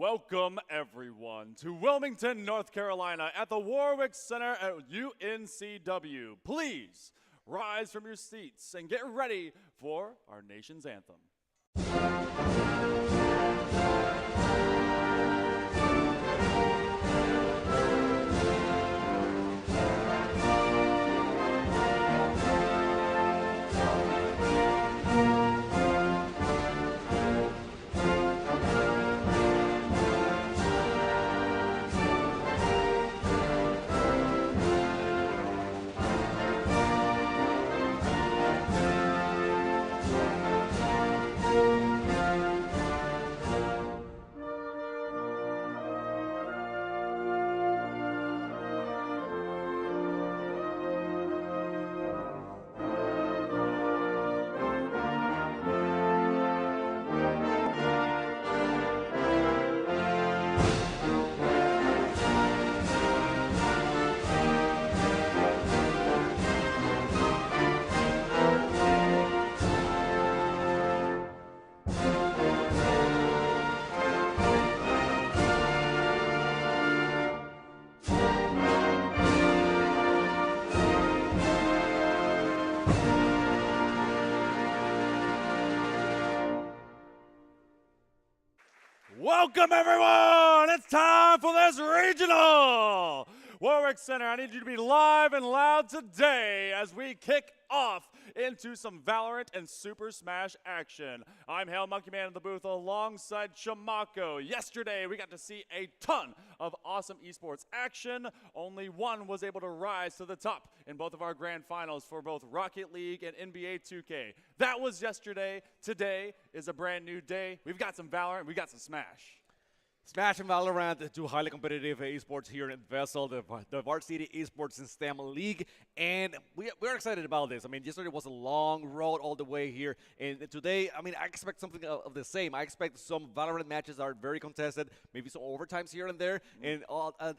Welcome, everyone, to Wilmington, North Carolina at the Warwick Center at UNCW. Please rise from your seats and get ready for our nation's anthem. Welcome, everyone! It's time for this regional! Warwick Center, I need you to be live and loud today as we kick off into some Valorant and Super Smash action. I'm Hail Monkey Man in the booth alongside Chamako. Yesterday, we got to see a ton of awesome esports action. Only one was able to rise to the top in both of our grand finals for both Rocket League and NBA 2K. That was yesterday. Today is a brand new day. We've got some Valorant, we got some Smash. Smash and Valorant, two highly competitive esports here in VESL, the Varsity Esports and STEM League, and we're excited about this. I mean, yesterday was a long road all the way here, and today, I mean, I expect something of the same. I expect some Valorant matches are very contested, maybe some overtimes here and there, and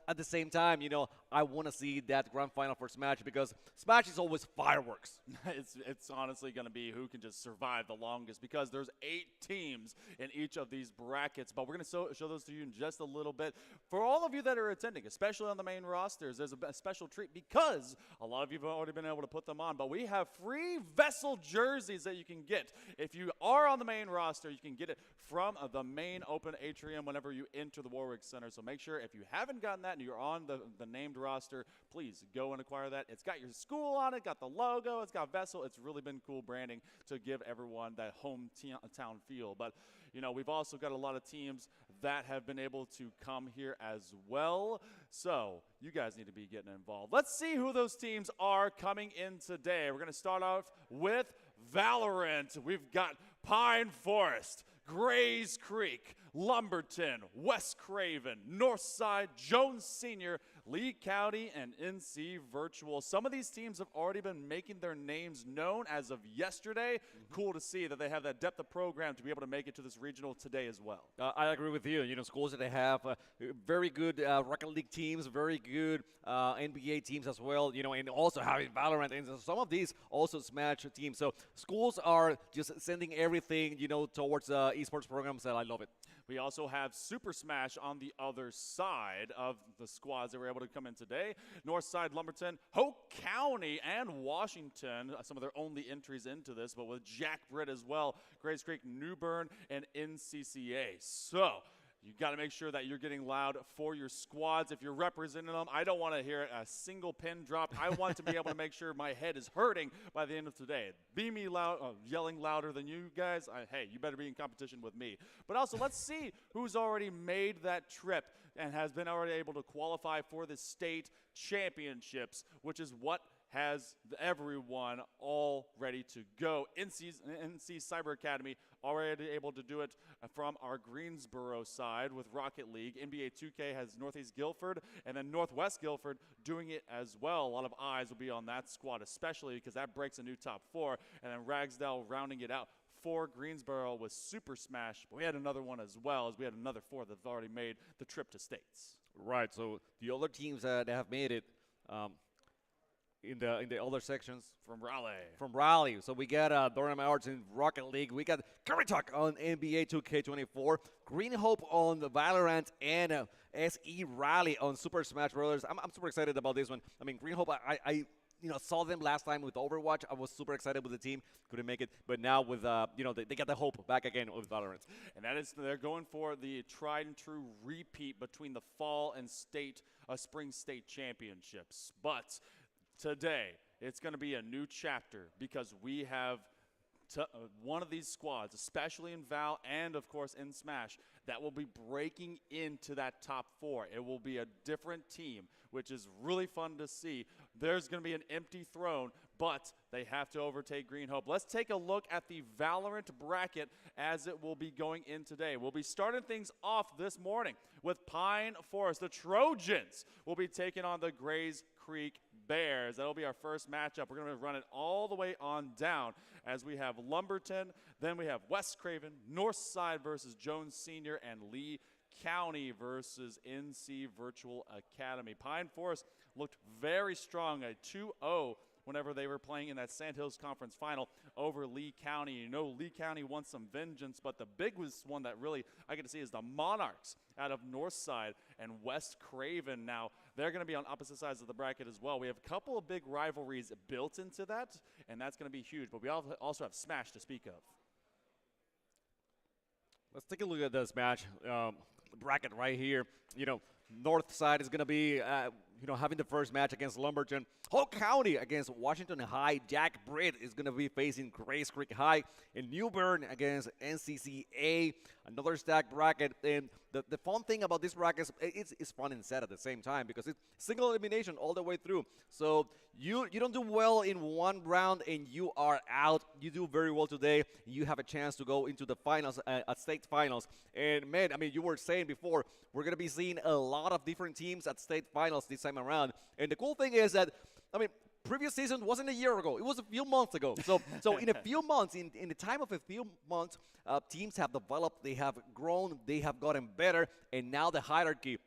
at the same time, you know, I want to see that grand final for Smash because Smash is always fireworks. It's honestly going to be who can just survive the longest because there's 8 teams in each of these brackets, but we're going to show those to you in just a little bit. For all of you that are attending, especially on the main rosters, there's a special treat because a lot of you have already been able to put them on, but we have free VESL jerseys that you can get. If you are on the main roster, you can get it from the main open atrium whenever you enter the Warwick Center. So make sure if you haven't gotten that and you're on the named roster, please go and acquire that. It's got your school on it, got the logo, it's got VESL. It's really been cool branding to give everyone that hometown feel. But you know, we've also got a lot of teams that have been able to come here as well. So you guys need to be getting involved. Let's see who those teams are coming in today. We're going to start off with Valorant. We've got Pine Forest, Grays Creek, Lumberton, West Craven, Northside, Jones Senior, Lee County, and NC Virtual. Some of these teams have already been making their names known as of yesterday. Cool to see that they have that depth of program to be able to make it to this regional today as well. I agree with you. You know, schools that they have very good Rocket League teams, very good NBA teams as well, you know, and also having Valorant, and some of these also Smash teams. So schools are just sending everything, you know, towards esports programs, and I love it. We also have Super Smash on the other side of the squads that were able to come in today. Northside, Lumberton, Hoke County, and Washington, some of their only entries into this, but with Jack Britt as well, Grays Creek, New Bern, and NCCA. So you got to make sure that you're getting loud for your squads. If you're representing them, I don't want to hear a single pin drop. I want to be able to make sure my head is hurting by the end of today. Be me loud, yelling louder than you guys. Hey, you better be in competition with me. But also, let's see who's already made that trip and has been already able to qualify for the state championships, which is what has everyone all ready to go. NC Cyber Academy already able to do it from our Greensboro side with Rocket League. NBA 2K has Northeast Guilford, and then Northwest Guilford doing it as well. A lot of eyes will be on that squad, especially because that breaks a new top 4, and then Ragsdale rounding it out for Greensboro with Super Smash. But we had another one as well, as we had another 4 that have already made the trip to states. Right, so the other teams that have made it, in the other sections. From Raleigh. From Raleigh. So we got Durham Arts in Rocket League. We got Curry Talk on NBA 2K24. Green Hope on the Valorant, and SE Raleigh on Super Smash Bros. I'm super excited about this one. I mean, Green Hope, I saw them last time with Overwatch. I was super excited with the team. Couldn't make it. But now with, they got the hope back again with Valorant. And that is, they're going for the tried and true repeat between the fall and spring state championships. But today, it's going to be a new chapter because we have one of these squads, especially in Val and, of course, in Smash, that will be breaking into that top 4. It will be a different team, which is really fun to see. There's going to be an empty throne, but they have to overtake Green Hope. Let's take a look at the Valorant bracket as it will be going in today. We'll be starting things off this morning with Pine Forest. The Trojans will be taking on the Grays Creek Bears. That'll be our first matchup. We're going to run it all the way on down as we have Lumberton, then we have West Craven, Northside versus Jones Senior, and Lee County versus NC Virtual Academy. Pine Forest looked very strong, a 2-0 whenever they were playing in that Sandhills Conference Final over Lee County. You know, Lee County wants some vengeance, but the biggest one that really I get to see is the Monarchs out of Northside and West Craven. Now, they're going to be on opposite sides of the bracket as well. We have a couple of big rivalries built into that, and that's going to be huge. But we also have Smash to speak of. Let's take a look at this match bracket right here. You know, Northside is going to be, having the first match against Lumberton. Whole County against Washington High. Jack Britt is going to be facing Grays Creek High. And New Bern against NCCA. Another stacked bracket. And the fun thing about this bracket is it's fun and sad at the same time because it's single elimination all the way through. So you don't do well in one round and you are out. You do very well today. You have a chance to go into the finals, at state finals. And man, I mean, you were saying before, we're going to be seeing a lot of different teams at state finals this time around. And the cool thing is that, I mean, previous season wasn't a year ago. It was a few months ago. So in a few months, in the time of a few months, teams have developed, they have grown, they have gotten better, and now the hierarchy,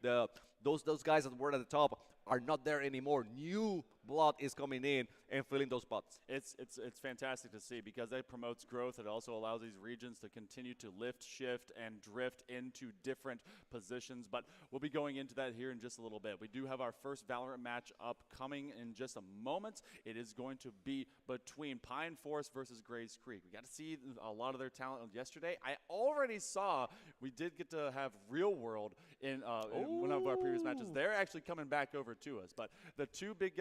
those guys that were at the top are not there anymore. New blood is coming in and filling those spots. It's fantastic to see because it promotes growth. It also allows these regions to continue to lift, shift, and drift into different positions. But we'll be going into that here in just a little bit. We do have our first Valorant match upcoming in just a moment. It is going to be between Pine Forest versus Grays Creek. We got to see a lot of their talent yesterday. I already saw we did get to have Real World in one of our previous matches. They're actually coming back over to us. But the two big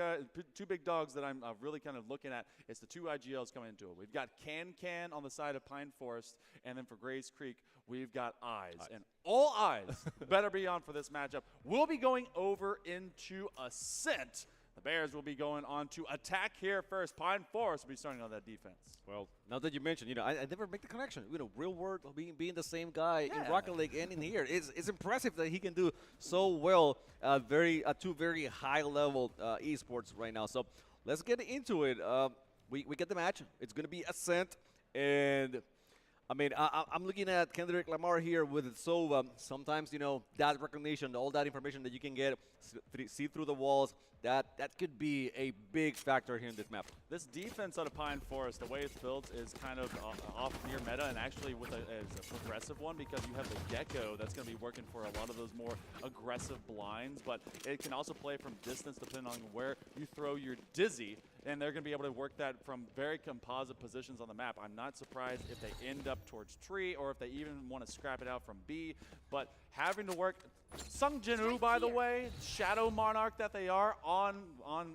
dogs that I'm really kind of looking at is the two IGLs coming into it. We've got Can on the side of Pine Forest, and then for Grays Creek, we've got Eyes. And all eyes better be on for this matchup. We'll be going over into Ascent. The Bears will be going on to attack here first. Pine Forest will be starting on that defense. Well, now that you mentioned, I never make the connection. Real World being the same guy in Rocket League and in here. It's impressive that he can do so well two very high-level esports right now. So let's get into it. We get the match. It's going to be Ascent. And, I mean, I'm looking at Kendrick Lamar here with Sova. Sometimes, that recognition, all that information that you can get, see through the walls, that could be a big factor here in this map. This defense out of Pine Forest, the way it's built is kind of off near meta, and actually with a progressive one because you have the Gecko that's going to be working for a lot of those more aggressive blinds, but it can also play from distance depending on where you throw your Dizzy, and they're going to be able to work that from very composite positions on the map. I'm not surprised if they end up towards tree or if they even want to scrap it out from B, but having to work Sung Jin-woo, by the way, Shadow Monarch that they are on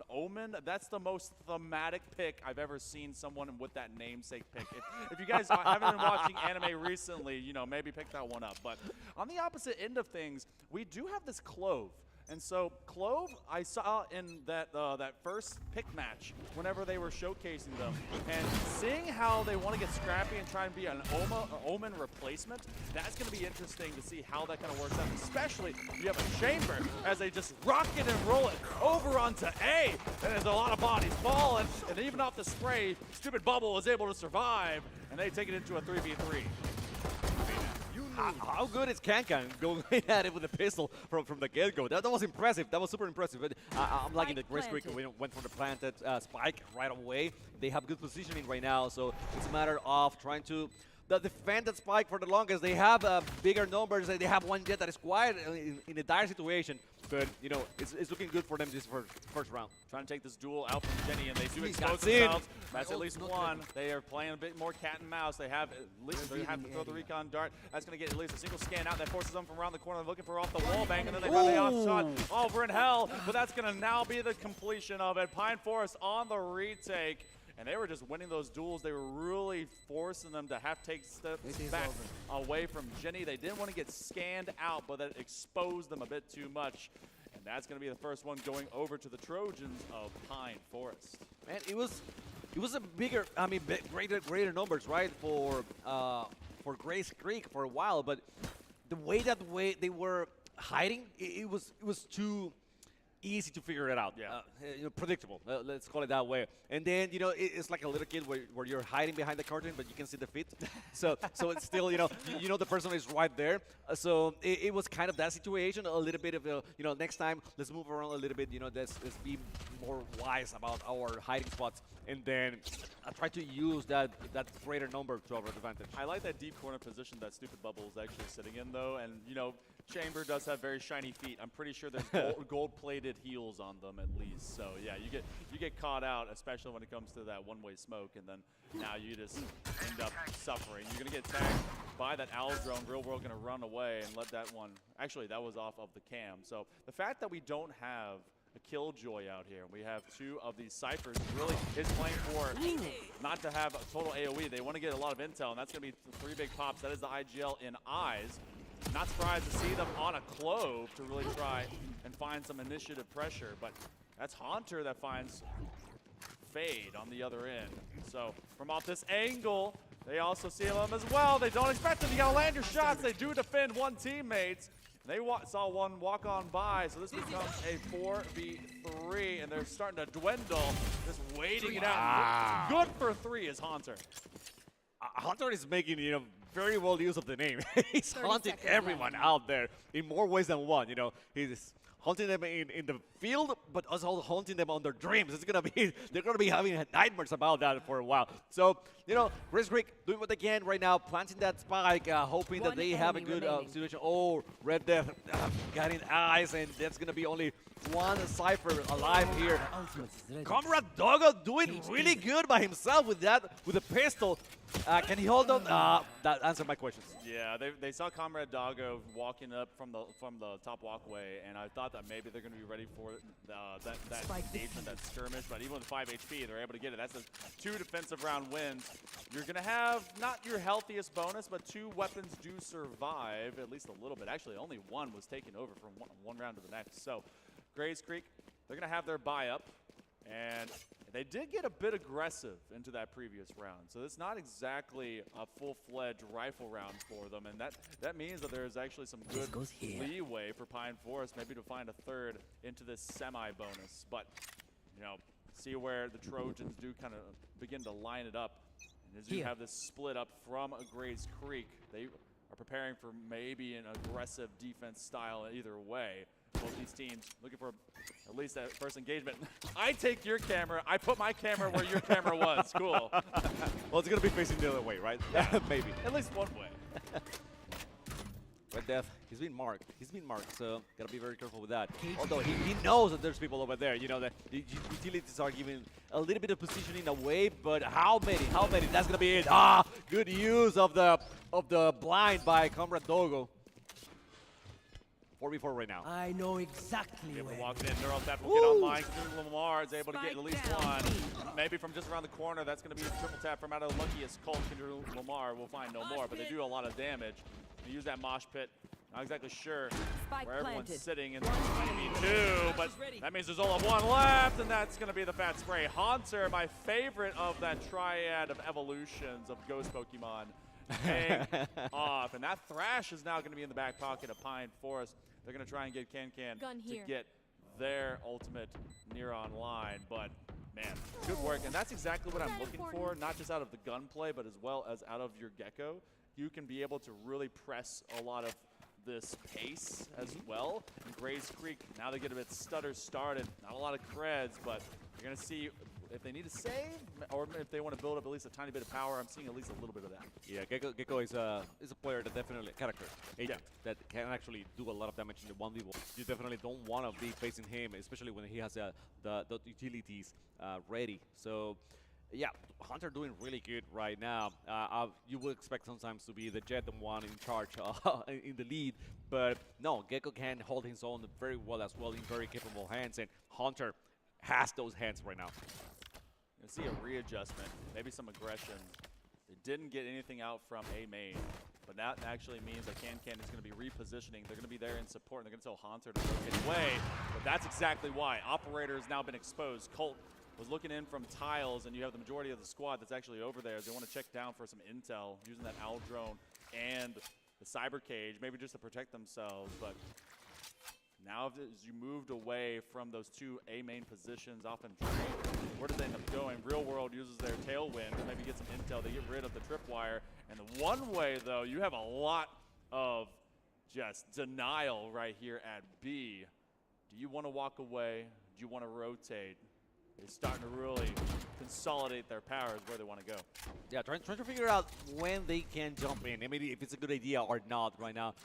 Omen, that's the most thematic pick I've ever seen someone with that namesake pick. If you guys haven't been watching anime recently, maybe pick that one up. But on the opposite end of things, we do have this Clove. And so Clove, I saw in that first pick match whenever they were showcasing them, and seeing how they want to get scrappy and try and be an Omen replacement, that's going to be interesting to see how that kind of works out, especially you have a Chamber as they just rock it and roll it over onto A, and there's a lot of bodies falling, and even off the spray, Stupid Bubble is able to survive, and they take it into a 3v3. How good is Kankan going at it with a pistol from the get-go? That was impressive. That was super impressive. But I'm liking that Grace Creek went for the planted spike right away. They have good positioning right now, so it's a matter of trying to defend that spike for the longest. They have bigger numbers. They have one jet that is quiet in a dire situation. But, you know, it's looking good for them this first round. Trying to take this duel out from Jenny, and they do expose themselves. That's at least one. They are playing a bit more cat and mouse. They have to throw the recon dart. That's going to get at least a single scan out. That forces them from around the corner, looking for off the wall bang, and then they run the off shot over in hell. But that's going to now be the completion of it. Pine Forest on the retake. And they were just winning those duels. They were really forcing them to have to take steps back away from Jenny. They didn't want to get scanned out, but that exposed them a bit too much. And that's going to be the first one going over to the Trojans of Pine Forest. Man, it was a bigger, I mean, greater numbers, right, for Grace Creek for a while. But the way they were hiding, it was too easy to figure it out. Yeah. You know, predictable. Let's call it that way. And then, you know, it's like a little kid where you're hiding behind the curtain, but you can see the feet. so it's still, you know the person is right there. So it was kind of that situation. A little bit of, you know, next time let's move around a little bit. You know, let's be more wise about our hiding spots, and then try to use that greater number to our advantage. I like that deep corner position that Stupid Bubble is actually sitting in, though, and you know, Chamber does have very shiny feet. I'm pretty sure there's gold-plated heels on them at least. So yeah, you get caught out, especially when it comes to that one-way smoke, and then now you just end up suffering. You're gonna get tagged by that owl drone. Real World gonna run away and let that one. Actually, that was off of the cam. So the fact that we don't have a Killjoy out here, we have two of these Cyphers, really is playing for not to have a total AoE. They want to get a lot of intel, and that's going to be three big pops. That is the IGL in Eyes. Not surprised to see them on a Clove to really try and find some initiative pressure, but that's Haunter that finds Fade on the other end. So from off this angle, they also see them as well. They don't expect them. You got to land your shots. They do defend one teammate. They saw one walk on by, so this becomes a 4v3, and they're starting to dwindle, just waiting it out. Good for 3 is Haunter. Haunter is making, you know, very well use of the name. He's haunting everyone out there in more ways than one. You know, he's haunting them in the field, but also haunting them on their dreams. They're gonna be having nightmares about that for a while. So, you know, Grace Creek doing what they can right now, planting that spike, hoping that they have a good situation. Oh, Red Death got in Eyes, and that's gonna be only one Cypher alive here. Comrade Doggo doing really good by himself with the pistol. Can he hold on? That answered my questions. Yeah, they saw Comrade Doggo walking up from the top walkway, and I thought that maybe they're going to be ready for that engagement, that skirmish. But even with 5 HP, they're able to get it. That's a 2 defensive round wins. You're going to have not your healthiest bonus, but 2 weapons do survive at least a little bit. Actually, only 1 was taken over from one round to the next. So Grace Creek, they're going to have their buy up, and they did get a bit aggressive into that previous round. So it's not exactly a full-fledged rifle round for them, and that means that there's actually some good leeway for Pine Forest maybe to find a third into this semi-bonus. But, you know, see where the Trojans do kind of begin to line it up. And as you have this split up from Grace Creek, they are preparing for maybe an aggressive defense style either way. Both these teams looking for at least that first engagement. I take your camera. I put my camera where your camera was. Cool. Well, it's going to be facing the other way, right? Yeah. Maybe. At least one way. Red Death, he's been marked. So got to be very careful with that. Although he knows that there's people over there. You know, that the utilities are giving a little bit of positioning away, but how many? That's going to be it. Good use of the blind by Comrade Doggo. 4v4 right now. I know exactly able where. to walk in. Neural Theft will get online. Lamar is able to get at least one. Maybe from just around the corner, that's going to be a triple tap from out of the luckiest Colt. Lamar will find no more, but they do a lot of damage. They use that mosh pit. Not exactly sure where everyone's sitting in the 2v2, but that means there's only 1 left, and that's going to be the Fat Spray. Haunter, my favorite of that triad of evolutions of Ghost Pokemon, paying off. And that Thrash is now going to be in the back pocket of Pine Forest. They're going to try and get Can to get their ultimate near online, but man, good work. And that's exactly what I'm looking for, not just out of the gunplay, but as well as out of your Gecko, you can be able to really press a lot of this pace as well. And Grays Creek, now they get a bit stutter started. Not a lot of creds, but you're going to see if they need to save or if they want to build up at least a tiny bit of power. I'm seeing at least a little bit of that. Yeah, Gecko is a player that definitely, character, agent, that can actually do a lot of damage in the 1v1. You definitely don't want to be facing him, especially when he has the utilities ready. So, yeah, Hunter doing really good right now. You would expect sometimes to be the Jet one in charge in the lead, but no, Gecko can hold his own very well as well in very capable hands, and Hunter has those hands right now. You see a readjustment, maybe some aggression. They didn't get anything out from A main, but that actually means that Can is going to be repositioning. They're going to be there in support, and they're going to tell Hunter to rotate away, but that's exactly why. Operator has now been exposed. Colt was looking in from tiles, and you have the majority of the squad that's actually over there. They want to check down for some intel using that owl drone and the cyber cage, maybe just to protect themselves. But now as you moved away from those two A main positions off and drain, where do they end up going? Real World uses their tailwind to maybe get some intel. They get rid of the tripwire. And the one way, though, you have a lot of just denial right here at B. Do you want to walk away? Do you want to rotate? They're starting to really consolidate their powers where they want to go. Yeah, trying to figure out when they can jump in. I mean, if it's a good idea or not right now.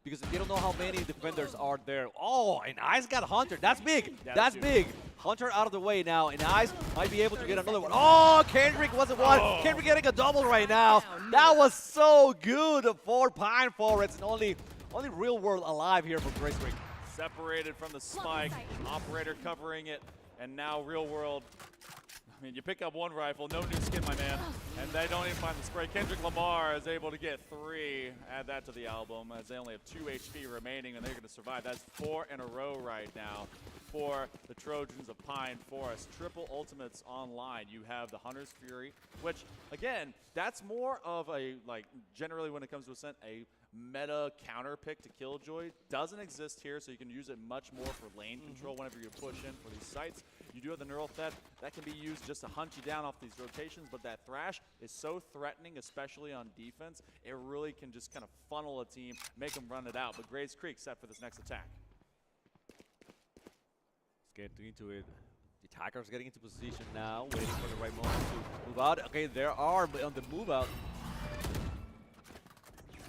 Because they don't know how many defenders are there. Oh, and Ice got Hunter. That's big. That's big. Hunter out of the way now, and Ice might be able to get another one. Oh, Kendrick wasn't one. Oh. Kendrick getting a double right now. That was so good for Pine Forest, and only Real World alive here for Grace Creek. Separated from the spike. Operator covering it. And now Real World, I mean, you pick up one rifle, no new skin, my man, and they don't even find the spray. Kendrick Lamar is able to get 3. Add that to the album, as they only have 2 HP remaining, and they're going to survive. That's 4 in a row right now for the Trojans of Pine Forest. Triple ultimates online. You have the Hunter's Fury, which, again, that's more of a, like, generally when it comes to Ascent, a meta counter pick to Killjoy. Doesn't exist here, so you can use it much more for lane control whenever you push in for these sites. You do have the neural threat that can be used just to hunt you down off these rotations, but that Thrash is so threatening, especially on defense. It really can just kind of funnel a team, make them run it out. But Grays Creek set for this next attack. Let's get into it. The attacker's getting into position now, waiting for the right moment to move out. Okay, there are on the move out.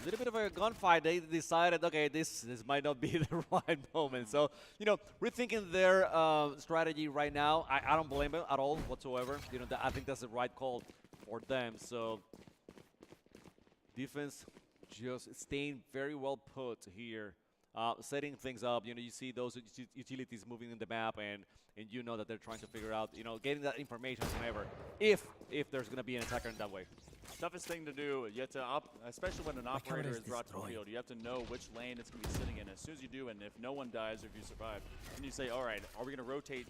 A little bit of a gunfight. They decided, okay, this might not be the right moment. So, you know, rethinking their strategy right now. I don't blame them at all whatsoever. You know, I think that's the right call for them. So, defense just staying very well put here, setting things up. You know, you see those utilities moving in the map, and you know that they're trying to figure out, you know, getting that information whenever, if there's going to be an attacker in that way. Toughest thing to do, you have to, especially when an operator is brought to the field, you have to know which lane it's going to be sitting in. As soon as you do, and if no one dies or if you survive, then you say, all right, are we going to rotate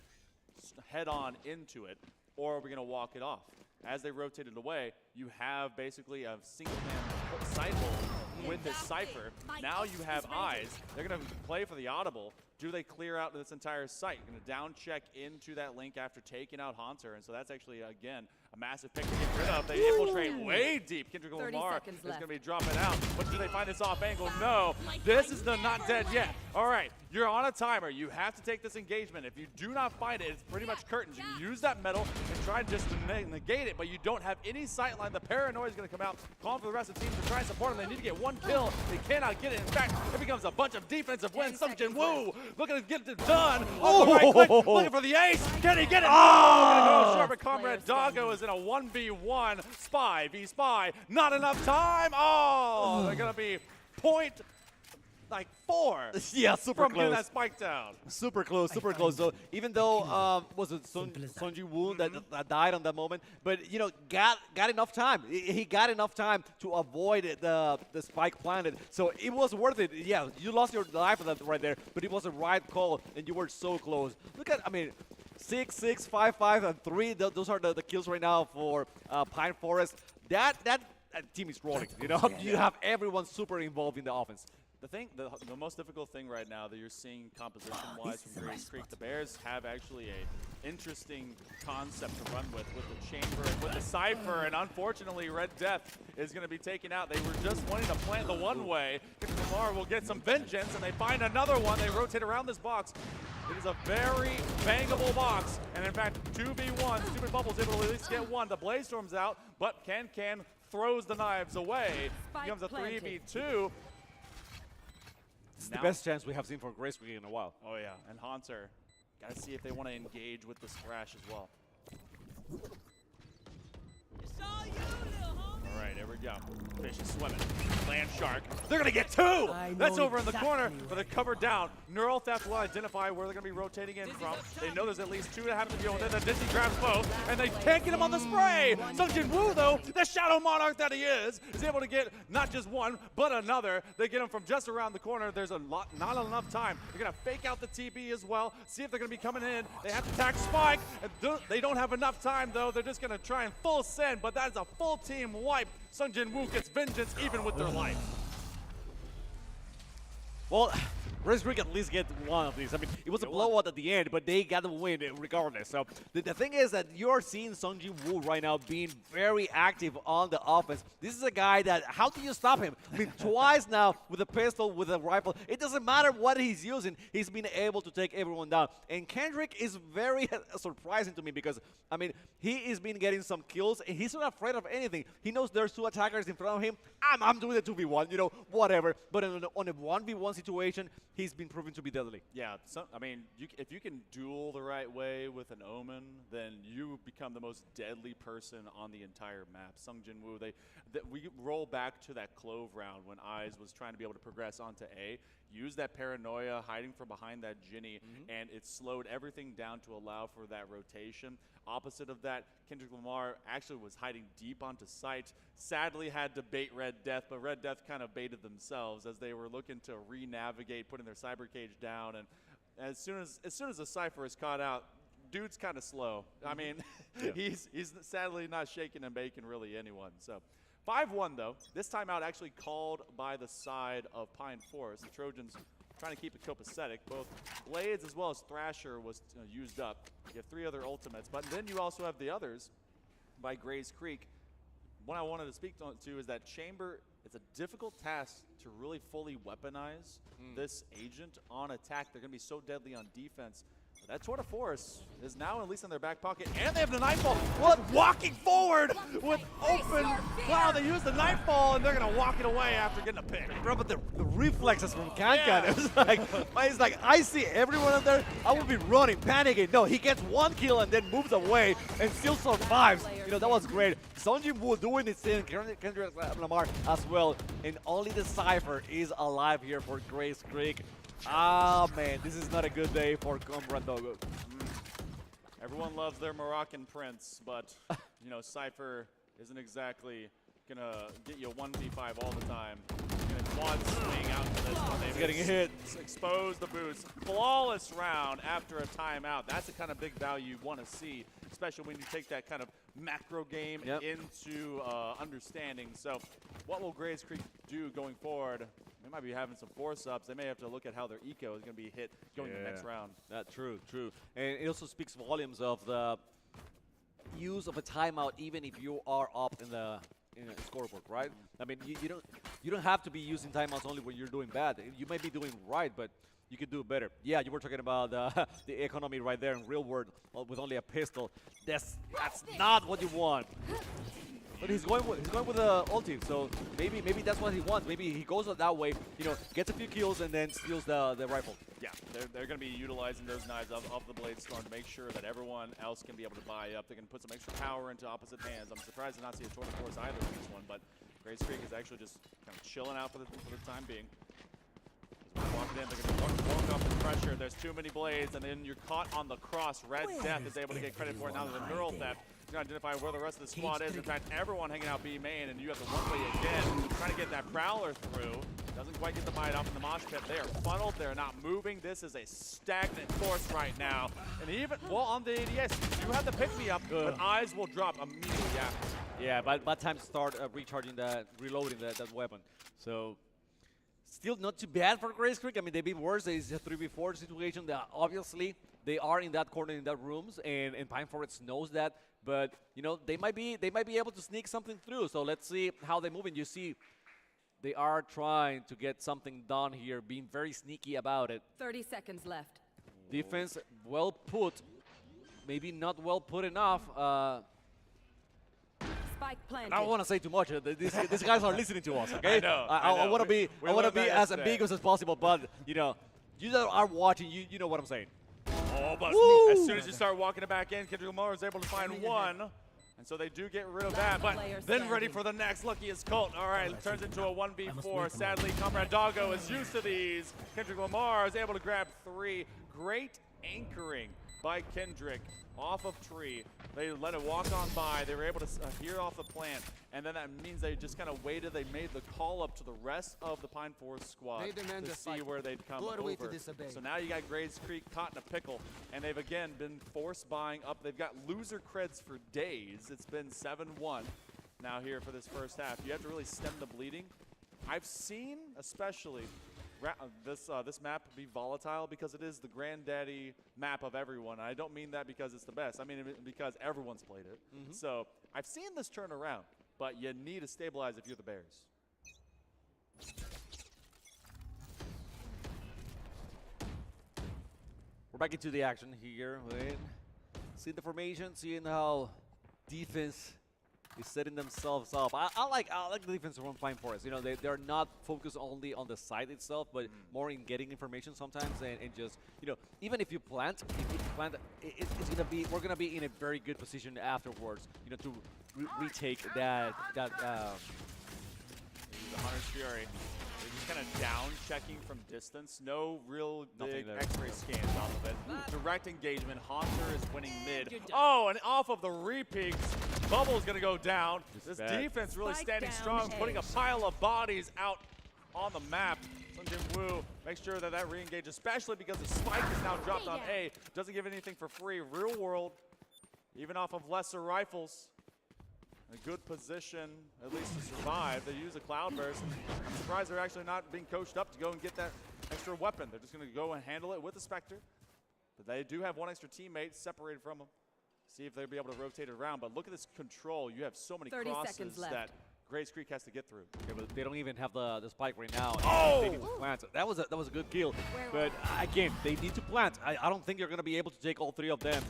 head on into it, or are we going to walk it off? As they rotate it away, you have basically a single-man side hole with this Cypher. Now you have eyes. They're going to play for the audible. Do they clear out this entire site? You're going to down check into that link after taking out Hunter, and so that's actually, again, a massive pick to get rid of. They infiltrate way deep. Kendrick Lamar is going to be dropping out. But do they find this off angle? No. This is the not dead yet. All right, you're on a timer. You have to take this engagement. If you do not find it, it's pretty much curtains. You can use that metal and try just to negate it, but you don't have any sight line. The paranoia is going to come out, calling for the rest of the team to try and support them. They need to get 1 kill. They cannot get it. In fact, it becomes a bunch of defensive wins. Sung Jin Woo looking to get it done. On the right click, looking for the ace. Can he get it? Oh, going to go short, but Comrade Doggo is in a 1v1. Spy v Spy. Not enough time. Oh, they're going to be point like 4. Yeah, super from close. getting that spike down. Super close, super close. So even though was it Sung Ji Woo that died on that moment, but you know got enough time. He got enough time to avoid the spike planted. So it was worth it. Yeah, you lost your life right there, but it was the right call, and you were so close. Look at, I mean, 6, 6, 5, 5, and 3. Those are the kills right now for Pine Forest. That team is rolling. You know, you have everyone super involved in the offense. The most difficult thing right now that you're seeing composition-wise from Grace Creek, the Bears have actually a interesting concept to run with the Chamber and with the Cypher, and unfortunately Red Death is going to be taken out. They were just wanting to plant the one-way. Lamar will get some vengeance, and they find another one. They rotate around this box. It is a very bangable box, and in fact, 2v1. Stupid Bubble's able to at least get one. The Blaze Storm's out, but Can throws the knives away. Becomes a 3v2. This is the best chance we have seen for Grace Creek in a while. Oh yeah, and Haunter, gotta see if they want to engage with the Thrash as well. All right, here we go. Fish is swimming. Land Shark. They're going to get two! That's over in the corner, but they're covered down. Neural Theft will identify where they're going to be rotating in from. They know there's at least two to have to deal with it. The Dizzy grabs both, and they can't get him on the spray! Sungjin Woo, though, the Shadow Monarch that he is able to get not just one, but another. They get him from just around the corner. There's not enough time. They're going to fake out the TB as well, see if they're going to be coming in. They have to attack Spike. And they don't have enough time, though. They're just going to try and full send, but that is a full team wipe. Sungjin Woo gets vengeance even with their life. Well, Grace Creek at least get one of these. I mean, it was a blowout at the end, but they got the win regardless. So the thing is that you're seeing Sungjin Woo right now being very active on the offense. This is a guy that, how do you stop him? I mean, twice now with a pistol, with a rifle. It doesn't matter what he's using. He's been able to take everyone down. And Kendrick is very surprising to me because, I mean, he is been getting some kills, and he's not afraid of anything. He knows there's two attackers in front of him. I'm doing the 2v1, you know, whatever. But on a 1v1 situation, he's been proven to be deadly. Yeah, I mean, if you can duel the right way with an Omen, then you become the most deadly person on the entire map. Sungjin Woo, we roll back to that Clove round when Eyes was trying to be able to progress onto A, use that paranoia, hiding from behind that Ginny, and it slowed everything down to allow for that rotation. Opposite of that, Kendrick Lamar actually was hiding deep onto site. Sadly had to bait Red Death, but Red Death kind of baited themselves as they were looking to re-navigate, putting their cyber cage down. And as soon as the Cypher is caught out, dude's kind of slow. I mean, he's sadly not shaking and baking really anyone. So 5-1 though. This timeout actually called by the side of Pine Forest. The Trojans trying to keep it copacetic. Both Blades as well as Thrasher was used up. You have 3 other ultimates, but then you also have the others by Grace Creek. What I wanted to speak to is that Chamber, it's a difficult task to really fully weaponize this agent on attack. They're going to be so deadly on defense. But that Tour de Force is now at least in their back pocket, and they have the Nightfall. What? Walking forward with open. Wow, they use the Nightfall, and they're going to walk it away after getting a pick. Bro, but the reflexes from Kankan, it was like, I see everyone up there, I will be running, panicking. No, he gets one kill and then moves away and still survives. You know, that was great. Sungjin Woo doing his thing, Kendrick Lamar as well, and only the Cypher is alive here for Grace Creek. Ah, man, this is not a good day for Brandogo. Everyone loves their Moroccan prince, but, you know, Cypher isn't exactly going to get you a 1v5 all the time. Going to quad swing out to this one. He's getting a hit. Expose the boost. Flawless round after a timeout. That's the kind of big value you want to see, especially when you take that kind of macro game into understanding. So what will Grace Creek do going forward? They might be having some force-ups. They may have to look at how their eco is going to be hit going to the next round. That's true. And it also speaks volumes of the use of a timeout, even if you are up in the scoreboard, right? I mean, you don't have to be using timeouts only when you're doing bad. You may be doing right, but you could do better. Yeah, you were talking about the economy right there in real world with only a pistol. That's not what you want. But he's going with the ulti, so maybe that's what he wants. Maybe he goes that way, you know, gets a few kills and then steals the rifle. Yeah, they're going to be utilizing those knives off the Blade Storm to make sure that everyone else can be able to buy up. They're going to put some extra power into opposite hands. I'm surprised to not see a Tour de Force either in this one, but Grace Creek is actually just kind of chilling out for the time being. Walking in, they're going to walk off the pressure. There's too many blades, and then you're caught on the cross. Red Death is able to get credit for it. Now there's a neural theft. You're going to identify where the rest of the squad is. In fact, everyone hanging out B main, and you have the one-way again. Trying to get that Prowler through. Doesn't quite get the bite off in the mosh pit. They are funneled. They're not moving. This is a stagnant force right now. And even, well, on the ADS, you have the pick-me-up, but Eyes will drop immediately after. Yeah, by time to start recharging reloading that weapon. So Still not too bad for Grace Creek. I mean, they've been worse. It's a 3v4 situation. That obviously, they are in that corner, in that rooms, and Pine Forest knows that. But you know, they might be able to sneak something through. So let's see how they move. And you see, they are trying to get something done here, being very sneaky about it. 30 seconds left. Defense well put, maybe not well put enough. Spike planted. I don't want to say too much. These guys are listening to us, okay? I know. I want to be as yesterday. ambiguous as possible, but you know, you that are watching, you know what I'm saying. Oh, but Woo! as soon as you start walking it back in, Kendrick Lamar is able to find one. And so they do get rid of that, but then ready for the next. Luckiest Colt. All right, it turns into a 1v4. Sadly, Comrade Doggo is used to these. Kendrick Lamar is able to grab 3. Great anchoring by Kendrick off of tree. They let it walk on by. They were able to hear off the plant, and then that means they just kind of waited. They made the call up to the rest of the Pine Forest squad to see where they'd come over. So now you got Grays Creek caught in a pickle, and they've again been force buying up. They've got loser creds for days. It's been 7-1 now here for this first half. You have to really stem the bleeding. I've seen especially this map be volatile because it is the granddaddy map of everyone. I don't mean that because it's the best. I mean it because everyone's played it. So I've seen this turn around, but you need to stabilize if you're the Bears. We're back into the action here. See the formation, seeing how defense is setting themselves up. I like the defense from Pine Forest. You know, they're not focused only on the site itself, but more in getting information sometimes and just, you know, even if you plant, it's gonna be, we're gonna be in a very good position afterwards, you know, to retake that The Hunter's Fury. They're just kind of down checking from distance. No real big X-ray scans off of it. Direct engagement. Haunter is winning mid. Oh, and off of the repeats. Bubble's going to go down. This defense really standing strong, putting a pile of bodies out on the map. Sunjin Woo makes sure that that re-engage, especially because the spike is now dropped on A. Doesn't give anything for free. Real world, even off of lesser rifles. A good position, at least to survive. They use a cloud burst. I'm surprised they're actually not being coached up to go and get that extra weapon. They're just going to go and handle it with the Spectre. But they do have one extra teammate separated from them. See if they'll be able to rotate it around. But look at this control. You have so many crosses that Grace Creek has to get through. Okay, but they don't even have the spike right now. Oh! They need to plant. That was a good kill. But again, they need to plant. I don't think you're gonna be able to take all 3 of them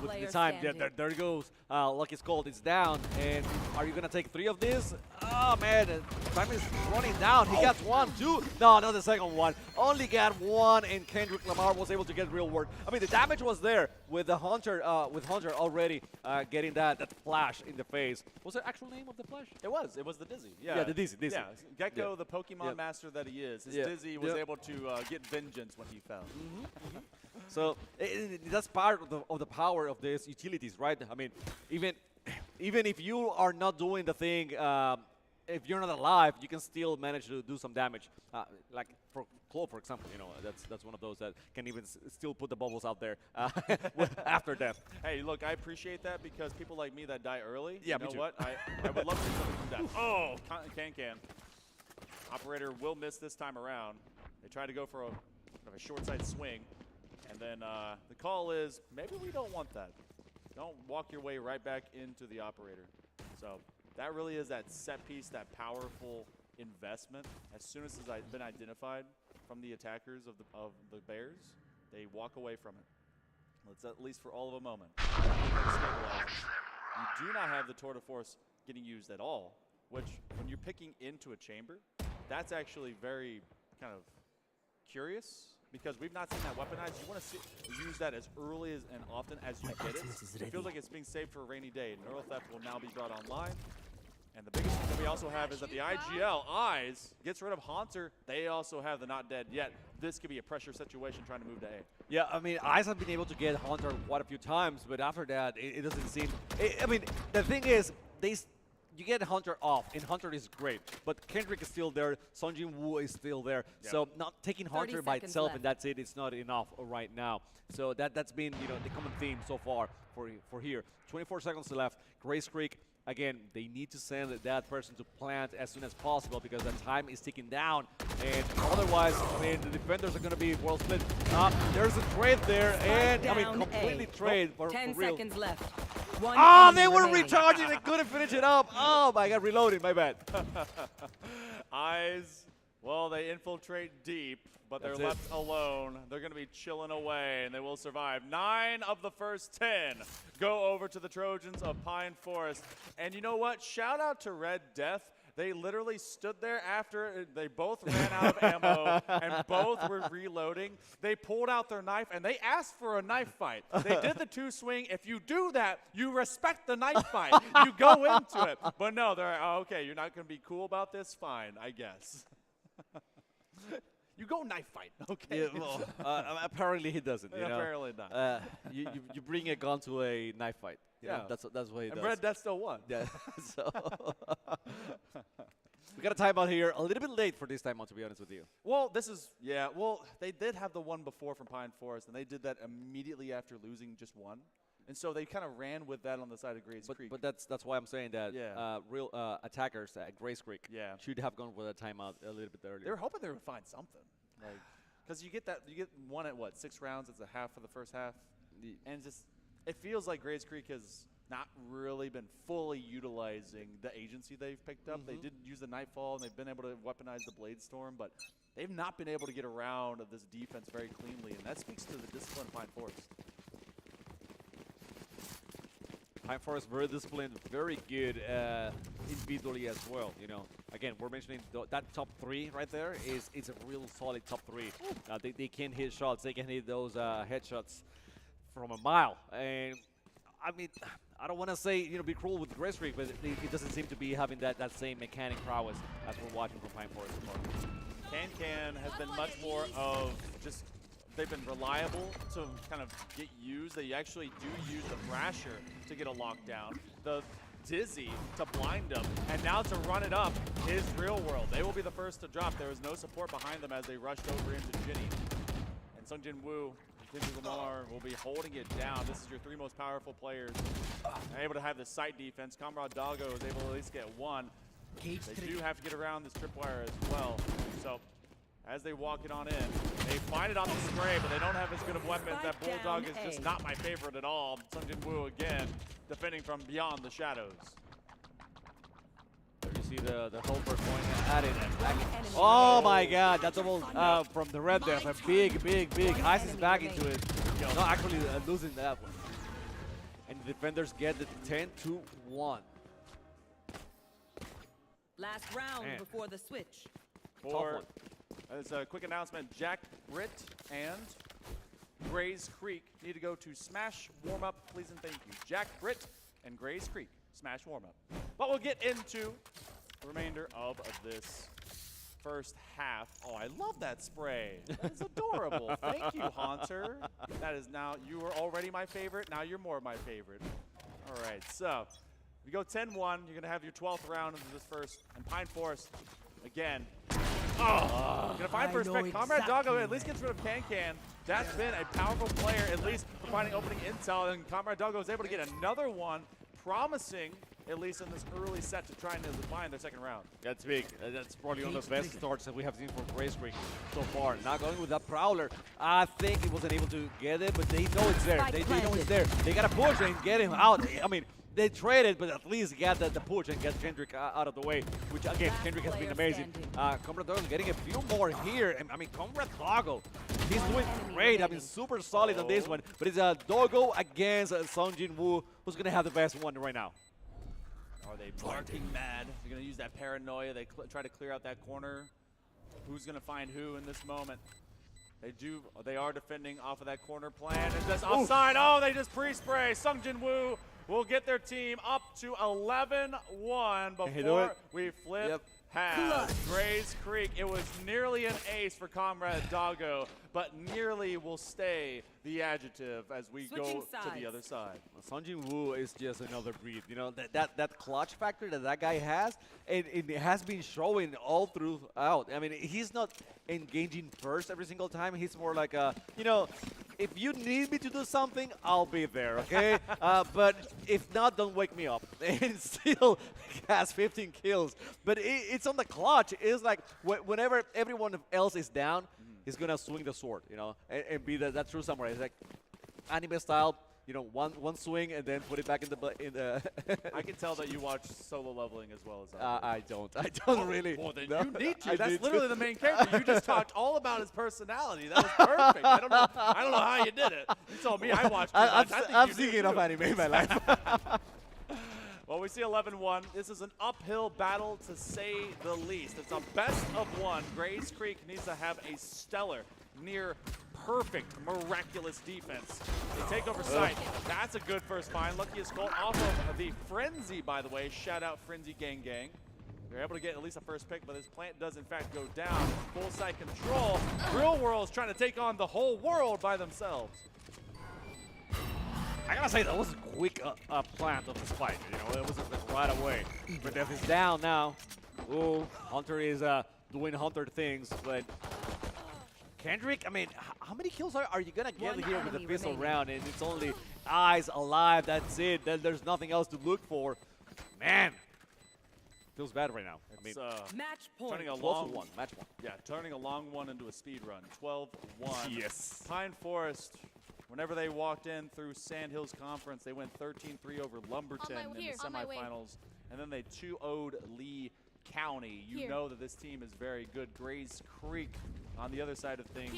with the time. There goes Lucky's Cold. It's down. And are you gonna take 3 of this? Oh man, time is running down. He got 1, 2. No, not the second one. Only got 1, and Kendrick Lamar was able to get real work. I mean, the damage was there with the Hunter. With Hunter already getting that flash in the face. Was the actual name of the flash? It was. It was the Dizzy. Yeah, the Dizzy. Yeah, Gecko, the Pokemon master that he is. His Dizzy was able to get vengeance when he fell. So that's part of the power of these utilities, right? I mean, even if you are not doing the thing, if you're not alive, you can still manage to do some damage. Like for Claw, for example, you know, that's one of those that can even still put the bubbles out there after death. Hey, look, I appreciate that because people like me that die early, yeah, you know what? I would love to see something from death. Oh, can. Operator will miss this time around. They try to go for a short side swing, and then the call is maybe we don't want that. Don't walk your way right back into the operator. So that really is that set piece, that powerful investment. As soon as it's been identified from the attackers of the Bears, they walk away from it. Let's at least for all of a moment. You do not have the tour de force getting used at all, which when you're picking into a chamber, that's actually very kind of curious because we've not seen that weaponized. You want to use that as early and often as you get it. It feels like it's being saved for a rainy day. Neural Theft will now be brought online. And the biggest thing that we also have is that the IGL, Eyes, gets rid of Haunter. They also have the not dead yet. This could be a pressure situation trying to move to A. Yeah, I mean, Eyes have been able to get Haunter quite a few times, but after that, it doesn't seem... I mean, the thing is, you get Hunter off, and Hunter is great, but Kendrick is still there, Sunjin Woo is still there, so not taking Hunter by itself left. And that's it, it's not enough right now. So that's been, you know, the common theme so far for here. 24 seconds left. Grace Creek again, they need to send that person to plant as soon as possible because the time is ticking down. And otherwise, I mean, the defenders are going to be well split. There's a trade there, and I mean, completely trade for 10 real. seconds left. They were recharging. They couldn't finish it up. Oh my God, reloading. My bad. Eyes, well, they infiltrate deep, but they're left alone. They're going to be chilling away, and they will survive. 9 of the first 10 go over to the Trojans of Pine Forest. And you know what? Shout out to Red Death. They literally stood there after they both ran out of ammo and both were reloading. They pulled out their knife, and they asked for a knife fight. They did the 2-swing. If you do that, you respect the knife fight. You go into it. But no, they're like, oh, okay, you're not going to be cool about this? Fine, I guess. You go knife fight, okay? Yeah, well, apparently he doesn't. You know? Apparently not. You bring a gun to a knife fight. Yeah, that's what he does. And Red Death still won. Yeah, so we got a timeout here. A little bit late for this timeout, to be honest with you. Well, well, they did have the one before from Pine Forest, and they did that immediately after losing just one. And so they kind of ran with that on the side of Grays Creek. But that's why I'm saying that real attackers at Grays Creek should have gone with a timeout a little bit earlier. They were hoping they would find something, because you get one at what, 6 rounds? It's a half of the first half, and it feels like Grays Creek has not really been fully utilizing the agency they've picked up. They did use the Nightfall, and they've been able to weaponize the Blade Storm, but they've not been able to get around this defense very cleanly, and that speaks to the discipline of Pine Forest. Pine Forest very disciplined, very good individually as well. You know, again, we're mentioning that top 3 right there it's a real solid top 3. They can hit shots. They can hit those headshots from a mile. And I mean, I don't want to say be cruel with Grays Creek, but it doesn't seem to be having that same mechanic prowess as we're watching from Pine Forest so far. Can has been much more of just. They've been reliable to kind of get used. They actually do use the Thrasher to get a lockdown, the Dizzy to blind them, and now to run it up is Real World. They will be the first to drop. There was no support behind them as they rushed over into Ginny. And Sungjin Woo, Lamar will be holding it down. This is your 3 most powerful players. Able to have the site defense. Comrade Doggo is able to at least get 1. They do have to get around this tripwire as well. So as they walk it on in, they find it on the spray, but they don't have as good of weapons. That Bulldog is just not my favorite at all. Sungjin Woo again, defending from beyond the shadows. There you see the Holberg going at it. Oh my God, that double from the Red Death. A big. Ice is back into it. No, actually losing that one. And the defenders get the 10-1. Last round before the switch. As a quick announcement, Jack Britt and Grays Creek need to go to Smash Warm-Up, please and thank you. Jack Britt and Grays Creek, Smash Warm-Up. But we'll get into the remainder of this first half. Oh, I love that spray. That is adorable. Thank you, Haunter. That is now, you were already my favorite. Now you're more my favorite. All right, so we go 10-1. You're going to have your 12th round of this first. And Pine Forest, again, gonna find first pick. Comrade Doggo at least gets rid of Can. That's been a powerful player, at least for finding opening intel, and Comrade Doggo is able to get another one, promising, at least in this early set, to try and find their second round. That's big. That's probably one of the best starts that we have seen from Grays Creek so far. Not going with that Prowler. I think he wasn't able to get it, but they know it's there. They know it's there. They gotta push and get him out. I mean, they traded, but at least get the push and get Kendrick out of the way, which, again, Kendrick has been amazing. Comrade Doggo getting a few more here. And, I mean, Comrade Doggo, he's doing great. I mean, super solid on this one. But it's a Doggo against Sungjin Woo, who's going to have the best one right now. Are they barking mad? They're going to use that paranoia. They try to clear out that corner. Who's going to find who in this moment? They are defending off of that corner plan. And just offside. Oh, they just pre-spray. Sungjin Woo will get their team up to 11-1 before we flip halves. Grays Creek, it was nearly an ace for Comrade Doggo, but nearly will stay the adjective as we go to the other side. Sungjin Woo is just another breed. You know, that clutch factor that guy has, and it has been showing all throughout. I mean, he's not engaging first every single time. He's more like a, if you need me to do something, I'll be there, okay? But if not, don't wake me up. And still has 15 kills. But it's on the clutch. It's like whenever everyone else is down, he's going to swing the sword, you know, and be that true samurai. It's like anime style. You know, one swing and then put it back in the. I can tell that you watch Solo Leveling as well as I do. I don't really. Well, then no. you need to. I That's need literally to. the main character. You just talked all about his personality. That was perfect. I don't know how you did it. You told me I watched. I've seen enough anime in my life. Well, we see 11-1. This is an uphill battle, to say the least. It's a best of one. Grays Creek needs to have a stellar, near perfect, miraculous defense to take over site. That's a good first find. Luckiest goal off of the Frenzy, by the way. Shout out Frenzy Gang Gang. They're able to get at least a first pick, but this plant does in fact go down. Full site control. Real World is trying to take on the whole world by themselves. I gotta say, that was a quick plant of this fight. You know, it was right away. But Death is down now. Ooh, Hunter is doing Hunter things, but Kendrick, I mean, how many kills are you gonna get here with the VESL round? And it's only eyes alive, that's it. There's nothing else to look for. Man, feels bad right now. It's, I mean, Match point. turning a long long match one. Yeah, turning a long one into a speed run. 12-1. Yes. Pine Forest, whenever they walked in through Sand Hills Conference, they went 13-3 over Lumberton in the semifinals. And then they 2-0'd Lee County. You know that this team is very good. Grays Creek on the other side of things.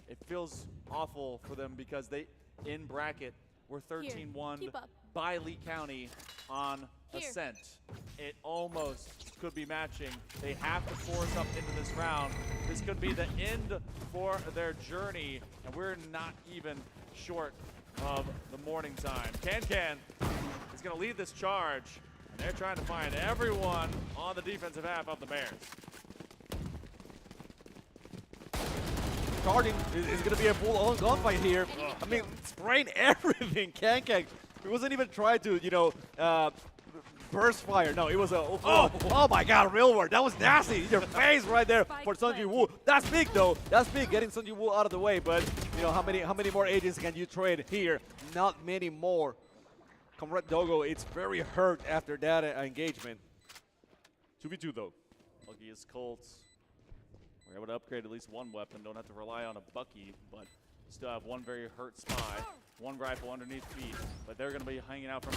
It feels awful for them because they, in bracket, were 13-1 by Lee County on Ascent. It almost could be matching. They have to force up into this round. This could be the end for their journey, and we're not even short of the morning time. Can is going to lead this charge, and they're trying to find everyone on the defensive half of the Bears. Charging is going to be a full-on gunfight here. I mean, spraying everything. Can. He wasn't even trying to, you know, burst fire. No, it was a, oh my God, real word. That was nasty. Your face right there for Sunji Woo. That's big though. That's big, getting Sunji Woo out of the way. But you know, how many more agents can you trade here? Not many more. Comrade Dogo, it's very hurt after that engagement. 2v2 though. Luckiest Colts. We're able to upgrade at least one weapon. Don't have to rely on a Bucky, but still have one very hurt spy. One rifle underneath feet, but they're going to be hanging out from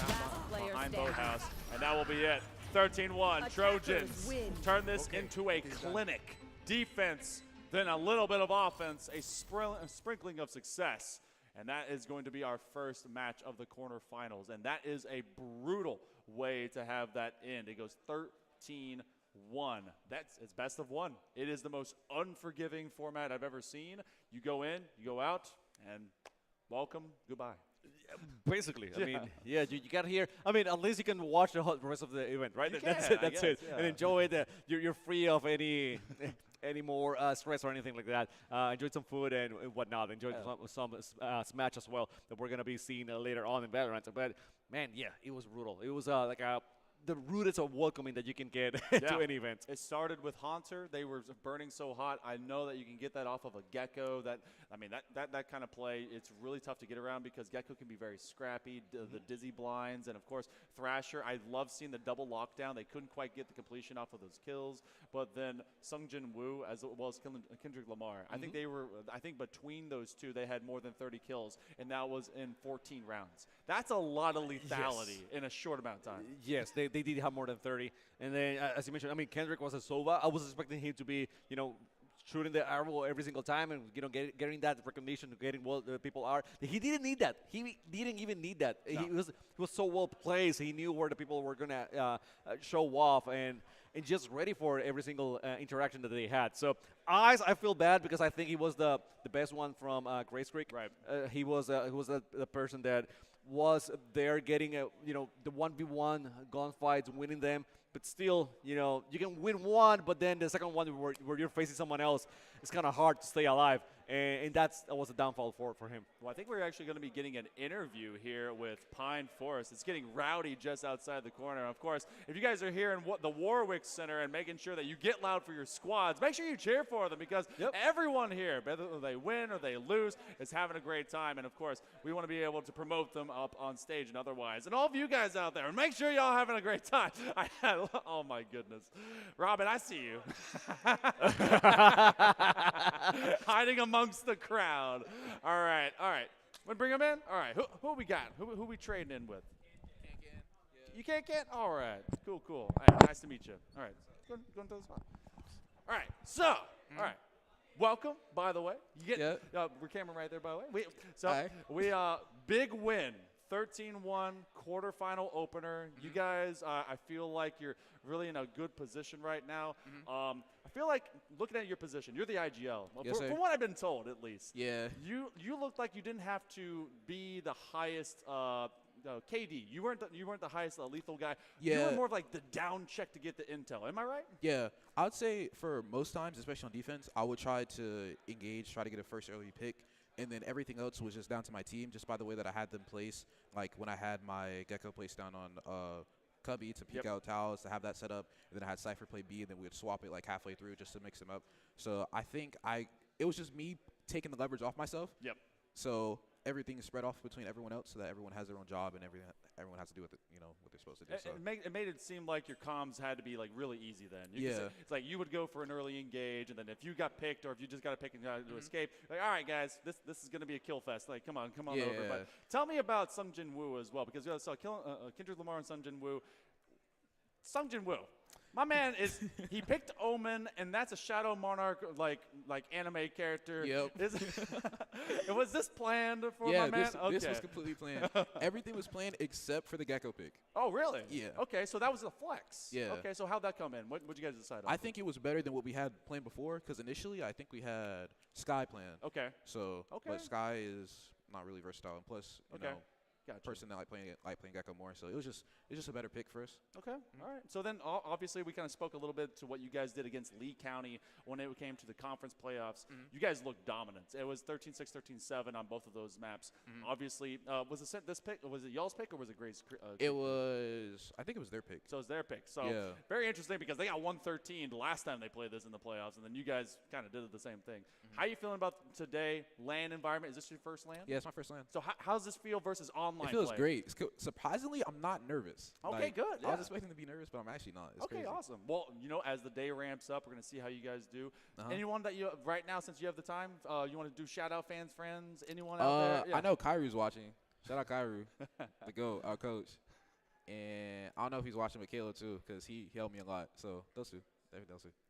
behind Boathouse, and that will be it. 13-1. Trojans turn this into a clinic. Defense, then a little bit of offense, a sprinkling of success. And that is going to be our first match of the quarterfinals. And that is a brutal way to have that end. It goes 13-1. It's best of one. It is the most unforgiving format I've ever seen. You go in, you go out, and welcome, goodbye. Basically, I mean, yeah, you got here. I mean, at least you can watch the rest of the event, right? That's it. That's it. And enjoy it. You're free of any more stress or anything like that. Enjoy some food and whatnot. Enjoy some Smash as well that we're gonna be seeing later on in Valorant. But man, yeah, it was brutal. It was like the rudest of welcoming that you can get to any event. It started with Haunter. They were burning so hot. I know that you can get that off of a Gecko. That kind of play, it's really tough to get around because Gecko can be very scrappy, the dizzy blinds, and of course Thrasher. I love seeing the double lockdown. They couldn't quite get the completion off of those kills, but then Sungjin Woo as well as Kendrick Lamar. I think between those two they had more than 30 kills, and that was in 14 rounds. That's a lot of lethality in a short amount of time. Yes, they did have more than 30. And then, as you mentioned, I mean, Kendrick was a Sova. I was expecting him to be, you know, shooting the arrow every single time and, you know, getting that recognition, getting what the people are. He didn't need that. He didn't even need that. No. He was so well placed. He knew where the people were going to show off and just ready for every single interaction that they had. So, Eyes, I feel bad because I think he was the best one from Grace Creek. Right. He was the person that was there getting the 1v1 gunfights, winning them, but still, you know, you can win one, but then the second one where you're facing someone else, it's kind of hard to stay alive. And that was a downfall for him. Well, I think we're actually going to be getting an interview here with Pine Forest. It's getting rowdy just outside the corner. Of course, if you guys are here in the Warwick Center and making sure that you get loud for your squads, make sure you cheer for them because everyone here, whether they win or they lose, is having a great time. And, of course, we want to be able to promote them up on stage and otherwise. And all of you guys out there, make sure y'all having a great time. Oh, my goodness. Robin, I see you. Hiding amongst the crowd. All right. Want to bring them in? All right. Who we got? Who we trading in with? Can't get. You can't get? All right. Cool. All right, nice to meet you. All right. Go into the spot. All right. So, all right. Welcome, by the way. You get we're camera right there, by the way. We big win. 13-1 quarterfinal opener. You guys, I feel like you're really in a good position right now. I feel like looking at your position, you're the IGL. Yes, from what I've been told, at least. Yeah. You looked like you didn't have to be the highest KD. You weren't the highest lethal guy. Yeah. You were more of like the down check to get the intel. Am I right? Yeah. I would say for most times, especially on defense, I would try to engage, try to get a first early pick. And then everything else was just down to my team, just by the way that I had them placed. Like when I had my Gecko placed down on Cubby to peek out towels, to have that set up. And then I had Cypher play B, and then we would swap it like halfway through just to mix them up. So I think it was just me taking the leverage off myself. Yep. So everything is spread off between everyone else so that everyone has their own job and everyone has to do what they're supposed to do. So. It made it seem like your comms had to be like really easy then. It's like you would go for an early engage, and then if you got picked or if you just got to pick and to escape, like, all right, guys, this is going to be a kill fest. Like, come on over. But tell me about Sung Jin Woo as well, because you saw Kindred Lamar and Sung Jin Woo. Sung Jin Woo. My man he picked Omen, and that's a Shadow Monarch like anime character. Yep. Was this planned for my man? This was completely planned. Everything was planned except for the Gecko pick. Oh, really? Yeah. Okay, so that was a flex. Yeah. Okay, so how'd that come in? What'd you guys decide on? I think it was better than what we had planned before, because initially I think we had Sky planned. Okay. So, but Sky is not really versatile, and plus, you know. Gotcha. Person that like playing Gecko more, so it was just a better pick for us. Okay, all right. So then, obviously, we kind of spoke a little bit to what you guys did against Lee County when it came to the conference playoffs. You guys looked dominant. It was 13-6, 13-7 on both of those maps. Obviously, was this pick? Was it y'all's pick or was it Grace? It was. I think it was their pick. So it was their pick. So very interesting because they got 113 the last time they played this in the playoffs, and then you guys kind of did the same thing. How are you feeling about today? LAN environment? Is this your first LAN? Yeah, it's my first LAN. So how's this feel versus online? It feels play? great. Surprisingly, I'm not nervous. Okay, good. I was expecting to be nervous, but I'm actually not. It's crazy. Awesome. Well, as the day ramps up, we're going to see how you guys do. Anyone that you, right now, since you have the time, you want to do shout-out fans, friends, anyone out there? Yeah. I know Kairu's watching. Shout out Kairu, the GOAT, our coach. And I don't know if he's watching with Caleb, too, because he helped me a lot. So those two.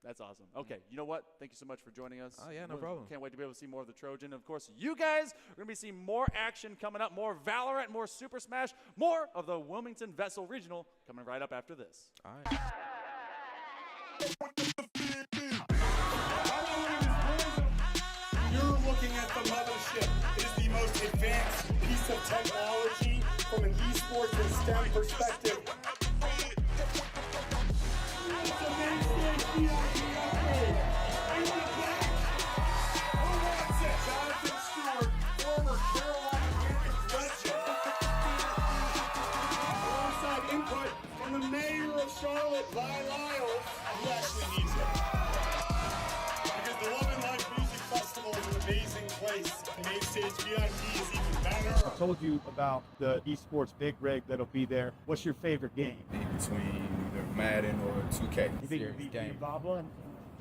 That's awesome. Okay, you know what? Thank you so much for joining us. Oh, yeah, no problem. Can't wait to be able to see more of the Trojan. Of course, you guys are going to be seeing more action coming up, more Valorant, more Super Smash, more of the Wilmington VESL Regional coming right up after this. All right. You're looking at the mothership. It is the most advanced piece of technology from an esports and STEM perspective. Charlotte by Lyles, who actually needs it. Because the Love and Life Music Festival is an amazing place. The main stage VIP is even better. I told you about the esports big rig that'll be there. What's your favorite game? Between either Madden or 2K. You think you'll beat Boblin?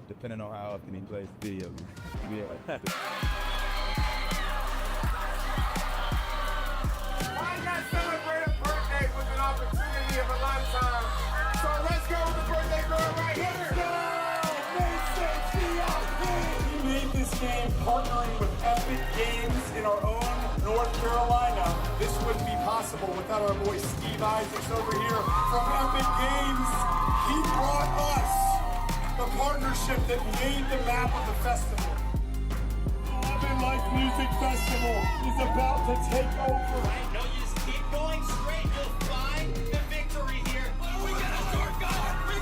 Depending on how often he plays video. Yeah. Why not celebrate a birthday with an opportunity of a lifetime? So let's go with the birthday girl right here. We made this game partnering with Epic Games in our own North Carolina. This wouldn't be possible without our boy Steve Isaacs over here from Epic Games. He brought us the partnership that made the map of the festival. Love and Life Music Festival is about to take over. No, you just keep going straight. You'll find the victory here. Oh, we got a dark god. We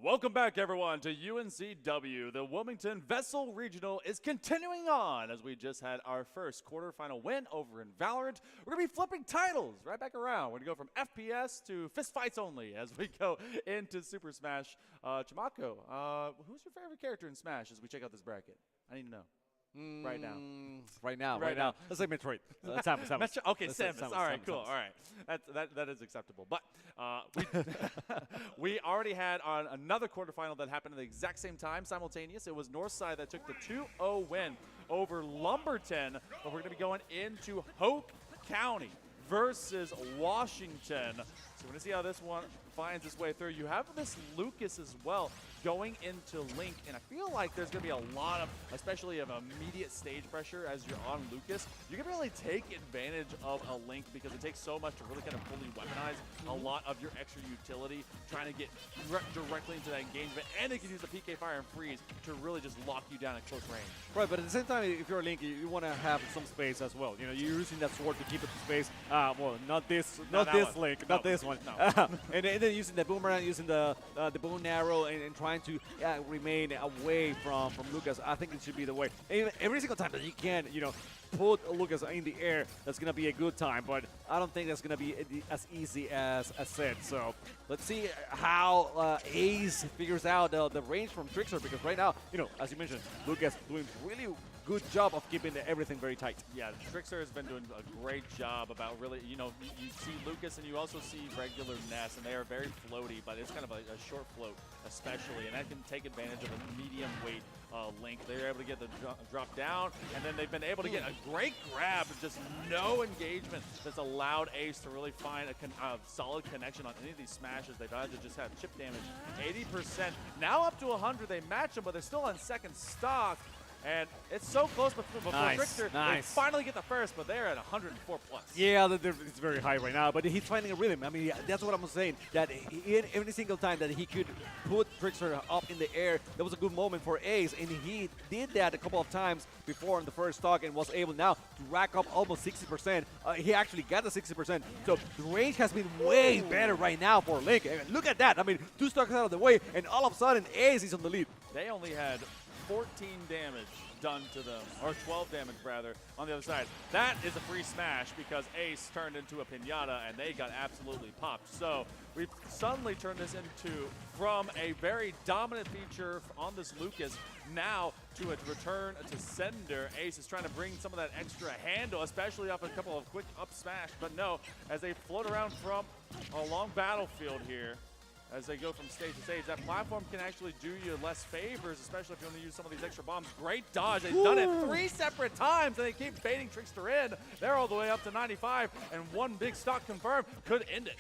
Welcome back, everyone, to UNCW. The Wilmington VESL Regional is continuing on as we just had our first quarterfinal win over in Valorant. We're going to be flipping titles right back around. We're going to go from FPS to fistfights only as we go into Super Smash. Chimako, who's your favorite character in Smash as we check out this bracket? I need to know. Right now. Right now. Let's say Metroid. Samus. Okay, Let's say Samus. All right, cool. All right. That is acceptable. But we already had on another quarterfinal that happened at the exact same time, simultaneous. It was Northside that took the 2-0 win over Lumberton. But we're going to be going into Hoke County versus Washington. So we're going to see how this one finds its way through. You have this Lucas as well going into Link, and I feel like there's going to be a lot of, especially of immediate stage pressure as you're on Lucas. You can really take advantage of a Link because it takes so much to really kind of fully weaponize a lot of your extra utility, trying to get directly into that engagement, and they can use the PK Fire and Freeze to really just lock you down at close range. Right, but at the same time, if you're a Link, you want to have some space as well. You know, you're using that sword to keep it in space. Well, not this Link, not this one. No. and then using the boomerang, using the bow and arrow, and trying to remain away from Lucas. I think it should be the way. Every single time that you can, you know, put Lucas in the air, that's going to be a good time, but I don't think that's going to be as easy as said. So let's see how Ace figures out the range from Trickster, because right now, you know, as you mentioned, Lucas doing really good job of keeping everything very tight. Yeah, Trickster has been doing a great job about really, you know, you see Lucas and you also see regular Ness, and they are very floaty, but it's kind of a short float especially, and that can take advantage of a medium weight Link. They're able to get the drop down, and then they've been able to get a great grab, just no engagement that's allowed Ace to really find a solid connection on any of these smashes. They've had to just have chip damage 80%. Now up to 100, they match them, but they're still on second stock. And it's so close before Trickster. They finally get the first, but they're at 104 plus. Yeah, it's very high right now, but he's finding a rhythm. I mean, that's what I'm saying, that every single time that he could put Trickster up in the air, that was a good moment for Ace, and he did that a couple of times before in the first stock and was able now to rack up almost 60%. He actually got the 60%, so the range has been way better right now for Link. Look at that. I mean, 2 stocks out of the way, and all of a sudden, Ace is on the lead. They only had 14 damage done to them, or 12 damage rather, on the other side. That is a free smash because Ace turned into a pinata and they got absolutely popped. So we've suddenly turned this into, from a very dominant feature on this Lucas, now to a return to sender. Ace is trying to bring some of that extra handle, especially off a couple of quick up smash, but no, as they float around from a long battlefield here, as they go from stage to stage, that platform can actually do you less favors, especially if you want to use some of these extra bombs. Great dodge. They've done it 3 separate times, and they keep baiting Trickster in. They're all the way up to 95, and 1 big stock confirmed could end it.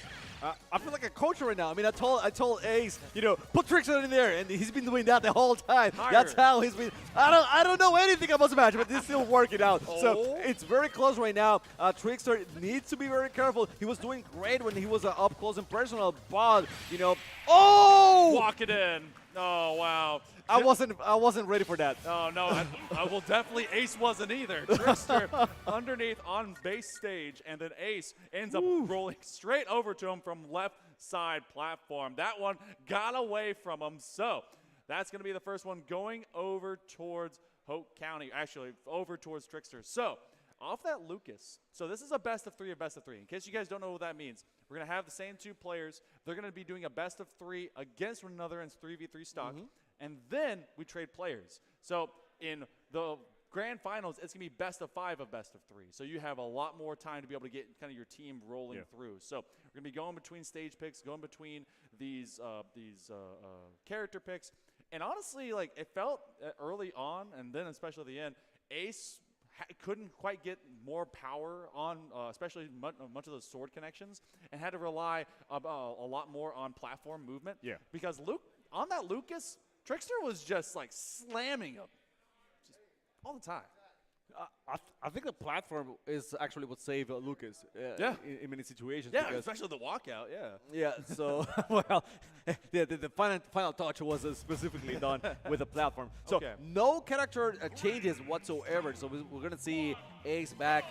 I feel like a coach right now. I mean, I told Ace, you know, put Trickster in there, and he's been doing that the whole time. That's how he's been. I don't know anything about the match, but it's still working out. So it's very close right now. Trickster needs to be very careful. He was doing great when he was up close and personal, but you know. Oh! Walk it in. Oh, wow. I wasn't ready for that. Oh, no. I will definitely. Ace wasn't either. Trickster underneath on base stage, and then Ace ends up rolling straight over to him from left side platform. That one got away from him. So that's going to be the first one going over towards Hoke County. Actually, over towards Trickster. So off that Lucas. So this is a best of 3 In case you guys don't know what that means, we're going to have the same 2 players. They're going to be doing a best of 3 against one another in 3v3 stock. And then we trade players. So in the grand finals, it's going to be best of 5 of best of 3. So you have a lot more time to be able to get kind of your team rolling through. So we're going to be going between stage picks, going between these character picks. And honestly, like, it felt early on, and then especially at the end, Ace couldn't quite get more power on, especially much of those sword connections, and had to rely a lot more on platform movement. Yeah. Because on that Lucas, Trickster was just like slamming him, just all the time. I think the platform is actually what saved Lucas in many situations. Yeah, especially the walkout, Yeah, so, well, the final touch was specifically done with the platform. So no character changes whatsoever. So we're going to see Ace back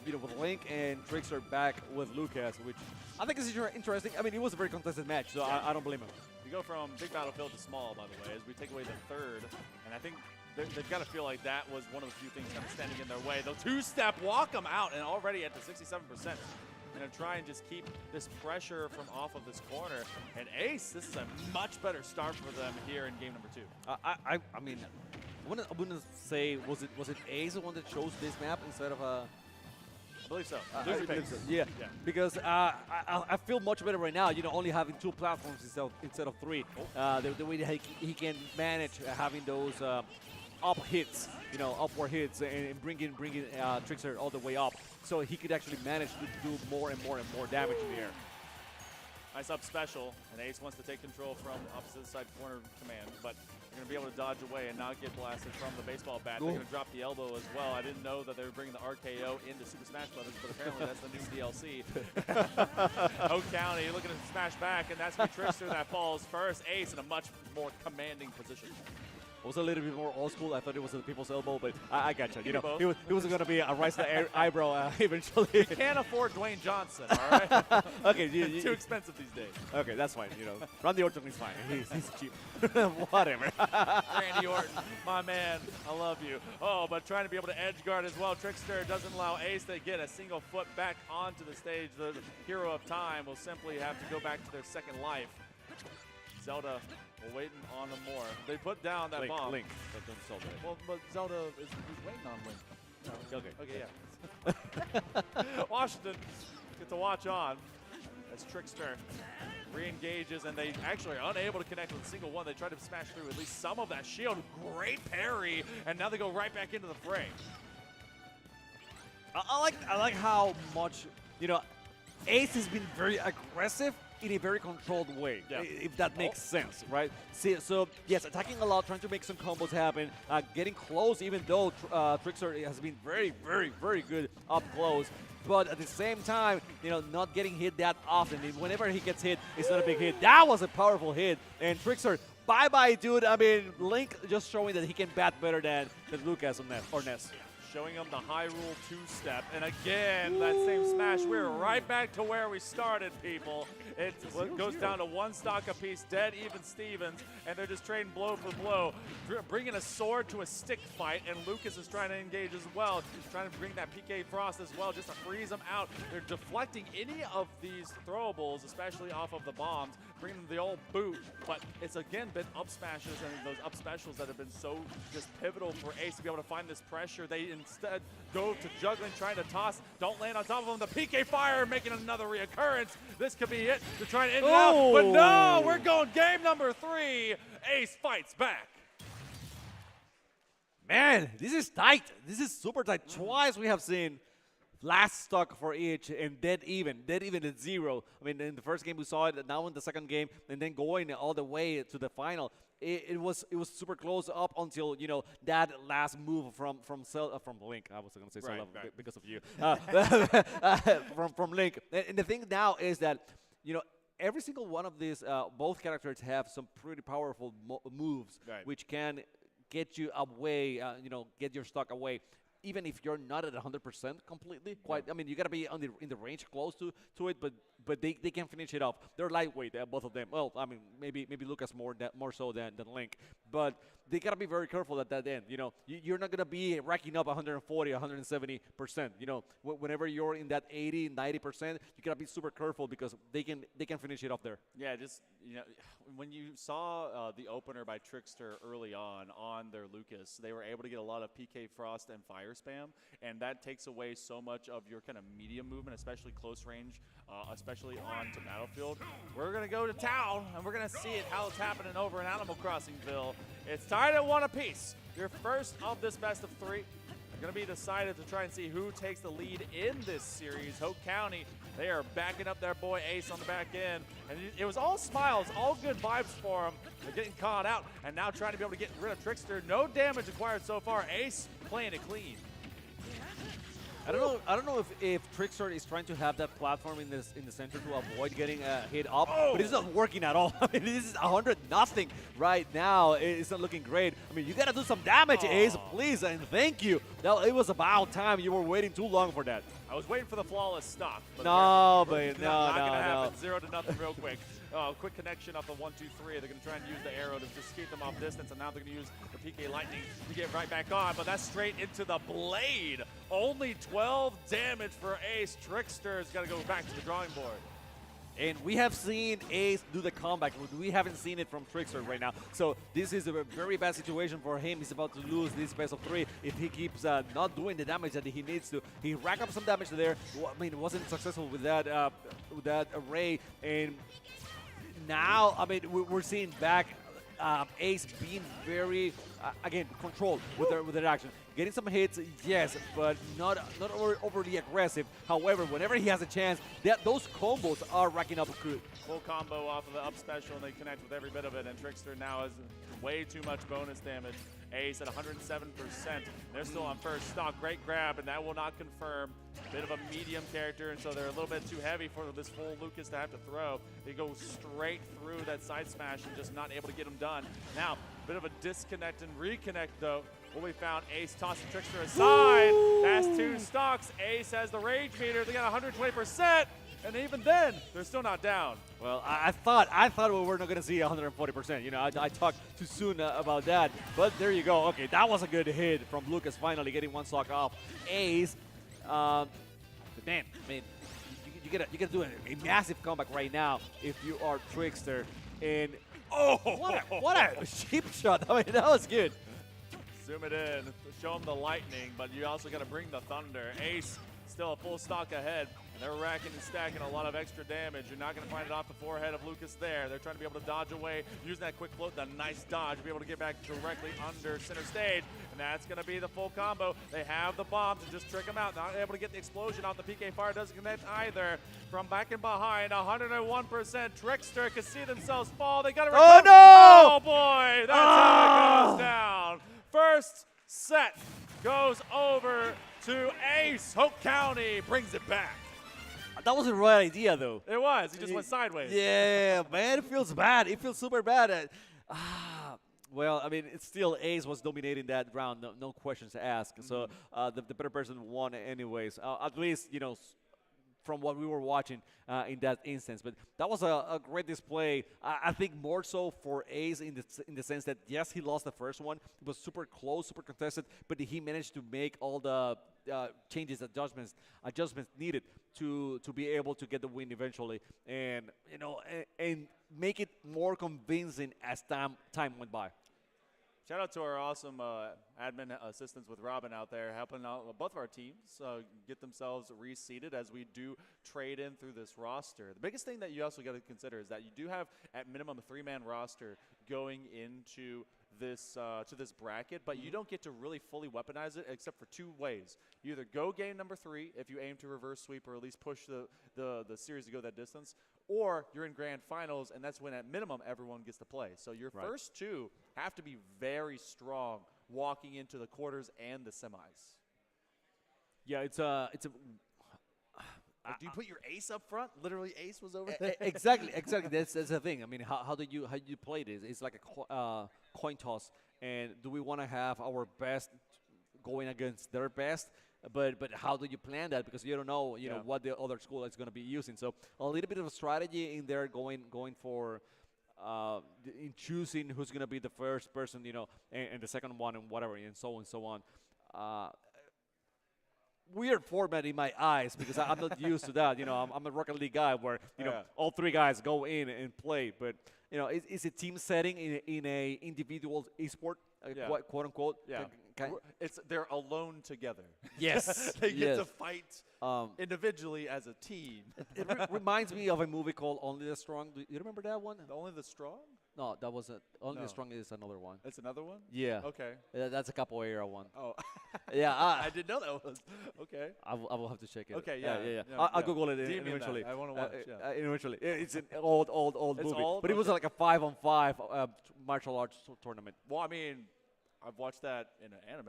with Link and Trickster back with Lucas, which I think is interesting. I mean, it was a very contested match, so I don't blame him. We go from big battlefield to small, by the way, as we take away the third. And I think they've got to feel like that was one of the few things kind of standing in their way. The two-step walk them out, and already at the 67%. Going to try and just keep this pressure from off of this corner. And Ace, this is a much better start for them here in game number 2. I mean, I wouldn't say was it Ace the one that chose this map instead of I believe so. I believe so. Yeah, because I feel much better right now. You know, only having 2 platforms instead of 3. The way that he can manage having those up hits, you know, upward hits, and bringing Trickster all the way up, so he could actually manage to do more and more damage in the air. Nice up special, and Ace wants to take control from opposite side corner command, but they're going to be able to dodge away and not get blasted from the baseball bat. They're going to drop the elbow as well. I didn't know that they were bringing the RKO into Super Smash Brothers, but apparently that's the new DLC. Oak County looking to smash back, and that's where Trickster that falls first. Ace in a much more commanding position. It was a little bit more old school. I thought it was the people's elbow, but I got you. You know, he was going to be a rise to the eyebrow eventually. You can't afford Dwayne Johnson, all right? Okay, too expensive these days. Okay, that's fine. You know, Randy Orton is fine. He's cheap. Whatever. Randy Orton, my man, I love you. Oh, but trying to be able to edge guard as well. Trickster doesn't allow Ace to get a single foot back onto the stage. The hero of time will simply have to go back to their second life. Zelda. We're waiting on them more. They put down that bomb. Link, but don't solve it. Well, but Zelda is waiting on Link. No. Okay, yeah. Washington get to watch on as Trickster re-engages, and they actually are unable to connect with a single one. They try to smash through at least some of that shield. Great parry, and now they go right back into the fray. I like how much, you know, Ace has been very aggressive in a very controlled way, if that makes sense, right? See, so, yes, attacking a lot, trying to make some combos happen, getting close, even though Trickster has been very, very, very good up close. But at the same time, you know, not getting hit that often. Whenever he gets hit, it's not a big hit. That was a powerful hit. And Trickster, bye-bye, dude. I mean, Link just showing that he can bat better than Lucas or Ness. Showing him the Hyrule two-step. And again, that same smash. We're right back to where we started, people. It goes down to 1 stock apiece, dead even Stevens, and they're just trading blow for blow. Bringing a sword to a stick fight, and Lucas is trying to engage as well. He's trying to bring that PK Frost as well, just to freeze them out. They're deflecting any of these throwables, especially off of the bombs, bringing them the old boot, but it's again been up smashes and those up specials that have been so just pivotal for Ace to be able to find this pressure. They instead go to juggling, trying to toss, don't land on top of them. The PK Fire making another reoccurrence. This could be it to try and end it out, but no, we're going game number 3. Ace fights back. Man, this is tight. This is super tight. Twice we have seen last stock for each and dead even at 0. I mean, in the first game we saw it, now in the second game, and then going all the way to the final. It was super close up until, you know, that last move from Link. I was going to say right. Because of you. From Link. And the thing now is that, you know, every single one of these, both characters have some pretty powerful moves, which can get you away, you know, get your stock away. Even if you're not at 100% completely, I mean, you gotta be in the range close to it, but they can finish it off. They're lightweight, both of them. Well, I mean, maybe Lucas more so than Link, but they gotta be very careful at that end. You know, you're not gonna be racking up 140, 170%. You know, whenever you're in that 80, 90%, you gotta be super careful because they can finish it off there. Yeah, just, you know, when you saw the opener by Trickster early on their Lucas, they were able to get a lot of PK Frost and fire spam, and that takes away so much of your kind of medium movement, especially close range, especially onto Battlefield. We're going to go to town, and we're going to see it how it's happening over in Animal Crossingville. It's tied at 1 apiece. Your first of this best of 3. Going to be decided to try and see who takes the lead in this series. Hope County, they are backing up their boy Ace on the back end. And it was all smiles, all good vibes for him. They're getting caught out and now trying to be able to get rid of Trickster. No damage acquired so far. Ace playing it clean. I don't know if Trickster is trying to have that platform in the center to avoid getting hit up, but it's not working at all. I mean, this is 100-0 right now. It's not looking great. I mean, you gotta do some damage, Ace, please, and thank you. It was about time. You were waiting too long for that. I was waiting for the flawless stop. But No, not gonna happen. 0-0 real quick. Quick connection up the 1-2-3. They're going to try and use the arrow to just keep them off distance, and now they're going to use the PK Lightning to get right back on, but that's straight into the blade. Only 12 damage for Ace. Trickster's got to go back to the drawing board. And we have seen Ace do the comeback. We haven't seen it from Trickster right now. So this is a very bad situation for him. He's about to lose this best of 3 if he keeps not doing the damage that he needs to. He racked up some damage there. I mean, wasn't successful with that array. And now, I mean, we're seeing back Ace being very, again, controlled with their action. Getting some hits, yes, but not overly aggressive. However, whenever he has a chance, those combos are racking up good. Full combo off of the up special, and they connect with every bit of it, and Trickster now has way too much bonus damage. Ace at 107%. They're still on first stock. Great grab, and that will not confirm. Bit of a medium character, and so they're a little bit too heavy for this full Lucas to have to throw. They go straight through that side smash and just not able to get them done. Now, bit of a disconnect and reconnect, though. What we found, Ace tossing Trickster aside. That's 2 stocks. Ace has the rage meter. They got 120%. And even then, they're still not down. Well, I thought we were not going to see 140%. You know, I talked too soon about that. But there you go. Okay, that was a good hit from Lucas, finally getting 1 stock off Ace. But man, I mean, you gotta do a massive comeback right now if you are Trickster. And what a cheap shot! I mean, that was good. Zoom it in, show them the lightning, but you also got to bring the thunder. Ace still a full stock ahead, and they're racking and stacking a lot of extra damage. You're not going to find it off the forehead of Lucas there. They're trying to be able to dodge away, using that quick float, the nice dodge, be able to get back directly under center stage, and that's going to be the full combo. They have the bomb to just trick them out. Not able to get the explosion off. The PK fire doesn't connect either. From back and behind, 101%. Trickster can see themselves fall. They got to recover. Oh, no! Oh, boy! That's how it goes down. First set goes over to Ace. Hope County brings it back. That was the right idea, though. It was. He just went sideways. Yeah, man, it feels bad. It feels super bad. Well, I mean, it's still Ace was dominating that round. No questions asked. So the better person won anyways. At least, you know, from what we were watching in that instance. But that was a great display. I think more so for Ace in the sense that, yes, he lost the first one. It was super close, super contested, but he managed to make all the changes, adjustments needed to be able to get the win eventually. And, you know, and make it more convincing as time went by. Shout out to our awesome admin assistants with Robin out there, helping out both of our teams get themselves reseeded as we do trade in through this roster. The biggest thing that you also got to consider is that you do have at minimum a 3-man roster going into this to this bracket, but you don't get to really fully weaponize it except for 2 ways. You either go game number 3 if you aim to reverse sweep or at least push the series to go that distance, or you're in grand finals, and that's when at minimum everyone gets to play. So your first 2 have to be very strong walking into the quarters and the semis. Yeah, it's a do you put your ace up front? Literally, ace was over there. Exactly. That's the thing. I mean, how do you play this? It's like a coin toss, and do we want to have our best going against their best? But how do you plan that? Because you don't know, you know, what the other school is going to be using. So a little bit of a strategy in there, going for in choosing who's going to be the first person, you know, and the second one, and whatever, and so on. Weird format in my eyes because I'm not used to that. You know, I'm a Rocket League guy where, you know, all 3 guys go in and play. But, you know, it's a team setting in a individual esport, quote unquote. Yeah. They're alone together. Yes. They get to fight individually as a team. It reminds me of a movie called Only the Strong. Do you remember that one? Only the Strong? No, that wasn't. Only the Strong is another one. It's another one? Yeah. Okay. That's a capoeira one. Oh. Yeah. I didn't know that was. Okay. I will have to check it. Okay, yeah. I'll Google it eventually. I want to watch. Eventually. It's an old movie. Old? But it was like a 5-on-5 martial arts tournament. Well, I mean, I've watched that in an anime.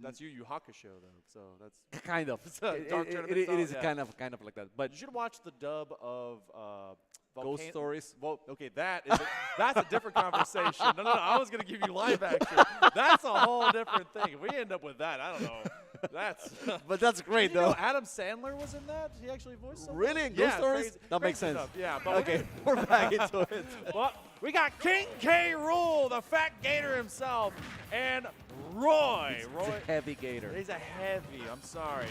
That's Yu Yu Hakusho though. So that's Kind of. Dark It Tournament is style, kind of like that. But you should watch the dub of Ghost Stories. Well, okay, that's a different conversation. No, I was gonna give you live action. That's a whole different thing. If we end up with that, I don't know. That's. But that's great Did you know though. Adam Sandler was in that? He actually voiced something? Really? In Yeah, Ghost Stories? crazy- That makes crazy sense. stuff. Yeah, but Okay, we're back into it. Well, we got King K. Rool, the fat gator himself, and Roy. It's Roy, a heavy gator. he's a heavy. I'm sorry,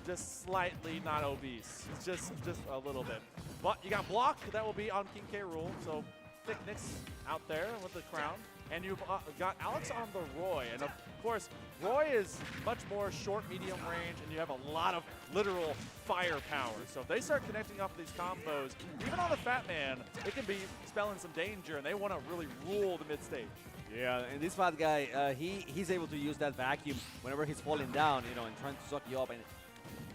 just slightly not obese. Just a little bit. But you got block that will be on King K. Rool, so thickness out there with the crown, and you've got Alex on the Roy, and of course Roy is much more short, medium range, and you have a lot of literal firepower. So if they start connecting off these combos, even on the fat man, it can be spelling some danger, and they want to really rule the mid stage. Yeah, and this fat guy, he's able to use that vacuum whenever he's falling down, you know, and trying to suck you up and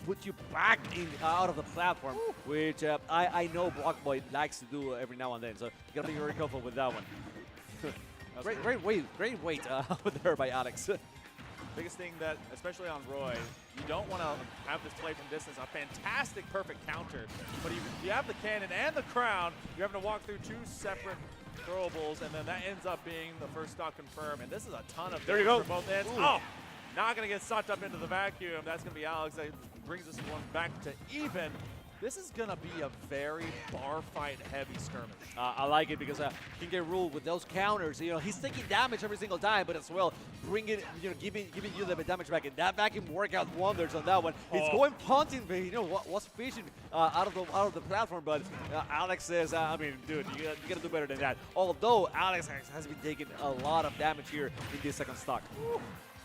put you back out of the platform, which I know Block Boy likes to do every now and then. So you gotta be very careful with that one. Great weight over there by Alex. Biggest thing that, especially on Roy, you don't want to have this play from distance. A fantastic, perfect counter. But you have the cannon and the crown. You're having to walk through two separate throwables, and then that ends up being the first stock confirmed. And this is a ton of There you go. for both ends. Ooh. Oh, not going to get sucked up into the vacuum. That's going to be Alex. That brings this one back to even. This is going to be a very bar fight heavy skirmish. I like it because King K. Rool with those counters, you know, he's taking damage every single time, but as well, giving you the damage back. And that vacuum work out wonders on that one. He's going punting, you know, was fishing out of the platform, but Alex says, I mean, dude, you gotta do better than that. Although Alex has been taking a lot of damage here in this second stock.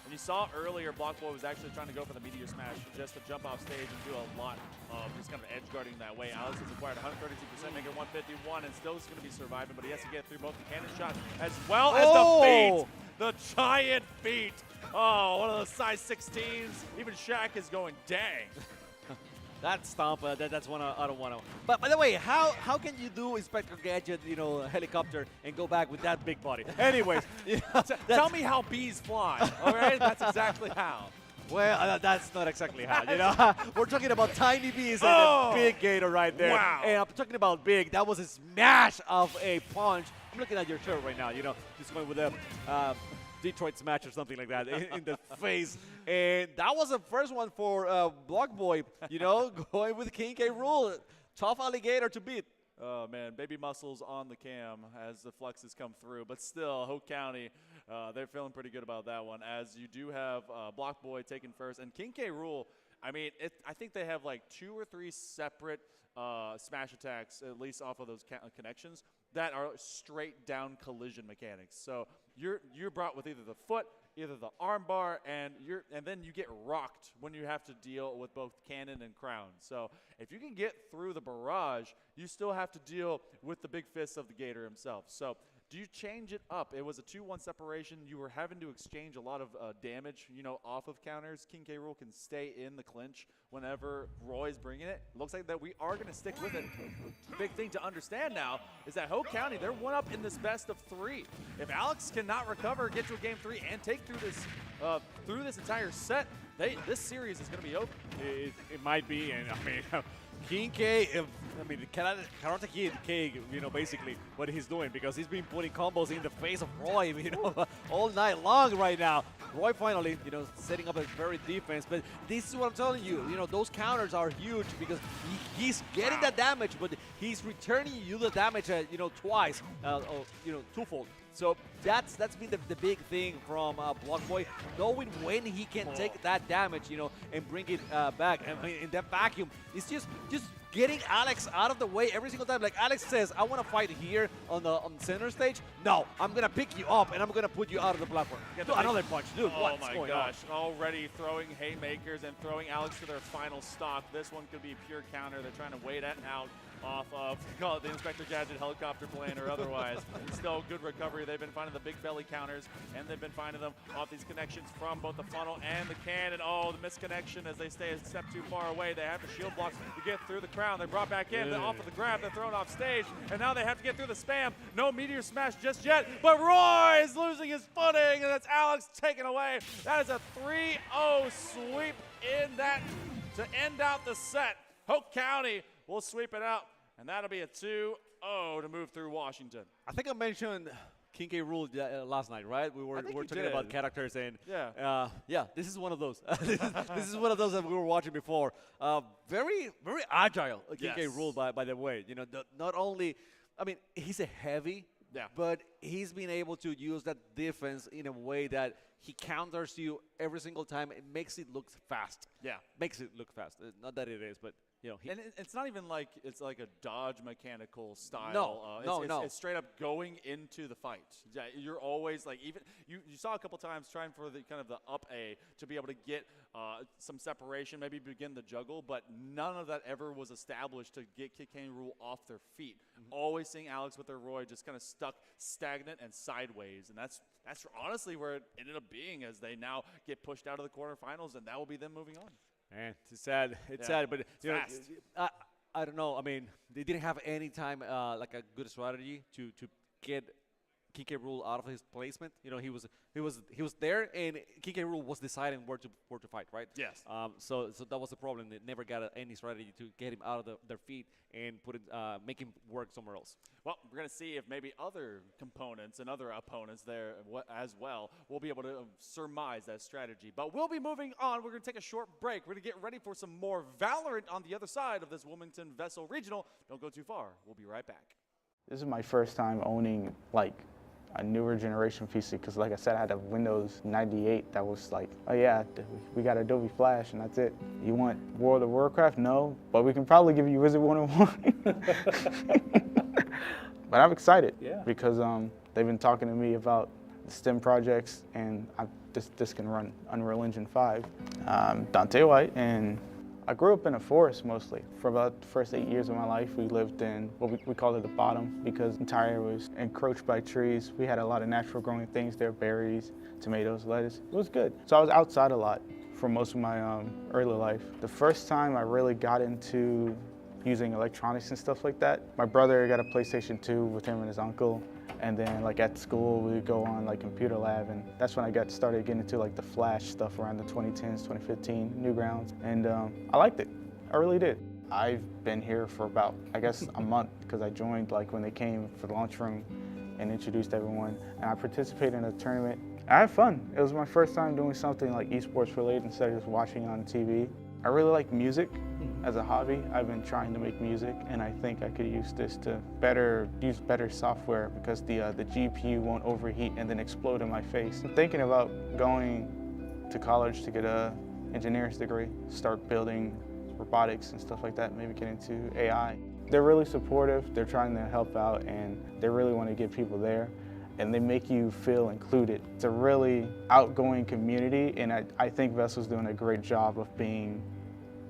And you saw earlier, Blockboy was actually trying to go for the Meteor Smash just to jump off stage and do a lot of just kind of edge guarding that way. Alex has acquired 132%, making 151, and still is going to be surviving, but he has to get through both the cannon shot as well as the feet. The giant feet. Oh, one of those size 16s. Even Shaq is going, dang. That stomp, that's one I don't want to. But by the way, how can you do Inspector Gadget, you know, helicopter and go back with that big body? Anyways, Tell me how bees fly, all right? That's exactly how. Well, that's not exactly how, you know. We're talking about tiny bees and a big gator right there. Wow. And I'm talking about big. That was a smash of a punch. I'm looking at your shirt right now, you know, just going with a Detroit smash or something like that in the face. And that was the first one for Block Boy, you know, going with King K. Rool. Tough alligator to beat. Oh, man, baby muscles on the cam as the fluxes come through. But still, Hope County, they're feeling pretty good about that one, as you do have Block Boy taking first. And King K. Rool, I mean, I think they have like 2 or 3 separate smash attacks, at least off of those connections, that are straight down collision mechanics. So you're brought with either the foot, either the arm bar, and then you get rocked when you have to deal with both cannon and crown. So if you can get through the barrage, you still have to deal with the big fists of the Gator himself. So do you change it up? It was a 2-1 separation. You were having to exchange a lot of damage, you know, off of counters. King K. Rool can stay in the clinch whenever Roy's bringing it. Looks like that we are going to stick with it. Big thing to understand now is that Hope County, they're 1 up in this best of 3. If Alex cannot recover, get to a game 3, and take through this entire set, this series is going to be over. It might be, and I mean, King K, Karate Kid K, you know, basically what he's doing, because he's been putting combos in the face of Roy, you know, all night long right now. Roy finally, you know, setting up a very defense, but this is what I'm telling you, you know, those counters are huge because he's getting that damage, but he's returning you the damage, you know, twice, you know, twofold. So that's been the big thing from Block Boy, knowing when he can take that damage, you know, and bring it back. I mean, in that vacuum, it's just getting Alex out of the way every single time. Like Alex says, I want to fight here on the center stage. No, I'm gonna pick you up and I'm gonna put you out of the platform. Another punch, dude. Oh my gosh! Already throwing haymakers and throwing Alex to their final stock. This one could be pure counter. They're trying to wait that out. off of, call it the Inspector Gadget helicopter plane or otherwise. Still good recovery. They've been finding the big belly counters, and they've been finding them off these connections from both the funnel and the cannon. Oh, the misconnection as they stay a step too far away. They have the shield blocks to get through the crown. They're brought back in. They're off of the grab. They're thrown off stage, and now they have to get through the spam. No meteor smash just yet, but Roy is losing his footing, and that's Alex taken away. That is a 3-0 sweep in that to end out the set. Hope County will sweep it out, and that'll be a 2-0 to move through Washington. I think I mentioned King K. Rule last night, right? We were talking about characters, and yeah, this is one of those. this is one of those that we were watching before. Very agile, King K. Rule, by the way. You know, not only, I mean, he's a heavy, but he's been able to use that defense in a way that he counters you every single time. It makes it look fast. Yeah, makes it look fast. Not that it is, but. You know, and it's not even like it's like a dodge mechanical style. No, it's straight up going into the fight. Yeah, you're always like, even you saw a couple times trying for the kind of the up A to be able to get some separation, maybe begin the juggle, but none of that ever was established to get Kick Cane Rule off their feet. Always seeing Alex with their Roy just kind of stuck stagnant and sideways, and that's honestly where it ended up being, as they now get pushed out of the quarterfinals, and that will be them moving on. Man, it's sad. It's sad, but you know, I don't know. I mean, they didn't have any time like a good strategy to get Kike Rule out of his placement. You know, he was there, and Kike Rule was deciding where to fight, right? Yes. So that was the problem. They never got any strategy to get him out of their feet and make him work somewhere else. Well, we're going to see if maybe other components and other opponents there as well will be able to surmise that strategy. But we'll be moving on. We're going to take a short break. We're going to get ready for some more Valorant on the other side of this Wilmington VESL Regional. Don't go too far. We'll be right back. This is my first time owning like a newer generation PC, because like I said, I had a Windows 98 that was like, oh yeah, we got Adobe Flash and that's it. You want World of Warcraft? No, but we can probably give you Wizard 101. But I'm excited because they've been talking to me about the STEM projects, and this can run Unreal Engine 5. Dante White, and I grew up in a forest mostly. For about the first 8 years of my life, we lived in what we called it the bottom, because the entire area was encroached by trees. We had a lot of natural growing things there, berries, tomatoes, lettuce. It was good. So I was outside a lot for most of my early life. The first time I really got into using electronics and stuff like that, my brother got a PlayStation 2 with him and his uncle. And then like at school, we would go on like computer lab, and that's when I started getting into like the Flash stuff around the 2010s, 2015, Newgrounds. And I liked it, I really did. I've been here for about, I guess, a month, because I joined like when they came for the launch room and introduced everyone. And I participated in a tournament. I had fun. It was my first time doing something like esports related instead of just watching on TV. I really like music as a hobby. I've been trying to make music, and I think I could use this to use better software, because the GPU won't overheat and then explode in my face. I'm thinking about going to college to get an engineer's degree, start building robotics and stuff like that, maybe get into AI. They're really supportive, they're trying to help out, and they really want to get people there. And they make you feel included. It's a really outgoing community, and I think VESL's doing a great job of being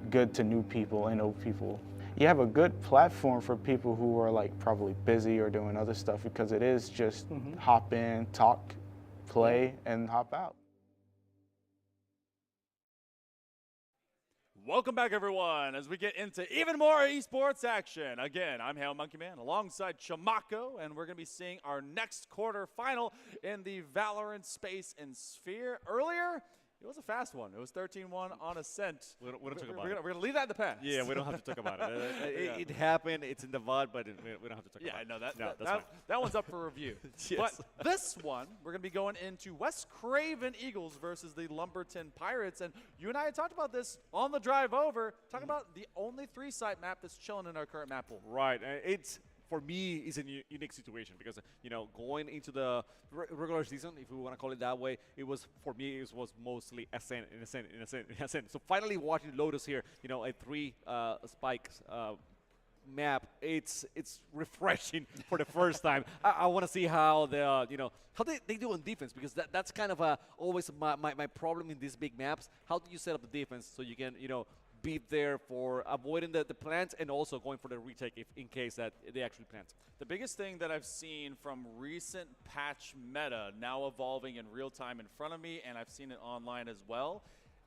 good to new people and old people. You have a good platform for people who are like probably busy or doing other stuff, because it is just hop in, talk, play, and hop out. Welcome back, everyone, as we get into even more esports action. Again, I'm Hail Monkey Man alongside Chamako, and we're going to be seeing our next quarterfinal in the Valorant Space and Sphere. Earlier, it was a fast one. It was 13-1 on Ascent. We don't talk about it. We're going to leave that in the past. Yeah, we don't have to talk about it. It happened. It's in the VOD, but we don't have to talk about it. Yeah, that one's up for review. Yes. But this one, we're going to be going into West Craven Eagles versus the Lumberton Pirates. And you and I had talked about this on the drive over, talking about the only 3-site map that's chilling in our current map pool. Right. For me, it's a unique situation, because, you know, going into the regular season, if we want to call it that way, for me, it was mostly Ascent. So finally watching Lotus here, you know, a 3 spikes map, it's refreshing for the first time. I want to see how how they do on defense, because that's kind of always my problem in these big maps. How do you set up the defense so you can, you know, be there for avoiding the plants and also going for the retake if in case that they actually plant. The biggest thing that I've seen from recent patch meta now evolving in real time in front of me, and I've seen it online as well,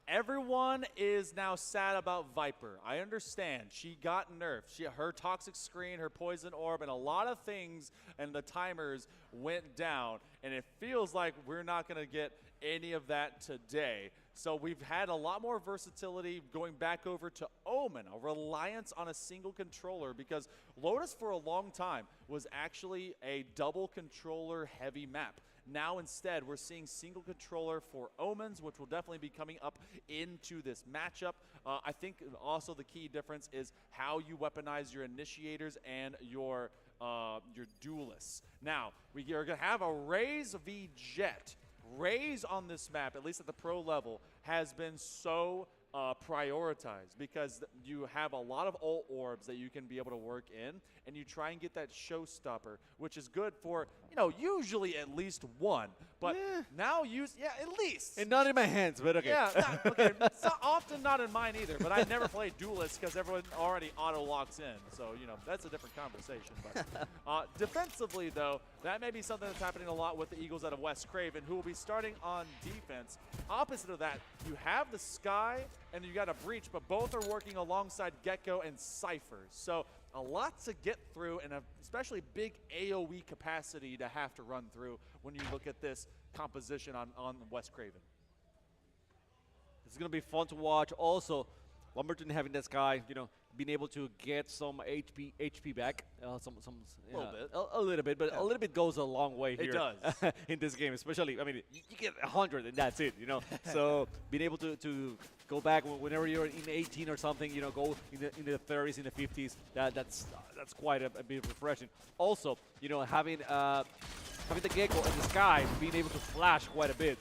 everyone is now sad about Viper. I understand. She got nerfed. Her toxic screen, her poison orb, and a lot of things and the timers went down. And it feels like we're not going to get any of that today. So we've had a lot more versatility going back over to Omen, a reliance on a single controller, because Lotus for a long time was actually a double controller heavy map. Now instead, we're seeing single controller for Omens, which will definitely be coming up into this matchup. I think also the key difference is how you weaponize your initiators and your duelists. Now, we are going to have a Raze v Jet. Raze on this map, at least at the pro level, has been so prioritized because you have a lot of ult orbs that you can be able to work in, and you try and get that showstopper, which is good for, usually at least one. But now at least. And not in my hands, but okay. Yeah, okay. It's often not in mine either, but I never play duelists because everyone already auto-locks in. So, that's a different conversation. But defensively, though, that may be something that's happening a lot with the Eagles out of West Craven, who will be starting on defense. Opposite of that, you have the Sky and you got a Breach, but both are working alongside Gecko and Cypher. So a lot to get through, and especially big AoE capacity to have to run through when you look at this composition on West Craven. It's going to be fun to watch. Also, Lumberton having this guy, being able to get some HP back, a little bit, but a little bit goes a long way here. It does. In this game, especially, you get 100 and that's it, So being able to go back whenever you're in 18 or something, go in the 30s, in the 50s, that's quite a bit refreshing. Also, having the Gecko and the Sky being able to flash quite a bit,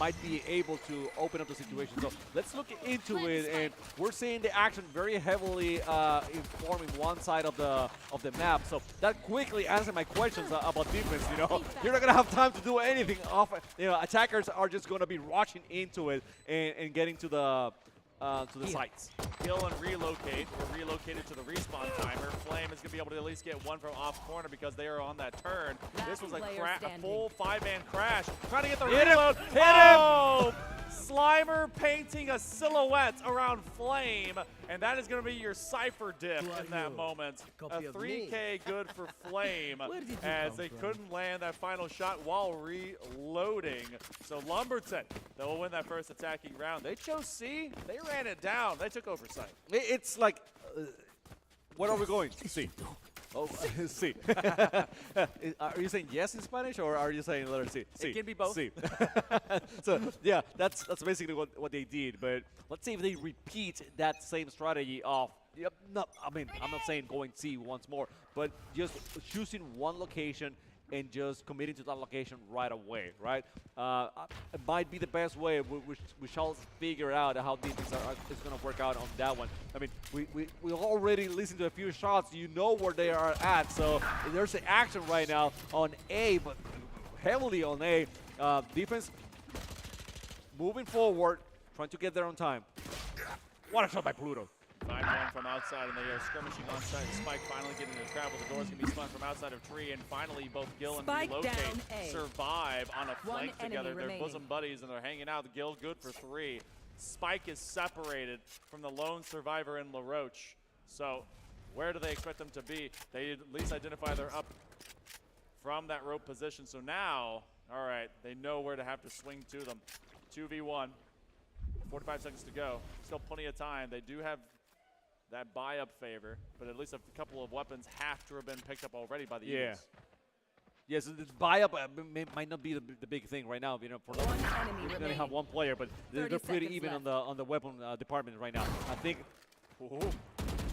might be able to open up the situation. So let's look into it, and we're seeing the action very heavily informing one side of the map. So that quickly answered my questions about defense. You're not gonna have time to do anything. Attackers are just gonna be rushing into it and getting to the sites. Kill and relocate. We're relocated to the respawn timer. Flame is going to be able to at least get one from off corner because they are on that turn. This was a full 5-man crash. Trying to get the reload. Hit him! Slimer painting a silhouette around Flame, and that is going to be your Cypher dip in that moment. A 3K good for Flame as they couldn't land that final shot while reloading. So Lumberton, they will win that first attacking round. They chose C. They ran it down. They took oversight. It's like, what are we going? C. Oh, C. Are you saying yes in Spanish, or are you saying letter C? C. It can be both. C. So yeah, that's basically what they did. But let's see if they repeat that same strategy of. Yep. No, I'm not saying going C once more, but just choosing one location and just committing to that location right away, right? It might be the best way. We shall figure out how defense is going to work out on that one. We already listened to a few shots. You know where they are at. So there's the action right now on A, but heavily on A. Defense moving forward, trying to get there on time. What a shot by Pluto. 5-1 from outside, and they are skirmishing on site. Spike finally getting to travel. The doors can be spun from outside of tree, and finally both Gil and Relocate survive on a flank together. They're bosom buddies, and they're hanging out. Gil good for 3. Spike is separated from the lone survivor in LaRoche. So where do they expect them to be? They at least identify they're up from that rope position. So now, all right, they know where to have to swing to them. 2v1, 45 seconds to go. Still plenty of time. They do have that buy-up favor, but at least a couple of weapons have to have been picked up already by the Eagles. Yeah, so this buy-up might not be the big thing right now. For them, we're going to have one player, but they're pretty even on the weapon department right now. I think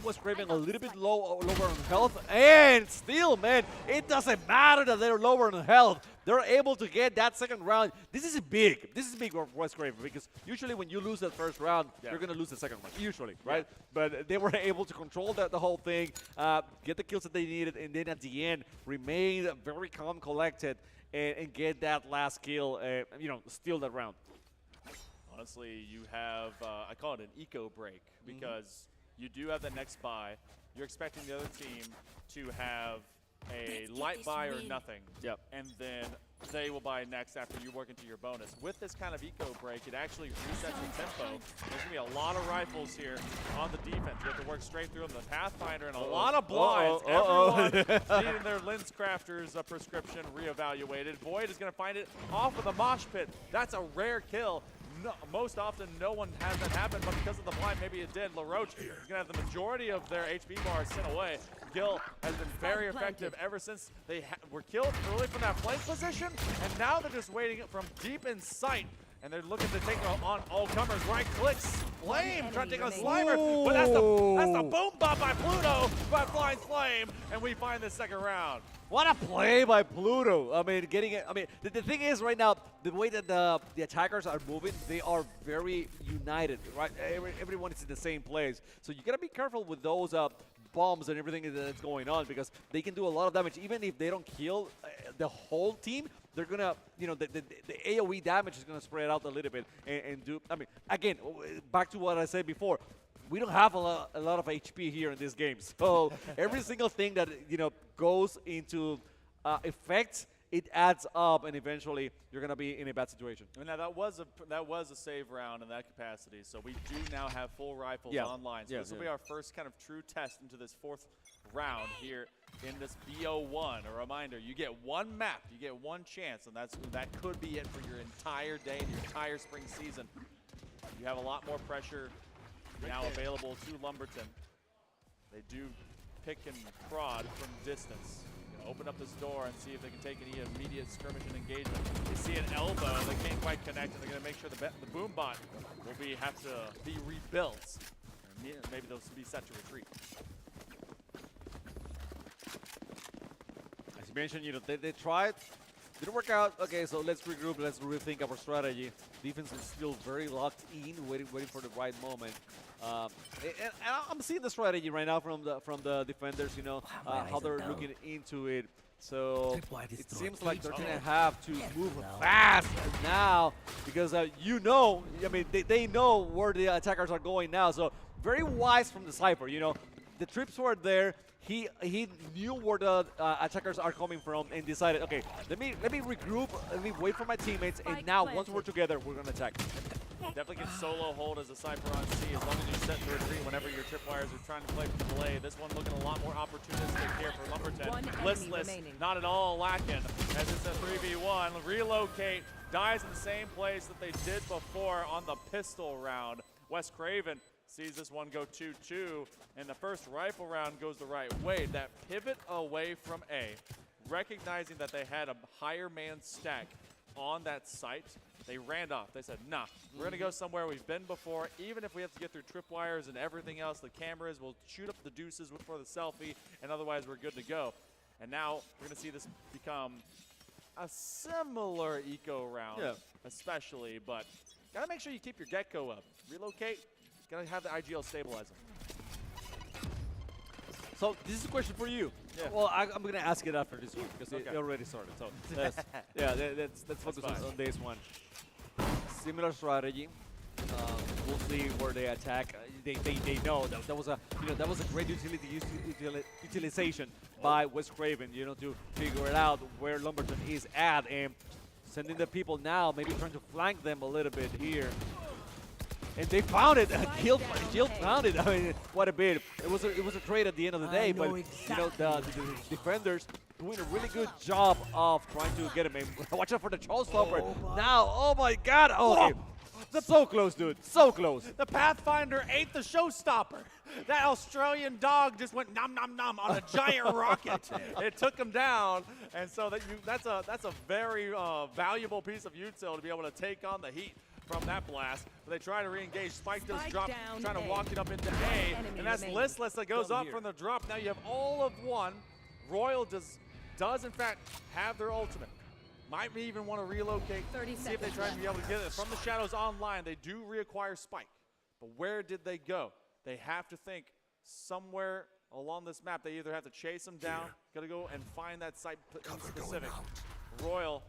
was Craven a little bit lower on health, and still, man, it doesn't matter that they're lower on health. They're able to get that second round. This is big. This is big for West Craven because usually when you lose that first round, you're going to lose the second one, usually, right? But they were able to control the whole thing, get the kills that they needed, and then at the end, remain very calm, collected, and get that last kill, steal that round. honestly, you have, I call it an eco break, because you do have the next buy. You're expecting the other team to have a light buy or nothing. Yep. And then they will buy next after you work into your bonus. With this kind of eco break, it actually resets the tempo. There's going to be a lot of rifles here on the defense. You have to work straight through them. The Pathfinder and a lot of blinds. Everyone needing their Lens Crafter's prescription reevaluated. Void is going to find it off of the mosh pit. That's a rare kill. No, most often, no one has that happen, but because of the blind, maybe it did. LaRoche is going to have the majority of their HP bars sent away. Gil has been very effective ever since they were killed early from that flank position, and now they're just waiting from deep in sight, and they're looking to take on all comers. Right clicks, Flame trying to take on Slimer, but that's the boom bot by Pluto by Flying Flame, and we find the second round. What a play by Pluto. I mean, getting it. I mean, the thing is right now, the way that the attackers are moving, they are very united, right? Everyone is in the same place. So you got to be careful with those bombs and everything that's going on, because they can do a lot of damage. Even if they don't kill the whole team, they're going to, you know, the AoE damage is going to spread out a little bit and do, I mean, again, back to what I said before. We don't have a lot of HP here in this game, so every single thing that goes into effect, it adds up, and eventually you're gonna be in a bad situation. I mean, now that was a save round in that capacity, so we do now have full rifles online. So this will be our first kind of true test into this fourth round here in this BO1. A reminder: you get one map, you get one chance, and that could be it for your entire day and your entire spring season. You have a lot more pressure now available to Lumberton. They do pick and prod from distance. Open up this door and see if they can take any immediate skirmish and engagement. They see an elbow, they can't quite connect, and they're going to make sure the boom bot will have to be rebuilt. And maybe they'll be set to retreat. As you mentioned, they tried. Didn't work out. Okay, so let's regroup. Let's rethink our strategy. Defense is still very locked in, waiting for the right moment. And I'm seeing the strategy right now from the defenders. How they're looking into it. So it seems like they're gonna have to move fast now, because I mean, they know where the attackers are going now. So very wise from the Cypher. The trips were there. He knew where the attackers are coming from and decided, okay, let me regroup, let me wait for my teammates, and now once we're together, we're gonna attack. Definitely can solo hold as a Cypher on C, as long as you set to retreat whenever your tripwires are trying to play for delay. This one looking a lot more opportunistic here for Lumberton. Listless, not at all lacking, as it's a 3v1. Relocate, dies in the same place that they did before on the pistol round. Wes Craven sees this one go 2-2, and the first rifle round goes the right way. That pivot away from A, recognizing that they had a higher man stack on that site, they ran off. They said, nah, we're going to go somewhere we've been before. Even if we have to get through tripwires and everything else, the cameras will shoot up the deuces for the selfie, and otherwise we're good to go. And now we're going to see this become a similar eco round, especially, but got to make sure you keep your Gecko up. Relocate. Gotta have the IGL stabilize them. So this is a question for you. Yeah. Well, I'm gonna ask it after this one, because it already started. So let's focus on this one. Similar strategy. We'll see where they attack. They know that was a great utilization by Wes Craven, to figure it out where Lumberton is at, and sending the people now, maybe trying to flank them a little bit here. And they found it. Gil found it. I mean, what a bit. It was a trade at the end of the day, but the defenders doing a really good job of trying to get him in. Watch out for the showstopper. Now, oh my God. Okay. So close, dude. So close. The Pathfinder ate the showstopper. That Australian dog just went nom nom nom on a giant rocket. It took him down, and so that's a very valuable piece of util to be able to take on the heat from that blast. But they try to re-engage. Spike does drop, trying to walk it up into A, and that's Listless that goes up from the drop. Now you have all of one. Royal does in fact have their ultimate. Might even want to relocate, see if they try to be able to get it. From the shadows online, they do reacquire Spike. But where did they go? They have to think somewhere along this map. They either have to chase them down, got to go and find that site in specific. Royal,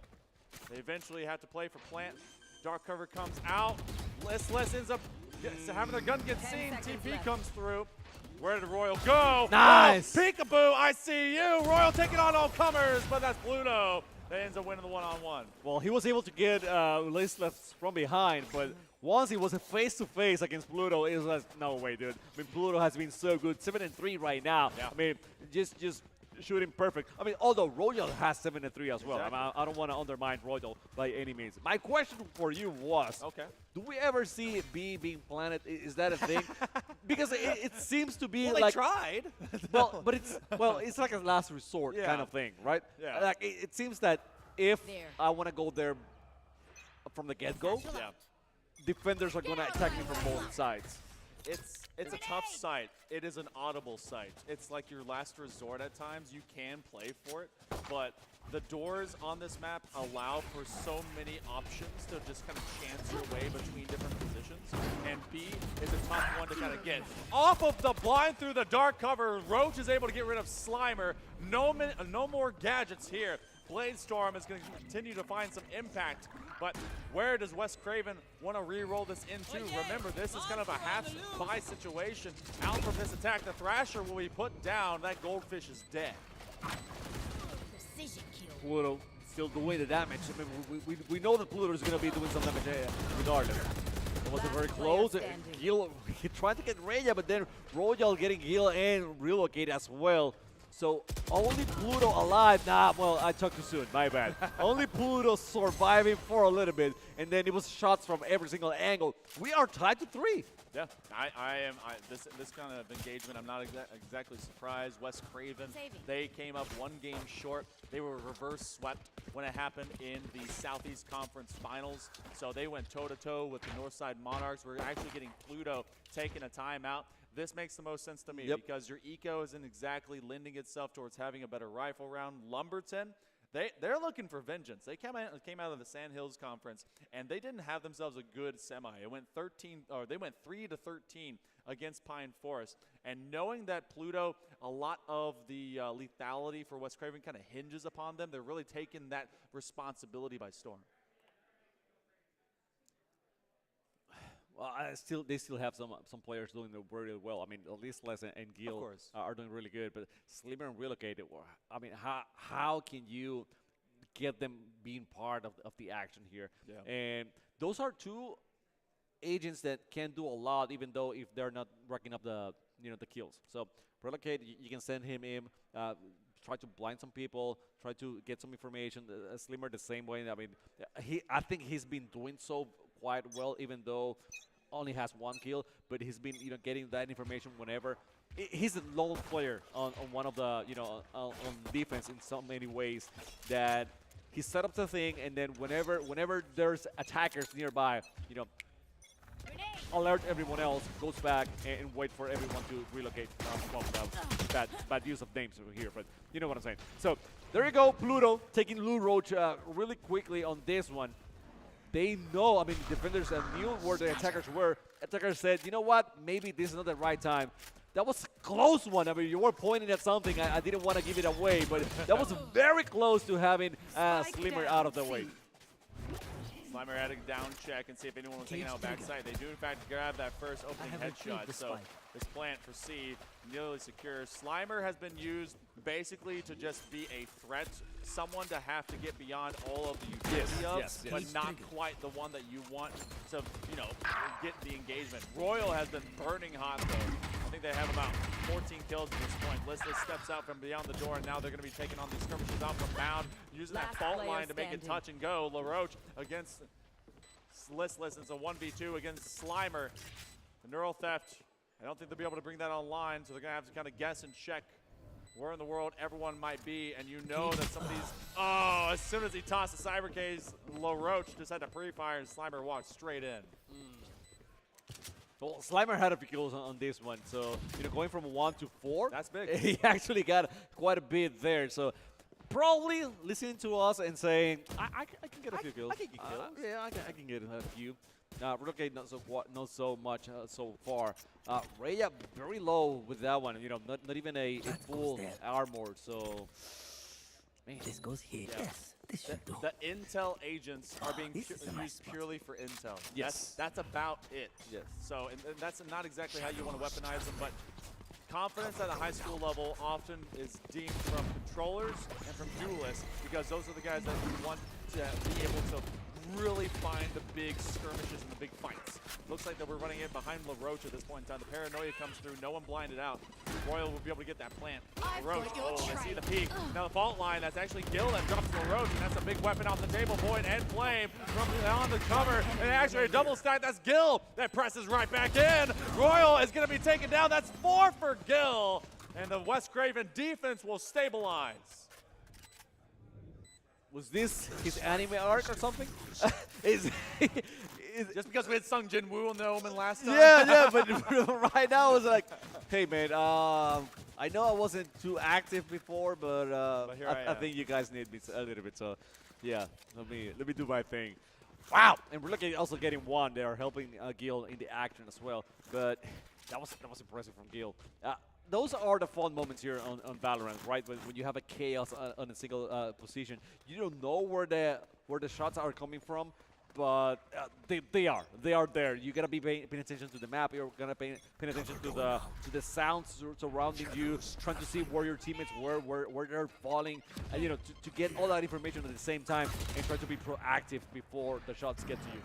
they eventually have to play for plant. Dark cover comes out. Listless ends up having their gun get seen. TP comes through. Where did Royal go? Nice. Oh, peekaboo, I see you. Royal taking on all comers, but that's Pluto. That ends up winning the one-on-one. Well, he was able to get Listless from behind, but once he was face-to-face against Pluto, it was like, no way, dude. I mean, Pluto has been so good. 7-3 right now. Yeah. I mean, just shooting perfect. I mean, although Royal has 7-3 as well. Exactly. I mean, I don't want to undermine Royal by any means. My question for you was, Okay. do we ever see B being planted? Is that a thing? Because it seems to be Well, like they tried. well, but it's like a last resort Yeah. kind of thing, right? Yeah. Like it seems that if There. I want to go there from the get-go, Yeah. defenders are going to attack me from both sides. It's a tough site. It is an audible site. It's like your last resort at times. You can play for it, but the doors on this map allow for so many options to just kind of chance your way between different positions. And B is a tough one to kind of get. Off of the blind through the dark cover, Roach is able to get rid of Slimer. No more gadgets here. Bladestorm is going to continue to find some impact, but where does Wes Craven want to re-roll this into? Remember, this is kind of a half-buy situation. Out from this attack, the Thrasher will be put down. That Goldfish is dead. Precision kill. Pluto still doing the damage. I mean, we know that Pluto is going to be doing some damage regardless. It wasn't very close. Gil, he tried to get Raya, but then Royal getting Gil and relocate as well. So only Pluto alive. Nah, well, I talked too soon. My bad. Only Pluto surviving for a little bit, and then it was shots from every single angle. We are tied to 3. Yeah, I am. This kind of engagement, I'm not exactly surprised. Wes Craven, they came up one game short. They were reverse swept when it happened in the Southeast Conference Finals. So they went toe-to-toe with the Northside Monarchs. We're actually getting Pluto taking a timeout. This makes the most sense to me because your eco isn't exactly lending itself towards having a better rifle round. Lumberton, they're looking for vengeance. They came out of the Sand Hills Conference, and they didn't have themselves a good semi. It went 3-13 against Pine Forest. And knowing that Pluto, a lot of the lethality for West Craven kind of hinges upon them, they're really taking that responsibility by storm. Well, they still have some players doing very well. I mean, at least Les and Gil are doing really good, but Slimmer and Relocated. I mean, how can you get them being part of the action here? Yeah. And those are two agents that can do a lot, even though if they're not racking up the kills. So Relocate, you can send him in, try to blind some people, try to get some information. Slimmer the same way. I mean, I think he's been doing so quite well, even though only has 1 kill, but he's been getting that information whenever. He's a lone player on one of the on defense in so many ways that he set up the thing, and then whenever there's attackers nearby, alert everyone else, goes back and wait for everyone to relocate. Well, bad use of names over here, but you know what I'm saying. So there you go, Pluto taking Lou Roach really quickly on this one. They know, I mean, defenders knew where the attackers were. Attackers said, you know what, maybe this is not the right time. That was a close one. I mean, you were pointing at something. I didn't want to give it away, but that was very close to having Slimmer out of the way. Slimer had a down check and see if anyone was taking out backside. They do, in fact, grab that first opening headshot. So this plant for C nearly secure. Slimer has been used basically to just be a threat, someone to have to get beyond all of the utility of, but not quite the one that you want to, get the engagement. Royal has been burning hot, though. I think they have about 14 kills at this point. Listless steps out from beyond the door, and now they're going to be taking on these skirmishes out from Mound, using that fault line to make it touch and go. LaRoche against Listless. It's a 1v2 against Slimer. The Neural Theft, I don't think they'll be able to bring that online, so they're going to have to kind of guess and check where in the world everyone might be, and that somebody's, as soon as he tossed the cyber case, LaRoche just had to pre-fire, and Slimer walked straight in. Well, Slimer had a few kills on this one, so going from 1 to 4, that's big. He actually got quite a bit there. So probably listening to us and saying, I can get a few kills. I can get kills. Yeah, I can get a few. Relocate not so much so far. Raya very low with that one. Not even a full armor. So This goes here. Yeah. Yes, this should do. The intel agents are being This is a nice used spot. purely for intel. Yes. That's about it. Yes. So, and that's not exactly how you want to weaponize them, but confidence at a high school level often is deemed from controllers and from duelists, because those are the guys that you want to be able to really find the big skirmishes and the big fights. Looks like that we're running it behind LaRoche at this point in time. The paranoia comes through, no one blinded out. Royal will be able to get that plant. LaRoche, oh, they see the peak. Now the fault line, that's actually Gil that drops LaRoche, and that's a big weapon off the table. Void and Flame from on the cover, and actually a double stack. That's Gil that presses right back in. Royal is going to be taken down. That's 4 for Gil, and the West Craven defense will stabilize. Was this his anime arc or something? Just because we had Sung Jin Woo in the Omen last time? Yeah, but right now it's like, hey man, I know I wasn't too active before, but here I I am. think you guys need me a little bit. So yeah, let me do my thing. Wow, and we're also getting one. They are helping Gil in the action as well, but that was impressive from Gil. Those are the fun moments here on Valorant, right? When you have a chaos on a single position, you don't know where the shots are coming from, but they are there. You gotta be paying attention to the map. You're gonna pay attention to the sounds surrounding you, trying to see where your teammates where they're falling, and to get all that information at the same time and try to be proactive before the shots get to you.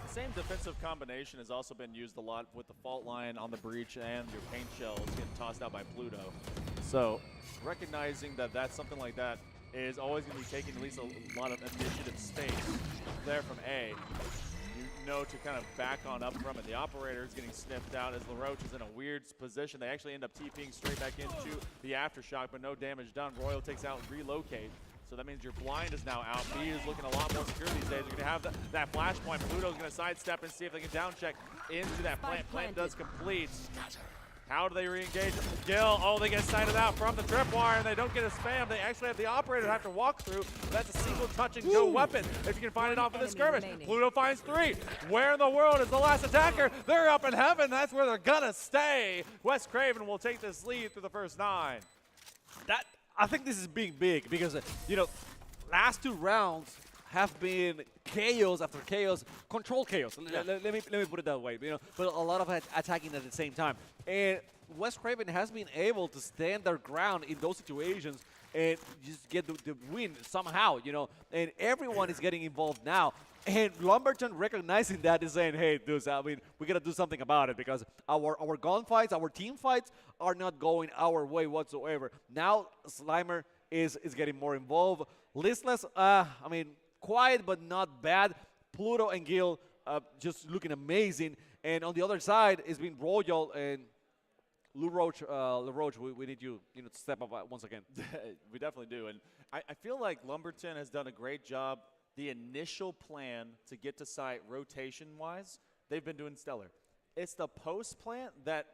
The same defensive combination has also been used a lot with the fault line on the breach and your paint shells getting tossed out by Pluto. So recognizing that something like that is always going to be taking at least a lot of initiative space there from A. You know to kind of back on up from it. The operator is getting sniffed out as LaRoche is in a weird position. They actually end up TPing straight back into the aftershock, but no damage done. Royal takes out and relocate. So that means your blind is now out. B is looking a lot more secure these days. You're going to have that flashpoint. Pluto's going to sidestep and see if they can down check into that plant. Plant does complete. How do they re-engage? Gil, oh, they get sighted out from the tripwire, and they don't get a spam. They actually have the operator have to walk through. That's a single touch and go weapon if you can find it off of the skirmish. Pluto finds 3. Where in the world is the last attacker? They're up in heaven. That's where they're going to stay. West Craven will take this lead through the first 9. I think this is being big because, last 2 rounds have been chaos after chaos, controlled chaos. Yeah. Let me put it that way. But a lot of attacking at the same time. And West Craven has been able to stand their ground in those situations and just get the win somehow, And everyone is getting involved now. And Lumberton recognizing that is saying, hey, dudes, we got to do something about it because our gunfights, our team fights are not going our way whatsoever. Now Slimer is getting more involved. Listless, quiet but not bad. Pluto and Gil just looking amazing. And on the other side, it's been Royal and LaRoche, we need you to step up once again. We definitely do. And I feel like Lumberton has done a great job. The initial plan to get to site rotation-wise, they've been doing stellar. It's the post-plant that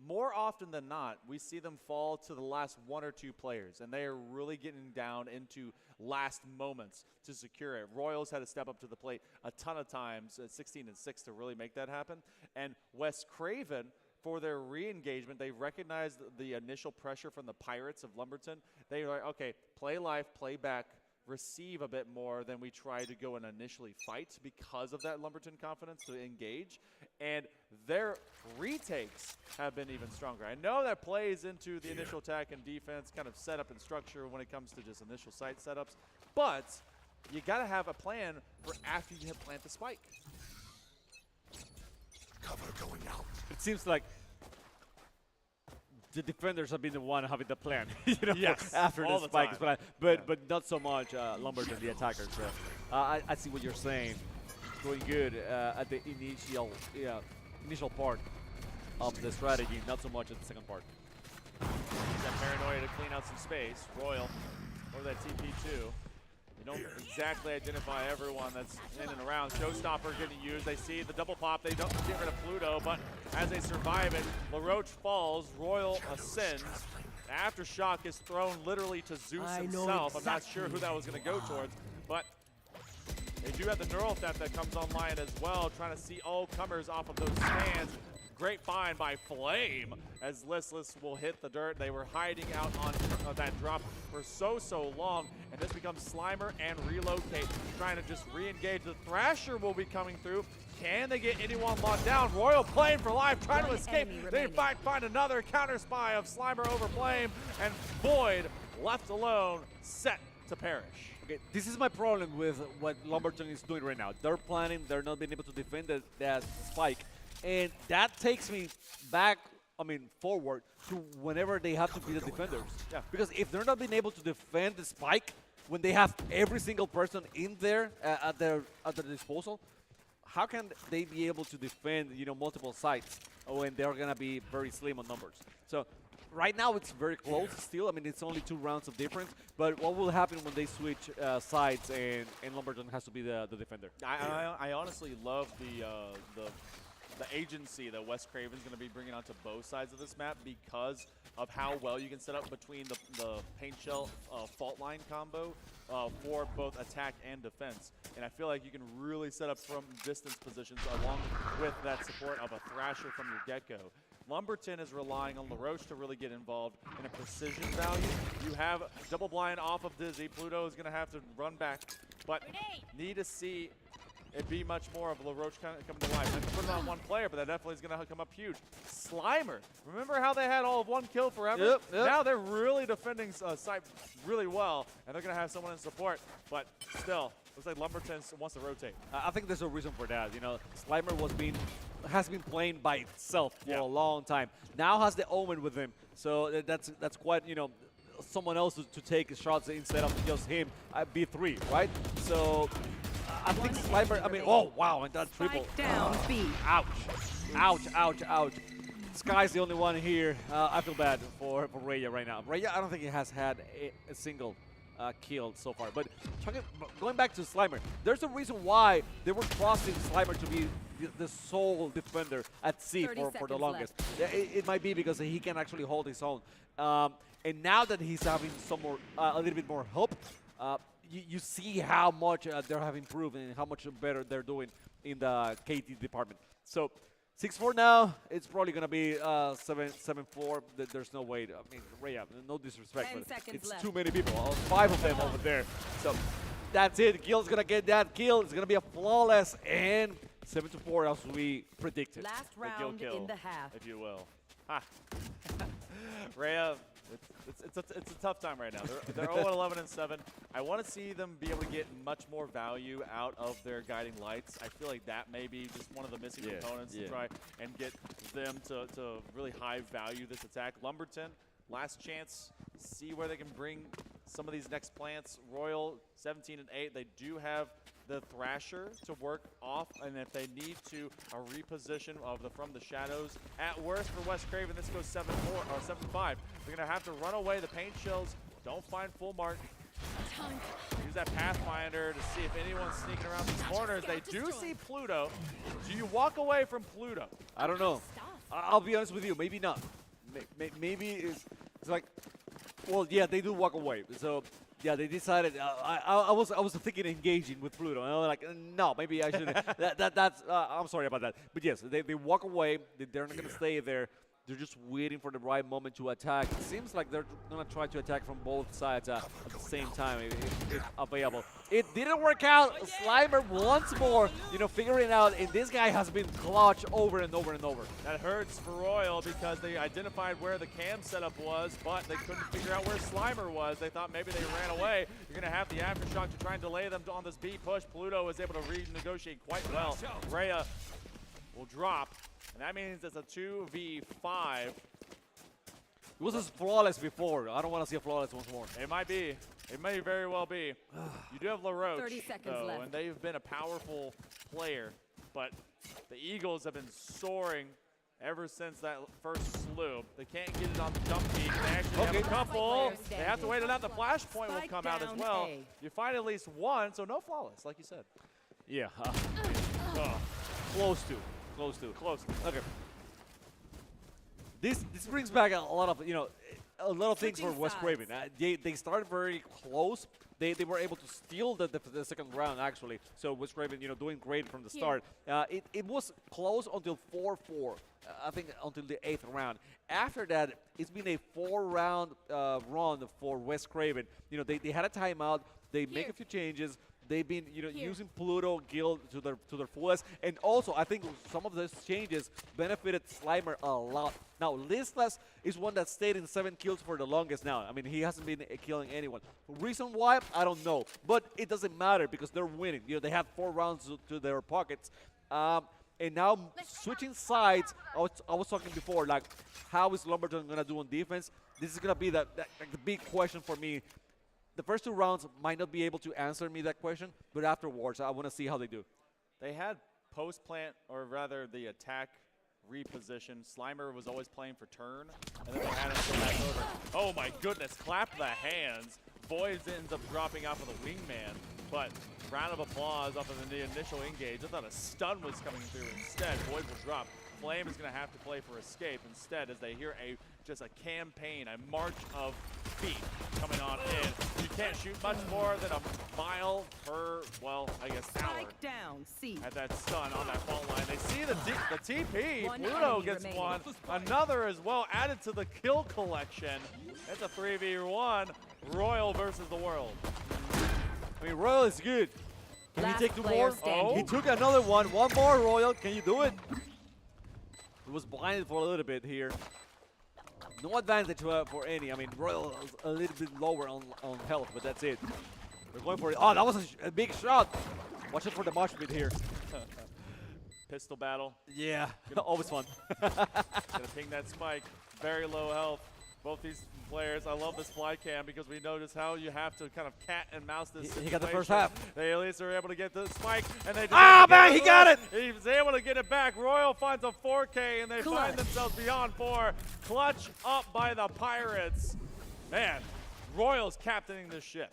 more often than not, we see them fall to the last 1 or 2 players, and they are really getting down into last moments to secure it. Royals had to step up to the plate a ton of times at 16-6 to really make that happen. And West Craven, for their re-engagement, they recognized the initial pressure from the Pirates of Lumberton. They were like, okay, play life, play back, receive a bit more than we try to go and initially fight because of that Lumberton confidence to engage. And their retakes have been even stronger. I know that plays into the initial attack and defense kind of setup and structure when it comes to just initial site setups, but you got to have a plan for after you have plant the spike. Cover going out. It seems like the defenders have been the one having the plan, Yes, after all the the spike time. plan, but not so much Lumberton, the attackers. So I see what you're saying. Going good at the initial part of the strategy, not so much at the second part. That paranoia to clean out some space. Royal or that TP2. You don't exactly identify everyone that's in and around. Showstopper getting used. They see the double pop. They don't get rid of Pluto, but as they survive it, LaRoche falls. Royal ascends. Aftershock is thrown literally to Zeus himself. I'm not sure who that was going to go towards, but they do have the neural theft that comes online as well, trying to see all comers off of those stands. Great find by Flame as Listless will hit the dirt. They were hiding out on that drop for so long, and this becomes Slimer and Relocate trying to just re-engage. The Thrasher will be coming through. Can they get anyone locked down? Royal playing for life, trying to escape. They in fact find another counter spy of Slimer over Flame, and Void left alone, set to perish. Okay, this is my problem with what Lumberton is doing right now. They're planning, they're not being able to defend that spike. And that takes me back, forward to whenever they have to be the defenders. Yeah. Because if they're not being able to defend the spike when they have every single person in there at their disposal, how can they be able to defend, multiple sites when they're gonna be very slim on numbers? So right now it's very close still. It's only 2 rounds of difference. But what will happen when they switch sides and Lumberton has to be the defender? I honestly love the agency that West Craven's going to be bringing onto both sides of this map because of how well you can set up between the paint shell fault line combo for both attack and defense. And I feel like you can really set up from distance positions along with that support of a Thrasher from your get-go. Lumberton is relying on LaRoche to really get involved in a precision value. You have double blind off of Dizzy. Pluto is going to have to run back, but need to see it be much more of LaRoche coming to life. And put it on one player, but that definitely is going to come up huge. Slimer, remember how they had all of 1 kill forever? Yep. Now they're really defending site really well, and they're going to have someone in support. But still, looks like Lumberton wants to rotate. I think there's a reason for that. Slimer has been playing by itself for a long time. Now has the Omen with him, so that's quite someone else to take shots instead of just him at B3, right? So I think Slimer. Oh wow, and that triple. Down B. Ouch, ouch, ouch, ouch. Sky's the only one here. I feel bad for Raya right now. Raya, I don't think he has had a single kill so far. But going back to Slimer, there's a reason why they were trusting Slimer to be the sole defender at C for the longest. It might be because he can actually hold his own. And now that he's having a little bit more help, you see how much they have improved and how much better they're doing in the KT department. So 6-4 now. It's probably going to be 7-4. There's no way. Raya, no disrespect, but it's left. too many people. 5 of them over there. So that's it. Gil's going to get that kill. It's going to be a flawless and 7-4 as we predicted. Last round kill, in the half. if you will. Ha. Raya, it's a tough time right now. They're 0-11-7. I want to see them be able to get much more value out of their guiding lights. I feel like that may be just one of the missing components to try and get them to really high value this attack. Lumberton, last chance, see where they can bring some of these next plants. Royal, 17-8. They do have the Thrasher to work off, and if they need to, a reposition of from the shadows. At worst for West Craven, this goes 7-4 or 7-5. They're gonna have to run away. The paint shells don't find full mark. Use that Pathfinder to see if anyone's sneaking around these corners. They do see Pluto. Do you walk away from Pluto? I don't know. I'll be honest with you. Maybe not. Maybe it's like, well, yeah, they do walk away. So yeah, they decided. I was thinking engaging with Pluto, and I was like, no, maybe I shouldn't. That's I'm sorry about that. But yes, they walk away. They're not gonna stay there. They're just waiting for the right moment to attack. It seems like they're gonna try to attack from both sides at the same time if available. It didn't work out. Slimer once more, figuring out, and this guy has been clutch over and over and over. That hurts for Royal because they identified where the cam setup was, but they couldn't figure out where Slimer was. They thought maybe they ran away. You're gonna have the aftershock to try and delay them on this B push. Pluto was able to renegotiate quite well. Raya will drop. And that means it's a 2v5. It was as flawless before. I don't want to see a flawless once more. It might be. It may very well be. You do have LaRoche, 30 seconds though, left. and they've been a powerful player. But the Eagles have been soaring ever since that first sloop. They can't get it on the jump peak. They actually have a couple. They have to wait it out. The flashpoint will come out as well. You find at least one, so no flawless, like you said. Yeah. Close to. Okay. This brings back a lot of things for West Craven. They started very close. they were able to steal the second round, actually. So was Craven, doing great from the start. It was close until 4-4, I think until the 8th round. After that, it's been a 4-round run for West Craven. They had a timeout. They make a few changes. They've been, using Pluto Guild to their fullest, and also I think some of those changes benefited Slimer a lot. Now, Listless is one that stayed in 7 kills for the longest now. I mean, he hasn't been killing anyone. Reason why, I don't know, but it doesn't matter because they're winning. They had 4 rounds to their pockets. And now switching sides, I was talking before, like, how is Lumberton gonna do on defense? This is gonna be the big question for me. The first 2 rounds might not be able to answer me that question, but afterwards, I want to see how they do. They had post-plant, or rather the attack reposition. Slimer was always playing for turn, and then they had him go back over. Oh my goodness, clap the hands. Void ends up dropping off of the wingman, but round of applause off of the initial engage. I thought a stun was coming through. Instead, Void will drop. Flame is going to have to play for escape instead, as they hear just a campaign, a march of feet coming on in. You can't shoot much more than a mile per, well, I guess, hour. Strike down, C. At that stun on that fault line. They see the TP. One Pluto enemy gets remaining. one. Another as well added to the kill collection. It's a 3v1. Royal versus the world. I mean, Royal is good. Can Last he take 2 player more? standing. He took another one. One more, Royal. Can you do it? He was blinded for a little bit here. No advantage for any. I mean, Royal is a little bit lower on health, but that's it. They're going for it. Oh, that was a big shot. Watch it for the mosh pit here. Pistol battle. Yeah, always fun. Gonna ping that spike. Very low health. Both these players. I love this fly cam because we notice how you have to kind of cat and mouse this. He got the first situation. half. They at least are able to get the spike, and they. Man, he got it! He was able to get it back. Royal finds a 4K, and they Clutch. find themselves beyond 4. Clutch up by the Pirates. Man, Royal's captaining this ship.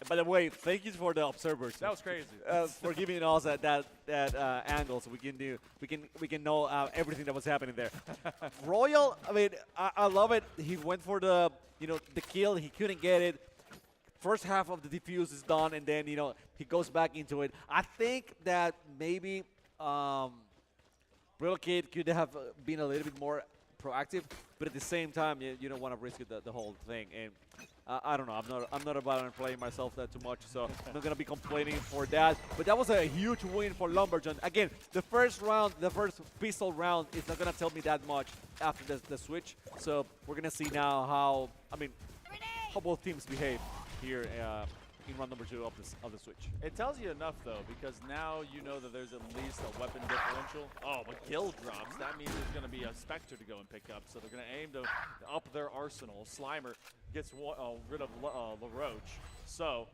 And by the way, thank you for the observers. That was crazy. For giving us that angle, so we can know everything that was happening there. Royal, I mean, I love it. He went for the kill. He couldn't get it. First half of the defuse is done, and then he goes back into it. I think that maybe Brittle Kid could have been a little bit more proactive, but at the same time, you don't want to risk it, the whole thing. And I don't know. I'm not a Valorant player myself that too much, so I'm not gonna be complaining for that. But that was a huge win for Lumberton. Again, the first pistol round is not gonna tell me that much after the switch. So we're gonna see now how both teams behave here in round number 2 of the switch. It tells you enough, though, because now you know that there's at least a weapon differential. Oh, but Gill drops. That means there's going to be a Spectre to go and pick up, so they're going to aim to up their arsenal. Slimer gets rid of LaRoche. So,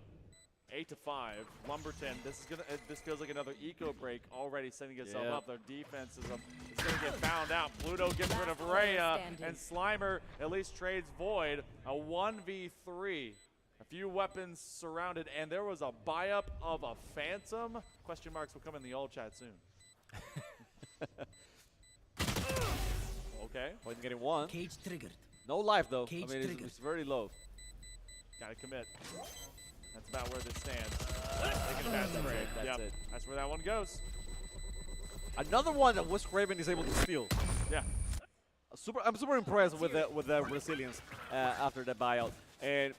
8-5. Lumberton, this feels like another eco break already setting itself up. Their defense is going to get found out. Pluto gets rid of Rhea, and Slimer at least trades Void. A 1v3. A few weapons surrounded, and there was a buy-up of a Phantom. Question marks will come in the old chat soon. Okay. Point getting 1. Cage triggered. No life, though. Cage I mean, triggered. it's very low. Gotta commit. That's about where this stands. Taking a bad trade. That's it. That's where that one goes. Another one that West Craven is able to steal. Yeah. I'm super impressed with the resilience after the buyout. And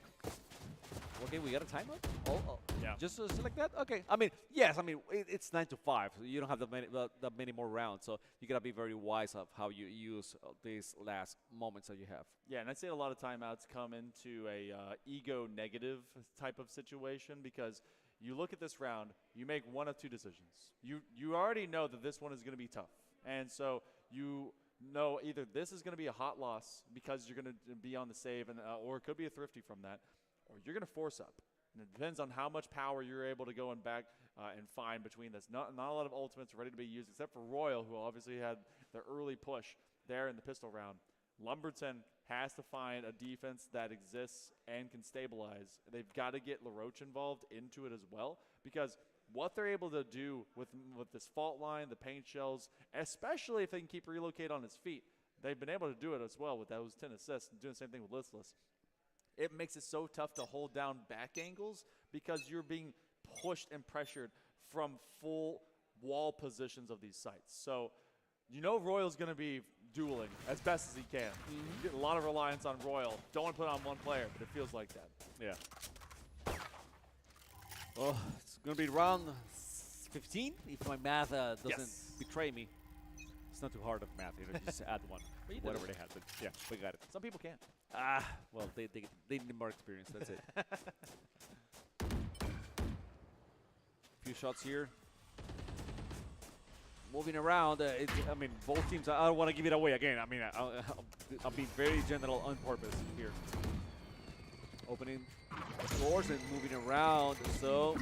okay, we got a timeout. Oh, Yeah. Just like that. Okay. I mean, yes. I mean, it's 9-5. So you don't have that many more rounds. So you gotta be very wise of how you use these last moments that you have. Yeah, and I'd say a lot of timeouts come into a ego negative type of situation because you look at this round, you make one of 2 decisions. You already know that this one is going to be tough, and so you know either this is going to be a hot loss because you're going to be on the save, and or it could be a thrifty from that, or you're going to force up. And it depends on how much power you're able to go and back and find between this. Not a lot of ultimates ready to be used except for Royal, who obviously had the early push there in the pistol round. Lumberton has to find a defense that exists and can stabilize. They've got to get LaRoche involved into it as well, because what they're able to do with this fault line, the paint shells, especially if they can keep Relocate on his feet, they've been able to do it as well with those 10 assists and doing the same thing with Listless. it makes it so tough to hold down back angles because you're being pushed and pressured from full wall positions of these sites. So you know Royal's going to be dueling as best as he can. You get a lot of reliance on Royal. Don't want to put it on one player, but it feels like that. Yeah. Well, it's going to be round 15 if my math doesn't betray me. It's not too hard of math, you know, just add one. Whatever they had, but yeah, we got it. Some people can't. Well, they need more experience, that's it. Few shots here. Moving around, I mean, both teams, I don't want to give it away again. I mean, I'll be very general on purpose here. Opening doors and moving around, so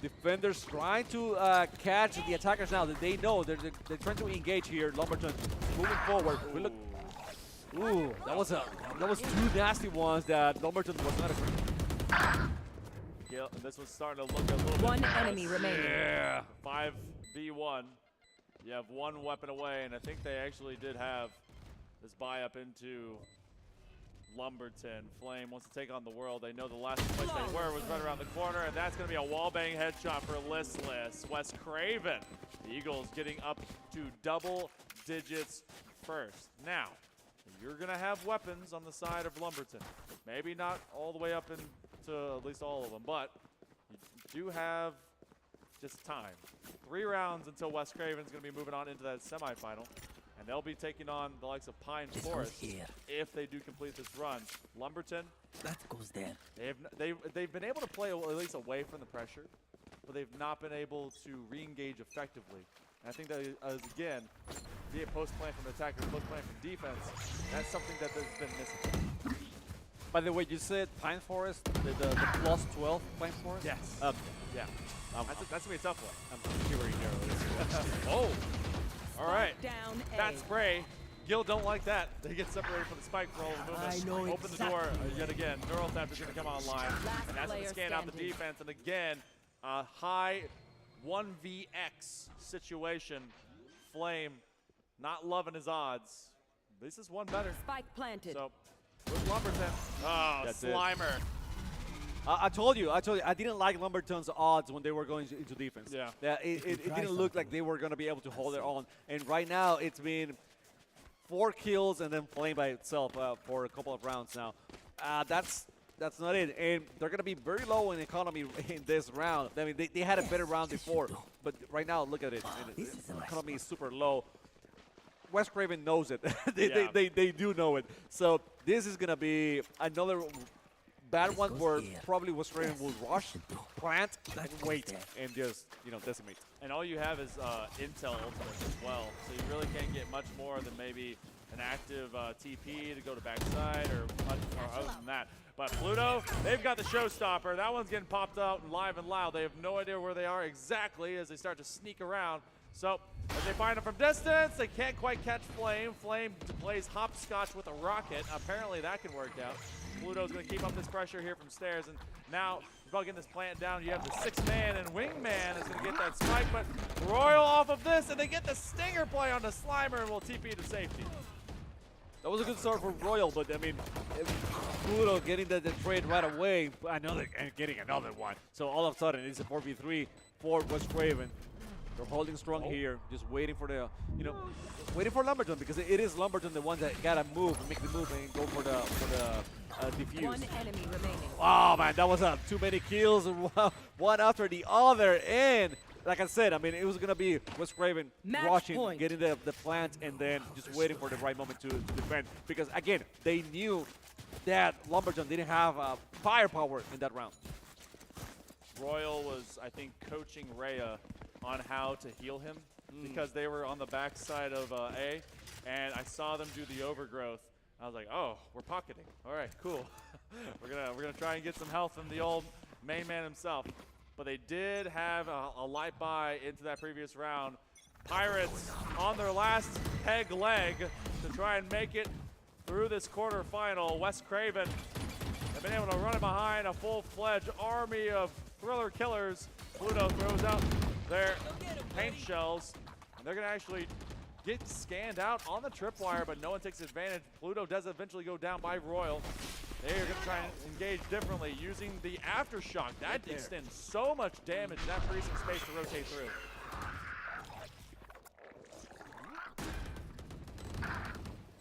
defenders trying to catch the attackers now. That they know they're trying to engage here. Lumberton moving forward. We look. Ooh, that was two nasty ones that Lumberton was not afraid. Yeah, and this was starting to look a little bit. One enemy remaining. Yeah, 5v1. You have one weapon away, and I think they actually did have this buy up into Lumberton. Flame wants to take on the world. They know the last place they were was right around the corner, and that's going to be a wallbang headshot for Listless. Wes Craven. The Eagles getting up to double digits first. Now, you're going to have weapons on the side of Lumberton. Maybe not all the way up into at least all of them, but you do have just time. 3 rounds until Wes Craven's going to be moving on into that semifinal. And they'll be taking on the likes of Pine Forest if they do complete this run. Lumberton, that goes there. They've been able to play at least away from the pressure, but they've not been able to re-engage effectively. And I think that is, again, be it post-plan from attack or post-plan from defense, that's something that has been missing. By the way, you said Pine Forest, the plus 12 Pine Forest? Yes. Yeah. That's going to be a tough one. I'm hearing there. Oh. All right. Down that spray. Gil don't like that. They get separated from the spike for all the movements. I know Open the door yet again. Neural Tap is going to come online. And that's going to scan out the defense. And again, a high 1vx situation. Flame not loving his odds. This is one better. Spike planted. So, with Lumberton. Oh, that's Slimer. I told you, I didn't like Lumberton's odds when they were going into defense. Yeah. It didn't look like they were going to be able to hold it on. And right now, it's been 4 kills and then Flame by itself for a couple of rounds now. That's not it. And they're going to be very low in economy in this round. I mean, they had a better round before, but right now, look at it. The economy is super low. Wes Craven knows it. they do know it. So this is going to be another bad one where probably Wes Craven will rush, plant, and wait, and just, decimate. And all you have is Intel ultimate as well, so you really can't get much more than maybe an active TP to go to backside or other than that. But Pluto, they've got the showstopper. That one's getting popped out live and loud. They have no idea where they are exactly as they start to sneak around. So as they find him from distance, they can't quite catch Flame. Flame plays hopscotch with a rocket. Apparently that can work out. Pluto's going to keep up this pressure here from stairs, and now about getting this plant down, you have the 6-man, and Wingman is going to get that spike, but Royal off of this, and they get the stinger play on the Slimer and will TP to safety. That was a good start for Royal, but I mean, Pluto getting the trade right away, and getting another one. So all of a sudden, it's a 4v3 for Wes Craven. They're holding strong here, just waiting for the, waiting for Lumberton, because it is Lumberton the one that gotta move and make the move and go for the defuse. One enemy remaining. Oh man, that was too many kills, one after the other. And like I said, I mean, it was gonna be Wes Craven rushing, getting the plant, and then just waiting for the right moment to defend. Because again, they knew that Lumberton didn't have firepower in that round. Royal was, I think, coaching Rhea on how to heal him because they were on the backside of A, and I saw them do the overgrowth. I was like, oh, we're pocketing. All right, cool. we're gonna try and get some health from the old main man himself. But they did have a light buy into that previous round. Pirates on their last peg leg to try and make it through this quarterfinal. Wes Craven have been able to run it behind a full-fledged army of thriller killers. Pluto throws out their paint shells, and they're going to actually gets scanned out on the tripwire, but no one takes advantage. Pluto does eventually go down by Royal. They're going to try and engage differently using the Aftershock. That extends so much damage. That frees some space to rotate through.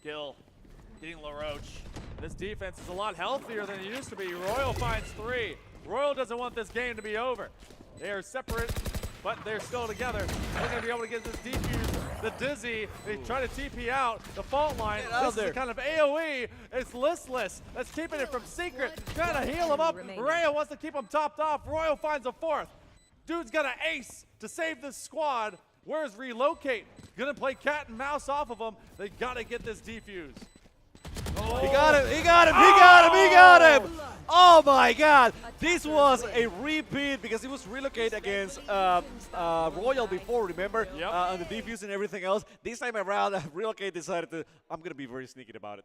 Gil getting LaRoche. This defense is a lot healthier than it used to be. Royal finds 3. Royal doesn't want this game to be over. They are separate, but they're still together. They're going to be able to get this defuse, the Dizzy. They try to TP out the fault line. This is a kind of AoE. It's listless. That's keeping it from Secret. Trying to heal him up. Rayo wants to keep him topped off. Royal finds a 4th. Dude's got an ace to save this squad. Where's Relocate? Gonna play cat and mouse off of him. They gotta get this defuse. Oh. He got him, he got him, he got him, he got him! Oh my god! This was a repeat because he was Relocate against Royal before, remember? Yep. On the defuse and everything else. This time around, Relocate decided to, I'm gonna be very sneaky about it.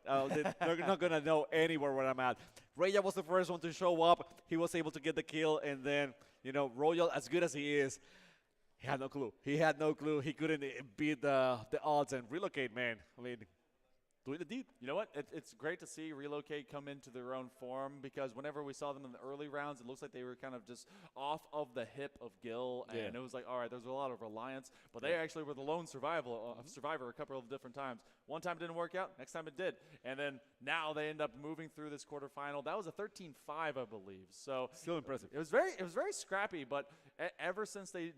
They're not gonna know anywhere where I'm at. Raya was the first one to show up. He was able to get the kill, and then, you know, Royal, as good as he is, he had no clue. He had no clue. He couldn't beat the odds and Relocate, man. I mean, doing the deed. You know what? It's great to see Relocate come into their own form, because whenever we saw them in the early rounds, it looks like they were kind of just off of the hip of Gil, and it was like, all right, there's a lot of reliance, but they actually were the lone survivor a couple of different times. One time it didn't work out, next time it did, and then now they end up moving through this quarterfinal. That was a 13-5, I believe. So still impressive. It was very scrappy, but ever since they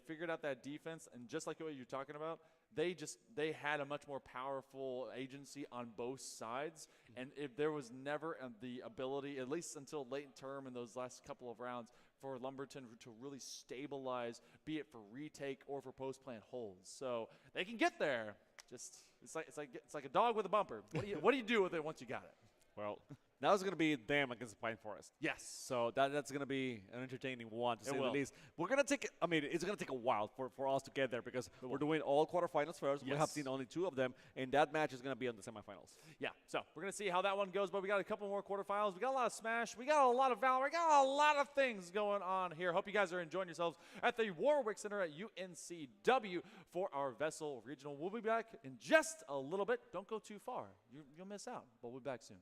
figured out that defense, and just like what you're talking about, they had a much more powerful agency on both sides, and if there was never the ability, at least until late term in those last couple of rounds, for Lumberton to really stabilize, be it for retake or for post-plant holds. So they can get there. Just it's like a dog with a bumper. What do you do with it once you got it? Well, now it's going to be them against Pine Forest. Yes. So that's going to be an entertaining one, to say the will. least. We're going to take, I mean, it's going to take a while for us to get there, because we're doing all quarterfinals first. We have seen only 2 of them, and that match is going to be on the semifinals. Yeah, so we're going to see how that one goes, but we got a couple more quarterfinals. We got a lot of Smash. We got a lot of Valorant. We got a lot of things going on here. Hope you guys are enjoying yourselves at the Warwick Center at UNCW for our VESL Regional. We'll be back in just a little bit. Don't go too far. You'll miss out, but we'll be back soon.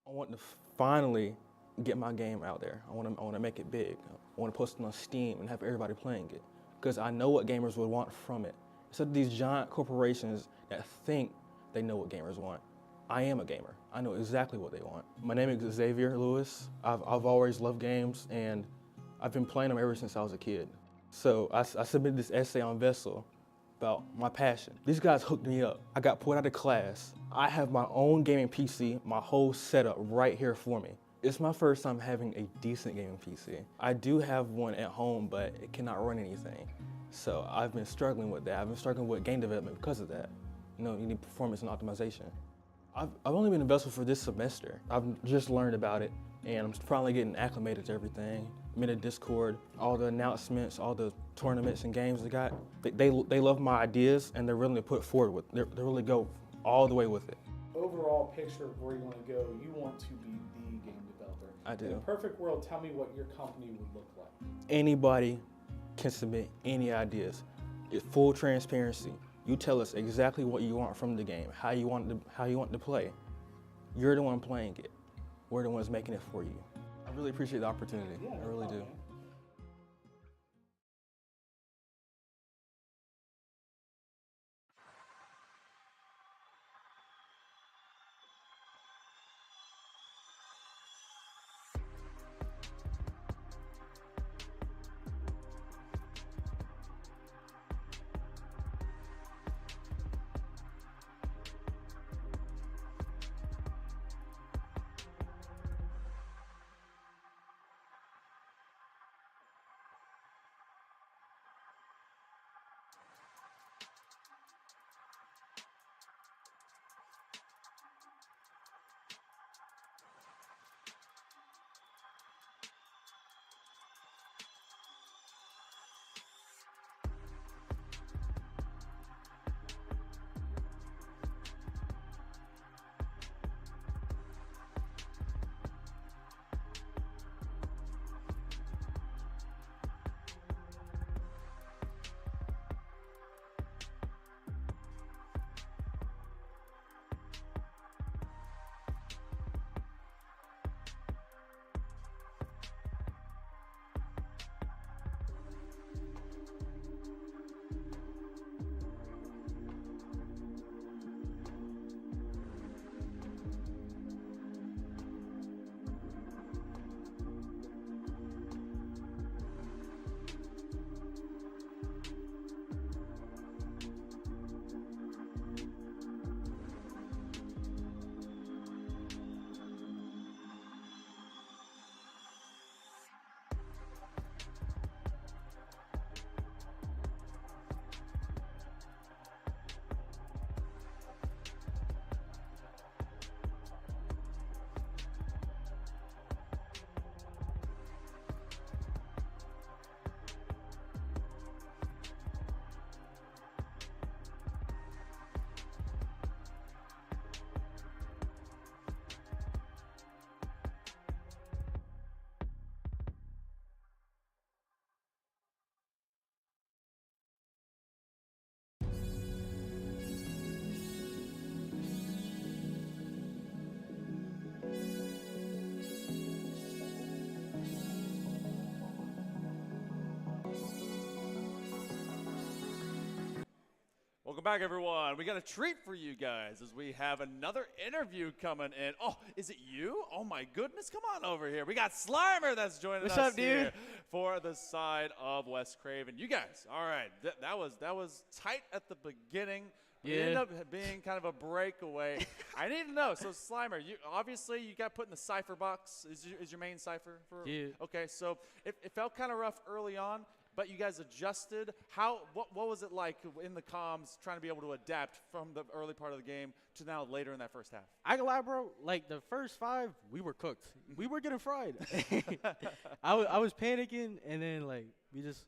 I want to finally get my game out there. I want to make it big. I want to post it on Steam and have everybody playing it, because I know what gamers would want from it. Instead of these giant corporations that think they know what gamers want, I am a gamer. I know exactly what they want. My name is Xavier Lewis. I've always loved games, and I've been playing them ever since I was a kid. So I submitted this essay on VESL about my passion. These guys hooked me up. I got pulled out of class. I have my own gaming PC, my whole setup right here for me. It's my first time having a decent gaming PC. I do have one at home, but it cannot run anything. So I've been struggling with that. I've been struggling with game development because of that. You know, you need performance and optimization. I've only been in VESL for this semester. I've just learned about it, and I'm finally getting acclimated to everything. I'm in a Discord, all the announcements, all the tournaments and games they got. They love my ideas, and they're willing to put forward with. They really go all the way with it. Overall picture of where you want to go, you want to be the game developer. I do. In a perfect world, tell me what your company would look like. Anybody can submit any ideas. It's full transparency. You tell us exactly what you want from the game, how you want to play. You're the one playing it. We're the ones making it for you. I really appreciate the opportunity. Yeah, I really do. man. back, everyone. We got a treat for you guys as we have another interview coming in. Oh, is it you? Oh, my goodness. Come on over here. We got Slimer that's joining What's us up, dude? here for the side of West Craven. You guys, all right. That was tight at the beginning. It ended up being kind of a breakaway. I need to know. So, Slimer, you obviously you got put in the cipher box. Is your main cipher? Yeah. Okay, so it felt kind of rough early on, but you guys adjusted. What was it like in the comms trying to be able to adapt from the early part of the game to now later in that first half? I can lie, bro. Like the first 5, we were cooked. We were getting fried. I was panicking, and then like we just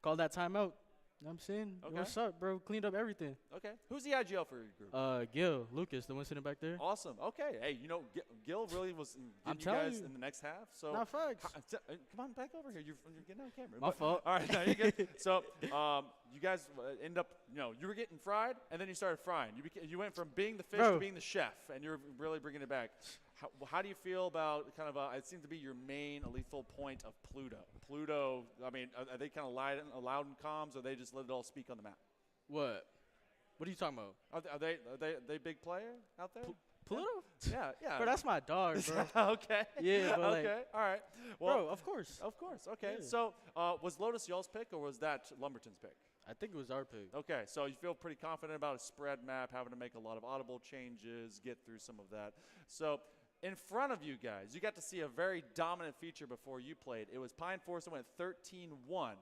called that timeout. You know what I'm saying? Okay. What's up, bro? Cleaned up everything. Okay. Who's the IGL for your group? Gil, Lucas, the one sitting back there. Awesome. Okay. Hey, you know, Gil really was I'm getting you telling guys you. in the next half. So Not facts. come on back over here. You're getting on camera. My fault. All right. No, you're good. So you guys end up, you were getting fried, and then you started frying. You went from being the fish Bro. to being the chef, and you're really bringing it back. How do you feel about kind of it seems to be your main lethal point of Pluto? Pluto, I mean, are they kind of loud in comms, or they just let it all speak on the map? What? What are you talking about? Are they big player out there? Pluto? Yeah, yeah. Bro, that's my dog, bro. Okay. Yeah, but okay. All right. Well, Bro, of course. Of course. Okay. Yeah. So, was Lotus y'all's pick, or was that Lumberton's pick? I think it was our pick. Okay. So you feel pretty confident about a spread map, having to make a lot of audible changes, get through some of that. So, in front of you guys, you got to see a very dominant feature before you played. It was Pine Forest that went 13-1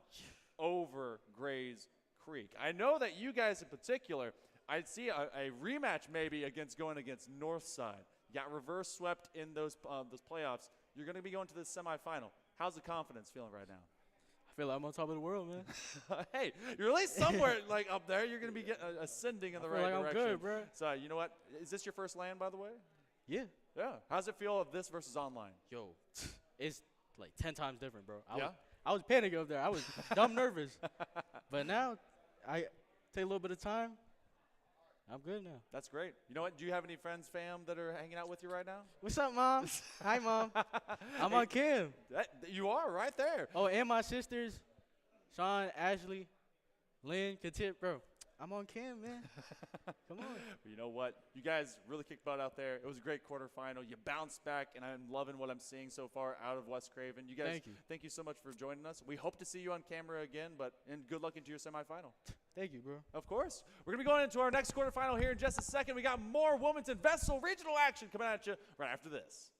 over Grays Creek. I know that you guys in particular, I'd see a rematch maybe going against Northside. You got reverse swept in those playoffs. You're going to be going to the semifinal. How's the confidence feeling right now? I feel like I'm on top of the world, man. Hey, you're at least somewhere like up there. You're going to be ascending in the right like direction. I'm good, bro. So you know what? Is this your first LAN, by the way? Yeah. Yeah. How's it feel of this versus online? Yo, it's like 10 times different, bro. Yeah? I was panicking up there. I was dumb nervous. But now, I take a little bit of time. I'm good now. That's great. You know what? Do you have any friends, fam, that are hanging out with you right now? What's up, Mom? Hi, Mom. I'm on Kim. You are right there. Oh, and my sisters, Sean, Ashley, Lynn, Katit, bro. I'm on Kim, man. Come on. You know what? You guys really kicked butt out there. It was a great quarterfinal. You bounced back, and I'm loving what I'm seeing so far out of West Craven. You guys, thank you so much for joining us. We hope to see you on camera again, and good luck into your semifinal. Thank you, bro. Of course. We're going to be going into our next quarterfinal here in just a second. We got more Wilmington VESL regional action coming at you right after this.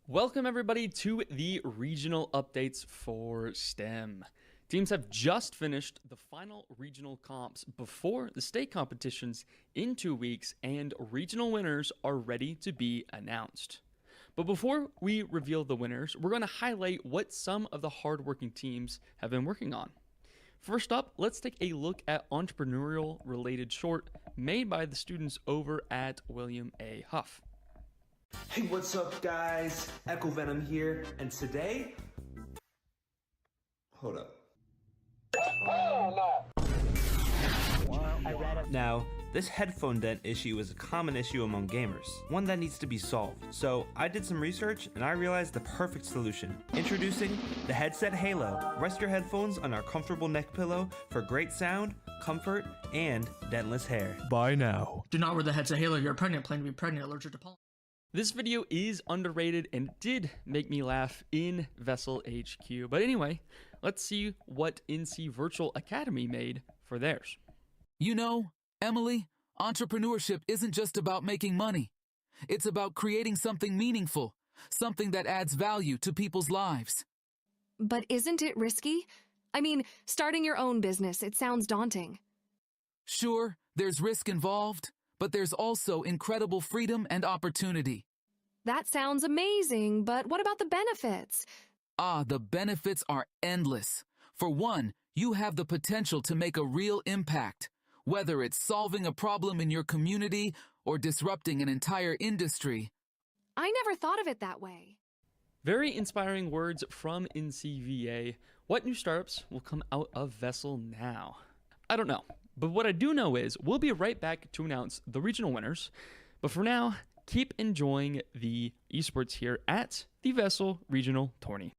Welcome everybody to the regional updates for STEM. Teams have just finished the final regional comps before the state competitions in 2 weeks, and regional winners are ready to be announced. But before we reveal the winners, we're going to highlight what some of the hardworking teams have been working on. First up, let's take a look at entrepreneurial related short made by the students over at William A. Huff. Hey, what's up guys? Echo Venom here, and today... Hold up. Now, this headphone dent issue is a common issue among gamers, one that needs to be solved. So I did some research and I realized the perfect solution. Introducing the Headset Halo. Rest your headphones on our comfortable neck pillow for great sound, comfort, and dentless hair. Buy now. Do not wear the Headset Halo. You're pregnant, plan to be pregnant, allergic to pollen. This video is underrated and did make me laugh in VESL HQ. But anyway, let's see what NC Virtual Academy made for theirs. You know, Emily, entrepreneurship isn't just about making money. It's about creating something meaningful, something that adds value to people's lives. But isn't it risky? I mean, starting your own business, it sounds daunting. Sure, there's risk involved, but there's also incredible freedom and opportunity. That sounds amazing, but what about the benefits? The benefits are endless. For one, you have the potential to make a real impact, whether it's solving a problem in your community or disrupting an entire industry. I never thought of it that way. Very inspiring words from NCVA. What new startups will come out of VESL now? I don't know. But what I do know is we'll be right back to announce the regional winners. But for now, keep enjoying the esports here at the VESL Regional Tourney.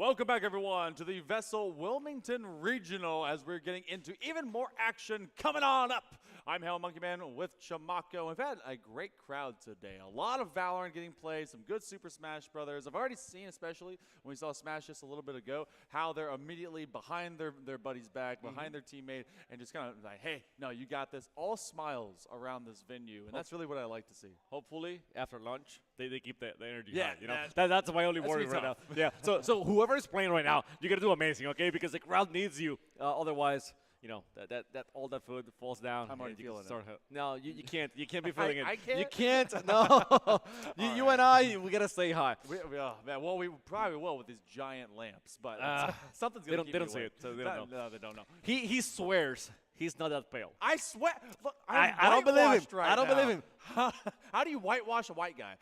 Welcome back, everyone, to the VESL Wilmington Regional as we're getting into even more action coming on up. I'm Hell Monkey Man with Chamaco. We've had a great crowd today. A lot of Valorant getting played, some good Super Smash Brothers. I've already seen, especially when we saw Smash just a little bit ago, how they're immediately behind their buddy's back, behind their teammate, and just kind of like, hey, no, you got this. All smiles around this venue, and that's really what I like to see. Hopefully, after lunch, they keep the energy Yeah, high. You know, that's my only worry right now. Yeah. So whoever is playing right now, you're gonna do amazing, okay? Because the crowd needs you. Otherwise, you know that all that food falls down. I'm already feeling it. No, you can't. You can't be feeling it. I can't? You can't. No. you and I, we gotta stay high. Man, well, we probably will with these giant lamps, but something's gonna keep They don't me see awake. it, so they don't know. No, they don't know. He swears he's not that pale. I swear. Look, I don't believe him. whitewashed right I don't now. believe him. How do you whitewash a white guy?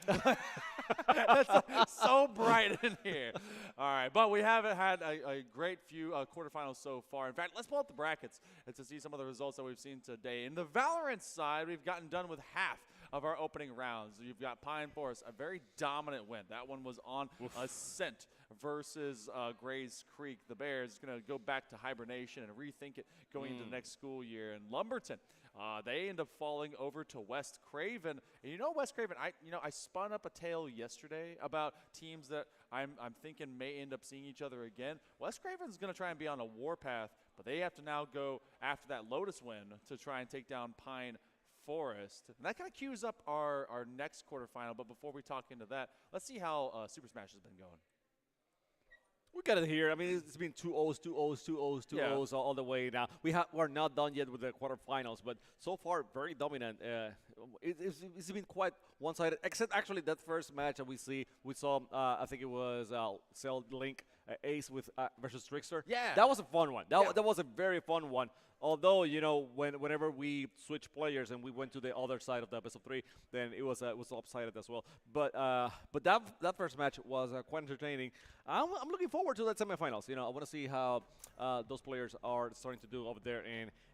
That's so bright in here. All right, but we haven't had a great few quarterfinals so far. In fact, let's pull up the brackets and to see some of the results that we've seen today. In the Valorant side, we've gotten done with half of our opening rounds. You've got Pine Forest, a very dominant win. That one was on Ascent versus Grays Creek. The Bears going to go back to hibernation and rethink it going into the next school year. And Lumberton, they end up falling over to West Craven. And you know, West Craven, I spun up a tale yesterday about teams that I'm thinking may end up seeing each other again. West Craven's going to try and be on a warpath, but they have to now go after that Lotus win to try and take down Pine Forest. And that kind of cues up our next quarterfinal. But before we talk into that, let's see how Super Smash has been going. We got it here. I mean, it's been 2-0s, 2-0s, 2-0s, 2-0s all the way now. We're not done yet with the quarterfinals, but so far very dominant. It's been quite one-sided, except actually that first match that we saw. I think it was Cell Link Ace with versus Trickster. Yeah, that was a fun one. That was a very fun one. Although, you know, whenever we switched players and we went to the other side of the best of three, then it was lopsided as well. But that first match was quite entertaining. I'm looking forward to that semifinals. You know, I want to see how those players are starting to do over there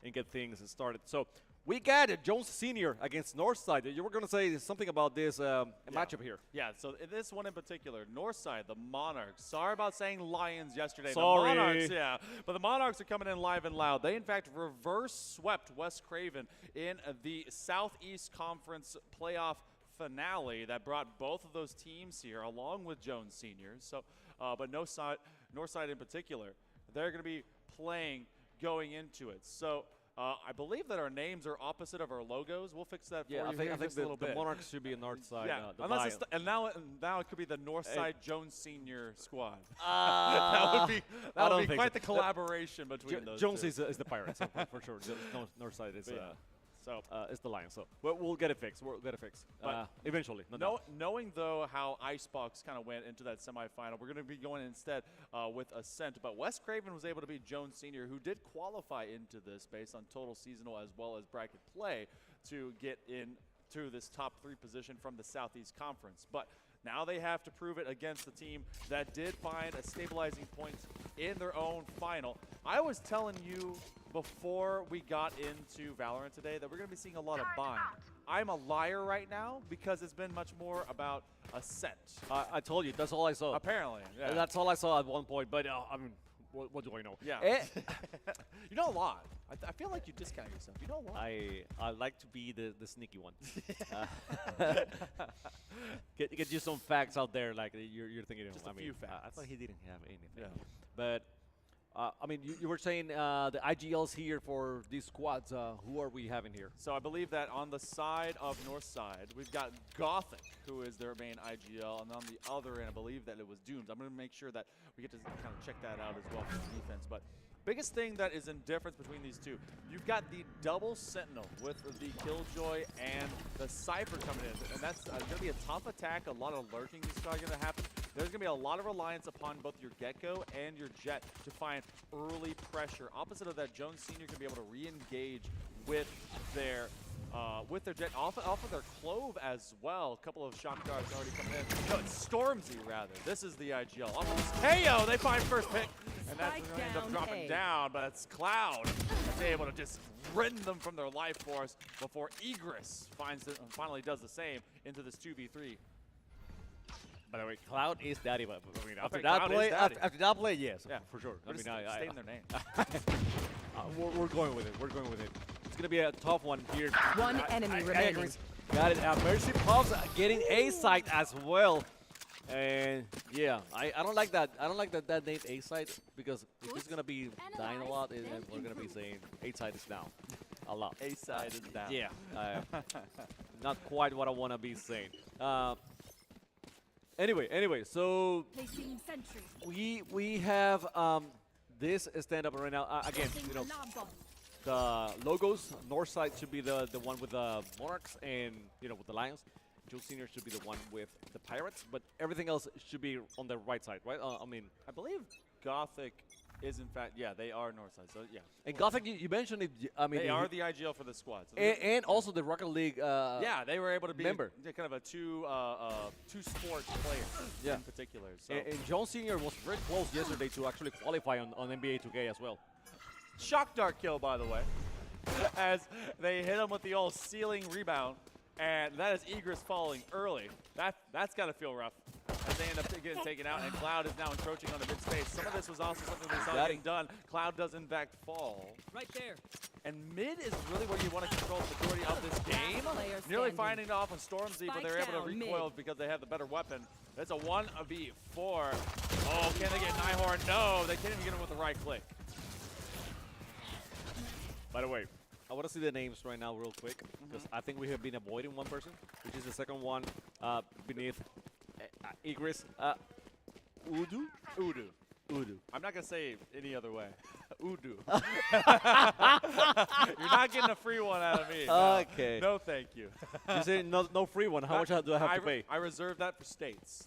and get things started. So we got Jones Senior against Northside. You were going to say something about this matchup here. Yeah, so in this one in particular, Northside, the Monarchs. Sorry about saying Lions yesterday. Sorry. The Monarchs, yeah. But the Monarchs are coming in live and loud. They, in fact, reverse swept West Craven in the Southeast Conference playoff finale that brought both of those teams here, along with Jones Seniors. So, but Northside in particular, they're going to be playing going into it. So, I believe that our names are opposite of our logos. We'll fix that for you. I think just a little bit. The Monarchs should be a north side. Yeah, and now it could be the Northside Jones Senior squad. that would be quite the collaboration between those Jones two. is the Pirates, for sure. Northside is it's the Lions. So we'll get it fixed. We'll get it fixed eventually. Knowing, though, how Icebox kind of went into that semifinal, we're going to be going instead with Ascent. But West Craven was able to beat Jones Senior, who did qualify into this based on total seasonal as well as bracket play to get into this top 3 position from the Southeast Conference. But now they have to prove it against the team that did find a stabilizing point in their own final. I was telling you before we got into Valorant today that we're going to be seeing a lot of bind. I'm a liar right now because it's been much more about Ascent. I told you, that's all I saw. Apparently. Yeah. That's all I saw at one point, but I mean, what do I know? Yeah. You know a lot. I feel like you discount yourself. You know a lot. I like to be the sneaky one. Get you some facts out there, like you're thinking. Just a few facts. I thought he didn't have anything. Yeah. But I mean, you were saying the IGLs here for these squads. Who are we having here? So I believe that on the side of Northside, we've got Gothic, who is their main IGL, and on the other end, I believe that it was Dooms. I'm going to make sure that we get to kind of check that out as well for the defense. But biggest thing that is in difference between these two, you've got the double Sentinel with the Killjoy and the Cypher coming in, and that's going to be a tough attack. A lot of lurking is probably going to happen. There's going to be a lot of reliance upon both your Gecko and your Jet to find early pressure. Opposite of that, Jones Senior can be able to re-engage with their Jet off of their Clove as well. A couple of shot guards already coming in. No, it's Stormzy rather. This is the IGL. Off of this KO, they find first pick, and that's going to end up dropping down. But it's Cloud that's able to just rend them from their life force before Egress finally does the same into this 2v3. By the way, Cloud is daddy. But I mean, after think that Cloud is play, daddy. after that play, yes, Yeah. for sure. They're I just mean, stating their name. we're going with it. We're going with it. It's gonna be a tough one here. One enemy remaining. agree. Got it. Mercy Puffs getting A side as well. And yeah, I don't like that. I don't like that name A side because if it's gonna be dying a lot, and we're gonna be saying A side is down a lot. A side is down. Yeah, not quite what I want to be saying. Anyway, so we have this stand up right now. Again, you know, the logos. North side should be the one with the Monarchs and with the Lions. Joe Senior should be the one with the Pirates, but everything else should be on the right side, right? I mean, I believe Gothic is in fact, yeah, they are north side. So yeah. And Gothic, you mentioned it. I mean, they are the IGL for the squad. So and also the Rocket League. Yeah, they were able to be member. Kind of a two sport player in particular. So. And Joe Senior was very close yesterday to actually qualify on NBA 2K as well. Shock dart kill, by the way, as they hit him with the old ceiling rebound. And that is Egress falling early. That's got to feel rough as they end up getting taken out. And Cloud is now encroaching on the mid space. Some of this was also something we saw getting done. Cloud does in fact fall. Right there. And mid is really where you want to control the majority of this game. Nearly finding it off on Stormzy, but they're able to recoil because they have the better weapon. That's a 1v4. Oh, can they get Nihorn? No, they can't even get him with the right click. By the way, I want to see the names right now real quick because I think we have been avoiding one person, which is the second one beneath Egress. Udu? Udu. I'm not going to say it any other way. Udu. You're not getting a free one out of me. No. Okay. No, thank you. You say no free one. How much do I have to pay? I reserve that for states.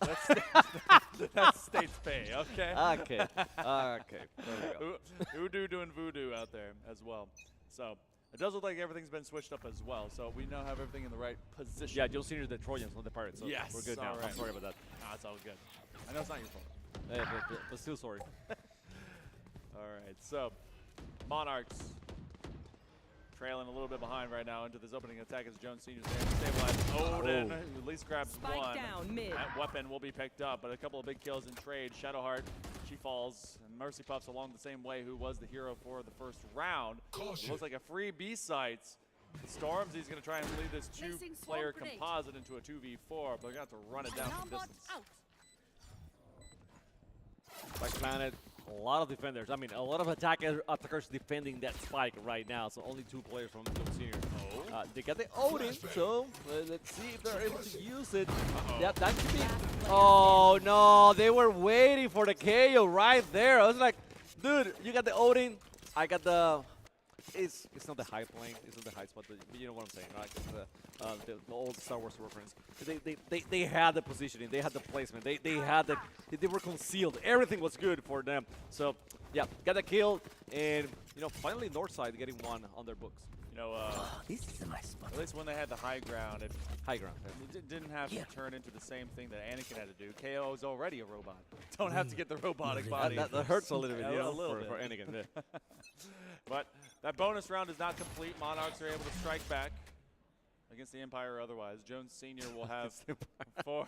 That's states pay, okay? Okay. Okay. There we go. Udu doing voodoo out there as well. So it does look like everything's been switched up as well. So we now have everything in the right position. Yeah, Joe Senior's the Trojans, not the Pirates. So yes, we're good now. Right. I'm sorry about that. No, it's all good. I know it's not your fault. But still sorry. All right, so Monarchs trailing a little bit behind right now into this opening attack as Jones Senior's there to stabilize Odin, who at least grabs one. Down, mid. That weapon will be picked up, but a couple of big kills in trade. Shadowheart, she falls, and Mercy Puffs along the same way, who was the hero for the first round. It looks like a free B sites. Stormzy's going to try and lead this two-player composite into a 2v4, but they're going to have to run it down from distance. Like Planet, a lot of defenders. I mean, a lot of attackers defending that spike right now. So only 2 players from Joe Senior. They got the Odin, so let's see if they're able to use it. That should be. Oh no, they were waiting for the KO right there. I was like, dude, you got the Odin, I got the. It's not the high plane, it's not the high spot, but you know what I'm saying, right? It's the old Star Wars reference. They had the positioning, they had the placement, they were concealed. Everything was good for them. So yeah, got the kill, and finally Northside getting one on their books. This is my spot. At least when they had the high ground, it didn't have to turn into the same thing that Anakin had to do. KO is already a robot. Don't have to get the robotic body. That hurts a little bit, for Anakin. Yeah. But that bonus round is not complete. Monarchs are able to strike back against the Empire or otherwise. Jones Senior will have full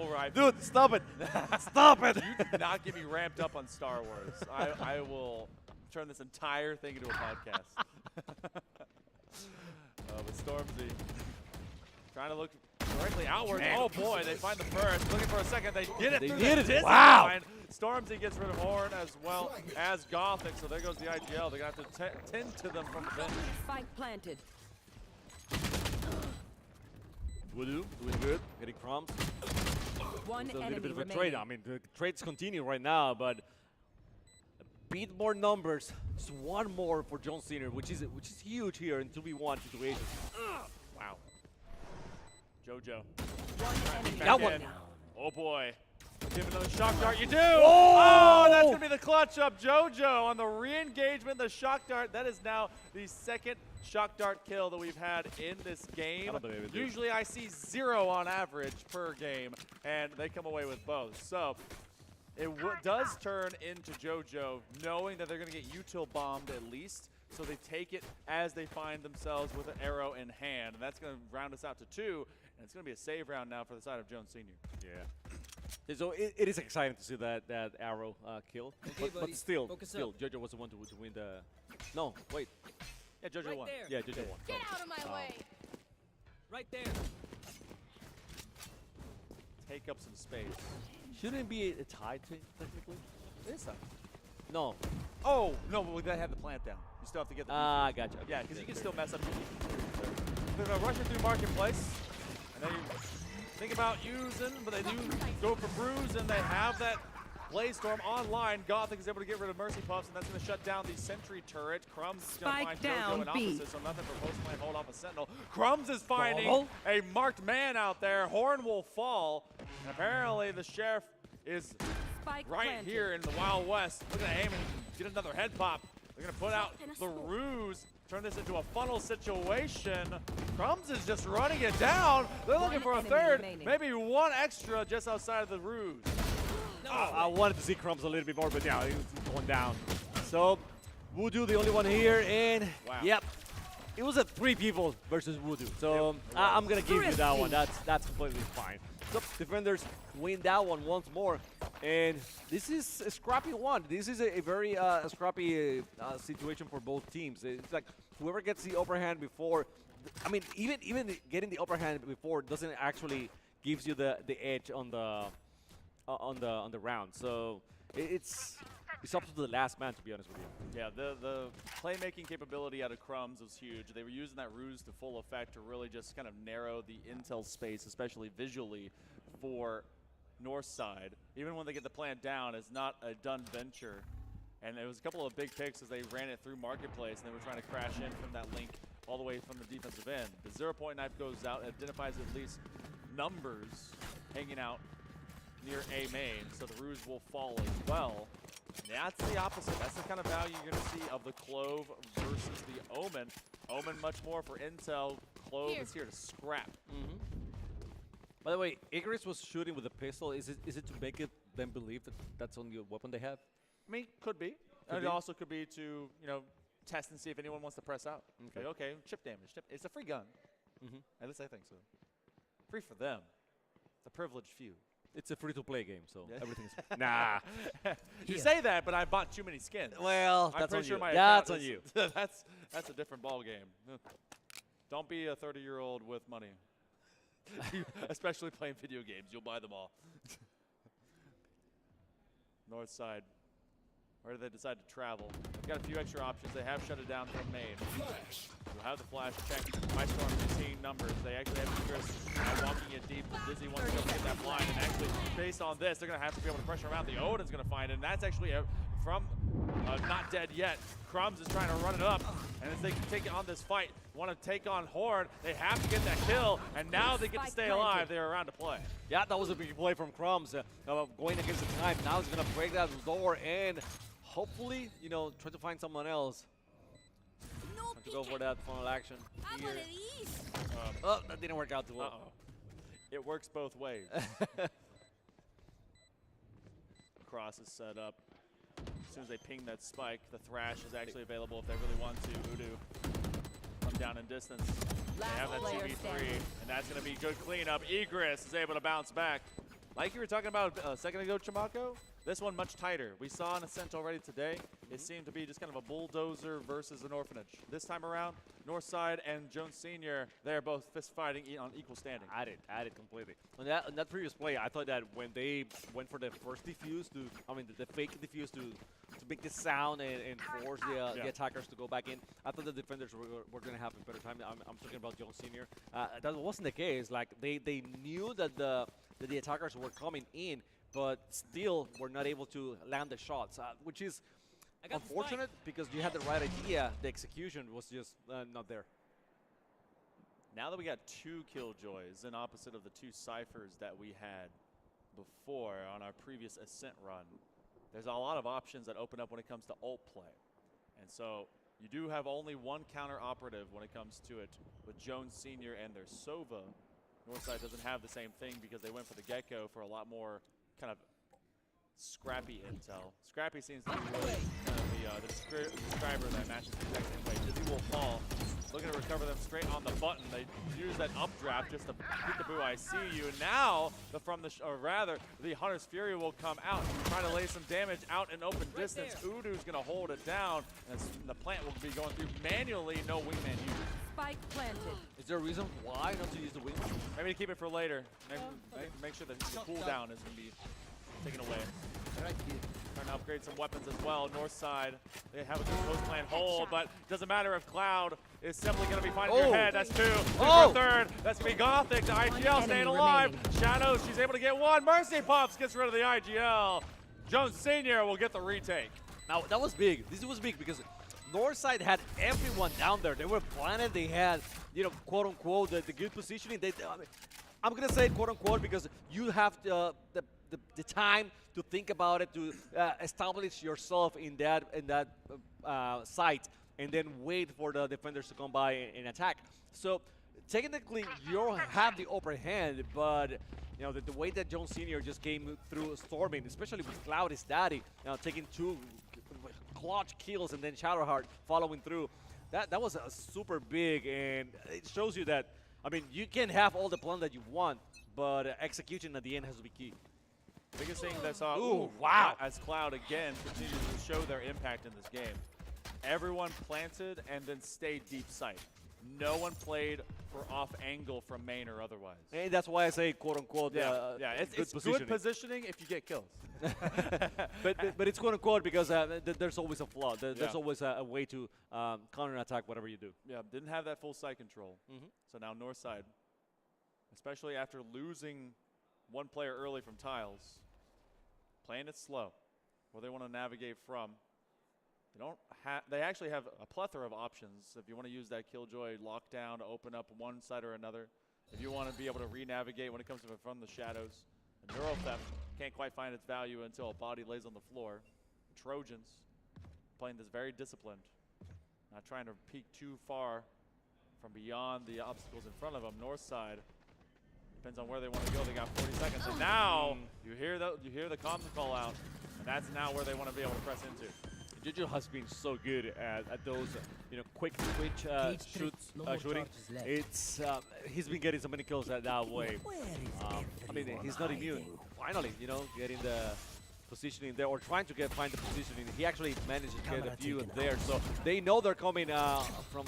rifle. Dude, stop it! Stop it! You did not get me ramped up on Star Wars. I will turn this entire thing into a podcast. But Stormzy trying to look directly outward. Oh boy, they find the first. Looking for a second. They did it. They through did the it. Wow. line. Stormzy gets rid of Horn as well as Gothic. So there goes the IGL. They're going to have to tend to them from the bench. Spike planted. Voodoo doing good, getting crumbs. One It's a enemy little bit of a remaining. trade. I mean, the trades continue right now, but a bit more numbers. Just one more for Jones Senior, which is huge here in 2v1 situations. Wow. JoJo. That one. Oh boy. Give another shock dart. You do. Oh! Oh, that's going to be the clutch up. JoJo on the re-engagement, the shock dart. That is now the second shock dart kill that we've had in this game. I don't believe it, dude. Usually I see 0 on average per game, and they come away with both. So it does turn into JoJo knowing that they're going to get util bombed at least. So they take it as they find themselves with an arrow in hand. And that's going to round us out to 2. And it's going to be a save round now for the side of Jones Senior. Yeah. So it is exciting to see that arrow kill. Okay, but buddies, still, focus up. Jojo was the one to win the. No, wait. Yeah, Jojo Right won. there. Yeah, Jojo won. Get out of my way. Right there. Take up some space. Shouldn't it be a tie technically? It is that. No. Oh, no, but they have the plant down. You still have to get the Ah, gotcha. Yeah, because you can still mess up your They're going to rush it through Marketplace. And then you think about using, but they do go for Bruise, and they have that Blaze Storm online. Gothic is able to get rid of Mercy Puffs, and that's going to shut down the Sentry Turret. Crumbs is going to find Jojo in opposite, so nothing for post-plant hold off a Sentinel. Crumbs is finding a marked man out there. Horn will fall, and apparently the Sheriff is right here in the Wild West. Looking at aim and get another head pop. They're going to put out the Ruse, turn this into a funnel situation. Crumbs is just running it down. They're looking for a third, maybe one extra just outside of the Ruse. I wanted to see Crumbs a little bit more, but yeah, he's going down. So, Voodoo the only one here, and yep. It was a 3 people versus Voodoo. So, I'm going to give you that one. That's completely fine. So, defenders win that one once more. And this is a scrappy one. This is a very scrappy situation for both teams. It's like whoever gets the upper hand before, I mean, even getting the upper hand before doesn't actually gives you the edge on the round. So it's up to the last man, to be honest with you. Yeah, the playmaking capability out of Crumbs was huge. They were using that Ruse to full effect to really just kind of narrow the intel space, especially visually, for North Side. Even when they get the plant down, it's not a done venture. And it was a couple of big picks as they ran it through Marketplace, and they were trying to crash in from that link all the way from the defensive end. The 0-point knife goes out, identifies at least numbers hanging out near A main, so the Ruse will fall as well. And that's the opposite. That's the kind of value you're going to see of the Clove versus the Omen. Omen much more for intel. Clove is here to scrap. By the way, Igris was shooting with a pistol. Is it to make them believe that that's only a weapon they have? I mean, could be. And it also could be to, you know, test and see if anyone wants to press out. Okay. Okay, chip damage. It's a free gun. At least I think so. Free for them. The privileged few. It's a free-to-play game, so everything's nah. You say that, but I bought too many skins. Well, I'm that's pretty on sure you. my That's account on you. That's a different ball game. Don't be a 30-year-old with money. Especially playing video games. You'll buy them all. North side. Where do they decide to travel? They've got a few extra options. They have shut it down from main. We'll have the flash check. My Storm 15 numbers. They actually have Igris walking it deep. The Dizzy wants to go get that blind. And actually, based on this, they're going to have to be able to pressure around. The Odin's going to find it. And that's actually from not dead yet. Crumbs is trying to run it up. And as they take it on this fight, want to take on Horn, they have to get that kill. And now they get to stay alive. They're around to play. Yeah, that was a big play from Crumbs. Going against the time. Now he's going to break that door and hopefully, you know, try to find someone else. Try to go for that funnel action here. Oh, that didn't work out too well. It works both ways. Cross is set up. As soon as they ping that spike, the Thrash is actually available if they really want to. Voodoo come down in distance. They have that 2v3, and that's going to be good cleanup. Igris is able to bounce back. Like you were talking about a second ago, Chimako, this one much tighter. We saw an Ascent already today. It seemed to be just kind of a bulldozer versus an orphanage. This time around, Northside and Jones Sr., they're both fist fighting on equal standing. At it completely. On that previous play, I thought that when they went for the first defuse the fake defuse to make the sound and force the attackers to go back in, I thought the defenders were going to have a better time. I'm talking about Jones Sr. That wasn't the case. Like they knew that the attackers were coming in, but still were not able to land the shots, which is unfortunate because you had the right idea. The execution was just not there. Now that we got 2 Killjoys in opposite of the 2 Cyphers that we had before on our previous Ascent run, there's a lot of options that open up when it comes to ult play. And so you do have only one counter operative when it comes to it with Jones Sr. and their Sova. Northside doesn't have the same thing because they went for the Gecko for a lot more kind of scrappy intel. Scrappy seems to be really kind of the the describer that matches the exact same way. Dizzy will fall. Looking to recover them straight on the button. They use that updraft just to beat the boo. I see you. Now, the Hunter's Fury will come out, try to lay some damage out in open distance. Udu's going to hold it down, and the plant will be going through manually. No wingman used. Spike planted. Is there a reason why not to use the wingman? Maybe to keep it for later. Maybe make sure that the cooldown is going to be taken away. Trying to upgrade some weapons as well. North side, they have a good post plant hold, but doesn't matter if Cloud is simply going to be finding your head. That's two. For third. That's going to be Gothic. The IGL staying alive. Shadows, she's able to get one. Mercy Pops gets rid of the IGL. Jones Sr. will get the retake. Now, that was big. This was big because Northside had everyone down there. They were planted. They had, quote unquote, the good positioning. I'm going to say quote unquote because you have the time to think about it, to establish yourself in that site, and then wait for the defenders to come by and attack. So technically, you have the upper hand, but the way that Jones Sr. just came through storming, especially with Cloud, his daddy, taking 2 clutch kills and then Shadowheart following through. That was super big, and it shows you that, you can have all the plan that you want, but execution at the end has to be key. Biggest thing that's wow! As Cloud again continues to show their impact in this game. Everyone planted and then stayed deep sight. No one played for off angle from main or otherwise. And that's why I say quote unquote. It's good positioning if you get kills. but it's quote unquote because there's always a flaw. There's always a way to counter attack whatever you do. Yeah, didn't have that full site control. So now north side, especially after losing one player early from tiles, playing it slow, where they want to navigate from. They actually have a plethora of options. If you want to use that Killjoy lockdown to open up one side or another, if you want to be able to re-navigate when it comes to from the shadows. The Neuro Theft can't quite find its value until a body lays on the floor. The Trojans playing this very disciplined, not trying to peek too far from beyond the obstacles in front of them. North side, depends on where they want to go. They got 40 seconds, and now you hear the comms call out, and that's now where they want to be able to press into. Juju has been so good at those, quick switch shooting. It's he's been getting so many kills that way. He's not immune. Finally, getting the positioning there or trying to find the positioning. He actually managed to get a few there, so they know they're coming from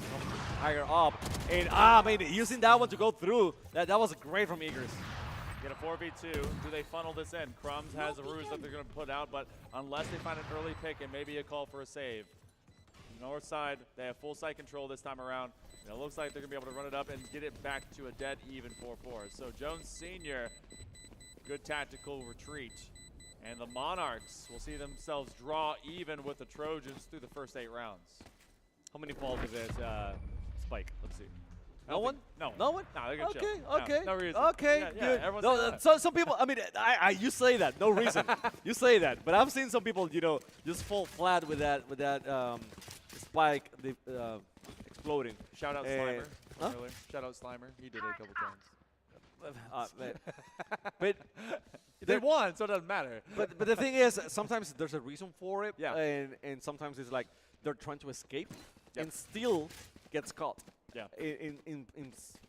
higher up. And using that one to go through, that was great from Eagers. Get a 4v2. Do they funnel this in? Crumbs has a ruse that they're going to put out, but unless they find an early pick and maybe a call for a save. North side, they have full site control this time around. And it looks like they're going to be able to run it up and get it back to a dead even 4-4. So Jones Sr., good tactical retreat. And the Monarchs will see themselves draw even with the Trojans through the first 8 rounds. How many balls is this Spike? Let's see. No one? No one? No, they're going to chill. Okay. No reason. Okay, good. Everyone's so some people, you say that, no reason. You say that, but I've seen some people, just fall flat with that Spike exploding. Shout out Slimer. Huh? Shout out Slimer. He did it a couple times. But they won, so it doesn't matter. But the thing is, sometimes there's a reason for it, yeah. and sometimes it's like they're trying to escape and still gets caught. Yeah. In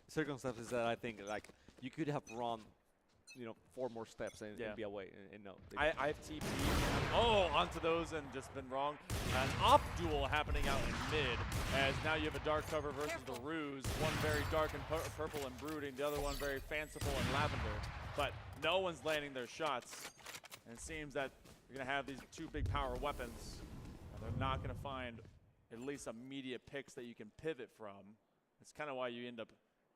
circumstances that I think like you could have run, 4 more steps and be away, and no. I've TP'd onto those and just been wrong. An op duel happening out in mid, as now you have a dark cover versus the ruse. One very dark and purple and brooding, the other one very fanciful and lavender. But no one's landing their shots, and it seems that you're going to have these 2 big power weapons, and they're not going to find at least immediate picks that you can pivot from. It's kind of why you end up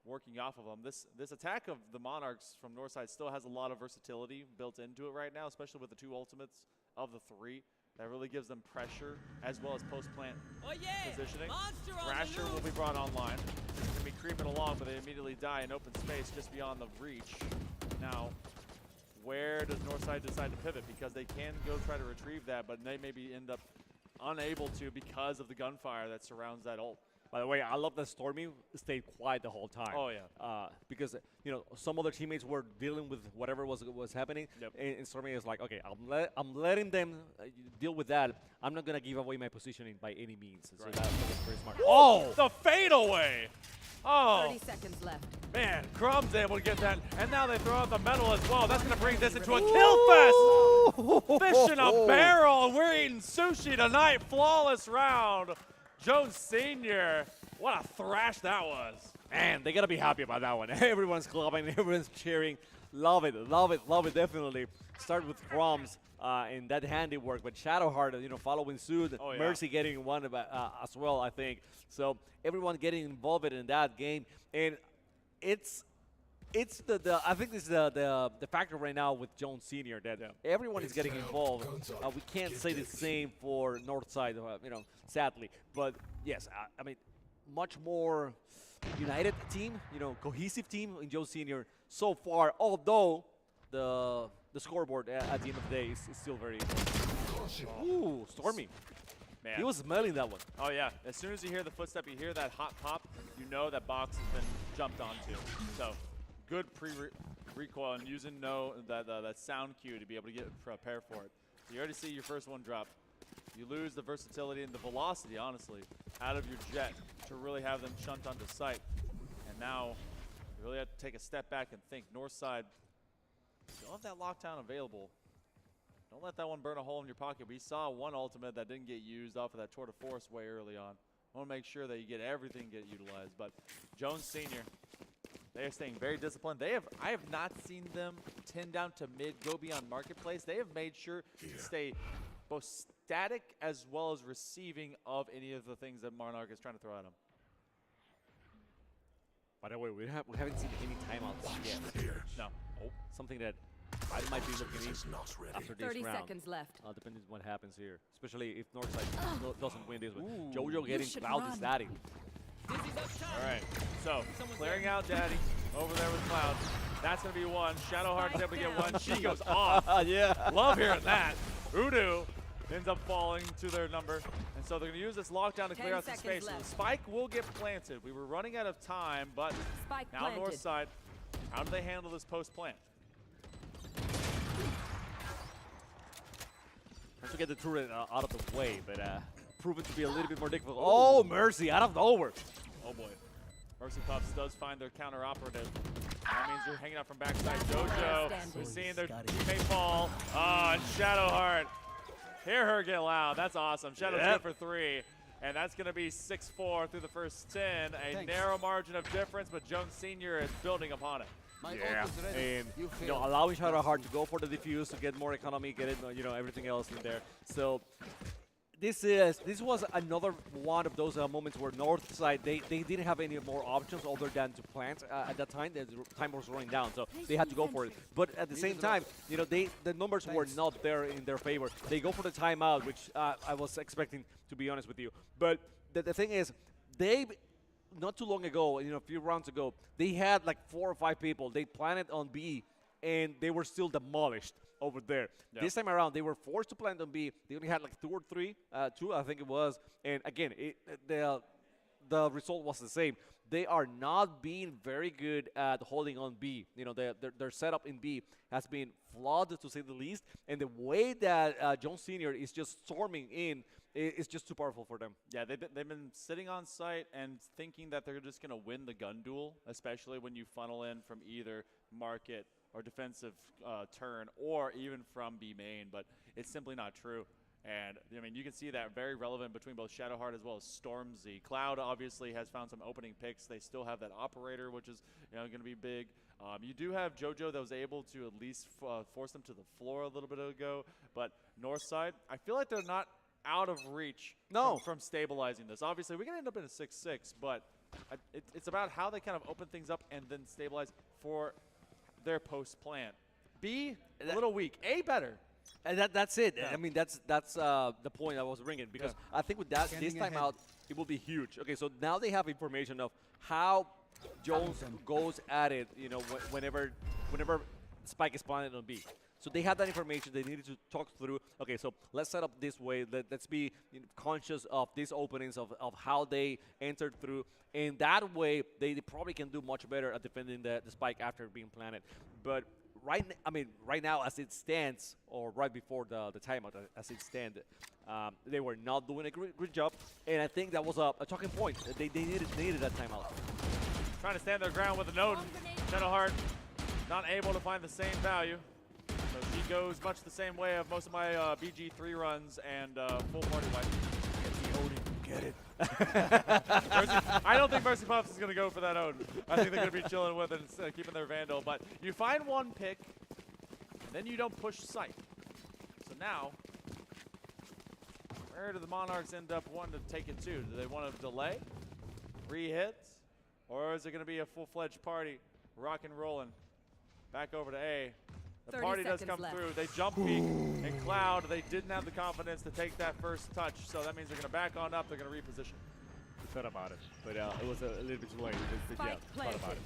working off of them. This attack of the Monarchs from Northside still has a lot of versatility built into it right now, especially with the 2 ultimates of the 3. That really gives them pressure as well as post-plant positioning. Thrasher will be brought online. They're going to be creeping along, but they immediately die in open space just beyond the reach. Now, where does Northside decide to pivot? Because they can go try to retrieve that, but they maybe end up unable to because of the gunfire that surrounds that ult. By the way, I love that Stormy stayed quiet the whole time. Oh, yeah. Because, some other teammates were dealing with whatever was happening. Yep. And Stormy is like, okay, I'm letting them deal with that. I'm not going to give away my positioning by any means. So that was very smart. Oh, the fadeaway. Oh. 30 seconds left. Man, Crumb's able to get that. And now they throw out the medal as well. That's going to bring this into a kill fest. Fish in a barrel. And we're eating sushi tonight. Flawless round. Jones Sr., what a thrash that was. Man, they got to be happy about that one. Everyone's clapping, everyone's cheering. Love it, love it, love it, definitely. Start with Crumbs and that handiwork, but Shadowheart, following suit. Oh, yeah. Mercy getting one as well, I think. So everyone getting involved in that game. And it's I think this is the factor right now with Jones Sr. that everyone is getting involved. We can't say the same for Northside, sadly. But yes, I mean, much more united team, cohesive team in Jones Sr. so far. Although the scoreboard at the end of the day is still very. Ooh, Stormy. Man. He was smelling that one. Oh, yeah. As soon as you hear the footstep, you hear that hot pop, you know that box has been jumped onto. So good pre-recoil and using that sound cue to be able to get prepared for it. So you already see your first one drop. You lose the versatility and the velocity, honestly, out of your jet to really have them shunt onto sight. And now you really have to take a step back and think. Northside, you don't have that lockdown available. Don't let that one burn a hole in your pocket. We saw one ultimate that didn't get used off of that tour de force way early on. I want to make sure that you get everything get utilized. But Jones Sr., they are staying very disciplined. I have not seen them 10 down to mid, go beyond marketplace. They have made sure to stay both static as well as receiving of any of the things that Monarch is trying to throw at them. By the way, we haven't seen any timeouts yet. No. Oh, something that I might be looking into after this 30 round. seconds left. Depending on what happens here, especially if Northside doesn't win this one. JoJo getting Cloud is Daddy. All right, so clearing out Daddy over there with Cloud. That's going to be one. Shadowheart's able to get one. She goes off. Yeah. Love hearing that. Udu ends up falling to their number. And so they're going to use this lockdown to clear out some space. So the spike will get planted. We were running out of time, but now Northside, how do they handle this post-plant? Trying to get the turret out of the way, but proven to be a little bit more difficult. Oh, Mercy, out of nowhere. Oh, boy. Mercy Puffs does find their counter operative. That means you're hanging out from backside. JoJo, we're seeing their teammate fall. And Shadowheart. Hear her get loud. That's awesome. Shadow's good for 3. And that's going to be 6-4 through the first 10. A narrow margin of difference, but Jones Sr. is building upon it. Yeah, and allowing Shadowheart to go for the defuse to get more economy, get it, everything else in there. So this was another one of those moments where Northside they didn't have any more options other than to plant at that time. The time was running down, so they had to go for it. But at the same time, the numbers were not there in their favor. They go for the timeout, which I was expecting, to be honest with you. But the thing is, they. Not too long ago, a few rounds ago, they had like 4 or 5 people. They planted on B, and they were still demolished over there. Yep. This time around, they were forced to plant on B. They only had like 2 or 3, 2 I think it was. And again, the result was the same. They are not being very good at holding on B. Their setup in B has been flawed, to say the least. And the way that Jones Sr. is just storming in, it's just too powerful for them. Yeah, they've been sitting on site and thinking that they're just going to win the gun duel, especially when you funnel in from either market or defensive turn or even from B main, but it's simply not true. And, you can see that very relevant between both Shadowheart as well as Stormzy. Cloud obviously has found some opening picks. They still have that operator, which is going to be big. You do have JoJo that was able to at least force them to the floor a little bit ago, but Northside, I feel like they're not out of reach from stabilizing this. Obviously, we can end up in a 6-6, but it's about how they kind of open things up and then stabilize for their post-plant. B, a little weak. A, better. And that's it. Yeah. That's the point I was bringing, because I think with this timeout, it will be huge. Okay, so now they have information of how Jones goes at it, whenever Spike is planted on B. So they had that information. They needed to talk through, okay, so let's set up this way. Let's be conscious of these openings, of how they entered through. And that way, they probably can do much better at defending the spike after being planted. But right now, as it stands, or right before the timeout, as it stands, they were not doing a great job. And I think that was a talking point. They needed that timeout. Trying to stand their ground with a node. Shadowheart not able to find the same value. So she goes much the same way of most of my BG3 runs and full party wipe. Get the Odin, get it. I don't think Mercy Puffs is going to go for that Odin. I think they're going to be chilling with it and keeping their Vandal. But you find one pick, and then you don't push sight. So now, where do the Monarchs end up wanting to take it to? Do they want to delay, re-hit, or is it going to be a full-fledged party, rock and rolling? Back over to A. The party does come through. They jump peek and Cloud. They didn't have the confidence to take that first touch, so that means they're going to back on up. They're going to reposition. We thought about it, but it was a little bit too late. Spike thought about it.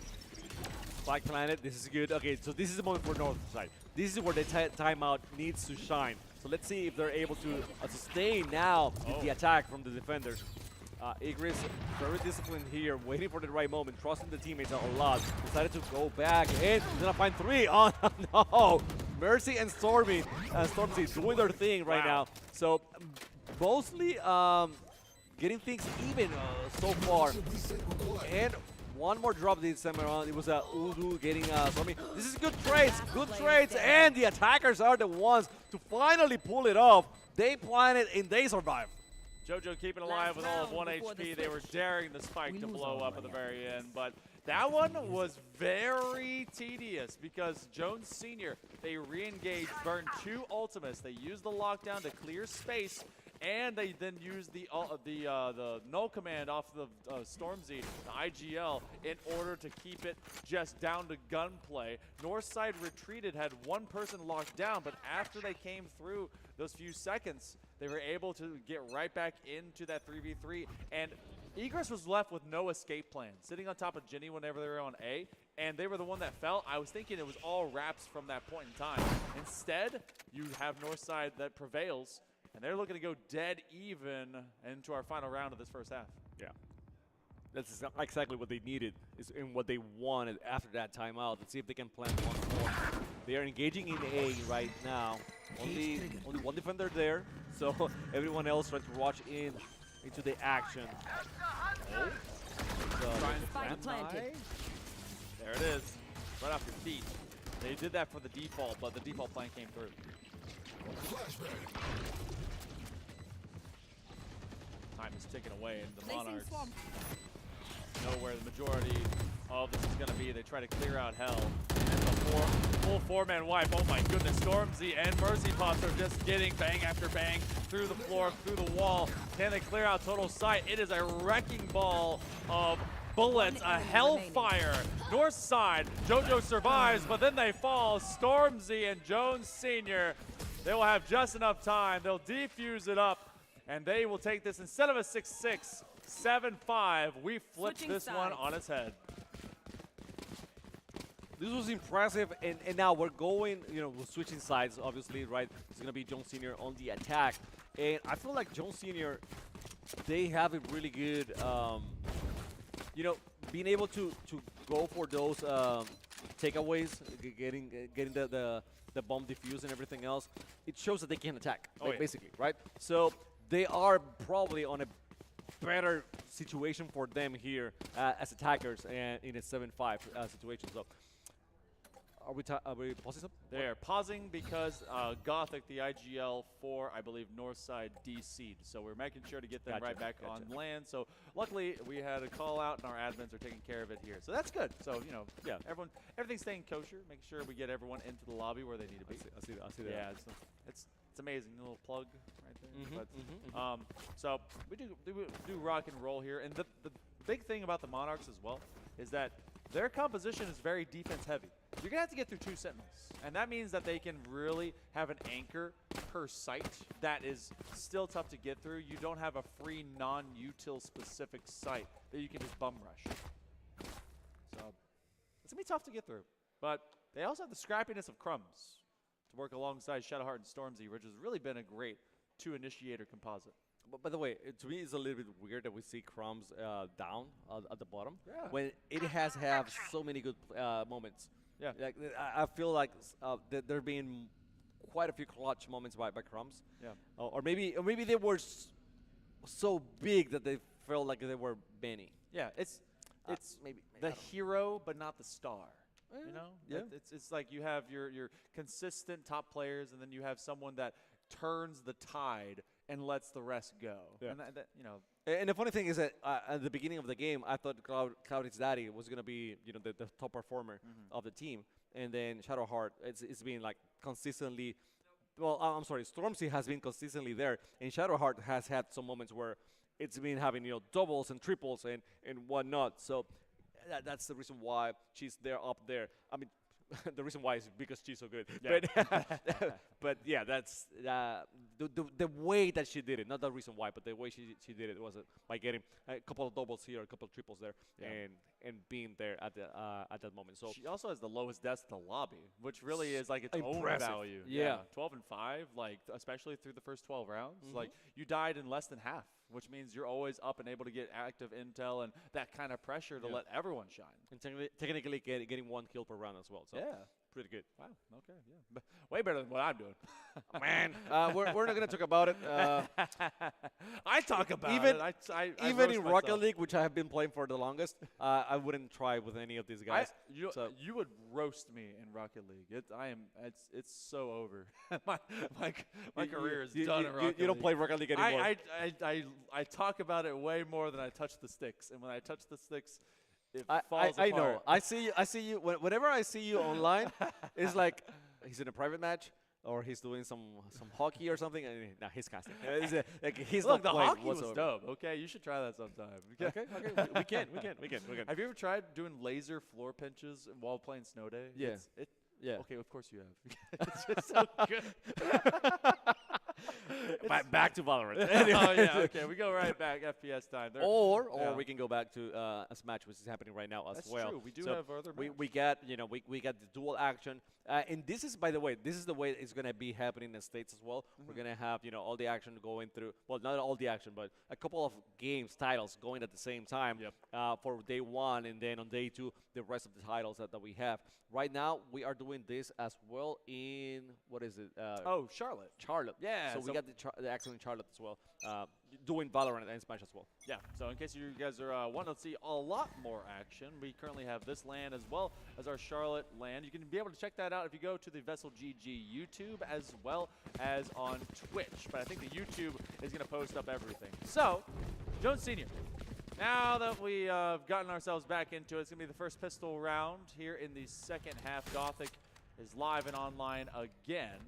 Spike planted. This is good. Okay, so this is the moment for North side. This is where the timeout needs to shine. So let's see if they're able to sustain now the attack from the defenders. Igris, very disciplined here, waiting for the right moment, trusting the teammates a lot. Decided to go back, and he's gonna find 3. Oh no! Mercy and Stormzy doing their thing right now. So mostly getting things even so far. And one more drop this time around. It was Udu getting Stormy. This is good trades, and the attackers are the ones to finally pull it off. They planted and they survived. JoJo keeping alive with all of 1 HP. They were daring the spike to blow up at the very end, but that one was very tedious because Jones Sr., they re-engaged, burned 2 ultimates. They used the lockdown to clear space, and they then used the null command off the Stormzy, the IGL, in order to keep it just down to gunplay. Northside retreated, had one person locked down, but after they came through those few seconds, they were able to get right back into that 3v3, and Egress was left with no escape plan, sitting on top of Ginny whenever they were on A, and they were the one that fell. I was thinking it was all wraps from that point in time. Instead, you have Northside that prevails, and they're looking to go dead even into our final round of this first half. Yeah. That's exactly what they needed and what they wanted after that timeout. Let's see if they can plan once more. They are engaging in A right now. Only one defender there, so everyone else trying to rush into the action. Spike planted. There it is, right off your feet. They did that for the default, but the default plan came through. Time is ticking away, and the Monarchs know where the majority of this is going to be. They try to clear out hell. And the full 4-man wipe. Oh my goodness, Stormzy and Mercy Pops are just getting bang after bang through the floor, through the wall. Can they clear out total sight? It is a wrecking ball of bullets, a hellfire. North side, JoJo survives, but then they fall. Stormzy and Jones Sr., they will have just enough time. They'll defuse it up, and they will take this instead of a 6-6. 7-5, we flipped this one on its head. This was impressive, and now we're going, we're switching sides, obviously, right? It's going to be Jones Sr. on the attack. And I feel like Jones Sr., they have a really good, being able to go for those takeaways, getting the bomb defused and everything else. It shows that they can attack, basically, right? So they are probably on a better situation for them here as attackers and in a 7-5 situation. So are we pausing something? They're pausing because Gothic, the IGL for, I believe, Northside DC'd. So we're making sure to get them right back on land. So luckily we had a call out and our admins are taking care of it here. So that's good. So, yeah, everything's staying kosher. Make sure we get everyone into the lobby where they need to be. I see that. Yeah, it's amazing. A little plug right there. So we do rock and roll here. And the big thing about the Monarchs as well is that their composition is very defense heavy. You're going to have to get through 2 sentinels. And that means that they can really have an anchor per site that is still tough to get through. You don't have a free non-util specific site that you can just bum rush. So it's going to be tough to get through. But they also have the scrappiness of Crumbs, to work alongside Shadowheart and Stormzy, which has really been a great 2-initiator composite. But by the way, to me, it's a little bit weird that we see Crumbs down at the bottom when it has had so many good moments. Yeah. Like, I feel like there have been quite a few clutch moments by Crumbs. Yeah. Or maybe they were so big that they felt like they were Benny. Yeah, it's maybe the hero, but not the star. You know, yeah. It's like you have your consistent top players, and then you have someone that turns the tide and lets the rest go. Yeah. And that, you know. And the funny thing is that at the beginning of the game, I thought Cloud's daddy was gonna be the top performer of the team, and then Shadowheart it's been like consistently. Well, I'm sorry, Stormzy has been consistently there, and Shadowheart has had some moments where it's been having doubles and triples and whatnot. So that's the reason why she's up there. I mean, the reason why is because she's so good. Yeah. But yeah, that's the way that she did it. Not the reason why, but the way she did it was by getting a couple of doubles here, a couple of triples there, and being there at that moment. So she also has the lowest deaths in the lobby, which really is like its impressive. own value. Yeah. 12 and 5, like especially through the first 12 rounds. Like you died in less than half, which means you're always up and able to get active intel and that kind of pressure to let everyone shine. And technically getting 1 kill per round as well. So pretty good. Wow. Okay. Yeah. Way better than what I'm doing. Man, we're not gonna talk about it. I talk about even, it. I even in roast Rocket myself. League, which I have been playing for the longest, I wouldn't try with any of these guys. You would roast me in Rocket League. It's so over. my career is done in Rocket League. You don't play Rocket League anymore. I talk about it way more than I touch the sticks, and when I touch the sticks, it I falls apart. know. I see you. Whenever I see you online, it's like he's in a private match or he's doing some hockey or something. And nah, he's casting. Like he's Look, not the playing hockey whatsoever. was dope. Okay, you should try that sometime. Okay. We can. Have you ever tried doing laser floor pinches while playing Snow Day? Yeah. Yeah. Okay, of course you have. It's just so good. Back to Valorant. Oh yeah, okay, we go right back FPS time. Or we can go back to a match which is happening right now as That's well. true. We do So have other we got we got the dual action, and this is, by the way, this is the way it's gonna be happening in the States as well. We're gonna have all the action going through. Well, not all the action, but a couple of titles going at the same time for day 1, and then on day 2 the rest of the titles that we have. Right now we are doing this as well in what is it? Charlotte. Charlotte. Yeah. So we got the action in Charlotte as well. Doing Valorant and Smash as well. Yeah, so in case you guys are wanting to see a lot more action, we currently have this LAN as well as our Charlotte LAN. You can be able to check that out if you go to the VESL GG YouTube as well as on Twitch. But I think the YouTube is going to post up everything. So, Jones Sr., now that we've gotten ourselves back into it, it's going to be the first pistol round here in the second half. Gothic is live and online again.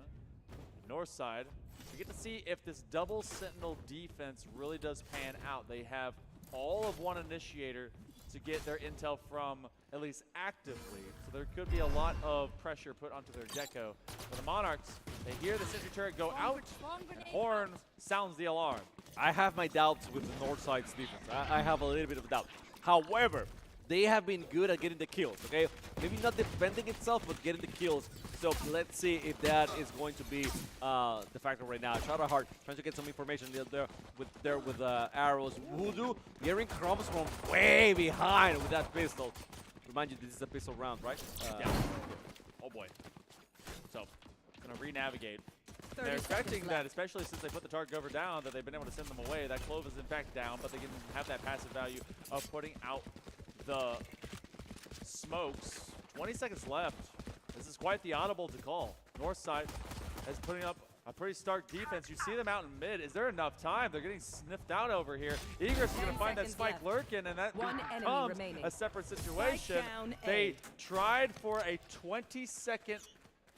North side. We get to see if this double sentinel defense really does pan out. They have all of one initiator to get their intel from, at least actively. So there could be a lot of pressure put onto their Gecko. But the Monarchs, they hear the sentry turret go out, and Horn sounds the alarm. I have my doubts with the North side's defense. I have a little bit of doubt. However, they have been good at getting the kills, okay? Maybe not defending itself, but getting the kills. So let's see if that is going to be the factor right now. Shadowheart trying to get some information there with arrows. Voodoo getting crumbs from way behind with that pistol. Remind you, this is a pistol round, right? Yeah. Oh boy. So, gonna re-navigate. They're expecting that, especially since they put the target cover down, that they've been able to send them away. That Clove is in fact down, but they can have that passive value of putting out the smokes. 20 seconds left. This is quite the audible to call. North side is putting up a pretty stark defense. You see them out in mid. Is there enough time? They're getting sniffed out over here. Egress is going to find that spike lurking, and that becomes a separate situation. They tried for a 20-second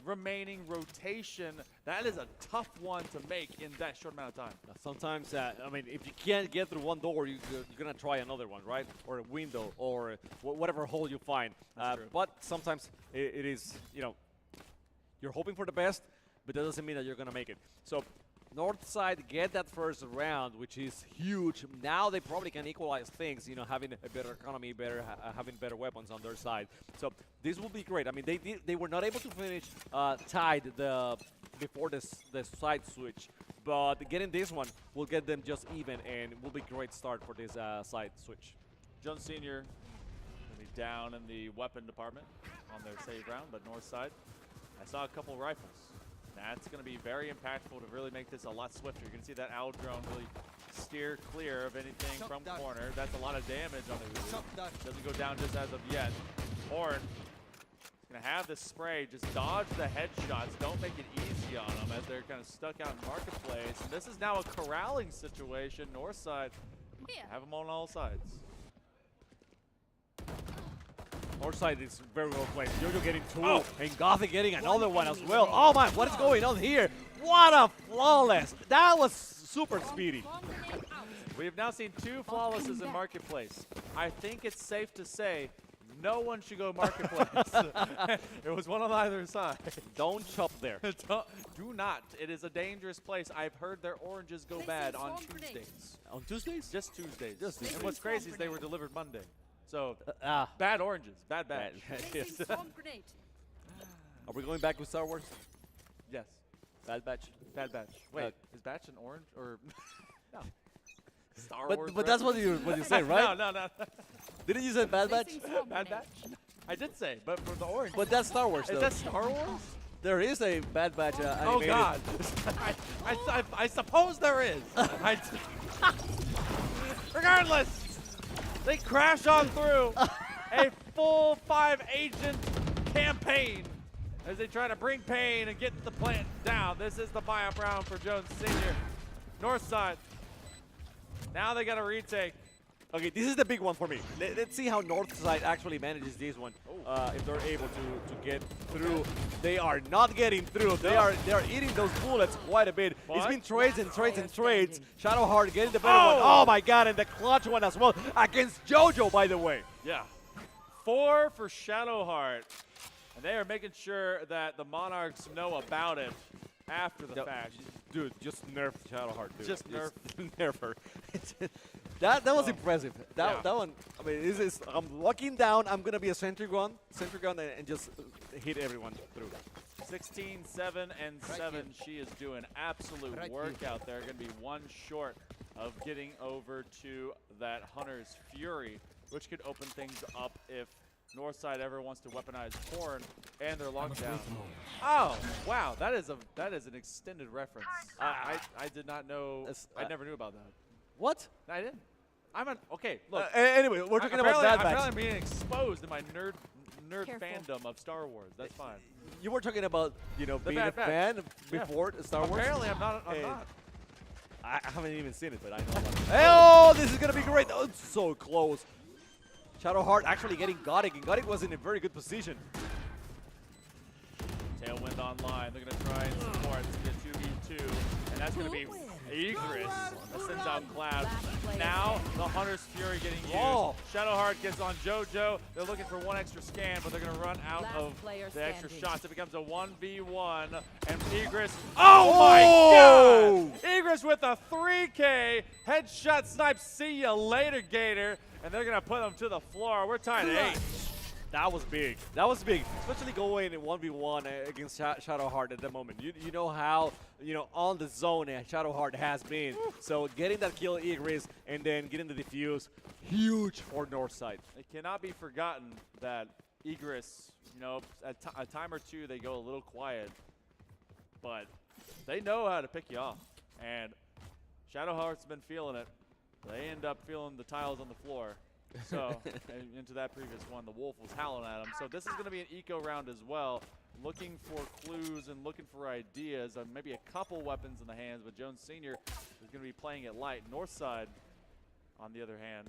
remaining rotation. That is a tough one to make in that short amount of time. Sometimes, I mean, if you can't get through one door, you're going to try another one, right? Or a window, or whatever hole you find. But sometimes it is, you're hoping for the best, but that doesn't mean that you're going to make it. So Northside get that first round, which is huge. Now they probably can equalize things, you know, having a better economy, having better weapons on their side. So this will be great. I mean, they were not able to finish tied before the side switch, but getting this one will get them just even, and will be a great start for this side switch. Jones Senior will be down in the weapon department on their save round, but Northside, I saw a couple rifles. That's going to be very impactful to really make this a lot swifter. You're going to see that owl drone really steer clear of anything from corner. That's a lot of damage on the Hulu. Doesn't go down just as of yet. Horn is going to have this spray. Just dodge the headshots. Don't make it easy on them as they're kind of stuck out in Marketplace. And this is now a corralling situation. Northside have them on all sides. Northside is very well played. Jojo getting two, and Gothic getting another one as well. Oh man, what is going on here? What a flawless! That was super speedy. We have now seen 2 flawlesses in Marketplace. I think it's safe to say no one should go Marketplace. It was one on either side. Don't chop there. Do not. It is a dangerous place. I've heard their oranges go bad on Tuesdays. On Tuesdays? Just Tuesdays. Just Tuesdays. And what's crazy is they were delivered Monday. So, bad oranges. Bad batch. Yes. Are we going back with Star Wars? Yes. Bad batch? Bad batch. Wait, is batch an orange? Or no. Star Wars. But reference? that's what you said, right? No. Didn't you say Bad Batch? Bad Batch? I did say, but for the orange. But that's Star Wars, though. Is that Star Wars? There is a Bad Batch animated. Oh, God. I suppose there is. Regardless, they crash on through a full 5-agent campaign as they try to bring pain and get the plant down. This is the buy-up round for Jones Senior. Northside. Now they got a retake. Okay, this is the big one for me. Let's see how Northside actually manages this one. If they're able to get through. They are not getting through. They are eating those bullets quite a bit. It's been trades and trades and trades. Shadowheart getting the better one. Oh my God, and the clutch one as well against JoJo, by the way. Yeah. 4 for Shadowheart. And they are making sure that the Monarchs know about it after the fact. Dude, just nerf Shadowheart, dude. Just nerf. Nerf her. That was impressive. That one, I mean, I'm locking down. I'm going to be a center gun and just hit everyone through. 16, 7, and 7. She is doing absolute work out there. Going to be 1 short of getting over to that Hunter's Fury, which could open things up if Northside ever wants to weaponize Horn and their lockdown. Oh, wow. That is an extended reference. I did not know. I never knew about that. What? I didn't. Okay, look. Anyway, we're talking about Bad Batch. I'm apparently being exposed in my nerd fandom of Star Wars. That's fine. You were talking about, being a fan before Star Wars? Apparently, I'm not. I haven't even seen it, but I know about it. Oh, this is going to be great. Oh, it's so close. Shadowheart actually getting Gothic, and Gothic was in a very good position. Tailwind online. They're going to try and support to get 2v2, and that's going to be Egress that sends out Cloud. Now the Hunter's Fury getting used. Shadowheart gets on JoJo. They're looking for 1 extra scan, but they're going to run out of the extra shots. It becomes a 1v1, and Egress. Oh my God! Egress with a 3K headshot snipe. See you later, Gator. And they're going to put them to the floor. We're tied at 8. That was big. That was big, especially going in 1v1 against Shadowheart at the moment. You know how, on the zone Shadowheart has been. So getting that kill Egress and then getting the defuse, huge for Northside. It cannot be forgotten that Egress, a time or two they go a little quiet, but they know how to pick you off. And Shadowheart's been feeling it. They end up feeling the tiles on the floor. So, into that previous one, the Wolf was howling at him. So this is going to be an eco round as well. Looking for clues and looking for ideas. Maybe a couple weapons in the hands, but Jones Senior is going to be playing it light. Northside, on the other hand,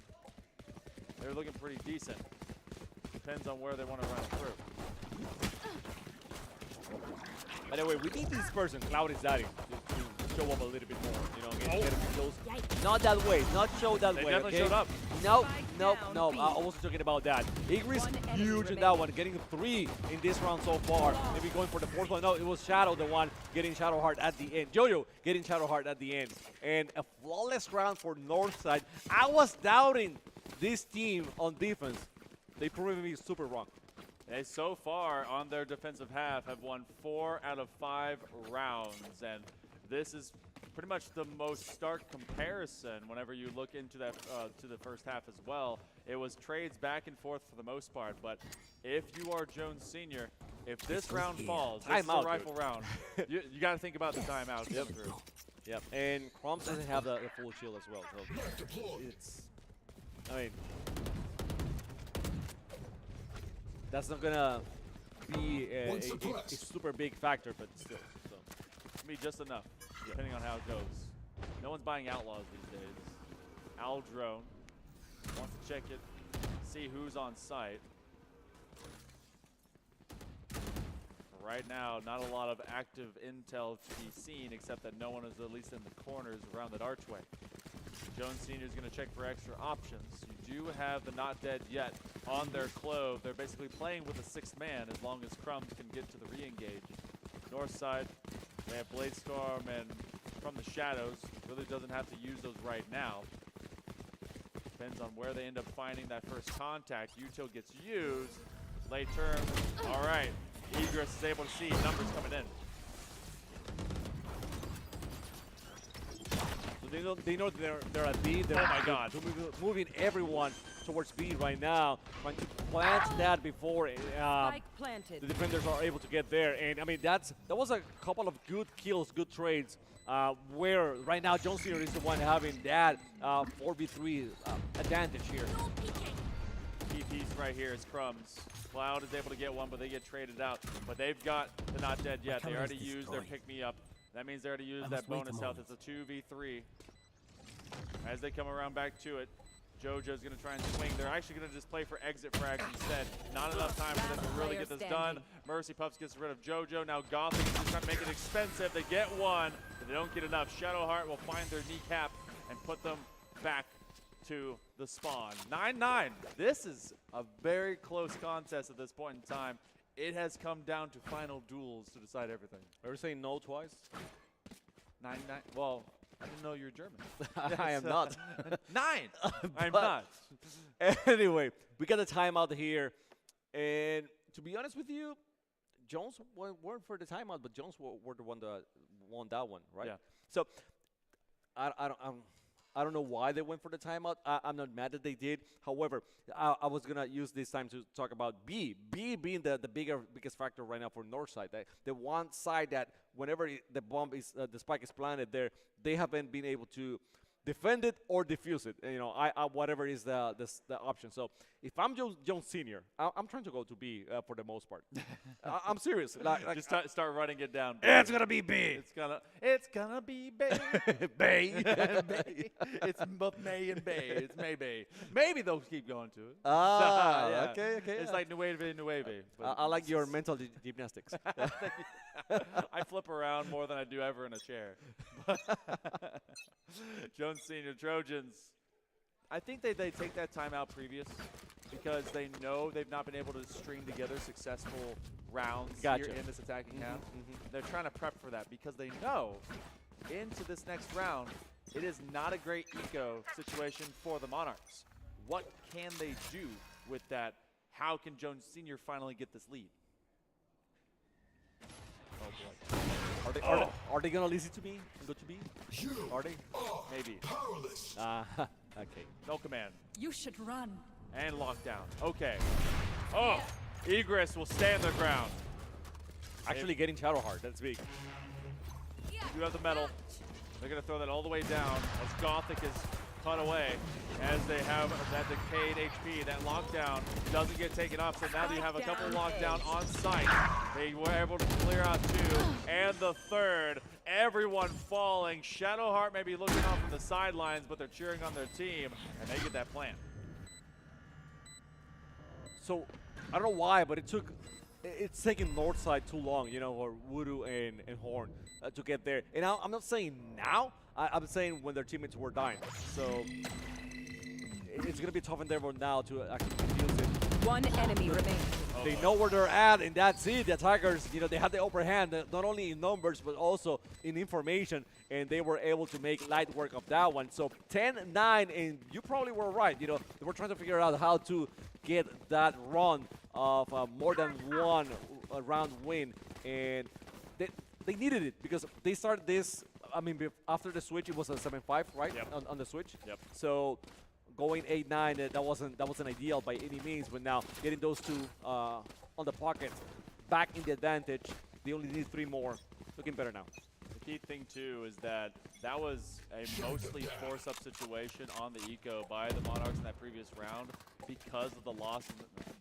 they're looking pretty decent. Depends on where they want to run through. By the way, we need this person, Cloud is daddy, to show up a little bit more. Get him close. Not that way, not show that way. They definitely showed up. No. I wasn't talking about that. Igris huge in that one, getting 3 in this round so far. Maybe going for the 4th one. No, it was Shadow the one getting Shadowheart at the end. Jojo getting Shadowheart at the end. And a flawless round for Northside. I was doubting this team on defense. They proved me super wrong. They so far on their defensive half have won 4 out of 5 rounds, and this is pretty much the most stark comparison whenever you look into that to the first half as well. It was trades back and forth for the most part, but if you are Jones Senior, if this round falls, this is a rifle round, you got to think about the timeout. Yep, and Crumbs doesn't have the full shield as well, so it's, I mean, that's not gonna be a super big factor, but still. So. It's gonna be just enough, depending on how it goes. No one's buying Outlaws these days. Owl Drone wants to check it, see who's on site. Right now, not a lot of active intel to be seen, except that no one is at least in the corners around that archway. Jones Senior is going to check for extra options. You do have the Not Dead Yet on their clove. They're basically playing with a 6th man as long as Crumbs can get to the re-engage. North side, they have Blade Storm and from the shadows. Really doesn't have to use those right now. Depends on where they end up finding that first contact. Util gets used. Late term. All right. Egress is able to see numbers coming in. They know they're at B. They're, oh my God! Moving everyone towards B right now, trying to plant that before the defenders are able to get there. And I mean, that was a couple of good kills, good trades. Where right now Jones Senior is the one having that 4v3 advantage here. Key piece right here is Crumbs. Cloud is able to get one, but they get traded out. But they've got the Not Dead Yet. They already used their pick-me-up. That means they already used that bonus health. It's a 2v3. As they come around back to it, JoJo's going to try and swing. They're actually going to just play for exit frags instead. Not enough time for them to really get this done. Mercy Pups gets rid of JoJo. Now Gothic is just trying to make it expensive. They get one, but they don't get enough. Shadowheart will find their kneecap and put them back to the spawn. 9-9. This is a very close contest at this point in time. It has come down to final duels to decide everything. Are you saying no twice? 9-9. Well, I didn't know you were German. I am not. 9. I'm not. Anyway, we got a timeout here, and to be honest with you, Jones weren't for the timeout, but Jones were the one that won that one, right? Yeah. So I don't know why they went for the timeout. I'm not mad that they did. However, I was going to use this time to talk about B. B being the biggest factor right now for Northside. The one side that whenever the bomb is, the spike is planted there, they haven't been able to defend it or defuse it. You know, whatever is the option. So if I'm Jones Senior, I'm trying to go to B for the most part. I'm serious. Like just start running it down. It's gonna be B. It's gonna be Bay. Bay. Bay. It's both May and Bay. It's May Bay. Maybe they'll keep going to it. Yeah. Okay. It's like Nueve. I like your mental gymnastics. I flip around more than I do ever in a chair. Jones Senior Trojans, I think they take that timeout previous because they know they've not been able to string together successful rounds here in this attacking half. They're trying to prep for that because they know into this next round, it is not a great eco situation for the Monarchs. What can they do with that? How can Jones Senior finally get this lead? Oh boy. Are they gonna listen to me and go to B? Are they? Maybe. Okay. No command. You should run. And lockdown. Okay. Oh, Egress will stand their ground. Actually getting Shadowheart. That's big. You have the metal. They're gonna throw that all the way down as Gothic is cut away. As they have that decayed HP, that lockdown doesn't get taken off. So now you have a couple lockdown on site. They were able to clear out 2 and the third. Everyone falling. Shadowheart may be looking off from the sidelines, but they're cheering on their team, and they get that plan. So I don't know why, but it's taking Northside too long, you know, or Voodoo and Horn to get there. And I'm not saying now. I'm saying when their teammates were dying. So it's going to be a tough endeavor now to actually use it. One enemy remaining. They know where they're at, and that's it. The attackers, they had the upper hand, not only in numbers, but also in information, and they were able to make light work of that one. So 10-9, and you probably were right. They were trying to figure out how to get that run of more than one round win, and they needed it because they started this. I mean, after the switch, it was a 7-5, right? Yep. On the switch. Yep. So going 8-9, that wasn't ideal by any means. But now getting those two on the pocket, back in the advantage. They only need 3 more. Looking better now. The key thing too is that was a mostly force-up situation on the eco by the Monarchs in that previous round because of the loss.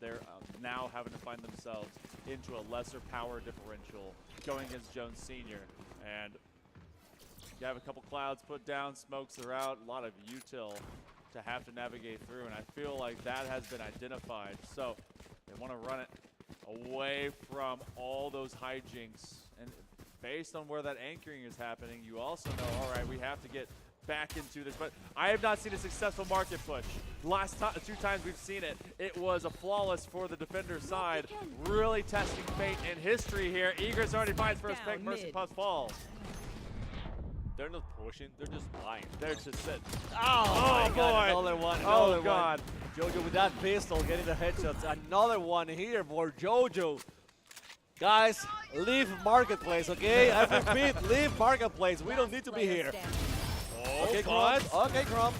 They're now having to find themselves into a lesser power differential going against Jones Senior, and you have a couple clouds put down, smokes are out, a lot of util to have to navigate through, and I feel like that has been identified. So they want to run it away from all those hijinks, and based on where that anchoring is happening, you also know, all right, we have to get back into this, but I have not seen a successful market push. Last 2 times we've seen it, it was a flawless for the defender side, really testing fate and history here. Egress already finds first pick, Mercy Puffs falls. They're not pushing, they're just lying. They're just sitting. Oh my God, boy. another one. Oh God. Jojo with that pistol getting the headshots. Another one here for Jojo. Guys, leave Marketplace, okay? I repeat, leave Marketplace. We don't need to be here. Okay, Crumbs. Okay, Crumbs.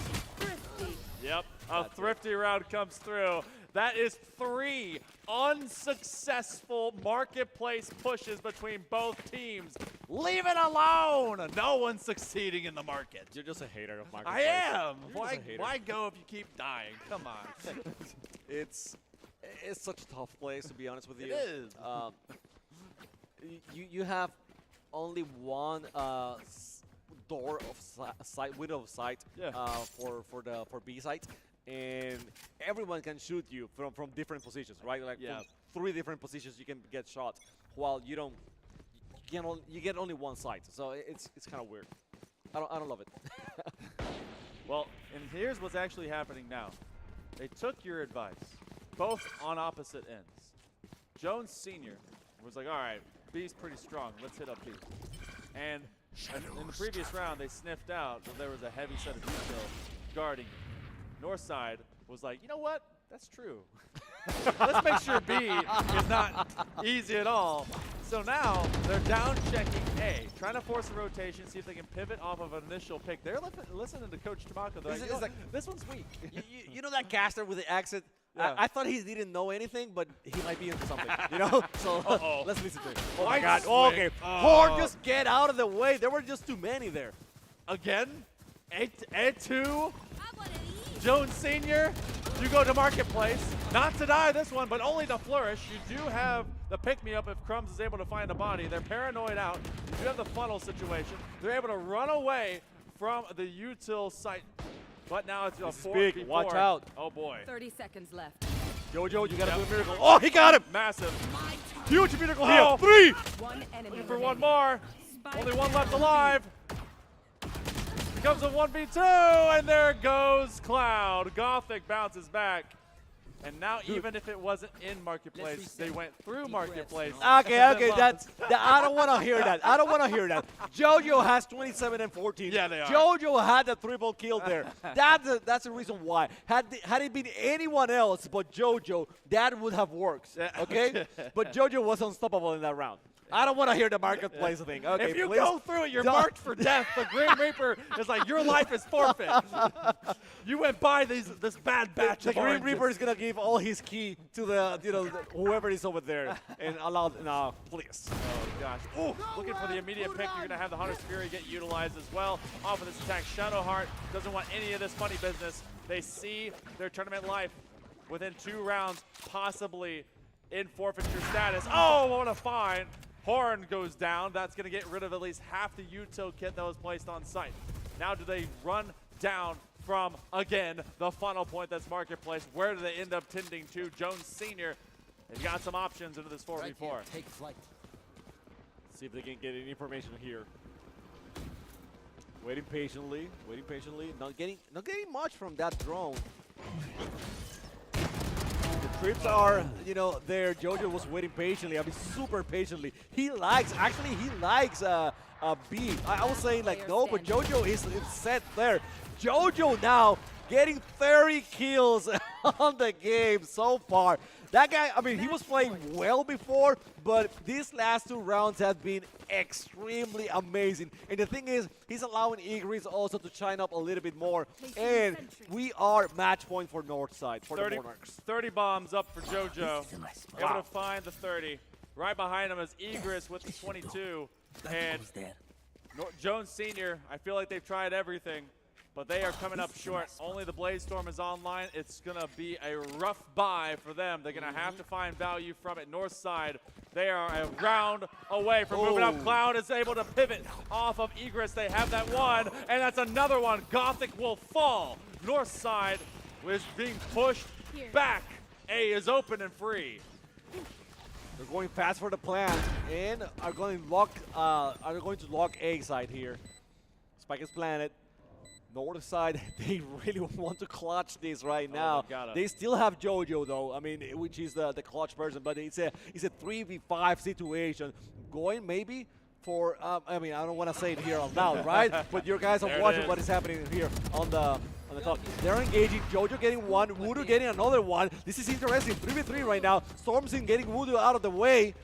Yep, a thrifty round comes through. That is 3 unsuccessful Marketplace pushes between both teams. Leave it alone. No one's succeeding in the market. You're just a hater of Marketplace. I am. You're Why go if you keep dying? Come on. It's such a tough place, to be honest with you. It is. You have only one door of sight, window of sight for B site, and everyone can shoot you from different positions, right? Like from 3 different positions you can get shot, while you don't. You get only one sight, so it's kind of weird. I don't love it. Well, and here's what's actually happening now. They took your advice, both on opposite ends. Jones Senior was like, all right, B's pretty strong. Let's hit up B. And in the previous round, they sniffed out that there was a heavy set of detail guarding it. Northside was like, you know what? That's true. Let's make sure B is not easy at all. So now they're down checking A, trying to force a rotation, see if they can pivot off of an initial pick. They're listening to Coach Tamako. They're like, this one's weak. You know that caster with the accent? Yeah. I thought he didn't know anything, but he might be into something, So let's listen to it. Oh my God. Okay. Horn, just get out of the way. There were just too many there. Again? A2? Jones Senior, you go to Marketplace. Not to die this one, but only to flourish. You do have the pick-me-up if Crumbs is able to find a body. They're paranoid out. You do have the funnel situation. They're able to run away from the util site. But now it's a 4v4. Watch out. Oh, boy. 30 seconds left. Jojo, you got to do a miracle. Oh, he got him. Massive. Huge miracle here. 3. One enemy Looking for remaining. one more. Only one left alive. Becomes a 1v2, and there goes Cloud. Gothic bounces back. And now, even if it wasn't in Marketplace, they went through Marketplace. Okay, I don't want to hear that. I don't want to hear that. Jojo has 27 and 14. Yeah, they are. Jojo had the triple kill there. That's the reason why. Had it been anyone else but Jojo, that would have worked. Okay? But Jojo was unstoppable in that round. I don't want to hear the Marketplace thing. Okay, if you please. go through it, you're marked for death. The Grim Reaper is like, your life is forfeit. You went by this bad batch The of Grim oranges. Reaper is gonna give all his key to the whoever is over there and allow. No, please. Oh gosh. Ooh, looking for the immediate pick. You're gonna have the Hunter's Fury get utilized as well. Off of this attack, Shadowheart doesn't want any of this funny business. They see their tournament life within 2 rounds, possibly in forfeiture status. Oh, what a find. Horn goes down. That's going to get rid of at least half the util kit that was placed on site. Now do they run down from, again, the funnel point that's Marketplace? Where do they end up tending to? Jones Senior, they've got some options into this 4v4. Take flight. See if they can get any information here. Waiting patiently. Not getting much from that drone. The trips are, there. Jojo was waiting patiently. I mean, super patiently. He likes B. I was saying like no, but Jojo is set there. Jojo now getting 30 kills on the game so far. That guy, I mean, he was playing well before, but these last 2 rounds have been extremely amazing. And the thing is, he's allowing Igris also to shine up a little bit more. And we are match point for Northside, for the Monarchs. 30 bombs up for Jojo. Able to find the 30. Right behind him is Igris with the 22. And Jones Sr., I feel like they've tried everything, but they are coming up short. Only the Blaze Storm is online. It's going to be a rough buy for them. They're going to have to find value from it. North side, they are a round away from moving up. Cloud is able to pivot off of Igris. They have that one, and that's another one. Gothic will fall. North side is being pushed back. A is open and free. They're going fast for the plan and are going to lock A side here. Spike is planted. North side, they really want to clutch this right now. They still have Jojo though, I mean, which is the clutch person, but it's a 3v5 situation. Going maybe for, I mean, I don't want to say it here out loud, right? But you guys are watching what is happening here on the top. They're engaging, Jojo getting one, Voodoo getting another one. This is interesting, 3v3 right now. Stormzy getting Voodoo out of the way.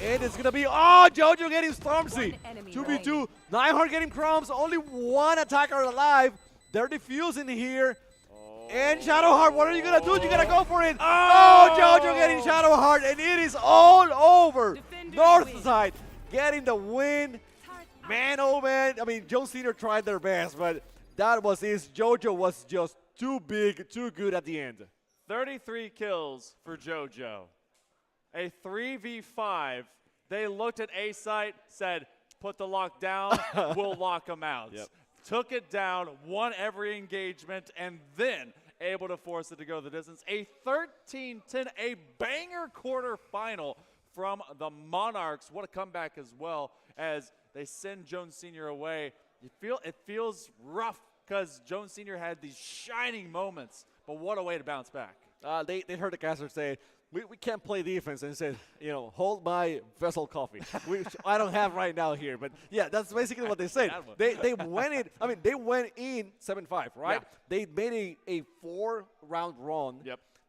And it's going to be, Jojo getting Stormzy. 2v2, Nightheart getting crumbs, only one attacker alive. They're defusing here. And Shadowheart, what are you going to do? You got to go for it. Jojo getting Shadowheart, and it is all over. North side getting the win. Man, oh man. I mean, Jones Sr. tried their best, but that was his. Jojo was just too big, too good at the end. 33 kills for Jojo. A 3v5. They looked at A site, said, put the lock down, we'll lock them out. Took it down, won every engagement, and then able to force it to go the distance. A 13-10, a banger quarterfinal from the Monarchs. What a comeback as well as they send Jones Sr. away. It feels rough because Jones Sr. had these shining moments, but what a way to bounce back. They heard the caster say, we can't play defense, and said, hold my VESL coffee, which I don't have right now here. But yeah, that's basically what they said. They went in. I mean, they went in 7-5, right? Yeah. They made a 4-round run.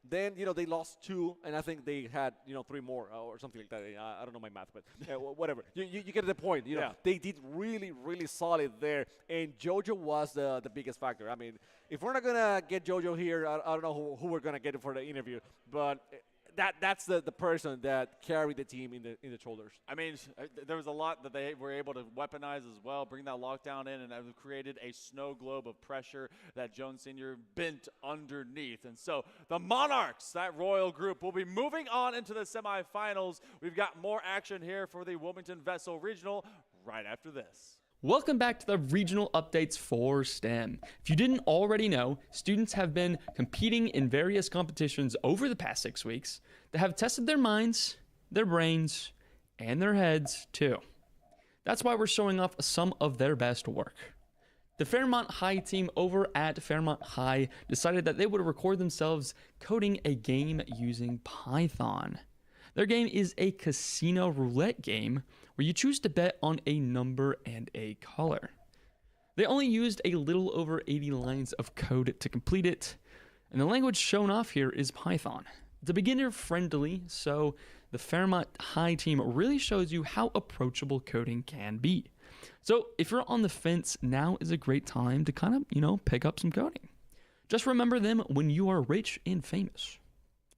Then they lost 2, and I think they had 3 more or something like that. I don't know my math, but whatever. You get the point. They did really, really solid there, and Jojo was the biggest factor. I mean, if we're not gonna get Jojo here, I don't know who we're gonna get for the interview, but that's the person that carried the team in the shoulders. I mean, there was a lot that they were able to weaponize as well, bring that lockdown in, and have created a snow globe of pressure that Jones Sr. bent underneath. And so the Monarchs, that royal group, will be moving on into the semifinals. We've got more action here for the Wilmington VESL Regional right after this. Welcome back to the regional updates for STEM. If you didn't already know, students have been competing in various competitions over the past 6 weeks that have tested their minds, their brains, and their heads too. That's why we're showing off some of their best work. The Fairmont High team over at Fairmont High decided that they would record themselves coding a game using Python. Their game is a casino roulette game where you choose to bet on a number and a color. They only used a little over 80 lines of code to complete it, and the language shown off here is Python. It's beginner friendly, so the Fairmont High team really shows you how approachable coding can be. So if you're on the fence, now is a great time to kind of, pick up some coding. Just remember them when you are rich and famous.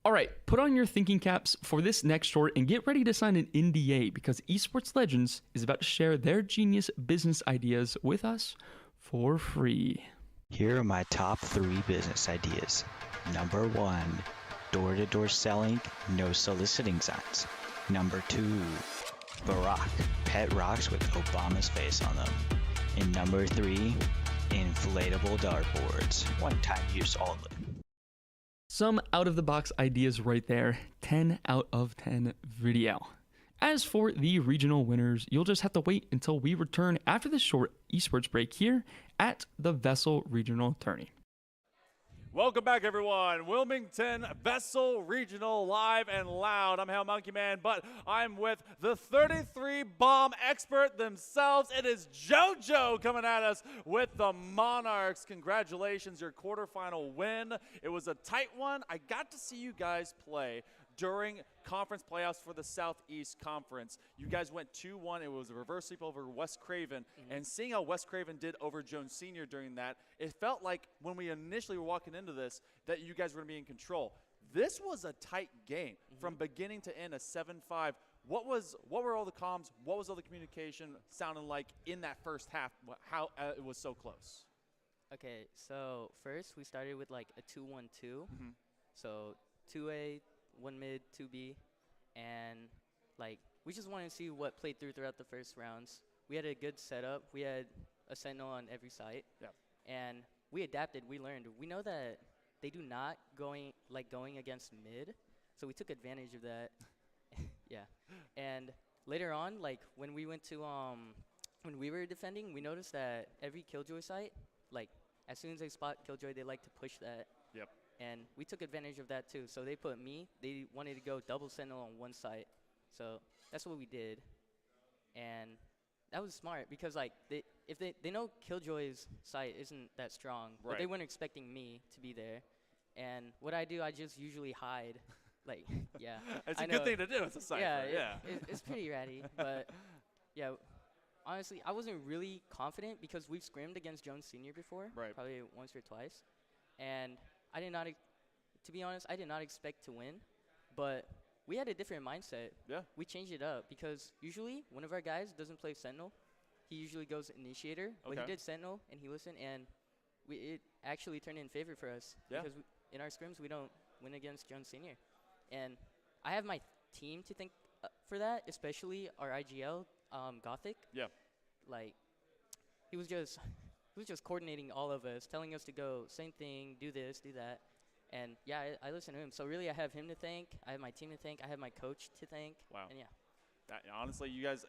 All right, put on your thinking caps for this next short and get ready to sign an NDA because Esports Legends is about to share their genius business ideas with us for free. Here are my top 3 business ideas. Number 1, door-to-door selling, no soliciting signs. Number 2, Barack, pet rocks with Obama's face on them. And number 3, inflatable dartboards, one-time use only. Some out-of-the-box ideas right there, 10 out of 10 video. As for the regional winners, you'll just have to wait until we return after this short esports break here at the VESL Regional Tourney. Welcome back, everyone. Wilmington VESL Regional live and loud. I'm Hale Monkey Man, but I'm with the 33 bomb expert themselves. It is JoJo coming at us with the Monarchs. Congratulations, your quarterfinal win. It was a tight one. I got to see you guys play during conference playoffs for the Southeast Conference. You guys went 2-1. It was a reverse sweep over West Craven. And seeing how West Craven did over Jones Senior during that, it felt like when we initially were walking into this that you guys were going to be in control. This was a tight game from beginning to end, a 7-5. What were all the comms? What was all the communication sounding like in that first half? How it was so close? Okay, so first we started with like a 2-1-2. So 2A, 1 mid, 2B, and like we just wanted to see what played throughout the first rounds. We had a good setup. We had a sentinel on every site. And we adapted. We learned. We know that they do not going against mid, so we took advantage of that. And later on, like when we went to when we were defending, we noticed that every Killjoy site, like as soon as they spot Killjoy, they like to push that. And we took advantage of that too. So they wanted to go double sentinel on one site. So that's what we did. And that was smart because like if they know Killjoy's site isn't that strong, but they weren't expecting me to be there. And what I do, I just usually hide. Like, yeah. It's a good thing to do as a cipher. It's pretty ratty. But yeah, honestly, I wasn't really confident because we've scrimmed against Jones Senior before, probably once or twice. And I did not, to be honest, I did not expect to win, but we had a different mindset. We changed it up because usually one of our guys doesn't play Sentinel. He usually goes Initiator, but he did Sentinel and he listened, and it actually turned in favor for us because in our scrims we don't win against Jones Senior. And I have my team to thank for that, especially our IGL, Gothic. Like, he was just coordinating all of us, telling us to go, same thing, do this, do that. And yeah, I listen to him. So really I have him to thank, I have my team to thank, I have my coach to thank. And yeah. Honestly, you guys,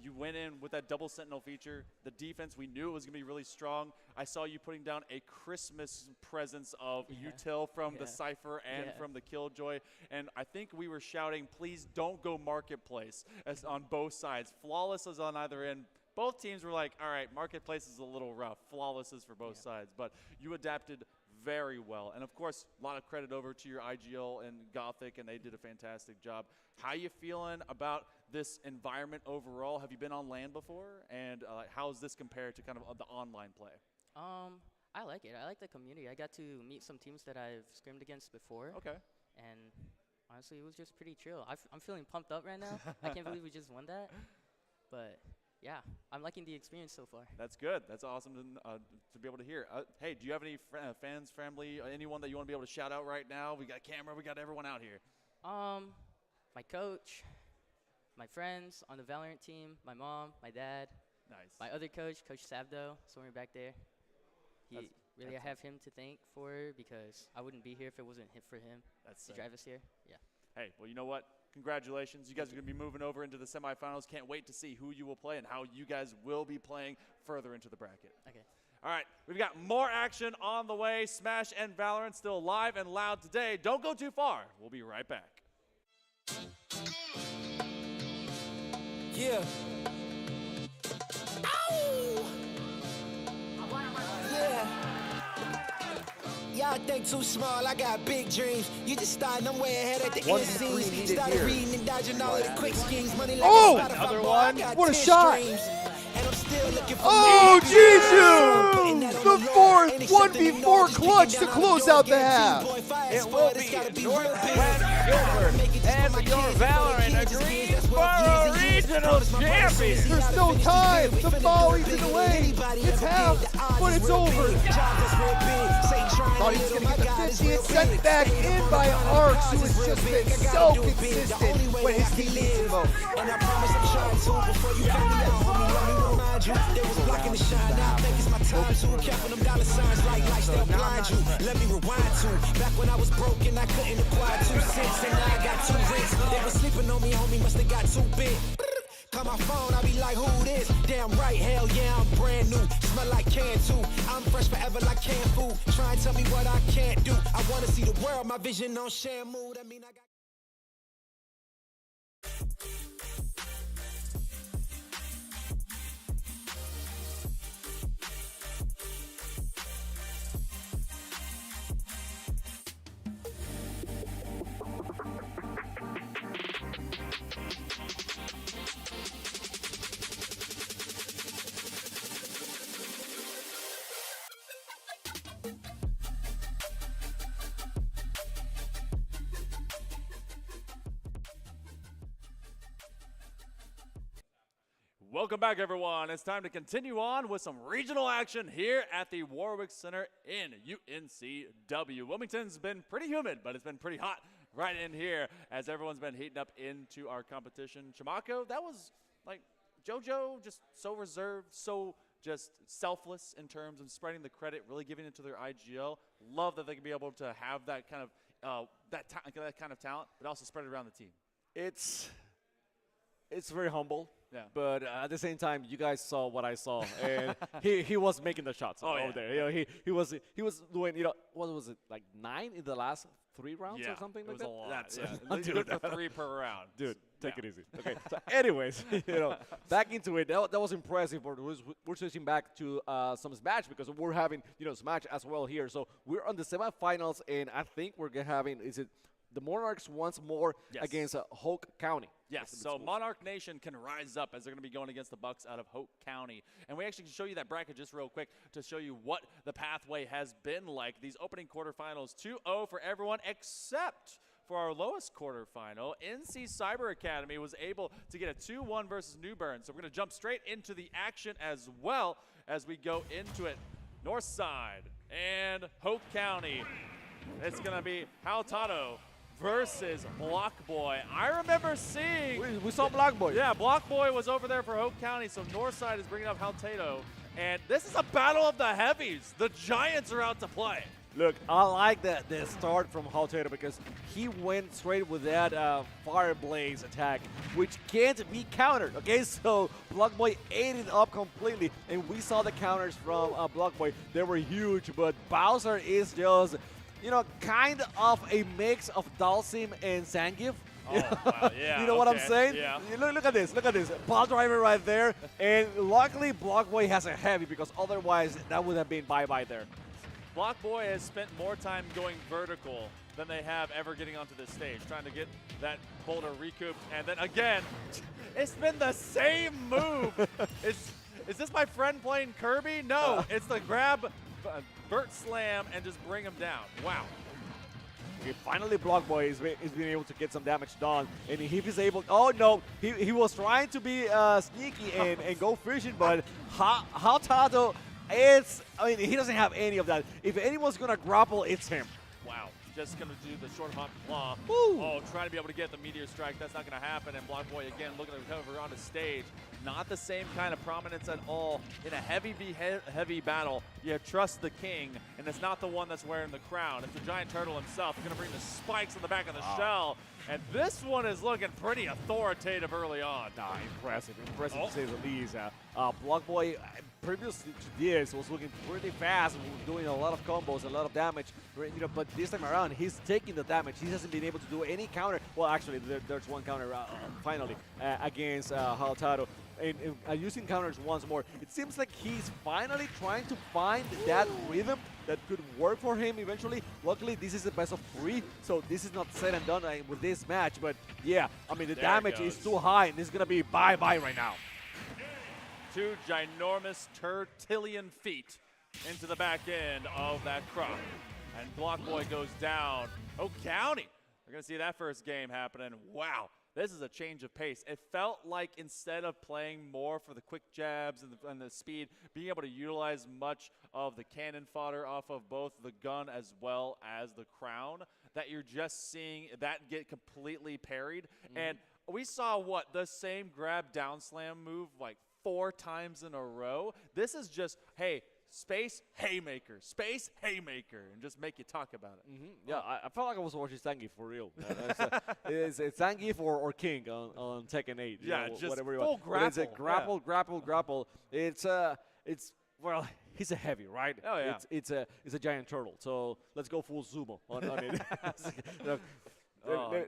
you went in with that double sentinel feature. The defense, we knew it was going to be really strong. I saw you putting down a Christmas presence of util from the Cypher and from the Killjoy. And I think we were shouting, please don't go Marketplace on both sides. Flawless is on either end. Both teams were like, all right, Marketplace is a little rough. Flawless is for both sides. But you adapted very well. And, of course, a lot of credit over to your IGL and Gothic, and they did a fantastic job. How you feeling about this environment overall? Have you been on LAN before? And how does this compare to kind of the online play? I like it. I like the community. I got to meet some teams that I've scrimmed against before. And honestly, it was just pretty chill. I'm feeling pumped up right now. I can't believe we just won that. But yeah, I'm liking the experience so far. That's good. That's awesome to be able to hear. Hey, do you have any fans, family, anyone that you want to be able to shout out right now? We got camera. We got everyone out here. My coach, my friends on the Valorant team, my mom, my dad. My other coach, Coach Savdo, somewhere back there. I have him to thank for because I wouldn't be here if it wasn't for him to drive us here. Hey, well, you know what? Congratulations. You guys are going to be moving over into the semifinals. Can't wait to see who you will play and how you guys will be playing further into the bracket. All right, we've got more action on the way. Smash and Valorant still live and loud today. Don't go too far. We'll be right back. Yeah. Ow! Yeah. Y'all think too small, I got big dreams. You just starting, I'm way ahead at the end scenes. Started reading and dodging all the quick schemes. Money like another one. What a shot. Oh, Jisoo! The fourth 1v4 clutch to close out the half. It will be Northwest Gilbert and your Valorant, a Greensboro Regional Champion. There's no time. The volley's in the lane. It's half, but it's over. Thought he was going to get the 50. It's sent back in by Arcs, who has just been so consistent when his team needs him most. And I promise I'm trying to before you cut me out, homie. Let me remind you, they was blocking the shine. Now I think it's my time to cap on them dollar signs like lights, they'll blind you. Let me rewind to back when I was broken, I couldn't acquire 2 cents, and now I got 2 rents. They were sleeping on me, homie, must have got too big. call my phone, I be like, who this? Damn right, hell yeah, I'm brand new. Smell like can too. I'm fresh forever like canned food. Try and tell me what I can't do. I wanna see the world, my vision on Shamu. That mean I got. Welcome back, everyone. It's time to continue on with some regional action here at the Warwick Center in UNCW. Wilmington's been pretty humid, but it's been pretty hot right in here as everyone's been heating up into our competition. Chimako, that was like JoJo, just so reserved, so just selfless in terms of spreading the credit, really giving it to their IGL. Love that they can be able to have that kind of that kind of talent, but also spread it around the team. It's very humble. Yeah. But at the same time, you guys saw what I saw, and he was making the shots over there. You know, he was doing, you know, what was it, like 9 in the last 3 rounds or something like that? It was a lot. That's Dude, good for 3 per round. Dude, take it easy. Okay. So, anyways, you know, back into it. That was impressive. We're switching back to some Smash because we're having, you know, Smash as well here. So we're on the semifinals, and I think we're having the Monarchs once more against Hoke County. Yes, so Monarch Nation can rise up as they're going to be going against the Bucks out of Hoke County. And we actually can show you that bracket just real quick to show you what the pathway has been like. These opening quarterfinals, 2-0 for everyone except for our lowest quarterfinal. NC Cyber Academy was able to get a 2-1 versus New Bern. So we're going to jump straight into the action as well as we go into it. North Side and Hoke County. It's going to be Haltado versus Block Boy. I remember seeing... We saw Block Boy. Yeah, Block Boy was over there for Hoke County, so Northside is bringing up Haltado. And this is a battle of the heavies. The Giants are out to play. Look, I like the start from Haltado because he went straight with that Fire Blaze attack, which can't be countered, okay? So Block Boy ate it up completely, and we saw the counters from Block Boy. They were huge, but Bowser is just... you know, kind of a mix of Dalsim and Zangief. Oh, wow, yeah. You know what I'm saying? Yeah. Look at this. Look at this. Ball driver right there. And luckily, Blockboy has a heavy because otherwise that would have been bye-bye there. Block Boy has spent more time going vertical than they have ever getting onto this stage, trying to get that boulder recouped. And then again, it's been the same move. Is this my friend playing Kirby? No, it's the grab, Vert Slam, and just bring him down. Wow. Okay, finally, Block Boy is being able to get some damage done, and if he's able, oh no, he was trying to be sneaky and go fishing, but Haltado, I mean, he doesn't have any of that. If anyone's gonna grapple, it's him. Wow. Just going to do the short hop claw. Woo. Oh, trying to be able to get the Meteor Strike. That's not going to happen. And Block Boy, again, looking to recover on the stage. Not the same kind of prominence at all. In a heavy battle, you trust the king, and it's not the one that's wearing the crown. It's the giant turtle himself. He's going to bring the spikes on the back of the shell. And this one is looking pretty authoritative early on. Nah, impressive to say the least. Block Boy, previous to this, was looking pretty fast, doing a lot of combos, a lot of damage. You know, but this time around, he's taking the damage. He hasn't been able to do any counter. Well, actually, there's one counter finally against Haltado. And using counters once more, it seems like he's finally trying to find that rhythm that could work for him eventually. Luckily, this is the best of 3, so this is not said and done with this match. But yeah, I mean, the damage is too high, and it's going to be bye-bye right now. 2 ginormous Tertillion feet into the back end of that crop. And Block Boy goes down. Oh, County. We're going to see that first game happening. Wow. This is a change of pace. It felt like instead of playing more for the quick jabs and the speed, being able to utilize much of the cannon fodder off of both the gun as well as the crown, that you're just seeing that get completely parried. And we saw, the same grab down slam move like 4 times in a row. This is just, hey, space haymaker, and just make you talk about it. Yeah, I felt like I was watching Zangief for real. It's Zangief or King on Tekken 8. Yeah, you know, just whatever you full want. But it's a grapple, grapple. It's well, he's a heavy, right? Oh yeah. It's a giant turtle. So let's go full sumo on it.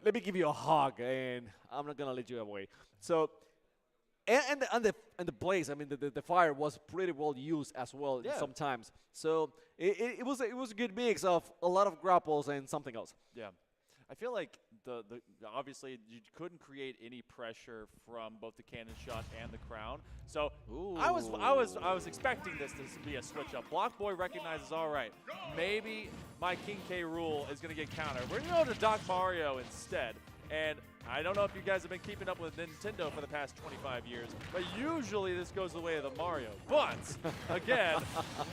Let me give you a hug, and I'm not gonna let you away. So. And the blaze, I mean, the fire was pretty well used as well sometimes. So it was a good mix of a lot of grapples and something else. Yeah, I feel like the obviously you couldn't create any pressure from both the cannon shot and the crown. So I was expecting this to be a switch up. Block Boy recognizes, all right, maybe my King K rule is going to get countered. We're going to go to Doc Mario instead. And I don't know if you guys have been keeping up with Nintendo for the past 25 years, but usually this goes the way of the Mario. But, again,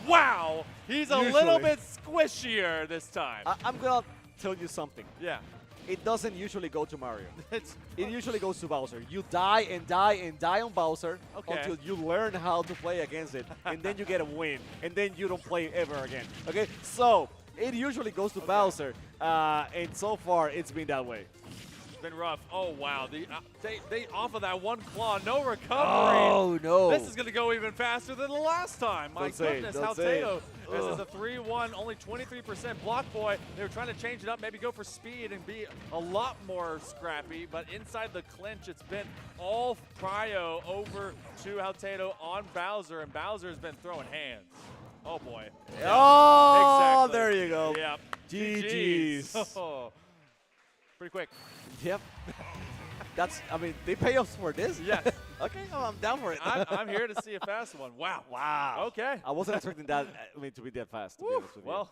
wow, he's a little bit squishier this time. I'm going to tell you something. Yeah. It doesn't usually go to Mario. It usually goes to Bowser. You die and die and die on Bowser until you learn how to play against it, and then you get a win, and then you don't play ever again. Okay? So, it usually goes to Bowser, and so far it's been that way. Been rough. Oh wow, they off of that one claw, no recovery. Oh no! This is going to go even faster than the last time. My goodness, Haltato. This is a 3-1, only 23% Block Boy. They were trying to change it up, maybe go for speed and be a lot more scrappy. But inside the clinch, it's been all Prio over to Haltato on Bowser, and Bowser has been throwing hands. Oh boy. Yeah, oh, exactly. There you go. Yep. GG's. Oh. Pretty quick. Yep. I mean, they pay us for this? Yes. Okay, I'm down for it. I'm here to see a fast one. Wow. Wow. Okay. I wasn't expecting that, to be that fast, to be honest with you. Well,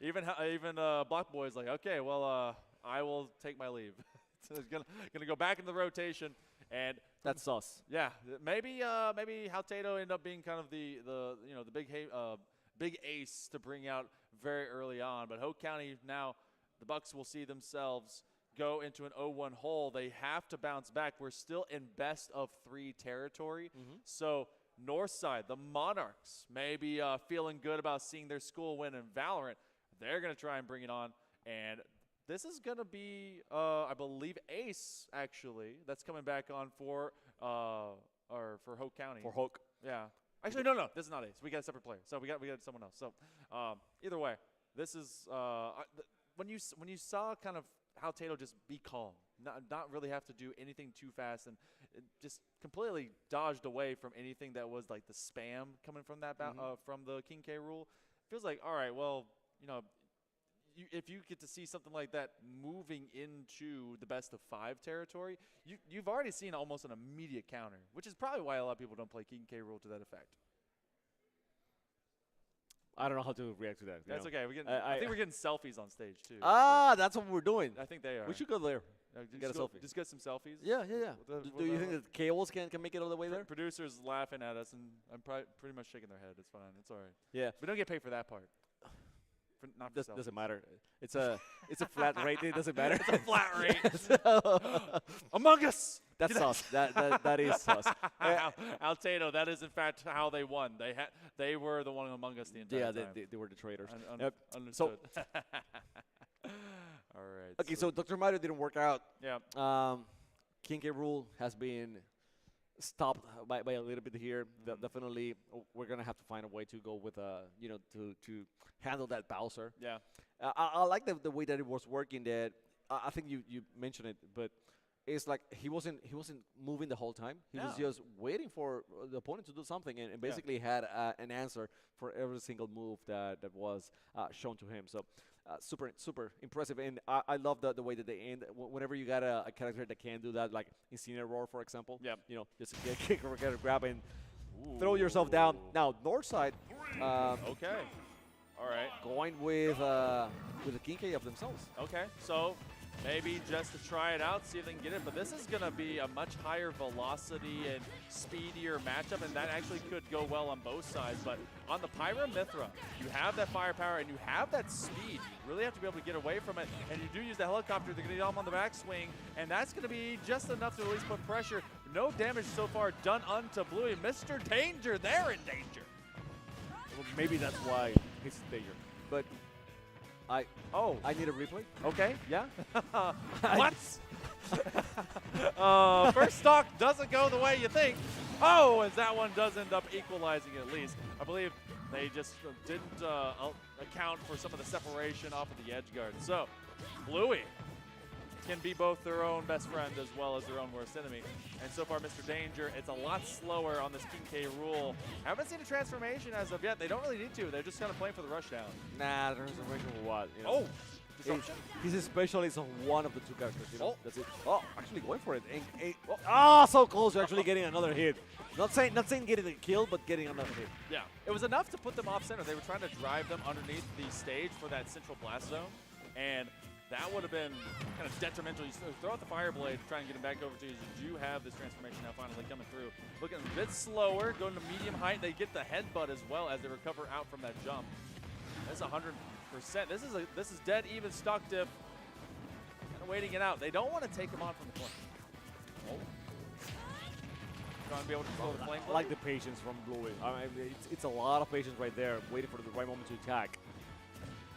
even Block Boy's like, okay, well, I will take my leave. So he's gonna go back in the rotation, and that's sus. Yeah, maybe Haltato end up being kind of the big ace to bring out very early on. But Hope County now, the Bucks will see themselves go into an 0-1 hole. They have to bounce back. We're still in best of 3 territory. So north side, the Monarchs, maybe feeling good about seeing their school win in Valorant. They're going to try and bring it on. And this is going to be, I believe, Ace, actually, that's coming back on for Hope County. For Hoke. Yeah. Actually, no, this is not Ace. We got a separate player. So we got someone else. So either way, this is when you saw kind of Haltato just be calm, not really have to do anything too fast, and just completely dodged away from anything that was like the spam coming from that from the King K rule. Feels like, all right, well, if you get to see something like that moving into the best of 5 territory, you've already seen almost an immediate counter, which is probably why a lot of people don't play King K rule to that effect. I don't know how to react to that. That's okay. I think we're getting selfies on stage too. That's what we're doing. I think they are. We should go there. Get a selfie. Just get some selfies. Yeah. Do you think that Chaos can make it all the way there? Producers laughing at us, and I'm pretty much shaking their head. It's fine. It's all right. Yeah. We don't get paid for that part. Doesn't matter. It's a flat rate. It doesn't matter. It's a flat rate. Among Us. That's sus. That is sus. Altato, that is in fact how they won. They were the one Among Us the entire time. Yeah, they were the traitors. Understood. All right. Okay, so Dr. Mario didn't work out. Yeah. King K rule has been stopped by a little bit here. Definitely, we're gonna have to find a way to go with to handle that Bowser. Yeah. I like the way that it was working. That I think you mentioned it, but it's like he wasn't moving the whole time. He was just waiting for the opponent to do something, and basically had an answer for every single move that was shown to him. So. Super impressive, and I love the way that they end. Whenever you got a character that can do that, like Incineroar, for example. Yeah. Just get a kick or get a grab and throw yourself down. Now north side. Okay. All right. Going with the King K of themselves. Okay. So maybe just to try it out, see if they can get it. But this is going to be a much higher velocity and speedier matchup, and that actually could go well on both sides. But on the Pyra Mithra, you have that firepower and you have that speed. You really have to be able to get away from it. And you do use the helicopter. They're going to get him on the backswing, and that's going to be just enough to at least put pressure. No damage so far done unto Bluey. Mr. Danger, they're in danger. maybe that's why he's in danger. But I need a replay. Okay, yeah. What? First stock doesn't go the way you think. Oh, as that one does end up equalizing at least. I believe they just didn't account for some of the separation off of the edge guard. So, Bluey can be both their own best friend as well as their own worst enemy. And so far, Mr. Danger, it's a lot slower on this King K rule. Haven't seen a transformation as of yet. They don't really need to. They're just kind of playing for the rushdown. Nah, transformation for what? You know? Oh! Disruption? He's a specialist on one of the two characters. You know? Oh. That's it. Oh, actually going for it. So close to actually getting another hit. Not saying getting a kill, but getting another hit. Yeah, it was enough to put them off center. They were trying to drive them underneath the stage for that central blast zone, and that would have been kind of detrimental. You throw out the fire blade, try and get him back over to you. You do have this transformation now finally coming through. Looking a bit slower, going to medium height. They get the headbutt as well as they recover out from that jump. That's 100%. This is dead even stock diff. Kind of waiting it out. They don't want to take him on from the corner. Oh. Trying to be able to control the flame. I like the patience from Bluey. I mean, it's a lot of patience right there, waiting for the right moment to attack.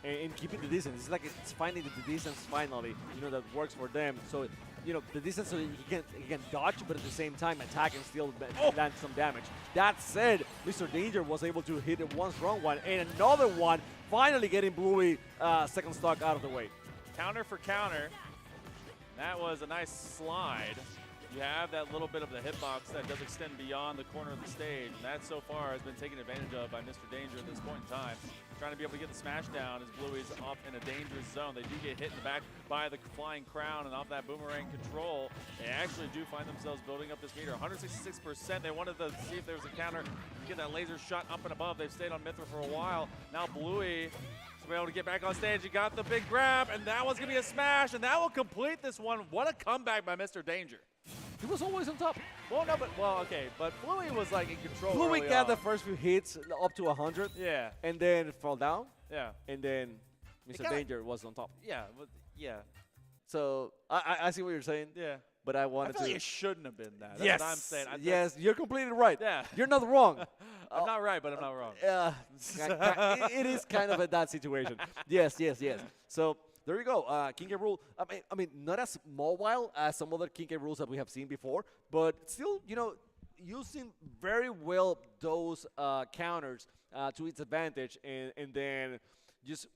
And keeping the distance. It's like it's finding the distance finally, you know, that works for them. So, you know, the distance so that he can dodge, but at the same time attack and still land some damage. That said, Mr. Danger was able to hit one strong one and another one, finally getting Bluey second stock out of the way. Counter for counter. That was a nice slide. You have that little bit of the hitbox that does extend beyond the corner of the stage, and that so far has been taken advantage of by Mr. Danger at this point in time. Trying to be able to get the smash down as Bluey's off in a dangerous zone. They do get hit in the back by the flying crown, and off that boomerang control, they actually do find themselves building up this meter. 166%. They wanted to see if there was a counter, get that laser shot up and above. They've stayed on Mithra for a while. Now Bluey is able to get back on stage. He got the big grab, and that was going to be a smash, and that will complete this one. What a comeback by Mr. Danger. He was always on top. Well, no, okay, but Bluey was like in control. Bluey got the first few hits up to 100. Yeah. And then fell down. Yeah. And then Mr. Danger was on top. Yeah, yeah. So I see what you're saying. Yeah. But I wanted feel to. like it shouldn't have been that. That's yes. what I'm saying. Yes, you're completely right. Yeah. You're not wrong. I'm not right, but I'm not wrong. It is kind of a that situation. Yes. So there you go. King K rule. I mean, not as mobile as some other King K rules that we have seen before, but still, you know, using very well those counters to its advantage, and then just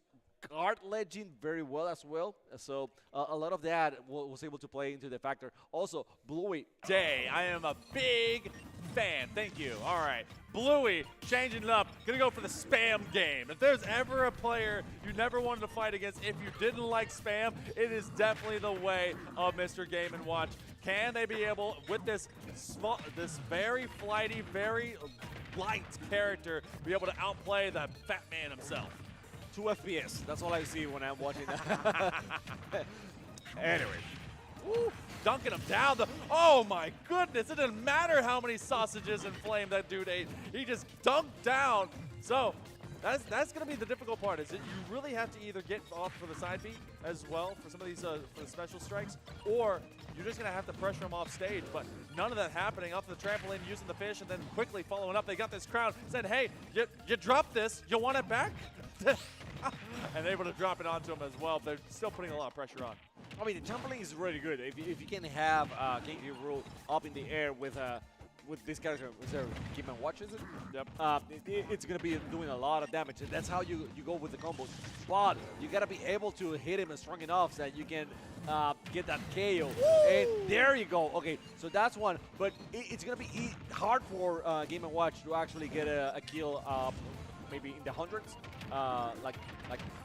guard ledging very well as well. So a lot of that was able to play into the factor. Also, Bluey. I am a big fan. Thank you. All right. Bluey changing it up. Going to go for the spam game. If there's ever a player you never wanted to fight against, if you didn't like spam, it is definitely the way of Mr. Game & Watch. Can they be able, with this very flighty, very light character, be able to outplay the fat man himself? 2 FPS. That's all I see when I'm watching that. Anyway. Woo, dunking him down. Oh my goodness. It didn't matter how many sausages and flame that dude ate. He just dunked down. So that's going to be the difficult part, is that you really have to either get off for the side beat as well for some of these for the special strikes, or you're just going to have to pressure him off stage. But none of that happening. Off the trampoline, using the fish, and then quickly following up. They got this crowd, said, hey, you dropped this. You want it back? And able to drop it onto him as well. They're still putting a lot of pressure on. I mean, the trampoline is really good. If you can have King K rule up in the air with this character, is there Game & Watch, is it? Yep. It's going to be doing a lot of damage. And that's how you go with the combos. But you got to be able to hit him strong enough so that you can get that KO. Woo! And there you go. Okay, so that's one. But it's going to be hard for Game & Watch to actually get a kill maybe in the hundreds. Like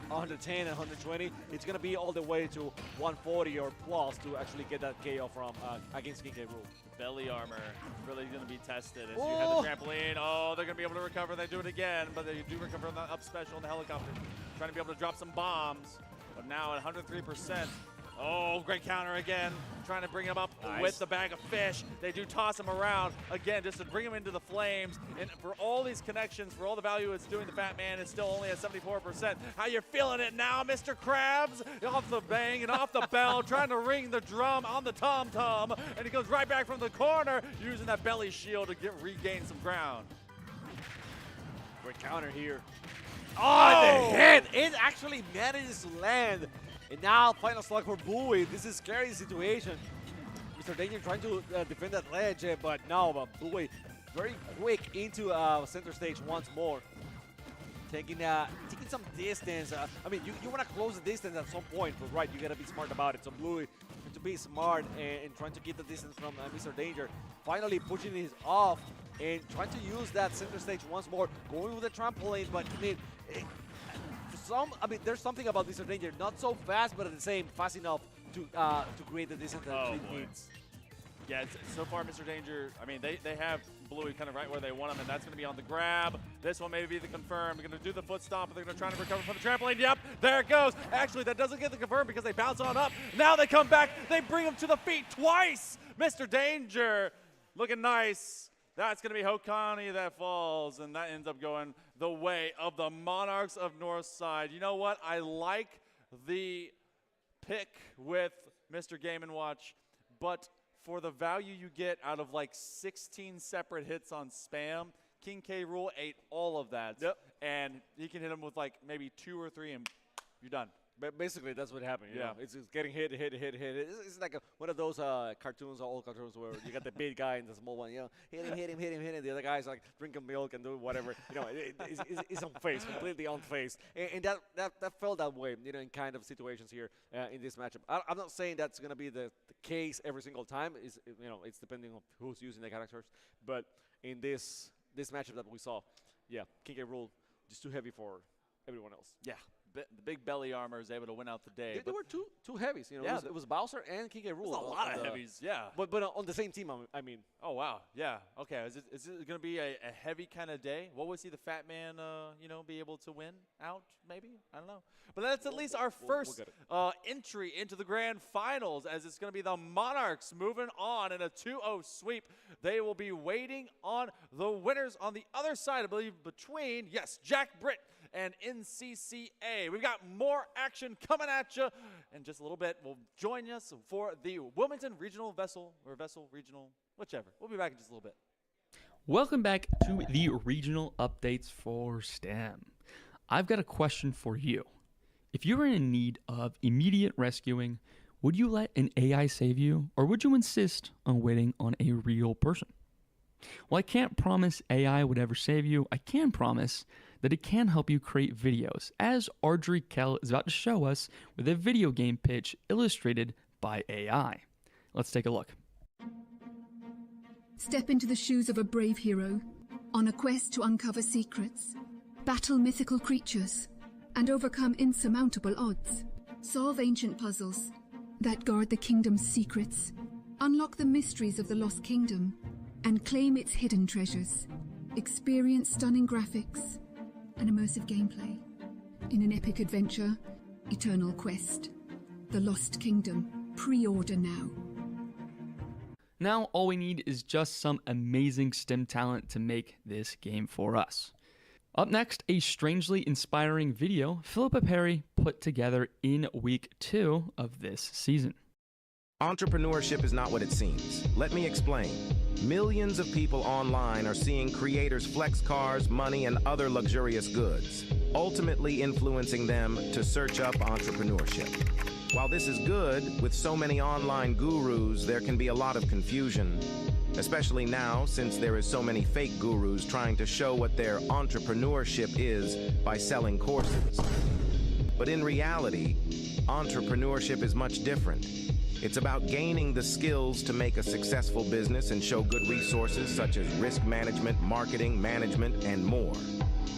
110 and 120, it's going to be all the way to 140 or plus to actually get that KO from against King K rule. Belly armor really going to be tested as you have the trampoline. Oh, they're going to be able to recover. They do it again, but they do recover on the up special in the helicopter. Trying to be able to drop some bombs, but now at 103%. Oh, great counter again. Trying to bring him up with the bag of fish. They do toss him around again just to bring him into the flames. And for all these connections, for all the value it's doing, the Fat Man is still only at 74%. How you feeling it now, Mr. Krabs? Off the bang and off the bell, trying to ring the drum on the tom-tom. And he goes right back from the corner, using that belly shield to regain some ground. Great counter here. Oh, the hit! It actually manages to land. And now, final slug for Bluey. This is a scary situation. Mr. Danger trying to defend that ledge, but no, but Bluey very quick into center stage once more. Taking some distance. I mean, you want to close the distance at some point, but right, you got to be smart about it. So Bluey trying to be smart and trying to keep the distance from Mr. Danger. Finally pushing his off and trying to use that center stage once more. Going with the trampoline, but I mean, there's something about Mr. Danger. Not so fast, but at the same fast enough to create the distance that he needs. Yeah, so far, Mr. Danger, I mean, they have Bluey kind of right where they want him, and that's going to be on the grab. This one may be the confirm. They're going to do the foot stomp, but they're going to try to recover from the trampoline. Yep, there it goes. Actually, that doesn't get the confirm because they bounce on up. Now they come back. They bring him to the feet twice. Mr. Danger looking nice. That's going to be Hokani that falls, and that ends up going the way of the Monarchs of Northside. You know what? I like the pick with Mr. Game & Watch, but for the value you get out of like 16 separate hits on spam, King K. Rool ate all of that. Yep. And he can hit him with like maybe 2 or 3 and you're done. But basically, that's what happened. You Yeah. know? It's getting hit. It's like one of those cartoons, old cartoons, where you got the big guy and the small one. You know, hit him. The other guy's like drinking milk and doing whatever. You know, it's on face, completely on face. And that felt that way. You know, in kind of situations here in this matchup. I'm not saying that's gonna be the case every single time. It's depending on who's using the characters. But in this matchup that we saw, yeah, King K. Rool just too heavy for everyone else. Yeah. The big belly armor is able to win out the day. There were two heavies. You know, Yeah, it was Bowser and King K. Rool. There's a lot of heavies, yeah. But on the same team, I mean. Oh, wow. Yeah. Okay. Is it going to be a heavy kind of day? What would see the fat man, be able to win out, maybe? I don't know. But that's at least our first entry into the grand finals, as it's going to be the Monarchs moving on in a 2-0 sweep. They will be waiting on the winners on the other side, I believe, between, yes, Jack Britt and NCCA. We've got more action coming at you in just a little bit. We'll join us for the Wilmington Regional VESL, or VESL Regional, whichever. We'll be back in just a little bit. Welcome back to the regional updates for STEM. I've got a question for you. If you were in need of immediate rescuing, would you let an AI save you, or would you insist on waiting on a real person? Well, I can't promise AI would ever save you. I can promise that it can help you create videos, as Audrey Kell is about to show us with a video game pitch illustrated by AI. Let's take a look. Step into the shoes of a brave hero, on a quest to uncover secrets, battle mythical creatures, and overcome insurmountable odds. Solve ancient puzzles that guard the kingdom's secrets, unlock the mysteries of the Lost Kingdom, and claim its hidden treasures. Experience stunning graphics and immersive gameplay in an epic adventure, Eternal Quest. The Lost Kingdom. Pre-order now. Now all we need is just some amazing STEM talent to make this game for us. Up next, a strangely inspiring video Philippa Perry put together in week 2 of this season. Entrepreneurship is not what it seems. Let me explain. Millions of people online are seeing creators flex cars, money, and other luxurious goods, ultimately influencing them to search up entrepreneurship. While this is good, with so many online gurus, there can be a lot of confusion, especially now since there is so many fake gurus trying to show what their entrepreneurship is by selling courses. But in reality, entrepreneurship is much different. It's about gaining the skills to make a successful business and show good resources such as risk management, marketing, management, and more.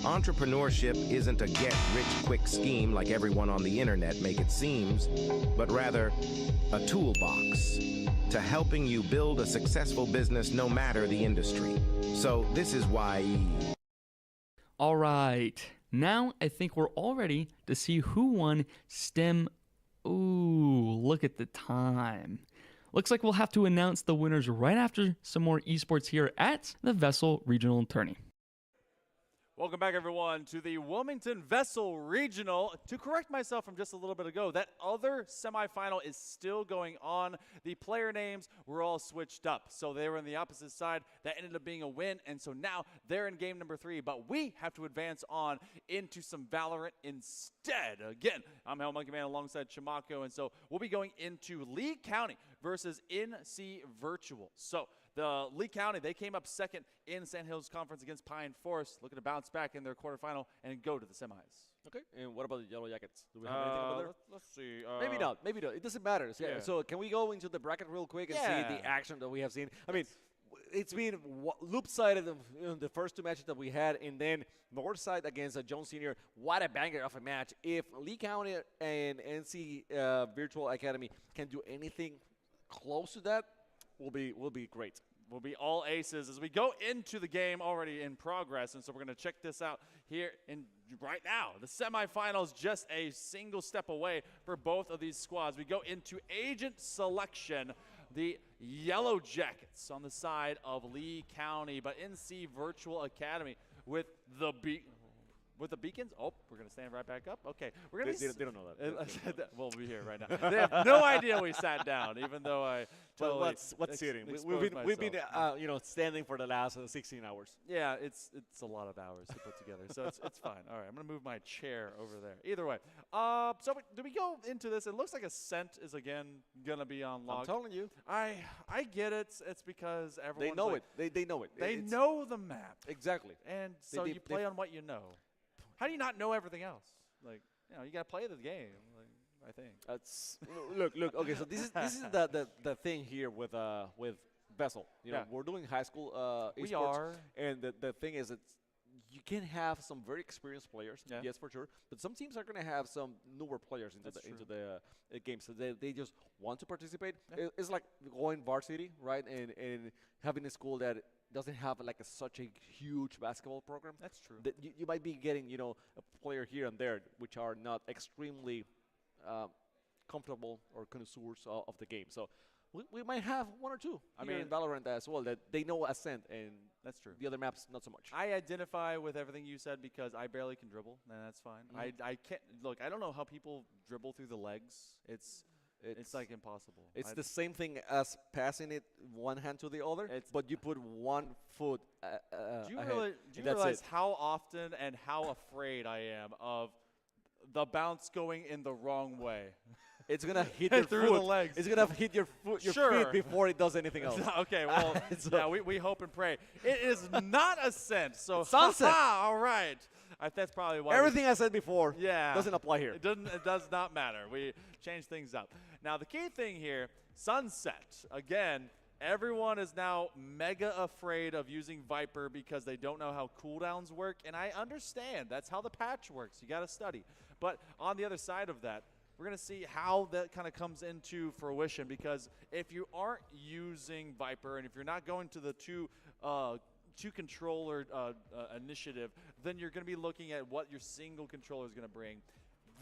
Entrepreneurship isn't a get-rich-quick scheme like everyone on the internet make it seems, but rather a toolbox to helping you build a successful business no matter the industry. So this is why... All right, now I think we're all ready to see who won STEM. Ooh, look at the time. Looks like we'll have to announce the winners right after some more esports here at the VESL Regional Tourney. Welcome back, everyone, to the Wilmington VESL Regional. To correct myself from just a little bit ago, that other semifinal is still going on. The player names were all switched up, so they were on the opposite side. That ended up being a win, and so now they're in game number 3, but we have to advance on into some Valorant instead. Again, I'm Hell Monkey Man alongside Chimako, and so we'll be going into Lee County versus NC Virtual. So the Lee County, they came up second in Sand Hills Conference against Pine Forest, looking to bounce back in their quarterfinal and go to the semis. Okay, and what about the Yellow Jackets? Do we have anything over there? Let's see. Maybe not. Maybe not. It doesn't matter. So, Yeah. So can we go into the bracket real quick and see the action that we have seen? I mean, it's been loop-sided in the first 2 matches that we had, and then north side against Jones Senior. What a banger of a match. If Lee County and NC Virtual Academy can do anything close to that, will be great. Will be all aces as we go into the game already in progress, and so we're going to check this out here right now. The semifinals just a single step away for both of these squads. We go into agent selection. The Yellow Jackets on the side of Lee County, but NC Virtual Academy with the beacons. Oh, we're going to stand right back up. Okay. We're gonna they don't know that. We'll be here right now. They have no idea we sat down, even though I totally what's sitting? We've been standing for the last 16 hours. Yeah, it's a lot of hours to put together, so it's fine. All right, I'm going to move my chair over there. Either way. So do we go into this? It looks like Ascent is, again, going to be on log. I'm telling you. I get it. It's because everyone's They know it. They know it. They know the map. Exactly. And so you play on what you know. How do you not know everything else? Like, you got to play the game. Like, I think. That's look. Okay, so this is the thing here with VESL. You know, we're doing high school esports. We are. And the thing is, you can have some very experienced players. Yes, for sure. But some teams are going to have some newer players into the game, so they just want to participate. It's like going varsity, right? And having a school that doesn't have such a huge basketball program. That's true. That you might be getting, a player here and there which are not extremely comfortable or connoisseurs of the game. So we might have one or two here in Valorant as well that they know Ascent, and that's true. The other maps, not so much. I identify with everything you said because I barely can dribble, and that's fine. I can't look. I don't know how people dribble through the legs. It's like impossible. It's the same thing as passing it one hand to the other, but you put 1 foot do you ahead. Do you realize how often and how afraid I am of the bounce going in the wrong way? It's gonna hit your through foot. the legs. It's gonna hit your feet before it does anything else. Okay, well, we hope and pray. It is not Ascent, so Sunset. All right. That's probably why. Everything I said before doesn't apply here. It does not matter. We change things up. Now, the key thing here, Sunset. Again, everyone is now mega afraid of using Viper because they don't know how cooldowns work, and I understand. That's how the patch works. You got to study. But on the other side of that, we're going to see how that kind of comes into fruition, because if you aren't using Viper and if you're not going to the two-controller initiative, then you're going to be looking at what your single controller is going to bring.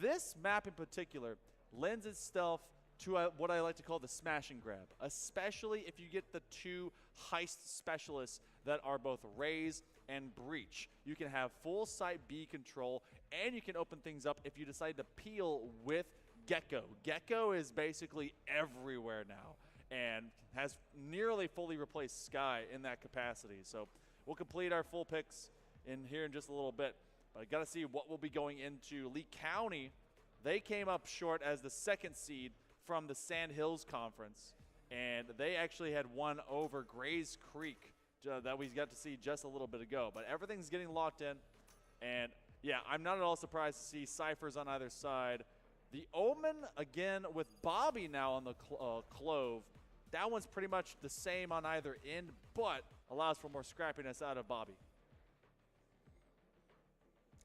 This map in particular lends itself to what I like to call the smash and grab, especially if you get the 2 heist specialists that are both Raze and Breach. You can have full site B control, and you can open things up if you decide to peel with Gecko. Gecko is basically everywhere now and has nearly fully replaced Sky in that capacity. So we'll complete our full picks in here in just a little bit. But I got to see what we'll be going into. Lee County, they came up short as the 2nd seed from the Sand Hills Conference, and they actually had won over Grays Creek that we got to see just a little bit ago. But everything's getting locked in, and yeah, I'm not at all surprised to see ciphers on either side. The Omen, again, with Bobby now on the Clove, that one's pretty much the same on either end, but allows for more scrappiness out of Bobby.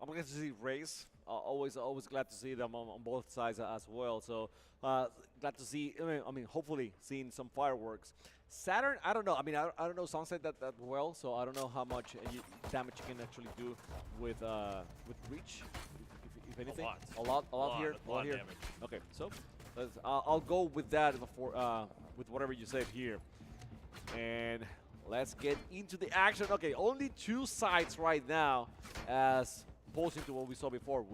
I'm glad to see Raze. Always glad to see them on both sides as well. So glad to see. I mean, hopefully seeing some fireworks. Saturn, I don't know. I mean, I don't know Sunset that well, so I don't know how much damage you can actually do with Breach. If anything, a lot here. Damage. Okay, so I'll go with that before with whatever you said here. And let's get into the action. Okay, only 2 sides right now as opposing to what we saw before.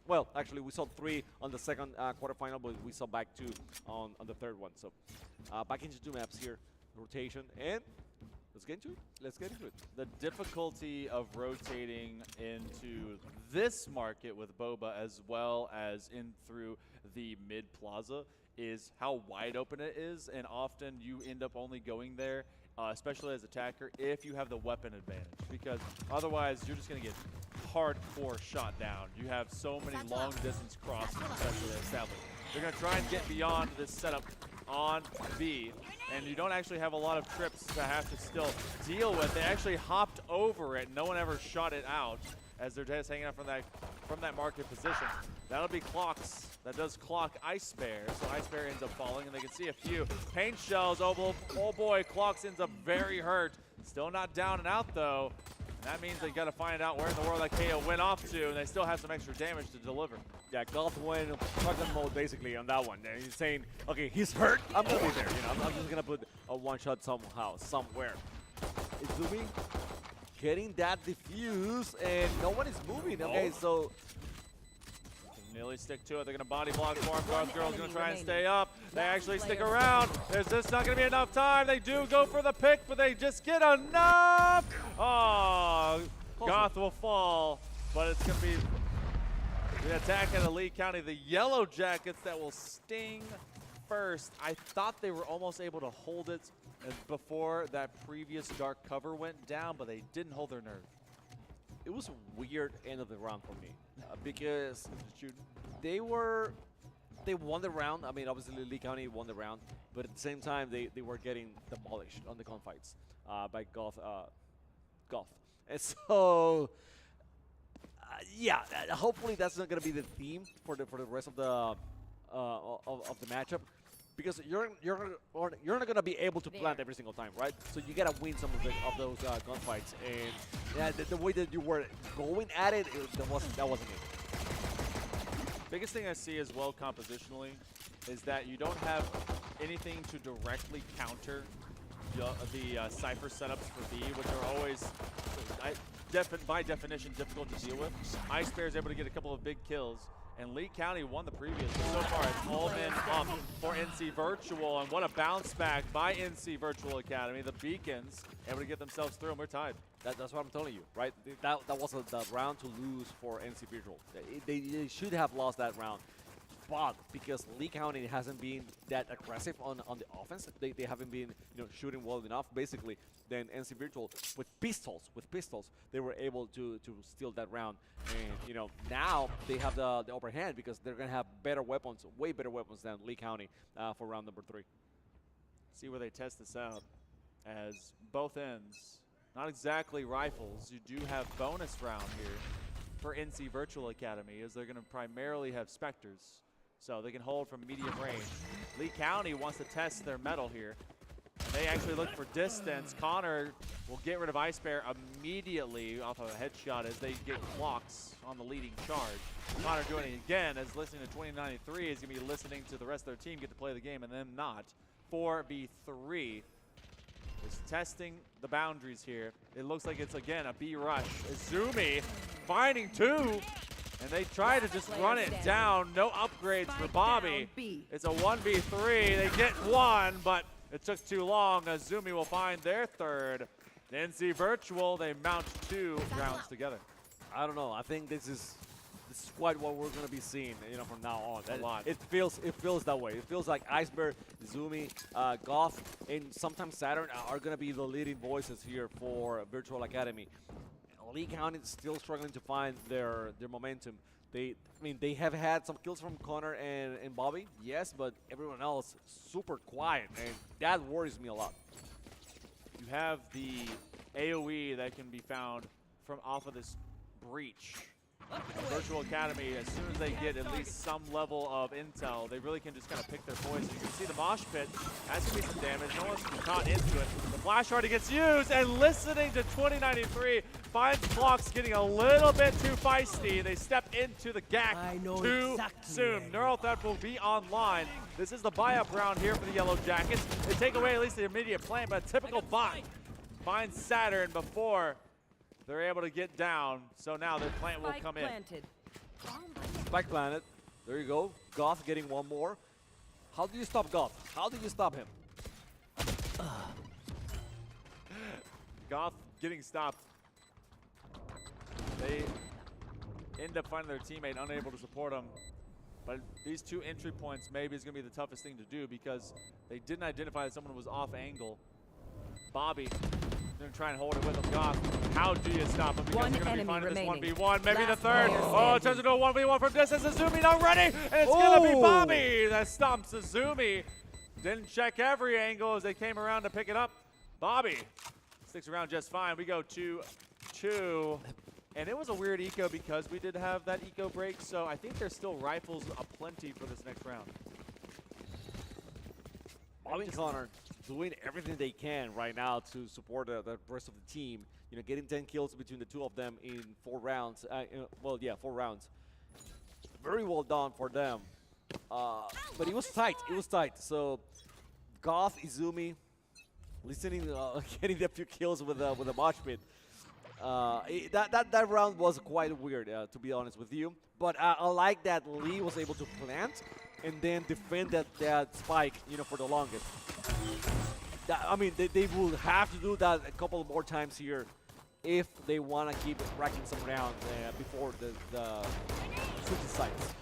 Well, actually, we saw 3 on the second quarterfinal, but we saw back 2 on the third one. So back into 2 maps here, rotation, and let's get into it. Let's get into it. The difficulty of rotating into this market with Boba as well as in through the mid plaza is how wide open it is, and often you end up only going there, especially as attacker, if you have the weapon advantage, because otherwise you're just going to get hardcore shot down. You have so many long distance crosses, especially established. They're going to try and get beyond this setup on B, and you don't actually have a lot of trips to have to still deal with. They actually hopped over it. No one ever shot it out as they're just hanging out from that market position. That'll be Clocks. That does clock Ice Bear, so Ice Bear ends up falling, and they can see a few paint shells. Oh boy, Clocks ends up very hurt. Still not down and out though. And that means they got to find out where in the world that KO went off to, and they still have some extra damage to deliver. Yeah, Goth went shotgun mode basically on that one. And he's saying, okay, he's hurt. I'm gonna be there. You know, I'm just gonna put a 1-shot somehow, somewhere. Izumi getting that diffuse, and no one is moving. Okay, so nearly stick to it. They're going to body block for him. Garth Girl's going to try and stay up. They actually stick around. There's just not going to be enough time. They do go for the pick, but they just get enough. Oh, Goth will fall, but it's going to be the attack in the Lee County. The Yellow Jackets that will sting first. I thought they were almost able to hold it before that previous dark cover went down, but they didn't hold their nerve. It was a weird end of the round for me because they won the round. I mean, obviously Lee County won the round, but at the same time they were getting demolished on the gunfights by Goth. And so yeah, hopefully that's not going to be the theme for the rest of the matchup. Because you're not gonna be able to plant every single time, right? So you gotta win some of those gunfights, and yeah, the way that you were going at it, that wasn't it. Biggest thing I see as well compositionally is that you don't have anything to directly counter the Cypher setups for B, which are always, by definition, difficult to deal with. Ice Bear is able to get a couple of big kills. And Lee County won the previous, but so far it's all been up for NC Virtual, and what a bounce back by NC Virtual Academy. The Beacons able to get themselves through, and we're tied. That's what I'm telling you, right? That was the round to lose for NC Virtual. They should have lost that round, but because Lee County hasn't been that aggressive on the offense, they haven't been shooting well enough, basically. Then NC Virtual with pistols, they were able to steal that round, and now they have the upper hand because they're gonna have better weapons, way better weapons than Lee County for round number 3. See where they test this out, as both ends, not exactly rifles. You do have bonus round here for NC Virtual Academy, as they're gonna primarily have Spectres, so they can hold from medium range. Lee County wants to test their metal here. They actually look for distance. Connor will get rid of Ice Bear immediately off of a headshot as they get Clocks on the leading charge. Connor doing it again, as listening to 2093 is going to be listening to the rest of their team get to play the game and them not. 4v3 is testing the boundaries here. It looks like it's, again, a B rush. Izumi finding 2. And they try to just run it down. No upgrades for Bobby. It's a 1v3. They get 1, but it took too long. Izumi will find their 3rd. NC Virtual, they mount 2 rounds together. I don't know. I think this is quite what we're going to be seeing, from now on. A lot. It feels that way. It feels like Ice Bear, Izumi, Goth, and sometimes Saturn are going to be the leading voices here for Virtual Academy. Lee County is still struggling to find their momentum. They have had some kills from Connor and Bobby, yes, but everyone else super quiet, and that worries me a lot. You have the AoE that can be found from off of this breach. Virtual Academy, as soon as they get at least some level of intel, they really can just kind of pick their poison. You can see the mosh pit has to be some damage. No one's caught into it. The flash already gets used, and listening to 2093 finds Clocks getting a little bit too feisty. They step into the GAC too soon. Neural Threat will be online. This is the buy-up round here for the Yellow Jackets. They take away at least the immediate plan, but a typical bot. find Saturn before they're able to get down. So now their plant will come in. Spike planted. There you go. Goth getting one more. How do you stop Goth? How do you stop him? Goth getting stopped. They end up finding their teammate unable to support them. But these 2 entry points maybe is going to be the toughest thing to do because they didn't identify that someone was off angle. Bobby going to try and hold it with him. Goth, how do you stop him? Because they're going to be finding this 1v1. Maybe the third. Oh, it turns into a 1v1 from distance. Azumi not ready. And it's going to be Bobby that stomps Azumi. Didn't check every angle as they came around to pick it up. Bobby sticks around just fine. We go 2-2. And it was a weird eco because we did have that eco break, so I think there's still rifles aplenty for this next round. Bobby and Connor doing everything they can right now to support the rest of the team. You know, getting 10 kills between the 2 of them in 4 rounds. 4 rounds. Very well done for them. But it was tight. It was tight. So Goth, Izumi, listening, getting a few kills with a mosh pit. That round was quite weird, to be honest with you. But I like that Lee was able to plant and then defend that spike, you know, for the longest. I mean, they will have to do that a couple more times here if they want to keep racking some rounds before the switch sites.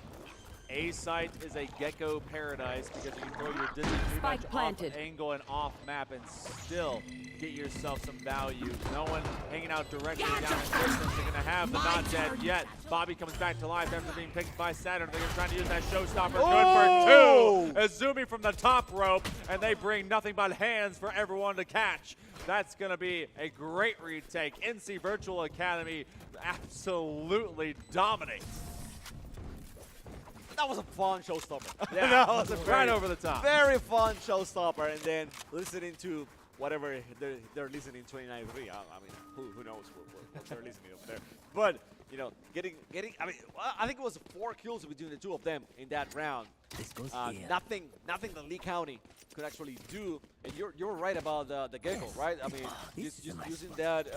A site is a gecko paradise because you can throw your Disney pretty much off angle and off map and still get yourself some value. No one hanging out directly down in distance. They're going to have the not dead yet. Bobby comes back to life after being picked by Saturn. They're trying to use that showstopper. Good for 2. Azumi from the top rope, and they bring nothing but hands for everyone to catch. That's going to be a great retake. NC Virtual Academy absolutely dominates. That was a fun showstopper. Yeah, that was right over the top. Very fun showstopper, and then listening to whatever they're listening to 29-3. I mean, who knows what they're listening over there. But you know, getting. I mean, I think it was 4 kills between the 2 of them in that round. Nothing that Lee County could actually do. And you're right about the gecko, right? I mean, just using that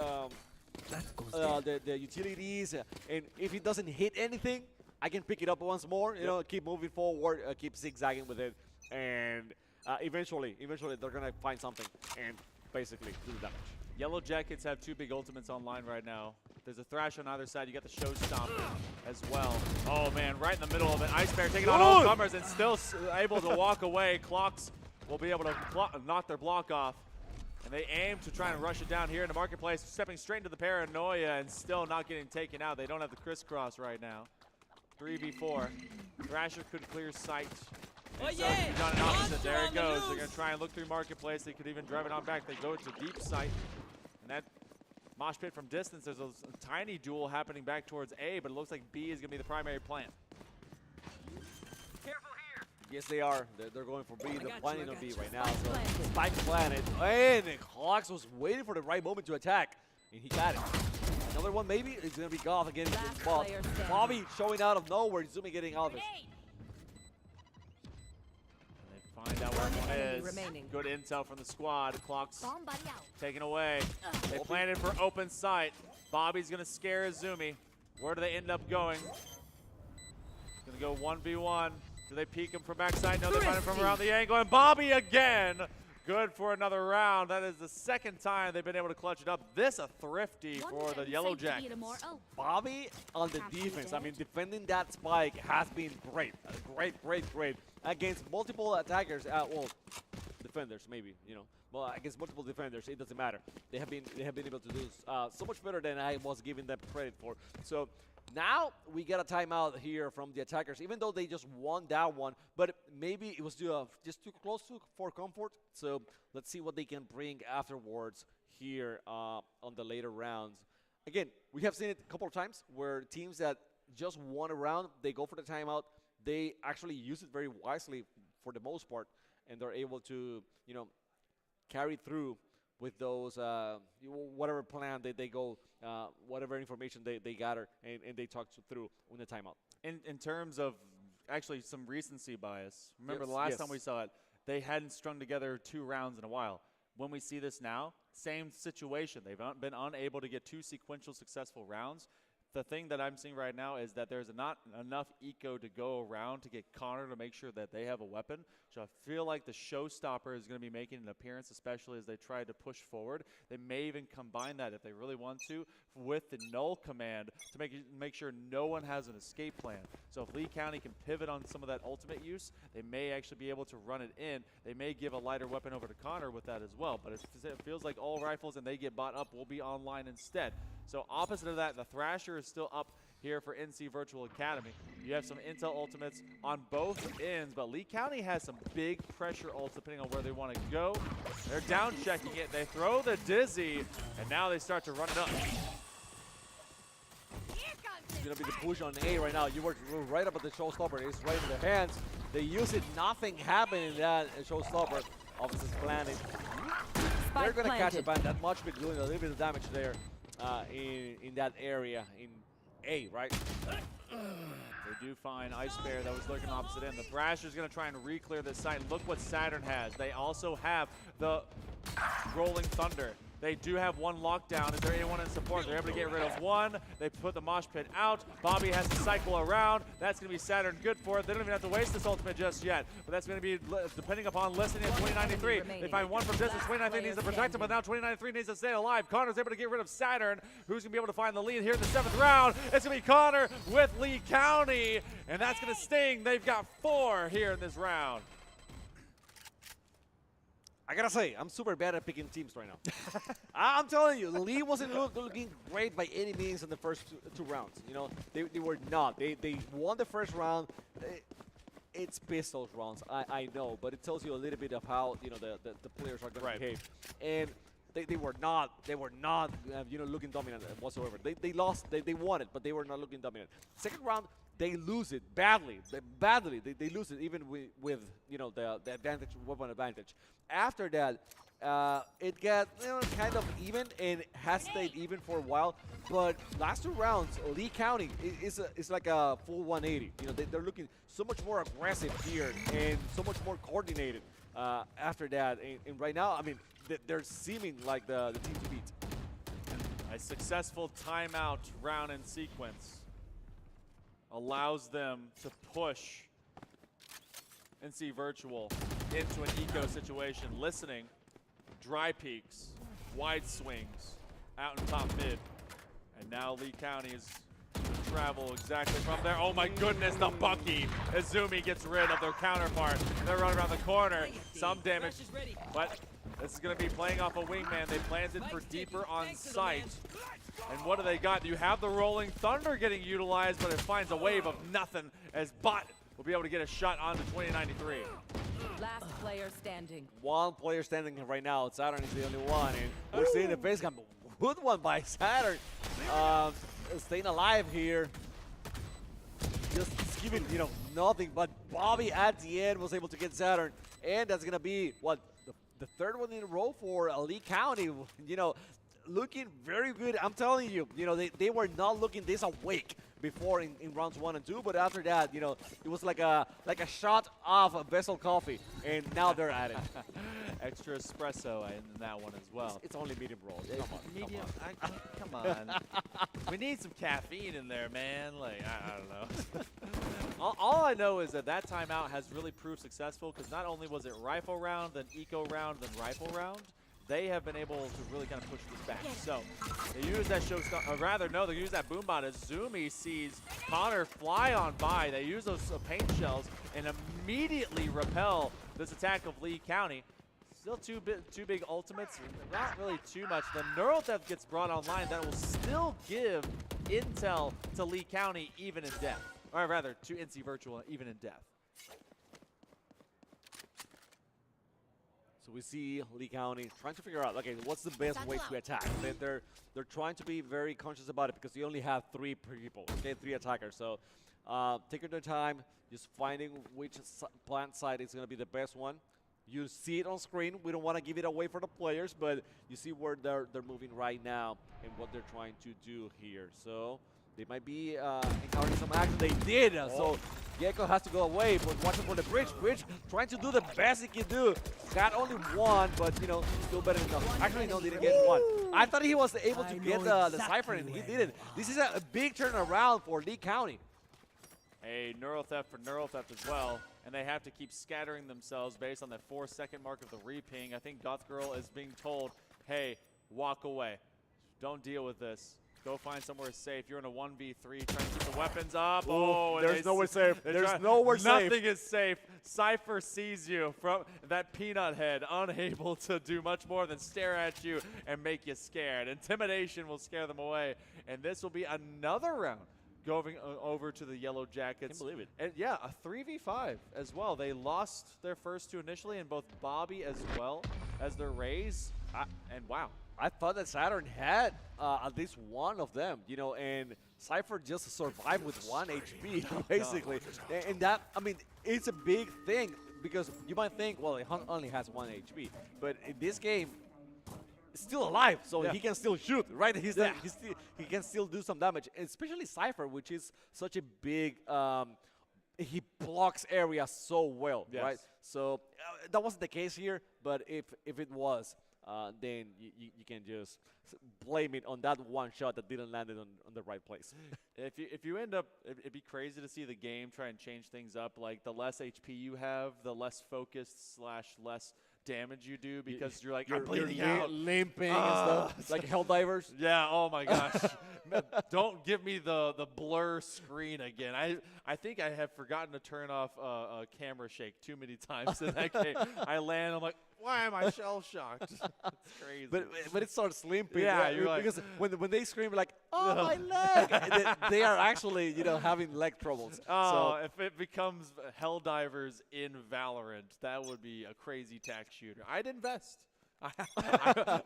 the utilities, and if it doesn't hit anything, I can pick it up once more, you know, keep moving forward, keep zigzagging with it, and eventually they're going to find something and basically do the damage. Yellow Jackets have 2 big ultimates online right now. There's a Thrash on either side. You got the Showstopper as well. Oh, man, right in the middle of it. Ice Bear taking on all comers and still able to walk away. Clocks will be able to knock their block off. And they aim to try and rush it down here in the marketplace, stepping straight into the paranoia and still not getting taken out. They don't have the crisscross right now. 3v4. Thrasher could clear sight. And so he's done an opposite. There it goes. They're going to try and look through marketplace. They could even drive it on back. They go to deep sight. And that mosh pit from distance, there's a tiny duel happening back towards A, but it looks like B is going to be the primary plant. Careful here. Yes, they are. They're going for B. They're planning on B right now. So Spike planted. And Clocks was waiting for the right moment to attack. And he got it. Another one maybe. It's going to be Goth again in the spot. Bobby showing out of nowhere. Izumi getting out of it. And they find out where one is. Good intel from the squad. Clocks taken away. They planted for open sight. Bobby's going to scare Izumi. Where do they end up going? Going to go 1v1. Do they peek him from backside? No, they find him from around the angle. And Bobby again. Good for another round. That is the second time they've been able to clutch it up. This a thrifty for the Yellow Jackets. Bobby on the defense. I mean, defending that spike has been great. Great. Against multiple attackers. Well, defenders maybe, you know. Well, against multiple defenders, it doesn't matter. They have been able to do so much better than I was giving them credit for. So now we get a timeout here from the attackers, even though they just won that one. But maybe it was just too close for comfort. So let's see what they can bring afterwards here on the later rounds. Again, we have seen it a couple of times where teams that just won a round, they go for the timeout. They actually use it very wisely for the most part, and they're able to, you know, carry through with those whatever plan they go, whatever information they gather, and they talk through in the timeout. In terms of actually some recency bias, remember the last time we saw it, they hadn't strung together 2 rounds in a while. when we see this now, same situation. They've been unable to get 2 sequential successful rounds. The thing that I'm seeing right now is that there's not enough eco to go around to get Connor to make sure that they have a weapon. So I feel like the showstopper is going to be making an appearance, especially as they try to push forward. They may even combine that if they really want to with the null command to make sure no one has an escape plan. So if Lee County can pivot on some of that ultimate use, they may actually be able to run it in. They may give a lighter weapon over to Connor with that as well. But it feels like all rifles and they get bought up will be online instead. So opposite of that, the Thrasher is still up here for NC Virtual Academy. You have some intel ultimates on both ends, but Lee County has some big pressure ults depending on where they want to go. They're down checking it. They throw the Dizzy, and now they start to run it up. It's going to be the push on A right now. You were right about the showstopper. It's right in their hands. They use it. Nothing happened in that showstopper. Officers planning. They're going to catch it by that much, but doing a little bit of damage there in that area in A, right? They do find Ice Bear that was lurking opposite end. The Thrasher's going to try and re-clear this site. Look what Saturn has. They also have the Rolling Thunder. They do have one lockdown. Is there anyone in support? They're able to get rid of one. They put the mosh pit out. Bobby has to cycle around. That's going to be Saturn good for it. They don't even have to waste this ultimate just yet. But that's going to be depending upon listening at 2093. They find one from distance. 2093 needs to protect him, but now 2093 needs to stay alive. Connor's able to get rid of Saturn. Who's going to be able to find the lead here in the 7th round? It's going to be Connor with Lee County, and that's going to sting. They've got 4 here in this round. I gotta say, I'm super bad at picking teams right now. I'm telling you, Lee wasn't looking great by any means in the first two rounds. You know, they were not. They won the first round. It's pistols rounds, I know, but it tells you a little bit of how, you know, the players are going to behave. And they were not you know, looking dominant whatsoever. They lost. They won it, but they were not looking dominant. Second round, they lose it badly. They lose it even with you know, the advantage, weapon advantage. After that, it got, you know, kind of even and has stayed even for a while. But last 2 rounds, Lee County is like a full 180. You know, they're looking so much more aggressive here and so much more coordinated after that. And right now, I mean, they're seeming like the team to beat. A successful timeout round in sequence allows them to push NC Virtual into an eco situation. Listening, dry peaks, wide swings, out in top mid. And now Lee County is going to travel exactly from there. Oh my goodness, the Bucky. Izumi gets rid of their counterpart. They're running around the corner. Some damage, but this is going to be playing off a wingman. They planted for deeper on site. And what do they got? You have the Rolling Thunder getting utilized, but it finds a wave of nothing as Bot will be able to get a shot onto 2093. Last player standing. One player standing right now. Saturn is the only one. And we're seeing the face cam. Good one by Saturn. Staying alive here. Just giving, you know, nothing. But Bobby at the end was able to get Saturn. And that's going to be, what, the 3rd one in a row for Lee County. You know, looking very good. I'm telling you, you know, they were not looking this awake before in rounds 1 and 2, but after that, you know, it was like a shot of a VESL coffee, and now they're at it. Extra espresso in that one as well. It's only medium rolls. Medium? Come on. We need some caffeine in there, man. Like, I don't know. all I know is that timeout has really proved successful because not only was it rifle round, then eco round, then rifle round, they have been able to really kind of push this back. So they use that showstopper, or rather, no, they use that boombot as Zumi sees Connor fly on by. They use those paint shells and immediately repel this attack of Lee County. Still two big ultimates, not really too much. The Neural Theft gets brought online. That will still give intel to Lee County even in death. Or rather, to NC Virtual even in death. So we see Lee County trying to figure out, okay, what's the best way to attack? They're trying to be very conscious about it because they only have 3 people, okay, 3 attackers. So taking their time, just finding which plant site is going to be the best one. You see it on screen. We don't want to give it away for the players, but you see where they're moving right now and what they're trying to do here. So They might be encountering some action. They did. So Gecko has to go away, but watching for the bridge. Bridge trying to do the best he can do. Got only one, but you know, still better than nothing. Actually, no, didn't get one. I thought he was able to get the Cypher, and he didn't. This is a big turnaround for Lee County. A neural theft for neural theft as well, and they have to keep scattering themselves based on that 4-second mark of the reping. I think Goth Girl is being told, hey, walk away. Don't deal with this. Go find somewhere safe. You're in a 1v3, trying to keep the weapons up. Oh, there's nowhere safe. There's nowhere safe. Nothing is safe. Cypher sees you from that peanut head, unable to do much more than stare at you and make you scared. Intimidation will scare them away, and this will be another round going over to the Yellow Jackets. Can't believe it. And yeah, a 3v5 as well. They lost their first two initially, and both Bobby as well as their Rays. And wow. I thought that Saturn had at least one of them, you know, and Cypher just survived with 1 HP, basically. And that, I mean, it's a big thing because you might think, well, he only has 1 HP. But in this game, he's still alive, so he can still shoot, right? He can still do some damage, especially Cypher, which is such a big, he blocks area so well, right? So that wasn't the case here, but if it was, then you can just blame it on that one shot that didn't land it on the right place. If you end up, it'd be crazy to see the game try and change things up. Like the less HP you have, the less focused / less damage you do because you're like, I'm bleeding out. Limping and stuff, like Helldivers. Yeah, oh my gosh. Don't give me the blur screen again. I think I have forgotten to turn off a camera shake too many times in that game. I land, I'm like, why am I shell shocked? It's crazy. But it starts limping. Yeah, you're like, because when they scream like, oh my leg, they are actually, you know, having leg troubles. Oh, so if it becomes Helldivers in Valorant, that would be a crazy tax shooter. I'd invest.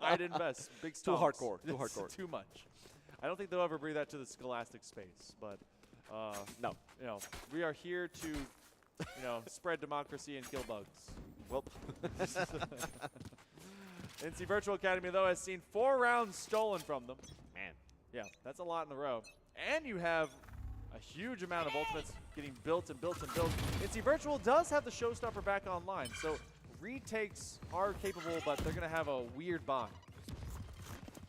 I'd invest. Big Too stomps. hardcore. Too hardcore. Too much. I don't think they'll ever bring that to the Scholastic space, but no. You know, we are here to, you know, spread democracy and kill bugs. Well, NC Virtual Academy, though, has seen 4 rounds stolen from them. Man. Yeah, that's a lot in a row. And you have a huge amount of ultimates getting built and built and built. NC Virtual does have the showstopper back online, so retakes are capable, but they're going to have a weird buy.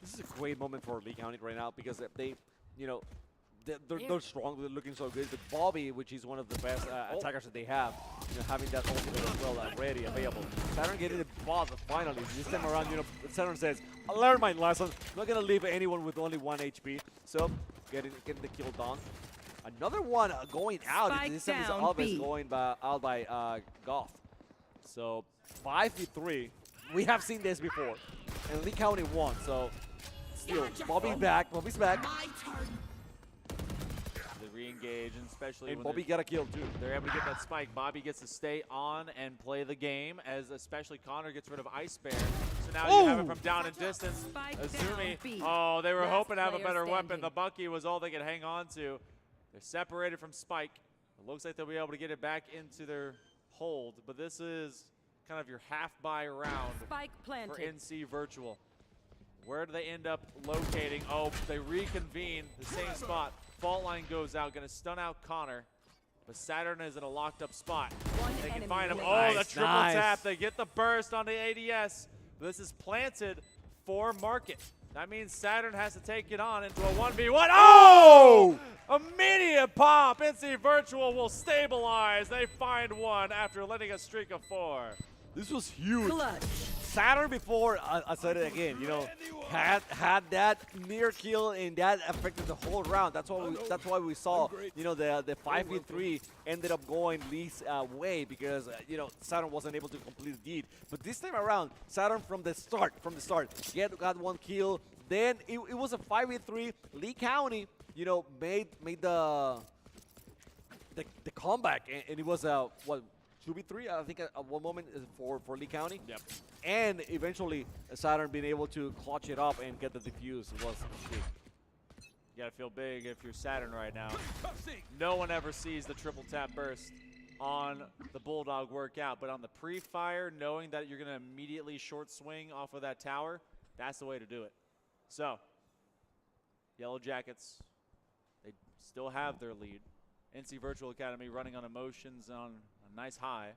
This is a great moment for Lee County right now because they, you know, they're strong, they're looking so good. But Bobby, which is one of the best attackers that they have, you know, having that ultimate as well ready, available. Saturn getting the boss finally. This time around, you know, Saturn says, I learned my lesson. I'm not going to leave anyone with only 1 HP. So, getting the kill done. Another one going out. This time is always going out by Goth. So, 5v3. We have seen this before. And Lee County won, so still, Bobby's back. Bobby's back. Re-engage, and especially and when Bobby got a kill too. They're able to get that spike. Bobby gets to stay on and play the game, as especially Connor gets rid of Ice Bear. So now you have it from down in distance. Azumi, oh, they were hoping to have a better weapon. The Bucky was all they could hang on to. They're separated from Spike. It looks like they'll be able to get it back into their hold, but this is kind of your half-buy round for NC Virtual. Where do they end up locating? Oh, they reconvene the same spot. Fault line goes out, going to stun out Connor. But Saturn is in a locked-up spot. They can find him. Oh, the triple tap. They get the burst on the ADS. This is planted for Market. That means Saturn has to take it on into a 1v1. Oh! Immediate pop. NC Virtual will stabilize. They find one after letting a streak of 4. This was huge. Saturn before, I said it again, you know, had that near kill and that affected the whole round. That's why we saw, you know, the 5v3 ended up going Lee's way because, you know, Saturn wasn't able to complete the deed. But this time around, Saturn from the start, got 1 kill. Then it was a 5v3. Lee County, you know, made the comeback, and it was what, 2v3, I think, at one moment for Lee County. Yep. And eventually, Saturn being able to clutch it up and get the defuse was big. You gotta feel big if you're Saturn right now. No one ever sees the triple tap burst on the Bulldog workout, but on the pre-fire, knowing that you're gonna immediately short swing off of that tower, that's the way to do it. So, Yellow Jackets, they still have their lead. NC Virtual Academy running on emotions on a nice high,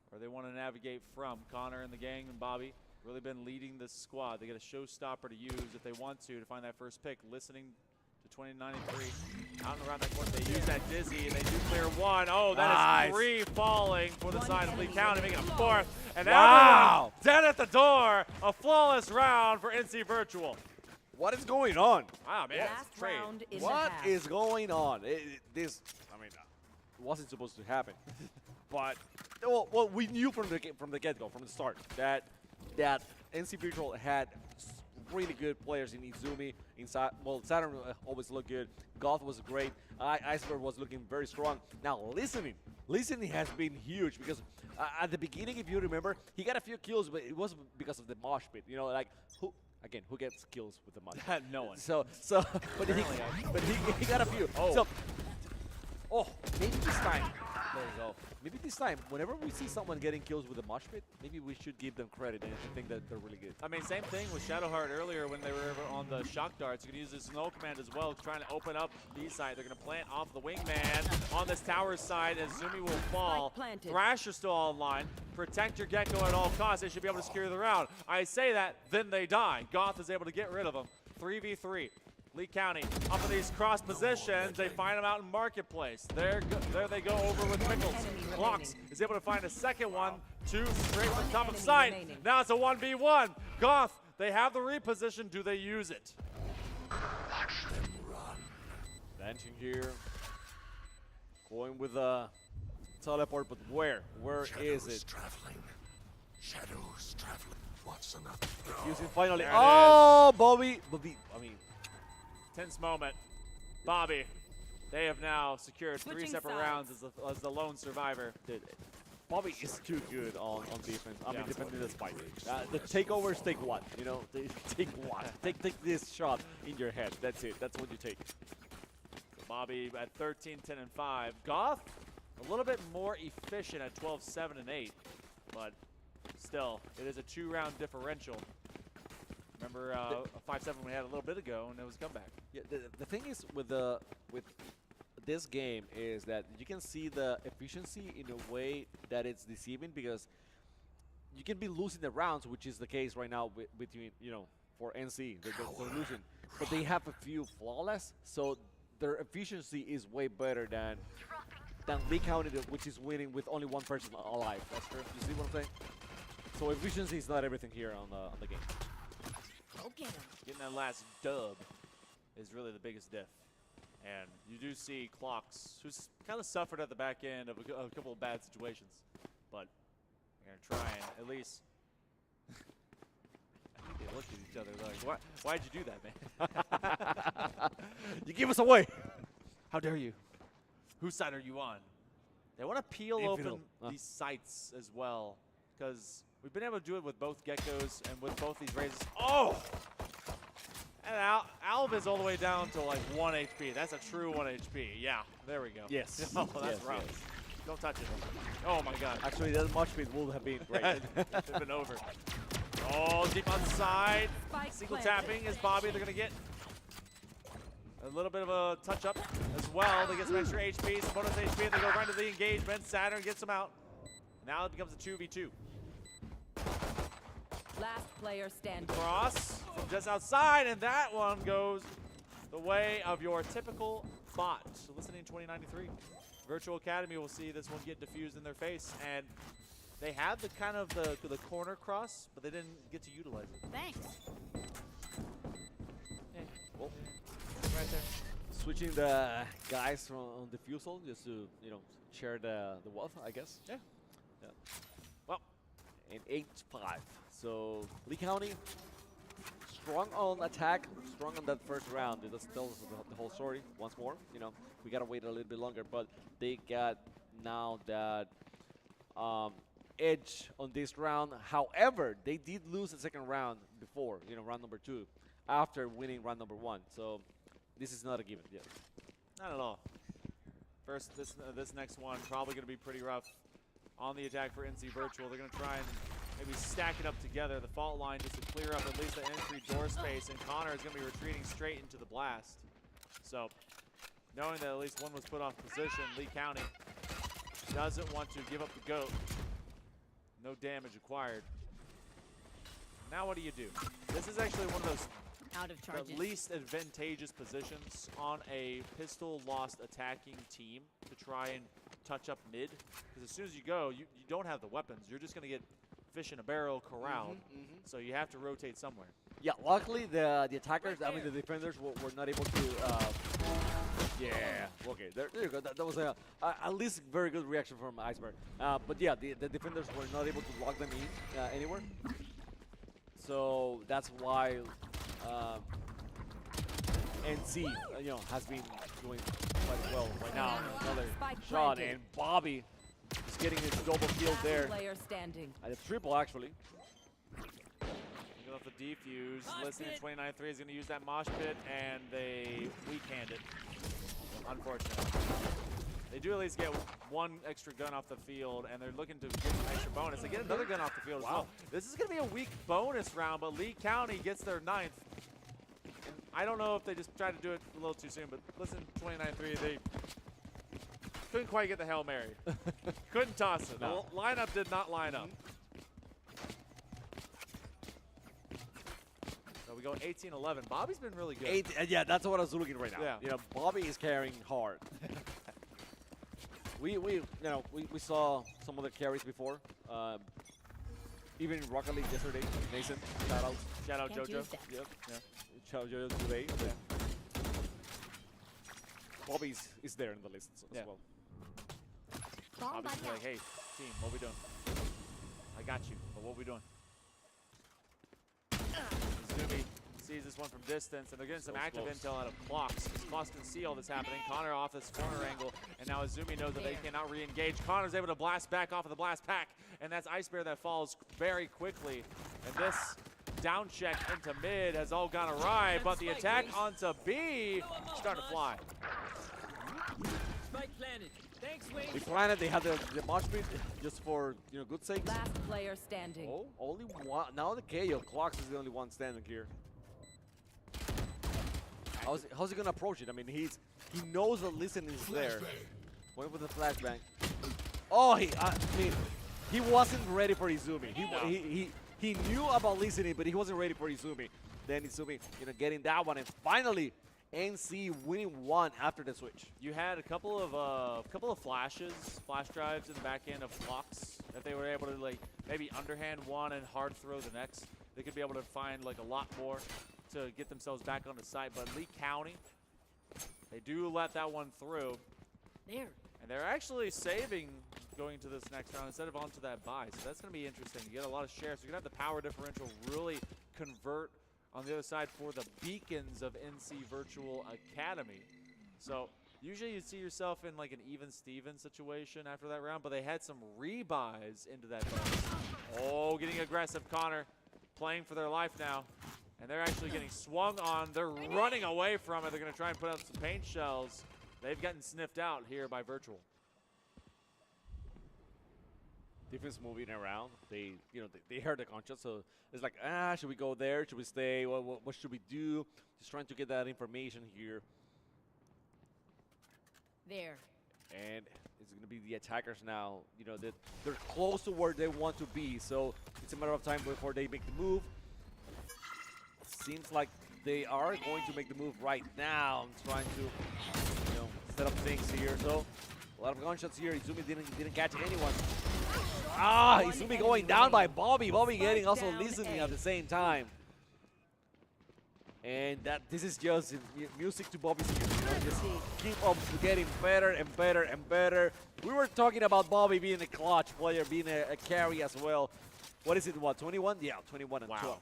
where they want to navigate from. Connor and the gang and Bobby really been leading this squad. They get a showstopper to use if they want to find that first pick. Listening to 2093. Out and around that court, they use that dizzy, and they do clear one. Oh, that is 3 falling for the side of Lee County, making a 4th. And everyone dead at the door. A flawless round for NC Virtual. What is going on? Wow, man. What is going on? This, I mean, wasn't supposed to happen. But, well, we knew from the get-go, from the start, that NC Virtual had really good players in Izumi. Well, Saturn always looked good. Goth was great. Iceberg was looking very strong. Now, listening has been huge because at the beginning, if you remember, he got a few kills, but it was because of the mosh pit. You know, like who gets kills with the mosh pit? No one. But he got a few. Maybe this time. There you go. Maybe this time, whenever we see someone getting kills with a mosh pit, maybe we should give them credit and think that they're really good. I mean, same thing with Shadowheart earlier when they were on the shock darts. You can use the snow command as well, trying to open up B side. They're going to plant off the wingman on this tower side as Zumi will fall. Thrasher still online. Protect your Gecko at all costs. They should be able to secure the round. I say that, then they die. Goth is able to get rid of them. 3v3. Lee County up in these cross positions. They find them out in Marketplace. There they go over with Pickles. Clocks is able to find a second one. 2 straight from top of sight. Now it's a 1v1. Goth, they have the reposition. Do they use it? Watch them run. Dancing here. Going with a teleport, but where? Where is it? Shadows traveling. What's another? Using finally. There it Oh, Bobby. I mean. Tense moment. Bobby, they have now secured 3 Switching separate rounds as the lone survivor. Bobby is too good on defense. I mean, defending the spike. The takeovers take what? You know, they take what? take this shot in your head. That's it. That's what you take. So Bobby at 13, 10, and 5. Goth, a little bit more efficient at 12, 7, and 8. But still, it is a 2-round differential. Remember a 5-7 we had a little bit ago, and it was a comeback. Yeah, the thing is with this game is that you can see the efficiency in a way that it's deceiving because you can be losing the rounds, which is the case right now between for NC. They're losing, but they have a few flawless, so their efficiency is way better than Lee County, which is winning with only one person alive. That's true. You see what I'm saying? So efficiency is not everything here on the game. Getting that last dub is really the biggest diff. And you do see Clocks, who's kind of suffered at the back end of a couple of bad situations. But they're trying, at least. I think they look at each other like, why'd you do that, man? You give us away. How dare you? Whose side are you on? They want to peel open these sites as well, because we've been able to do it with both Geckos and with both these raises. Oh! And Alv is all the way down to like 1 HP. That's a true 1 HP. Yeah, there we go. Yes. Oh, that's rough. Yes. Don't touch it. Oh my god. Actually, that much speed would have been great. It would have been over. Oh, deep on side. Single tapping is Bobby. They're going to get a little bit of a touch up as well. They get some extra HP, some bonus HP, and they go right to the engagement. Saturn gets them out. Now it becomes a 2v2. Last player standing. Cross from just outside, and that one goes the way of your typical bot. So listening 2093. Virtual Academy will see this one get diffused in their face, and they had the kind of the corner cross, but they didn't get to utilize it. Thanks. Hey, well, right there. Switching the guys from on defusal just to share the wealth, I guess. Yeah. Well, an 8-5. So Lee County strong on attack, strong on that first round. It doesn't tell us the whole story once more. We gotta wait a little bit longer, but they got now that edge on this round. However, they did lose the second round before, round number 2, after winning round number 1. So this is not a given yet. Not at all. First, this next one probably going to be pretty rough on the attack for NC Virtual. They're going to try and maybe stack it up together. The fault line just to clear up at least the entry door space, and Connor is going to be retreating straight into the blast. So knowing that at least one was put off position. Lee County doesn't want to give up the GOAT. No damage acquired. Now what do you do? This is actually one of those the least advantageous positions on a pistol lost attacking team to try and touch up mid. Because as soon as you go, you don't have the weapons. You're just going to get fish in a barrel corralled. So you have to rotate somewhere. Yeah, luckily the attackers, I mean the defenders were not able to. Yeah, okay, there you go. That was at least very good reaction from Iceberg. But yeah, the defenders were not able to lock them in anywhere. So that's why NC has been doing quite well right now. Another shot, and Bobby is getting his double kill there. Player standing. At a triple actually. Off the defuse, listening to 29-3 is going to use that mosh pit, and they weak-hand it. Unfortunately. They do at least get one extra gun off the field, and they're looking to get an extra bonus. They get another gun off the field as well. This is going to be a weak bonus round, but Lee County gets their 9th. And I don't know if they just tried to do it a little too soon, but listen, 29-3, they couldn't quite get the Hail Mary. Couldn't toss it. No. The lineup did not line up. So we go 18-11. Bobby's been really good. Yeah, that's what I was looking right now. Yeah. You know, Bobby is carrying hard. we saw some of the carries before. Even in Rocket League yesterday, Mason, shout out JoJo. Yep. Yeah. Shout out JoJo today. Yeah. Bobby is there in the list as well. Bobby's like, hey, team, what we doing? I got you, but what we doing? Zumi sees this one from distance, and they're getting some active intel out of Clocks. Clocks can see all this happening. Connor off this corner angle, and now Azumi knows that they cannot re-engage. Connor's able to blast back off of the blast pack, and that's Ice Bear that falls very quickly. And this down check into mid has all gone awry, but the attack onto B starting to fly. Spike planted. Thanks, Wade. They planted, they had the mosh pit just for good sake. Last player standing. Oh, only one. Now the KO. Clocks is the only one standing here. How's he gonna approach it? I mean, he knows the listen is there. Went with the flashbang. Oh, he wasn't ready for Izumi. He knew about listening, but he wasn't ready for Izumi. Then Izumi, getting that one, and finally NC winning one after the switch. You had a couple of flash drives in the back end of Clocks. If they were able to maybe underhand one and hard throw the next, they could be able to find a lot more to get themselves back on the site. But Lee County, they do let that one through. There. And they're actually saving going to this next round instead of onto that buy. So that's going to be interesting. You get a lot of shares. So you're going to have the power differential really convert on the other side for the beacons of NC Virtual Academy. So usually you'd see yourself in an even Steven situation after that round, but they had some rebuys into that bonus. Oh, getting aggressive. Connor playing for their life now. And they're actually getting swung on. They're running away from it. They're going to try and put out some paint shells. They've gotten sniffed out here by Virtual. Defense moving around. They heard the gunshot, so it's like, should we go there? Should we stay? What should we do? Just trying to get that information here. There. And it's going to be the attackers now. They're close to where they want to be, so it's a matter of time before they make the move. Seems like they are going to make the move right now. I'm trying to, set up things here. So a lot of gunshots here. Izumi didn't catch anyone. Izumi going down by Bobby. Bobby getting also listening at the same time. And this is just music to Bobby's ears. Just keep up getting better and better and better. We were talking about Bobby being a clutch player, being a carry as well. What is it, 21? Yeah, 21 and 12.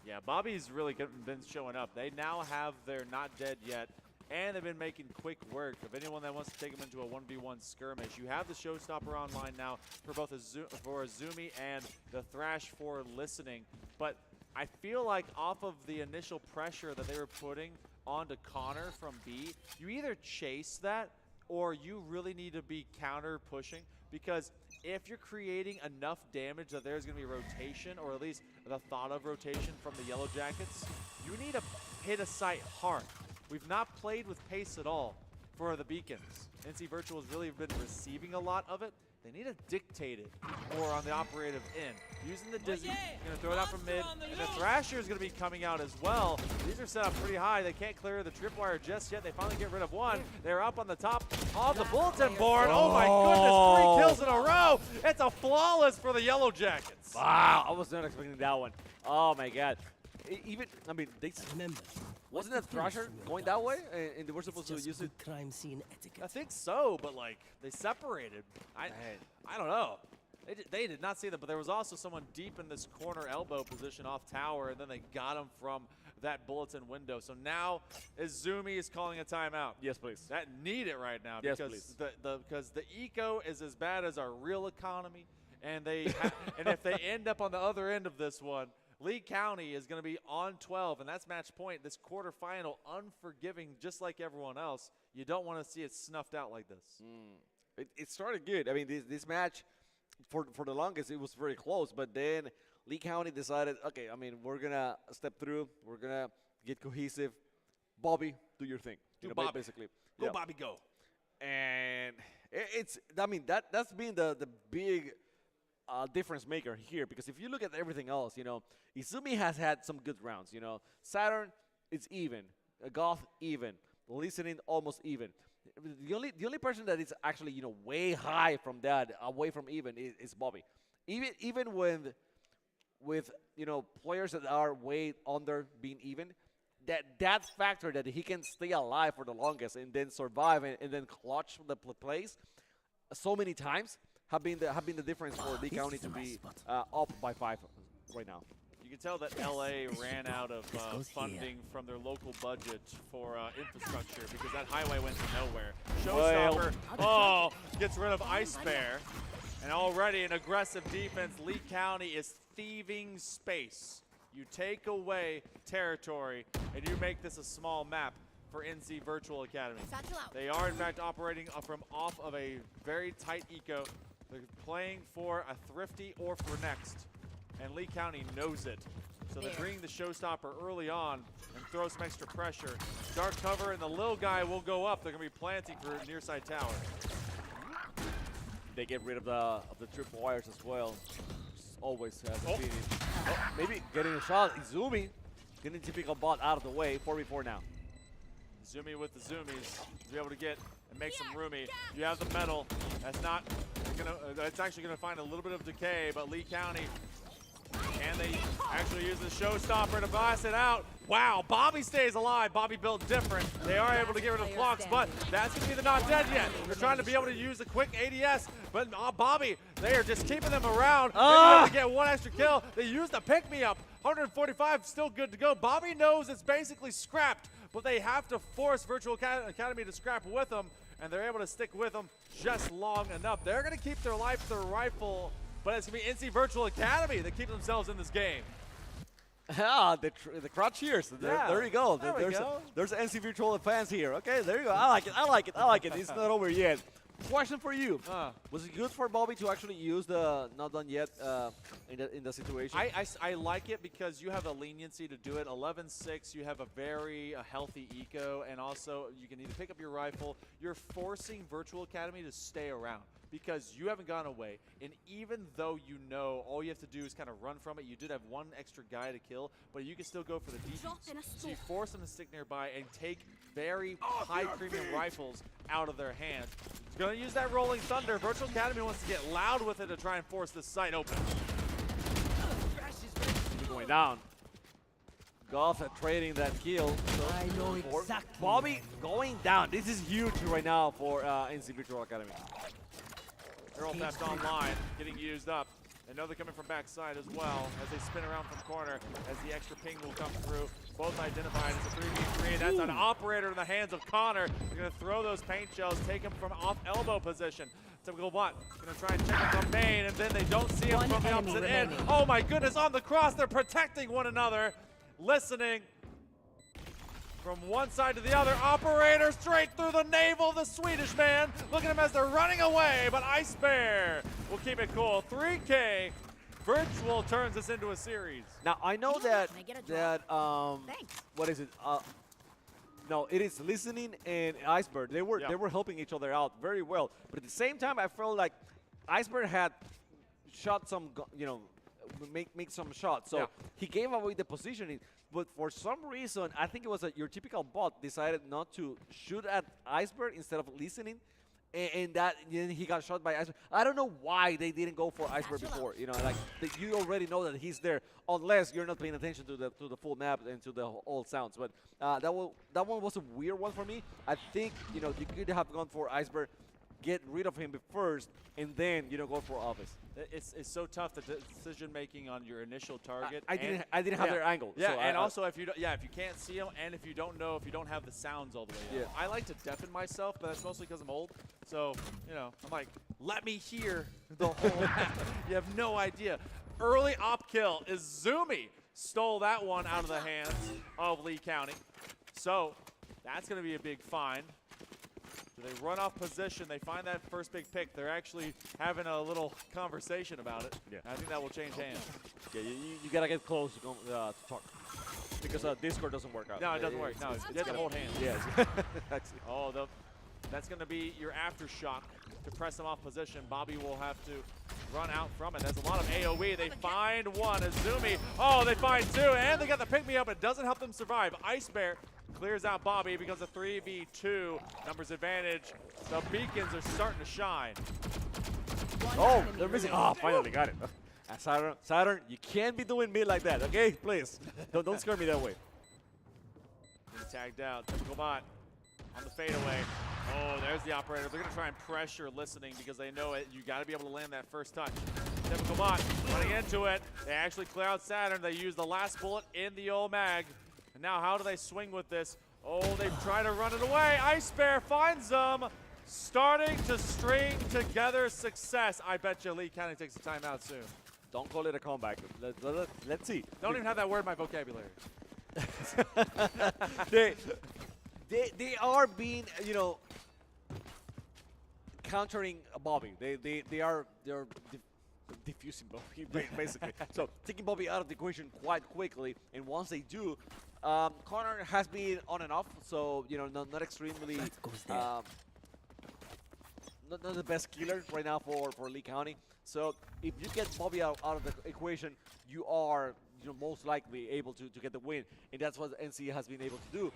Yeah, Bobby's really been showing up. They now have their not dead yet, and they've been making quick work of anyone that wants to take them into a 1v1 skirmish. You have the Showstopper online now for both Azumi and the Thrash for listening, but I feel like off of the initial pressure that they were putting onto Connor from B, you either chase that or you really need to be counter pushing, because if you're creating enough damage that there's going to be rotation, or at least the thought of rotation from the Yellow Jackets, you need to hit a site hard. We've not played with pace at all for the beacons. NC Virtual has really been receiving a lot of it. They need to dictate it more on the operative end. Using the Dizzy, going to throw it out from mid, and the Thrasher is going to be coming out as well. These are set up pretty high. They can't clear the tripwire just yet. They finally get rid of one. They're up on the top of the bulletin board. Oh my goodness, 3 kills in a row. It's a flawless for the Yellow Jackets. Wow, I was not expecting that one. Oh my God. Even, I mean, they wasn't that Thrasher going that way, and they were supposed to use it? Crime scene etiquette. I think so, but like they separated. I don't know. They did not see that, but there was also someone deep in this corner elbow position off tower, and then they got him from that bulletin window. So now Izumi is calling a timeout. Yes, please. That need it right now Yes, because please. because the eco is as bad as our real economy, and and if they end up on the other end of this one, Lee County is going to be on 12, and that's match point. This quarterfinal, unforgiving, just like everyone else. You don't want to see it snuffed out like this. It started good. I mean, this match, for the longest, it was very close. But then Lee County decided, okay, I mean, we're going to step through. We're going to get cohesive. Bobby, do your thing. Do Bobby. Basically. Go, Yeah. Bobby, go. And I mean, that's been the big difference maker here, because if you look at everything else, Izumi has had some good rounds. Saturn, it's even. Goth, even. Listening, almost even. The only person that is actually way high from that, away from even, is Bobby. Even with players that are way under being even, that factor that he can stay alive for the longest and then survive and then clutch the plays so many times have been the difference for Lee County to be up by 5 right now. You can tell that LA ran out of funding from their local budget for infrastructure because that highway went to nowhere. Showstopper, gets rid of Ice Bear. And already an aggressive defense. Lee County is thieving space. You take away territory, and you make this a small map for NC Virtual Academy. They are, in fact, operating from off of a very tight eco. They're playing for a thrifty or for next, and Lee County knows it. So they're bringing the showstopper early on and throw some extra pressure. Dark cover, and the little guy will go up. They're going to be planting for near side tower. They get rid of the triple wires as well. Always defeated. Maybe getting a shot. Izumi getting typical bot out of the way. 4v4 now. Izumi with the zoomies to be able to get and make some roomy. You have the metal. That's not gonna. It's actually gonna find a little bit of decay, but Lee County. Can they actually use the showstopper to blast it out? Wow, Bobby stays alive. Bobby built different. They are able to get rid of Flux, but that's going to be the not dead yet. They're trying to be able to use a quick ADS, but Bobby, they are just keeping them around. They're able to get one extra kill. They used the pick-me-up. 145, still good to go. Bobby knows it's basically scrapped, but they have to force Virtual Academy to scrap with them, and they're able to stick with them just long enough. They're going to keep their life, their rifle, but it's going to be NC Virtual Academy that keep themselves in this game. The crowd cheers. There you go. There's NC Virtual fans here. Okay, there you go. I like it. It's not over yet. Question for you. Was it good for Bobby to actually use the not done yet in the situation? I like it because you have a leniency to do it. 11-6, you have a very healthy eco, and also you can either pick up your rifle. You're forcing Virtual Academy to stay around because you haven't gone away. And even though all you have to do is kind of run from it, you did have one extra guy to kill, but you can still go for the defense. So you force them to stick nearby and take very high premium rifles out of their hands. Going to use that Rolling Thunder. Virtual Academy wants to get loud with it to try and force this site open. Going down. Goth trading that kill. So I know exactly. Bobby going down. This is huge right now for NC Virtual Academy. Arrow theft online, getting used up. I know they're coming from backside as well as they spin around from corner as the extra ping will come through. Both identified as a 3v3. That's an operator in the hands of Connor. They're going to throw those paint shells, take him from off elbow position. Typical bot. Going to try and check him from main, and then they don't see him from the opposite end. Oh my goodness, on the cross, they're protecting one another. Listening from one side to the other. Operator straight through the navel of the Swedish man. Look at him as they're running away, but Ice Bear will keep it cool. 3K. Virtual turns this into a series. Now I know that what is it? No, it is listening and Iceberg. They were helping each other out very well. But at the same time, I felt like Iceberg had shot some, make some shots. So he gave away the positioning. But for some reason, I think it was your typical bot decided not to shoot at Iceberg instead of listening. And then he got shot by Iceberg. I don't know why they didn't go for Iceberg before. You already know that he's there, unless you're not paying attention to the full map and to the all sounds. But that one was a weird one for me. I think you could have gone for Iceberg, get rid of him first, and then go for Office. It's so tough, the decision making on your initial target. I didn't have their angle. Yeah, so and also if you can't see them, and if you don't have the sounds all the way out. I like to deafen myself, but that's mostly because I'm old. So I'm like, let me hear the whole. You have no idea. Early op kill is Zumi. Stole that one out of the hands of Lee County. So that's going to be a big find. They run off position. They find that first big pick. They're actually having a little conversation about it. Yeah. I think that will change hands. Yeah, you got to get close to talk. Because Discord doesn't work out. No, it doesn't work. No, you have to hold hands. Yes. That's going to be your aftershock to press them off position. Bobby will have to run out from it. That's a lot of AoE. They find one. Azumi. Oh, they find two. And they got the pick-me-up. It doesn't help them survive. Ice Bear clears out Bobby because of 3v2. Numbers advantage. The beacons are starting to shine. Oh, they're missing. Oh, finally got it. Saturn, you can't be doing me like that, okay? Please. Don't scare me that way. Tagged out. Typical bot on the fadeaway. Oh, there's the operator. They're going to try and pressure listening because they know it. You got to be able to land that first touch. Typical bot running into it. They actually clear out Saturn. They use the last bullet in the old mag. And now how do they swing with this? Oh, they try to run it away. Ice Bear finds them. Starting to string together success. I bet you Lee County takes a timeout soon. Don't call it a comeback. Let's see. Don't even have that word in my vocabulary. They are being, countering Bobby. They're diffusing Bobby, basically. So taking Bobby out of the equation quite quickly, and once they do, Connor has been on and off, so not extremely, not the best killer right now for Lee County. So if you get Bobby out of the equation, you are most likely able to get the win, and that's what NC has been able to do.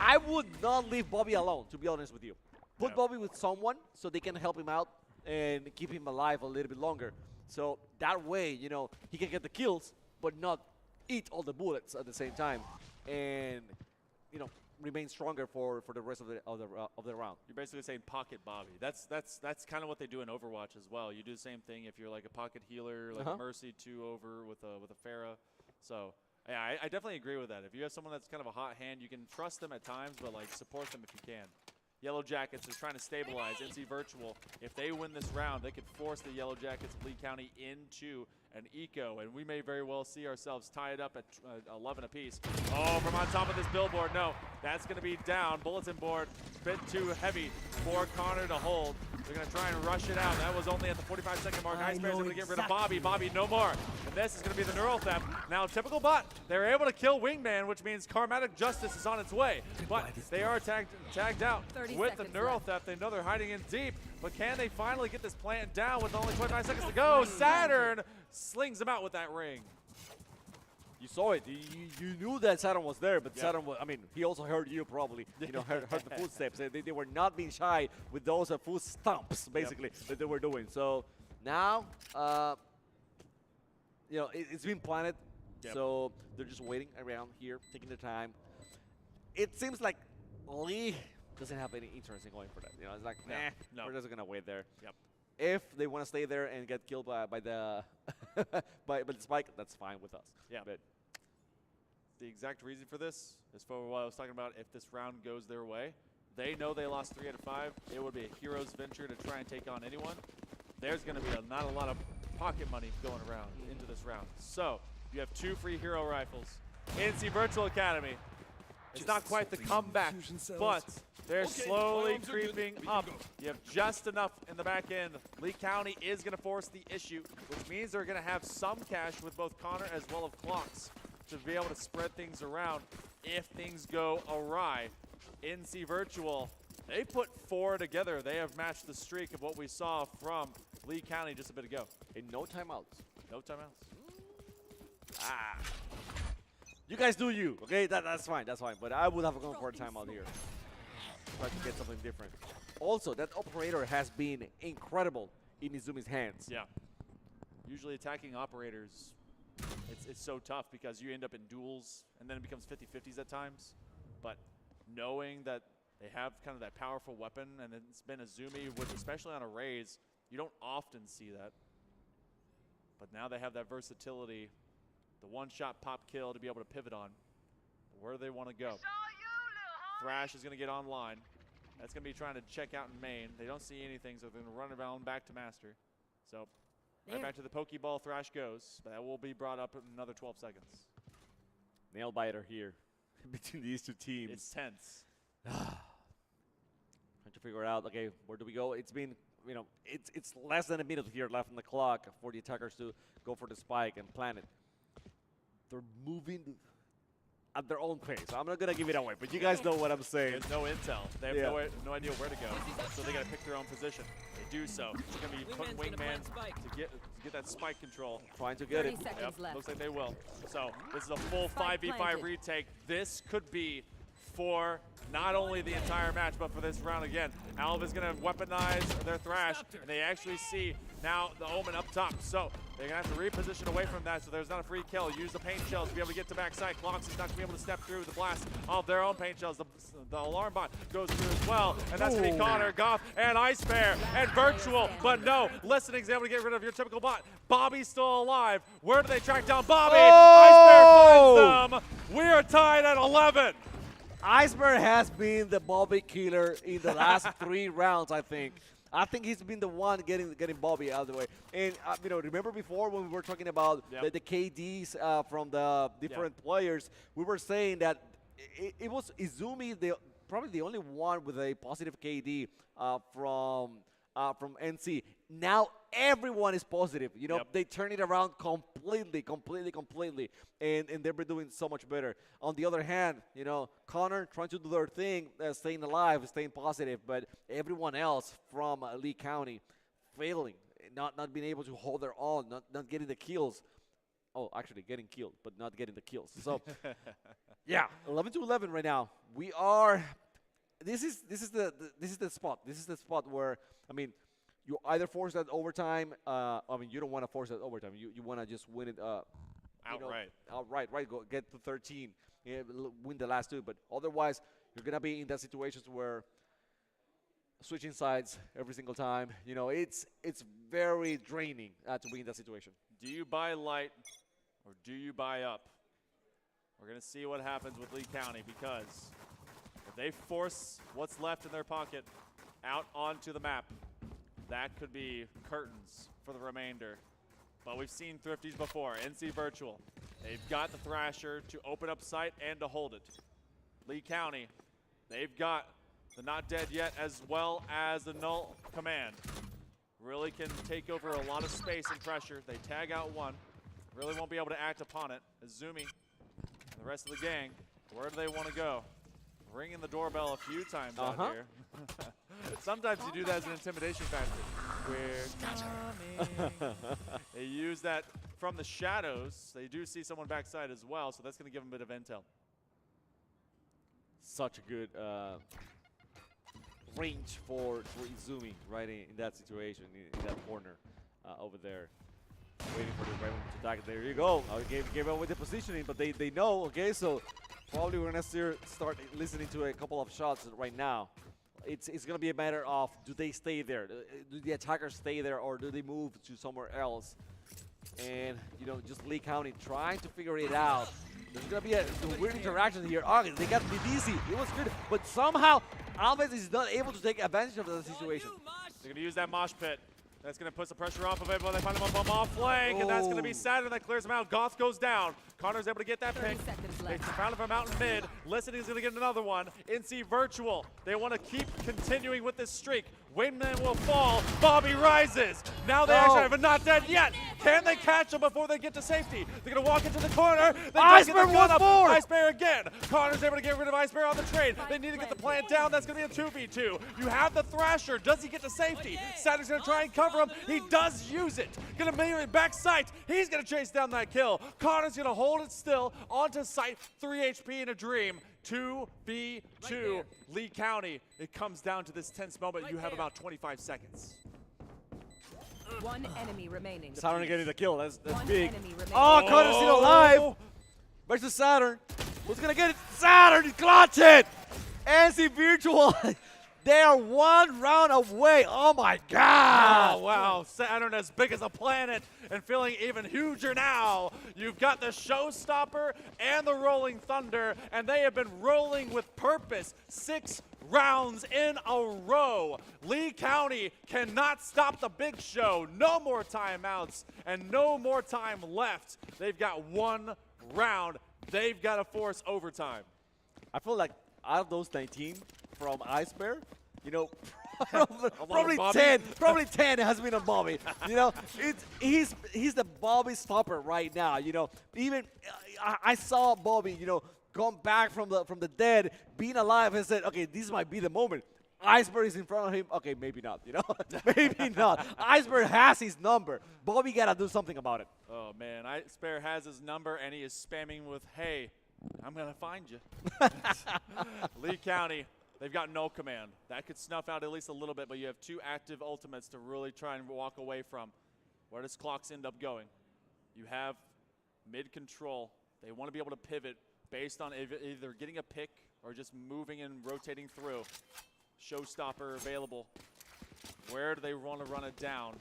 I would not leave Bobby alone, to be honest with you. Put Bobby with someone so they can help him out and keep him alive a little bit longer. So that way, he can get the kills, but not eat all the bullets at the same time, and remain stronger for the rest of the round. You're basically saying pocket Bobby. That's kind of what they do in Overwatch as well. You do the same thing if you're like a pocket healer, like a Mercy 2-over with a Pharah. So yeah, I definitely agree with that. If you have someone that's kind of a hot hand, you can trust them at times, but like support them if you can. Yellow Jackets is trying to stabilize NC Virtual. If they win this round, they could force the Yellow Jackets of Lee County into an eco, and we may very well see ourselves tied up at 11 apiece. Oh, from on top of this billboard, no. That's going to be down. Bulletin board, a bit too heavy for Connor to hold. They're going to try and rush it out. That was only at the 45-second mark. Ice Bear's going to get rid of Bobby. Bobby, no more. And this is going to be the neural theft. Now, typical bot. They're able to kill Wingman, which means karmatic justice is on its way. But they are tagged out with the neural theft. They know they're hiding in deep. But can they finally get this plant down with only 29 seconds to go? Saturn slings him out with that ring. You saw it. You knew that Saturn was there, but Saturn was, he also heard you probably. Heard the footsteps. They were not being shy with those foot stomps, basically, that they were doing. So now, it's been planted. So they're just waiting around here, taking their time. It seems like Lee doesn't have any interest in going for that. It's like, we're just gonna wait there. Yep. If they want to stay there and get killed by the by the spike, that's fine with us. Yeah. But the exact reason for this is for what I was talking about. If this round goes their way, they know they lost 3 out of 5. It would be a hero's venture to try and take on anyone. There's going to be not a lot of pocket money going around into this round. So you have 2 free hero rifles. NC Virtual Academy. It's not quite the comeback, but they're slowly creeping up. You have just enough in the back end. Lee County is going to force the issue, which means they're going to have some cash with both Connor as well as Clocks to be able to spread things around. if things go awry. NC Virtual, they put 4 together. They have matched the streak of what we saw from Lee County just a bit ago. And no timeouts. No timeouts. Ah. You guys do you, okay? That's fine, that's fine. But I would have gone for a timeout here. Try to get something different. Also, that operator has been incredible in Izumi's hands. Yeah. Usually attacking operators, it's so tough because you end up in duels and then it becomes 50-50s at times. But knowing that they have kind of that powerful weapon and it's been Izumi, with especially on a raise, you don't often see that. But now they have that versatility, the one-shot pop kill to be able to pivot on. Where do they want to go? Thrash is going to get online. That's going to be trying to check out in main. They don't see anything, so they're going to run around back to master. So right back to the Pokeball, Thrash goes. But that will be brought up in another 12 seconds. Nail biter here between these two teams. It's tense. Trying to figure out, okay, where do we go? It's been, you know, it's less than a minute here left on the clock for the attackers to go for the spike and plant it. They're moving at their own pace. I'm not gonna give it away, but you guys know what I'm saying. There's no intel. They have no idea where to go, so they gotta pick their own position. They do so. It's gonna be putting Wingman to get that spike control. Trying to get it. Yep, looks like they will. So this is a full 5v5 retake. This could be for not only the entire match, but for this round again. Alva's gonna weaponize their Thrash, and they actually see now the Omen up top. So they're gonna have to reposition away from that so there's not a free kill. Use the paint shells to be able to get to backside. Clocks is not gonna be able to step through the blast of their own paint shells. The alarm bot goes through as well, and that's gonna be Connor, Goff, and Ice Bear, and Virtual. But no, Listening's able to get rid of your typical bot. Bobby's still alive. Where do they track down Bobby? Ice Bear finds them. We are tied at 11. Iceberg has been the Bobby killer in the last 3 rounds, I think. I think he's been the one getting Bobby out of the way. And, you know, remember before when we were talking about the KDs from the different players, we were saying that it was Izumi, probably the only one with a positive KD from NC. Now everyone is positive. You know, they turn it around completely. And they've been doing so much better. On the other hand, you know, Connor trying to do their thing, staying alive, staying positive, but everyone else from Lee County failing, not being able to hold their own, not getting the kills. Oh, actually getting killed, but not getting the kills. So, yeah, 11-11 right now. We are. This is the spot. This is the spot where, I mean, you either force that overtime. I mean, you don't want to force that overtime. You want to just win it outright. Outright, right? Go get to 13, win the last 2. But otherwise, you're gonna be in that situations where switching sides every single time. You know, it's very draining to be in that situation. Do you buy light or do you buy up? We're gonna see what happens with Lee County, because if they force what's left in their pocket out onto the map, that could be curtains for the remainder. But we've seen Thrifties before. NC Virtual, they've got the Thrasher to open up sight and to hold it. Lee County, they've got the Not Dead Yet as well as the Null Command. Really can take over a lot of space and pressure. They tag out one. Really won't be able to act upon it. Izumi and the rest of the gang, where do they want to go? Ringing the doorbell a few times out here. Sometimes you do that as an intimidation factor. We're coming. They use that from the shadows. They do see someone backside as well, so that's going to give them a bit of intel. Such a good range for Izumi right in that situation, in that corner over there. Waiting for the right one to attack. There you go. Gave away the positioning, but they know, okay, so probably we're going to start listening to a couple of shots right now. It's going to be a matter of, do they stay there? Do the attackers stay there, or do they move to somewhere else? And, you know, just Lee County trying to figure it out. There's going to be a weird interaction here. Oh, they got Bidisi. It was good, but somehow Alves is not able to take advantage of the situation. They're going to use that mosh pit. That's going to put some pressure off of it, but they find him up on off flank, and that's going to be Saturn that clears him out. Goth goes down. Connor's able to get that pick. They found him out in mid. Listening is going to get another one. NC Virtual, they want to keep continuing with this streak. Wingman will fall. Bobby rises. Now they actually have a Not Dead Yet. Can they catch them before they get to safety? They're going to walk into the corner. They Ice just get the Bear gun up. forward. Ice Bear again. Connor's able to get rid of Ice Bear on the trade. They need to get the plant down. That's going to be a 2v2. You have the Thrasher. Does he get to safety? Saturn's going to try and cover him. He does use it. Going to make it back sight. He's going to chase down that kill. Connor's going to hold it still onto sight. 3 HP in a dream. 2v2. Lee County. It comes down to this tense moment. You have about 25 seconds. One enemy remaining. Saturn getting the kill. That's One big. enemy remaining. Oh, Connor's still alive. Versus Saturn. Who's going to get it? Saturn. Clutch it. NC Virtual. They are 1 round away. Oh, my God. Oh, wow. Saturn as big as a planet and feeling even huger now. You've got the Showstopper and the Rolling Thunder, and they have been rolling with purpose. 6 rounds in a row. Lee County cannot stop the big show. No more timeouts and no more time left. They've got 1 round. They've got to force overtime. I feel like out of those 19 from Ice Bear, you know, probably 10 has been on Bobby. You know, he's the Bobby stopper right now. You know, even I saw Bobby, you know, come back from the dead, being alive, and said, okay, this might be the moment. Iceberg is in front of him. Okay, maybe not, you know? Maybe not. Iceberg has his number. Bobby got to do something about it. Oh, man. Icebear has his number, and he is spamming with, hey, I'm going to find you. Lee County, they've got no command. That could snuff out at least a little bit, but you have 2 active ultimates to really try and walk away from. Where does Clocks end up going? You have mid-control. They want to be able to pivot based on either getting a pick or just moving and rotating through. Showstopper available. Where do they want to run it down?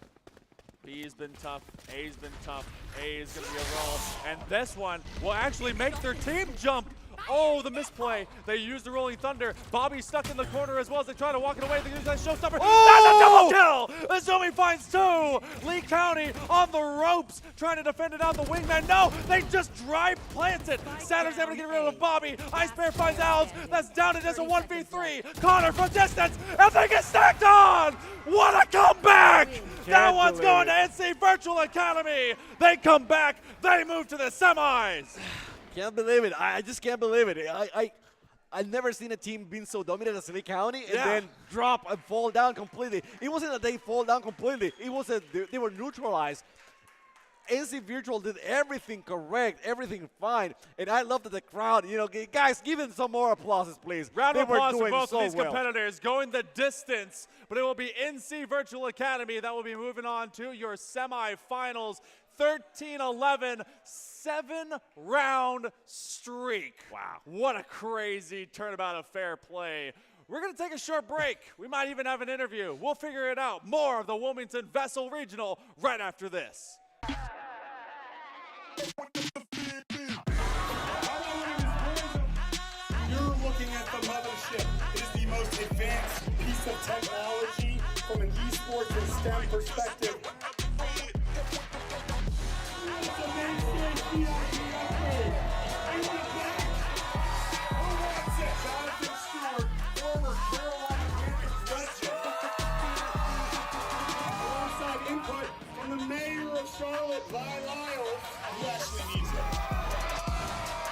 B's been tough. A's been tough. A is going to be a roll. And this one will actually make their team jump. Oh, the misplay. They used the Rolling Thunder. Bobby's stuck in the corner as well as they try to walk it away. They use that Showstopper. Oh! That's a double kill. Azumi finds 2. Lee County on the ropes trying to defend it on the wingman. No, they just dry plant it. Saturn's able to get rid of Bobby. Ice Bear finds Owls. That's down. It is a 1v3. Connor from distance. And they get stacked on. What a comeback. That one's going to NC Virtual Academy. They come back. They move to the semis. Can't believe it. I just can't believe it. I've never seen a team being so dominant as Lee County and then drop and fall down completely. It wasn't that they fall down completely. It was that they were neutralized. NC Virtual did everything correct, everything fine, and I love that the crowd, you know, guys, give them some more applauses, please. Round of applause for both so of these well. competitors going the distance, but it will be NC Virtual Academy that will be moving on to your semifinals. 13-11, 7-round streak. Wow. What a crazy turnabout of fair play. We're going to take a short break. We might even have an interview. We'll figure it out. More of the Wilmington VESL Regional right after this. You're looking at the mothership. It is the most advanced piece of technology from an esports and STEM perspective. Input from the mayor of Charlotte, Vi Lyles, who actually needs it.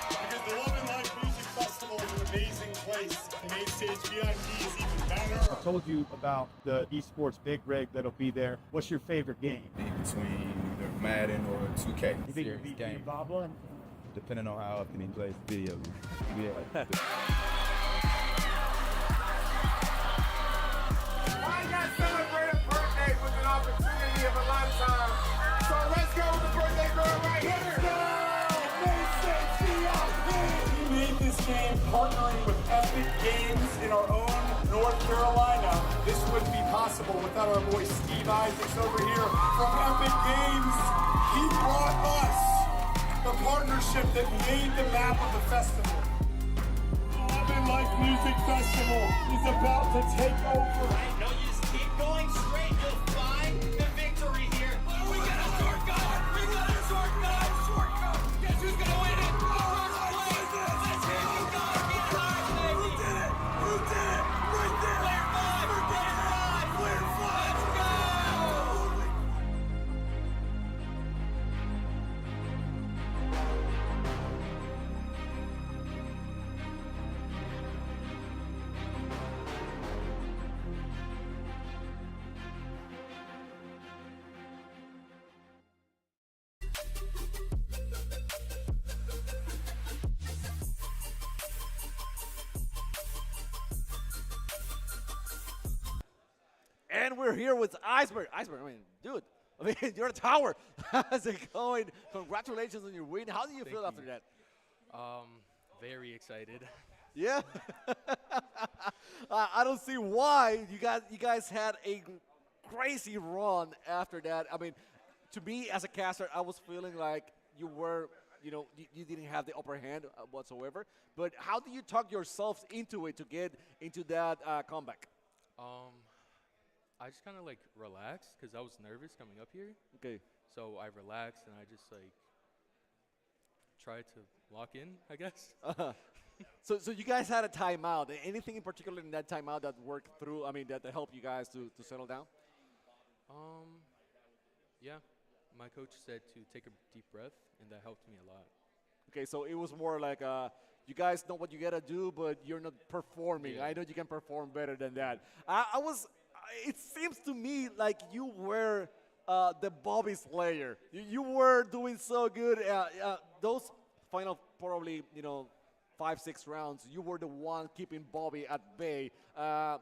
Because the Love and Life Music Festival is an amazing place. The main stage VIP is even better. I told you about the esports big rig that'll be there. What's your favorite game? Between either Madden or 2K. You think you'll beat Bob? Depending on how often he plays video. Yeah. Why not celebrate a birthday with an opportunity of a lifetime? So let's go with the birthday girl right here. We made this game partnering with Epic Games in our own North Carolina. This wouldn't be possible without our boy Steve Isaacs over here from Epic Games. He brought us the partnership that made the map of the festival. Love and Life Music Festival is about to take over. No, you just keep going straight. You'll find the victory here. We got a shortcut. We got a shortcut. Shortcut. Guess who's gonna win it? Let's hear you go. Who did it? Who did it? Right there. Player 5. Player 5. Let's go. And we're here with Iceberg. Iceberg, I mean, dude, you're a tower. How's it going? Congratulations on your win. How do you feel after that? Very excited. Yeah. I don't see why you guys had a crazy run after that. I mean, to me as a caster, I was feeling like you were, you didn't have the upper hand whatsoever. But how do you talk yourselves into it to get into that comeback? I just kind of like relaxed because I was nervous coming up here. Okay. So I relaxed and I just like tried to lock in, I guess. So you guys had a timeout. Anything in particular in that timeout that worked through? I mean, that helped you guys to settle down? Yeah. My coach said to take a deep breath, and that helped me a lot. Okay, so it was more like you guys know what you gotta do, but you're not performing. Yeah. I know you can perform better than that. It seems to me like you were the Bobby Slayer. You were doing so good. Those final probably 5-6 rounds, you were the one keeping Bobby at bay. How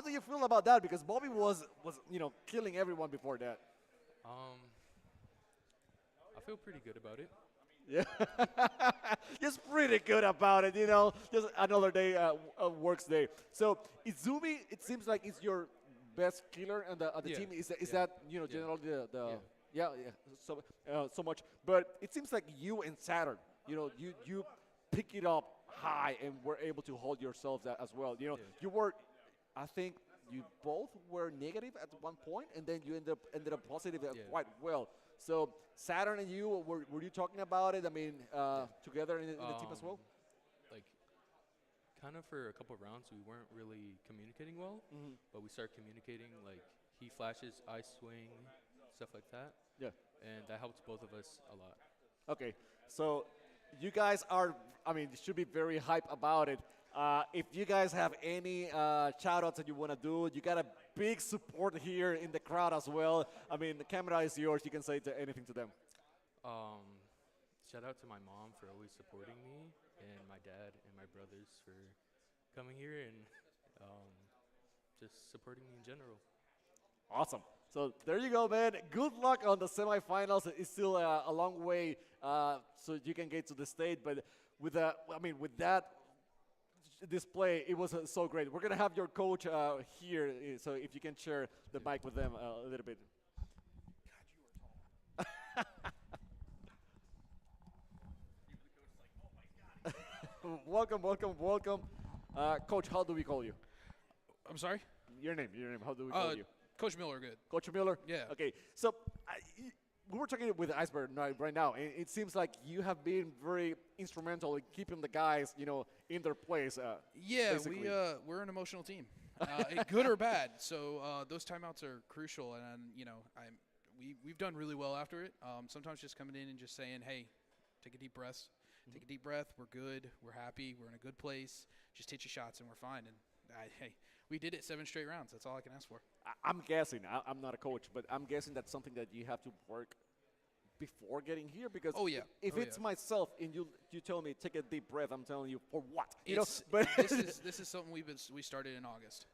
do you feel about that? Because Bobby was killing everyone before that. I feel pretty good about it. Yeah, just pretty good about it, just another day, works day. So Izumi, it seems like it's your best killer on the team. Is that generally so much? But it seems like you and Saturn, you pick it up high and were able to hold yourselves as well. You were, I think you both were negative at one point, and then you ended up positive quite well. So Saturn and you, were you talking about it? I mean, together in the team as well? Like, kind of for a couple of rounds, we weren't really communicating well, but we started communicating. Like, he flashes, I swing, stuff like that. Yeah. And that helps both of us a lot. Okay, so you guys should be very hype about it. If you guys have any shout-outs that you want to do, you got a big support here in the crowd as well. I mean, the camera is yours. You can say anything to them. Shout out to my mom for always supporting me, and my dad and my brothers for coming here and just supporting me in general. Awesome. So there you go, man. Good luck on the semifinals. It's still a long way so you can get to the state, but with that display, it was so great. We're gonna have your coach here, so if you can share the mic with them a little bit. Welcome. Coach, how do we call you? I'm sorry? Your name. How do we call you? Coach Miller, good. Coach Miller? Yeah. Okay, so we were talking with Iceberg right now, and it seems like you have been very instrumental in keeping the guys, in their place. Yeah, basically. we're an emotional team, good or bad. So those timeouts are crucial, and we've done really well after it. Sometimes just coming in and just saying, hey, take a deep breath. Take a deep breath. We're good. We're happy. We're in a good place. Just hit your shots, and we're fine. And hey, we did it 7 straight rounds. That's all I can ask for. I'm guessing. I'm not a coach, but I'm guessing that's something that you have to work before getting here, because if it's myself and you tell me take a deep breath, I'm telling you for what? But this is something we started in August.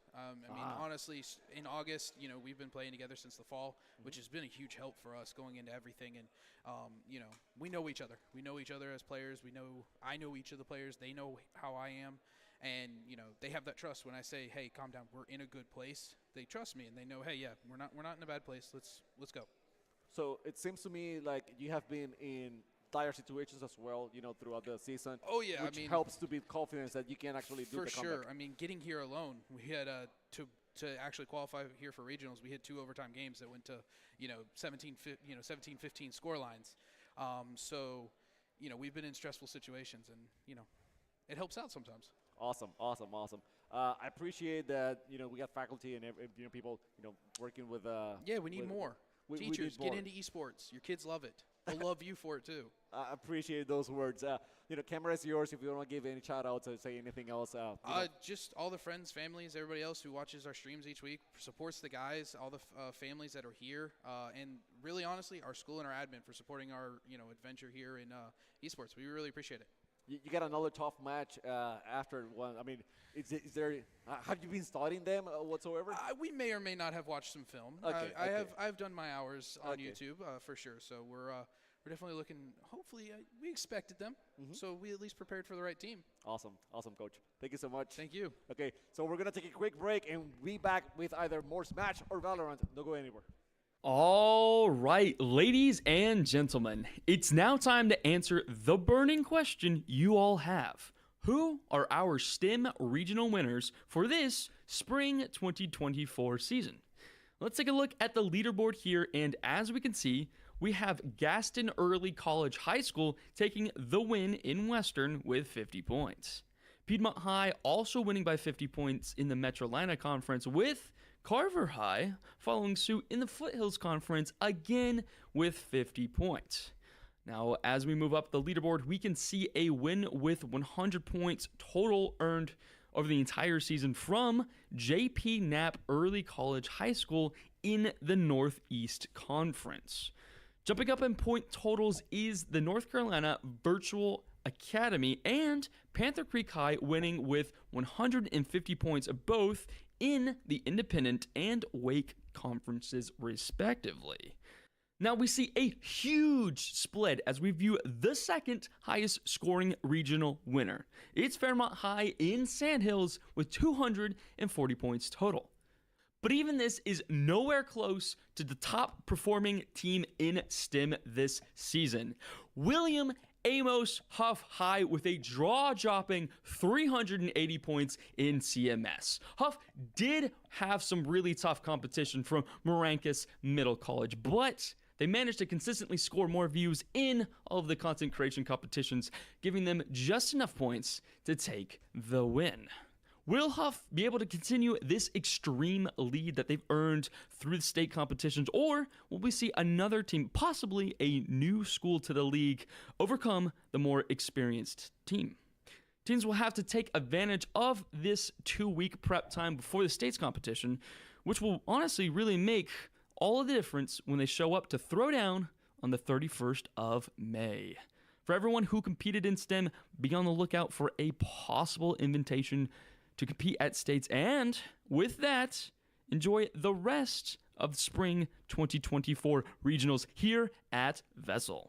Honestly, in August, we've been playing together since the fall, which has been a huge help for us going into everything. And we know each other. We know each other as players. I know each of the players. They know how I am. And, they have that trust when I say, hey, calm down, we're in a good place. They trust me, and they know, hey, yeah, we're not in a bad place. Let's go. So it seems to me like you have been in dire situations as well, throughout the season. Oh, yeah. Which helps to build confidence that you can actually do the comeback. For sure. Getting here alone, we had to actually qualify here for regionals, we had 2 overtime games that went to, 17-15 score lines. So, we've been in stressful situations, and, it helps out sometimes. Awesome. I appreciate that, we got faculty and people, working with. Yeah, we need more. Teachers, get into esports. Your kids love it. They'll love you for it too. I appreciate those words. Camera is yours. If you want to give any shout outs or say anything else. Just all the friends, families, everybody else who watches our streams each week, supports the guys, all the families that are here, and really honestly, our school and our admin for supporting our adventure here in esports. We really appreciate it. you got another tough match after one. I mean, is there? Have you been studying them whatsoever? We may or may not have watched some film. Okay, I've done my hours on YouTube for sure. So we're definitely looking. Hopefully, we expected them, so we at least prepared for the right team. Awesome, Coach. Thank you so much. Thank you. Okay, so we're gonna take a quick break and be back with either more Smash or Valorant. Don't go anywhere. All right, ladies and gentlemen, it's now time to answer the burning question you all have. Who are our STEM regional winners for this spring 2024 season? Let's take a look at the leaderboard here, and as we can see, we have Gaston Early College High School taking the win in Western with 50 points. Piedmont High also winning by 50 points in the Metrolina Conference, with Carver High following suit in the Foothills Conference again with 50 points. Now, as we move up the leaderboard, we can see a win with 100 points total earned over the entire season from JP Knapp Early College High School in the Northeast Conference. Jumping up in point totals is the North Carolina Virtual Academy and Panther Creek High winning with 150 points both in the Independent and Wake conferences respectively. Now we see a huge split as we view the second highest scoring regional winner. It's Fairmont High in Sandhills with 240 points total. But even this is nowhere close to the top performing team in STEM this season. William Amos Huff High with a jaw-dropping 380 points in CMS. Huff did have some really tough competition from Maracas Middle College, but they managed to consistently score more views in all of the content creation competitions, giving them just enough points to take the win. Will Huff be able to continue this extreme lead that they've earned through the state competitions, or will we see another team, possibly a new school to the league, overcome the more experienced team? Teams will have to take advantage of this 2-week prep time before the state's competition, which will honestly really make all of the difference when they show up to throw down on the 31st of May. For everyone who competed in STEM, be on the lookout for a possible invitation to compete at states, and with that, enjoy the rest of the spring 2024 regionals here at VESL.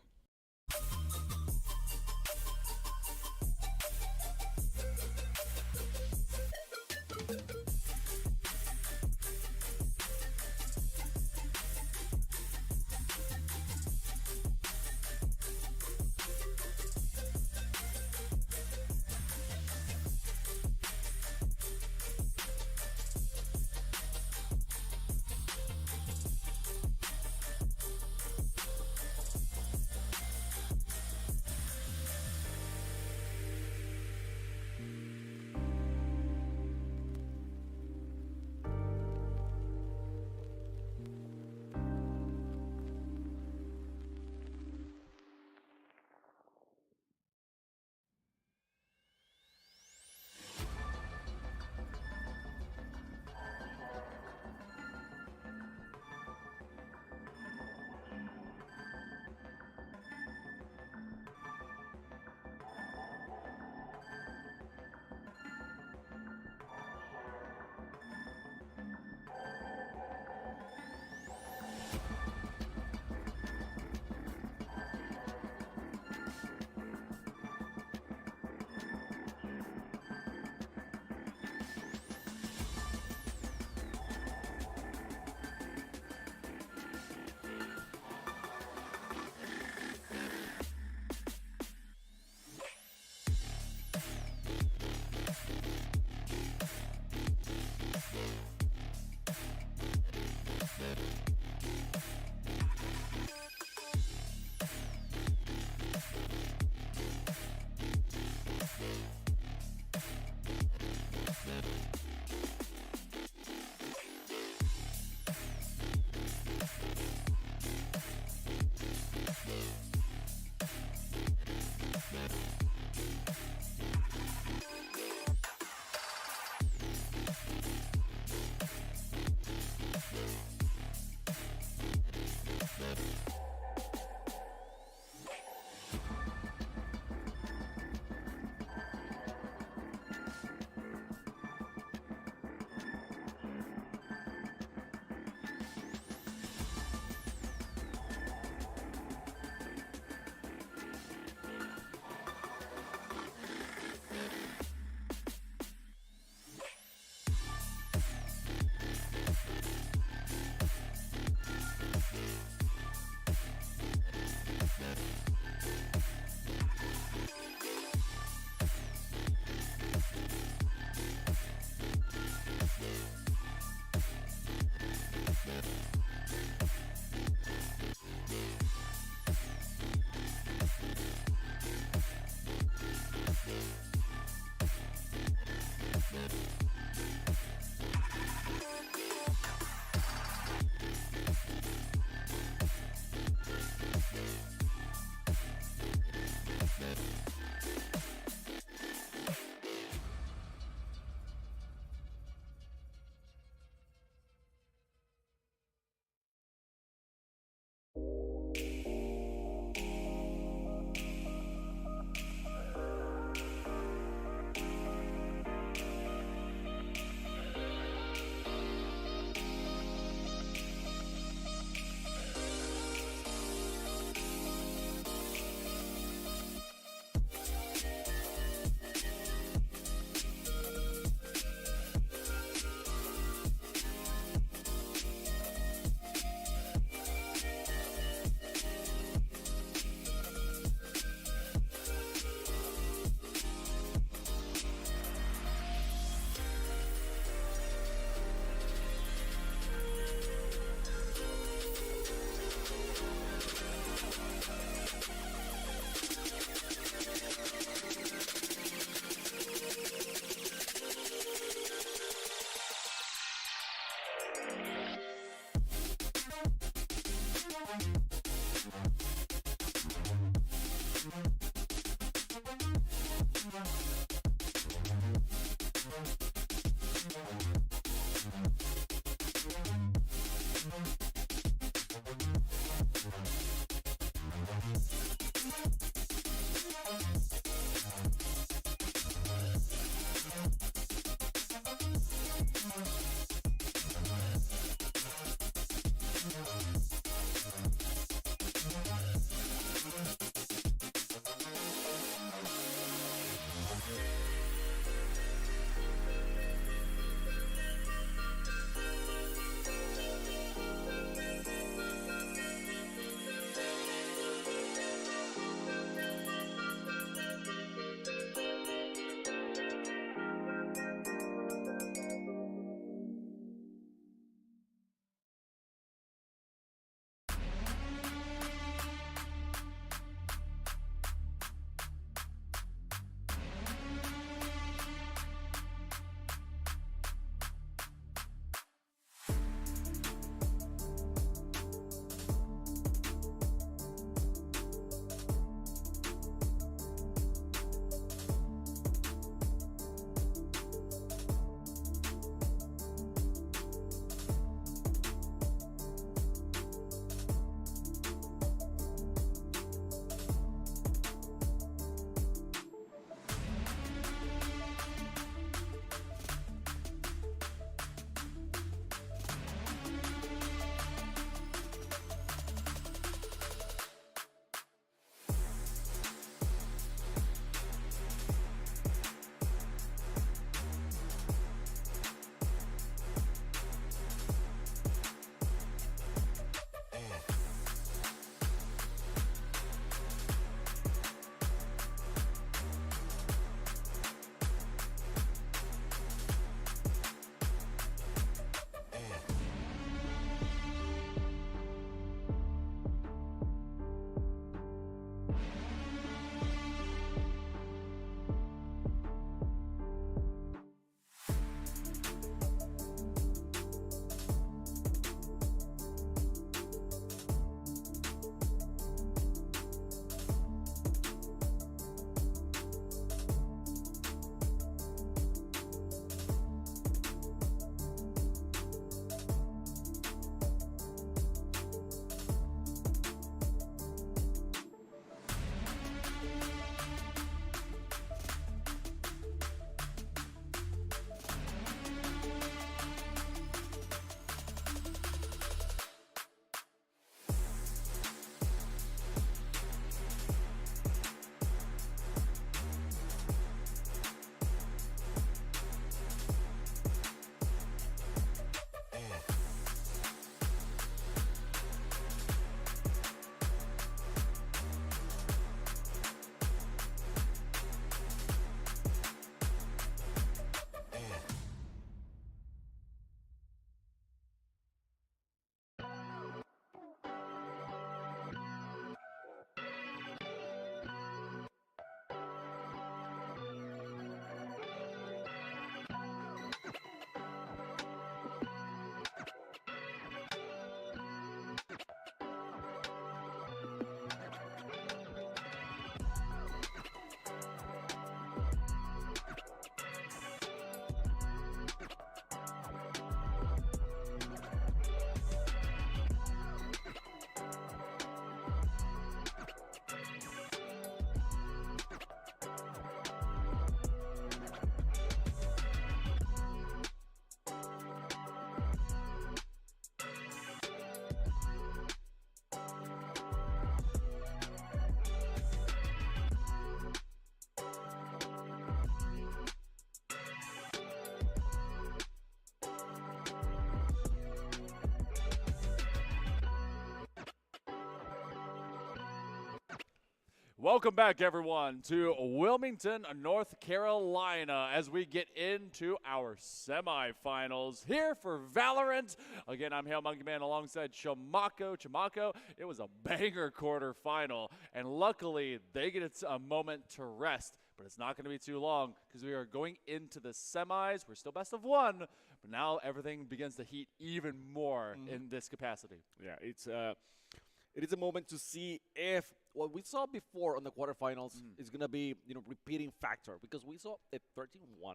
Welcome back, everyone, to Wilmington, North Carolina, as we get into our semifinals here for Valorant. Again, I'm Hail Monkey Man alongside Chamako. Chamako, it was a banger quarterfinal, and luckily they get a moment to rest, but it's not going to be too long because we are going into the semis. We're still best of one, but now everything begins to heat even more in this capacity. Yeah, it is a moment to see if what we saw before on the quarterfinals is going to be, repeating factor, because we saw a 13-1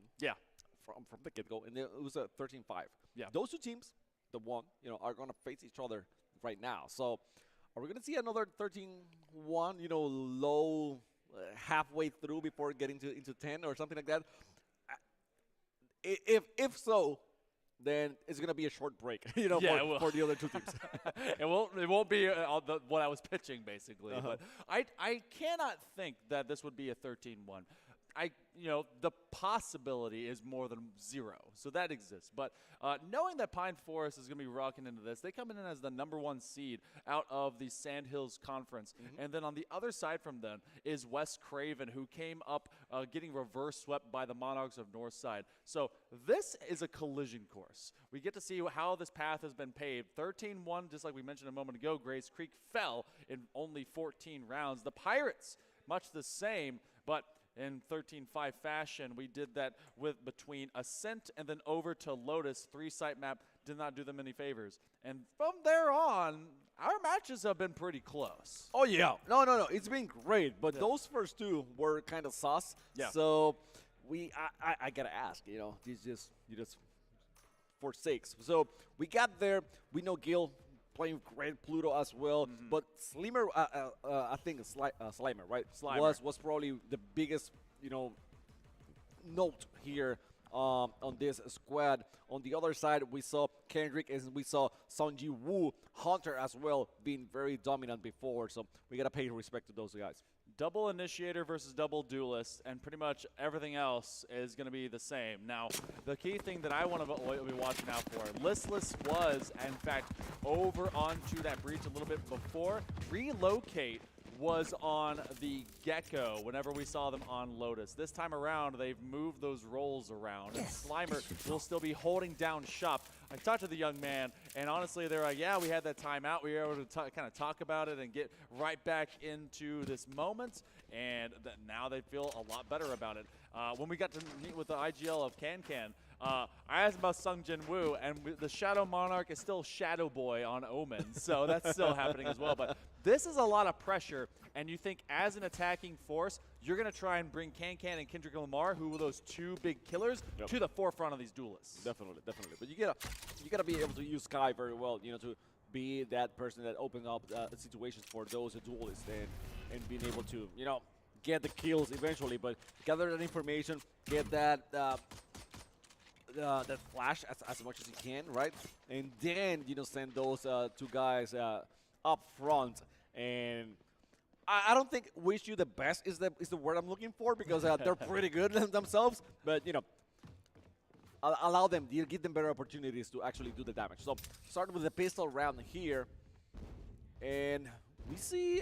from the get-go, and it was a 13-5. Yeah. Those two teams, the one, are going to face each other right now. So are we going to see another 13-1, low halfway through before getting into 10 or something like that? If so, then it's going to be a short break, for the other two teams. It won't be what I was pitching, basically. But I cannot think that this would be a 13-1. The possibility is more than 0, so that exists. But knowing that Pine Forest is going to be rocking into this, they come in as the #1 seed out of the Sandhills Conference. And then on the other side from them is West Craven, who came up getting reverse swept by the Monarchs of Northside. So this is a collision course. We get to see how this path has been paved. 13-1, just like we mentioned a moment ago, Grace Creek fell in only 14 rounds. The Pirates, much the same, but in 13-5 fashion, we did that between Ascent and then over to Lotus. 3-site map did not do them any favors. And from there on, our matches have been pretty close. Oh, yeah. No. It's been great, but those first two were kind of sus. Yeah. So I got to ask, you just for sakes. So we got there. We know Gil playing great Pluto as well, but Slimer, I think Slimer, right? Slimer. Was probably the biggest, note here on this squad. On the other side, we saw Kendrick and we saw Sungji Woo, Hunter as well, being very dominant before. So we gotta pay respect to those guys. Double initiator versus double duelist, and pretty much everything else is going to be the same. Now, the key thing that I want to be watching out for, Listless was, in fact, over onto that breach a little bit before. Relocate was on the Gecko whenever we saw them on Lotus. This time around, they've moved those roles around, and Slimer will still be holding down shop. I talked to the young man, and honestly, they're like, yeah, we had that timeout. We were able to kind of talk about it and get right back into this moment, and now they feel a lot better about it. When we got to meet with the IGL of Can, I asked about Sung Jin Woo, and the Shadow Monarch is still Shadow Boy on Omen, so that's still happening as well. But this is a lot of pressure, and you think as an attacking force, you're going to try and bring Can and Kendrick Lamar, who were those two big killers, to the forefront of these duelists. Definitely. But you gotta be able to use Sky very well, to be that person that opens up situations for those duelists and being able to, get the kills eventually. But gather that information, get that flash as much as you can, right? And then send those two guys up front. And I don't think wish you the best is the word I'm looking for, because they're pretty good themselves. But allow them, give them better opportunities to actually do the damage. So start with the pistol round here, and we see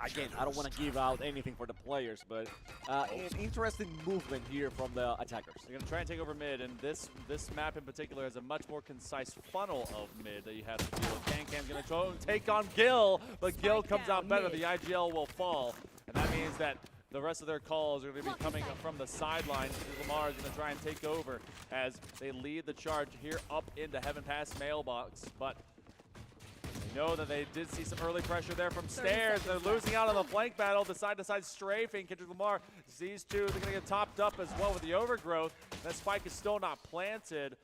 again, I don't want to give out anything for the players, but an interesting movement here from the attackers. They're going to try and take over mid, and this map in particular has a much more concise funnel of mid that you have to deal with. Can's going to take on Gil, but Gil comes out better. The IGL will fall, and that means that the rest of their calls are going to be coming from the sidelines. Lamar is going to try and take over as they lead the charge here up into Heaven Pass mailbox, but we know that they did see some early pressure there from Stairs. They're losing out on the flank battle, the side-to-side strafing. Kendrick Lamar sees two. They're going to get topped up as well with the overgrowth. That spike is still not planted.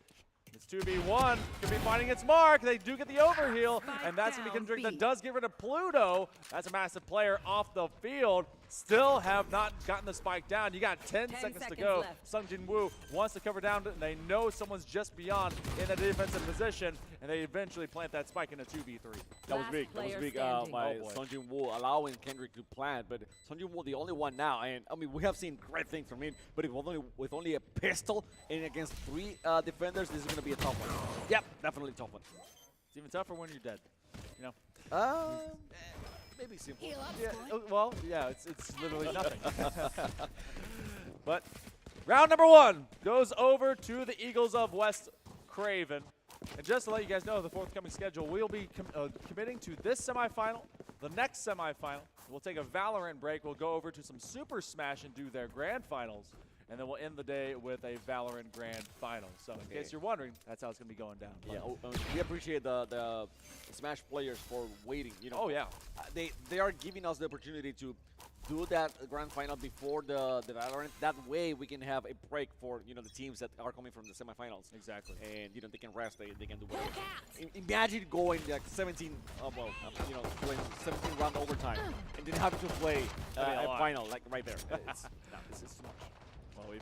It's 2v1. Could be finding its mark. They do get the overheal, and that's going to be Kendrick that does get rid of Pluto. That's a massive player off the field. Still have not gotten the spike down. You got 10 seconds to go. Sung Jin Woo wants to cover down, and they know someone's just beyond in a defensive position, and they eventually plant that spike in a 2v3. That was big. That was big by Sung Jin Woo, allowing Kendrick to plant. But Sung Jin Woo, the only one now, and I mean, we have seen great things from him, but with only a pistol and against 3 defenders, this is going to be a tough one. Yep, definitely a tough one. It's even tougher when you're dead, maybe simple. Yeah, well, yeah, it's literally nothing. But round number 1 goes over to the Eagles of West Craven. And just to let you guys know, the forthcoming schedule, we'll be committing to this semifinal, the next semifinal. We'll take a Valorant break. We'll go over to some Super Smash and do their grand finals. And then we'll end the day with a Valorant grand final. So in case you're wondering, that's how it's going to be going down. Yeah, we appreciate the Smash players for waiting. You know, oh yeah, they are giving us the opportunity to do that grand final before the Valorant. That way we can have a break for the teams that are coming from the semifinals. Exactly. And they can rest. They can do whatever. Imagine going like 17, doing 17 round overtime and then having to play a final like right there. It's too much. Well,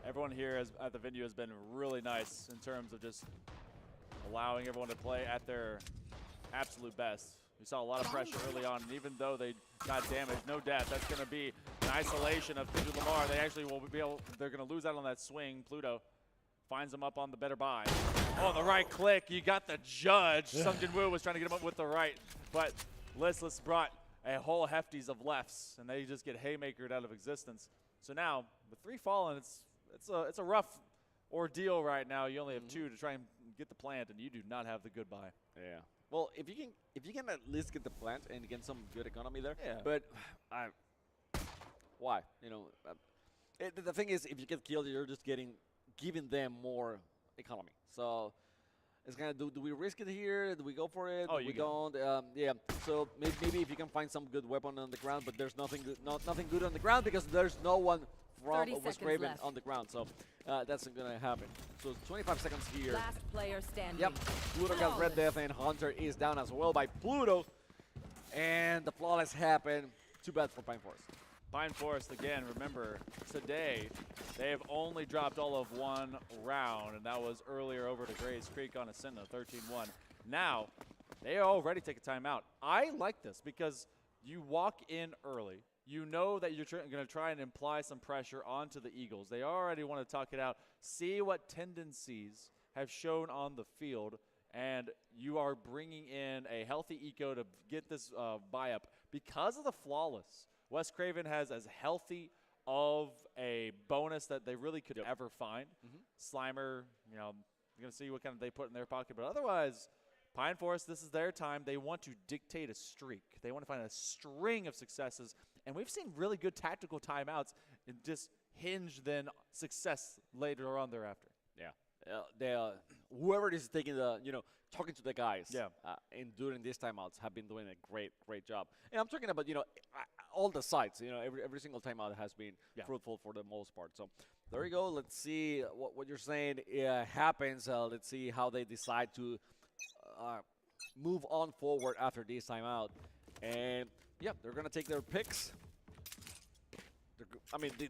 everyone here at the venue has been really nice in terms of just allowing everyone to play at their absolute best. We saw a lot of pressure early on, and even though they got damaged, no death, that's going to be an isolation of Kendrick Lamar. They actually will be able, they're going to lose out on that swing. Pluto finds them up on the better buy. Oh, the right click. You got the judge. Sung Jin Woo was trying to get him up with the right, but Listless brought a whole hefties of lefts, and they just get haymakered out of existence. So now, with 3 fallen, it's a rough ordeal right now. You only have 2 to try and get the plant, and you do not have the good buy. Yeah. Well, if you can at least get the plant and get some good economy there. Yeah. But why? The thing is, if you get killed, you're just giving them more economy. So it's kind of do we risk it here? Do we go for it? Oh, we don't. Yeah. So maybe if you can find some good weapon on the ground, but there's nothing good on the ground because there's no one from West Craven on the ground. So that's not gonna happen. So 25 seconds here. Last player standing. Yep. Pluto got Red Death and Hunter is down as well by Pluto. And the flawless happened. Too bad for Pine Forest. Pine Forest, again, remember, today, they have only dropped all of 1 round, and that was earlier over to Grays Creek on Ascenda, 13-1. Now, they already take a timeout. I like this because you walk in early. You know that you're going to try and imply some pressure onto the Eagles. They already want to talk it out, see what tendencies have shown on the field, and you are bringing in a healthy eco to get this buy up. Because of the flawless, West Craven has as healthy of a bonus that they really could ever find. Slimer, you're going to see what kind of they put in their pocket, but otherwise, Pine Forest, this is their time. They want to dictate a streak. They want to find a string of successes. And we've seen really good tactical timeouts and just hinge then success later on thereafter. Yeah. Whoever is taking talking to the guys and during these timeouts have been doing a great job. And I'm talking about, all the sides. Every single timeout has been fruitful for the most part. So there you go. Let's see what you're saying happens. Let's see how they decide to move on forward after this timeout. And they're gonna take their picks.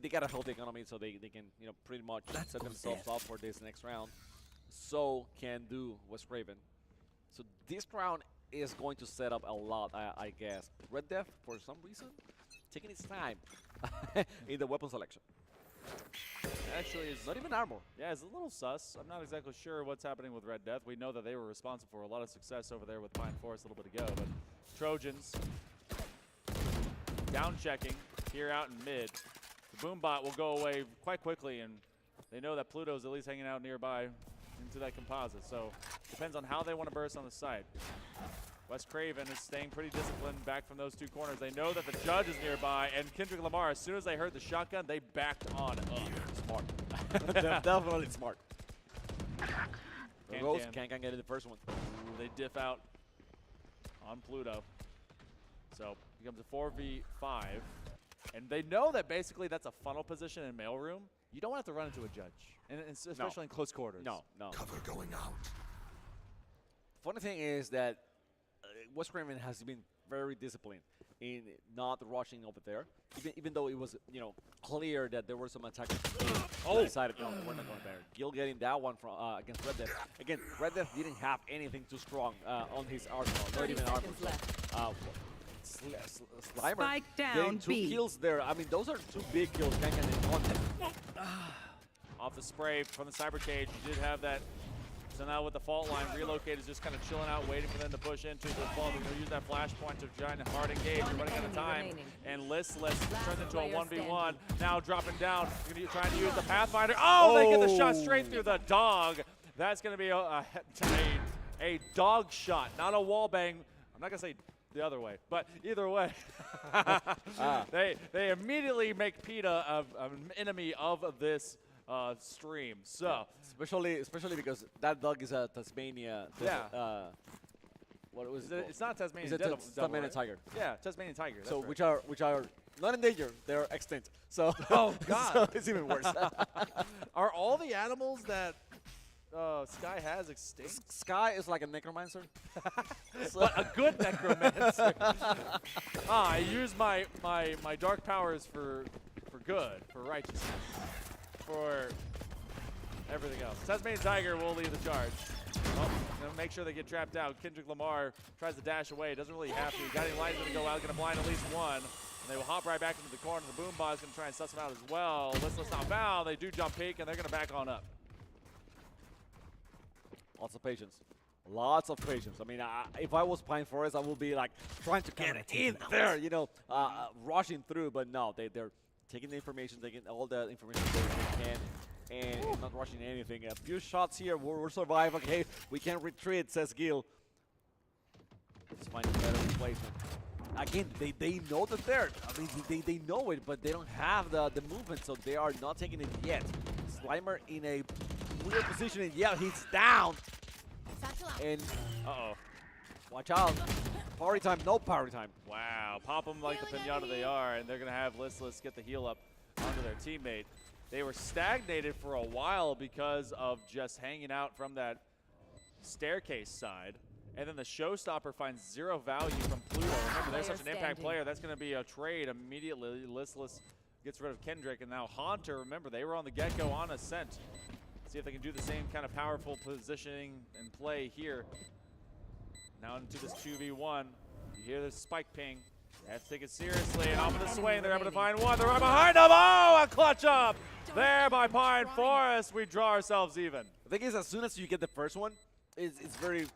They got a healthy economy, so they can pretty much set themselves up for this next round. So can do West Craven. So this round is going to set up a lot, I guess. Red Death, for some reason, taking its time in the weapon selection. Actually, it's not even armor. Yeah, it's a little sus. I'm not exactly sure what's happening with Red Death. We know that they were responsible for a lot of success over there with Pine Forest a little bit ago, but Trojans down checking here out in mid. The boom bot will go away quite quickly, and they know that Pluto's at least hanging out nearby into that composite. So depends on how they want to burst on the site. West Craven is staying pretty disciplined back from those 2 corners. They know that the judge is nearby, and Kendrick Lamar, as soon as they heard the shotgun, they backed on up. Smart. Definitely smart. Rose can't get in the first one. Ooh, they diff out on Pluto. So it becomes a 4v5. And they know that basically that's a funnel position in mailroom. You don't have to run into a judge, and especially in close quarters. No. Cover going out. Funny thing is that West Craven has been very disciplined in not rushing over there, even though it was clear that there were some attackers. Decided no, we're not going there. Gil getting that one from against Red Death. Again, Red Death didn't have anything too strong on his arsenal, not even armor. Slimer Spike down getting 2 B. kills there. Those are 2 big kills. Can't get in contact. Off the spray from the cyber cage, you did have that So now with the fault line, Relocate is just kind of chilling out, waiting for them to push into the ball. They're going to use that flashpoint to try and hard engage. They're running out of time. And Listless turns into a 1v1. Now dropping down. Going to try to use the Pathfinder. Oh, they get the shot straight through the dog. That's going to be a dog shot, not a wall bang. I'm not going to say the other way, but either way. They immediately make PETA an enemy of this stream. So especially because that dog is a Tasmania. What was it? It's not Tasmanian. It's a Tasmanian tiger. Yeah, Tasmanian tiger. That's So right. which are not in danger. They're extinct. So oh god, so it's even worse. Are all the animals that Sky has extinct? Sky is like a necromancer. But a good necromancer. I use my dark powers for good, for righteousness, for everything else. Tasmanian Tiger will lead the charge. Well, make sure they get trapped out. Kendrick Lamar tries to dash away. Doesn't really have to. Guiding Light is going to go out. Going to blind at least one. And they will hop right back into the corner. The Boombot is going to try and suss them out as well. Listless not found. They do jump peek, and they're going to back on up. Lots of patience. Lots of patience. I mean, if I was Pine Forest, I would be like trying to get in there, you know, rushing through. But no, they're taking the information, taking all the information they can, and not rushing anything. A few shots here, we'll survive. Okay, we can retreat, says Gil. Let's find a better replacement. Again, they know that they're. I mean, they know it, but they don't have the movement, so they are not taking it yet. Slimer in a weird position, and yeah, he's down. And watch out. Party time, no party time. Wow, pop them like the pinata they are, and they're going to have Listless get the heal up onto their teammate. They were stagnated for a while because of just hanging out from that staircase side. And then the Showstopper finds zero value from Pluto. Remember, they're such an impact player. That's going to be a trade immediately. Listless gets rid of Kendrick, and now Haunter, remember, they were on the get-go on Ascent. See if they can do the same kind of powerful positioning and play here. Now into this 2v1. You hear this spike ping. They have to take it seriously, and off of the swing, they're able to find one. They're right behind them. Oh, a clutch up there by Pine Forest. We draw ourselves even. The thing is, as soon as you get the first one, it's very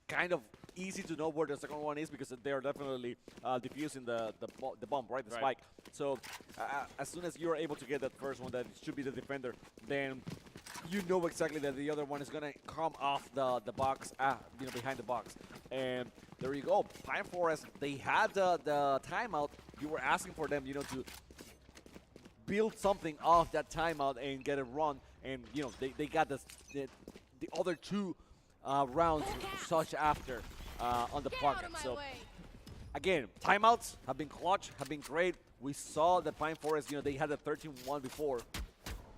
kind of easy to know where the second one is because they are definitely diffusing the bomb, right? The spike. So as soon as you're able to get that first one, that should be the defender, then you know exactly that the other one is gonna come off the box, you know, behind the box. And there you go. Pine Forest, they had the timeout. You were asking for them, you know, to build something off that timeout and get it run. And you know, they got the other two rounds such after on the pocket. So again, timeouts have been clutch, have been great. We saw that Pine Forest, you know, they had a 13-1 before.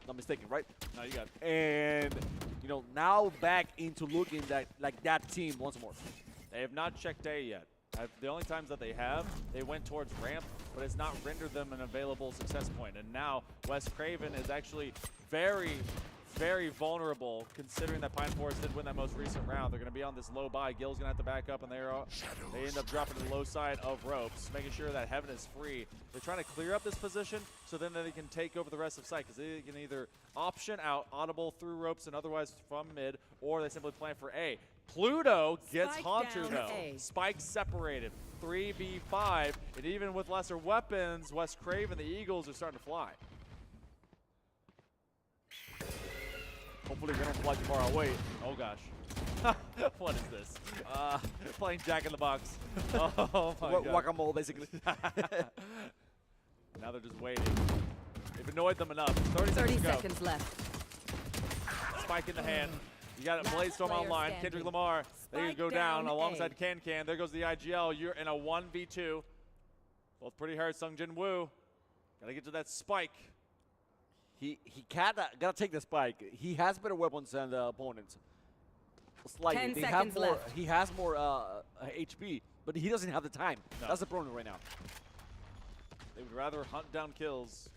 Not mistaken, right? No, you got it. And you know, now back into looking like that team once more. They have not checked A yet. The only times that they have, they went towards ramp, but it's not rendered them an available success point. And now West Craven is actually very, very vulnerable considering that Pine Forest did win that most recent round. They're going to be on this low buy. Gil's going to have to back up, and they end up dropping to the low side of ropes, making sure that Heaven is free. They're trying to clear up this position so then they can take over the rest of site because they can either option out audible through ropes and otherwise from mid, or they simply plan for A. Pluto gets Haunter though. Spike separated. 3v5, and even with lesser weapons, West Craven, the Eagles are starting to fly. Hopefully they don't fly too far away. Oh gosh. What is this? Playing Jack in the Box. Oh my god. Whack-a-mole, basically. Now they're just waiting. They've annoyed them enough. 30 seconds left. Spike in the hand. You got a Bladestorm online. Kendrick Lamar. There you go down alongside Can. There goes the IGL. You're in a 1v2. Both pretty hurt. Sungjin Woo. Gotta get to that spike. He gotta take the spike. He has better weapons than the opponents. Slightly. 10 seconds left. He has more HP, but he doesn't have the time. No. That's the problem right now. They would rather hunt down kills.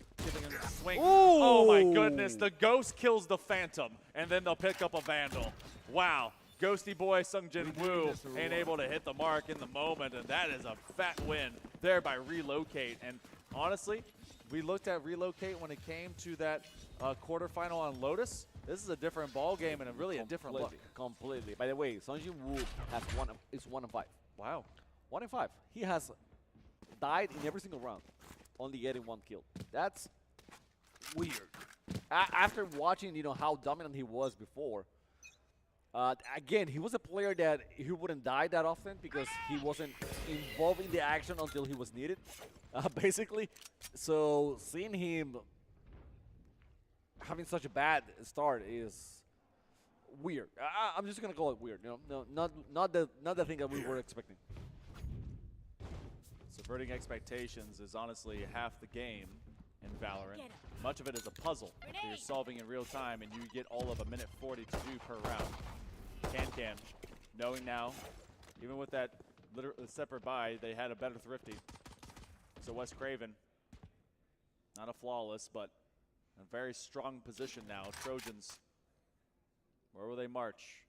Swing. Ooh. Oh my goodness, the Ghost kills the Phantom, and then they'll pick up a Vandal. Wow, Ghosty boy Sungjin Woo ain't able to hit the mark in the moment, and that is a fat win there by Relocate. And honestly, we looked at Relocate when it came to that quarterfinal on Lotus. This is a different ball game and really a different look. Completely. By the way, Sungjin Woo has is 1-5. Wow. 1-5. He has died in every single round, only getting 1 kill. That's weird. After watching, how dominant he was before, again, he was a player that he wouldn't die that often because he wasn't involved in the action until he was needed, basically. So seeing him having such a bad start is weird. I'm just gonna call it weird. Not the thing that we were expecting. Subverting expectations is honestly half the game in Valorant. Much of it is a puzzle that you're solving in real time, and you get all of 1:40 to do per round. Can, knowing now, even with that separate buy, they had a better thrifty. So West Craven, not a flawless, but a very strong position now. Trojans, where will they march?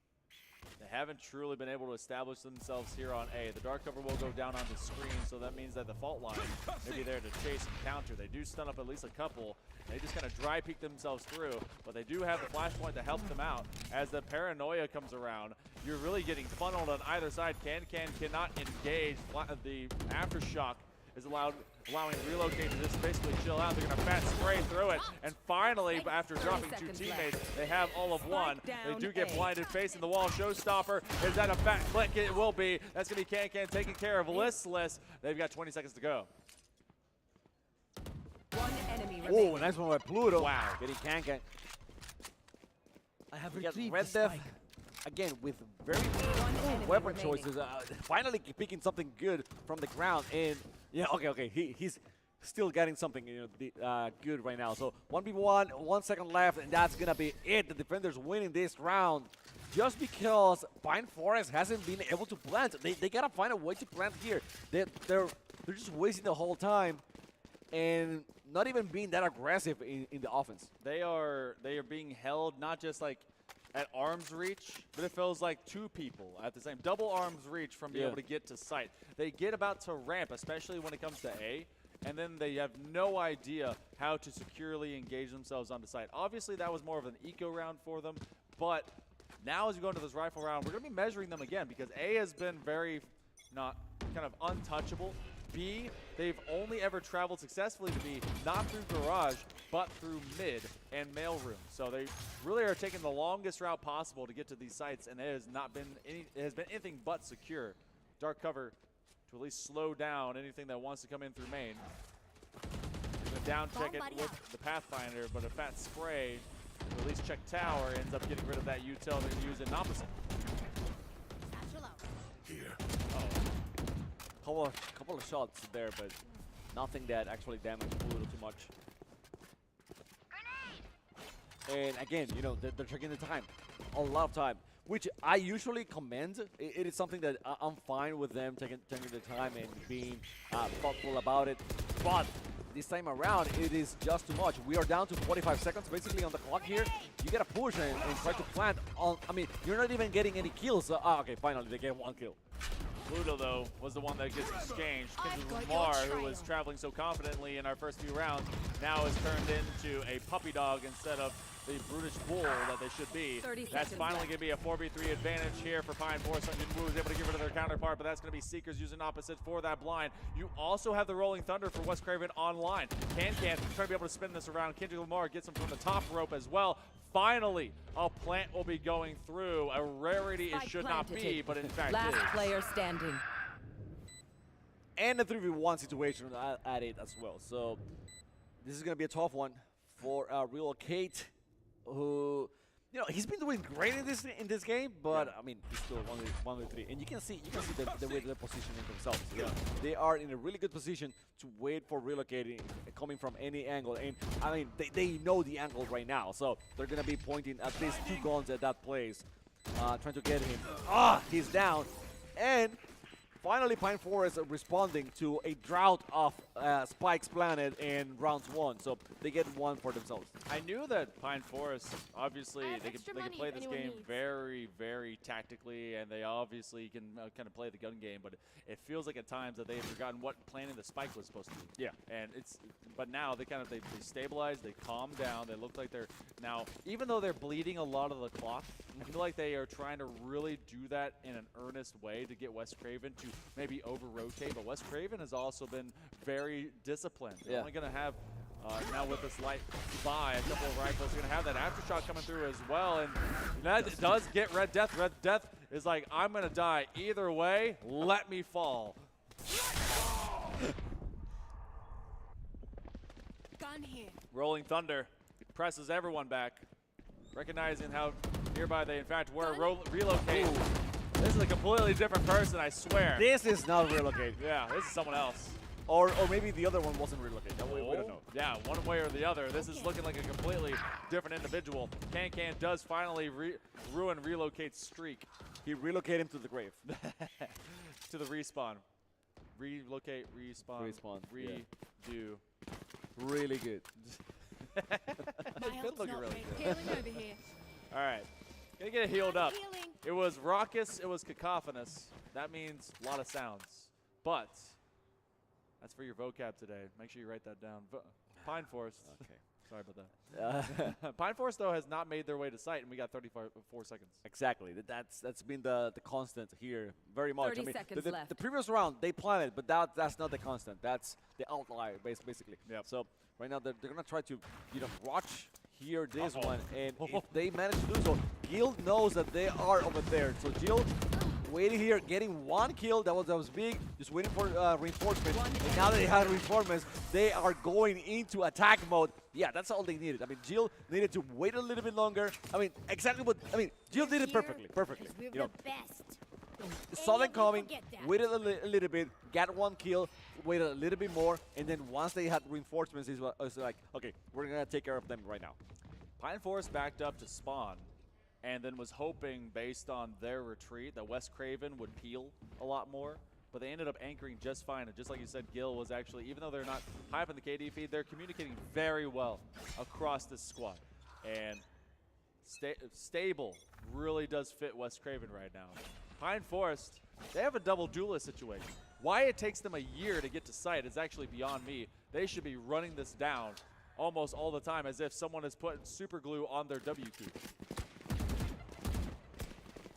They haven't truly been able to establish themselves here on A. The dark cover will go down on the screen, so that means that the fault line may be there to chase and counter. They do stun up at least a couple. They just kind of dry peek themselves through, but they do have the flashpoint to help them out. As the paranoia comes around, you're really getting funneled on either side. Cannot engage. The aftershock is allowing Relocate to just basically chill out. They're going to fat spray through it. And finally, after dropping 2 teammates, they have all of 1. They do get blinded, facing the wall. Showstopper. Is that a fat click? It will be. That's going to be Can taking care of Listless. They've got 20 seconds to go. One enemy remaining. Oh, nice one by Pluto. Wow. Getting Can. I have Red retrieved the Death, spike. again, with very good weapon choices. Finally picking something good from the ground. And yeah, okay. He's still getting something good right now. So 1v1, 1 second left, and that's gonna be it. The defenders winning this round just because Pine Forest hasn't been able to plant. They gotta find a way to plant here. They're just wasting the whole time and not even being that aggressive in the offense. They are being held not just like at arm's reach, but it feels like 2 people at the same double arm's reach from being able to get to site. They get about to ramp, especially when it comes to A, and then they have no idea how to securely engage themselves onto site. Obviously, that was more of an eco round for them, but now as we go into this rifle round, we're going to be measuring them again because A has been very not kind of untouchable. B, they've only ever traveled successfully to B, not through garage, but through mid and mailroom. So they really are taking the longest route possible to get to these sites, and it has been anything but secure. Dark cover to at least slow down anything that wants to come in through main. Going to down check it with the Pathfinder, but a fat spray to at least check tower ends up getting rid of that util they're using opposite. Couple of shots there, but nothing that actually damaged Pluto too much. And again, they're taking the time, a lot of time, which I usually commend. It is something that I'm fine with them taking the time and being thoughtful about it. But this time around, it is just too much. We are down to 45 seconds basically on the clock here. You gotta push and try to plant on. I mean, you're not even getting any kills. Okay, finally they get 1 kill. Pluto, though, was the one that gets exchanged. Kendrick Lamar, who was traveling so confidently in our first few rounds, now is turned into a puppy dog instead of the brutish bull that they should be. That's finally going to be a 4v3 advantage here for Pine Forest. Sungjin Woo is able to get rid of their counterpart, but that's going to be Seekers using opposites for that blind. You also have the Rolling Thunder for West Craven online. Can trying to be able to spin this around. Kendrick Lamar gets him from the top rope as well. Finally, a plant will be going through. A rarity it should not be, but in fact Last it is. player standing. And a 3v1 situation at it as well. So this is going to be a tough one for Relocate, who, he's been doing great in this game, but I mean, he's still 1v3, and you can see the way they're positioning themselves. Yeah, they are in a really good position to wait for Relocating coming from any angle, and I mean, they know the angle right now, so they're gonna be pointing at least 2 guns at that place, trying to get him. He's down, and finally Pine Forest responding to a drought of spikes planted in rounds 1, so they get one for themselves. I knew that Pine Forest, obviously, they can play this game very, very tactically, and they obviously can kind of play the gun game, but it feels like at times that they've forgotten what planting the spike was supposed to do. Yeah. And but now they kind of, they stabilize, they calm down, they look like they're, now, even though they're bleeding a lot of the clock, I feel like they are trying to really do that in an earnest way to get West Craven to maybe over-rotate, but West Craven has also been very disciplined. They're only going to have, now with this light buy, a couple of rifles, they're going to have that aftershock coming through as well, and that does get Red Death. Red Death is like, I'm going to die either way, let me fall. Gun here. Rolling Thunder presses everyone back, recognizing how nearby they in fact were. Relocate. This is a completely different person, I swear. This is not relocated. Yeah, this is someone else. Or maybe the other one wasn't relocated. We don't know. Yeah, one way or the other. This is looking like a completely different individual. Can does finally ruin Relocate's streak. He relocated him to the grave. To the respawn. Relocate, respawn, redo. Really good. Good looking really good. Healing over here. All right. Gonna get it healed up. It was raucous, it was cacophonous. That means a lot of sounds. But that's for your vocab today. Make sure you write that down. Pine Forest. Okay. Sorry about that. Pine Forest, though, has not made their way to site, and we got 34 seconds. Exactly. That's been the constant here very much. 30 seconds left. The previous round, they planted, but that's not the constant. That's the outlier, basically. Yep. So right now, they're going to try to, watch here this one, and if they manage to do so, Guild knows that they are over there. So Jill waiting here, getting one kill. That was big. Just waiting for reinforcements. And now that they have reinforcements, they are going into attack mode. Yeah, that's all they needed. I mean, Jill needed to wait a little bit longer. I mean, exactly what. I mean, Jill did it perfectly. You know, saw them coming, waited a little bit, got one kill, waited a little bit more, and then once they had reinforcements, it was like, okay, we're gonna take care of them right now. Pine Forest backed up to spawn, and then was hoping, based on their retreat, that West Craven would peel a lot more. But they ended up anchoring just fine. And just like you said, Gil was actually, even though they're not high up in the KD feed, they're communicating very well across this squad. And stable really does fit West Craven right now. Pine Forest, they have a double duelist situation. Why it takes them a year to get to site is actually beyond me. They should be running this down almost all the time as if someone is putting super glue on their W key.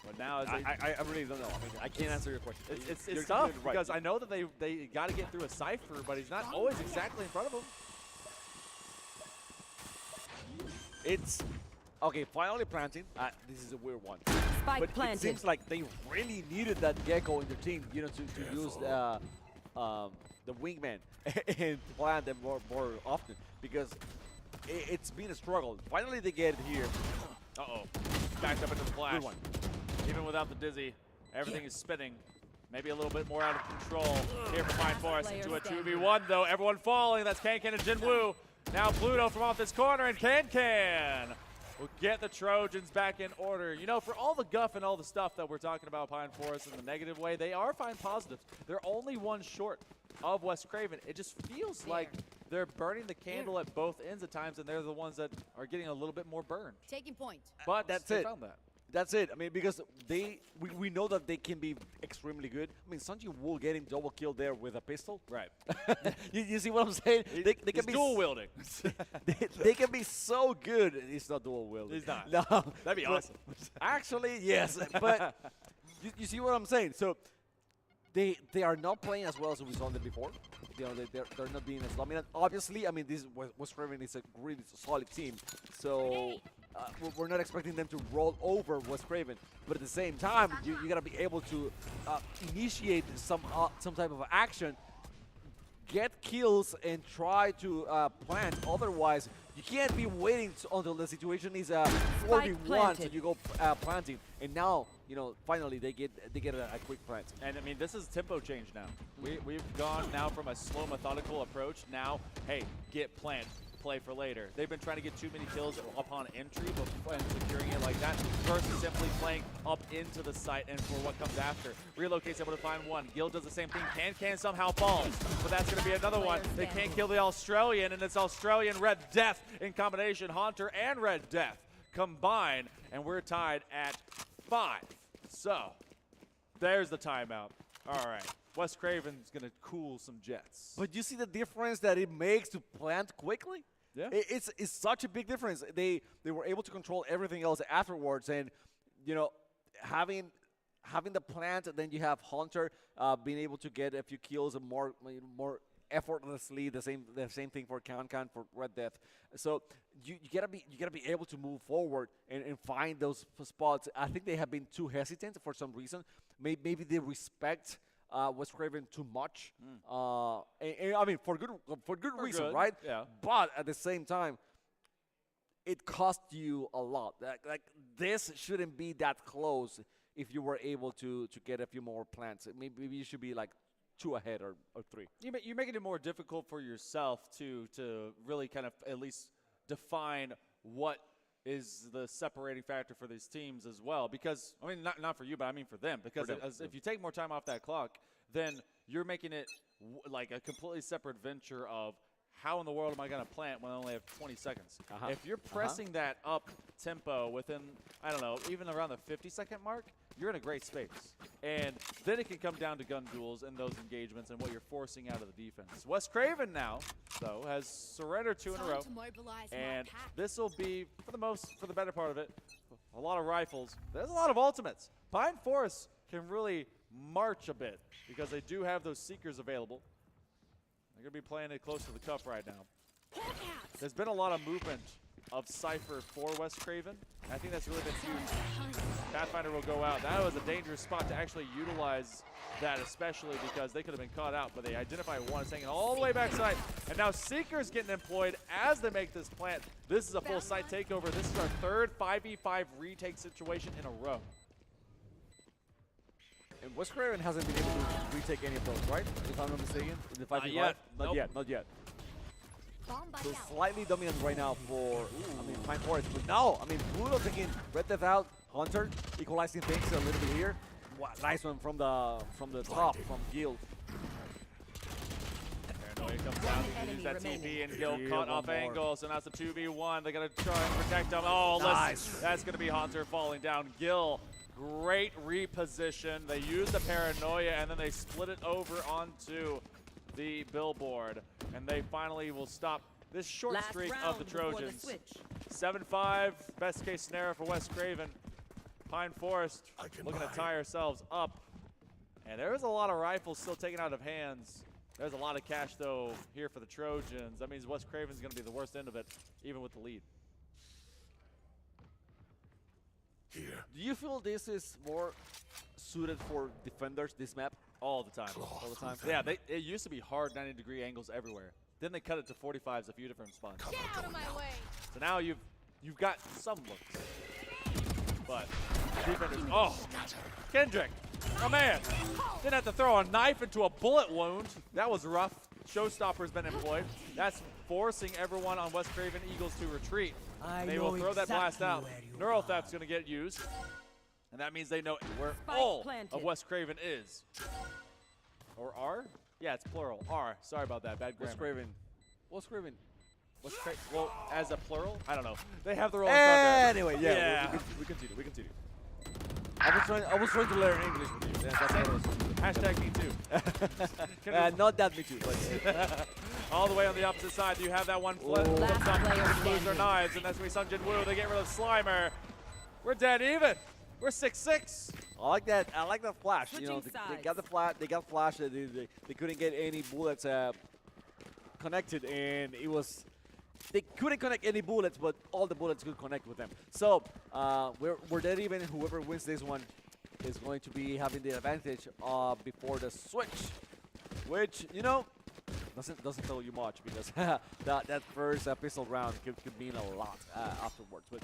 But now, I really don't know. I mean, I can't answer your question. It's tough because I know that they got to get through a cipher, but he's not always exactly in front of him. It's okay. Finally planting. This is a weird one. Spike but planted. It seems like they really needed that gecko in their team, you know, to use the wingman and plant them more often because it's been a struggle. Finally, they get it here. Uh-oh. Backed up into the flash. Good one. Even without the dizzy, everything is spinning. Maybe a little bit more out of control here for Pine Forest into a 2v1, though. Everyone falling. That's Can and Jinwoo. Now Pluto from off this corner, and Can will get the Trojans back in order. You know, for all the guff and all the stuff that we're talking about Pine Forest in the negative way, they are fine positives. They're only one short of West Craven. It just feels like they're burning the candle at both ends at times, and they're the ones that are getting a little bit more burned. Taking point. But that's they it. found that. That's it. I mean, because we know that they can be extremely good. I mean, Sanji will get him double kill there with a pistol. Right. you see what I'm saying? They can be dual wielding. they can be so good. He's not dual wielding. He's not. No. That'd be awesome. Actually, yes. But you see what I'm saying? So they are not playing as well as we saw them before. You know, they're not being as dominant. Obviously, I mean, this West Craven is a really solid team. So we're not expecting them to roll over West Craven. But at the same time, you got to be able to initiate some type of action, get kills, and try to plant. Otherwise, you can't be waiting until the situation is 4v1 so you go planting. And now, you know, finally they get a quick plant. And I mean, this is tempo change now. We've gone now from a slow, methodical approach. Now, hey, get plant. play for later. They've been trying to get too many kills upon entry and securing it like that versus simply playing up into the site and for what comes after. Relocate's able to find one. Gil does the same thing. Can somehow falls, but that's going to be another one. They can't kill the Australian, and it's Australian Red Death in combination. Haunter and Red Death combine, and we're tied at 5. So there's the timeout. All right. West Craven's going to cool some jets. But you see the difference that it makes to plant quickly? Yeah. It's such a big difference. They were able to control everything else afterwards, and you know, having the plant, and then you have Hunter being able to get a few kills and more effortlessly. The same thing for Can for Red Death. So you gotta be able to move forward and find those spots. I think they have been too hesitant for some reason. Maybe they respect West Craven too much. And I mean, for good reason, right? Yeah. But at the same time, it cost you a lot. Like this shouldn't be that close if you were able to get a few more plants. Maybe you should be like 2 ahead or 3. You're making it more difficult for yourself to really kind of at least define what is the separating factor for these teams as well. Because, I mean, not for you, but I mean for them. Because if you take more time off that clock, then you're making it like a completely separate venture of how in the world am I going to plant when I only have 20 seconds? If you're pressing that up tempo within, I don't know, even around the 50-second mark, you're in a great space. And then it can come down to gun duels and those engagements and what you're forcing out of the defense. West Craven now, though, has surrendered 2 in a row. And this will be, for the better part of it, a lot of rifles. There's a lot of ultimates. Pine Forest can really march a bit because they do have those Seekers available. They're going to be playing it close to the cup right now. There's been a lot of movement of Cypher for West Craven. I think that's really been huge. Pathfinder will go out. That was a dangerous spot to actually utilize that, especially because they could have been caught out, but they identify one as hanging all the way backside. And now Seeker's getting employed as they make this plant. This is a full site takeover. This is our 3rd 5v5 retake situation in a row. And West Craven hasn't been able to retake any of those, right? If I'm not mistaken? In the 5v5? Not yet. Not yet. So slightly dominant right now for, I mean, Pine Forest. But no, I mean, Pluto taking Red Death out, Hunter equalizing things a little bit here. Wow, nice one from the top, from Guild. Paranoia comes down to use that TP, and Gil caught off angle, so now it's a 2v1. They got to try and protect him. Oh, nice. That's going to be Hunter falling down. Gil, great reposition. They use the Paranoia, and then they split it over onto the billboard, and they finally will stop this short streak of the Trojans. 7-5, best case scenario for West Craven. Pine Forest looking to tie ourselves up, and there's a lot of rifles still taken out of hands. There's a lot of cash though here for the Trojans. That means West Craven's going to be the worst end of it, even with the lead. Do you feel this is more suited for defenders, this map? All the time. All the time. Yeah, it used to be hard 90-degree angles everywhere. Then they cut it to 45s a few different spots. Get out of my way. So now you've got some looks. But defenders, oh, Kendrick, oh man, didn't have to throw a knife into a bullet wound. That was rough. Showstopper's been employed. That's forcing everyone on West Craven Eagles to retreat. They will throw that blast out. Neural Theft's going to get used. And that means they know where all of West Craven is. Or R? Yeah, it's plural. R. Sorry about that. Bad grammar. West Craven. Well, as a plural? I don't know. They have their own Anyway, yeah. We continue. I was trying to learn English with you. Yeah, that's what I was doing. Hashtag me too. Not that me too, but all the way on the opposite side, you have that one flip. Lose their knives, and that's going to be Sungjin Woo. They get rid of Slimer. We're dead even. We're 6-6. I like that. I like that flash. You know, they got the flash. They got flash. They couldn't get any bullets connected, and it was. They couldn't connect any bullets, but all the bullets could connect with them. So we're dead even. Whoever wins this one is going to be having the advantage before the switch, which doesn't tell you much because that first pistol round could mean a lot afterwards. But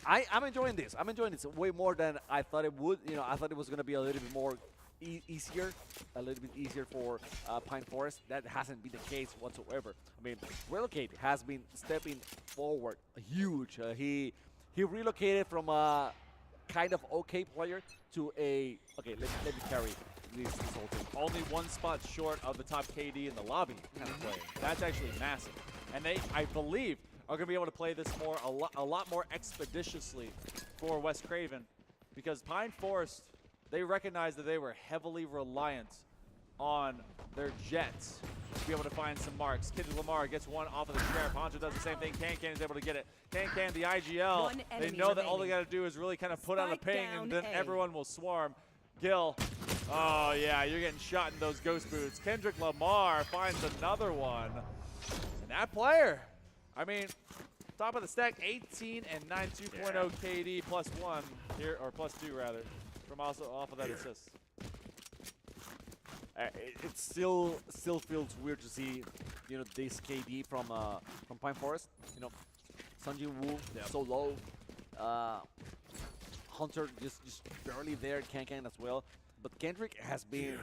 I'm enjoying this. I'm enjoying this way more than I thought it would. I thought it was going to be a little bit more easier, a little bit easier for Pine Forest. That hasn't been the case whatsoever. I mean, Relocate has been stepping forward huge. He relocated from a kind of okay player to a, okay, let me carry this whole thing. Only one spot short of the top KD in the lobby kind of player. That's actually massive. And they, I believe, are going to be able to play this a lot more expeditiously for West Craven, because Pine Forest, they recognized that they were heavily reliant on their jets to be able to find some marks. Kendrick Lamar gets one off of the trap. Honcho does the same thing. Can is able to get it. Can, the IGL, they know that all they got to do is really kind of put out a ping, and then everyone will swarm. Gil, oh yeah, you're getting shot in those ghost boots. Kendrick Lamar finds another one. And that player, I mean, top of the stack, 18 and 9, 2.0 KD plus 1 here, or plus 2 rather, from also off of that assist. It still feels weird to see, you know, this KD from Pine Forest. You know, Sungjin Woo so low, Hunter just barely there, Can as well. But Kendrick has been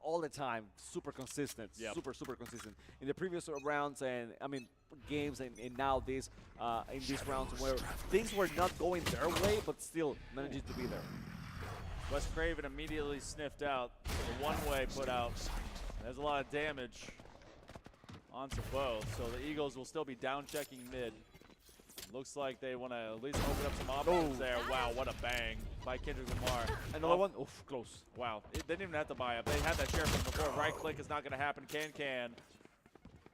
all the time super consistent, super consistent in the previous rounds, and I mean games, and now this in these rounds where things were not going their way, but still managing to be there. West Craven immediately sniffed out the one-way put out. There's a lot of damage onto both, so the Eagles will still be down-checking mid. Looks like they want to at least open up some options there. Wow, what a bang by Kendrick Lamar. Another one? Oof, close. Wow, they didn't even have to buy up. They had that share from before. Right click is not going to happen. Can.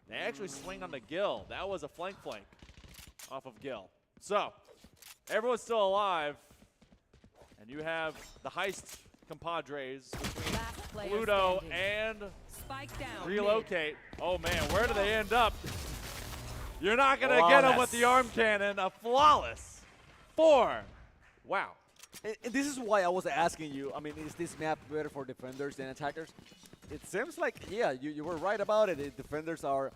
They actually swing on the Gil. That was a flank off of Gil. So, everyone's still alive. And you have the heist compadres between Pluto and Relocate. Oh man, where do they end up? You're not going to get them with the arm cannon. A flawless 4. Wow. And this is why I was asking you, I mean, is this map better for defenders than attackers? It seems like, yeah, you were right about it. The defenders are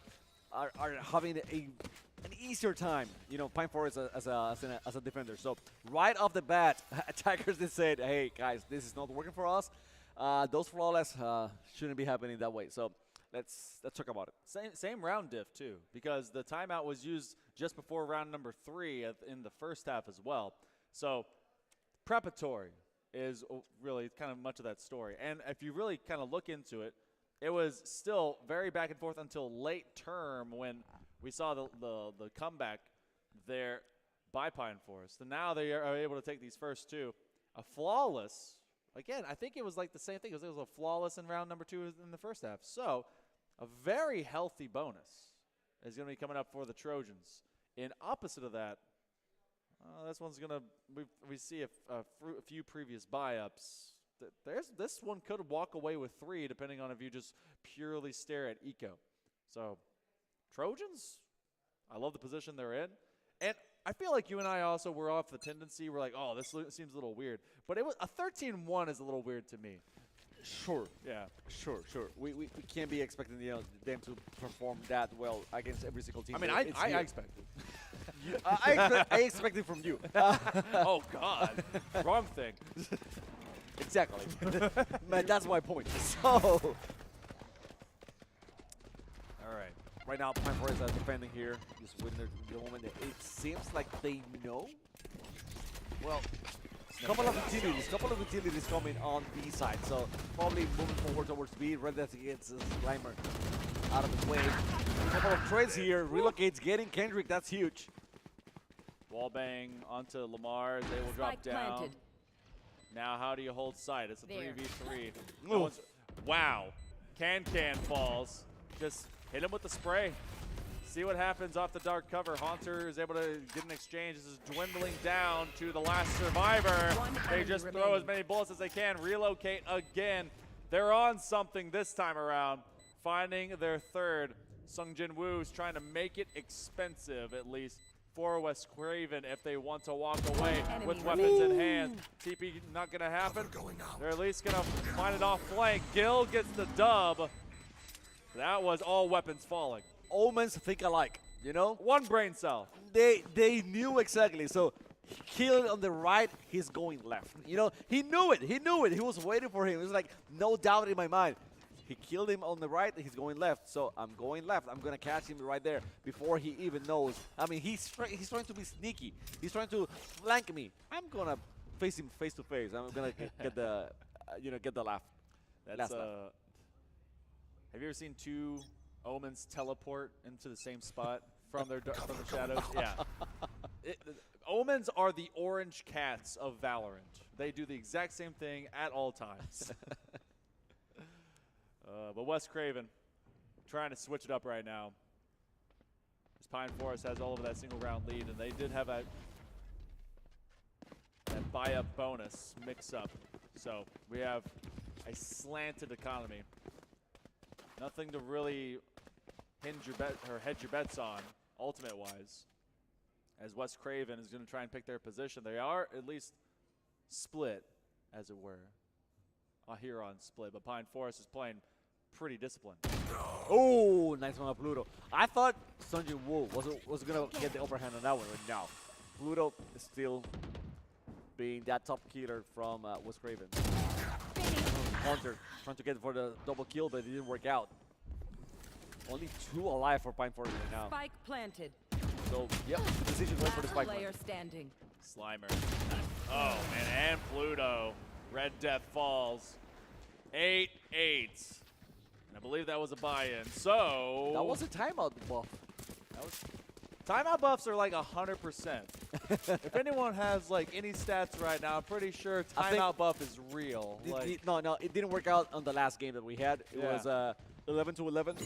having an easier time, you know, Pine Forest as a defender. So right off the bat, attackers, they said, hey, guys, this is not working for us. Those flawless shouldn't be happening that way. So let's talk about it. Same round diff, too, because the timeout was used just before round number 3 in the first half as well. So preparatory is really kind of much of that story. And if you really kind of look into it, it was still very back and forth until late term when we saw the comeback there by Pine Forest. And now they are able to take these first 2. A flawless, again, I think it was like the same thing. It was a flawless in round number 2 in the first half. So a very healthy bonus is going to be coming up for the Trojans. In opposite of that, this one's going to, we see a few previous buy-ups. This one could walk away with 3 depending on if you just purely stare at Eco. So Trojans, I love the position they're in. And I feel like you and I also were off the tendency. We're like, oh, this seems a little weird. But it was a 13-1 is a little weird to me. Sure. Yeah. Sure. We can't be expecting them to perform that well against every single team. I mean, I expect it. I expect it from you. Oh, God. Wrong thing. Exactly. Man, that's my point. So, all right. Right now, Pine Forest is defending here. Just win the moment. It seems like they know. Well, couple of utilities coming on B side. So probably moving forward towards B. Red Death against Slimer out of the way. A couple of trades here. Relocates getting Kendrick. That's huge. Wallbang onto Lamar. They will drop down. Planted. Now, how do you hold sight? It's a 3v3. No wow. Can falls. Just hit him with the spray. See what happens off the dark cover. Haunter is able to get an exchange. This is dwindling down to the last survivor. They just throw as many bullets as they can. Relocate again. They're on something this time around. Finding their third. Sungjin Woo's trying to make it expensive, at least, for West Craven if they want to walk away with weapons in hand. TP not going to happen. They're at least going to find it off flank. Gil gets the dub. That was all weapons falling. Omens think alike, you know? One brain cell. They knew exactly. So he killed it on the right, he's going left. You know, he knew it. He knew it. He was waiting for him. It was like no doubt in my mind. He killed him on the right, he's going left. So I'm going left. I'm going to catch him right there before he even knows. I mean, he's trying to be sneaky. He's trying to flank me. I'm going to face him face to face. I'm going to get the, get the laugh. That's have you ever seen two Omens teleport into the same spot from the shadows? Yeah. Omens are the orange cats of Valorant. They do the exact same thing at all times. But West Craven trying to switch it up right now. As Pine Forest has all of that single round lead, and they did have that buy-up bonus mix-up. So we have a slanted economy. Nothing to really hinge your bet or hedge your bets on, ultimate-wise. As West Craven is going to try and pick their position. They are at least split, as it were. Here on split, but Pine Forest is playing pretty disciplined. Oh, nice one by Pluto. I thought Sunjin Woo was going to get the upper hand on that one, but no. Pluto is still being that top killer from West Craven. Hunter trying to get for the double kill, but it didn't work out. Only 2 alive for Pine Forest right now. Spike planted. So, yep, decision went for the spike. Player standing. Slimer. Oh, man, and Pluto. Red Death falls. 8-8. And I believe that was a buy-in. So that was a timeout buff. Timeout buffs are like 100%. If anyone has like any stats right now, I'm pretty sure timeout buff is real. No, it didn't work out on the last game that we had. It was 11-11.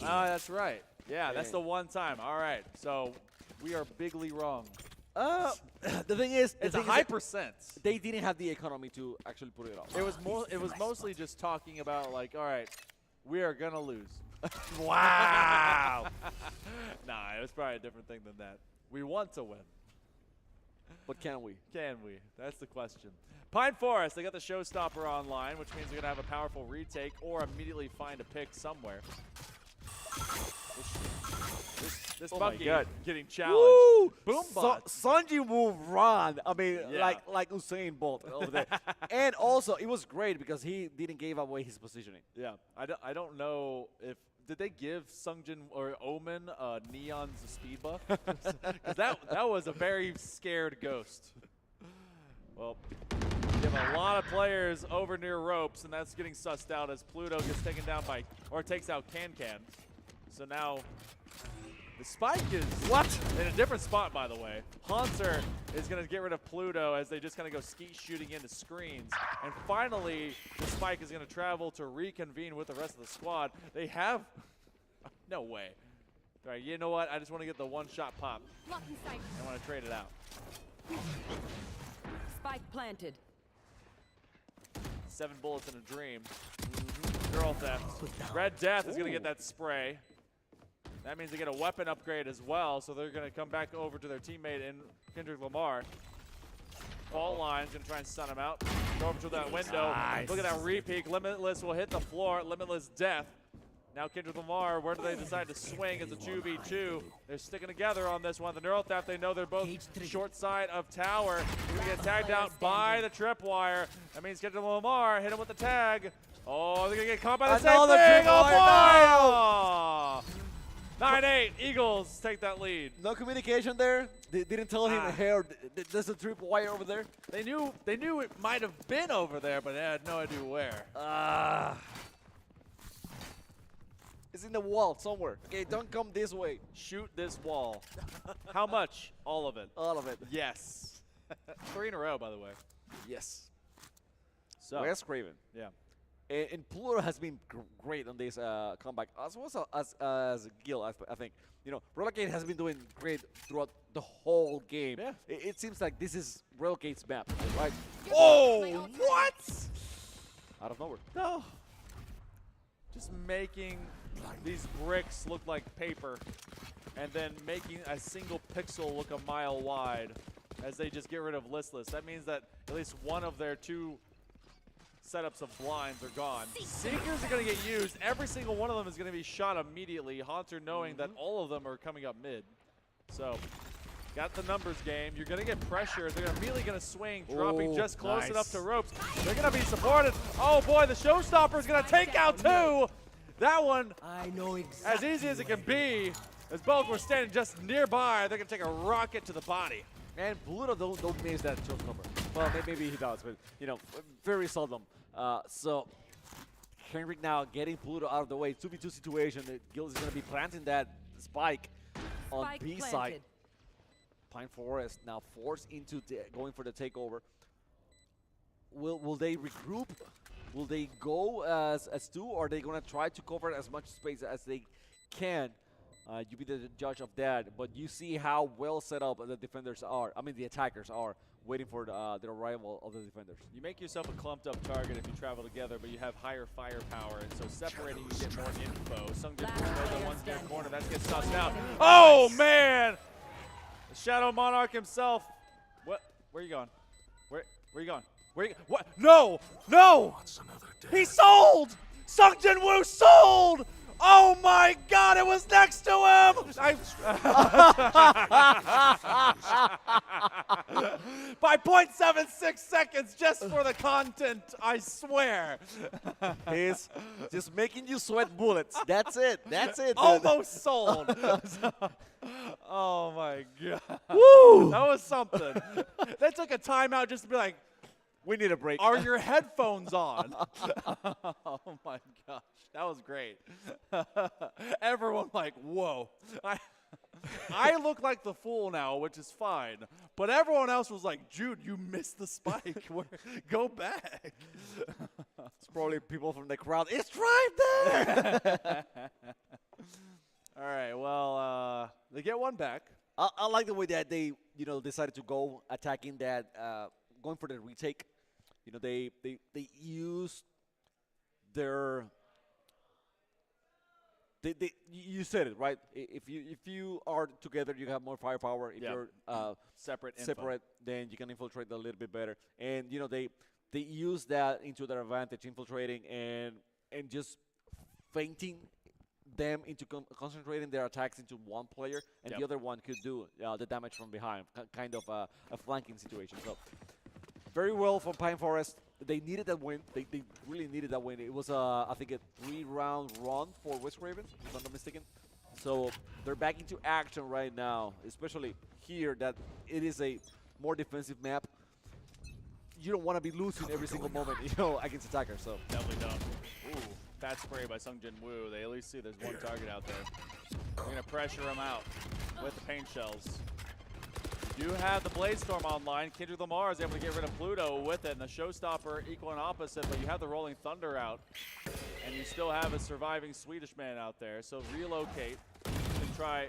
Oh, that's right. Yeah, that's the one time. All right, so we are bigly wrong. The thing is, it's a high percent. They didn't have the economy to actually put it off. It was mostly just talking about like, all right, we are gonna lose. Wow. Nah, it was probably a different thing than that. We want to win. But can we? Can we? That's the question. Pine Forest, they got the Showstopper online, which means they're going to have a powerful retake or immediately find a pick somewhere. This Bucky getting challenged. Woo! Boom bot. Sunji will run. I mean, Yeah. like Usain Bolt over there. And also, it was great because he didn't give away his positioning. Yeah, I don't know if did they give Sungjin or Omen Neon's speed buff? Because that was a very scared ghost. Well, you have a lot of players over near ropes, and that's getting sussed out as Pluto gets taken down by, or takes out Can. So now the spike is in a different spot, by the way. Hunter is going to get rid of Pluto as they just kind of go skeet shooting into screens. And finally, the spike is going to travel to reconvene with the rest of the squad. They have no way. All right, you know what? I just want to get the one-shot pop. I want to trade it out. Spike planted. 7 bullets in a dream. Girl theft. Red Death is going to get that spray. That means they get a weapon upgrade as well, so they're going to come back over to their teammate in Kendrick Lamar. Fault line's going to try and stun him out. Go over to that window. Nice. Look at that repeat. Limitless will hit the floor. Limitless death. Now Kendrick Lamar, where do they decide to swing as a 2v2? They're sticking together on this one. The Neural Theft, they know they're both short side of tower. He's going to get tagged out by the tripwire. That means Kendrick Lamar hit him with the tag. Oh, they're going to get caught by the same thing. Oh, boy! 9-8, Eagles take that lead. No communication there. They didn't tell him, hey, there's a triple wire over there. They knew it might have been over there, but they had no idea where. It's in the wall somewhere. Okay, don't come this way. Shoot this wall. How much? All of it. All of it. Yes. 3 in a row, by the way. Yes. So West Craven. Yeah. And Pluto has been great on this comeback, as well as Gil, I think. You know, Relocate has been doing great throughout the whole game. Yeah. It seems like this is Relocate's map, right? Oh, what? Out of nowhere. No. Just making these bricks look like paper and then making a single pixel look a mile wide as they just get rid of Listless. That means that at least one of their 2 setups of blinds are gone. Seekers are going to get used. Every single one of them is going to be shot immediately. Haunter knowing that all of them are coming up mid. So got the numbers game. You're going to get pressure. They're immediately going to swing, dropping just close enough to ropes. They're going to be supported. Oh, boy, the showstopper is going to take out 2. That one, I know exactly as easy as it can be, as both were standing just nearby, they're going to take a rocket to the body. And Pluto don't miss that showstopper. Well, maybe he does, but, you know, very seldom. So Henrik now getting Pluto out of the way. 2v2 situation. Gil is going to be planting that spike on B side. Pine Forest now forced into going for the takeover. Will they regroup? Will they go as 2, or are they going to try to cover as much space as they can? You be the judge of that, but you see how well set up the defenders are. I mean, the attackers are waiting for the arrival of the defenders. You make yourself a clumped up target if you travel together, but you have higher firepower, and so separating you get more info. Sungjae Woo, the one's near the corner, that's gets sussed out. Oh man! The Shadow Monarch himself. What? Where are you going? Where are you going? Where are you? What? No! No! He sold! Sungjae Woo sold! Oh my God! It was next to him. By 0.76 seconds, just for the content, I swear. He's just making you sweat bullets. That's it. That's it. Almost sold. Oh my God. Woo! That was something. They took a timeout just to be like, we need a break. Are your headphones on? Oh my gosh, that was great. Everyone like, whoa. I look like the fool now, which is fine. But everyone else was like, Jude, you missed the spike. Go back. It's probably people from the crowd. It's right there. All right, well, they get one back. I like the way that they, decided to go attacking that, going for the retake. They used their. You said it right. If you are together, you have more firepower. If you're separate, then you can infiltrate a little bit better. And they use that into their advantage, infiltrating and just feinting them into concentrating their attacks into one player, and the other one could do the damage from behind, kind of a flanking situation. So very well from Pine Forest. They needed that win. They really needed that win. It was, I think, a 3-round run for West Craven, if I'm not mistaken. So they're back into action right now, especially here that it is a more defensive map. You don't want to be losing every single moment, against attackers. So definitely don't. Ooh, bad spray by Sungjae Woo. They at least see there's one target out there. We're gonna pressure him out with the paint shells. You have the Blade Storm online. Kendrick Lamar is able to get rid of Pluto with it, and the Showstopper equal and opposite, but you have the Rolling Thunder out, and you still have a surviving Swedish man out there. So relocate and try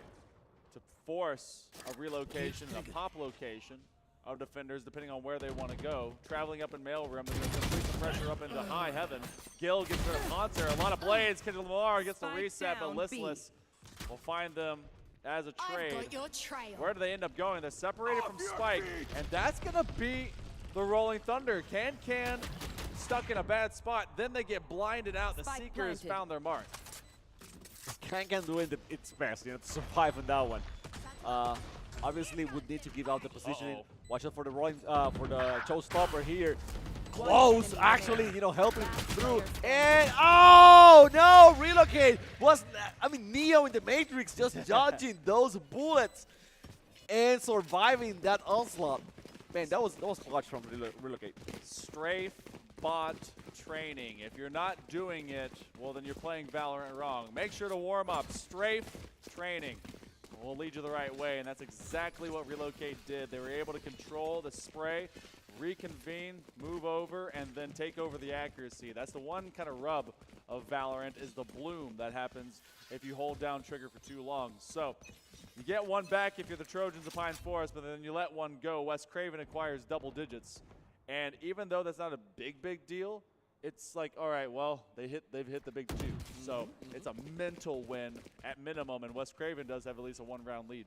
to force a relocation and a pop location of defenders, depending on where they want to go. Traveling up in mailroom, they're going to complete the pressure up into high heaven. Gil gets rid of Poncer. A lot of blades. Kendrick Lamar gets the reset, but listless will find them as a trade. Where do they end up going? They're separated from Spike, and that's going to be the Rolling Thunder. Can stuck in a bad spot. Then they get blinded out. The Seekers found their mark. Can do its best, to survive on that one. Obviously, would need to give out the positioning. Watch out for the rolling, for the showstopper here. Close, actually, helping through. And oh no, relocate Neo in the Matrix just dodging those bullets and surviving that onslaught. Man, that was clutch from relocate. Strafe bot training. If you're not doing it, well then you're playing Valorant wrong. Make sure to warm up. Strafe training will lead you the right way, and that's exactly what Relocate did. They were able to control the spray, reconvene, move over, and then take over the accuracy. That's the one kind of rub of Valorant is the bloom that happens if you hold down trigger for too long. So you get one back if you're the Trojans of Pine Forest, but then you let one go. West Craven acquires double digits. And even though that's not a big deal, it's like, all right, well, they've hit the big 2. So it's a mental win at minimum, and West Craven does have at least a 1-round lead.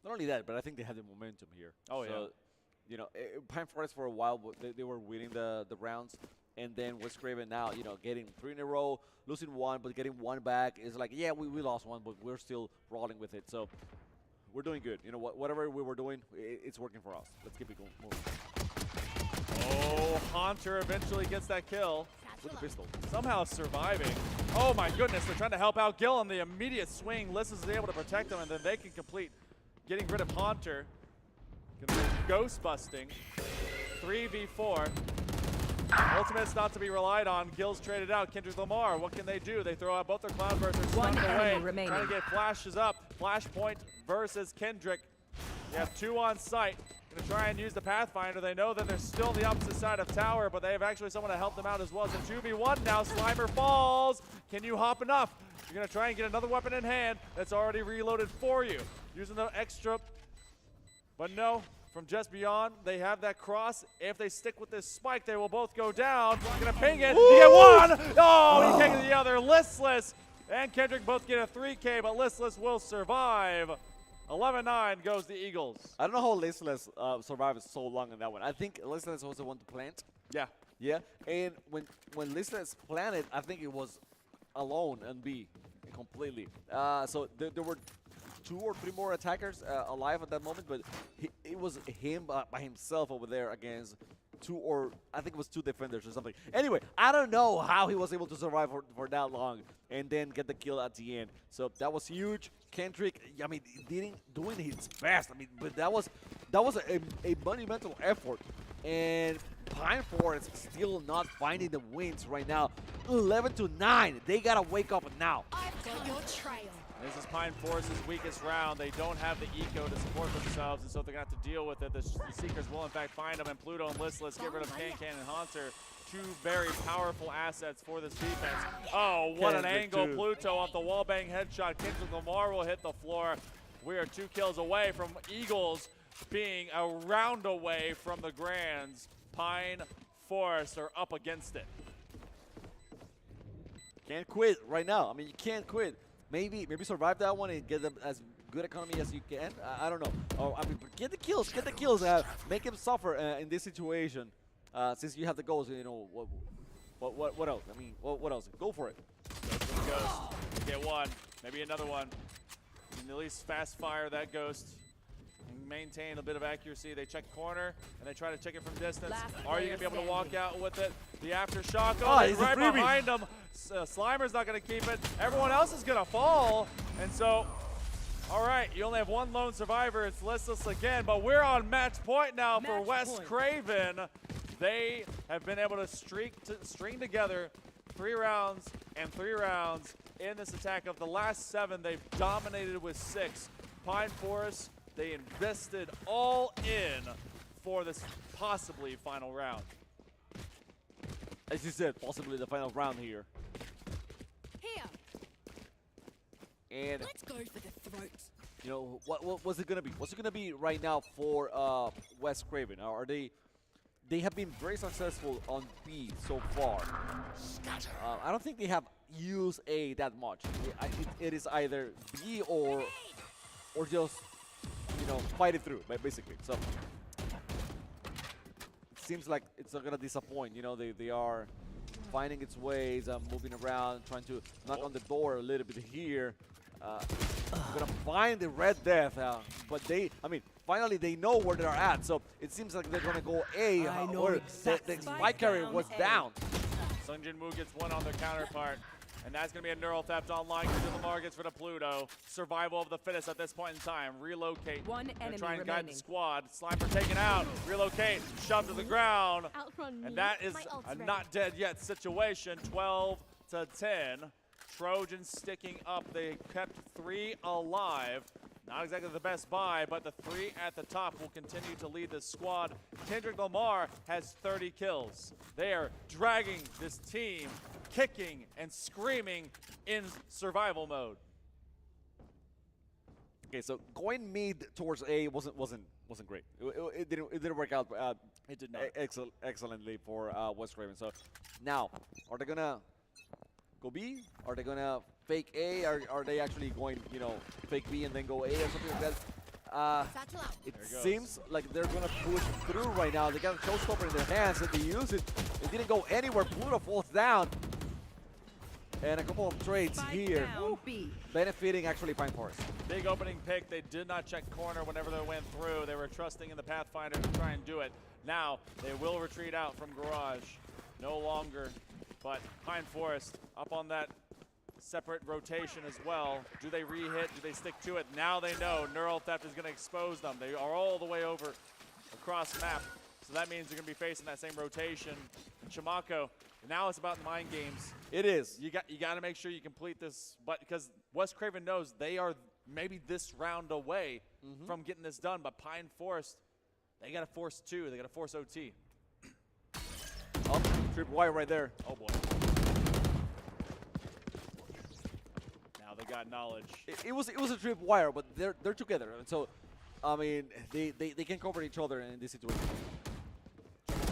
Not only that, but I think they have the momentum here. Oh, so, Pine Forest for a while, they were winning the rounds, and then West Craven now, getting 3 in a row, losing 1, but getting 1 back is like, yeah, we lost 1, but we're still rolling with it. So we're doing good. You know, whatever we were doing, it's working for us. Let's keep it going. Moving. Oh, Haunter eventually gets that kill. With the pistol. Somehow surviving. Oh my goodness, they're trying to help out Gil on the immediate swing. Liss is able to protect them, and then they can complete getting rid of Haunter. Ghost busting. 3v4. Ultimate's not to be relied on. Gil's traded out. Kendrick Lamar, what can they do? They throw out both their Cloudbursts. They're One stunned enemy away. remaining. Trying to get flashes up. Flashpoint versus Kendrick. They have 2 on site. Gonna try and use the Pathfinder. They know that they're still on the opposite side of tower, but they have actually someone to help them out as well. It's a 2v1 now. Slimer falls. Can you hop enough? You're gonna try and get another weapon in hand that's already reloaded for you. Using the extra, but no. From just beyond, they have that cross. If they stick with this spike, they will both go down. Gonna ping it. You get one. Oh, he takes the other. Listless and Kendrick both get a 3K, but Listless will survive. 11-9 goes the Eagles. I don't know how Listless survived so long in that one. I think Listless was the one to plant. Yeah. Yeah. And when Listless planted, I think it was alone on B completely. So there were 2 or 3 more attackers alive at that moment, but it was him by himself over there against 2 or I think it was 2 defenders or something. Anyway, I don't know how he was able to survive for that long and then get the kill at the end. So that was huge. Kendrick, I mean, doing his best. I mean, but that was a monumental effort. And Pine Forest still not finding the wins right now. 11-9. They gotta wake up now. I've got your trail. This is Pine Forest's weakest round. They don't have the eco to support themselves, and so they're going to have to deal with it. The Seekers will, in fact, find them, and Pluto and Listless get rid of Can and Haunter. 2 very powerful assets for this defense. Oh, what an angle. Pluto off the wallbang headshot. Kendrick Lamar will hit the floor. We are 2 kills away from Eagles being a round away from the Grands. Pine Forest are up against it. Can't quit right now. I mean, you can't quit. Maybe survive that one and get them as good economy as you can. I don't know. Oh, I mean, get the kills. Get the kills. Make him suffer in this situation. Since you have the goals, you know what else? I mean, what else? Go for it. Ghost. Get one. Maybe another one. And at least fast fire that Ghost. Maintain a bit of accuracy. They check corner and they try to check it from distance. Are you gonna be able to walk out with it? The aftershock. Oh, he's right behind him. Slimer's not gonna keep it. Everyone else is gonna fall. And so, all right, you only have 1 lone survivor. It's Listless again, but we're on match point now for West Craven. They have been able to string together 3 rounds and 3 rounds in this attack. Of the last 7, they've dominated with 6. Pine Forest, they invested all in for this possibly final round. As you said, possibly the final round here. And let's go for the throats. You know, what's it gonna be? What's it gonna be right now for West Craven? Are they have been very successful on B so far. I don't think they have used A that much. It is either B or just, you know, fight it through, basically. So it seems like it's not gonna disappoint. You know, they are finding its ways, moving around, trying to knock on the door a little bit here. Gonna find the Red Death, but finally they know where they're at. So it seems like they're gonna go A, or the spike carrier was down. Sung Jin Woo gets 1 on their counterpart. And that's going to be a neural theft online. Kendrick Lamar gets rid of Pluto. Survival of the fittest at this point in time. Relocate. 1 enemy try and remaining. guide the squad. Slimer taken out. Relocate. Shoved to the ground. And that is a not dead yet situation. 12-10. Trojans sticking up. They kept 3 alive. Not exactly the best buy, but the 3 at the top will continue to lead the squad. Kendrick Lamar has 30 kills. They are dragging this team, kicking and screaming in survival mode. Okay, so going mid towards A wasn't great. It didn't work out. It did not. Excellently for West Craven. So now, are they gonna go B? Are they gonna fake A? Are they actually going, you know, fake B and then go A or something like that? It seems like they're gonna push through right now. They got a showstopper in their hands and they use it. It didn't go anywhere. Pluto falls down. And a couple of trades here, benefiting actually Pine Forest. Big opening pick. They did not check corner whenever they went through. They were trusting in the Pathfinder to try and do it. Now they will retreat out from Garage. No longer, but Pine Forest up on that separate rotation as well. Do they re-hit? Do they stick to it? Now they know Neural Theft is going to expose them. They are all the way over across map. So that means they're going to be facing that same rotation. And Chimako, now it's about mind games. It is. You got to make sure you complete this, but because West Craven knows they are maybe this round away from getting this done. But Pine Forest, they got to force 2. They got to force OT. Oh, trip wire right there. Oh boy. Now they got knowledge. It was a trip wire, but they're together, and so I mean they can cover each other in this situation.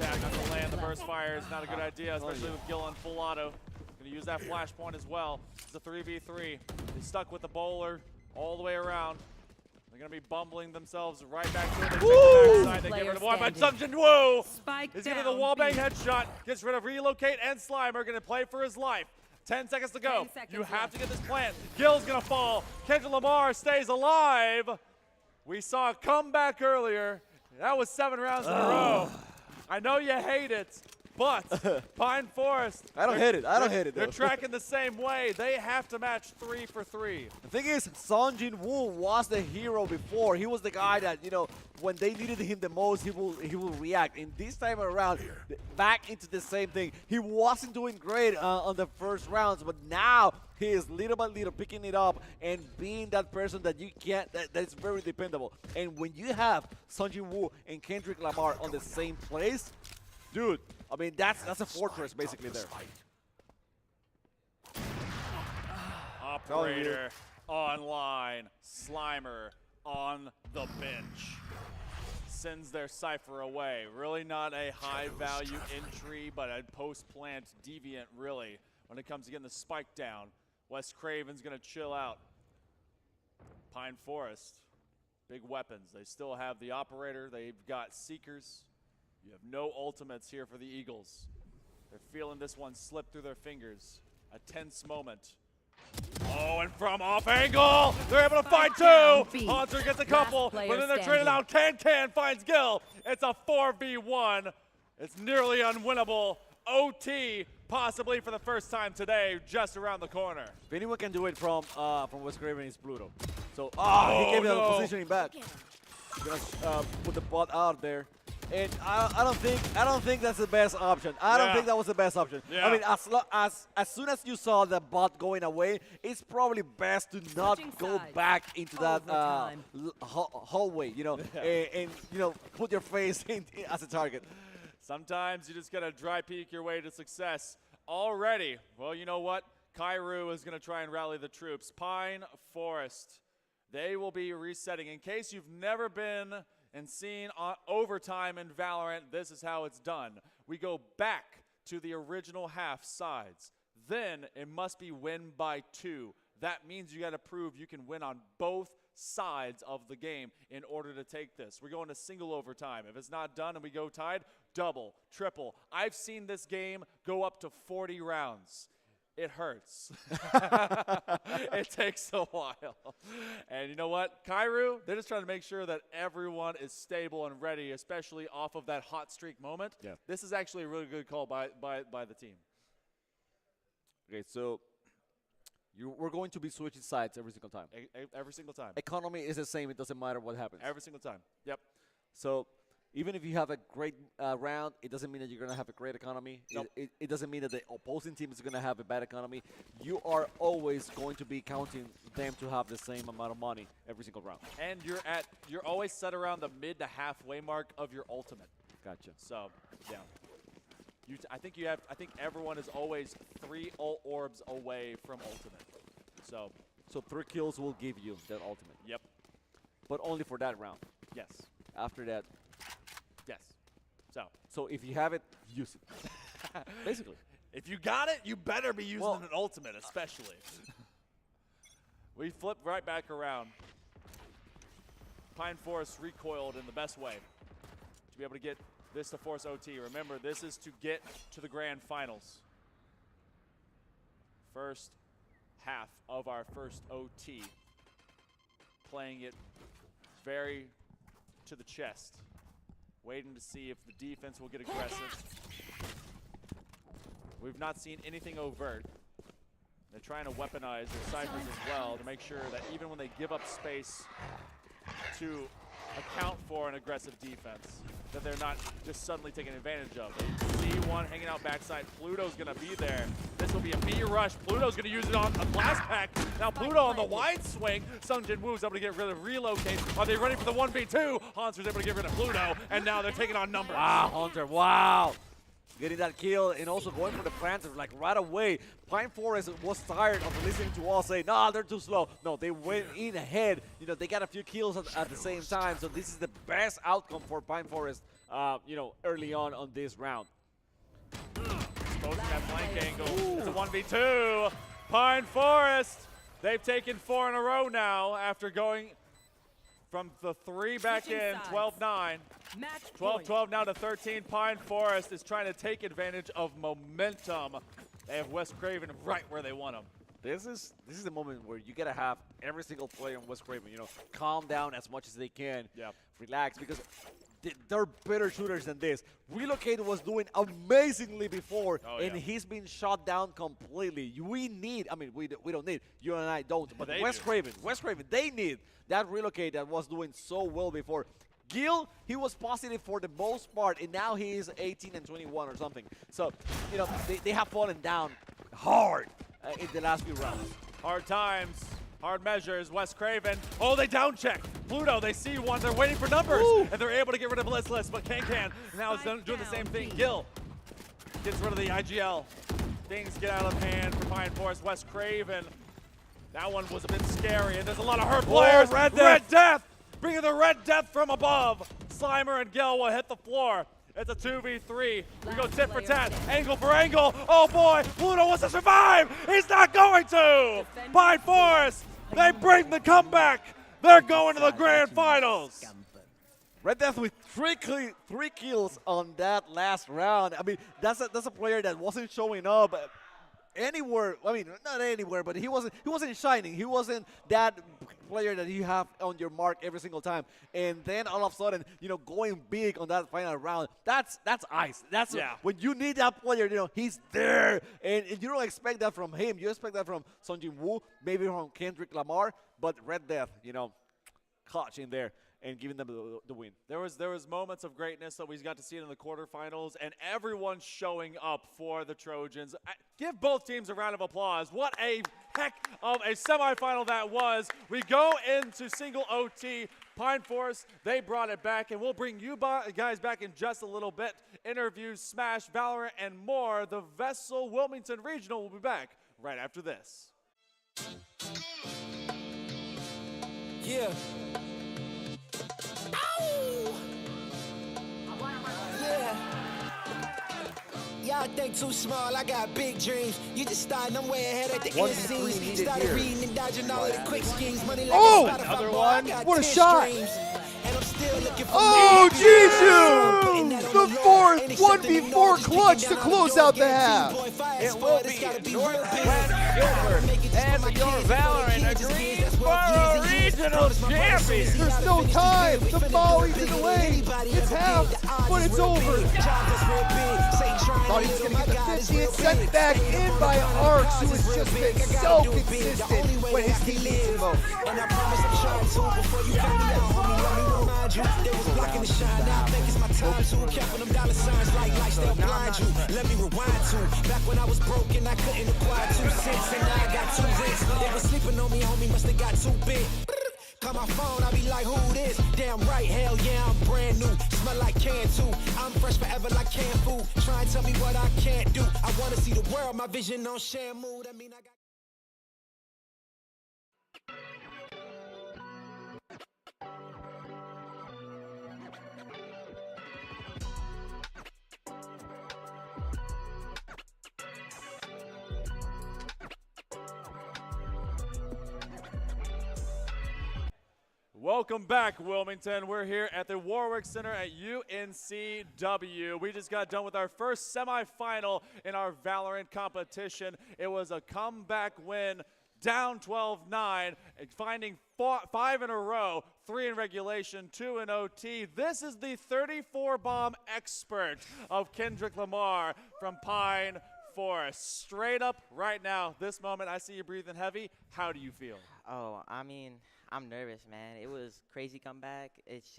Tag on the land, the burst fire is not a good idea, especially with Gil on full auto. Going to use that flashpoint as well. It's a 3v3. They stuck with the bowler all the way around. They're going to be bumbling themselves right back to it. They take the backside. They get rid of one, but Sung Jin Woo is getting the wallbang headshot. Gets rid of Relocate and Slimer. Going to play for his life. 10 seconds to go. You have to get this plant. Gil's going to fall. Kendra Lamar stays alive. We saw a comeback earlier. That was 7 rounds in a row. I know you hate it, but Pine Forest. I don't hate it. I don't hate it. They're tracking the same way. They have to match 3 for 3. The thing is, Sung Jin Woo was the hero before. He was the guy that, you know, when they needed him the most, he will react. And this time around, back into the same thing. He wasn't doing great on the first rounds, but now he is little by little picking it up and being that person that you can't, that's very dependable. And when you have Sung Jin Woo and Kendrick Lamar on the same place, dude, I mean, that's a fortress basically there. Operator online. Slimer on the bench. Sends their Cypher away. Really not a high value entry, but a post-plant deviant really when it comes to getting the spike down. West Craven's going to chill out. Pine Forest, big weapons. They still have the Operator. They've got Seekers. You have no ultimates here for the Eagles. They're feeling this one slip through their fingers. A tense moment. Oh, and from off angle, they're able to find 2. Haunter gets a couple, but then they're trading out. Can finds Gil. It's a 4v1. It's nearly unwinnable. OT, possibly for the first time today, just around the corner. If anyone can do it from West Craven, it's Pluto. So, he gave the positioning back. Gonna put the bot out there. And I don't think that's the best option. I don't think that was the best option. I mean, as soon as you saw the bot going away, it's probably best to not go back into that hallway, you know, and you know, put your face as a target. Sometimes you just gotta dry peek your way to success. Already, well, you know what? Kairu is gonna try and rally the troops. Pine Forest, they will be resetting. In case you've never been and seen overtime in Valorant, this is how it's done. We go back to the original half sides. Then it must be win by 2. That means you got to prove you can win on both sides of the game in order to take this. We're going to single overtime. If it's not done and we go tied, double, triple. I've seen this game go up to 40 rounds. It hurts. It takes a while. And you know what? Kairu, they're just trying to make sure that everyone is stable and ready, especially off of that hot streak moment. Yeah. This is actually a really good call by the team. Okay, so we're going to be switching sides every single time. Every single time. Economy is the same. It doesn't matter what happens. Every single time. Yep. So even if you have a great round, it doesn't mean that you're going to have a great economy. Nope. It doesn't mean that the opposing team is going to have a bad economy. You are always going to be counting them to have the same amount of money every single round. And you're always set around the mid to halfway mark of your ultimate. Gotcha. So, yeah. I think everyone is always 3 orbs away from ultimate. So 3 kills will give you that ultimate. Yep. But only for that round. Yes. After that. Yes. So if you have it, use it. Basically. If you got it, you better be using an ultimate, especially. We flip right back around. Pine Forest recoiled in the best way to be able to get this to force OT. Remember, this is to get to the grand finals. first half of our first OT. Playing it very to the chest. Waiting to see if the defense will get aggressive. We've not seen anything overt. They're trying to weaponize their ciphers as well to make sure that even when they give up space to account for an aggressive defense, that they're not just suddenly taking advantage of. C1 hanging out backside. Pluto's going to be there. This will be a B rush. Pluto's going to use it on a blast pack. Now Pluto on the wide swing. Sungjin Woo's able to get rid of relocate. Are they ready for the 1v2? Hanser's able to get rid of Pluto, and now they're taking on numbers. Wow, Hunter, wow. Getting that kill and also going for the planters like right away. Pine Forest was tired of listening to all say, nah, they're too slow. No, they went in ahead. You know, they got a few kills at the same time. So this is the best outcome for Pine Forest, you know, early on this round. Exposing that flank angle. It's a 1v2. Pine Forest, they've taken 4 in a row now after going from the 3 back in, 12-9. 12-12 now to 13. Pine Forest is trying to take advantage of momentum. They have West Craven right where they want them. This is the moment where you gotta have every single player in West Craven, you know, calm down as much as they can. Yeah. Relax, because they're better shooters than this. Relocate was doing amazingly before, and he's been shot down completely. We need, I mean, we don't need, you and I don't, but West Craven, they need that Relocate that was doing so well before. Gil, he was positive for the most part, and now he is 18 and 21 or something. So, you know, they have fallen down hard in the last few rounds. Hard times, hard measures. West Craven, oh, they down check. Pluto, they see one, they're waiting for numbers, and they're able to get rid of Blitzless, but Can now is doing the same thing. Gil gets rid of the IGL. Things get out of hand for Pine Forest. West Craven, that one was a bit scary, and there's a lot of hurt players. Red Death. Bringing the Red Death from above. Slimer and Gil will hit the floor. It's a 2v3. We go tit for tat, angle for angle. Oh boy, Pluto wants to survive. He's not going to. Pine Forest, they bring the comeback. They're going to the grand finals. Red Death with three kills on that last round. I mean, that's a player that wasn't showing up anywhere. I mean, not anywhere, but he wasn't shining. He wasn't that player that you have on your mark every single time. And then all of a sudden, you know, going big on that final round, that's ice. That's when you need that player, you know, he's there. And you don't expect that from him. You expect that from Sungjin Woo, maybe from Kendrick Lamar, but Red Death, you know, clutch in there and giving them the win. There was moments of greatness that we got to see it in the quarterfinals, and everyone showing up for the Trojans. Give both teams a round of applause. What a heck of a semifinal that was. We go into single OT. Pine Forest, they brought it back, and we'll bring you guys back in just a little bit. Interviews, Smash, Valorant, and more. The VESL Wilmington Regional will be back right after this. Yeah. Y'all think too small, I got big dreams. You just starting, I'm way ahead at the end scenes. Started reading and dodging all of the quick schemes. Money like another one. What a shot. And I'm still looking for Jisoo! The fourth 1v4 clutch to close out the half. It will be Northwest Gilbert and your Valorant Greensboro Regional Champions. There's no time. The volley's in the lane. It's half, but it's over. Thought he was going to get the 50. It's sent back in by Arcs, who has just been so consistent when his team needs him most. And I promise I'm trying to before you find me out, homie. Let me remind you, they was blocking the shine. Now I think it's my time to cap on them dollar signs like lights, they'll blind you. Let me rewind to back when I was broken, I couldn't acquire 2 cents, and now I got 2 rents. They was sleeping on me, homie, must have got too big. Call my phone, I be like, who this? Damn right, hell yeah, I'm brand new. Smell like can too. I'm fresh forever like canned food. Try and tell me what I can't do. I wanna see the world, my vision on Shamu. That mean I got. Welcome back, Wilmington. We're here at the Warwick Center at UNCW. We just got done with our first semifinal in our Valorant competition. It was a comeback win, down 12-9, finding 5 in a row, 3 in regulation, 2 in OT. This is the 34-bomb expert of Kendrick Lamar from Pine Forest. Straight up right now, this moment, I see you breathing heavy. How do you feel? Oh, I mean, I'm nervous, man. It was crazy comeback. It's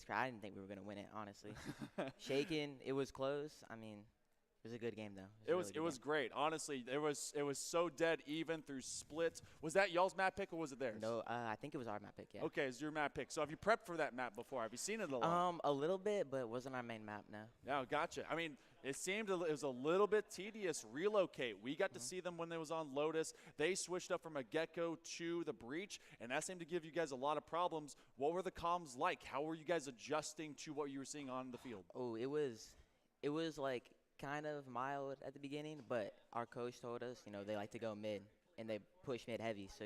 I didn't think we were going to win it, honestly. Shaking, it was close. I mean, it was a good game, though. It was great. Honestly, it was so dead even through splits. Was that y'all's map pick or was it theirs? No, I think it was our map pick, yeah. Okay, it's your map pick. So have you prepped for that map before? Have you seen it a lot? A little bit, but it wasn't our main map, no. No, gotcha. I mean, it seemed it was a little bit tedious. Relocate. We got to see them when they was on Lotus. They switched up from a Gecko to the Breach, and that seemed to give you guys a lot of problems. What were the comms like? How were you guys adjusting to what you were seeing on the field? Oh, it was like kind of mild at the beginning, but our coach told us, they like to go mid, and they push mid heavy. So,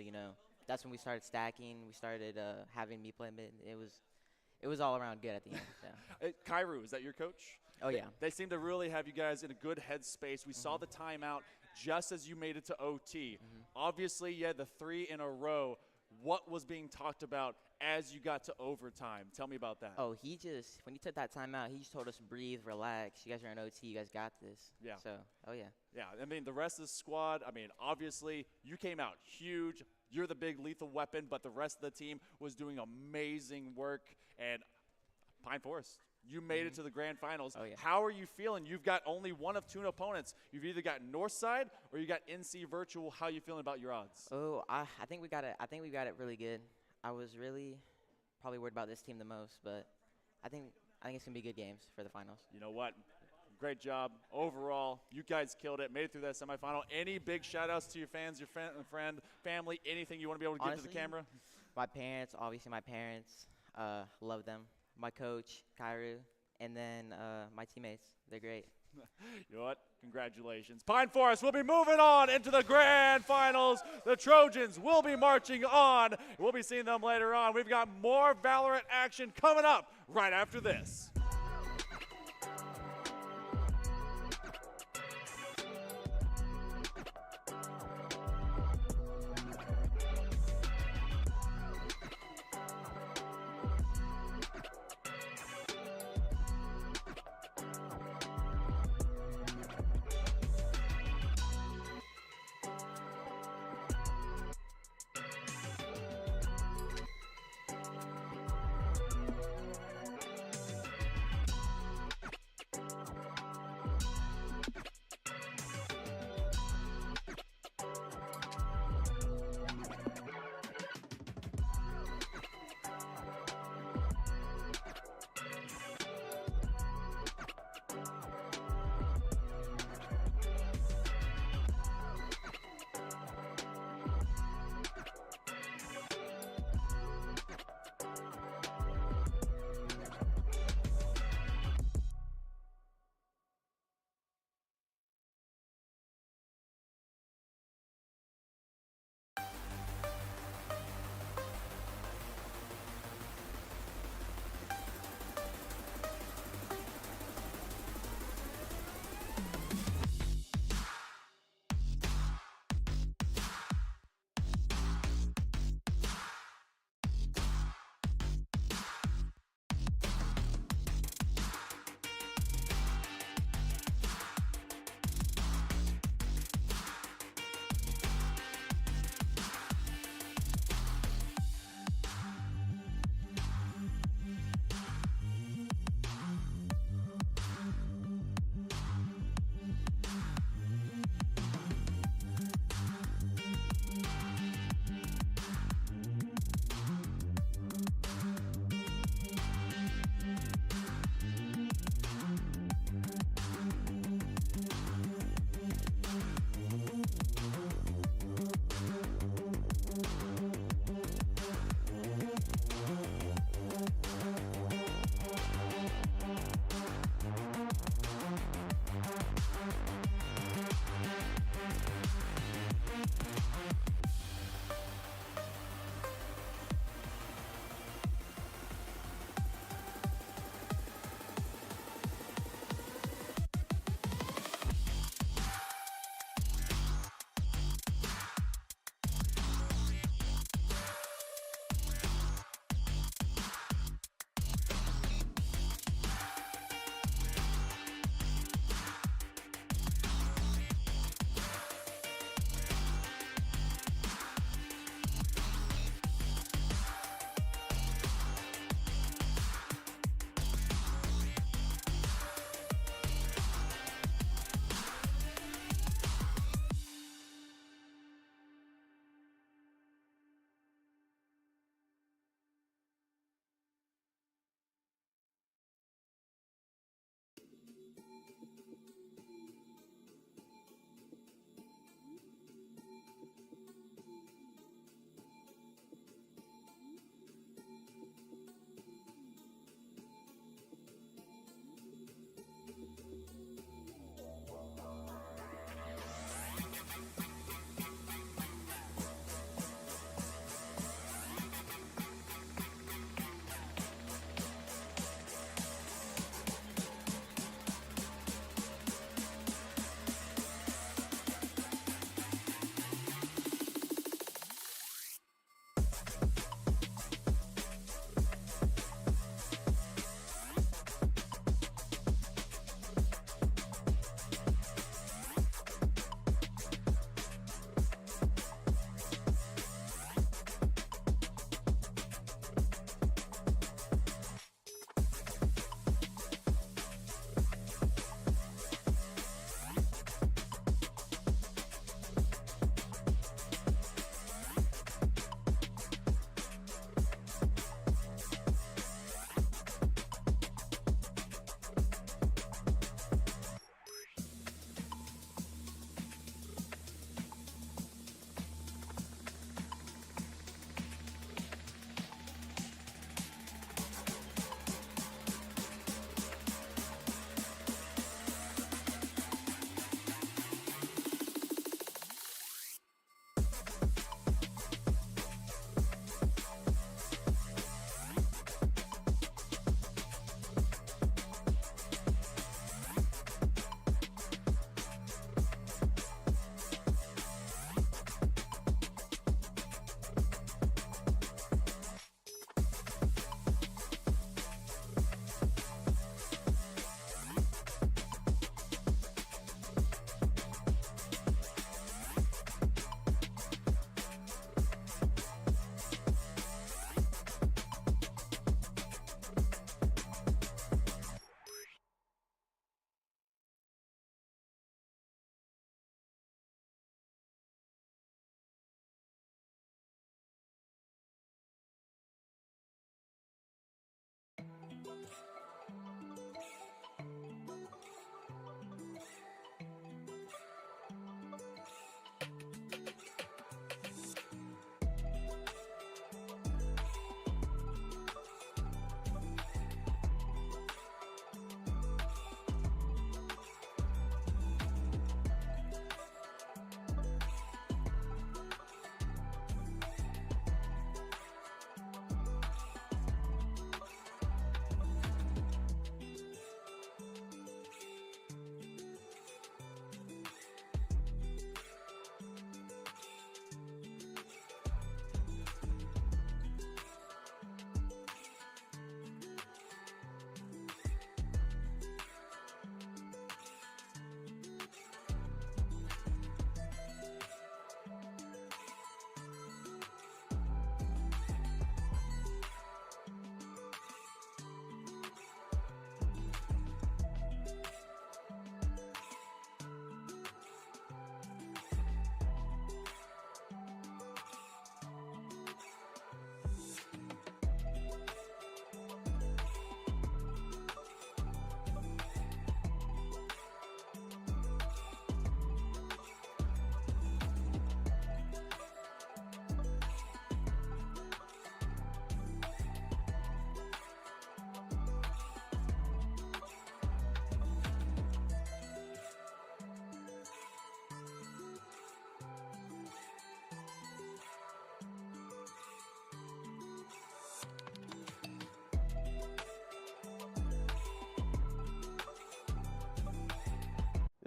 that's when we started stacking. We started having me play mid. It was all around good at the end. So. Kairu, is that your coach? Oh, yeah. They seem to really have you guys in a good headspace. We saw the timeout just as you made it to OT. Obviously, you had the 3 in a row. What was being talked about as you got to overtime? Tell me about that. Oh, when he took that timeout, he just told us, breathe, relax. You guys are in OT. You guys got this. Yeah. So, oh, yeah. Yeah, I mean, the rest of the squad, obviously, you came out huge. You're the big lethal weapon, but the rest of the team was doing amazing work. And Pine Forest, you made it to the grand finals. Oh, yeah. How are you feeling? You've got only one of 2 opponents. You've either got Northside or you got NC Virtual. How are you feeling about your odds? Oh, I think we got it. I think we got it really good. I was really probably worried about this team the most, but I think it's gonna be good games for the finals. You know what? Great job overall. You guys killed it. Made it through that semifinal. Any big shout outs to your fans, your friend, family, anything you want to be able to give to the camera? My parents, obviously my parents, love them. My coach, Kairu, and then my teammates. They're great. You know what? Congratulations. Pine Forest will be moving on into the grand finals. The Trojans will be marching on. We'll be seeing them later on. We've got more Valorant action coming up right after this.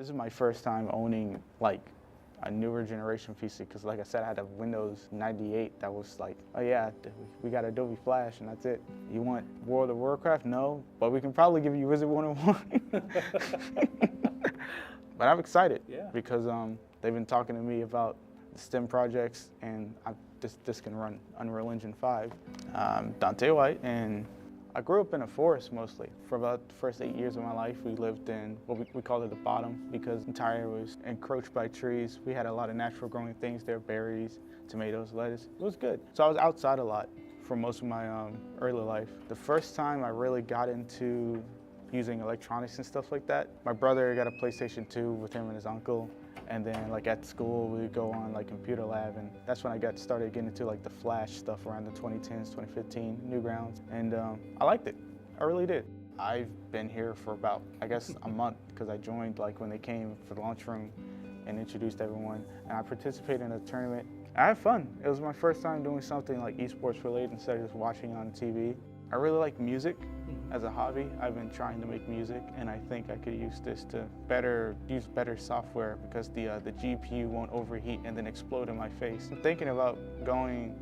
This is my first time owning like a newer generation PC because, like I said, I had a Windows 98 that was like, oh yeah, we got Adobe Flash and that's it. You want World of Warcraft? No, but we can probably give you Wizard 101. But I'm excited because they've been talking to me about the STEM projects, and this can run Unreal Engine 5. Dante White, and I grew up in a forest mostly. For about the first 8 years of my life, we lived in what we called it the bottom because the entire was encroached by trees. We had a lot of natural growing things there, berries, tomatoes, lettuce. It was good. So I was outside a lot for most of my early life. The first time I really got into using electronics and stuff like that, my brother got a PlayStation 2 with him and his uncle. And then like at school, we would go on like computer lab, and that's when I got started getting into like the Flash stuff around the 2010s, 2015, Newgrounds. And I liked it, I really did. I've been here for about, I guess, a month because I joined like when they came for the lunchroom and introduced everyone. And I participated in a tournament. I had fun. It was my first time doing something like esports related instead of just watching on TV. I really like music as a hobby. I've been trying to make music, and I think I could use this to use better software because the GPU won't overheat and then explode in my face. I'm thinking about going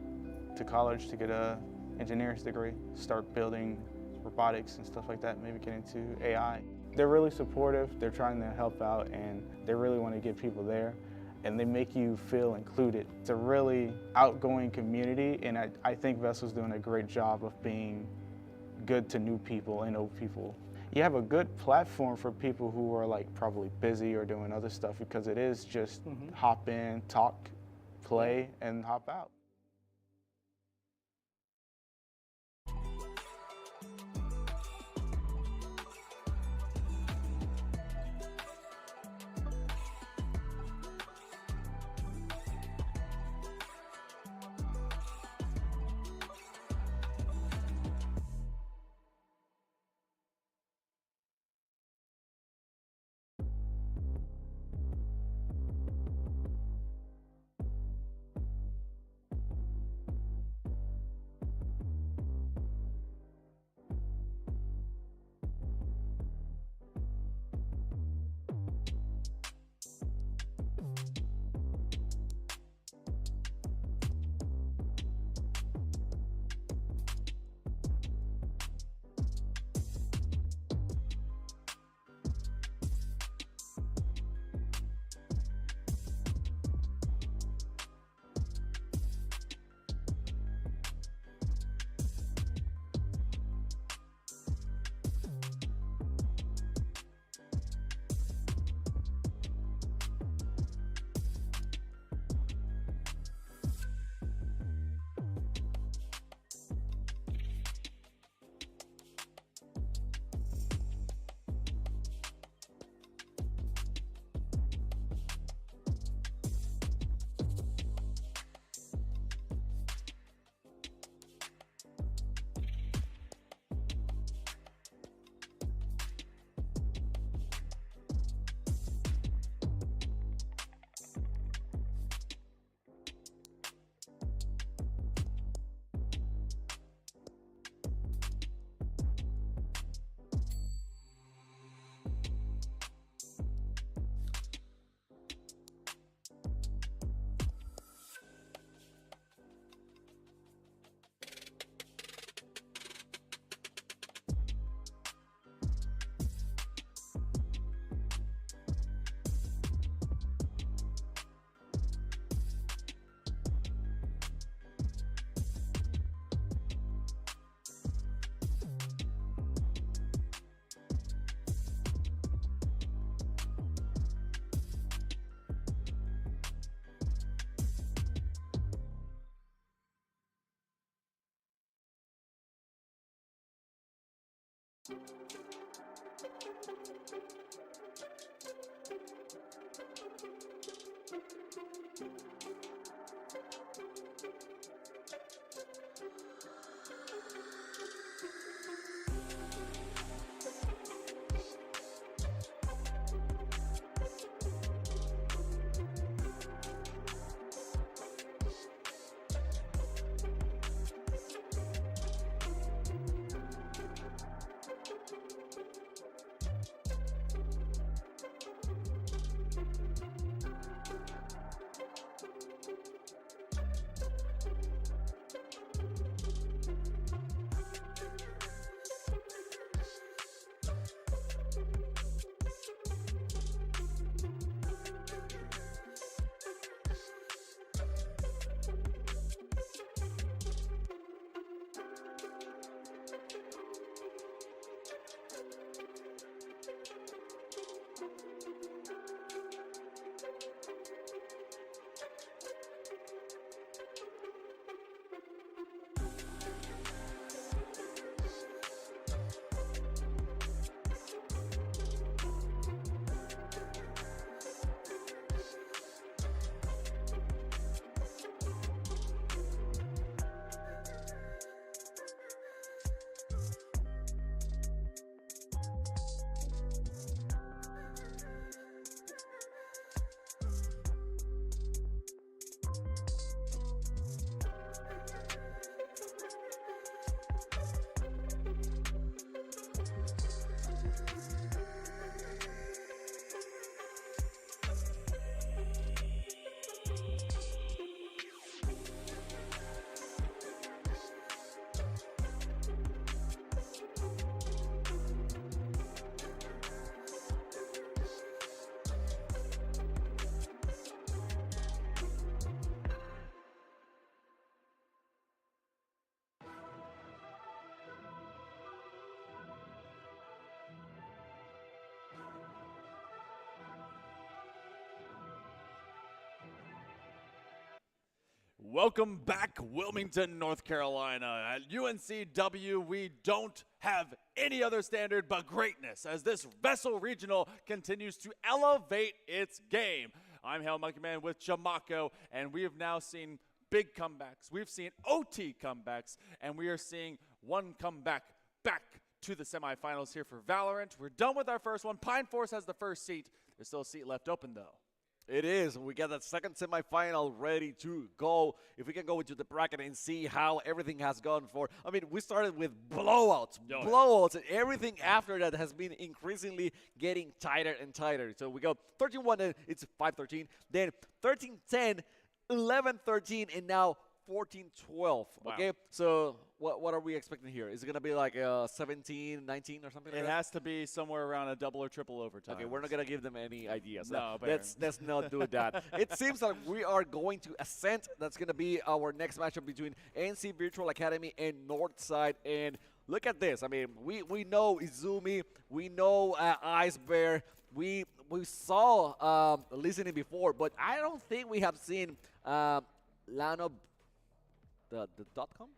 to college to get an engineer's degree, start building robotics and stuff like that, maybe get into AI. They're really supportive, they're trying to help out, and they really want to get people there, and they make you feel included. It's a really outgoing community, and I think VESL's doing a great job of being good to new people and old people. You have a good platform for people who are like probably busy or doing other stuff because it is just hop in, talk, play, and hop out. Welcome back, Wilmington, North Carolina. At UNCW, we don't have any other standard but greatness as this VESL Regional continues to elevate its game. I'm Hail Monkey Man with Chamaco, and we have now seen big comebacks. We've seen OT comebacks, and we are seeing one comeback back to the semifinals here for Valorant. We're done with our first one. Pine Force has the first seat. There's still a seat left open, though. It is. We got that second semifinal ready to go. If we can go into the bracket and see how everything has gone for. I mean, we started with blowouts, and everything after that has been increasingly getting tighter and tighter. So we go 13-1, then it's 5-13, then 13-10, 11-13, and now 14-12. Wow. Okay, so what are we expecting here? Is it going to be like 17-19 or something like It that? has to be somewhere around a double or triple overtime. Okay, we're not going to give them any ideas. No, let's not do that. It seems like we are going to Ascent. That's going to be our next matchup between NC Virtual Academy and Northside. And look at this. I mean, we know Izumi. We know Ice Bear. We saw listening before, but I don't think we have seen Lano. The .com?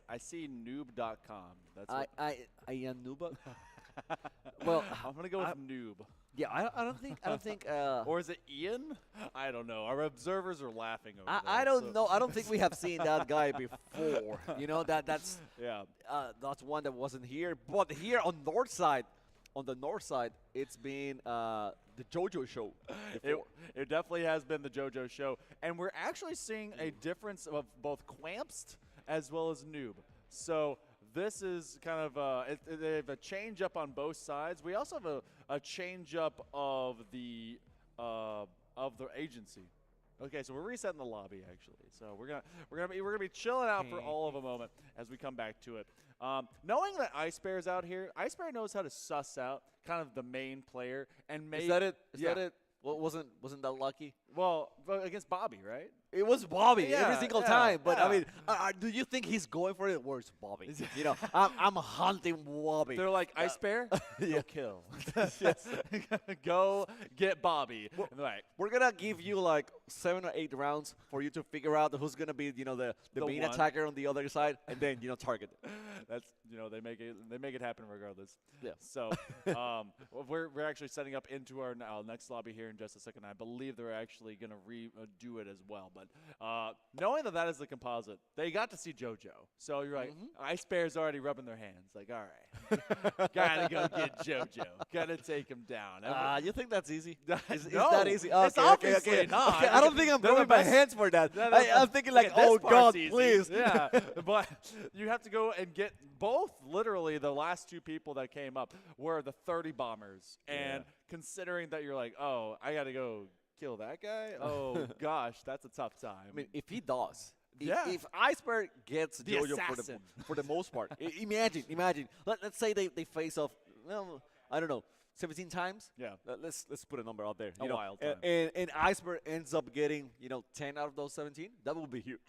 I see noob.com. That's what I am noob. Well, I'm gonna go with noob. Yeah, I don't think. Or is it Ian? I don't know. Our observers are laughing over there. I don't know. I don't think we have seen that guy before. You know that's yeah. That's one that wasn't here. But here on the north side, it's been the JoJo show. It definitely has been the JoJo show, and we're actually seeing a difference of both Quampst as well as Noob. So this is kind of they have a change up on both sides. We also have a change up of the agency. Okay, so we're resetting the lobby actually. So we're gonna be chilling out for all of a moment as we come back to it. Knowing that Ice Bear's out here, Ice Bear knows how to suss out kind of the main player and make. Is that it? Is that it? Well, wasn't that lucky? Well, against Bobby, right? It was Bobby every single time. But I mean, do you think he's going for it? Where's Bobby? You know, I'm hunting Bobby. They're like, Ice Bear, go kill. Go get Bobby. We're gonna give you like 7 or 8 rounds for you to figure out who's gonna be, the main attacker on the other side, and then target it. That's they make it happen regardless. Yeah. So we're actually setting up into our next lobby here in just a second. I believe they're actually gonna redo it as well. But knowing that is the composite, they got to see JoJo. So you're like, Ice Bear's already rubbing their hands. Like, all right, gotta go get JoJo. Gotta take him down. You think that's easy? Is No, that easy? it's obviously not. Okay, I don't think I'm going my hands for that. I'm thinking like, oh God, please. Yeah, but you have to go and get both. Literally, the last 2 people that came up were the 30 bombers, and considering that you're like, oh, I gotta go kill that guy. Oh gosh, that's a tough time. I mean, if he does. Yeah. If Iceberg gets The JoJo assassin. for the most part, imagine. Let's say they face off. Well, I don't know, 17 times. Yeah. Let's put a number out there. A wild time. And Iceberg ends up getting 10 out of those 17. That would be huge.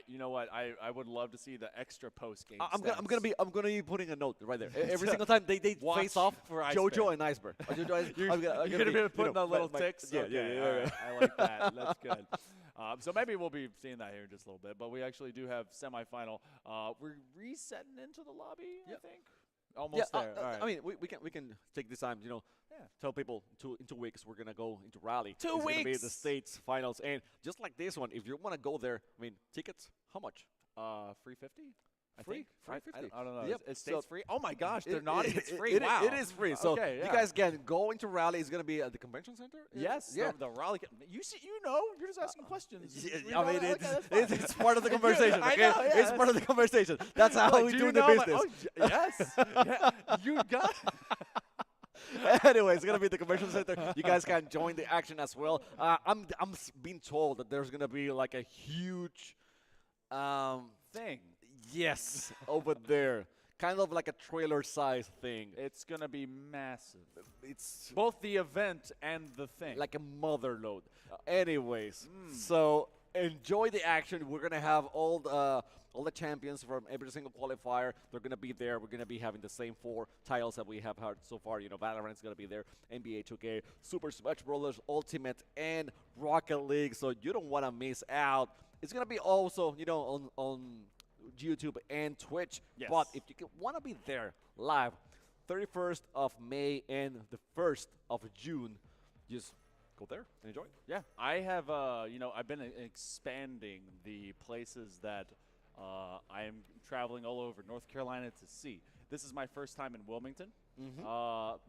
You know what? I would love to see the extra post game. I'm gonna be putting a note right there. Every single time they face off for JoJo and Iceberg. You're gonna be putting the little ticks. Yeah, Okay, yeah. all right. I like that. That's good. So maybe we'll be seeing that here in just a little bit. But we actually do have semifinal. We're resetting into the lobby. I think. Almost there. All right. I mean, we can take this time, tell people in 2 weeks we're gonna go into Raleigh. 2 It's gonna be weeks! the states finals, and just like this one, if you want to go there, I mean, tickets, how much? Free 50. Free? Free 50. I don't know. Yep. Is states So- free? Oh my gosh, they're not. It's free. It Wow. it is free. So Okay, you guys can go into Raleigh. It's gonna be at the convention center. Yes. Yeah. The Raleigh. You see, you're just asking questions. I mean, it's part of the conversation. I Okay? know, yeah, it's part of the conversation. That's how we do the business. Yes. Yeah, you got. Anyway, it's gonna be the convention center. You guys can join the action as well. I'm being told that there's gonna be like a huge thing. Yes, over there. Kind of like a trailer size thing. It's going to be massive. It's both the event and the thing. like a mother load. Anyways, so enjoy the action. We're going to have all the champions from every single qualifier. They're going to be there. We're going to be having the same 4 titles that we have had so far. Valorant's going to be there, NBA 2K, Super Smash Bros. Ultimate, and Rocket League. So you don't want to miss out. It's gonna be also, on YouTube and Twitch. Yes. But if you want to be there live, 31st of May and the 1st of June, just go there and enjoy. Yeah, I have, I've been expanding the places that I am traveling all over North Carolina to see. This is my first time in Wilmington.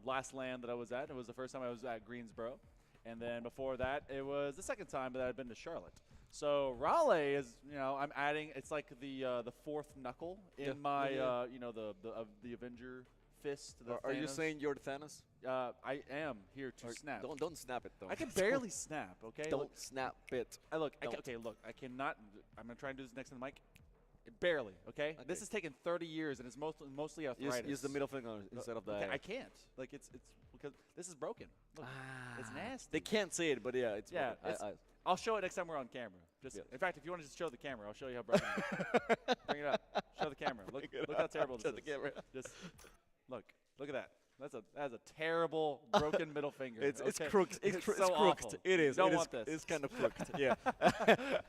Last land that I was at, it was the first time I was at Greensboro. And then before that, it was the second time that I'd been to Charlotte. So Raleigh is, I'm adding, it's like the fourth knuckle in my, the Avenger fist. Are you saying you're Thanos? I am here to snap. Don't snap it, though. I can barely snap, okay? Don't snap it. Look, I cannot, I'm going to try and do this next to the mic. Barely, okay? This has taken 30 years, and it's mostly arthritis. Use the middle finger instead of the... Okay, I can't. Like, it's because this is broken. Look, it's nasty. They can't see it, but yeah, it's broken. I'll show it next time we're on camera. In fact, if you want to just show the camera, I'll show you how broken it is. Bring it up. Show the camera. Look how terrible this is. The camera. Just look at that. That's a terrible broken middle finger. It's okay? crooked. It's so crooked. awful. It is. Don't want this. It's kind of crooked. Yeah.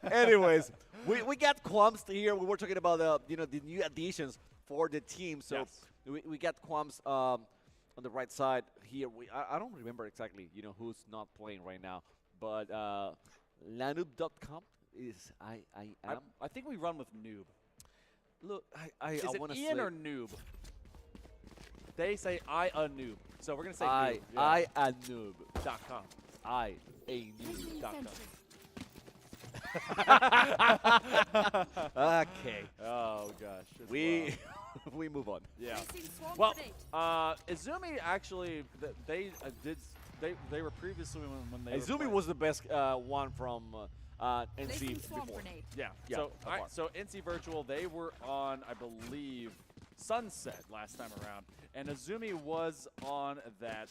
Anyways, we got Quams here. We were talking about the new additions for the team. So we got Quams on the right side here. I don't remember exactly who's not playing right now, but lanoob.com is I think we run with noob. Look, is I it want to Ian say or noob? They say I a noob, so we're gonna say I noob. I a noob.com. I a noob.com. Okay. Oh gosh. We move on. Yeah. Well, Izumi actually they were previously when they Izumi was the best one from NC before. Yeah. So NC Virtual, they were on, I believe, Sunset last time around, and Izumi was on that.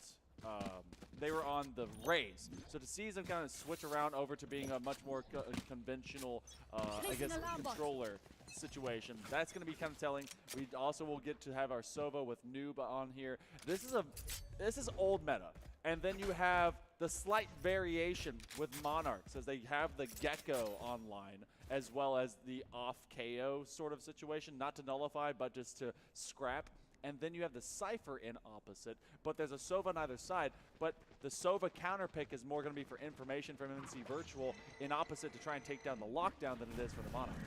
They were on the Rays. So to see them kind of switch around over to being a much more conventional, I guess, controller situation, that's going to be kind of telling. We also will get to have our Sova with Noob on here. This is old meta. And then you have the slight variation with Monarchs, as they have the Gecko online, as well as the off KO sort of situation, not to nullify, but just to scrap. And then you have the Cypher in opposite, but there's a Sova on either side. But the Sova counter pick is more going to be for information from NC Virtual in opposite to try and take down the lockdown than it is for the Monarchs.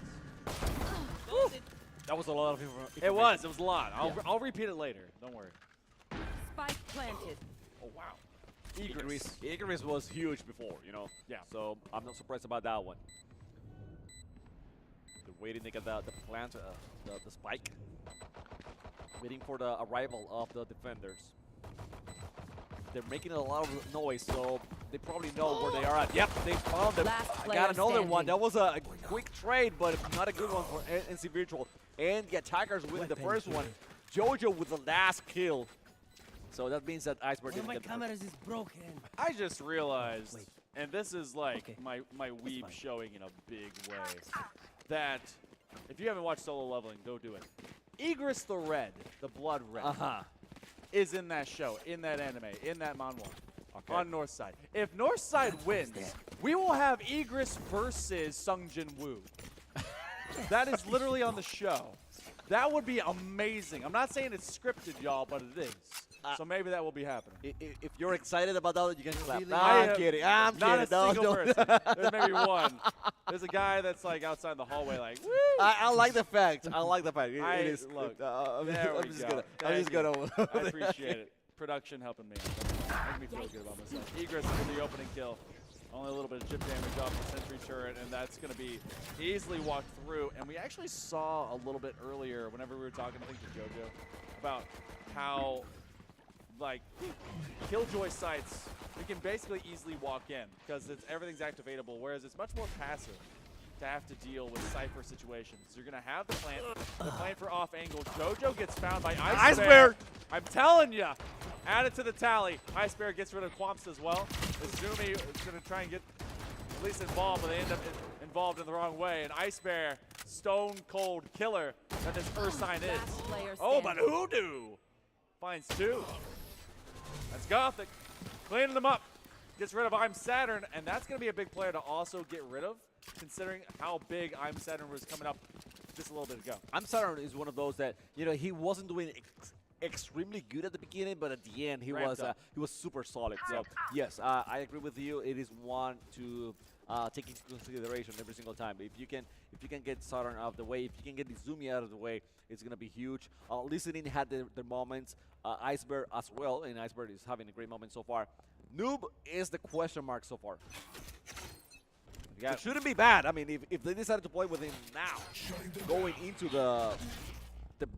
That was a lot of information. It was a lot. I'll repeat it later. Don't worry. Spike planted. Oh, wow. Igris was huge before, Yeah. So I'm not surprised about that one. They're waiting to get the plant, the spike. Waiting for the arrival of the defenders. They're making a lot of noise, so they probably know where they are at. Yep, they found them. I got another one. That was a quick trade, but not a good one for NC Virtual. And the attackers win the first one. Jojo with the last kill. So that means that Iceberg didn't get the cameras is broken. I just realized, and this is like my weeb showing in a big way, that if you haven't watched Solo Leveling, go do it. Igris the Red, the Blood Red, is in that show, in that anime, in that manhwa, on Northside. If Northside wins, we will have Igris versus Sungjin Woo. That is literally on the show. That would be amazing. I'm not saying it's scripted, y'all, but it is. So maybe that will be happening. If you're excited about that, you can clap. I'm kidding. I'm not kidding. a single person. There's maybe one. There's a guy that's like outside the hallway, like, woo! I like the fact. I like the fact. It is. Look, I'm just go. gonna. I appreciate it. Production helping me. Making me feel good about myself. Igris with the opening kill. Only a little bit of chip damage off the sentry turret, and that's going to be easily walked through. And we actually saw a little bit earlier, whenever we were talking, I think, to JoJo, about how, like, Killjoy sites, we can basically easily walk in because everything's activatable, whereas it's much more passive to have to deal with Cypher situations. You're going to have the plant for off angle. JoJo gets found by Ice Bear. I'm telling you. Add it to the tally. Ice Bear gets rid of Quamps as well. Izumi is going to try and get at least involved, but they end up involved in the wrong way. And Ice Bear, stone cold killer that this Ursine is. Oh, but Hoodoo finds two. That's Gothic. Cleaning them up. Gets rid of I'm Saturn, and that's going to be a big player to also get rid of considering how big I'm Saturn was coming up just a little bit ago. I'm Saturn is one of those that, you know, he wasn't doing extremely good at the beginning, but at the end he was super solid. So yes, I agree with you. It is one to take into consideration every single time. If you can get Saturn out of the way, if you can get Izumi out of the way, it's gonna be huge. Listening had their moments. Iceberg as well, and Iceberg is having a great moment so far. Noob is the question mark so far. It shouldn't be bad. I mean, if they decided to play with him now, going into the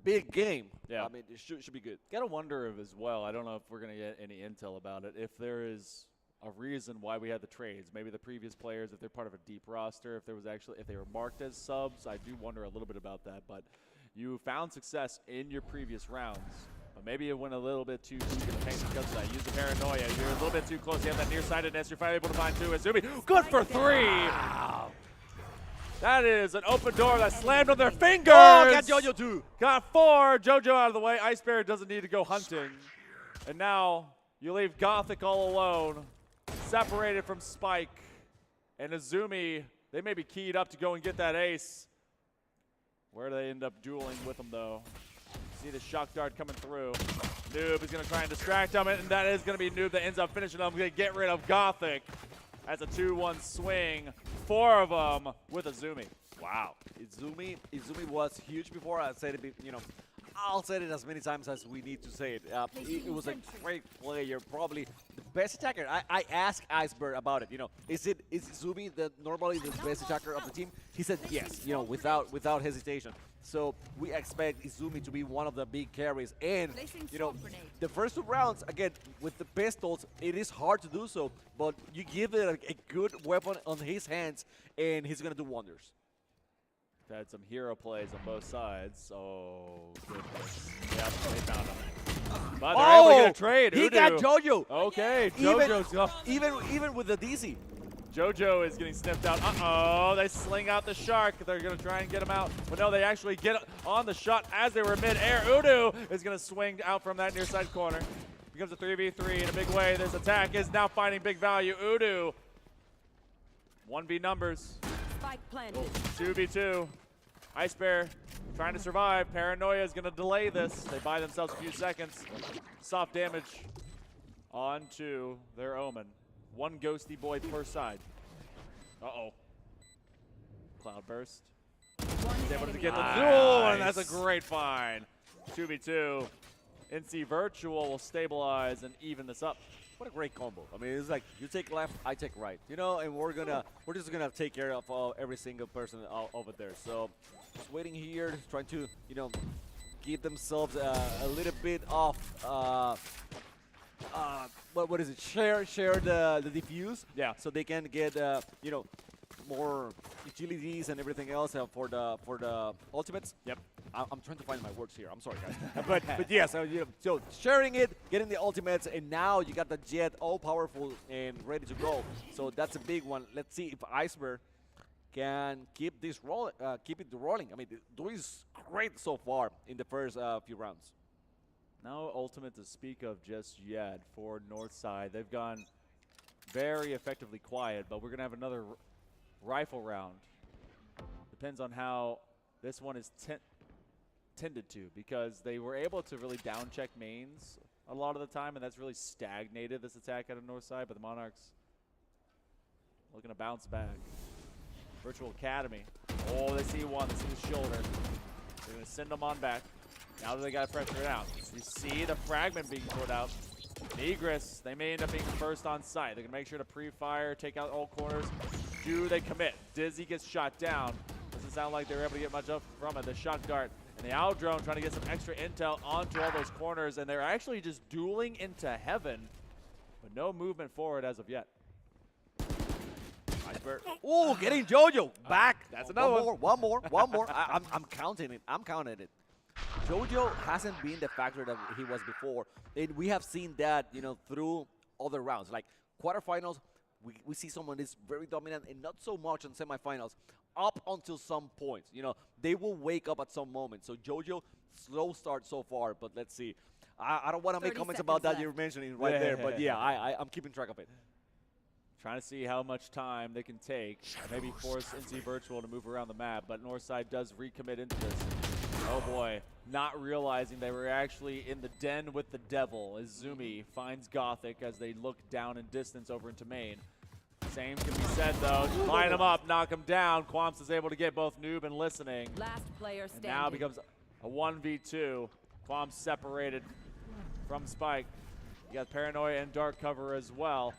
big game, I mean, it should be good. Gotta wonder if as well, I don't know if we're gonna get any intel about it, if there is a reason why we had the trades. Maybe the previous players, if they're part of a deep roster, if they were marked as subs. I do wonder a little bit about that, but you found success in your previous rounds. But maybe it went a little bit too deep in the paint because of that. Use the paranoia. You're a little bit too close. You have that nearsightedness. You're finally able to find two. Izumi, good for 3. Wow. That is an open door that slammed on their fingers. Oh, got JoJo too. Got 4. JoJo out of the way. Ice Bear doesn't need to go hunting. And now you leave Gothic all alone, separated from Spike. And Izumi, they may be keyed up to go and get that ace. Where do they end up dueling with him, though? See the shock dart coming through. Noob is going to try and distract him, and that is going to be Noob that ends up finishing him. Going to get rid of Gothic as a 2-1 swing. 4 of them with Izumi. Wow. Izumi was huge before. I said it, you know, I'll say it as many times as we need to say it. It was a great player, probably the best attacker. I asked Iceberg about it. You know, is Izumi normally the best attacker of the team? He said yes. You know, without hesitation. So we expect Izumi to be one of the big carries. And you know, the first 2 rounds again with the pistols, it is hard to do so. But you give it a good weapon on his hands, and he's gonna do wonders. We've had some hero plays on both sides. Oh, goodness. Yeah, they found him. But they're able to get a trade. He got JoJo. Okay, JoJo's even with the DC. JoJo is getting sniffed out. Uh-oh, they sling out the shark. They're going to try and get him out. But no, they actually get on the shot as they were mid-air. Udu is going to swing out from that near side corner. Becomes a 3v3 in a big way. This attack is now finding big value. Udu, 1v numbers. Spike planted. 2v2. Ice Bear trying to survive. Paranoia is going to delay this. They buy themselves a few seconds. Soft damage onto their Omen. 1 ghosty boy per side. Uh-oh. Cloudburst. He's able to get the duel, and that's a great find. 2v2. NC Virtual will stabilize and even this up. What a great combo. I mean, it's like you take left, I take right. You know, and we're just gonna take care of every single person over there. So just waiting here, trying to, you know, give themselves a little bit of what is it? Share the diffuse. Yeah. So they can get you know, more utilities and everything else for the ultimates. Yep. I'm trying to find my words here. I'm sorry, guys. but yes, you know, so sharing it, getting the ultimates, and now you got the Jet all powerful and ready to go. So that's a big one. Let's see if Iceberg can keep this keep it rolling. I mean, doing great so far in the first few rounds. No ultimate to speak of just yet for Northside. They've gone very effectively quiet, but we're going to have another rifle round. Depends on how this one is tended to, because they were able to really down check mains a lot of the time, and that's really stagnated this attack out of Northside, but the Monarchs looking to bounce back. Virtual Academy. Oh, they see one. They see the shoulder. They're going to send them on back. Now that they got pressure out. You see the fragment being put out. Negress, they may end up being first on site. They're going to make sure to pre-fire, take out all corners. Do they commit? Dizzy gets shot down. Doesn't sound like they were able to get much up from it. The shock dart and the owl drone trying to get some extra intel onto all those corners, and they're actually just dueling into heaven, but no movement forward as of yet. Oh, getting JoJo back. That's another one more. I'm counting it. I'm counting it. JoJo hasn't been the factor that he was before, and we have seen that, you know, through other rounds. Like quarterfinals, we see someone that's very dominant, and not so much on semifinals, up until some points. You know, they will wake up at some moment. So JoJo, slow start so far, but let's see. I don't want to make comments about that you're mentioning right there, but yeah, I'm keeping track of it. trying to see how much time they can take, maybe force NC Virtual to move around the map, but Northside does recommit into this. Oh boy, not realizing they were actually in the den with the devil as Zumi finds Gothic as they look down in distance over into main. Same can be said though, line him up, knock him down. Quamps is able to get both Noob and Listening. Last player standing. And now becomes a 1v2. Quamps separated from Spike. You got Paranoia and Dark cover as well.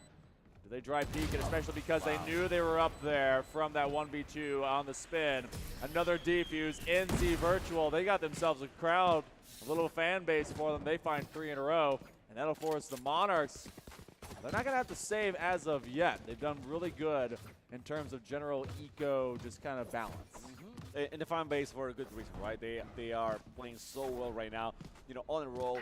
Do they drive peek it, especially because they knew they were up there from that 1v2 on the spin. Another defuse, NC Virtual. They got themselves a crowd, a little fan base for them. They find 3 in a row, and that'll force the Monarchs. They're not gonna have to save as of yet. They've done really good in terms of general eco, just kind of balance. And the fan base for a good reason, right? They are playing so well right now. You know, on a roll.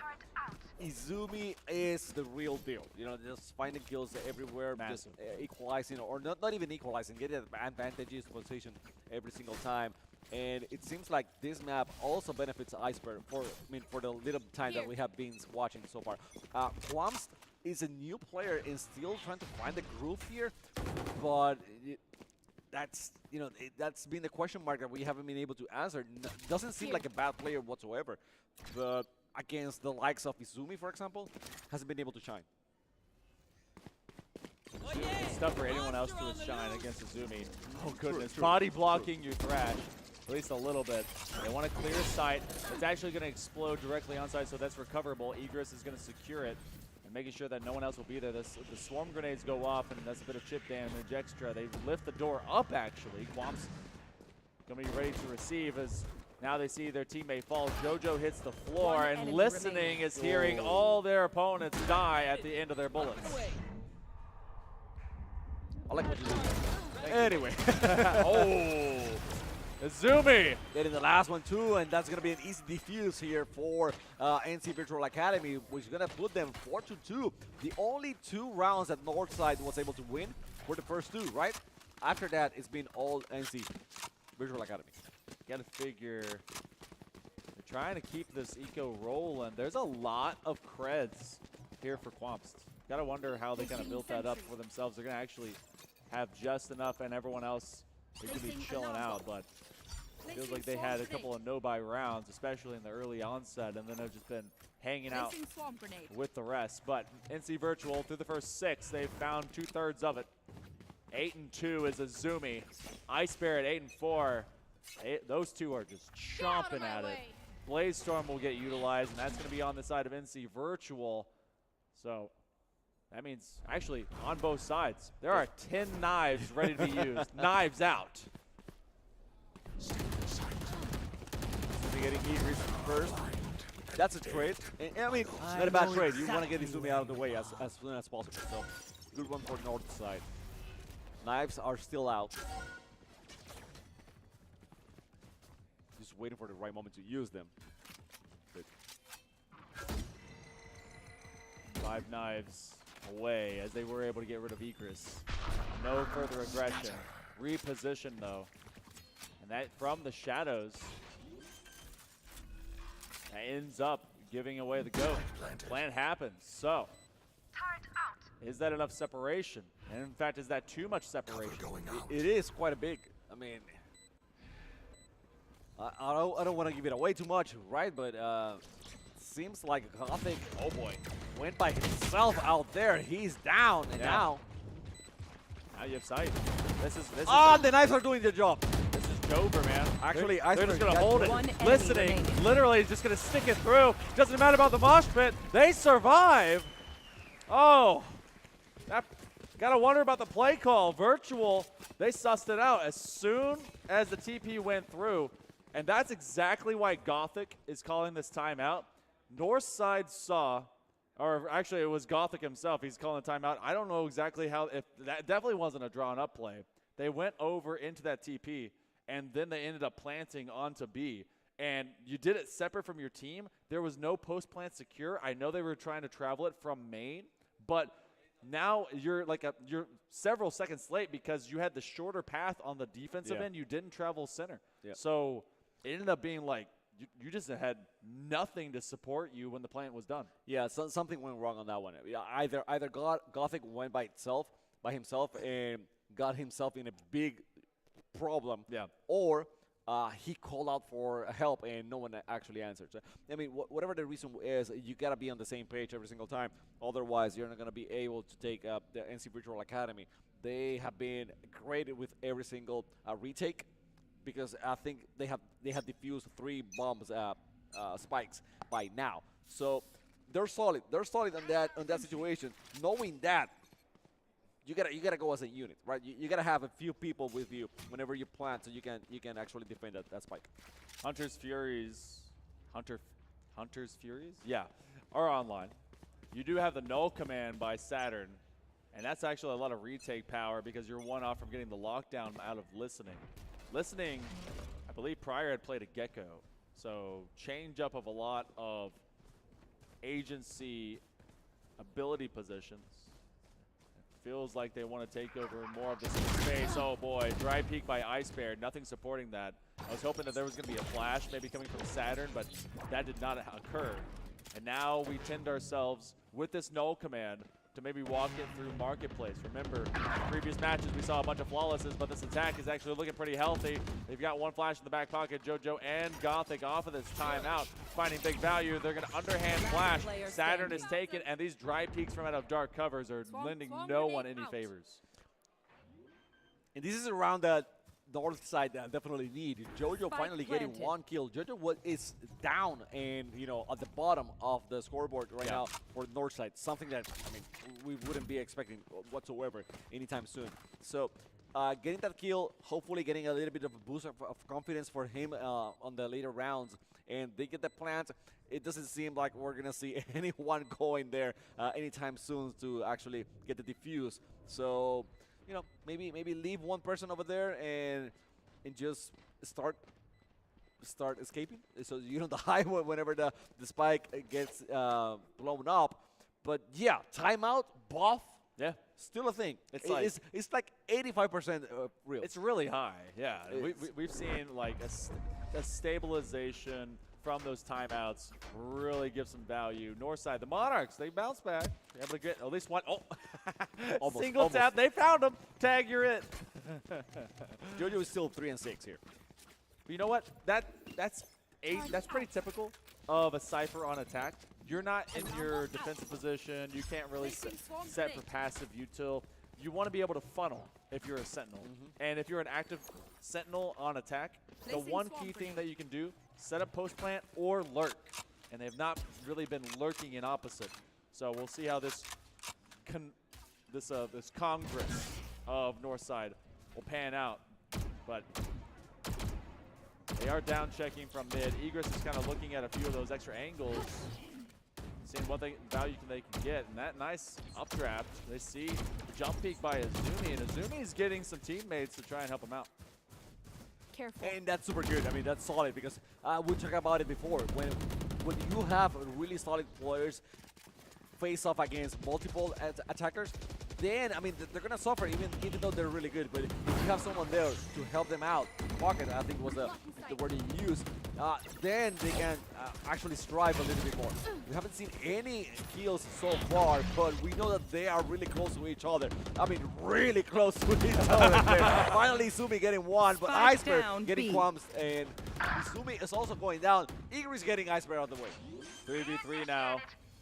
Izumi is the real deal. You know, just finding kills everywhere, just equalizing, or not even equalizing, getting advantageous position every single time. And it seems like this map also benefits Iceberg for the little time that we have been watching so far. Quamps is a new player and still trying to find the groove here, but that's been the question mark that we haven't been able to answer. Doesn't seem like a bad player whatsoever, but against the likes of Izumi, for example, hasn't been able to shine. It's tough for anyone else to shine against Izumi. Oh goodness, body blocking your Thrash, at least a little bit. They want to clear sight. It's actually going to explode directly on site, so that's recoverable. Egress is going to secure it, and making sure that no one else will be there. The swarm grenades go off, and that's a bit of chip damage extra. They lift the door up, actually. Quamps going to be ready to receive as now they see their teammate fall. JoJo hits the floor, and Listening is hearing all their opponents die at the end of their bullets. I like what you do. Anyway. Oh, Izumi getting the last one too, and that's going to be an easy defuse here for NC Virtual Academy, which is going to put them 4-2. The only 2 rounds that Northside was able to win were the first 2, right? After that, it's been all NC Virtual Academy. Gotta figure they're trying to keep this eco rolling. There's a lot of creds here for Quamps. Gotta wonder how they kind of built that up for themselves. They're gonna actually have just enough, and everyone else is gonna be chilling out, but it feels like they had a couple of no-buy rounds, especially in the early onset, and then they've just been hanging out with the rest. But NC Virtual, through the first 6, they've found 2/3 of it. 8-2 is Izumi. Ice Bear at 8-4. Those 2 are just chomping at it. Blaze Storm will get utilized, and that's going to be on the side of NC Virtual. So that means, actually, on both sides, there are 10 knives ready to be used. Knives out. Getting Egress first. That's a trade. And, I mean, not a bad trade. You want to get Izumi out of the way as soon as possible. So, good one for North side. Knives are still out. Just waiting for the right moment to use them. But 5 knives away as they were able to get rid of Egress. No further aggression. Reposition though. And that from the shadows. That ends up giving away the goat. Plant happens. So, is that enough separation? And in fact, is that too much separation? It is quite a big. I mean, I don't want to give it away too much, right? But seems like Gothic, oh boy, went by himself out there. He's down, and now you have sight. This is the knives are doing their job. This is over, man. Actually, they're just gonna hold it. Listening, literally just gonna stick it through. Doesn't matter about the mosh pit. They survive. Oh, that gotta wonder about the play call. Virtual, they sussed it out as soon as the TP went through, and that's exactly why Gothic is calling this timeout. Northside saw, or actually it was Gothic himself. He's calling the timeout. I don't know exactly how. If that definitely wasn't a drawn up play. They went over into that TP, and then they ended up planting onto B. And you did it separate from your team. There was no post-plant secure. I know they were trying to travel it from main, but now you're several seconds late because you had the shorter path on the defensive end. You didn't travel center. So it ended up being like you just had nothing to support you when the plant was done. Yeah, something went wrong on that one. Yeah, either Gothic went by itself, by himself and got himself in a big problem. Yeah. Or he called out for help and no one actually answered. So, I mean, whatever the reason is, you got to be on the same page every single time. Otherwise, you're not going to be able to take up the NC Virtual Academy. They have been great with every single retake because I think they have defused 3 bombs spikes by now. So they're solid. They're solid on that situation. Knowing that, you gotta go as a unit, right? You gotta have a few people with you whenever you plant, so you can actually defend that spike. Hunter's Furies, yeah, are online. You do have the null command by Saturn, and that's actually a lot of retake power because you're one off from getting the lockdown out of listening. Listening, I believe prior had played a Gecko, so change up of a lot of agency ability positions. Feels like they want to take over more of this space. Oh boy, dry peek by Ice Bear, nothing supporting that. I was hoping that there was going to be a flash maybe coming from Saturn, but that did not occur. And now we tend ourselves with this null command to maybe walk it through Marketplace. Remember, previous matches we saw a bunch of flawlesses, but this attack is actually looking pretty healthy. They've got one flash in the back pocket. JoJo and Gothic off of this timeout, finding big value. They're going to underhand flash. Saturn is taken, and these dry peeks from out of dark covers are lending no one any favors. And this is around that north side that I definitely need. JoJo finally getting 1 kill. JoJo is down and, at the bottom of the scoreboard right now for north side. Something that, I mean, we wouldn't be expecting whatsoever anytime soon. So getting that kill, hopefully getting a little bit of a boost of confidence for him on the later rounds. And they get the plant. It doesn't seem like we're going to see anyone going there anytime soon to actually get the defuse. So maybe leave one person over there and just start escaping, so you don't die whenever the spike gets blown up. But yeah, timeout, buff, still a thing. It's like 85% real. It's really high, yeah. We've seen like a stabilization from those timeouts really give some value. Northside, the Monarchs, they bounce back. They're able to get at least one. Oh, single tap. They found him. Tag, you're it. JoJo is still 3 and 6 here. But you know what? That's pretty typical of a Cypher on attack. You're not in your defensive position. You can't really set for passive util. You want to be able to funnel if you're a Sentinel. And if you're an active Sentinel on attack, the one key thing that you can do, set up post plant or lurk. And they've not really been lurking in opposite. So we'll see how this Congress of Northside will pan out. But they are down checking from mid. Egress is kind of looking at a few of those extra angles, seeing what value they can get. And that nice updraft, they see the jump peek by Azumi, and Azumi's getting some teammates to try and help him out. Careful. And that's super good. I mean, that's solid because we talked about it before. When you have really solid players face off against multiple attackers, then, I mean, they're going to suffer even though they're really good. But if you have someone there to help them out, pocket, I think was the word he used, then they can actually strive a little bit more. We haven't seen any kills so far, but we know that they are really close to each other. I mean, really close to each other. Finally, Sumi getting one, but Iceberg getting quams, and Sumi is also going down. Igor is getting Iceberg out of the way. 3v3 now.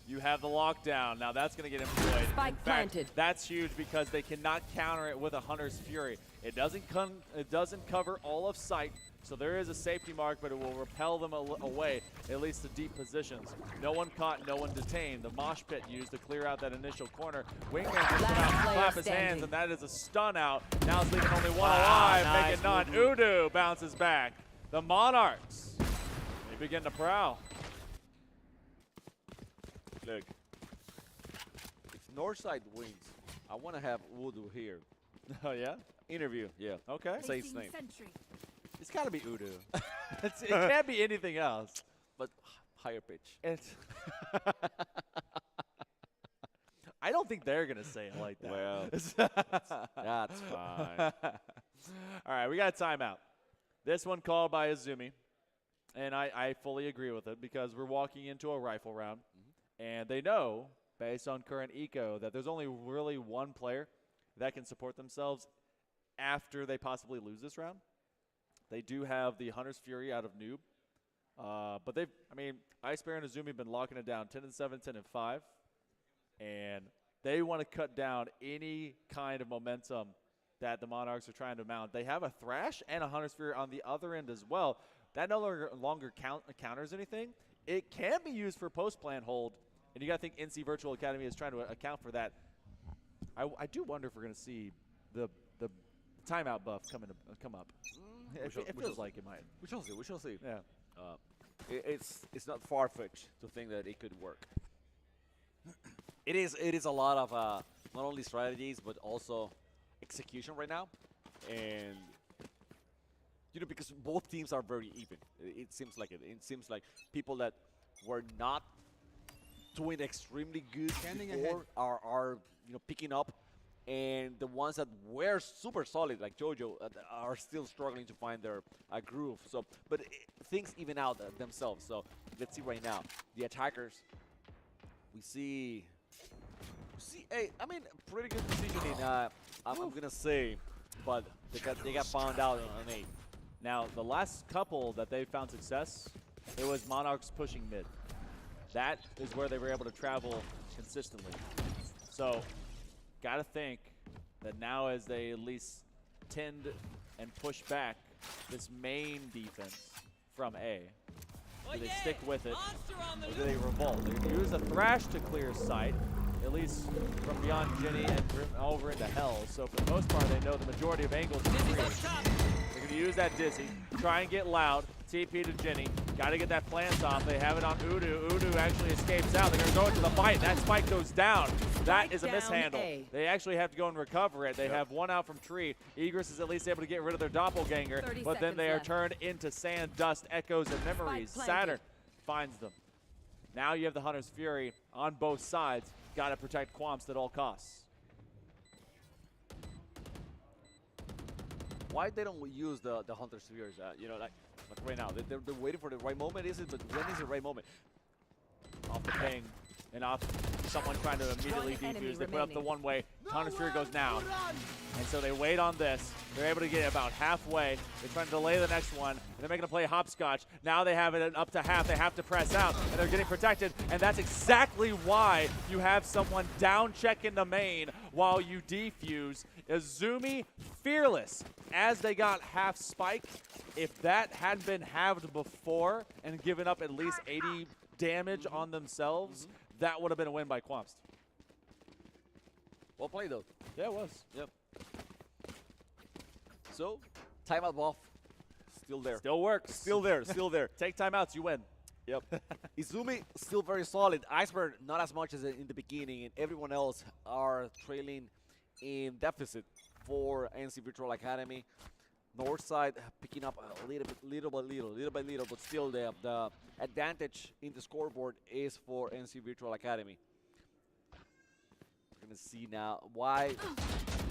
You have the lockdown. Now that's going to get employed. Spike planted. That's huge because they cannot counter it with a Hunter's Fury. It doesn't cover all of sight, so there is a safety mark, but it will repel them away, at least to deep positions. No one caught, no one detained. The mosh pit used to clear out that initial corner. Wingman just went out and clap his hands, and that is a stun out. Now it's leaving only one alive, make it none. Udo bounces back. The Monarchs, they begin to prowl. Look, if Northside wins, I want to have Udo here. Oh, yeah? Interview, yeah. Okay. Say his name. It's got to be Udo. It can't be anything else. But higher pitch. I don't think they're going to say it like that. Well, that's fine. All right, we got a timeout. This one called by Azumi. And I fully agree with it because we're walking into a rifle round. And they know, based on current eco, that there's only really one player that can support themselves after they possibly lose this round. They do have the Hunter's Fury out of Noob. But Ice Bear and Azumi have been locking it down 10-7, 10-5. And they want to cut down any kind of momentum that the Monarchs are trying to mount. They have a Thrash and a Hunter's Fury on the other end as well. That no longer counters anything. It can be used for post-plant hold. And you got to think NC Virtual Academy is trying to account for that. I do wonder if we're going to see the timeout buff come up. It feels like it might. We shall see. We shall see. Yeah. It's not far-fetched to think that it could work. It is a lot of not only strategies but also execution right now, and because both teams are very even. It seems like it. It seems like people that were not doing extremely good before are picking up. And the ones that were super solid, like JoJo, are still struggling to find their groove. So, but things even out themselves. So let's see right now. The attackers, we see pretty good positioning. I'm gonna say, but they got found out on 8. Now the last couple that they found success, it was Monarchs pushing mid. That is where they were able to travel consistently. So. Got to think that now as they at least tend and push back this main defense from A, do they stick with it, or do they revolt? They use a Thrash to clear sight, at least from beyond Jenny and over into Hell. So for the most part, they know the majority of angles are free. They're going to use that Dizzy, try and get loud, TP to Jenny. Got to get that plants off. They have it on Udu. Udu actually escapes out. They're going to go into the fight. That spike goes down. That is a mishandle. They actually have to go and recover it. They have one out from Tree. Egress is at least able to get rid of their doppelganger, but then they are turned into sand, dust, echoes, and memories. Saturn finds them. Now you have the Hunter's Fury on both sides. Got to protect Quamst at all costs. Why they don't use the Hunter's Furies? Like right now, they're waiting for the right moment. Is it? But when is the right moment? Off the ping and off someone trying to immediately defuse. They put up the one way. Hunter's Fury goes now. And so they wait on this. They're able to get about halfway. They're trying to delay the next one. And they're making a play hopscotch. Now they have it up to half. They have to press out. And they're getting protected. And that's exactly why you have someone down check in the main while you defuse. Azumi fearless as they got half spike. If that hadn't been halved before and given up at least 80 damage on themselves, that would have been a win by Quamst. Well played, though. Yeah, it was. Yep. So, timeout buff, still there. Still works. Still there, still there. Take timeouts, you win. Yep. Izumi still very solid. Iceberg not as much as in the beginning, and everyone else are trailing in deficit for NC Virtual Academy. North side picking up a little by little, but still the advantage in the scoreboard is for NC Virtual Academy. We're gonna see now why.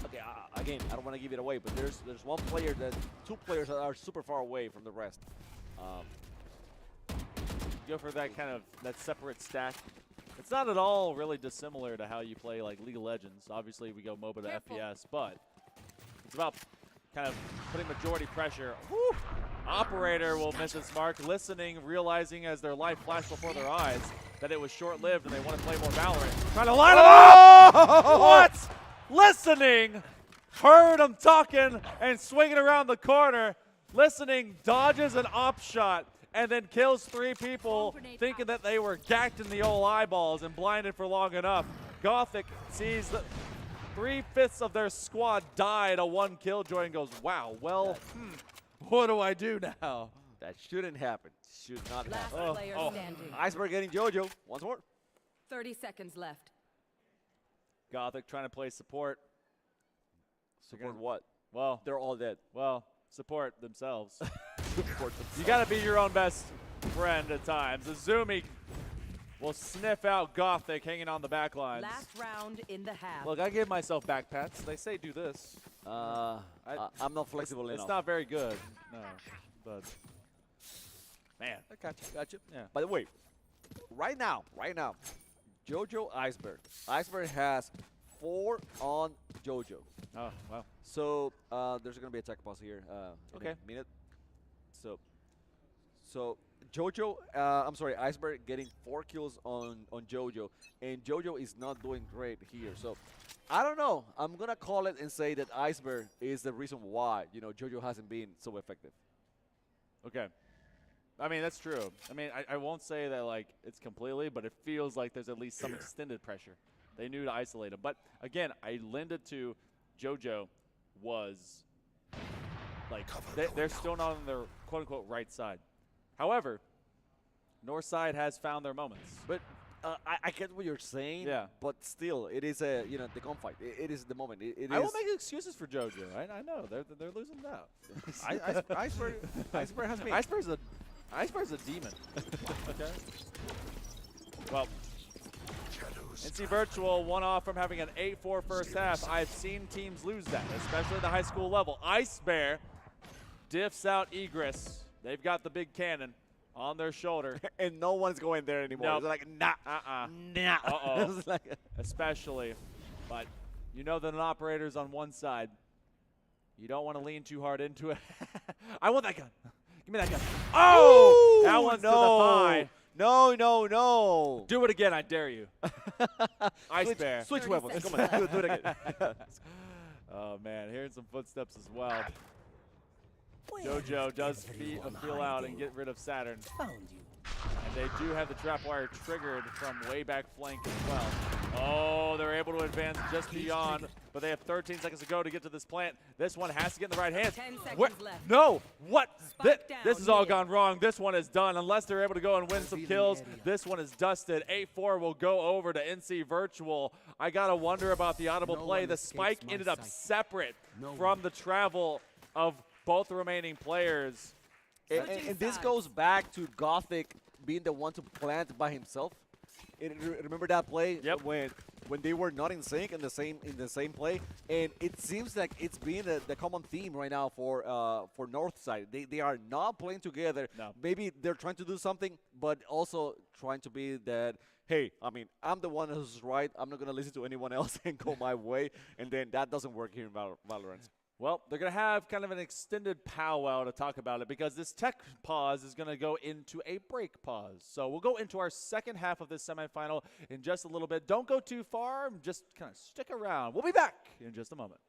Okay, again, I don't want to give it away, but there's two players that are super far away from the rest. Go for that that separate stack. It's not at all really dissimilar to how you play like League of Legends. Obviously, we go MOBA to FPS, but it's about kind of putting majority pressure. Whew. Operator will miss its mark, listening, realizing as their life flashed before their eyes that it was short-lived and they want to play more Valorant. Trying to line them up! What? Listening, heard him talking and swinging around the corner. Listening, dodges an op shot and then kills 3 people thinking that they were gacked in the old eyeballs and blinded for long enough. Gothic sees that 3/5 of their squad died a 1 killjoy and goes, wow, well, what do I do now? That shouldn't happen. Should not Last happen. player standing. Iceberg getting JoJo once more. 30 seconds left. Gothic trying to play support. Support what? Well, they're all dead. Well, support themselves. Support themselves. You got to be your own best friend at times. Azumi will sniff out Gothic hanging on the back lines. Last round in the half. Look, I give myself back pats. They say do this. I'm not flexible enough. It's not very good. No, but man, I got you. Yeah. By the way, right now, JoJo Iceberg. Iceberg has 4 on JoJo. Oh, wow. So there's going to be a tech pause here in a minute. So JoJo, I'm sorry, Iceberg getting 4 kills on JoJo, and JoJo is not doing great here. So I don't know. I'm going to call it and say that Iceberg is the reason why, JoJo hasn't been so effective. Okay. I mean, that's true. I mean, I won't say that, like, it's completely, but it feels like there's at least some extended pressure. They knew to isolate him. But, again, I lend it to JoJo was, like, they're still not on their quote-unquote right side. However, North side has found their moments. But I get what you're saying, but still, it is the gunfight. It is the moment. I won't make excuses for JoJo. I know they're losing now. Iceberg has me. Iceberg's a demon. Okay. Well, NC Virtual one off from having an 8-4 first half. I've seen teams lose that, especially at the high school level. Ice Bear diffs out Egress. They've got the big cannon on their shoulder. And no one's going there anymore. Nope. It's like, nah. Nah. Uh-oh. Especially. But you know that an operator's on one side. You don't want to lean too hard into it. I want that gun. Give me that gun. Oh! Ooh, that one's to the thigh. No. Do it again, I dare you. Ice Bear. Switch weapons. Come on, do it again. Oh, man, hearing some footsteps as well. JoJo does feel out and get rid of Saturn. And they do have the trap wire triggered from way back flank as well. Oh, they're able to advance just beyond, but they have 13 seconds to go to get to this plant. This one has to get in the right hands. 10 seconds left. No, what? Spike This down has all mid. gone wrong. This one is done. Unless they're able to go and win some kills, this one is dusted. 8-4 will go over to NC Virtual. I got to wonder about the audible play. The spike ended up separate from the travel of both the remaining players. And this goes back to Gothic being the one to plant by himself. Remember that play when they were not in sync in the same play, and it seems like it's been the common theme right now for Northside. They are not playing together. No. Maybe they're trying to do something, but also trying to be that. Hey, I mean, I'm the one who's right. I'm not gonna listen to anyone else and go my way, and then that doesn't work here in Valorant. Well, they're going to have kind of an extended powwow to talk about it because this tech pause is going to go into a break pause. So we'll go into our second half of this semifinal in just a little bit. Don't go too far. Just kind of stick around. We'll be back in just a moment.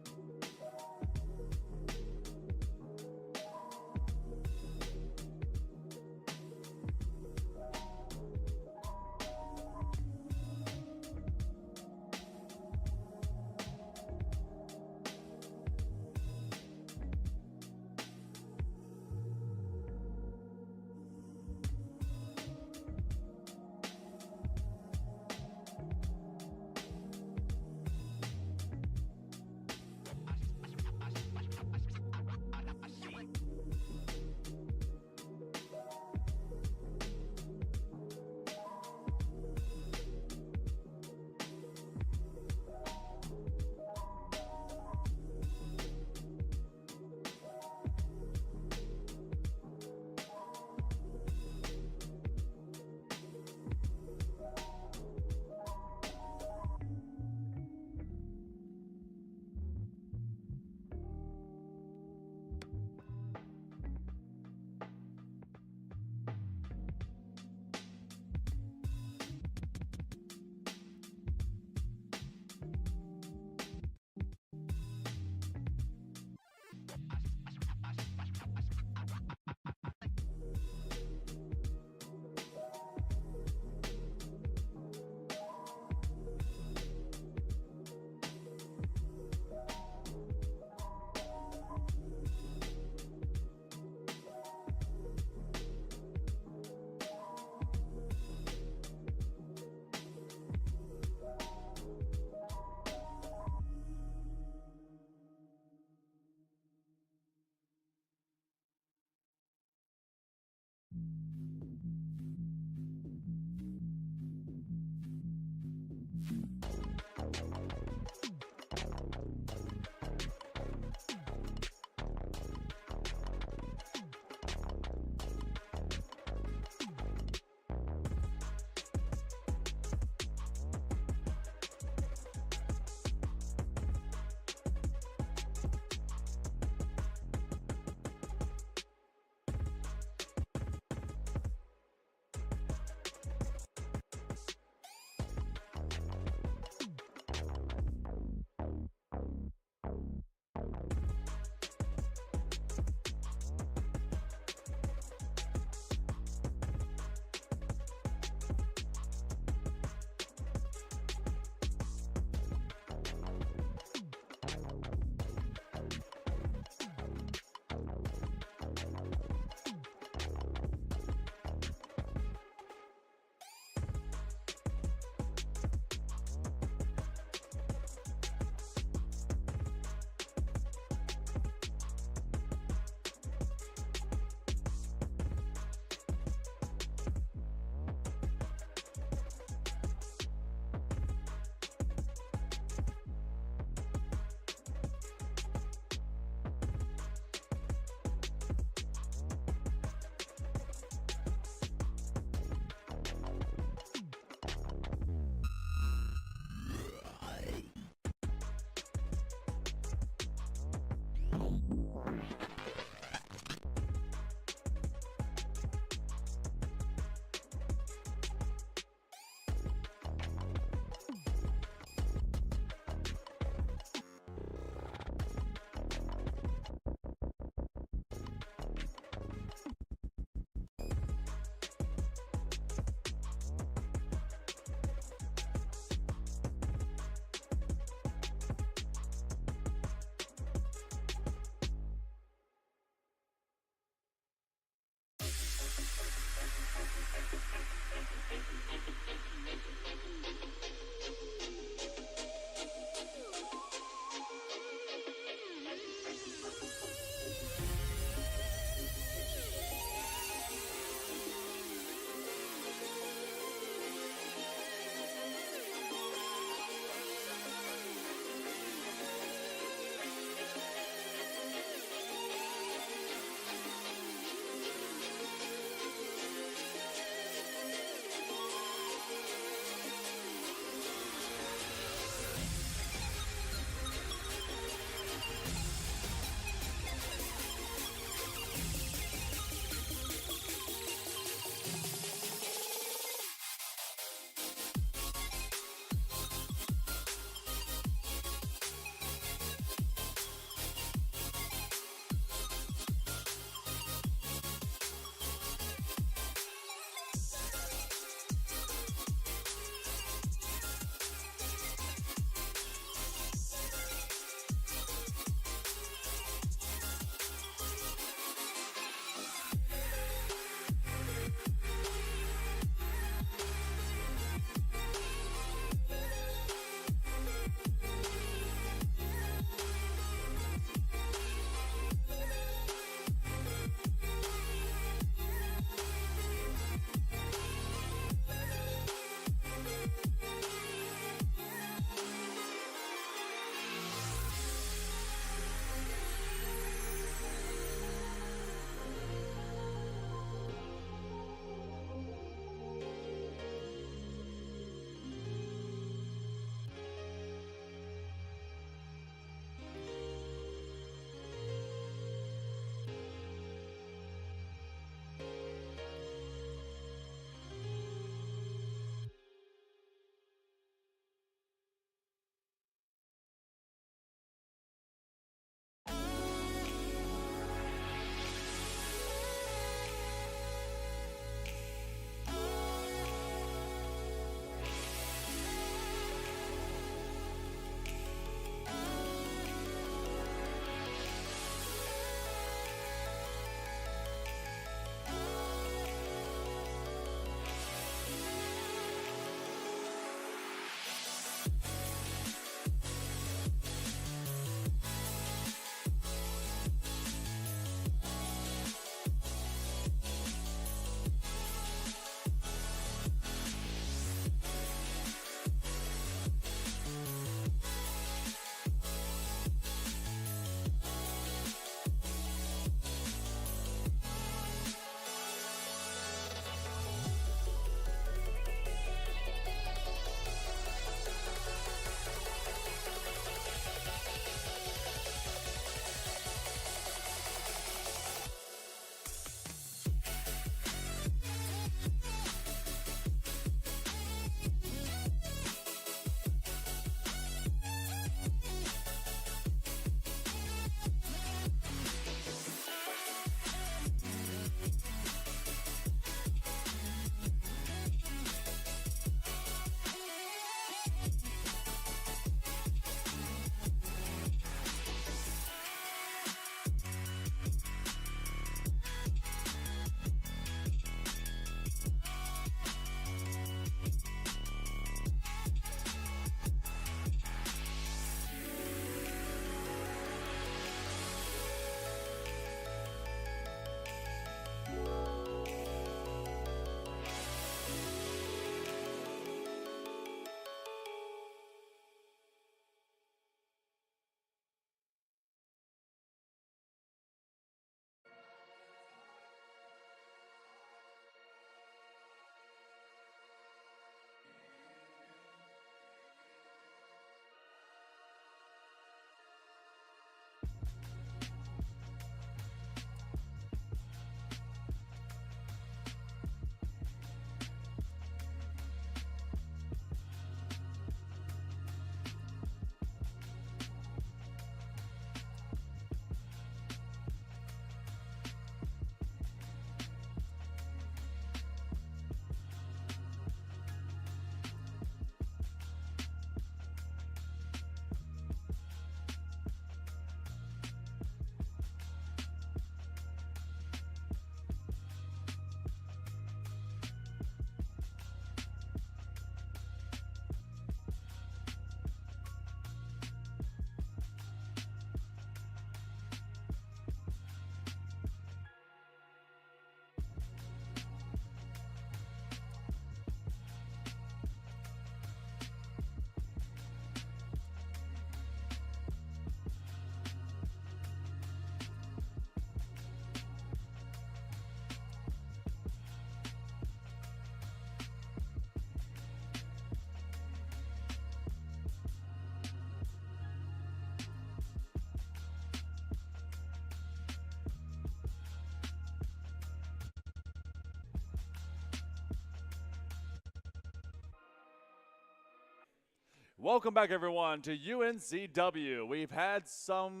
Welcome back, everyone, to UNCW. We've had some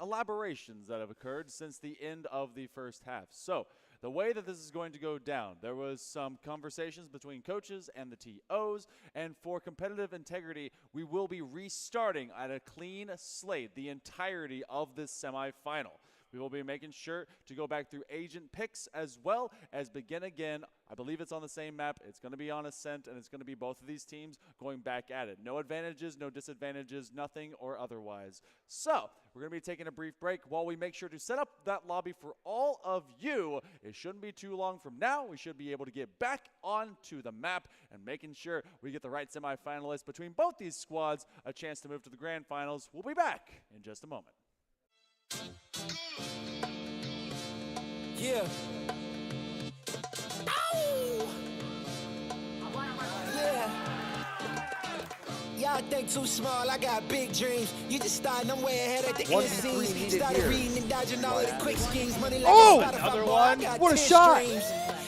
elaborations that have occurred since the end of the first half. So the way that this is going to go down, there was some conversations between coaches and the TOs, and for competitive integrity, we will be restarting at a clean slate the entirety of this semifinal. We will be making sure to go back through agent picks as well as begin again. I believe it's on the same map. It's going to be on Ascent, and it's going to be both of these teams going back at it. No advantages, no disadvantages, nothing or otherwise. So we're going to be taking a brief break while we make sure to set up that lobby for all of you. It shouldn't be too long from now. We should be able to get back onto the map and making sure we get the right semifinalists between both these squads a chance to move to the grand finals. We'll be back in just a moment. Yeah. Ow! Yeah. Y'all think too small, I got big dreams. You just starting, I'm way ahead at the end scenes. Started reading and dodging all of the quick schemes. Money like another one. What a shot.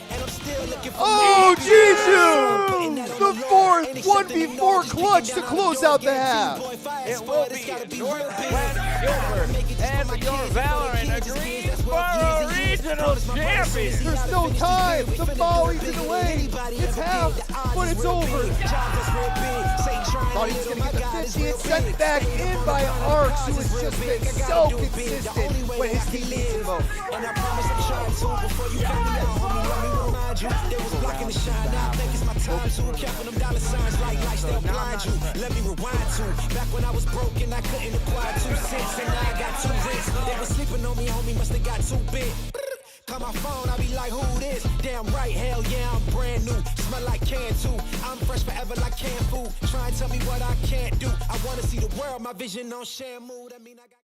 And I'm still looking for Jisoo! The fourth 1v4 clutch to close out the half. It will be Northwest Gilbert and your Valorant Greensboro Regional Champions. There's no time. The volley's in the lane. It's half, but it's over. Thought he was going to get the 50. It's sent back in by Arcs, who has just been so consistent when his team needs him most. And I promise I'm trying to before you count me out, homie. Let me remind you, they was blocking the shine. Now I think it's my time to count them dollar signs like lights, they'll blind you. Let me rewind to back when I was broken, I couldn't acquire 2 cents, and now I got 2 rents. They was sleeping on me, homie, must have got too big. Call my phone, I be like, who this? Damn right, hell yeah, I'm brand new. Smell like can too. I'm fresh forever like canned food. Try and tell me what I can't do. I wanna see the world, my vision on Shamu. That mean I got.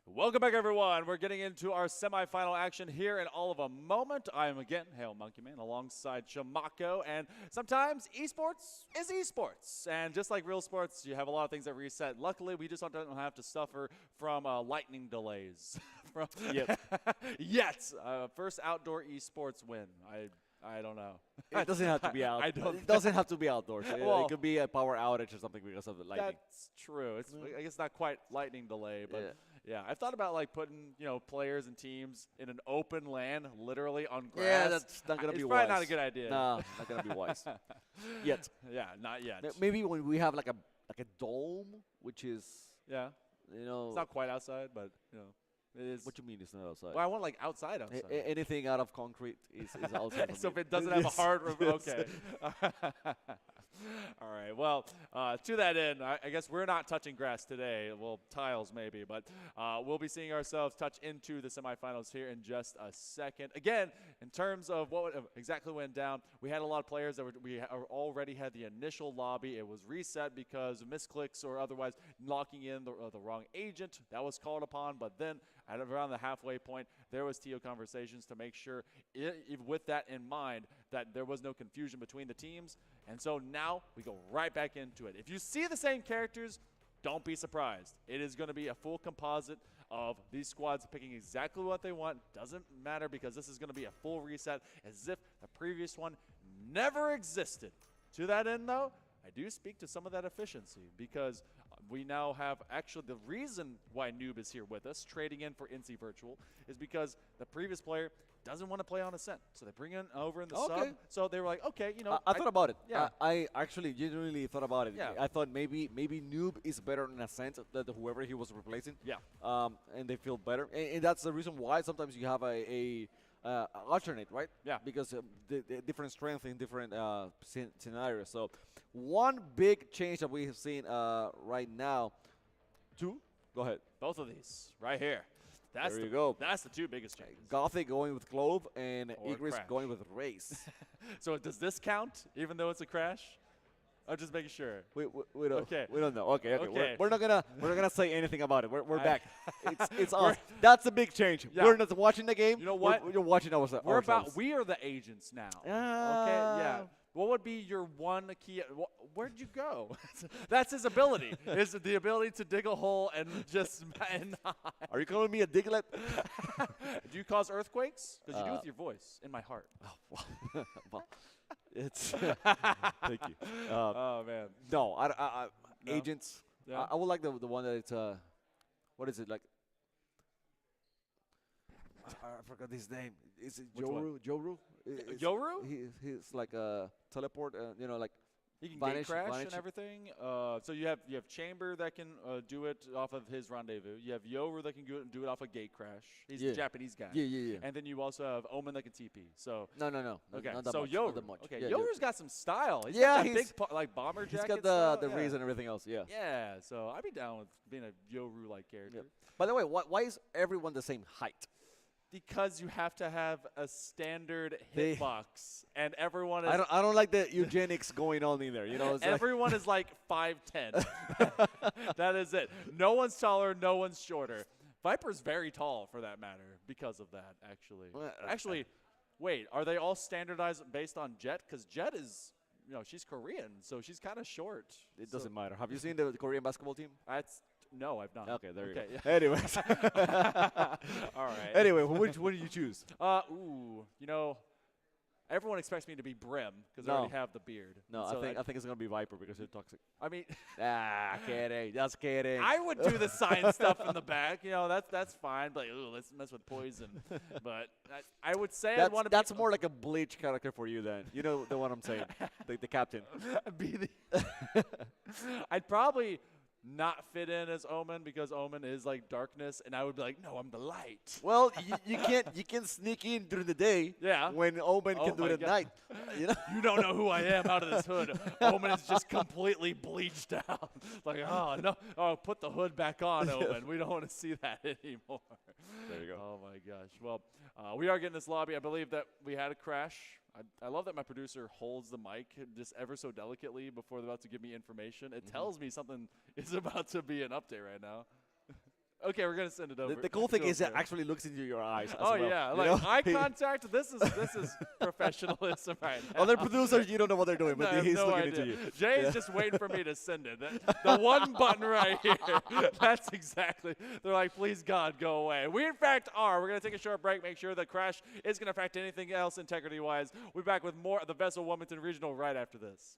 Welcome back, everyone. We're getting into our semifinal action here in all of a moment. I am again Hail Monkey Man alongside Shamako, and sometimes esports is esports. And just like real sports, you have a lot of things that reset. Luckily, we just don't have to suffer from lightning delays. Yet. First outdoor esports win. I don't know. It doesn't have to be out. It doesn't have to be outdoors. It could be a power outage or something because of the lightning. That's true. It's I guess not quite lightning delay, but yeah. I've thought about like putting players and teams in an open LAN, literally on grass. Yeah, that's not gonna be wise. It's probably not a good idea. No, not gonna be wise. Yet. Yeah, not yet. Maybe when we have like a dome, which is it's not quite outside, but it is. What you mean it's not outside? Well, I want like outside. Anything out of concrete is outside. So if it doesn't have a hard roof, okay. All right. Well, to that end, I guess we're not touching grass today. Well, tiles maybe, but we'll be seeing ourselves touch into the semifinals here in just a second. Again, in terms of what exactly went down, we had a lot of players that we already had the initial lobby. It was reset because of misclicks or otherwise locking in the wrong agent. That was called upon, but then at around the halfway point, there was TO conversations to make sure, with that in mind, that there was no confusion between the teams. And so now we go right back into it. If you see the same characters, don't be surprised. It is going to be a full composite of these squads picking exactly what they want. Doesn't matter because this is going to be a full reset as if the previous one never existed. To that end, though, I do speak to some of that efficiency because we now have actually the reason why Noob is here with us, trading in for NC Virtual, is because the previous player doesn't want to play on Ascent. So they bring in over in the sub. So they were like, okay, I thought about it. Yeah. I actually genuinely thought about it. Yeah. I thought maybe Noob is better in Ascent than whoever he was replacing. Yeah. And they feel better. And that's the reason why sometimes you have a alternate, right? Yeah. Because the different strength in different scenarios. So one big change that we have seen right now. Go ahead. Both of these right here. There you go. That's the 2 biggest changes. Gothic going with Clove and Or Igris Crash. going with Race. So does this count even though it's a crash? I'm just making sure. We don't. Okay. We don't know. Okay. Okay. We're not gonna say anything about it. We're back. It's us. That's a big change. Yeah. We're not watching the game. You know what? We're watching ourselves. We are the agents now. Okay. Yeah. What would be your one key? Where'd you go? That's his ability. Is the ability to dig a hole and just. Are you calling me a diglet? Do you cause earthquakes? Because you do with your voice in my heart. Well, It's thank you. Oh man. No, No? agents. Yeah. I would like the one that it's what is it like? I forgot his name. Is it Which one? Joru? Joru? Yoru? He's like a teleport. You know, like He can vanish, gate crash vanish. and everything. So you have Chamber that can do it off of his rendezvous. You have Yoru that can do it off of gate crash. He's Yeah. the Japanese guy. Yeah. And then you also have Omen that can TP. So No. okay, Not that so much, Yoru. not that much. Okay, Yeah, Yoru's got some style. He's Yeah, got that he's- big like bomber He's jacket. got the style. reason Yeah. and everything else. Yeah. Yeah, so I'd be down with being a Yoru-like character. Yep. By the way, why is everyone the same height? Because you have to have a standard They- hitbox, and everyone is. I don't like the eugenics going on in there. You know, it's like- Everyone is like 5'10". That is it. No one's taller, no one's shorter. Viper's very tall for that matter because of that, actually. Actually, wait, are they all standardized based on Jet? Because Jet is, she's Korean, so she's kind of short. It doesn't matter. Have you seen the Korean basketball team? No, I've not. Okay, there you go. Yeah. Anyways. All right. Anyway, which one did you choose? Everyone expects me to be Brim because I No. already have the beard. No, So I think it's gonna be Viper because you're toxic. I mean, kidding. Just kidding. I would do the science stuff in the back. That's fine. But let's mess with poison. But I would say I'd want to. That's more like a Bleach character for you then. You know the one I'm saying, the captain. I'd probably not fit in as Omen because Omen is like darkness, and I would be like, no, I'm the light. Well, you can sneak in during the day. Yeah. When Omen Oh can do my it at God. night. You don't know who I am out of this hood. Omen is just completely bleached out. Like, oh no, put the hood back on, Omen. We don't want to see that anymore. There you go. Oh my gosh. Well, we are getting this lobby. I believe that we had a crash. I love that my producer holds the mic just ever so delicately before they're about to give me information. It tells me something is about to be an update right now. Okay, we're gonna send it over. The cool thing to is him it there. actually looks into your eyes. As Oh well, yeah, you like know? eye contact. This is professionalism right now. Other producers, you don't know what they're doing, but I have he's no looking idea. into you. Jay's Yeah. just waiting for me to send it. The one button right here. That's exactly. They're like, please God, go away. We in fact are. We're gonna take a short break. Make sure the crash is gonna affect anything else integrity-wise. We'll be back with more of the VESL Wilmington Regional right after this.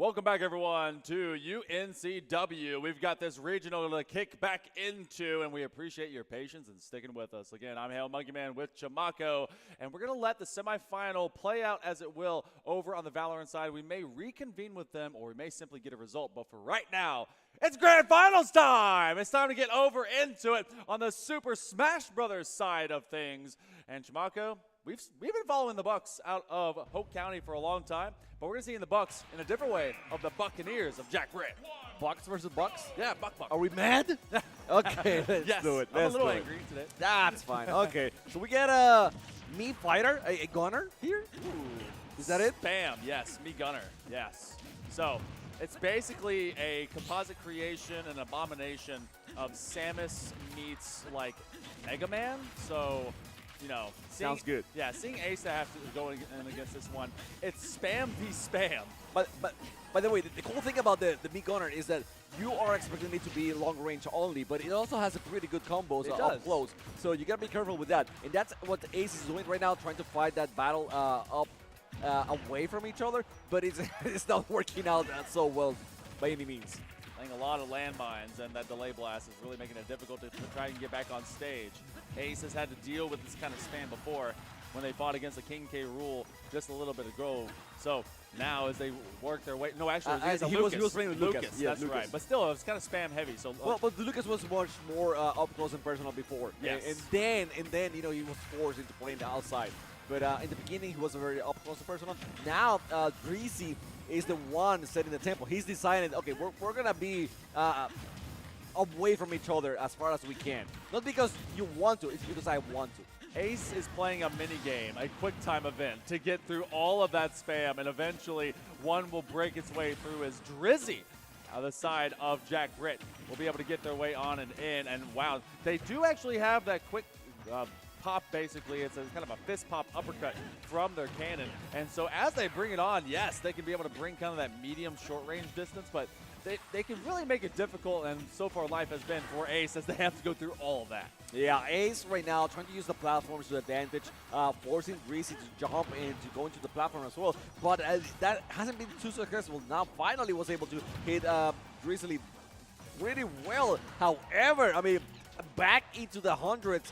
Welcome back, everyone, to UNCW. We've got this regional to kick back into, and we appreciate your patience and sticking with us. Again, I'm Hail Monkey Man with Chamaco, and we're going to let the semifinal play out as it will over on the Valorant side. We may reconvene with them, or we may simply get a result, but for right now, it's Grand Finals time! It's time to get over into it on the Super Smash Brothers side of things. And Chamaco, we've been following the Bucks out of Hope County for a long time, but we're going to see in the Bucks in a different way of the Buccaneers of Jack Britt. Bucks versus Bucks? Yeah, Buck. Are we mad? Okay, let's yes, do it. I'm Let's a little do it. angry today. That's fine. Okay, so we get a me fighter, a gunner here. Is that it? Spam, yes. Me gunner, yes. So it's basically a composite creation and abomination of Samus meets like Mega Man. So, you know, Sounds good. Yeah, seeing Ace have to go in against this one, it's spam v spam. But by the way, the cool thing about the me gunner is that you are expecting it to be long range only, but it also has a pretty good combos up close. So you gotta be careful with that. And that's what Ace is doing right now, trying to fight that battle up away from each other, but it's not working out so well by any means. Playing a lot of landmines, and that delay blast is really making it difficult to try and get back on stage. Ace has had to deal with this kind of spam before when they fought against the King K rule just a little bit ago. So now as they work their way, no, actually, he was playing with Lucas. Yeah, that's Lucas. right. But still, it was kind of spam heavy. So well, but Lucas was much more up close and personal before. Yes. And then you know he was forced into playing the outside. But in the beginning, he was very up close and personal. Now, Greasy is the one setting the tempo. He's decided, okay, we're going to be away from each other as far as we can. Not because you want to, it's because I want to. Ace is playing a mini game, a quick time event, to get through all of that spam, and eventually one will break its way through as Drizzy on the side of Jack Britt will be able to get their way on and in. And wow, they do actually have that quick pop, basically. It's a kind of a fist pop uppercut from their cannon. And so as they bring it on, yes, they can be able to bring kind of that medium short range distance, but they can really make it difficult, and so far life has been for Ace as they have to go through all of that. Yeah, Ace right now trying to use the platforms to advantage, forcing Greasy to jump and to go into the platform as well. But that hasn't been too successful. Now finally was able to hit Drizzly pretty well. However, I mean, back into the hundreds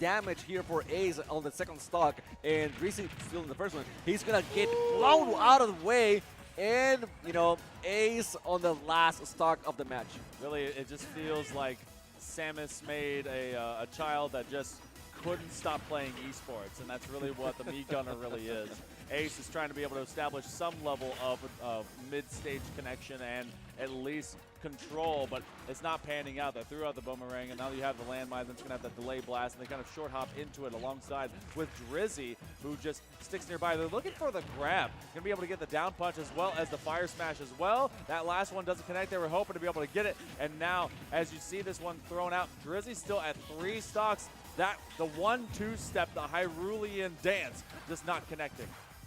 damage here for Ace on the second stock, and Greasy still in the first one. He's gonna get blown out of the way, and you know, Ace on the last stock of the match. Really, it just feels like Samus made a child that just couldn't stop playing esports, and that's really what the me gunner really is. Ace is trying to be able to establish some level of mid-stage connection and at least control, but it's not panning out. They threw out the boomerang, and now you have the landmine that's going to have that delay blast, and they kind of short hop into it alongside with Drizzy, who just sticks nearby. They're looking for the grab. Going to be able to get the down punch as well as the fire smash as well. That last one doesn't connect. They were hoping to be able to get it, and now as you see this one thrown out, Drizzy's still at 3 stocks. The 1-2 step, the Hyrulean dance, just not connecting.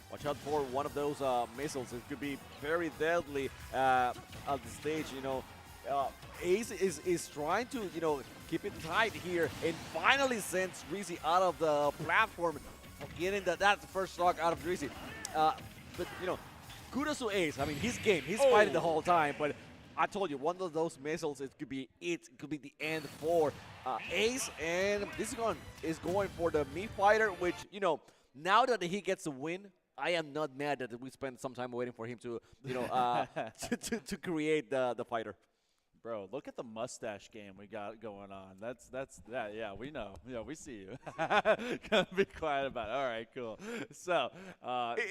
Watch out for one of those missiles. It could be very deadly at the stage. You know, Ace is trying to, you know, keep it tight here, and finally sends Greasy out of the platform for getting that first stock out of Greasy. But you know, kudos to Ace. I mean, he's game. He's fighting the whole time. But I told you, one of those missiles, it could be the end for Ace. And this one is going for the me fighter, which, you know, now that he gets a win, I am not mad that we spent some time waiting for him to, you know, to create the fighter. Bro, look at the mustache game we got going on. That's that. Yeah, we know. Yeah, we see you. Gonna be quiet about it. All right, cool. So,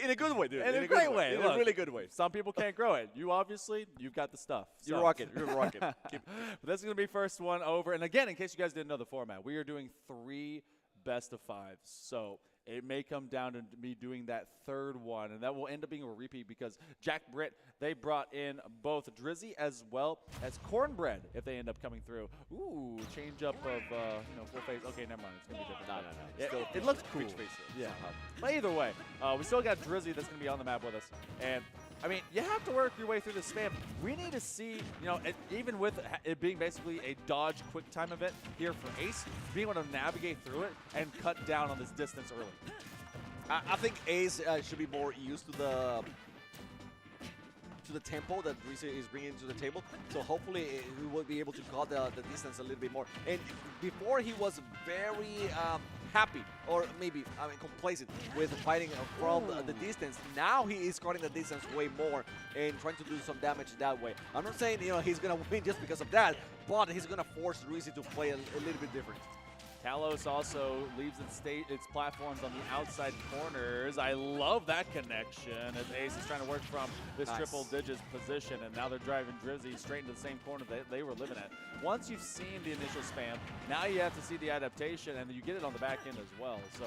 in a good way, dude. In a great way. In a really good way. Some people can't grow it. You obviously, you've got the stuff. So. You're rocking. You're rocking. But this is gonna be first one over. And again, in case you guys didn't know the format, we are doing 3 best of 5s. So it may come down to me doing that third one, and that will end up being a repeat because Jack Britt, they brought in both Drizzy as well as Cornbread if they end up coming through. Ooh, change up of, you know, full face. Okay, never mind. It's going to be different. No. It looks cool. Yeah. But either way, we still got Drizzy that's going to be on the map with us. And I mean, you have to work your way through the spam. We need to see, you know, even with it being basically a dodge quick time event here for Ace, being able to navigate through it and cut down on this distance early. I think Ace should be more used to to the tempo that Drizzy is bringing to the table. So hopefully he will be able to cut the distance a little bit more. And before he was very happy, or maybe complacent with fighting from the distance. Now he is cutting the distance way more and trying to do some damage that way. I'm not saying he's gonna win just because of that, but he's gonna force Drizzy to play a little bit different. Kalos also leaves its platforms on the outside corners. I love that connection as Ace is trying to work from this triple digits position, and now they're driving Drizzy straight into the same corner they were living at. Once you've seen the initial spam, now you have to see the adaptation, and you get it on the back end as well. So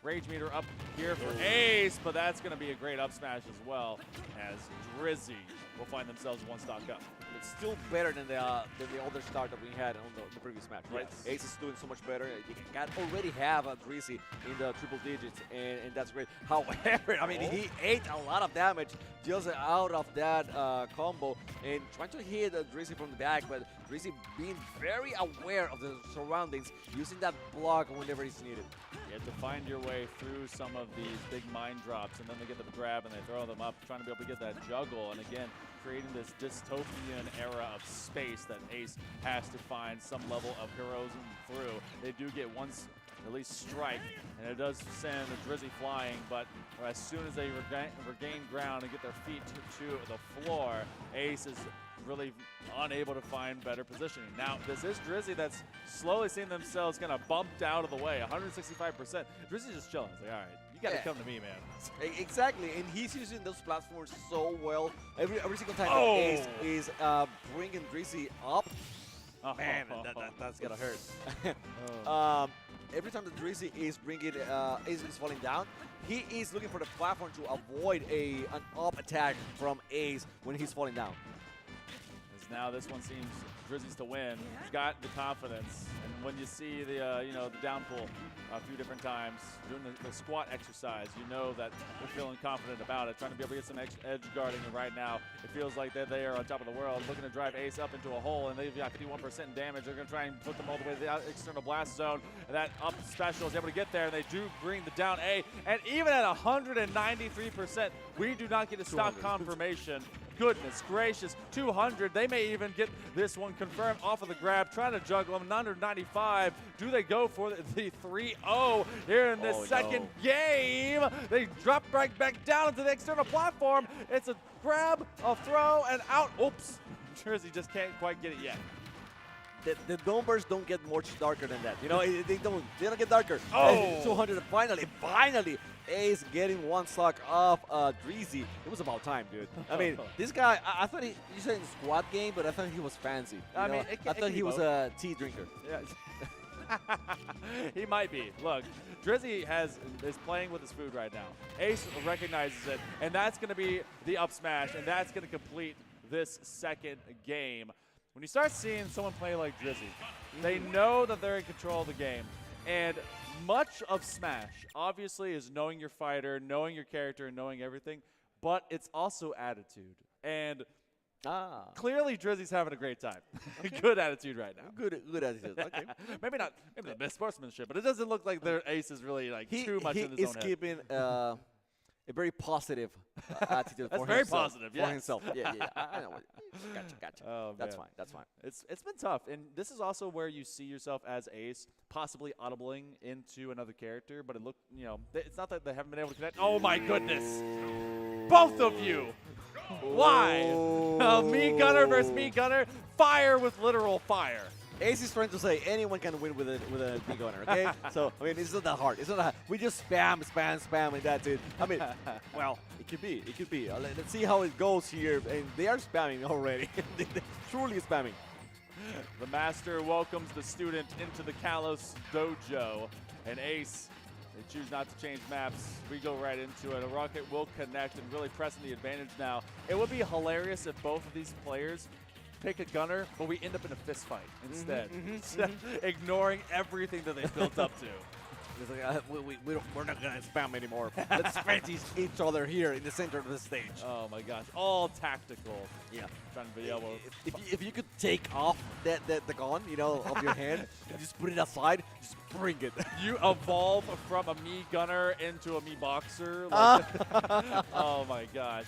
rage meter up here for Ace, but that's going to be a great up smash as well, as Drizzy will find themselves one stock up. It's still better than the other start that we had on the previous match, right? Yes. Ace is doing so much better. You can already have a Drizzy in the triple digits, and that's great. However, I mean, he ate a lot of damage just out of that combo and trying to hit Drizzy from the back, but Drizzy being very aware of the surroundings, using that block whenever it's needed. You have to find your way through some of these big mine drops, and then they get the grab and they throw them up, trying to be able to get that juggle. And again, creating this dystopian era of space that Ace has to find some level of heroism through. They do get one at least strike, and it does send Drizzy flying, but as soon as they regain ground and get their feet to the floor, Ace is really unable to find better positioning. Now, this is Drizzy that's slowly seeing themselves kind of bumped out of the way, 165%. Drizzy's just chilling. He's like, all right, you got to come to me, man. Exactly, and he's using those platforms so well. Every single time that Ace is bringing Drizzy up, man, that's gonna hurt. Every time that Drizzy is is falling down, he is looking for the platform to avoid an up attack from Ace when he's falling down. As now this one seems Drizzy's to win. He's got the confidence, and when you see the the down pull a few different times, doing the squat exercise, you know that they're feeling confident about it, trying to be able to get some edge guarding, and right now it feels like that they are on top of the world, looking to drive Ace up into a hole, and they've got 51% in damage. They're going to try and put them all the way to the external blast zone, and that up special is able to get there, and they do bring the down A, and even at 193%, we do not get a stock confirmation. Goodness gracious, 200. They may even get this one confirmed off of the grab, trying to juggle them. 195. Do they go for the 3-0 here in this second game? They drop right back down into the external platform. It's a grab, a throw, and out. Oops. Drizzy just can't quite get it yet. The numbers don't get much darker than that. You know, they don't get darker. 200. Finally, Ace getting one stock off Drizzy. It was about time, dude. I mean, this guy, I thought you said in squad game, but I thought he was fancy. I mean, I thought he was a tea drinker. Yeah. He might be. Look, Drizzy is playing with his food right now. Ace recognizes it, and that's going to be the up smash, and that's going to complete this second game. When you start seeing someone play like Drizzy, they know that they're in control of the game. And much of Smash, obviously, is knowing your fighter, knowing your character, and knowing everything. But it's also attitude. And clearly, Drizzy's having a great time. Good attitude right now. Good attitude. Okay. maybe the best sportsmanship, but it doesn't look like their Ace is really too much in his own head. He is keeping a very positive attitude That's for very himself. Positive, for himself. Yeah. I know. Gotcha. Oh, that's man. fine. That's fine. It's been tough, and this is also where you see yourself as Ace possibly audibling into another character, but it's not that they haven't been able to connect. Oh my goodness, both of you. Why? Me Gunner versus Me Gunner. Fire with literal fire. Ace is trying to say anyone can win with a big gunner, okay? So, I mean, it's not that hard. It's not that hard. We just spam, and that's it. I mean, well, it could be. It could be. Let's see how it goes here. And they are spamming already. They're truly spamming. The master welcomes the student into the Kalos dojo. And Ace, they choose not to change maps. We go right into it. A rocket will connect and really pressing the advantage now. It would be hilarious if both of these players pick a gunner, but we end up in a fist fight instead. Ignoring everything that they built up to. It's like, we're not going to spam anymore. Let's fight each other here in the center of the stage. Oh my gosh, all tactical. Yeah. Trying to be able if you could take off the gun, of your hand, and just put it aside, just bring it. You evolve from a me gunner into a me boxer. Like, oh my gosh.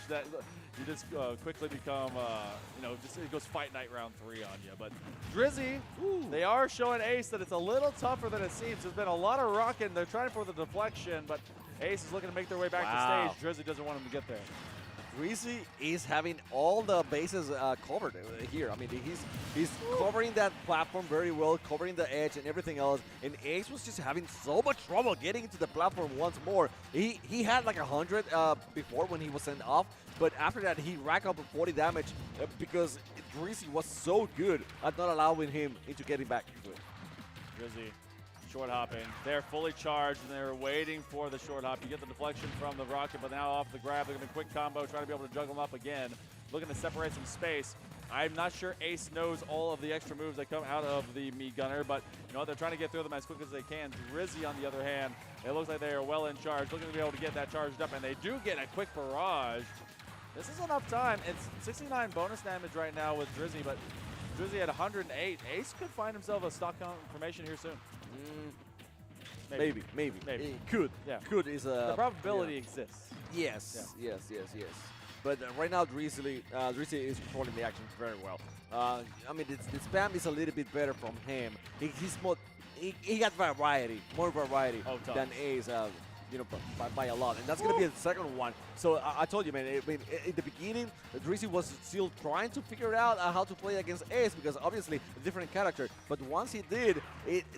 you just quickly become, just it goes fight night round 3 on you. But Drizzy, they are showing Ace that it's a little tougher than it seems. There's been a lot of rocking. They're trying for the deflection, but Ace is looking to make their way back to stage. Drizzy doesn't want him to get there. Drizzy is having all the bases covered here. I mean, he's covering that platform very well, covering the edge and everything else. And Ace was just having so much trouble getting into the platform once more. He had like 100 before when he was sent off, but after that he racked up 40 damage because Drizzy was so good at not allowing him into getting back into it. Drizzy short hopping. They're fully charged, and they're waiting for the short hop. You get the deflection from the rocket, but now off the grab, they're going to quick combo, trying to be able to juggle them up again. Looking to separate some space. I'm not sure Ace knows all of the extra moves that come out of the Mii Gunner, but they're trying to get through them as quick as they can. Drizzy, on the other hand, it looks like they are well in charge, looking to be able to get that charged up, and they do get a quick barrage. This is enough time. It's 69 bonus damage right now with Drizzy, but Drizzy at 108. Ace could find himself a stock confirmation here soon. Maybe. It could. Yeah. Could is a... The probability exists. Yes. But right now, Drizzy is controlling the action very well. I mean, the spam is a little bit better from him. He's more... He got more variety than Ace. By a lot, and that's going to be the second one. So I told you, man, in the beginning, Drizzy was still trying to figure out how to play against Ace because obviously a different character. But once he did,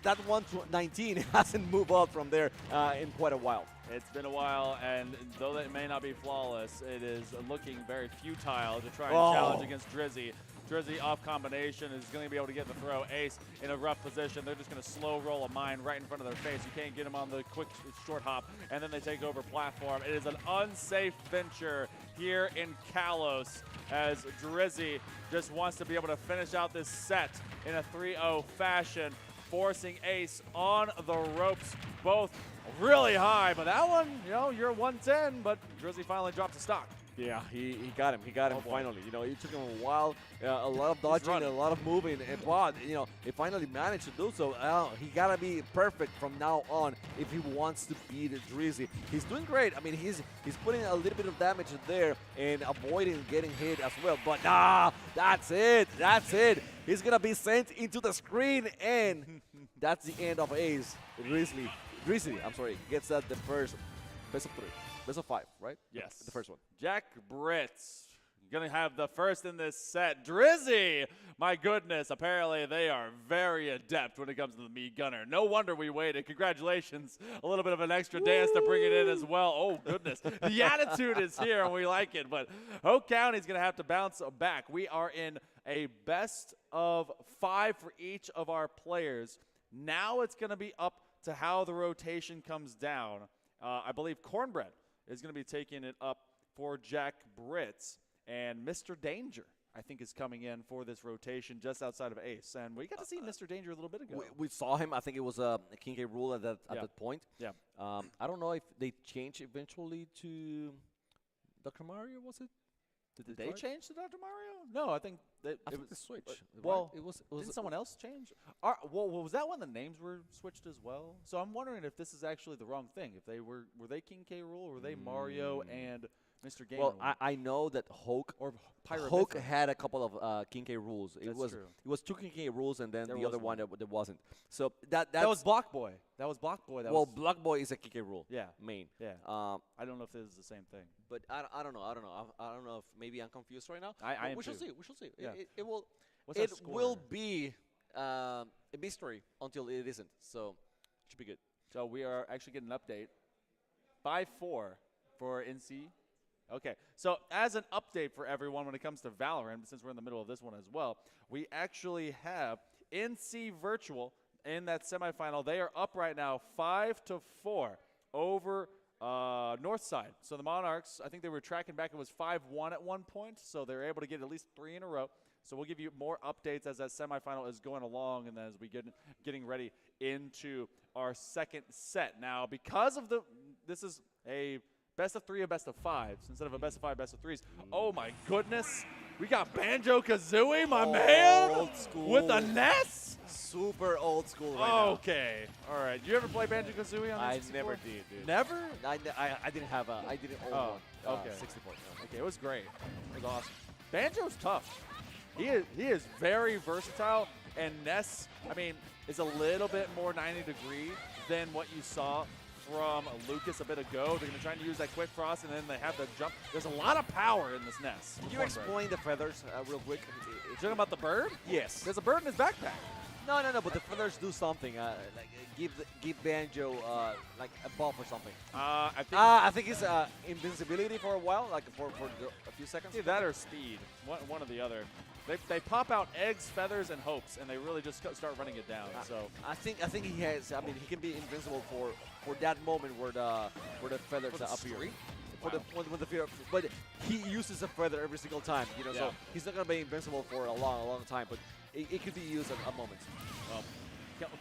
that 119 hasn't moved up from there in quite a while. It's been a while, and though it may not be flawless, it is looking very futile to try and challenge against Drizzy. Drizzy off combination is going to be able to get the throw. Ace in a rough position. They're just going to slow roll a mine right in front of their face. You can't get him on the quick short hop, and then they take over platform. It is an unsafe venture here in Kalos as Drizzy just wants to be able to finish out this set in a 3-0 fashion, forcing Ace on the ropes, both really high. But that one, you're 110, but Drizzy finally dropped the stock. Yeah, he got him. He got him finally. It took him a while, a lot of dodging, a lot of moving, but he finally managed to do so. He gotta be perfect from now on if he wants to beat Drizzy. He's doing great. I mean, he's putting a little bit of damage there and avoiding getting hit as well. But that's it. He's gonna be sent into the screen, and that's the end of Ace. Drizzy, gets that the first best of 3. Best of 5, right? Yes. The first one. Jack Britz going to have the first in this set. Drizzy, my goodness, apparently they are very adept when it comes to the Mii Gunner. No wonder we waited. Congratulations. A little bit of an extra dance to bring it in as well. Oh, goodness. The attitude is here, and we like it. But Hope County's going to have to bounce back. We are in a best of 5 for each of our players. Now it's going to be up to how the rotation comes down. I believe Cornbread is going to be taking it up for Jack Britz, and Mr. Danger, I think, is coming in for this rotation just outside of Ace. And we got to see Mr. Danger a little bit ago. We saw him. I think it was a King K rule at that point. Yeah. I don't know if they changed eventually to Dr. Mario, was it? Did they change to Dr. Mario? No, I think it was the switch. Well, it was didn't someone else change? Was that when the names were switched as well? So I'm wondering if this is actually the wrong thing. If they were they King K rule, or were they Mario and Mr. Game? Well, I know that Hulk had a couple of King K rules. It was 2 King K rules, and then the other one that wasn't. So that was Block Boy. That was Block Boy. Block Boy is a King K rule. Yeah, main. Yeah. I don't know if this is the same thing. But I don't know. I don't know if maybe I'm confused right now. I we shall see. Yeah. It will. What's it will be a mystery until it isn't. So it should be good. So we are actually getting an update. 5-4 for NC. Okay, so as an update for everyone when it comes to Valorant, since we're in the middle of this one as well, we actually have NC Virtual in that semifinal. They are up right now 5-4 over Northside. So the Monarchs, I think they were tracking back. It was 5-1 at one point, so they're able to get at least 3 in a row. So we'll give you more updates as that semifinal is going along, and then as we getting ready into our second set. Now, because of this is a best of 3 or best of 5s instead of a best of 5, best of 3s. Oh my goodness. We got Banjo-Kazooie, my man, Old school. with a NES? Super old school right now. Okay. All right. You ever play Banjo-Kazooie on the I 64? never did, dude. Never? I didn't have a, I didn't own one. Okay. 64. No. Okay, it was great. It was awesome. Banjo's tough. He is very versatile, and Ness, I mean, is a little bit more 90 degree than what you saw from Lucas a bit ago. They're going to try to use that quick cross, and then they have the jump. There's a lot of power in this Ness. Can you explain the feathers real quick? You talking about the bird? Yes. There's a bird in his backpack. No, but the feathers do something. Like give Banjo like a buff or something. I think it's invincibility for a while, like for a few seconds. See, that or speed, one or the other. They pop out eggs, feathers, and hopes, and they really just start running it down. So I think he has. I mean, he can be invincible for that moment where the feathers appear. For the when the feather, but he uses a feather every single time. You know, so he's not gonna be invincible for a long time. But it could be used at moments. Well,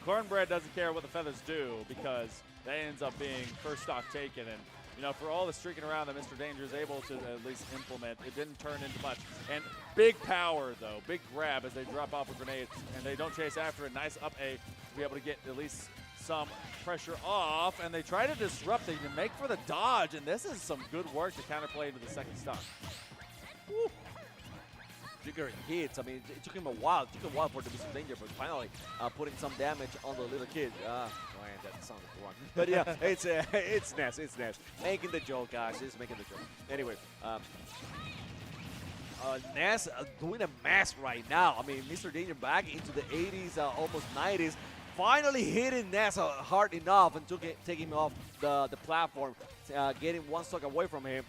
Cornbread doesn't care what the feathers do because that ends up being first stock taken. And, you know, for all the streaking around that Mr. Danger is able to at least implement, it didn't turn into much. And big power, though. Big grab as they drop off a grenade, and they don't chase after it. Nice up A to be able to get at least some pressure off. And they try to disrupt. They make for the dodge, and this is some good work to counterplay into the second stock. Woo. Trigger hits. I mean, it took him a while. It took a while for the Mr. Danger, but finally putting some damage on the little kid. Man, that sounded wrong. But yeah, it's Ness. It's Ness. Making the joke, guys. Just making the joke. Anyway, Ness doing a mess right now. I mean, Mr. Danger back into the 80s, almost 90s. Finally hitting Ness hard enough and taking him off the platform, getting one stock away from him.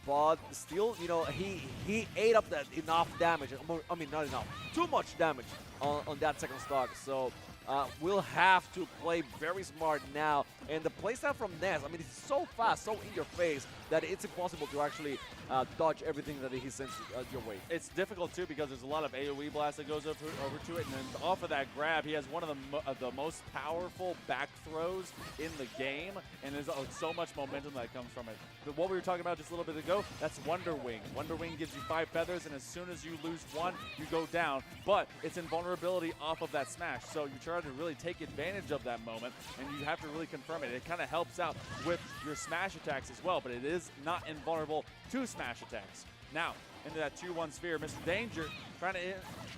But still, you know, he ate up that enough damage. I mean, not enough. Too much damage on that second stock. So we'll have to play very smart now. And the playstyle from Ness, I mean, it's so fast, so in your face, that it's impossible to actually dodge everything that he sends your way. It's difficult, too, because there's a lot of AoE blast that goes over to it. And then off of that grab, he has one of the most powerful back throws in the game. And there's so much momentum that comes from it. But what we were talking about just a little bit ago, that's Wonder Wing. Wonder Wing gives you 5 feathers, and as soon as you lose one, you go down. But it's invulnerability off of that smash. So you try to really take advantage of that moment, and you have to really confirm it. It kind of helps out with your smash attacks as well, but it is not invulnerable to smash attacks. Now, into that 2-1 sphere, Mr. Danger trying to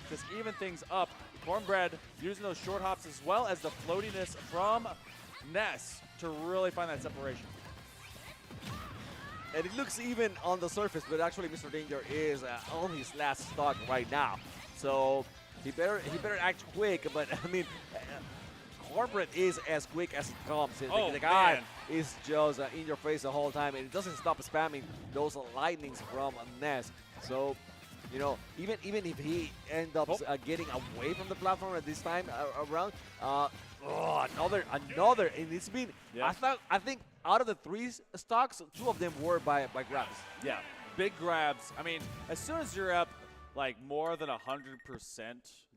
just even things up. Cornbread using those short hops as well as the floatiness from Ness to really find that separation. And it looks even on the surface, but actually Mr. Danger is on his last stock right now. So he better act quick, but I mean, Cornbread is as quick as it comes. The guy is just in your face the whole time, and it doesn't stop spamming those lightnings from Ness. So, you know, even if he ends up getting away from the platform at this time around, another, and it's been. Yeah. I think out of the 3 stocks, 2 of them were by grabs. Yeah, big grabs. I mean, as soon as you're up like more than 100%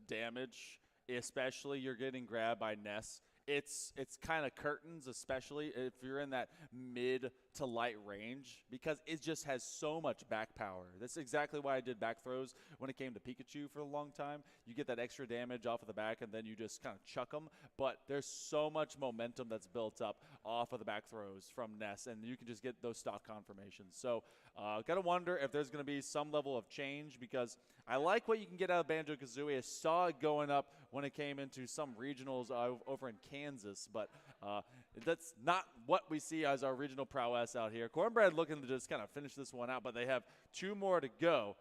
damage, especially you're getting grabbed by Ness, it's kind of curtains, especially if you're in that mid to light range, because it just has so much back power. That's exactly why I did back throws when it came to Pikachu for a long time. You get that extra damage off of the back, and then you just kind of chuck them. But there's so much momentum that's built up off of the back throws from Ness, and you can just get those stock confirmations. So gotta wonder if there's going to be some level of change, because I like what you can get out of Banjo-Kazooie. I saw it going up when it came into some regionals over in Kansas, but that's not what we see as our regional prowess out here. Cornbread looking to just kind of finish this one out, but they have 2 more to go.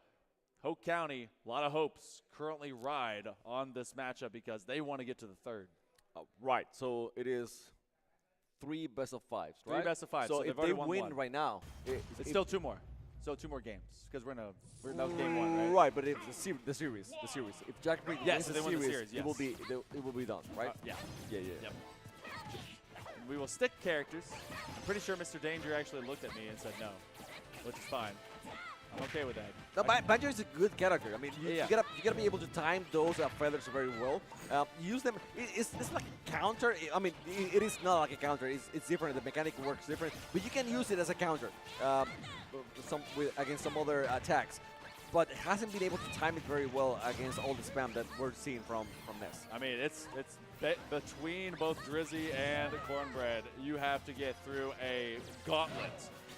Hope County, a lot of hopes, currently ride on this matchup because they want to get to the 3rd. Right, so it is 3 best of 5s, right? 3 best of 5. So if they win one. right now, it's still 2 more. So 2 more games because we're in game 1, right? Right, but it's the series. If Jack Brink wins the series, it will be done, right? Yeah. Yep. We will stick characters. I'm pretty sure Mr. Danger actually looked at me and said no, which is fine. I'm okay with that. No, Banjo is a good character. I mean, you gotta be able to time those feathers very well. Use them. It's like a counter. I mean, it is not like a counter. It's different. The mechanic works different, but you can use it as a counter against some other attacks. but hasn't been able to time it very well against all the spam that we're seeing from Ness. I mean, it's between both Drizzy and Cornbread, you have to get through a gauntlet.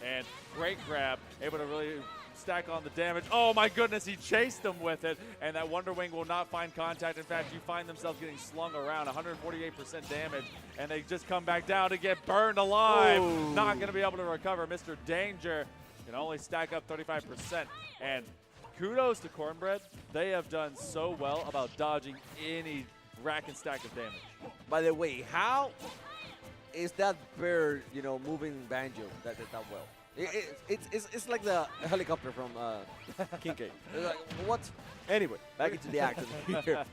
And great grab, able to really stack on the damage. Oh my goodness, he chased him with it, and that Wonder Wing will not find contact. In fact, you find themselves getting slung around, 148% damage, and they just come back down to get burned alive. Ooh. Not going to be able to recover. Mr. Danger can only stack up 35%. And kudos to Cornbread. They have done so well about dodging any rack and stack of damage. By the way, how is that bird, moving Banjo that well? It's like the helicopter from Kincaid. Like, what? Anyway, back into the action here.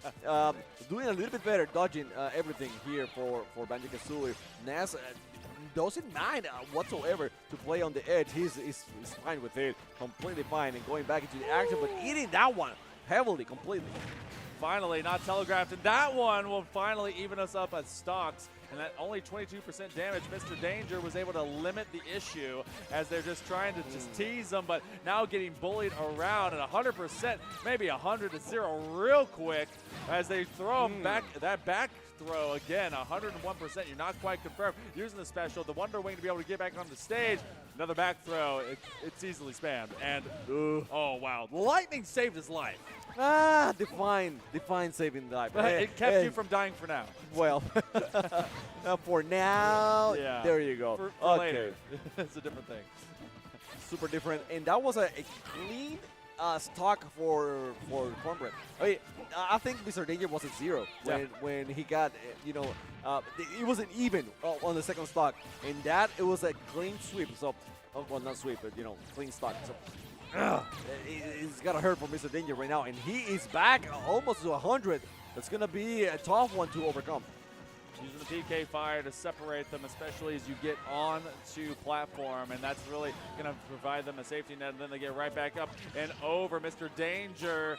Doing a little bit better, dodging everything here for Banjo-Kazooie. Ness doesn't mind whatsoever to play on the edge. He's fine with it, completely fine, and going back into the action, but eating that one heavily, completely. Finally, not telegraphed, and that one will finally even us up at stocks. And that only 22% damage. Mr. Danger was able to limit the issue as they're just trying to just tease them, but now getting bullied around at 100%, maybe 100-0 real quick as they throw him back. That back throw again, 101%. You're not quite confirmed. Using the special, the Wonder Wing to be able to get back on the stage. Another back throw. It's easily spammed. And oh wow, lightning saved his life. Define saving the life. It kept you from dying for now. Well, for now, yeah. There you go. For later. It's a different thing. Super different. And that was a clean stock for Cornbread. I think Mr. Danger was at 0 when he got, it wasn't even on the second stock. And that, it was a clean sweep. So, well, not sweep, but, clean stock. So, it's got to hurt for Mr. Danger right now, and he is back almost to 100. It's going to be a tough one to overcome. Using the PK fire to separate them, especially as you get on to platform, and that's really going to provide them a safety net, and then they get right back up and over. Mr. Danger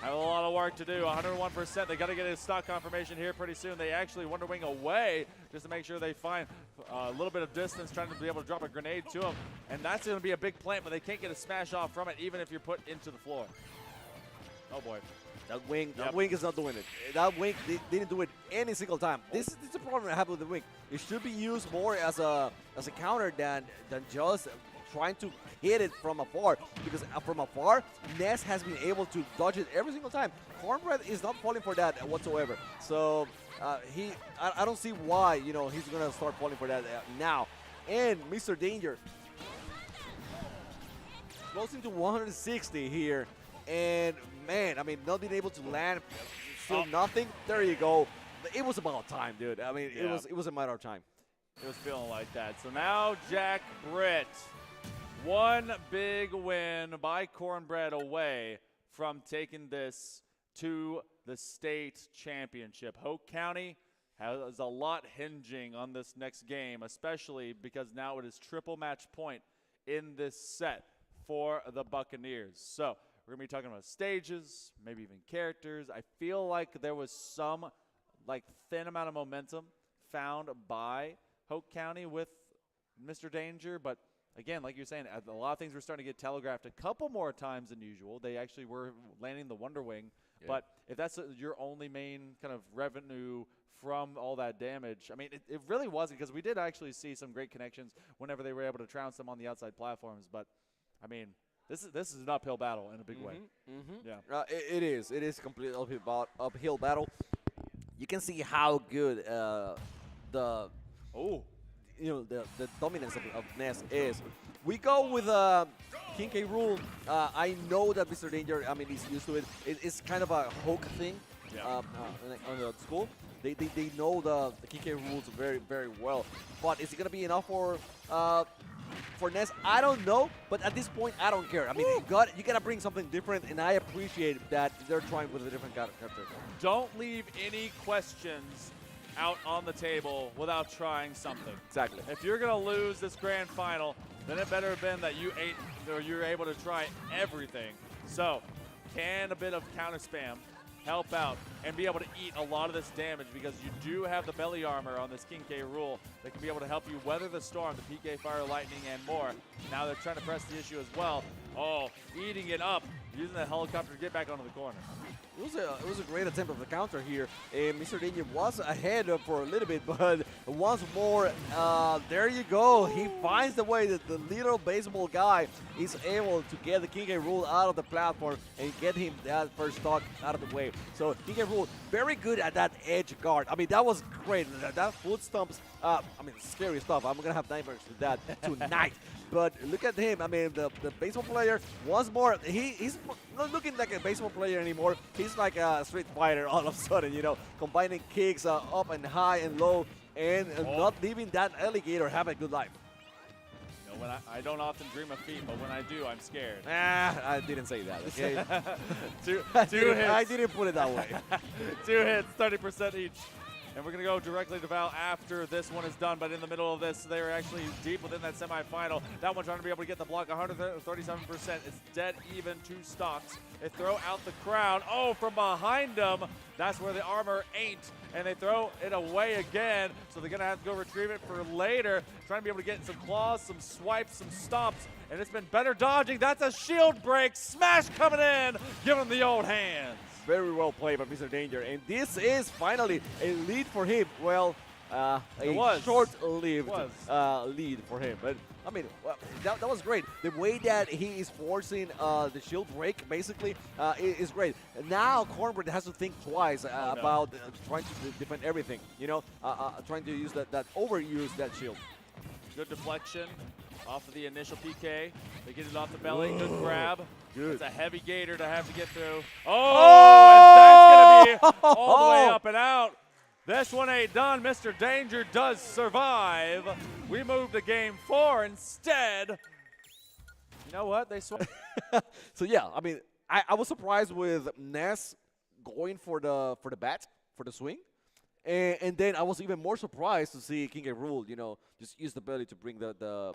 have a lot of work to do, 101%. They got to get a stock confirmation here pretty soon. They actually Wonder Wing away just to make sure they find a little bit of distance, trying to be able to drop a grenade to them. And that's going to be a big plant, but they can't get a smash off from it, even if you're put into the floor. Oh, boy. That wing is not doing it. That wing didn't do it any single time. This is the problem I have with the wing. It should be used more as a counter than just trying to hit it from afar, because from afar, Ness has been able to dodge it every single time. Cornbread is not falling for that whatsoever. So I don't see why he's gonna start falling for that now. And Mr. Danger closing to 160 here, and man, I mean, not being able to land, still nothing. There you go. It was about time, dude. I mean, it was a matter of time. It was feeling like that. So now Jack Britt. One big win by Cornbread away from taking this to the state championship. Hoke County has a lot hinging on this next game, especially because now it is triple match point in this set for the Buccaneers. So we're going to be talking about stages, maybe even characters. I feel like there was some thin amount of momentum found by Hoke County with Mr. Danger, but again, like you're saying, a lot of things were starting to get telegraphed a couple more times than usual. They actually were landing the Wonder Wing. Yeah. But if that's your only main kind of revenue from all that damage, I mean, it really wasn't, because we did actually see some great connections whenever they were able to trounce them on the outside platforms. But, I mean, this is an uphill battle in a big way. Yeah, it is. It is a complete uphill battle. You can see how good the dominance of Ness is. We go with King rule. I know that Mr. Danger, I mean, he's used to it. It's kind of a Hoke thing on the school. They know the King rules very, very well. But is it going to be enough for Ness? I don't know. But at this point, I don't care. I mean, you got to bring something different, and I appreciate that they're trying with a different character. Don't leave any questions out on the table without trying something. Exactly. If you're going to lose this grand final, then it better have been that you're able to try everything. So, can a bit of counter spam help out and be able to eat a lot of this damage, because you do have the belly armor on this King K rule that can be able to help you weather the storm, the PK Fire, Lightning, and more. Now they're trying to press the issue as well. Oh, eating it up, using the helicopter to get back onto the corner. It was a great attempt of the counter here. Mr. Danger was ahead for a little bit, but once more, there you go. He finds the way that the little baseball guy is able to get the King K. Rool out of the platform and get him that first stock out of the way. So King K. Rool, very good at that edge guard. I mean, that was great. That foot stumps, I mean, scary stuff. I'm going to have nightmares with that tonight. But look at him. I mean, the baseball player, once more, he's not looking like a baseball player anymore. He's like a street fighter all of a sudden, you know, combining kicks up and high and low and not leaving that alligator have a good life. You know, when I don't often dream of feet, but when I do, I'm scared. I didn't say that, okay? two hits. I didn't put it that way. 2 hits, 30% each. And we're going to go directly to Val after this one is done. But in the middle of this, they're actually deep within that semifinal. That one trying to be able to get the block, 137%. It's dead even, 2 stocks. They throw out the crown. Oh, from behind them. That's where the armor ain't. And they throw it away again. So they're going to have to go retrieve it for later. Trying to be able to get some claws, some swipes, some stomps. And it's been better dodging. That's a shield break. Smash coming in. Give him the old hands. Very well played by Mr. Danger, and this is finally a lead for him. Well, a short-lived lead for him, but I mean, well, that was great. The way that he is forcing the shield break, basically, is great. Now, Cornbread has to think twice about trying to defend everything. You know, trying to use that overuse that shield. Good deflection off of the initial PK. They get it off the belly. Good grab. Good. It's a heavy gator to have to get through. Oh, and that's going to be all the way up and out. This one ain't done. Mr. Danger does survive. We move to game 4 instead. You know what? They swung. So, yeah, I mean, I was surprised with Ness going for the bat, for the swing. And then I was even more surprised to see King K. Rool, you know, just use the belly to bring the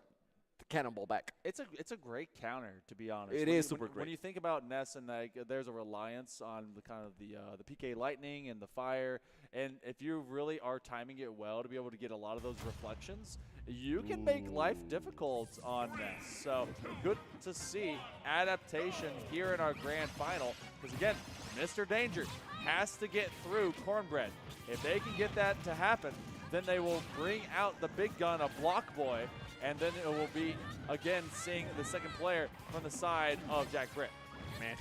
cannonball back. It's a great counter, to be honest. It is super great. When you think about Ness and like, there's a reliance on the kind of the PK lightning and the fire, and if you really are timing it well to be able to get a lot of those reflections, you can make life difficult on Ness. So good to see adaptation here in our grand final, because again, Mr. Danger has to get through Cornbread. If they can get that to happen, then they will bring out the big gun of Block Boy, and then it will be, again, seeing the second player from the side of Jack Britt. Man,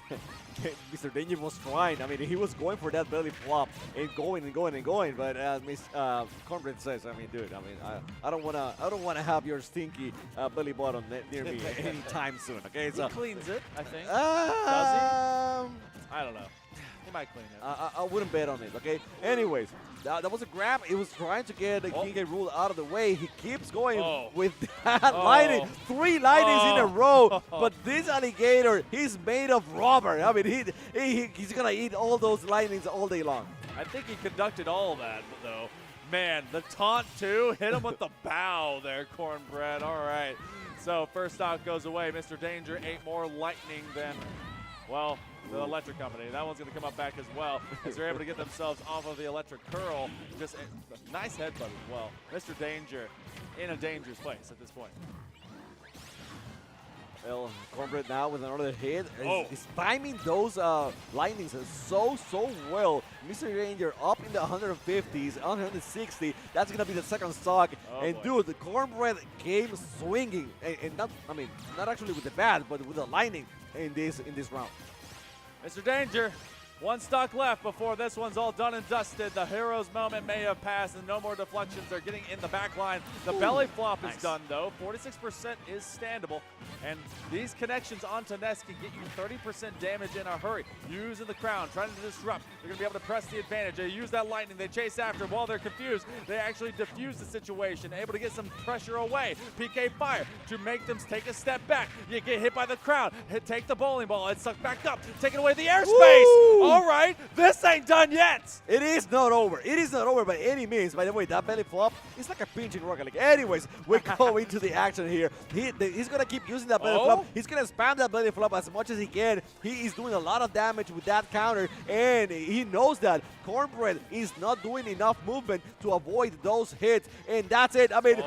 Mr. Danger was trying. I mean, he was going for that belly flop and going and going and going. But as Miss Cornbread says, I mean, dude, I mean, I don't wanna have your stinky belly button near me anytime soon. Okay, so he cleans it, I think. Does he? I don't know. He might clean it. I wouldn't bet on it, okay? Anyways, that was a grab. He was trying to get the King K. Rool out of the way. He keeps going with that lightning. 3 lightnings in a row. But this alligator, he's made of rubber. I mean, he's going to eat all those lightnings all day long. I think he conducted all of that, though. Man, the taunt, too. Hit him with the bow there, Cornbread. All right. So first stock goes away. Mr. Danger, 8 more lightning than, well, the electric company. That one's going to come up back as well, as they're able to get themselves off of the electric curl. Just a nice headbutt as well. Mr. Danger in a dangerous place at this point. Well, Cornbread now with another hit. He's timing those lightnings so well. Mr. Danger up in the 150s, 160. That's going to be the second stock. And dude, the Cornbread came swinging. And not, I mean, not actually with the bat, but with the lightning in this round. Mr. Danger, 1 stock left before this one's all done and dusted. The hero's moment may have passed, and no more deflections. They're getting in the back line. The belly flop is done, though. 46% is standable, and these connections onto Ness can get you 30% damage in a hurry. Using the crown, trying to disrupt. They're going to be able to press the advantage. They use that lightning. They chase after. While they're confused, they actually diffuse the situation, able to get some pressure away. PK fire to make them take a step back. You get hit by the crown. Take the bowling ball. It's sucked back up, taking away the airspace. All right, this ain't done yet. It is not over. It is not over by any means. By the way, that belly flop is like a pinching rocket league. Anyways, we go into the action here. He's going to keep using that belly flop. He's going to spam that belly flop as much as he can. He is doing a lot of damage with that counter, and he knows that Cornbread is not doing enough movement to avoid those hits, and that's it. I mean,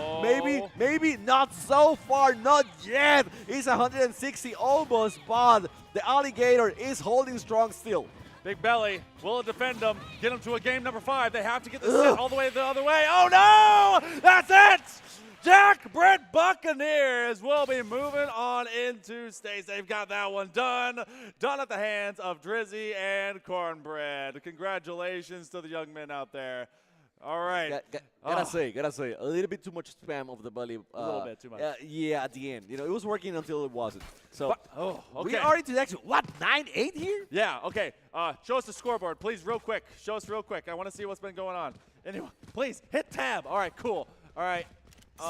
maybe not so far, not yet. He's 160 almost, but the alligator is holding strong still. Big Belly will defend them, get them to a game number 5. They have to get the set all the way the other way. Oh no! That's it! Jack Brett Buccaneers will be moving on into states. They've got that one done. Done at the hands of Drizzy and Cornbread. Congratulations to the young men out there. All right. Gotta say, a little bit too much spam of the belly. A little bit too much. Yeah, at the end. You know, it was working until it wasn't. So, okay. We are into the action. What, 9-8 here? Yeah, okay. Show us the scoreboard, please, real quick. Show us real quick. I want to see what's been going on. Anyway, please, hit tab. All right, cool. All right.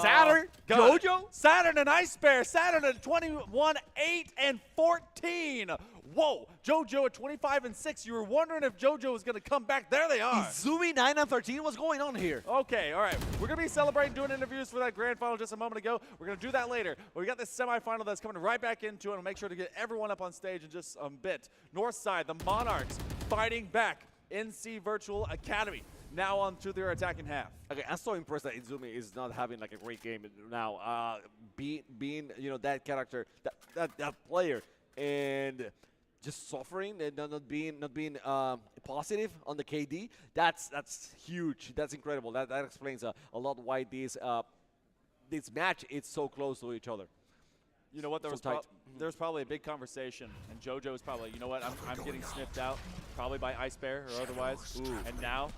Saturn, JoJo? Saturn and Ice Bear. Saturn at 21, 8, and 14. Whoa, JoJo at 25 and 6. You were wondering if JoJo was going to come back. There they are. Izumi 9 and 13. What's going on here? Okay, all right. We're going to be celebrating, doing interviews for that grand final just a moment ago. We're going to do that later. But we got this semifinal that's coming right back into it. We'll make sure to get everyone up on stage in just a bit. North side, the Monarchs fighting back. NC Virtual Academy now on to their attacking half. Okay, I'm so impressed that Izumi is not having like a great game now. Being you know, that character, that player, and just suffering and not being positive on the KD. That's huge. That's incredible. That explains a lot why this match is so close to each other. You know what? There's probably a big conversation, and JoJo is probably, you know what? I'm getting sniffed out, probably by Ice Bear or otherwise. Ooh. And now,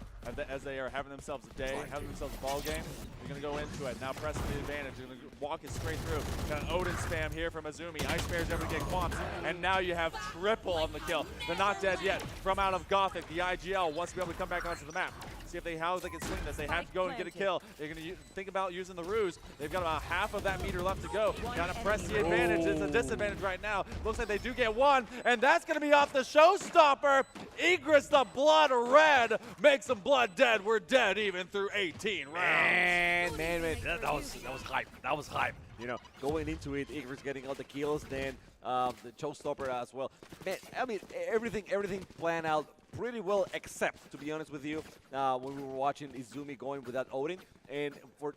as they are having themselves a day, having themselves a ball game, they're gonna go into it. Now pressing the advantage, they're gonna walk it straight through. Got an Odin spam here from Azumi. Ice Bear's able to get quants, and now you have triple on the kill. They're not dead yet. From out of Gothic, the IGL wants to be able to come back onto the map. See if how they can swing this. They have to go and get a kill. They're going to think about using the ruse. They've got about half of that meter left to go. Got to press the advantage. It's a disadvantage right now. Looks like they do get one, and that's going to be off the showstopper. Egris, the blood red, makes them blood dead. We're dead even through 18 rounds. Man, that was hype. That was hype. You know, going into it, Egris getting all the kills, then the showstopper as well. Man, I mean, everything planned out pretty well, except, to be honest with you, when we were watching Izumi going with that Odin, and for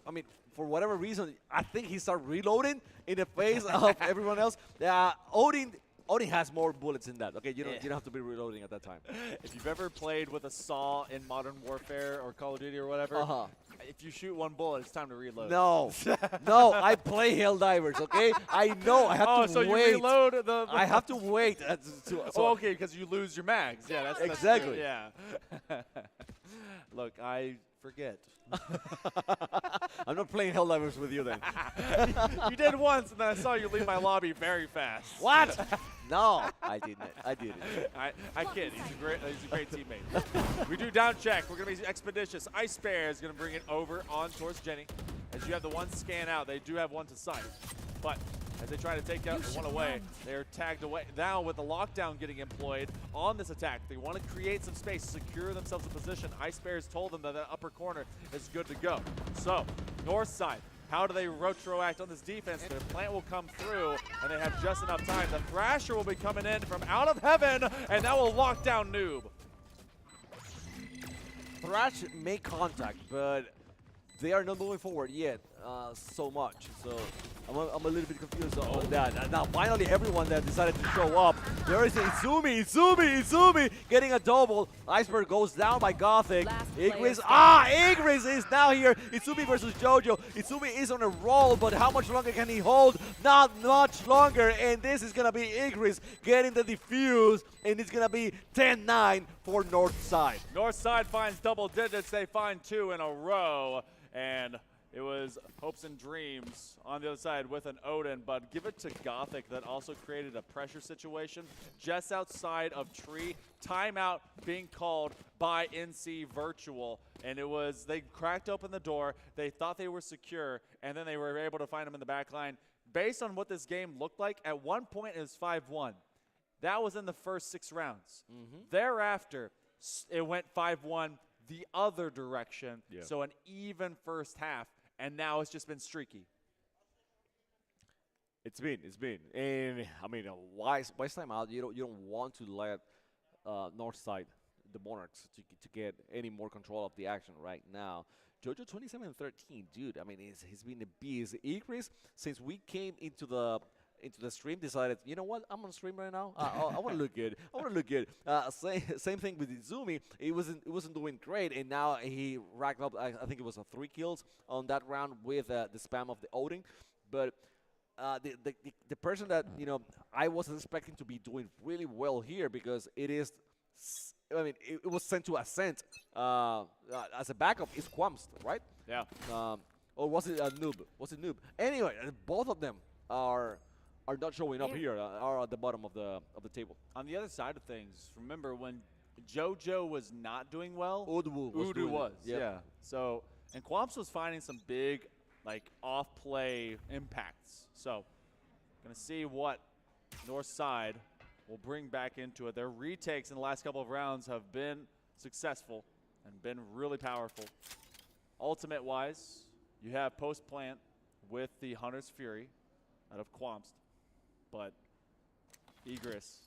whatever reason, I think he started reloading in the face of everyone else. Odin has more bullets in that. Okay, you don't have to be reloading at that time. If you've ever played with a saw in Modern Warfare or Call of Duty or whatever, if you shoot one bullet, it's time to reload. No, I play Helldivers. Okay, I know I have to wait. You reload the I have to wait. Okay, because you lose your mags. Yeah, that's exactly. Yeah. Look, I forget. I'm not playing Helldivers with you then. You did once, and then I saw you leave my lobby very fast. What? No, I didn't. I kid. He's a great teammate. We do down check. We're going to be expeditious. Ice Bear is going to bring it over on towards Jenny. As you have the one scan out, they do have one to sight. But as they try to take out one away, they're tagged away. Now with the lockdown getting employed on this attack, they want to create some space, secure themselves a position. Ice Bears told them that the upper corner is good to go. So, north side. How do they retroact on this defense? Their plant will come through, and they have just enough time. The Thrasher will be coming in from out of heaven, and that will lock down Noob. Thrash make contact, but they are not moving forward yet so much. So I'm a little bit confused on that. Now, finally, everyone that decided to show up. There is Izumi getting a double. Iceberg goes down by Gothic. Igris is now here. Izumi versus JoJo. Izumi is on a roll, but how much longer can he hold? Not much longer, and this is going to be Igris getting the defuse, and it's going to be 10-9 for Northside. Northside finds double digits. They find 2 in a row, and it was hopes and dreams on the other side with an Odin, but give it to Gothic that also created a pressure situation just outside of Tree. Timeout being called by NC Virtual, and it was, they cracked open the door, they thought they were secure, and then they were able to find them in the back line. Based on what this game looked like, at one point it was 5-1. That was in the first 6 rounds. Thereafter, it went 5-1 the other direction. Yeah. So an even first half, and now it's just been streaky. It's been, and I mean, wise time out. You don't want to let Northside, the Monarchs, to get any more control of the action right now. Jojo 27-13, dude. I mean, he's been a beast. Igris, since we came into the stream, decided, you know what, I'm on stream right now. I want to look good. Same thing with Izumi. It wasn't doing great, and now he racked up. I think it was 3 kills on that round with the spam of the Odin, but. The person that I wasn't expecting to be doing really well here, because it is, I mean, it was sent to Ascent as a backup, is Quamst, right? Yeah. Or was it a Noob? Anyway, both of them are not showing up here, are at the bottom of the table. On the other side of things, remember when JoJo was not doing well, Udu was. Yep. Yeah. So, and Quamps was finding some big, like, off-play impacts. So, going to see what Northside will bring back into it. Their retakes in the last couple of rounds have been successful and been really powerful. Ultimate-wise, you have post-plant with the Hunter's Fury out of Quamst. But Igris,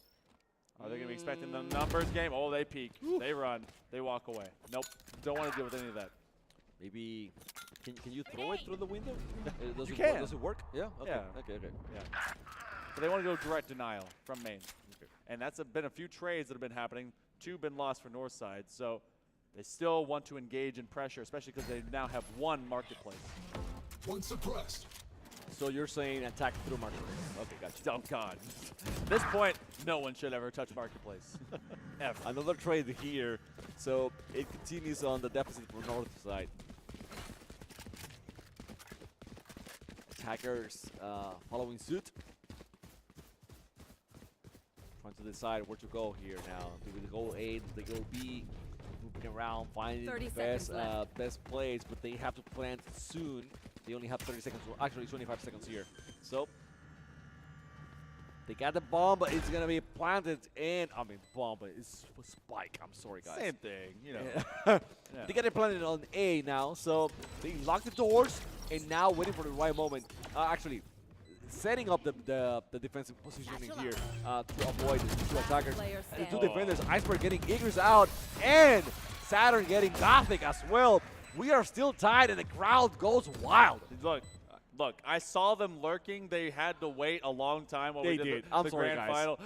are they going to be expecting the numbers game? Oh, they peek. They run. They walk away. Nope. Don't want to deal with any of that. Maybe can you throw it through the window? Does it work? Yeah. Okay. Yeah. Okay. Yeah. But they want to go direct denial from main. Okay. And that's been a few trades that have been happening. 2 been lost for Northside. So they still want to engage in pressure, especially because they now have 1 marketplace. One suppressed. So you're saying attack through marketplace? Okay, gotcha. Oh God. At this point, no one should ever touch marketplace. Ever. Another trade here. So it continues on the deficit for Northside. Attackers following suit. Trying to decide where to go here now. Do they go A? Do they go B? Moving around, finding the best plays, but they have to plant soon. They only have 30 seconds, actually 25 seconds here. So they got the bomb, but it's gonna be planted in. I mean, bomb, but it's a spike. I'm sorry, guys. Same thing, you know. Yeah. They got it planted on A now, so they lock the doors and now waiting for the right moment. Actually, setting up the defensive positioning here to avoid the 2 attackers, the 2 defenders. Iceberg getting Igris out, and Saturn getting Gothic as well. We are still tied, and the crowd goes wild. Look, I saw them lurking. They had to wait a long time while we did the grand final.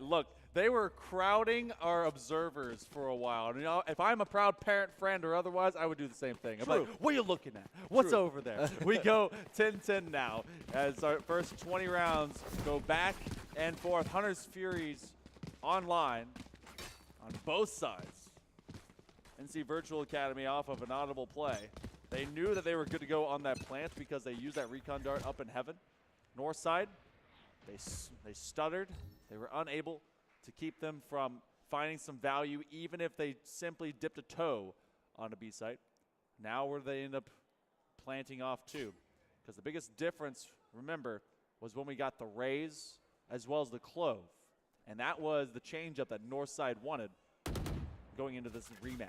Look, they were crowding our observers for a while. You know, if I'm a proud parent, friend, or otherwise, I would do the same thing. I'm like, what are you looking at? What's over there? We go 10-10 now as our first 20 rounds go back and forth. Hunter's Furies online on both sides. NC Virtual Academy off of an audible play. They knew that they were good to go on that plant because they used that recon dart up in heaven. North side, they stuttered. They were unable to keep them from finding some value, even if they simply dipped a toe on a B site. Now where they end up planting off too. Because the biggest difference, remember, was when we got the raise as well as the clove. And that was the changeup that Northside wanted going into this rematch.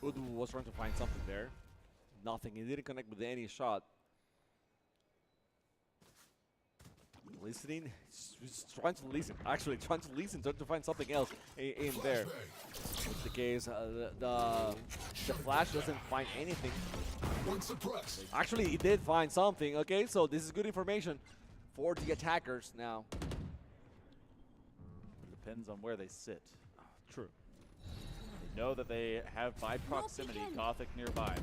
Udu was trying to find something there. Nothing. He didn't connect with any shot. Listening. He's trying to listen. Actually, trying to listen, trying to find something else in there. It's the case. The flash doesn't find anything. Actually, he did find something. Okay, so this is good information for the attackers now. Depends on where they sit. True. They know that they have by proximity Gothic nearby.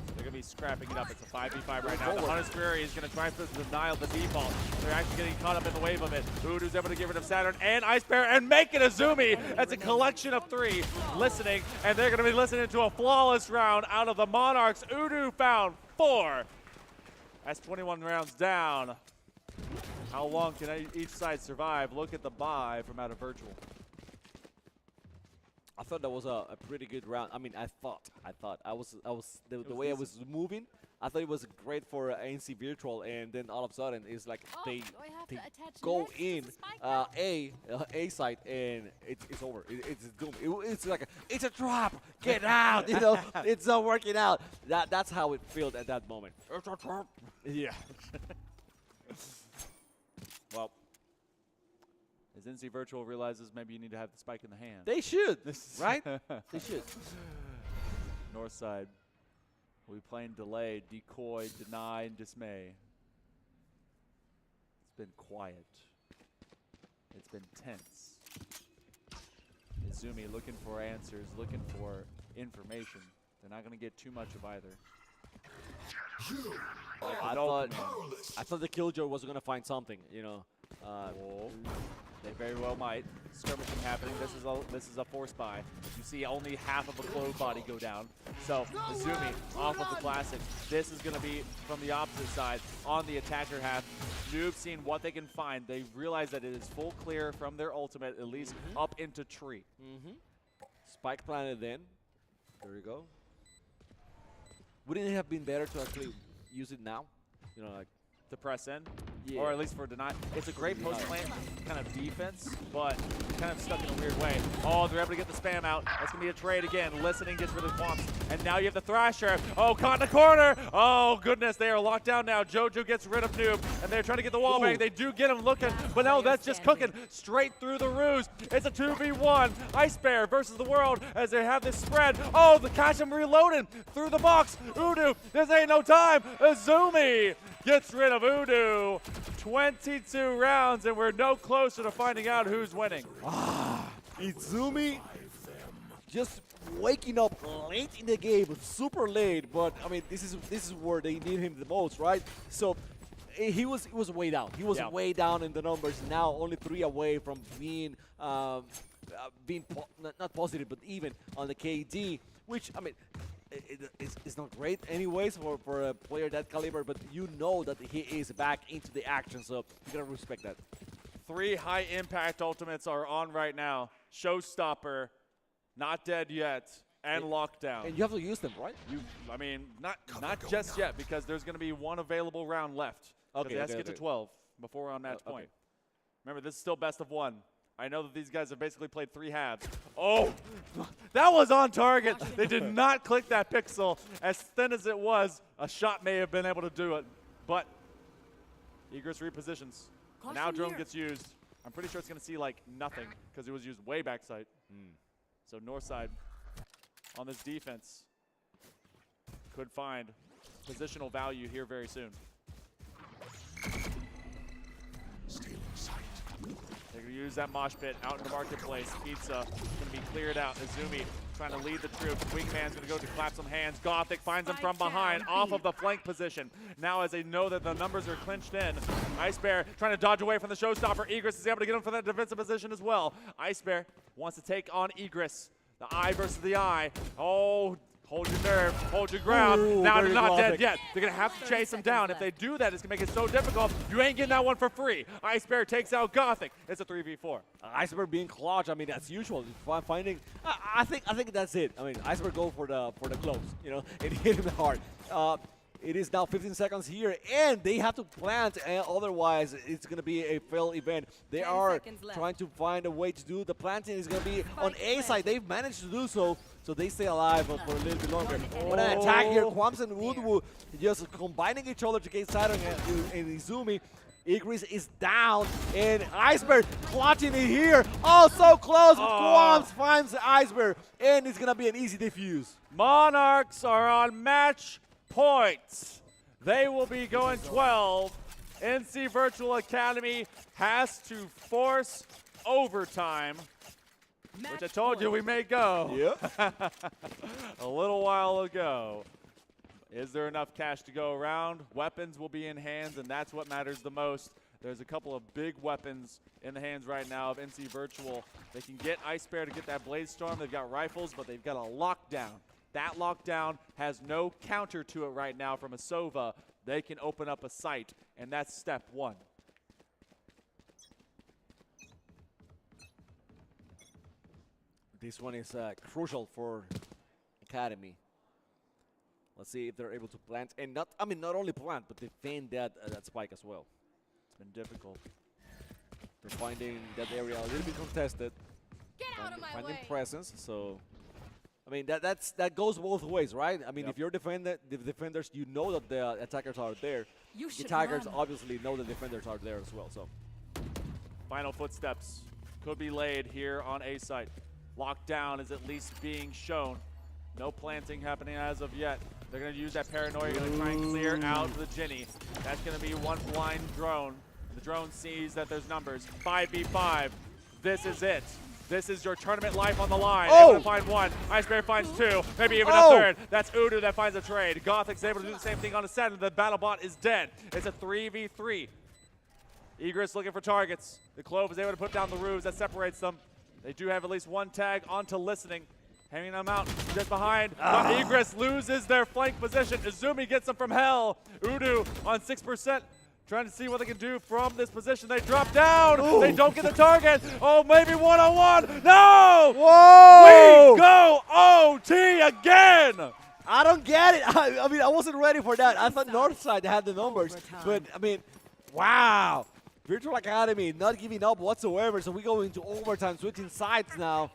They're going to be scrapping it up. It's a 5v5 right now. The Hunter's Fury is going to try to deny the default. They're actually getting caught up in the wave of it. Udu's able to get rid of Saturn and Ice Bear and make it Azumi. That's a collection of 3 listening, and they're going to be listening to a flawless round out of the Monarchs. Udu found 4. That's 21 rounds down. How long can each side survive? Look at the buy from out of Virtual. I thought that was a pretty good round. I mean, I thought. The way I was moving, I thought it was great for NC Virtual, and then all of a sudden it's like they go in A side, and it's over. It's doomed. It's like it's a trap. Get out! You know, it's not working out. That's how it felt at that moment. It's a trap. Yeah. Well, as NC Virtual realizes maybe you need to have the spike in the hand. They should, right? They should. North side. We playing delay, decoy, deny, and dismay. It's been quiet. It's been tense. Izumi looking for answers, looking for information. They're not going to get too much of either. I thought the Killjoy was going to find something, you know. They very well might. Skirmishing happening. This is a force buy. You see only half of a clove body go down. So Izumi off of the classic. This is going to be from the opposite side on the attacker half. Noob seeing what they can find. They realize that it is full clear from their ultimate, at least up into tree. Spike planted then. There we go. Wouldn't it have been better to actually use it now? You know, like to press in, yeah. or at least for deny. It's a great post-plant kind of defense, but kind of stuck in a weird way. Oh, they're able to get the spam out. That's going to be a trade again. Listening gets rid of Quamps, and now you have the Thrasher. Oh, caught in the corner. Oh, goodness, they are locked down now. Jojo gets rid of Noob, and they're trying to get the wall bang. They do get him looking, but no, that's just cooking straight through the ruse. It's a 2v1. Ice Bear versus the world as they have this spread. Oh, the catch him reloading through the box. Udu, this ain't no time. Izumi gets rid of Udu. 22 rounds, and we're no closer to finding out who's winning. Izumi just waking up late in the game, super late, but I mean this is where they need him the most, right? So he was way down. He was way down in the numbers. Now only 3 away from being not positive, but even on the KD, which I mean. It's not great anyways for a player that caliber, but you know that he is back into the action, so you gotta respect that. 3 high impact ultimates are on right now. Showstopper, not dead yet, and Lockdown. And you have to use them, right? I mean, not just yet, because there's gonna be 1 available round left. Okay, it has to get to 12 before we're on match point. Remember, this is still best of 1. I know that these guys have basically played 3 halves. Oh, that was on target. They did not click that pixel. As thin as it was, a shot may have been able to do it. But Egress repositions. Now drone gets used. I'm pretty sure it's going to see like nothing because it was used way backside. So north side on this defense could find positional value here very soon. They're going to use that mosh pit out in the marketplace. Pizza going to be cleared out. Izumi trying to lead the troops. Wingman's going to go to clap some hands. Gothic finds him from behind off of the flank position. Now as they know that the numbers are clinched in, Ice Bear trying to dodge away from the showstopper. Egress is able to get him from that defensive position as well. Ice Bear wants to take on Egress. The eye versus the eye. Oh, hold your nerve, hold your ground. Ooh, now they're not Gothic. dead yet. They're going to have to chase him down. If they do that, it's going to make it so difficult. You ain't getting that one for free. Ice Bear takes out Gothic. It's a 3v4. Iceberg being clutch, I mean, that's usual. Finding, I think that's it. I mean, Iceberg go for the close, you know, and hit him hard. It is now 15 seconds here, and they have to plant, otherwise it's going to be a fail event. They are trying to find a way to do the planting. Is going to be on A side. They've managed to do so, so they stay alive for a little bit longer. But an attack here, Quamps and Woodwoo just combining each other to get side and Izumi. Igris is down, and Iceberg clutching it here. Oh, so close. Quamps finds Iceberg, and it's going to be an easy defuse. Monarchs are on match points. They will be going 12. NC Virtual Academy has to force overtime, which I told you we may go. Yep. A little while ago. Is there enough cash to go around? Weapons will be in hands, and that's what matters the most. There's a couple of big weapons in the hands right now of NC Virtual. They can get Ice Bear to get that Blaze Storm. They've got rifles, but they've got a lockdown. That lockdown has no counter to it right now from a Sova. They can open up a site, and that's step 1. This one is crucial for Academy. Let's see if they're able to plant and not only plant but defend that spike as well. It's been difficult. They're finding that area a little bit contested. Get out of my finding way. presence. So, I mean that goes both ways, right? I mean, Yep. if you're the defenders, you know that the attackers are there. You The should attackers run. obviously know the defenders are there as well. So, Final footsteps could be laid here on A site. Lockdown is at least being shown. No planting happening as of yet. They're going to use that paranoia, going to try and clear out the Ginny. That's going to be one blind drone. The drone sees that there's numbers. 5v5. This is it. This is your tournament life on the line. Oh! Able to find one. Ice Bear finds two. Maybe even a Oh! third. That's Udu that finds a trade. Gothic's able to do the same thing on the set. The battle bot is dead. It's a 3v3. Egress looking for targets. The Clove is able to put down the roofs that separates them. They do have at least one tag onto listening. Hanging them out just behind. Egress loses their flank position. Izumi gets them from hell. Udu on 6%. Trying to see what they can do from this position. They drop down. Ooh. They don't get the target. Oh, maybe one-on-one. No! Whoa! We go OT again! I don't get it. I mean, I wasn't ready for that. I thought Northside had the numbers, but I mean, wow. Virtual Academy not giving up whatsoever. So we go into overtime, switching sides now,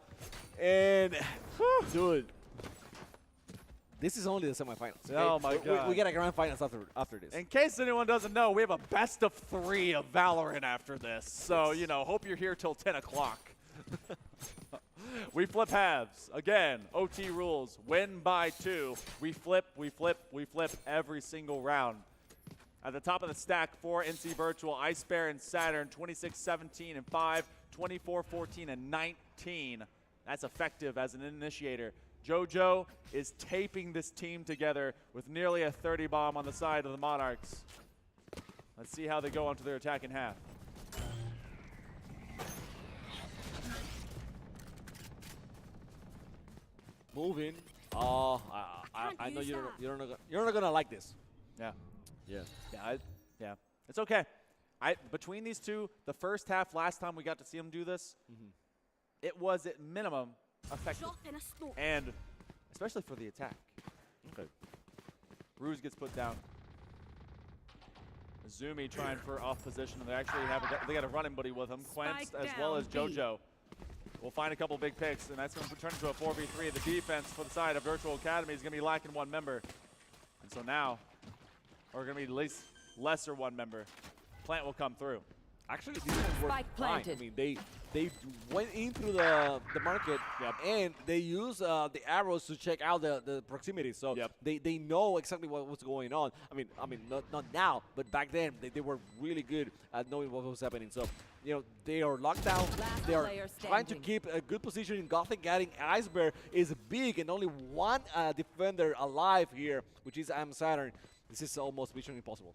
and dude, this is only the semifinals. Okay? Oh my God. We get a grand finals after this. In case anyone doesn't know, we have a best of 3 of Valorant after this. So, you know, hope you're here till 10 o'clock. We flip halves. Again, OT rules. Win by 2. We flip every single round. At the top of the stack for NC Virtual, Ice Bear and Saturn, 26-17 and 5, 24-14 and 19. That's effective as an initiator. JoJo is taping this team together with nearly a 30 bomb on the side of the Monarchs. Let's see how they go onto their attack in half. Moving. I know you're not gonna like this. Yeah. Yeah. Yeah. It's okay. Between these two, the first half last time we got to see them do this, it was at minimum effective. And especially for the attack. Okay. Ruse gets put down. Izumi trying for off position, and they actually they got a running buddy with him, Quenst as well as JoJo. We'll find a couple big picks, and that's going to turn into a 4v3. The defense for the side of Virtual Academy is going to be lacking one member. And so now, we're going to be at least lesser one member. Plant will come through. Actually, these ones were Spike fine. planted. I mean, they went in through the market, and they use the arrows to check out the proximity. So they know exactly what's going on. I mean, not now, but back then they were really good at knowing what was happening. So, you know, they are locked down. They are trying to keep a good position in Gothic. Getting Ice Bear is big, and only one defender alive here, which is Saturn. This is almost mission impossible.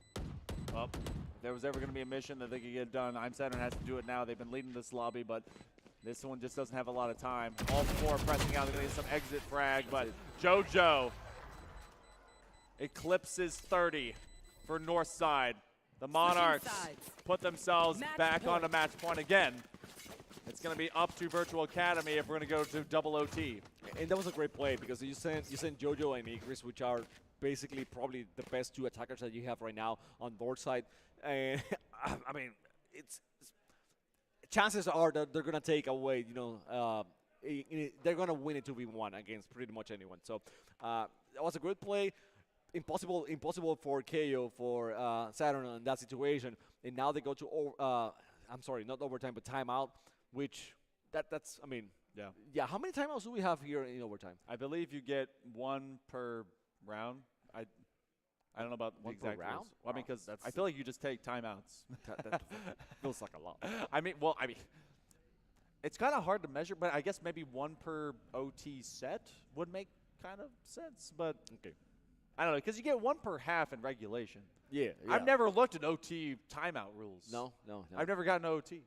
Well, if there was ever going to be a mission that they could get done, Saturn has to do it now. They've been leading this lobby, but this one just doesn't have a lot of time. All 4 pressing out. They're going to get some exit frag, but JoJo eclipses 30 for North Side. The Monarchs put themselves back onto match point again. It's going to be up to Virtual Academy if we're going to go to double OT. And that was a great play because you sent JoJo and Igris, which are basically probably the best 2 attackers that you have right now on board side. And I mean, it's chances are that they're gonna take away. You know, they're gonna win a 2v1 against pretty much anyone. So that was a good play. Impossible for KO for Saturn in that situation. And now they go to I'm sorry, not overtime, but timeout. Which that's I mean. Yeah. How many timeouts do we have here in overtime? I believe you get 1 per round. I don't know about the exact round. rules. Well, I mean, because I feel like you just take timeouts. That feels like a lot. I mean, it's kind of hard to measure, but I guess maybe 1 per OT set would make kind of sense. But okay, I don't know, because you get 1 per half in regulation. Yeah. I've never looked at OT timeout rules. No. I've never gotten OT.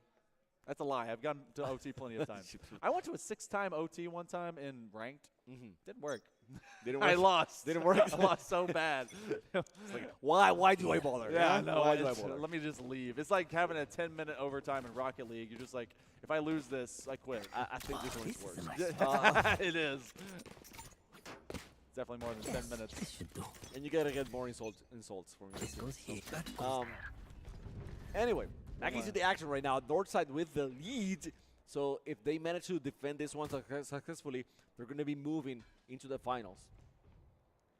That's a lie. I've gotten to OT plenty of times. I went to a 6-time OT one time in ranked. Didn't work. I lost. Didn't work. I lost so bad. Like, why do I bother? Yeah, no. Why do I bother? Let me just leave. It's like having a 10-minute overtime in Rocket League. You're just like, if I lose this, I quit. I think this one is worse. It is. It's definitely more than 10 minutes. And you gotta get more insults from this. Anyway, back into the action right now. Northside with the lead. So if they manage to defend this one successfully, they're going to be moving into the finals.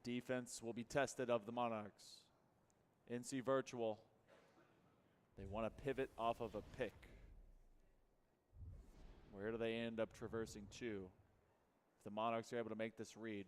Defense will be tested of the Monarchs. NC Virtual. They want to pivot off of a pick. Where do they end up traversing to? If the Monarchs are able to make this read.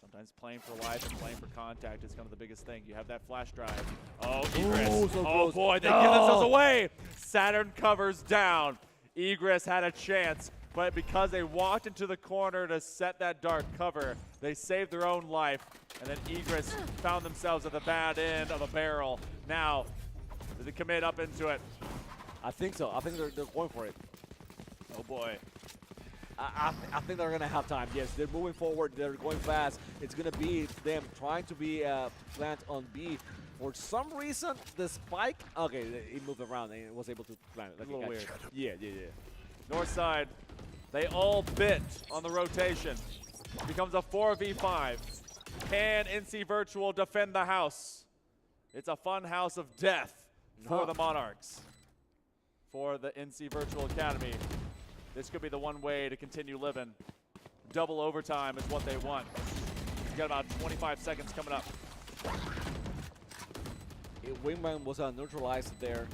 Sometimes playing for life and playing for contact is kind of the biggest thing. You have that flash drive. Oh, Egress. Ooh, so oh, close. boy, they give themselves away. Saturn covers down. Egress had a chance, but because they walked into the corner to set that dark cover, they saved their own life, and then Egress found themselves at the bad end of a barrel. Now, do they commit up into it? I think so. I think they're going for it. Oh, boy. I think they're going to have time. Yes, they're moving forward. They're going fast. It's going to be them trying to be plant on B. For some reason, the spike, okay, he moved around and was able to plant it. Like a little weird. Yeah. North side, they all bit on the rotation. Becomes a 4v5. Can NC Virtual defend the house? It's a fun house of death for the Monarchs. For the NC Virtual Academy. This could be the one way to continue living. Double overtime is what they want. You've got about 25 seconds coming up. Wingman was neutralized there.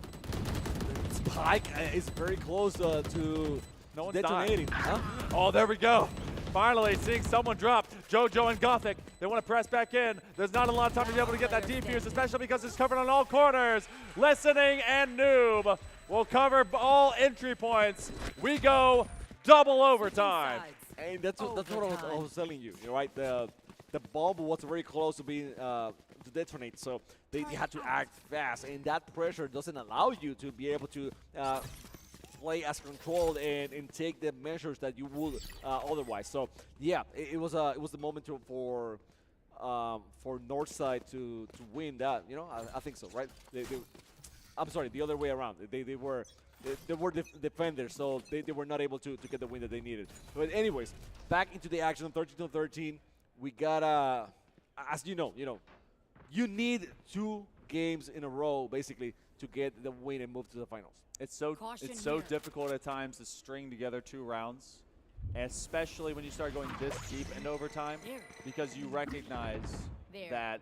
Spike is very close to no one's detonating. Huh? Oh, there we go. Finally seeing someone drop. JoJo and Gothic, they want to press back in. There's not a lot of time to be able to get that defuse, especially because it's covered on all corners. Listening and Noob will cover all entry points. We go double overtime. And that's what I was telling you. You're right. The bomb was very close to being to detonate, so they had to act fast, and that pressure doesn't allow you to be able to play as controlled and take the measures that you would otherwise. So yeah, it was the moment for Northside to win that. You know, I think so, right? I'm sorry, the other way around. They were defenders, so they were not able to get the win that they needed. But anyways, back into the action, 13-13. We got as you know, you need 2 games in a row basically to get the win and move to the finals. It's so difficult at times to string together 2 rounds, especially when you start going this deep into overtime, because you recognize that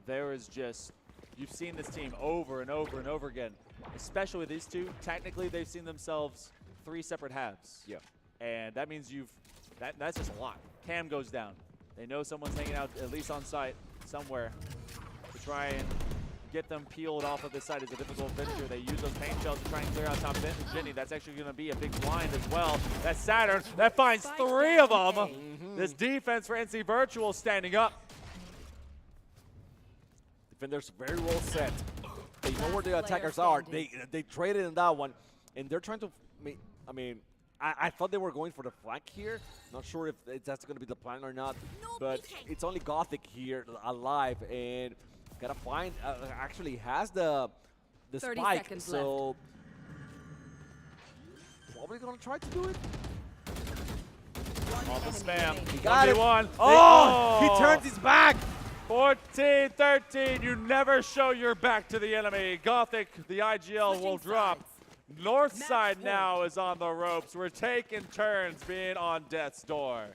there is just, you've seen this team over and over and over again, especially with these 2. Technically, they've seen themselves 3 separate halves. Yeah. And that means that's just a lot. Cam goes down. They know someone's hanging out at least on site somewhere to try and get them peeled off of this side is a difficult venture. They use those paint shells to try and clear out top Jenny. That's actually going to be a big blind as well. That's Saturn. That finds 3 of them. This defense for NC Virtual standing up. Defenders very well set. They know where the attackers are. They traded in that one, and they're trying to. I mean, I thought they were going for the flank here. Not sure if that's going to be the plan or not, but it's only Gothic here alive, and gotta find. Actually has the spike, so probably gonna try to do it. All the spam. He got it. One. Oh, he turns his back. 14-13. You never show your back to the enemy. Gothic, the IGL will drop. Northside now is on the ropes. We're taking turns being on death's door.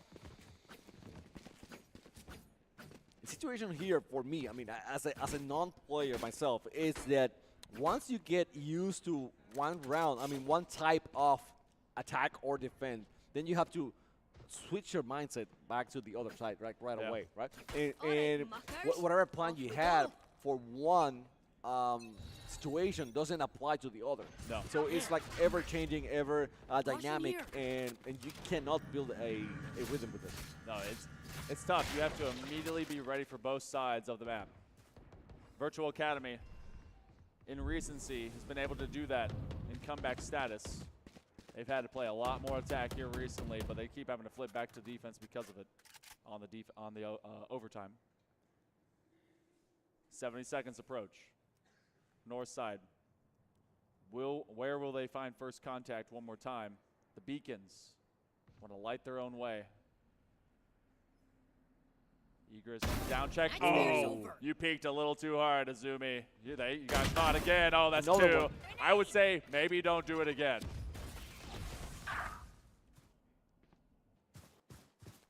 The situation here for me, I mean, as a non-player myself, is that once you get used to one round, I mean, one type of attack or defense, then you have to switch your mindset back to the other side right away, right? And whatever plan you had for one situation doesn't apply to the other. No. So it's like ever changing, ever dynamic, and you cannot build a rhythm with it. No, it's tough. You have to immediately be ready for both sides of the map. Virtual Academy, in recency, has been able to do that in comeback status. They've had to play a lot more attack here recently, but they keep having to flip back to defense because of it on the overtime. 70 seconds approach. North side. Where will they find first contact one more time? The Beacons want to light their own way. Egress down check. Oh, you peeked a little too hard, Azumi. You got caught again. Oh, that's Another 2. one. I would say maybe don't do it again.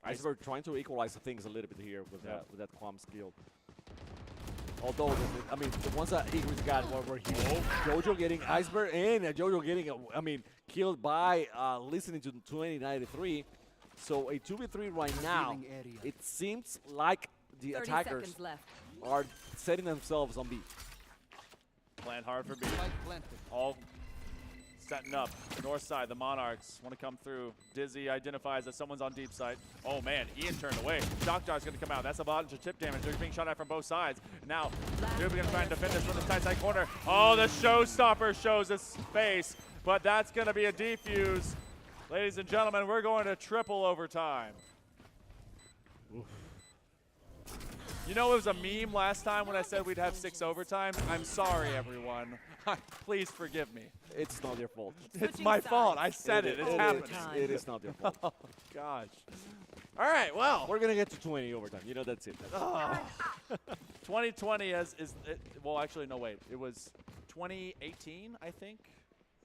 Iceberg trying to equalize the things a little bit here with that Quam skill. Although, I mean, the ones that Eagles got were here. Jojo getting Iceberg and Jojo getting, killed by listening to 2093. So a 2v3 right now. It seems like the 30 attackers seconds left. are setting themselves on B. Plant hard for B. All setting up. North side, the Monarchs want to come through. Dizzy identifies that someone's on deep side. Oh man, Ian turned away. Shock Dog's going to come out. That's a bunch of chip damage. They're being shot at from both sides. Now, Noob going to try and defend this from the tight side corner. Oh, the showstopper shows his face, but that's going to be a defuse. Ladies and gentlemen, we're going to triple overtime. Oof. You know, it was a meme last time when I said we'd have 6 overtime. I'm sorry, everyone. Please forgive me. It's not your fault. It's my fault. I said it. It's happening. It is not your fault. Oh, gosh. All right, well. We're going to get to 20 overtime. You know, that's it. 2020 well, actually, no, wait. It was 2018, I think.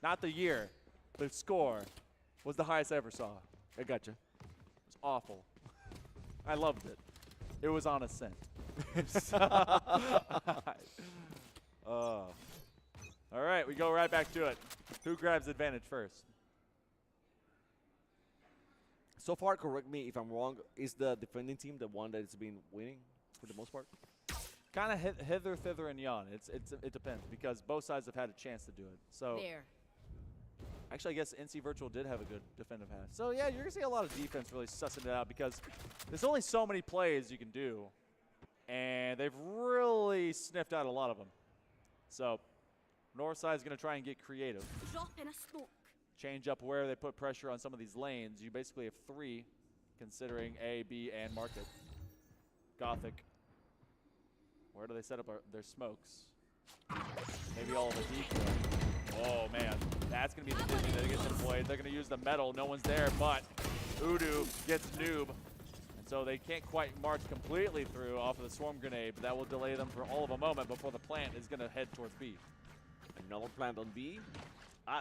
Not the year. The score was the highest I ever saw. I gotcha. It was awful. I loved it. It was on ascent. All right, we go right back to it. Who grabs advantage first? So far, correct me if I'm wrong, is the defending team the one that's been winning for the most part? Kind of hither, thither, and yon. It depends because both sides have had a chance to do it. So. There. Actually, I guess NC Virtual did have a good defensive half. So, yeah, you're going to see a lot of defense really sussing it out because there's only so many plays you can do, and they've really sniffed out a lot of them. So, Northside is going to try and get creative. Change up where they put pressure on some of these lanes. You basically have 3, considering A, B, and Market. Gothic. Where do they set up their smokes? Maybe all of the decoy. Oh, man. That's going to be the Disney that gets deployed. They're going to use the metal. No one's there, but Udu gets noob. And so they can't quite march completely through off of the swarm grenade, but that will delay them for all of a moment before the plant is going to head towards B. Another plant on B.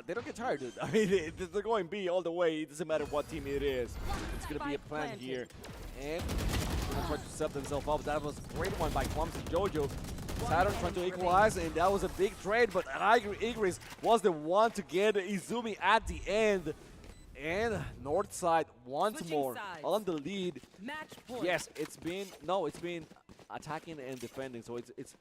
They don't get tired, dude. I mean, they're going B all the way. It doesn't matter what team it is. It's going to be a plant here. And they're going to try to set themselves up. That was a great one by Clumsy Jojo. Saturn trying to equalize, and that was a big trade, but Igris was the one to get Izumi at the end. And Northside once more on the lead. Match point. Yes, it's been attacking and defending, so it's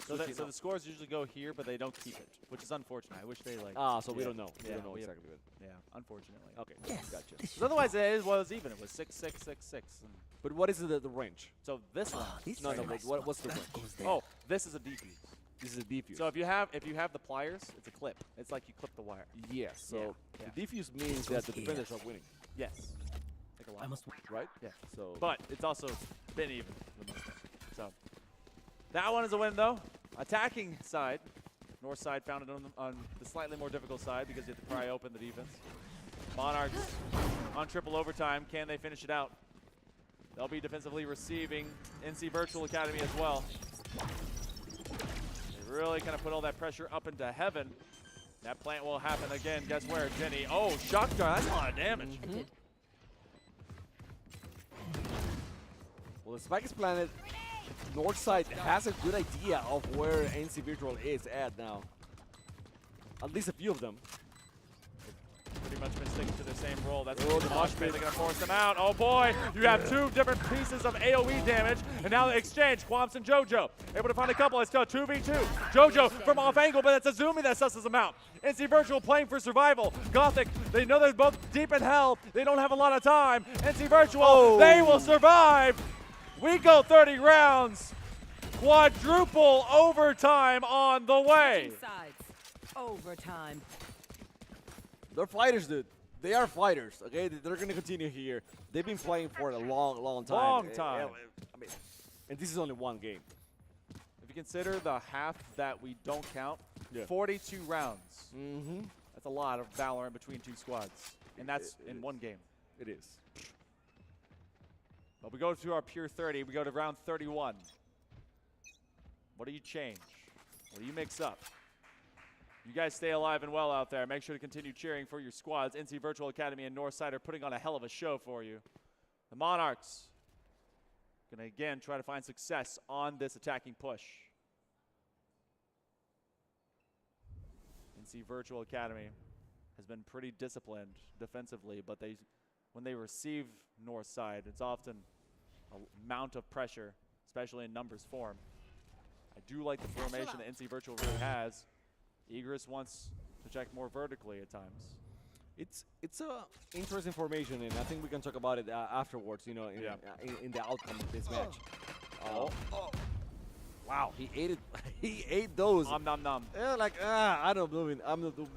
so the scores usually go here, but they don't keep it, which is unfortunate. I wish they like. So we don't know. We don't know exactly. Yeah, unfortunately. Okay, gotcha. Otherwise, it was even. It was 6-6-6-6. But what is the range? So this one. No, what's the range? Oh, this is a defuse. This is a defuse. So if you have the pliers, it's a clip. It's like you clip the wire. Yes. So the defuse means that the defenders are winning. Yes. Like a lot. Right? Yeah. So. But it's also been even. So that one is a win though. Attacking side, north side found it on the slightly more difficult side because you have to pry open the defense. Monarchs on triple overtime. Can they finish it out? They'll be defensively receiving NC Virtual Academy as well. They really kind of put all that pressure up into heaven. That plant will happen again. Guess where, Jenny? Oh, shock dart. That's a lot of damage. Well, the spike is planted. Northside has a good idea of where NC Virtual is at now. At least a few of them. Pretty much been sticking to the same role. That's the mosh pit. They're going to force them out. Oh boy, you have 2 different pieces of AoE damage. And now the exchange, Quamps and Jojo. Able to find a couple. It's still 2v2. Jojo from off angle, but it's Azumi that susses them out. NC Virtual playing for survival. Gothic, they know they're both deep in hell. They don't have a lot of time. NC Virtual, they will survive. We go 30 rounds. Quadruple overtime on the way. Overtime. They're fighters, dude. They are fighters, okay? They're going to continue here. They've been playing for a long time. Long time. I mean, and this is only one game. If you consider the half that we don't count, 42 rounds. That's a lot of Valorant between 2 squads. And that's in one game. It is. But we go to our pure 30. We go to round 31. What do you change? What do you mix up? You guys stay alive and well out there. Make sure to continue cheering for your squads. NC Virtual Academy and Northside are putting on a hell of a show for you. The Monarchs going to again try to find success on this attacking push. NC Virtual Academy has been pretty disciplined defensively, but when they receive Northside, it's often a amount of pressure, especially in numbers form. I do like the formation that NC Virtual really has. Egress wants to check more vertically at times. It's a interesting formation, and I think we can talk about it afterwards. You know, in the outcome of this match. Wow, he ate it. He ate those. Nom nom. Yeah, like I'm not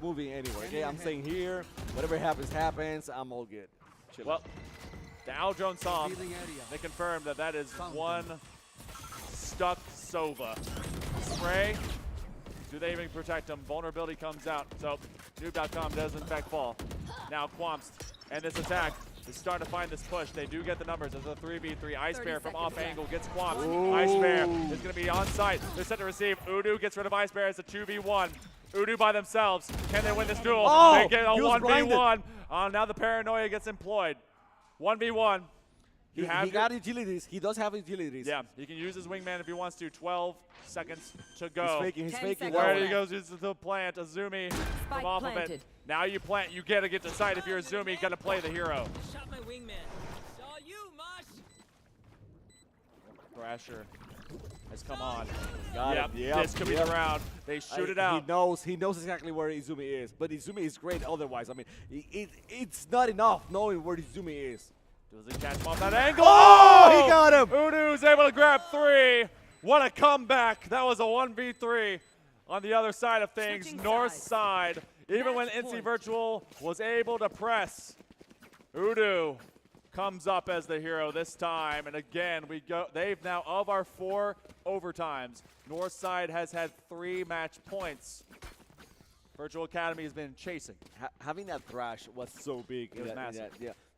moving anywhere. Okay, I'm staying here. Whatever happens. I'm all good. Chill Well, out. the Owl Drone saw him. They confirmed that is one stuck Sova. Spray. Do they even protect him? Vulnerability comes out. So noob.com does in fact fall. Now Quamps and this attack is starting to find this push. They do get the numbers. There's a 3v3. Ice Bear from off angle gets Quamps. Ice Bear is going to be on site. They're set to receive. Udu gets rid of Ice Bear. It's a 2v1. Udu by themselves. Can they win this duel? They get a 1v1. Now the paranoia gets employed. 1v1. He got utilities. He does have utilities. Yeah, he can use his wingman if he wants to. 12 seconds to go. He's faking. Where he goes is the plant. Azumi from off of it. Now you plant. You gotta get to sight. If you're Azumi, you gotta play the hero. Shot my wingman. Saw you, Mosh. Thrasher has come on. Yep. This could be the round. They shoot it out. He knows exactly where Izumi is, but Izumi is great otherwise. I mean, it's not enough knowing where Izumi is. Does he catch him off that angle? Oh, he got him. Udu's able to grab 3. What a comeback. That was a 1v3 on the other side of things. North side. Even when NC Virtual was able to press, Udu comes up as the hero this time. And again, they've now, of our 4 overtimes, Northside has had 3 match points. Virtual Academy has been chasing. Having that thrash was so big. It was massive.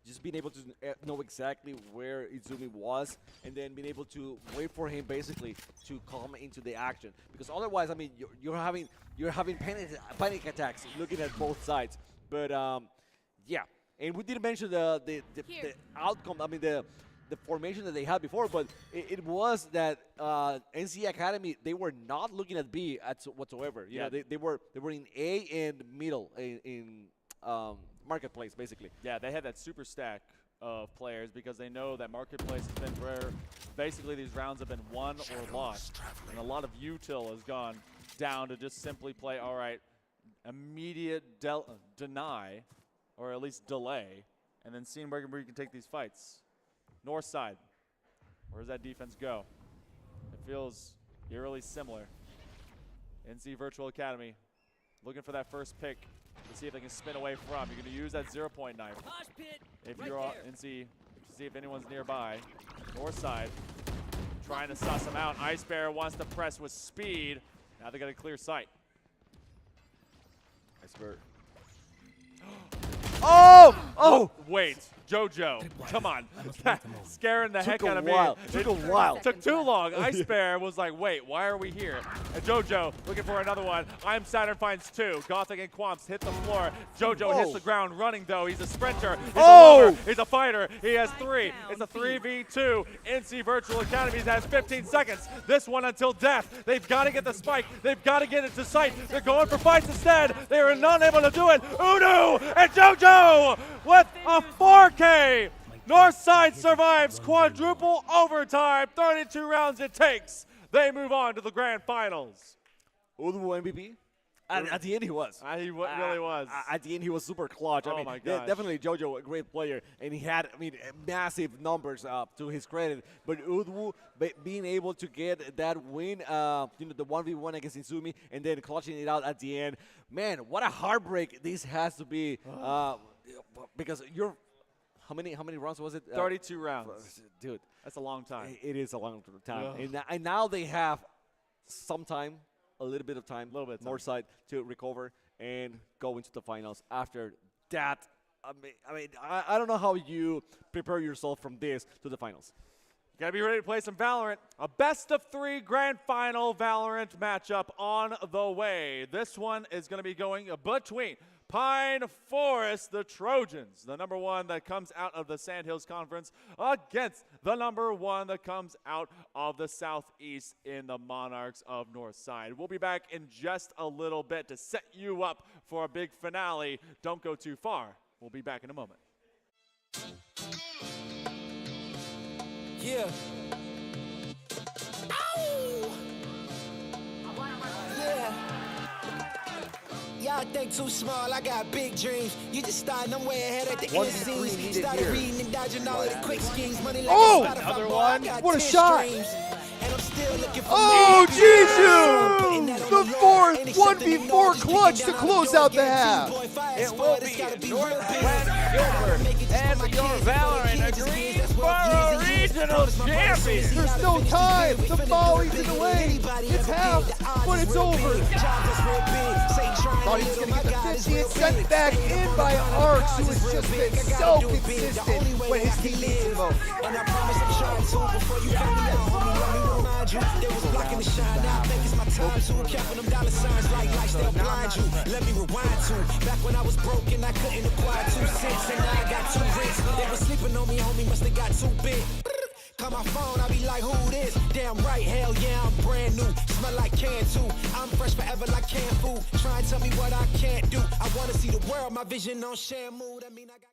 Just being able to know exactly where Izumi was, and then being able to wait for him basically to come into the action. Because otherwise, I mean, you're having panic attacks looking at both sides. But yeah, and we didn't mention the outcome. I mean, the formation that they had before, but it was that NC Academy, they were not looking at B whatsoever. You know, they were in A and middle in Marketplace, basically. Yeah, they had that super stack of players because they know that Marketplace has been where basically these rounds have been won or lost. And a lot of util has gone down to just simply play, all right, immediate deny, or at least delay, and then seeing where you can take these fights. North side, where does that defense go? It feels eerily similar. NC Virtual Academy looking for that first pick to see if they can spin away from. You're going to use that 0-point knife. If you're NC, to see if anyone's nearby. North side, trying to suss them out. Ice Bear wants to press with speed. Now they got a clear sight. Ice Bear. Oh! Wait, JoJo, come on. Scaring the heck out of me. Took a while. Took too long. Ice Bear was like, wait, why are we here? And JoJo looking for another one. I'm Saturn finds 2. Gothic and Quamps hit the floor. JoJo hits the ground running, though. He's a sprinter. He's a lover. He's a fighter. He has 3. It's a 3v2. NC Virtual Academy has 15 seconds. This one until death. They've got to get the spike. They've got to get it to sight. They're going for fights instead. They are not able to do it. Udu and JoJo with a 4K. Northside survives quadruple overtime. 32 rounds it takes. They move on to the grand finals. Udu MVP? At the end he was. He really was. At the end he was super clutch. I mean, my gosh. definitely JoJo, a great player, and he had, I mean, massive numbers to his credit. But Udu being able to get that win, you know, the 1v1 against Izumi, and then clutching it out at the end. Man, what a heartbreak this has to be. Because you're, how many rounds was it? 32 rounds. Dude. That's a long time. It is a long time. And now they have some time, a little bit of time, Northside to recover and go into the finals after that I don't know how you prepare yourself from this to the finals. You gotta be ready to play some Valorant. A best-of-3 grand final Valorant matchup on the way. This one is gonna be going between Pine Forest, the Trojans, the number 1 that comes out of the Sandhills Conference, against the number 1 that comes out of the Southeast in the Monarchs of Northside. We'll be back in just a little bit to set you up for a big finale. Don't go too far. We'll be back in a moment. Yeah. Ow! Yeah. Y'all think too small, I got big dreams. You just starting, I'm way ahead at the end scenes. Started reading and dodging all of the quick schemes. Money like another one. What a shot. And I'm still looking for Jisoo! The fourth 1v4 clutch to close out the half. It will be Northwest Gilbert and your Valorant, a Greensboro Regional Champion. There's no time. The volley's in the lane. It's half, but it's over. Thought he was going to get the 50. It's sent back in by Arcs, who has just been so consistent when his team needs him most. And I promise I'm trying to before you find me out, homie. Let me remind you, they was blocking the shine. Now I think it's my time to capping them dollar signs like they'll blind you. Let me rewind to back when I was broken, I couldn't acquire 2 cents, and now I got 2 rents. They was sleeping on me, homie, must have got too big. Call my phone, I be like, who this? Damn right, hell yeah, I'm brand new. Smell like can too. I'm fresh forever like canned food. Try and tell me what I can't do. I wanna see the world, my vision on Shamu. That mean I got.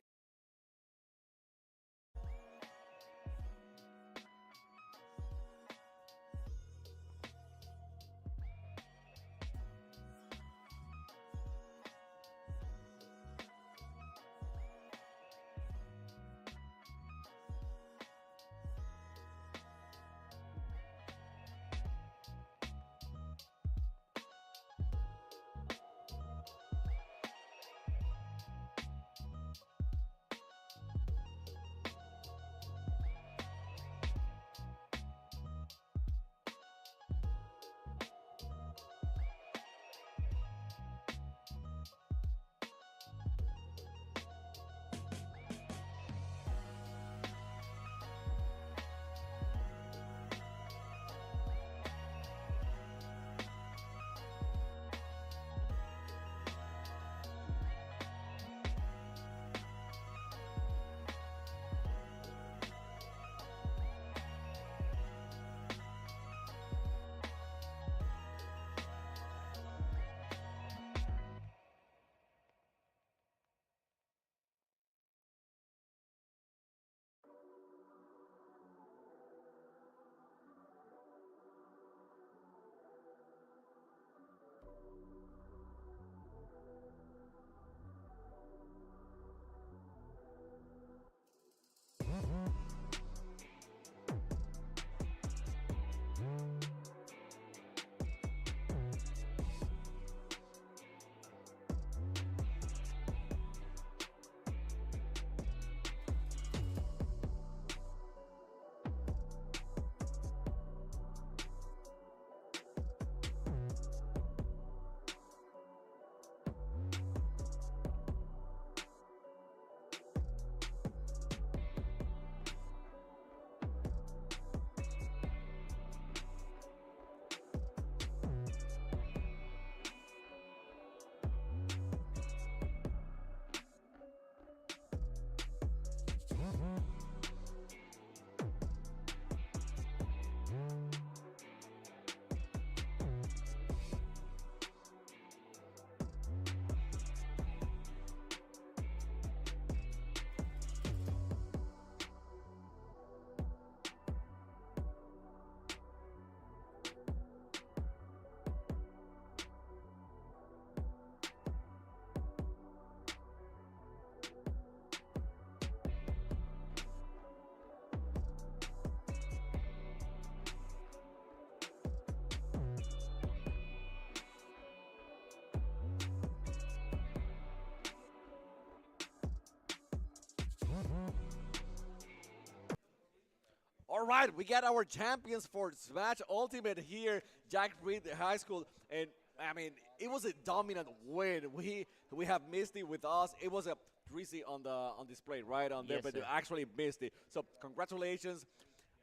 All right, we got our champions for Smash Ultimate here, Jack Reed High School. And I mean, it was a dominant win. We have Misty with us. It was a Drizzy on display right on there, Yes, but sir. they actually missed it. So congratulations.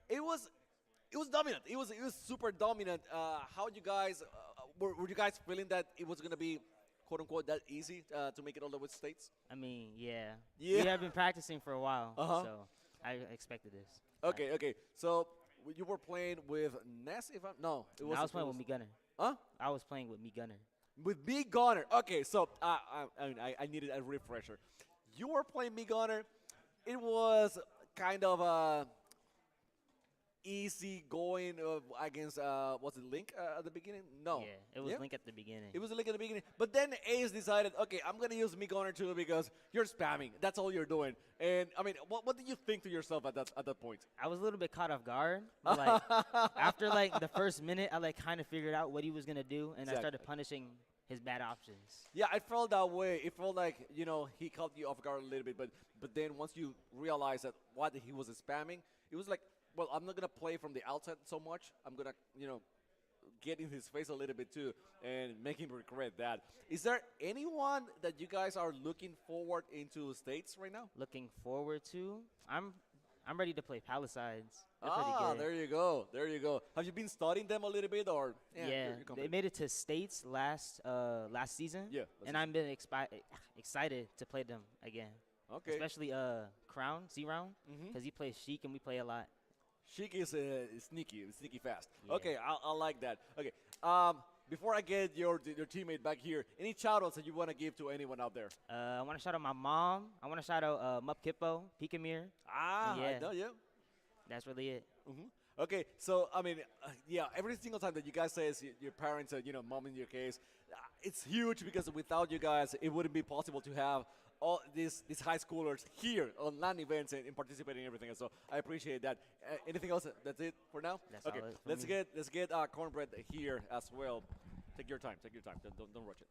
It was dominant. It was super dominant. How you guys were you guys feeling that it was gonna be quote unquote that easy to make it all the way to states? I mean, yeah. Yeah. We have been practicing for a while, Uh-huh. so I expected this. Okay. So you were playing with Ness, if I'm no, it I was was playing with me Gunner. Huh? I was playing with me Gunner. With me Gunner. Okay, so I needed a refresher. You were playing me Gunner. It was kind of easy going against was it Link at the beginning? No. Yeah, it was Link at the beginning. It was Link at the beginning. But then Ace decided, okay, I'm gonna use me Gunner too because you're spamming. That's all you're doing. And I mean, what did you think to yourself at that point? I was a little bit caught off guard. But, like, after like the first minute, I like kind of figured out what he was gonna do, and I started punishing his bad options. Yeah, I felt that way. It felt like, he caught you off guard a little bit, but then once you realize that what he was spamming, it was like, well, I'm not going to play from the outside so much. I'm going to, get in his face a little bit too and make him regret that. Is there anyone that you guys are looking forward into states right now? Looking forward to? I'm ready to play Palisades. They're pretty good. There you go. Have you been studying them a little bit, or Yeah, you're they confident? made it to states last season. Yeah, and I've been excited to play them again. Okay. Especially Crown, C-Round, because he plays Sheik and we play a lot. Sheik is sneaky fast. Yeah. Okay, I like that. Okay, before I get your teammate back here, any shout-outs that you want to give to anyone out there? I want to shout out my mom. I want to shout out Mup Kippo, Pikamir. I yeah. know you. That's really it. Okay, so I mean, every single time that you guys say your parents, mom in your case, it's huge because without you guys, it wouldn't be possible to have all these high schoolers here on LAN events and participating in everything. So I appreciate that. Anything else? That's it for now. That's okay. all it for Let's me. get Cornbread here as well. Take your time. Don't rush it.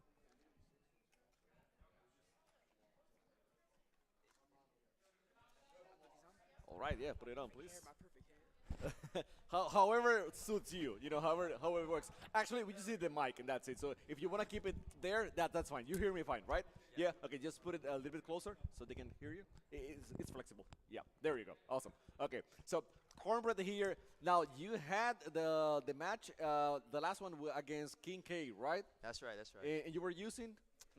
All right, yeah, put it on, please. However suits you, however it works. Actually, we just need the mic and that's it. So if you want to keep it there, that's fine. You hear me fine, right? Yeah. Okay, just put it a little bit closer so they can hear you. It's flexible. Yeah, there you go. Awesome. Okay, so Cornbread here. Now you had the match, the last one against King K, right? That's right. That's right. And you were using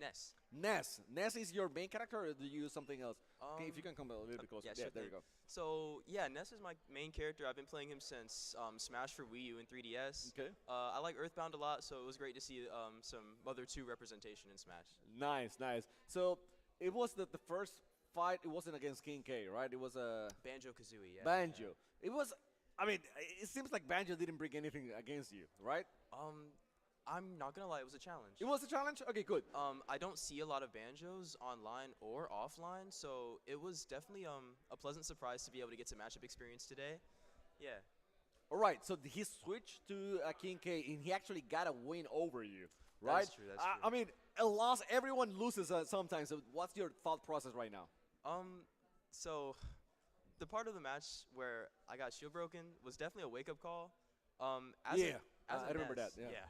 Ness. Ness is your main character, or do you use something else? Okay, if you can come a little bit closer. Yeah, Yeah, sure there you thing. go. So yeah, Ness is my main character. I've been playing him since Smash for Wii U and 3DS. Okay. I like Earthbound a lot, so it was great to see some Mother 2 representation in Smash. Nice. So it was the first fight. It wasn't against King K, right? It was a Banjo Kazooie. Yeah. Banjo. It was. I mean, it seems like Banjo didn't bring anything against you, right? I'm not gonna lie, it was a challenge. It was a challenge. Okay, good. I don't see a lot of banjos online or offline, so it was definitely a pleasant surprise to be able to get some matchup experience today. Yeah. All right. So he switched to King K, and he actually got a win over you, right? That's true. That's true. I mean, a loss. Everyone loses sometimes. So what's your thought process right now? So the part of the match where I got shield broken was definitely a wake-up call. As I remember that. Yeah.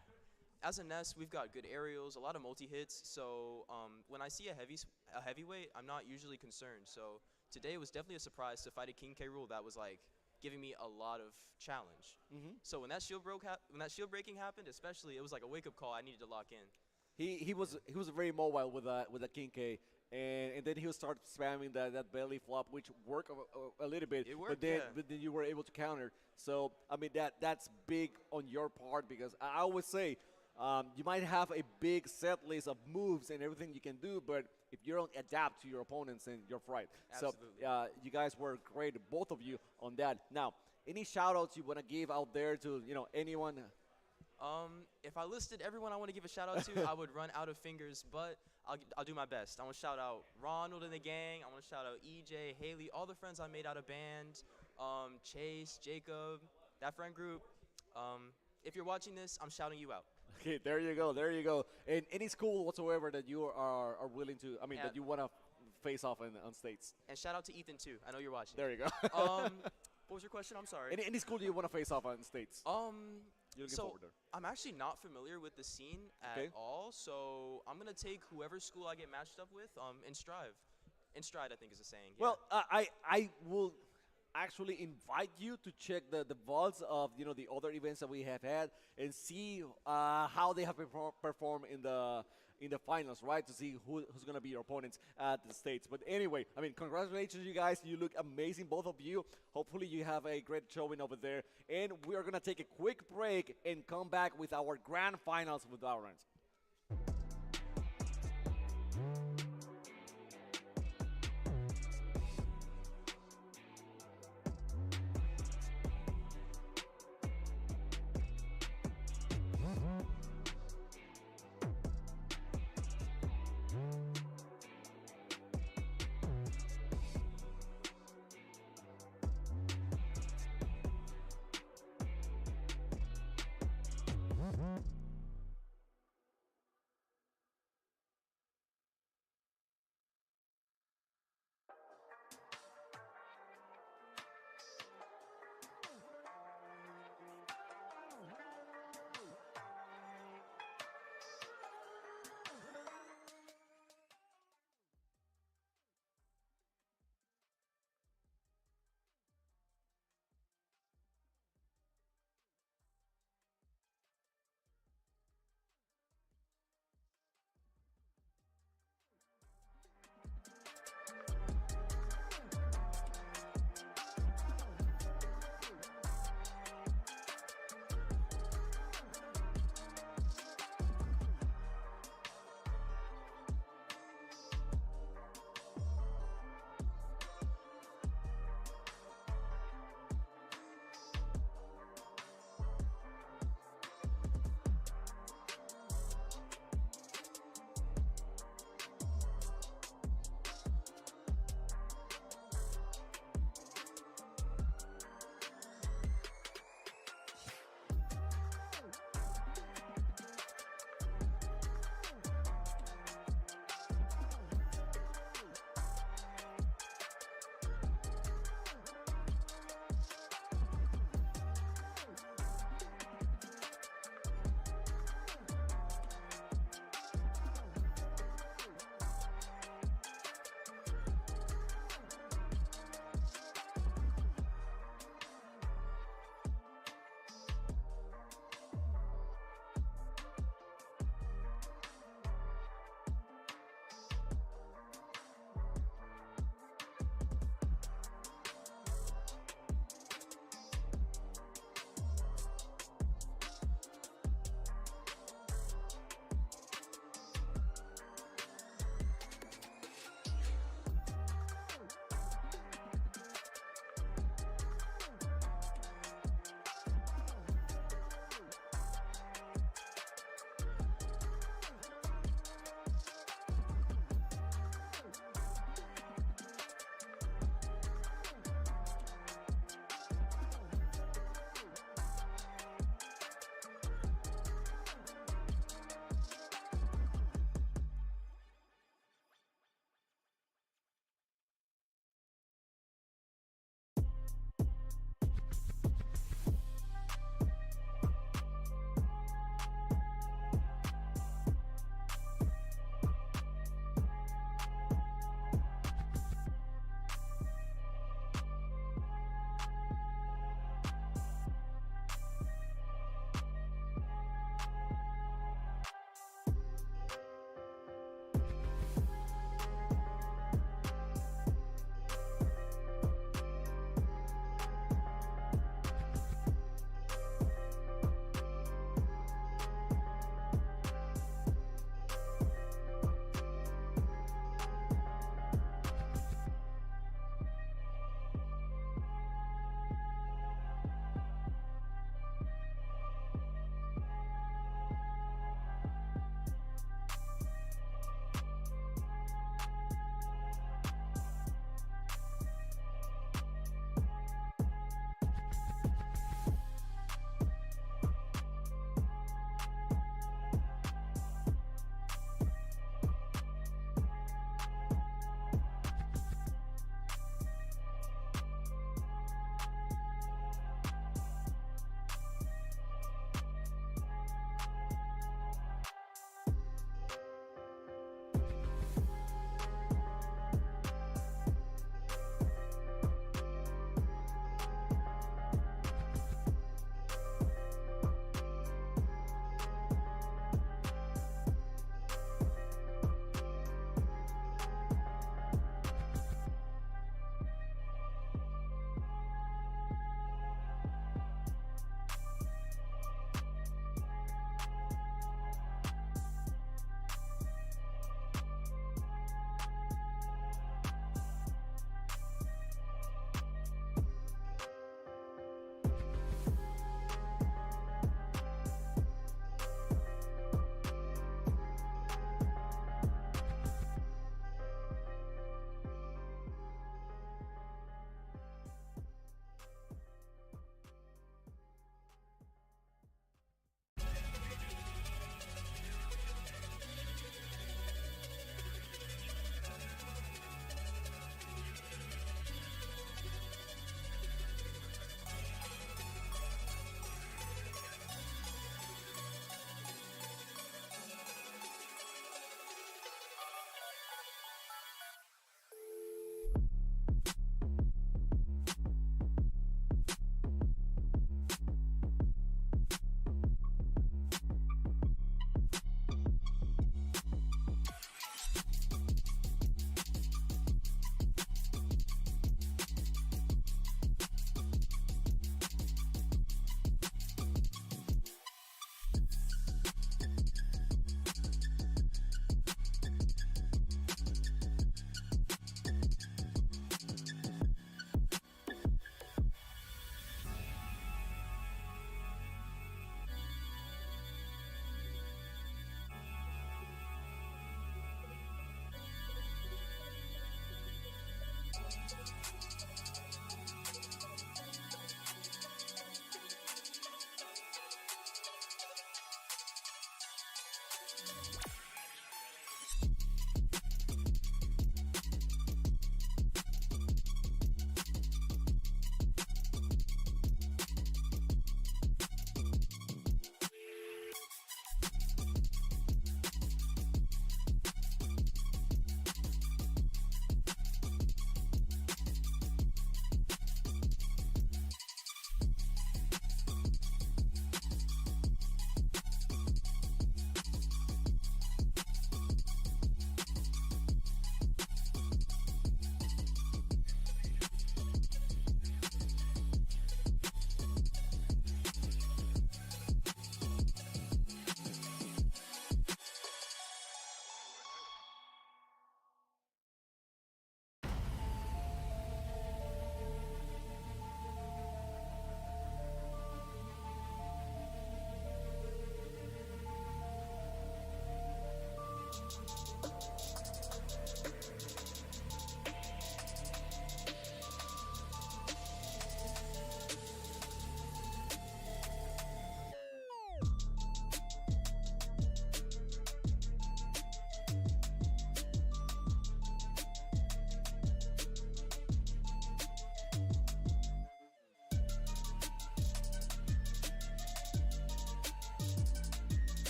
As a Ness, we've got good aerials, a lot of multi-hits, so when I see a heavyweight, I'm not usually concerned. So today was definitely a surprise to fight a King K rule that was like giving me a lot of challenge. So when that shield breaking happened, especially, it was like a wake-up call I needed to lock in. He was very mobile with that King K, and then he would start spamming that belly flop, which worked a little bit. It worked, but then you were able to counter. So I mean that's big on your part because I always say you might have a big set list of moves and everything you can do, but if you don't adapt to your opponents, then you're fried. Absolutely. So you guys were great, both of you, on that. Now, any shout-outs you want to give out there to anyone? If I listed everyone I want to give a shout out to, I would run out of fingers, but I'll do my best. I want to shout out Ronald and the gang. I want to shout out EJ, Haley, all the friends I made out of band, Chase, Jacob, that friend group. If you're watching this, I'm shouting you out. Okay, there you go. And any school whatsoever that you are willing to, that you want to face off on states. And shout out to Ethan too. I know you're watching. There you go. What was your question? I'm sorry. Any school do you want to face off on states? You're looking So forward there. I'm actually not familiar with the scene at all, so I'm gonna take whoever school I get matched up with in stride. In stride, I think is the saying. Yeah. Well, I will actually invite you to check the vaults of the other events that we have had and see how they have performed in the finals, right? To see who's going to be your opponents at the States. But anyway, I mean, congratulations, you guys. You look amazing, both of you. Hopefully you have a great showing over there. And we are going to take a quick break and come back with our grand finals with Valorant.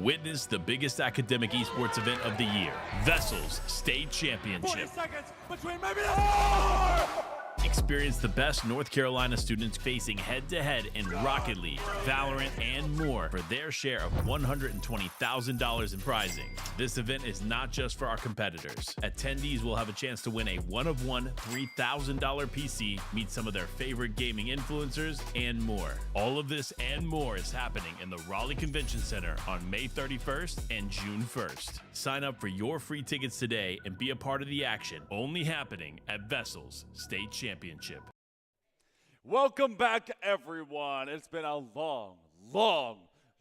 Witness the biggest academic esports event of the year, VESL's State 40 Championship. seconds between maybe Experience the best North Carolina students facing head-to-head in Rocket League, Valorant, and more for their share of $120,000 in prizing. This event is not just for our competitors. Attendees will have a chance to win a one-of-one $3,000 PC, meet some of their favorite gaming influencers, and more. All of this and more is happening in the Raleigh Convention Center on May 31st and June 1st. Sign up for your free tickets today and be a part of the action, only happening at VESL's State Championship. Welcome back, everyone. It's been a long,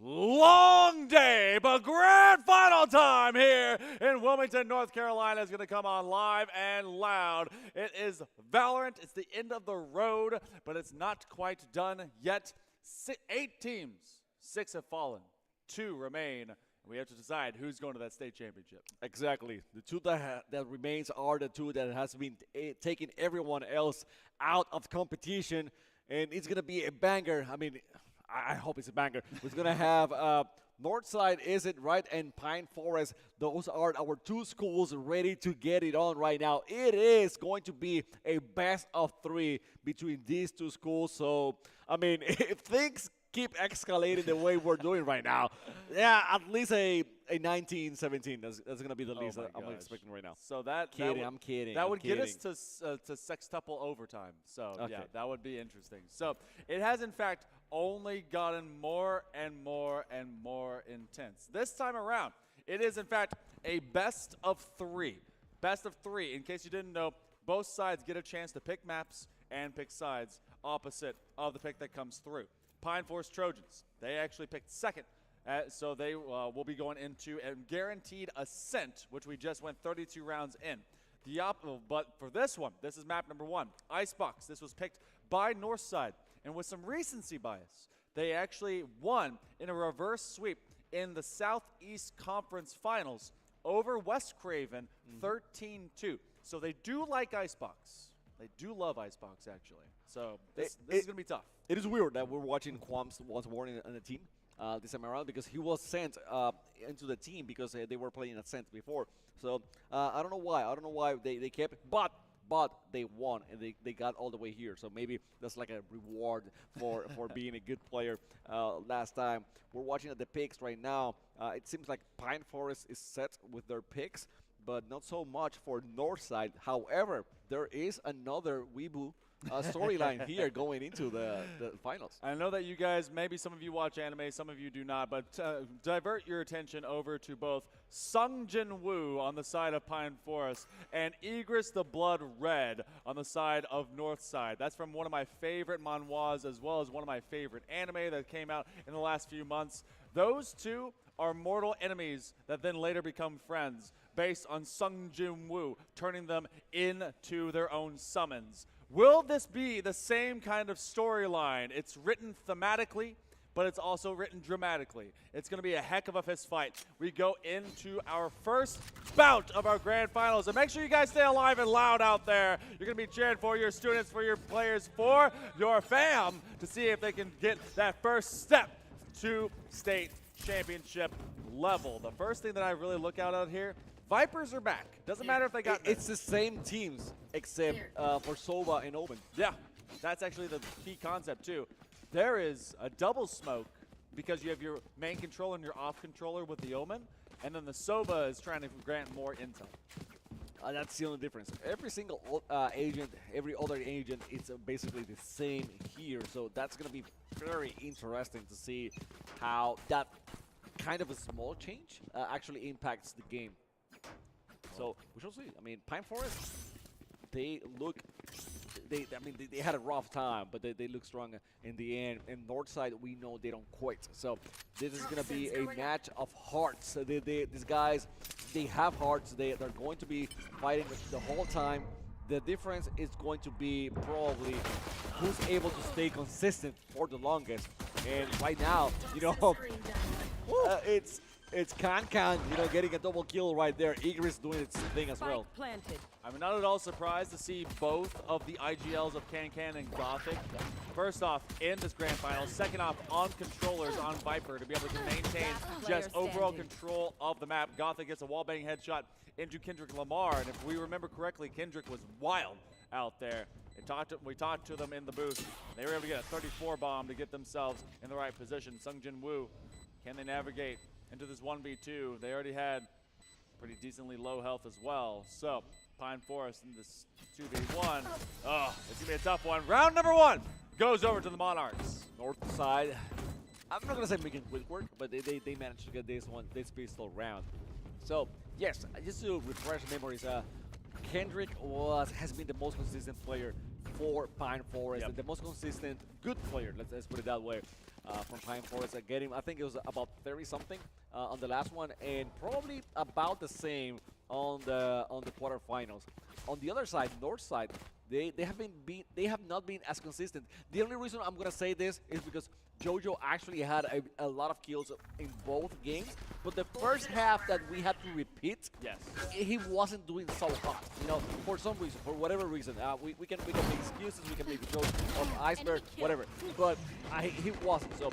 long day, but grand final time here in Wilmington, North Carolina is going to come on live and loud. It is Valorant. It's the end of the road, but it's not quite done yet. 8 teams, 6 have fallen, 2 remain. We have to decide who's going to that state championship. Exactly. The 2 that remains are the 2 that has been taking everyone else out of competition, and it's going to be a banger. I mean, I hope it's a banger. It's going to have Northside, is it right, and Pine Forest. Those are our 2 schools ready to get it on right now. It is going to be a best of 3 between these 2 schools. So, I mean, if things keep escalating the way we're doing right now, yeah, at least a 19-17. That's going to be the least that I'm expecting right now. So I'm kidding. That would get us to sextuple overtime. So yeah, that would be interesting. So it has in fact only gotten more and more and more intense. This time around, it is in fact a best of 3. Best of 3. In case you didn't know, both sides get a chance to pick maps and pick sides opposite of the pick that comes through. Pine Forest Trojans, they actually picked second, so they will be going into a guaranteed ascent, which we just went 32 rounds in. But for this one, this is map number 1, Icebox. This was picked by Northside, and with some recency bias, they actually won in a reverse sweep in the Southeast Conference Finals over West Craven, 13-2. So they do like Icebox. They do love Icebox, actually. So this is going to be tough. It is weird that we're watching Quams once more in the team this time around, because he was sent into the team because they were playing Ascent before. So I don't know why. I don't know why they kept it, but they won and they got all the way here. So maybe that's like a reward for being a good player last time. We're watching at the picks right now. It seems like Pine Forest is set with their picks, but not so much for Northside. However, there is another Weebu storyline here going into the finals. I know that you guys, maybe some of you watch anime, some of you do not, but divert your attention over to both Sungjin Woo on the side of Pine Forest and Egris the Blood Red on the side of Northside. That's from one of my favorite manhwas, as well as one of my favorite anime that came out in the last few months. Those 2 are mortal enemies that then later become friends, based on Sungjin Woo turning them into their own summons. Will this be the same kind of storyline? It's written thematically, but it's also written dramatically. It's going to be a heck of a fist fight. We go into our first bout of our grand finals. And make sure you guys stay alive and loud out there. You're going to be cheering for your students, for your players, for your fam to see if they can get that first step to state championship level. The first thing that I really look out here, Vipers are back. Doesn't matter if they got It's the same teams, except for Sova and Omen. Yeah, that's actually the key concept, too. There is a double smoke because you have your main controller and your off controller with the Omen, and then the Sova is trying to grant more intel. That's the only difference. Every single agent, every other agent, it's basically the same here. So that's going to be very interesting to see how that kind of a small change actually impacts the game. So we shall see. I mean, Pine Forest, they had a rough time, but they look strong in the end. And Northside, we know they don't quit. So this is going to be a match of hearts. These guys, they have hearts. They're going to be fighting the whole time. The difference is going to be probably who's able to stay consistent for the longest. And right now, you know, it's Can, getting a double kill right there. Igris doing its thing as well. Planted. I'm not at all surprised to see both of the IGLs of Can and Gothic. First off, in this grand final. Second off, on controllers on Viper to be able to maintain just overall control of the map. Gothic gets a wallbang headshot into Kendrick Lamar, and if we remember correctly, Kendrick was wild out there. We talked to them in the booth. They were able to get a 34 bomb to get themselves in the right position. Sungjin Woo, can they navigate into this 1v2? They already had pretty decently low health as well. So Pine Forest in this 2v1. Oh, it's gonna be a tough one. Round number 1 goes over to the Monarchs. North side. I'm not gonna say making quick work, but they managed to get this pistol round. So yes, just to refresh memories, Kendrick has been the most consistent player for Pine Forest, and the most consistent good player. Let's put it that way. From Pine Forest, getting, I think it was about 30 something on the last one, and probably about the same on the quarterfinals. On the other side, north side, they have not been as consistent. The only reason I'm gonna say this is because Jojo actually had a lot of kills in both games, but the first half that we had to repeat, he wasn't doing so hot. For some reason, for whatever reason, we can make excuses, we can make jokes of Iceberg, whatever, but he wasn't. So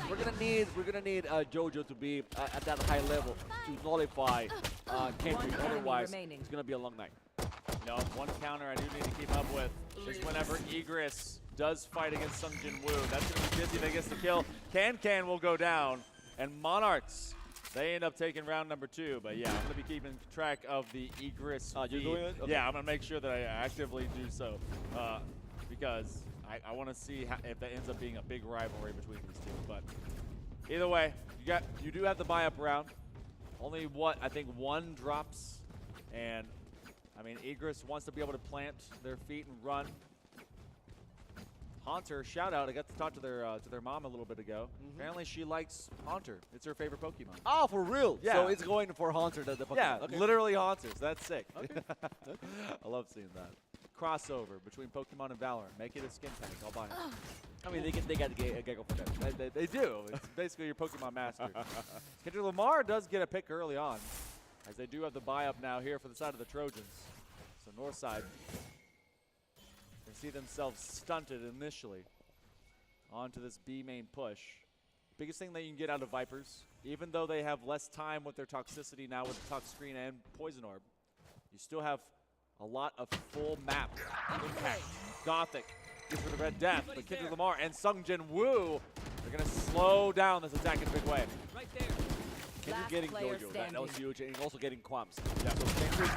we're gonna need Jojo to be at that high level to nullify Kendrick. Otherwise, it's gonna be a long night. One counter I do need to keep up with is whenever Igris does fight against Sungjin Woo. That's going to be busy. They gets the kill. Can will go down. And Monarchs, they end up taking round number 2. But yeah, I'm going to be keeping track of the Igris. You're doing it? Okay. Yeah, I'm going to make sure that I actively do so. Because I want to see if that ends up being a big rivalry between these two. But either way, you do have the buy-up round. Only I think 1 drops. And I mean, Igris wants to be able to plant their feet and run. Haunter, shout out! I got to talk to their mom a little bit ago. Apparently, she likes Haunter. It's her favorite Pokemon. Oh, for real? Yeah. So it's going for Haunter, the Pokemon. Yeah, okay. literally Haunters. That's sick. Okay. I love seeing that crossover between Pokemon and Valorant. Make it a skin tank. I'll buy it. I mean, they got a gecko for that. They do. It's basically your Pokemon master. Kendrick Lamar does get a pick early on, as they do have the buy up now here for the side of the Trojans. So north side, they see themselves stunted initially onto this B main push. Biggest thing that you can get out of Vipers, even though they have less time with their toxicity now with the Tox Screen and Poison Orb, you still have a lot of full map impact. Gothic gets rid of Red Death, but Kendrick Lamar and Sungjin Woo, they're going to slow down this attack in a big way. Right there. Kendrick getting Jojo, that was huge, and also getting Quams. Yeah, so Kendrick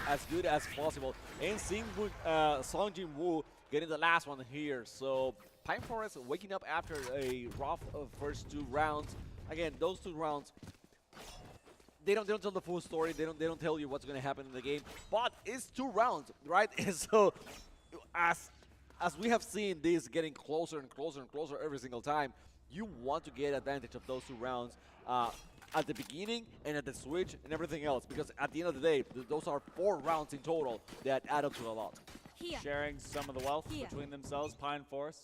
as good as possible. And seeing Sungjin Woo getting the last one here. So Pine Forest waking up after a rough first 2 rounds. Again, those 2 rounds, they don't tell the full story. They don't tell you what's going to happen in the game. But it's 2 rounds, right? And so as we have seen this getting closer and closer and closer every single time, you want to get advantage of those 2 rounds. At the beginning and at the switch and everything else, because at the end of the day, those are 4 rounds in total that add up to a lot. Sharing some of the wealth between themselves. Pine Forest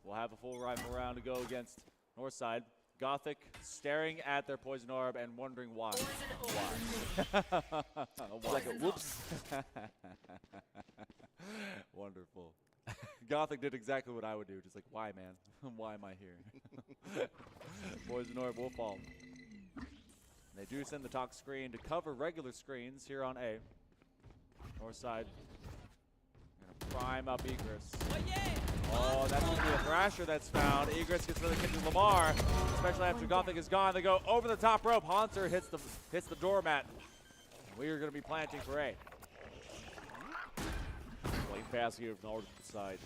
will have a full rifle round to go against Northside. Gothic staring at their Poison Orb and wondering why. Like a whoops. Wonderful. Gothic did exactly what I would do, just like, why, man? Why am I here? Poison Orb will fall. They do send the Tox Screen to cover regular screens here on A. North side. Gonna prime up Igris. Oh, that's going to be a Thrasher that's found. Igris gets really kicked to Lamar, especially after Gothic is gone. They go over the top rope. Haunter hits the doormat. We are going to be planting for A. Playing fast here from the north side.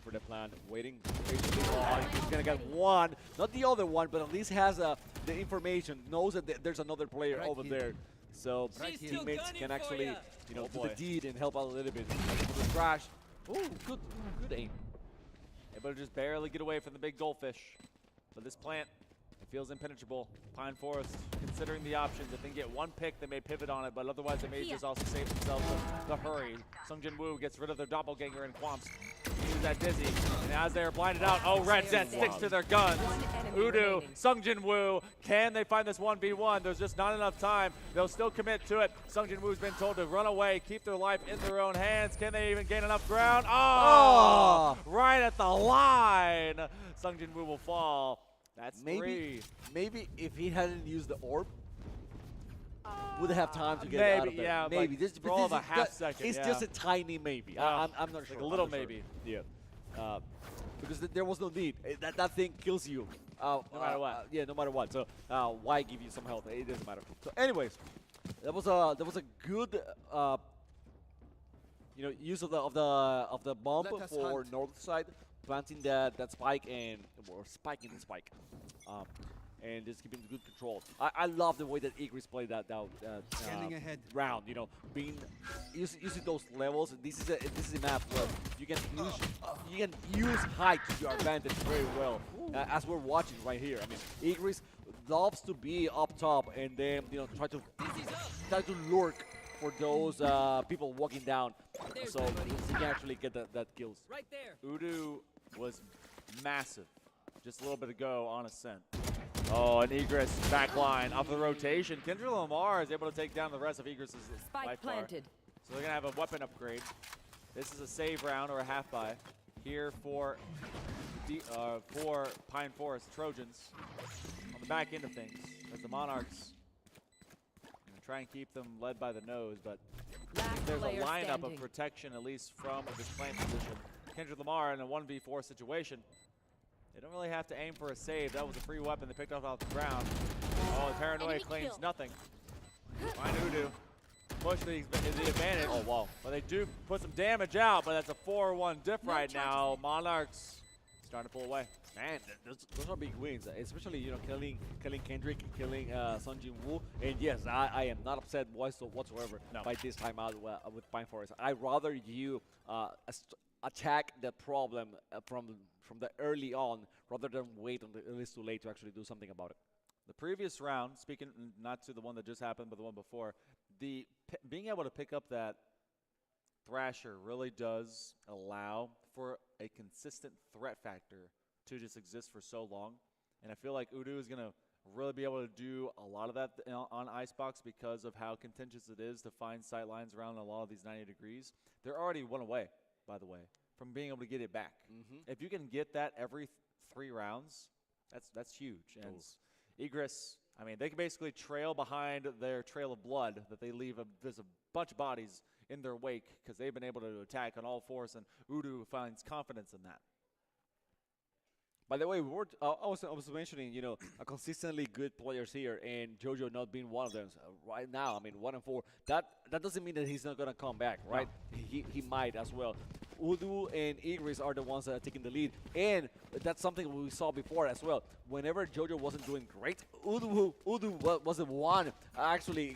For the plan, waiting. Oh, he's gonna get 1, not the other one, but at least has the information, knows that there's another player over there, so teammates can actually, do the deed and help out a little bit. The crash. Ooh, good aim. Able to just barely get away from the big goldfish, but this plant, it feels impenetrable. Pine Forest can considering the options. If they can get one pick, they may pivot on it, but otherwise they may just also save themselves the hurry. Sungjin Woo gets rid of their doppelganger and Quamps. Use that dizzy, and as they are blinded out, Red Jet sticks to their guns. Udu, Sungjin Woo, can they find this 1v1? There's just not enough time. They'll still commit to it. Sungjin Woo's been told to run away, keep their life in their own hands. Can they even gain enough ground? Oh! Right at the line. Sungjin Woo will fall. That's three. Maybe if he hadn't used the orb, would have time to get out of there. Yeah, maybe. Like for all of a half second. It's just a tiny maybe. I'm not sure. Like a little maybe. Yeah. Because there was no need. That thing kills you. No matter what. Yeah, no matter what. So why give you some health? It doesn't matter. So, anyways, that was a good use of the bomb for north side, planting that spike or spiking the spike. And just keeping good control. I love the way that Igris played that ahead round. Using those levels. This is a map where you can use height to your advantage very well. As we're watching right here. I mean, Igris loves to be up top and then try to lurk for those people walking down, so he can actually get that kills. Right there. Udu was massive just a little bit ago on Ascent. Oh, and Egris back line off the rotation. Kendra Lamar is able to take down the rest of Egris's Spike planted. So they're going to have a weapon upgrade. This is a save round or a half buy here for Pine Forest Trojans on the back end of things. As the Monarchs try and keep them led by the nose, but there's a lineup of protection, at least from this plant position. Kendrick Lamar in a 1v4 situation. They don't really have to aim for a save. That was a free weapon they picked up off the ground. Oh, the Paranoia claims nothing. Find Udu. Push the advantage. Oh, wow. But they do put some damage out, but that's a 4-1 diff right now. Monarchs starting to pull away. Man, those are big wins, especially killing Kendrick, killing Sungjin Woo. And yes, I am not upset whatsoever by this time out with Pine Forest. I'd rather you attack the problem from the early on rather than wait until it's too late to actually do something about it. The previous round, speaking not to the one that just happened, but the one before, being able to pick up that Thrasher really does allow for a consistent threat factor to just exist for so long. And I feel like Udu is going to really be able to do a lot of that on Icebox because of how contentious it is to find sight lines around a lot of these 90 degrees. They're already one away, by the way, from being able to get it back. If you can get that every 3 rounds, that's huge. And Egris, I mean, they can basically trail behind their trail of blood that they leave. There's a bunch of bodies in their wake because they've been able to attack on all fours, and Udu finds confidence in that. By the way, I was mentioning, a consistently good players here, and JoJo not being one of them. So right now, I mean, 1-4. That doesn't mean that he's not gonna come back, right? No. He might as well. Udu and Igris are the ones that are taking the lead, and that's something we saw before as well. Whenever JoJo wasn't doing great, Udu was the one actually,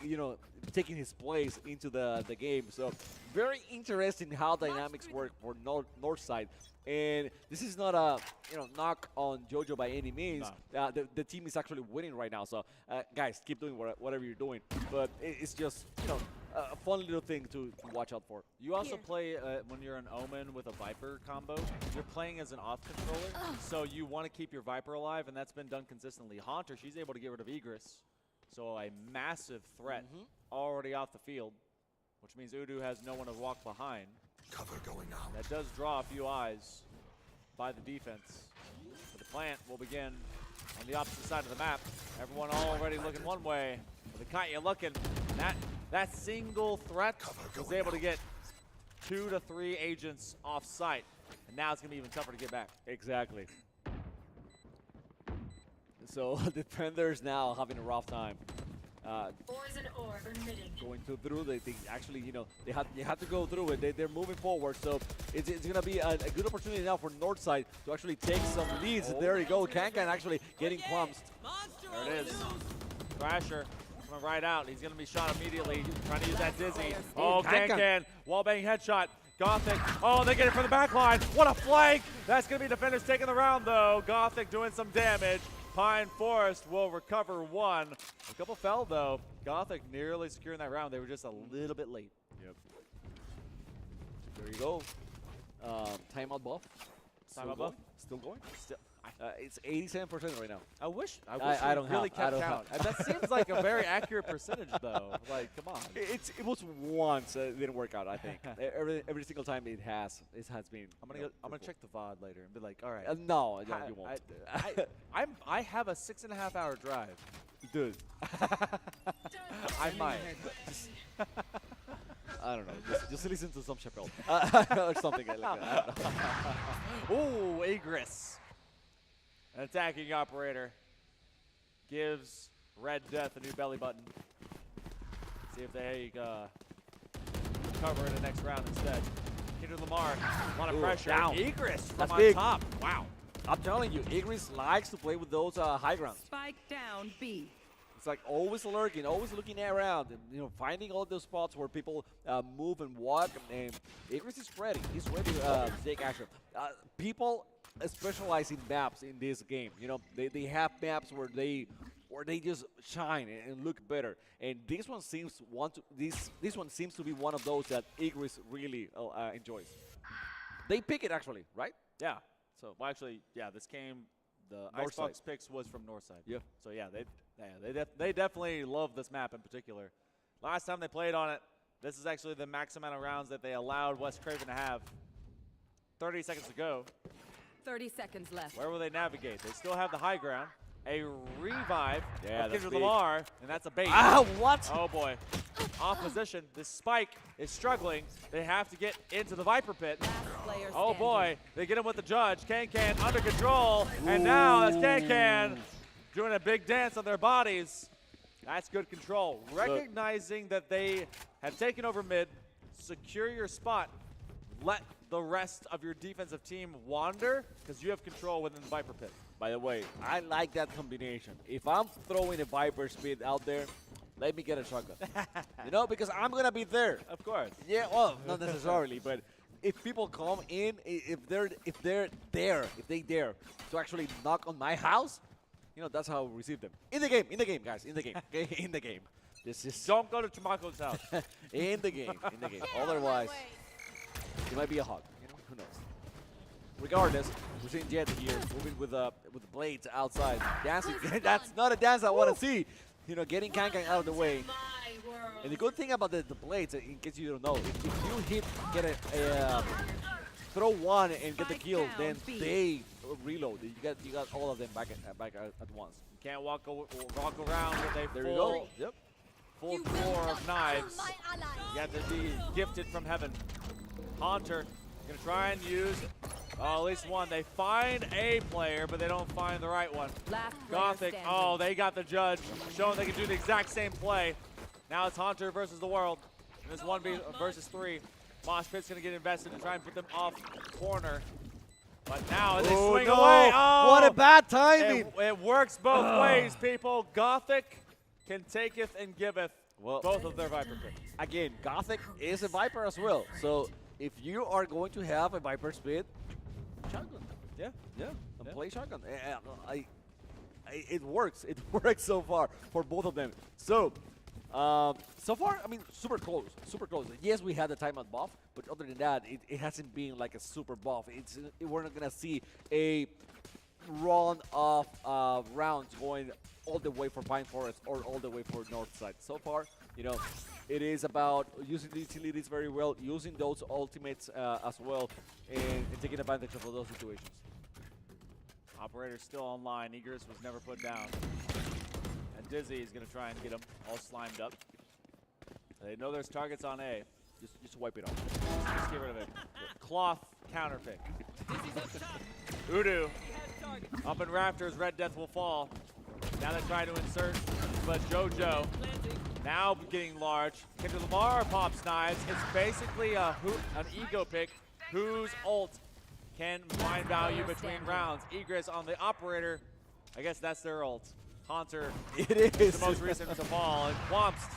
taking his place into the game. So very interesting how dynamics work for north side. And this is not a knock on JoJo by any means. No. The team is actually winning right now. So guys, keep doing whatever you're doing. But it's just a fun little thing to watch out for. You also play when you're an Omen with a Viper combo. You're playing as an off controller, so you want to keep your Viper alive, and that's been done consistently. Haunter, she's able to get rid of Egris, so a massive threat already off the field, which means Udu has no one to walk behind. Cover going out. That does draw a few eyes by the defense. But the plant will begin on the opposite side of the map. Everyone already looking one way. With the Kaya looking, that single threat was able to get 2 to 3 agents off site. And now it's going to be even tougher to get back. Exactly. So defenders now having a rough time. Going through, they actually, they have to go through it. They're moving forward, so it's going to be a good opportunity now for Northside to actually take some leads. There you go, Kankan actually getting clumped. There it is. Thrasher coming right out. He's going to be shot immediately, trying to use that dizzy. Oh, Kankan, wallbang headshot. Gothic, oh, they get it from the back line. What a flank. That's going to be defenders taking the round, though. Gothic doing some damage. Pine Forest will recover 1. A couple fell, though. Gothic nearly securing that round. They were just a little bit late. Yep. There you go. Timeout buff. Timeout buff? Still going? Still. It's 87% right now. I wish I don't really have, I kept don't count. have. That seems like a very accurate percentage, though. Like, come on. It was once. It didn't work out, I think. every single time it has been. I'm gonna check the VOD later and be like, all right. No, you won't. I have a 6.5-hour drive. Dude. I might. I don't know. Just listen to some Chappelle or something like that. Ooh, Igris. An attacking operator gives Red Death a new belly button. See if they cover in the next round instead. Kendra Lamar, a lot of pressure. Down. Igris from That's on big. top. Wow. I'm telling you, Igris likes to play with those high grounds. Spike down B. It's like always lurking, always looking around, and finding all those spots where people move and walk. And Igris is ready. He's ready to take action. People specialize in maps in this game. They have maps where they just shine and look better. And this one seems this one seems to be one of those that Igris really enjoys. They pick it actually, right? Yeah. So well, actually, yeah. This came. The North Icebox side. picks was from Northside. Yeah. So yeah, they definitely love this map in particular. Last time they played on it, this is actually the max amount of rounds that they allowed West Craven to have. 30 seconds to go. 30 seconds left. Where will they navigate? They still have the high ground. A revive. Yeah, that's Kendra big. Lamar, and that's a bait. Ah, what? Oh boy. Opposition. This Spike is struggling. They have to get into the Viper pit. Oh boy. They get him with the judge. Can under control. And now that's Can doing a big dance on their bodies. That's good control. Recognizing that they have taken over mid, secure your spot. Let the rest of your defensive team wander because you have control within the Viper pit. By the way, I like that combination. If I'm throwing a Viper speed out there, let me get a shotgun. Because I'm gonna be there. Of course. Yeah, well, not necessarily, but if people come in, if they dare to actually knock on my house, that's how I receive them. In the game, guys, in the game, okay, in the game. This is Don't go to Chamaco's house. in the game. Otherwise, it might be a hug. Who knows? Regardless, we're seeing Jet here moving with the blades outside, dancing. That's not a dance I want to see. Getting Can out of the way. And the good thing about the blades, in case you don't know, if you throw one and get the kill, then they reload. You got all of them back at once. You can't walk around with a There you go. Yep. full floor of knives. You have to be gifted from heaven. Haunter gonna try and use at least one. They find a player, but they don't find the right one. Gothic, they got the judge, showing they can do the exact same play. Now it's Haunter versus the world. And this 1v versus 3. Mosh Pit's gonna get invested and try and put them off corner. But now they swing away. Oh, what a bad timing. It works both ways, people. Gothic can taketh and giveth both of their Viper picks. Again, Gothic is a Viper as well. So if you are going to have a Viper speed, shotgun. Yeah. Play shotgun. It works. It works so far for both of them. So, so far, I mean, super close. Yes, we had the timeout buff, but other than that, it hasn't been like a super buff. We're not gonna see a run of rounds going all the way for Pine Forest or all the way for North Side. So far, it is about using the utilities very well, using those ultimates as well, and taking advantage of those situations. Operator's still online. Igris was never put down. And Dizzy is going to try and get him all slimed up. They know there's targets on A. Just wipe it off. Just get rid of it. Cloth counter pick. Udu up in rafters. Red Death will fall. Now they're trying to insert, but JoJo now getting large. Kendra Lamar pops knives. It's basically an ego pick. Whose ult can find value between rounds? Igris on the operator. I guess that's their ult. Haunter is the most recent to fall. And Quamst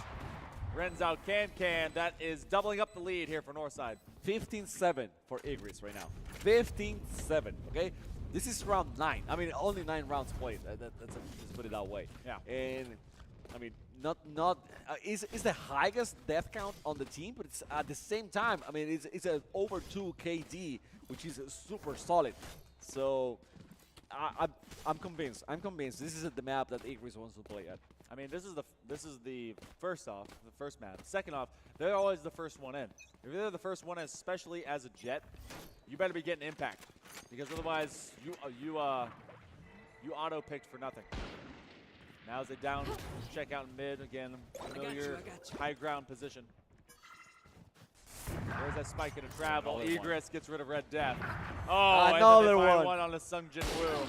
rends out Can. That is doubling up the lead here for Northside. 15-7 for Igris right now. 15-7, okay? This is round 9. I mean, only 9 rounds played. Let's put it that way. Yeah. And I mean, it's the highest death count on the team, but it's at the same time. I mean, it's a over 2 KD, which is super solid. So I'm convinced. I'm convinced this is the map that Igris wants to play at. I mean, this is the first off, the first map. Second off, they're always the first one in. If they're the first one in, especially as a Jet, you better be getting impact, because otherwise you auto-picked for nothing. Now as they down, check out in mid again, familiar high ground position. There's that spike into travel. Egress gets rid of Red Death. Oh, another one on the Sungjin Woo.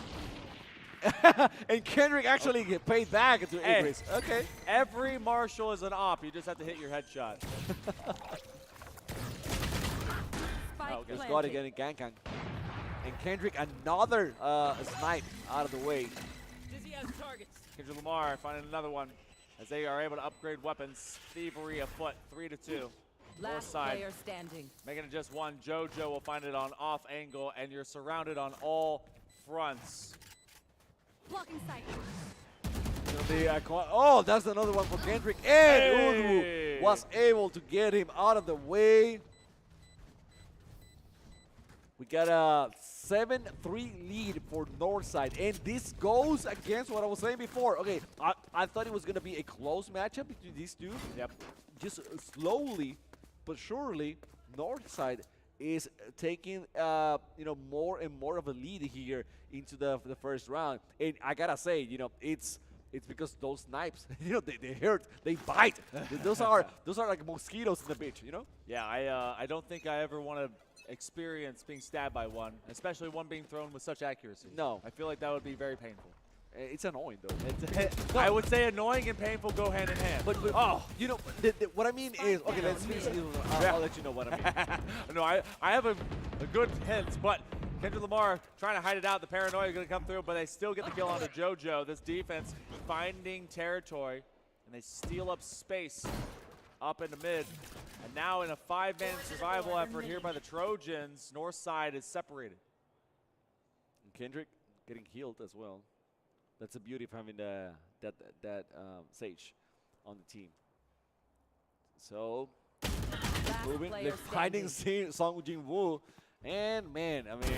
And Kendrick actually paid back to Igris. Okay. Every Marshall is an op. You just have to hit your headshot. Just got it again in Gankang. And Kendrick, another snipe out of the way. Dizzy has targets. Kendrick Lamar finding another one as they are able to upgrade weapons. Thievery afoot, 3-2. Last player standing. Making it just one. JoJo will find it on off angle, and you're surrounded on all fronts. Blocking sight. Oh, that's another one for Kendrick. And Udu was able to get him out of the way. We got a 7-3 lead for Northside, and this goes against what I was saying before. Okay, I thought it was going to be a close matchup between these two. Yep. Just slowly but surely, Northside is taking more and more of a lead here into the first round. And I gotta say, it's because those snipes, they hurt, they bite. those are like mosquitoes in the bitch, Yeah, I don't think I ever want to experience being stabbed by one, especially one being thrown with such accuracy. No. I feel like that would be very painful. It's annoying, though. I would say annoying and painful go hand in hand. But what I mean is, okay, let's finish. I'll let you know what I mean. No, I have a good hint, but Kendrick Lamar trying to hide it out. The paranoia is going to come through, but they still get the kill onto JoJo. This defense finding territory, and they steal up space up into mid. And now in a 5-man survival effort here by the Trojans, Northside is separated. And Kendrick getting healed as well. That's the beauty of having that Sage on the team. So, moving, they're finding Songjin Woo. And man, I mean,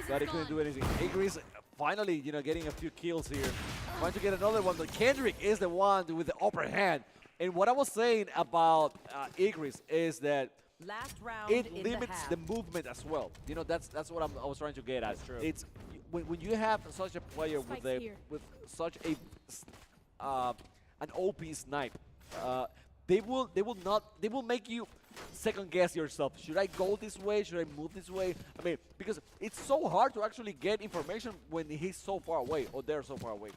that he couldn't do anything. Igris finally, getting a few kills here. Trying to get another one, but Kendrick is the one with the upper hand. And what I was saying about Igris is that Last round it in limits the movement as well. That's what I was trying to get at. That's true. It's when you have such a player with such a an OP snipe, they will make you second guess yourself. Should I go this way? Should I move this way? I mean, because it's so hard to actually get information when he's so far away or they're so far away.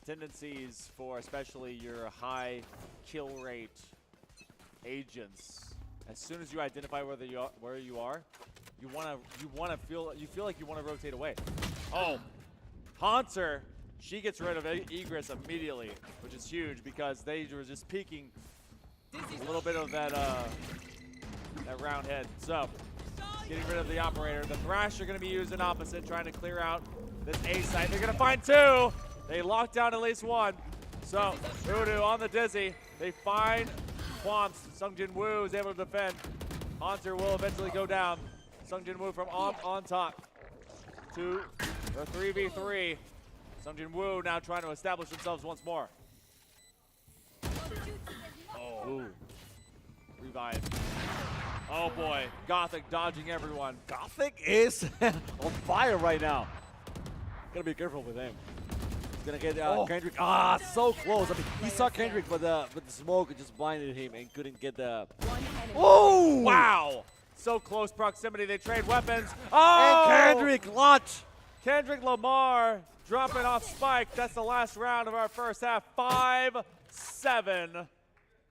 Tendencies for especially your high kill rate agents. As soon as you identify where you are, you feel like you want to rotate away. Oh, Haunter, she gets rid of Egress immediately, which is huge because they were just peeking a little bit of that round head. So, getting rid of the operator. The Thrash are going to be using opposite, trying to clear out this A site. They're going to find two. They lock down at least one. So, Udu on the Dizzy. They find Quamps. Songjin Woo is able to defend. Haunter will eventually go down. Songjin Woo from on top. 3v3. Songjin Woo now trying to establish themselves once more. Oh, revive. Oh boy, Gothic dodging everyone. Gothic is on fire right now. Gotta be careful with him. He's gonna get Kendrick. So close. I mean, he saw Kendrick, but the smoke just blinded him and couldn't get the. Oh! Wow! So close proximity. They trade weapons. Oh! And Kendrick launch. Kendrick Lamar dropping off Spike. That's the last round of our first half. 5-7.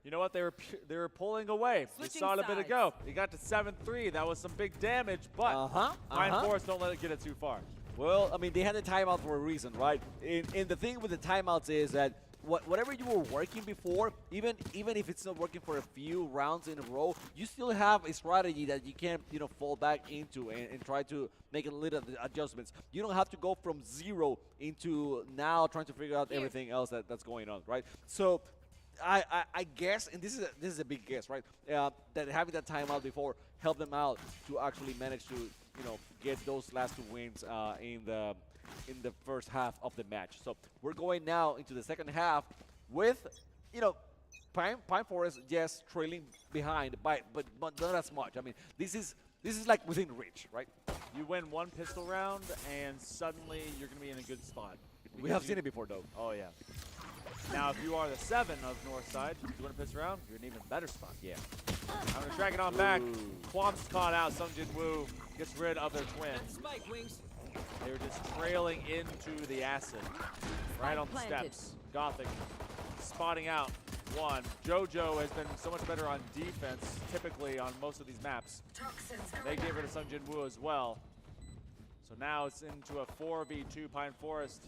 You know what? They were pulling away. We saw it a bit ago. They got to 7-3. That was some big damage, but Mind Force don't let it get it too far. Well, I mean, they had a timeout for a reason, right? And the thing with the timeouts is that whatever you were working before, even if it's not working for a few rounds in a row, you still have a strategy that you can fall back into and try to make a little adjustments. You don't have to go from 0 into now trying to figure out everything else that's going on, right? So I guess, and this is a big guess, right? That having that timeout before helped them out to actually manage to get those last 2 wins in the first half of the match. So we're going now into the second half with Pine Forest just trailing behind, but not as much. I mean, this is like within reach, right? You win 1 pistol round, and suddenly you're going to be in a good spot. We have seen it before, though. Oh, yeah. Now, if you are the 7 of Northside, you win a pistol round, you're in an even better spot. Yeah. I'm going to drag it on back. Quam's caught out. Sungjin Woo gets rid of their twin. Spike wings. They were just trailing into the acid. Right on the steps. Gothic spotting out 1. JoJo has been so much better on defense, typically on most of these maps. They gave rid of Sungjin Woo as well. So now it's into a 4v2 Pine Forest.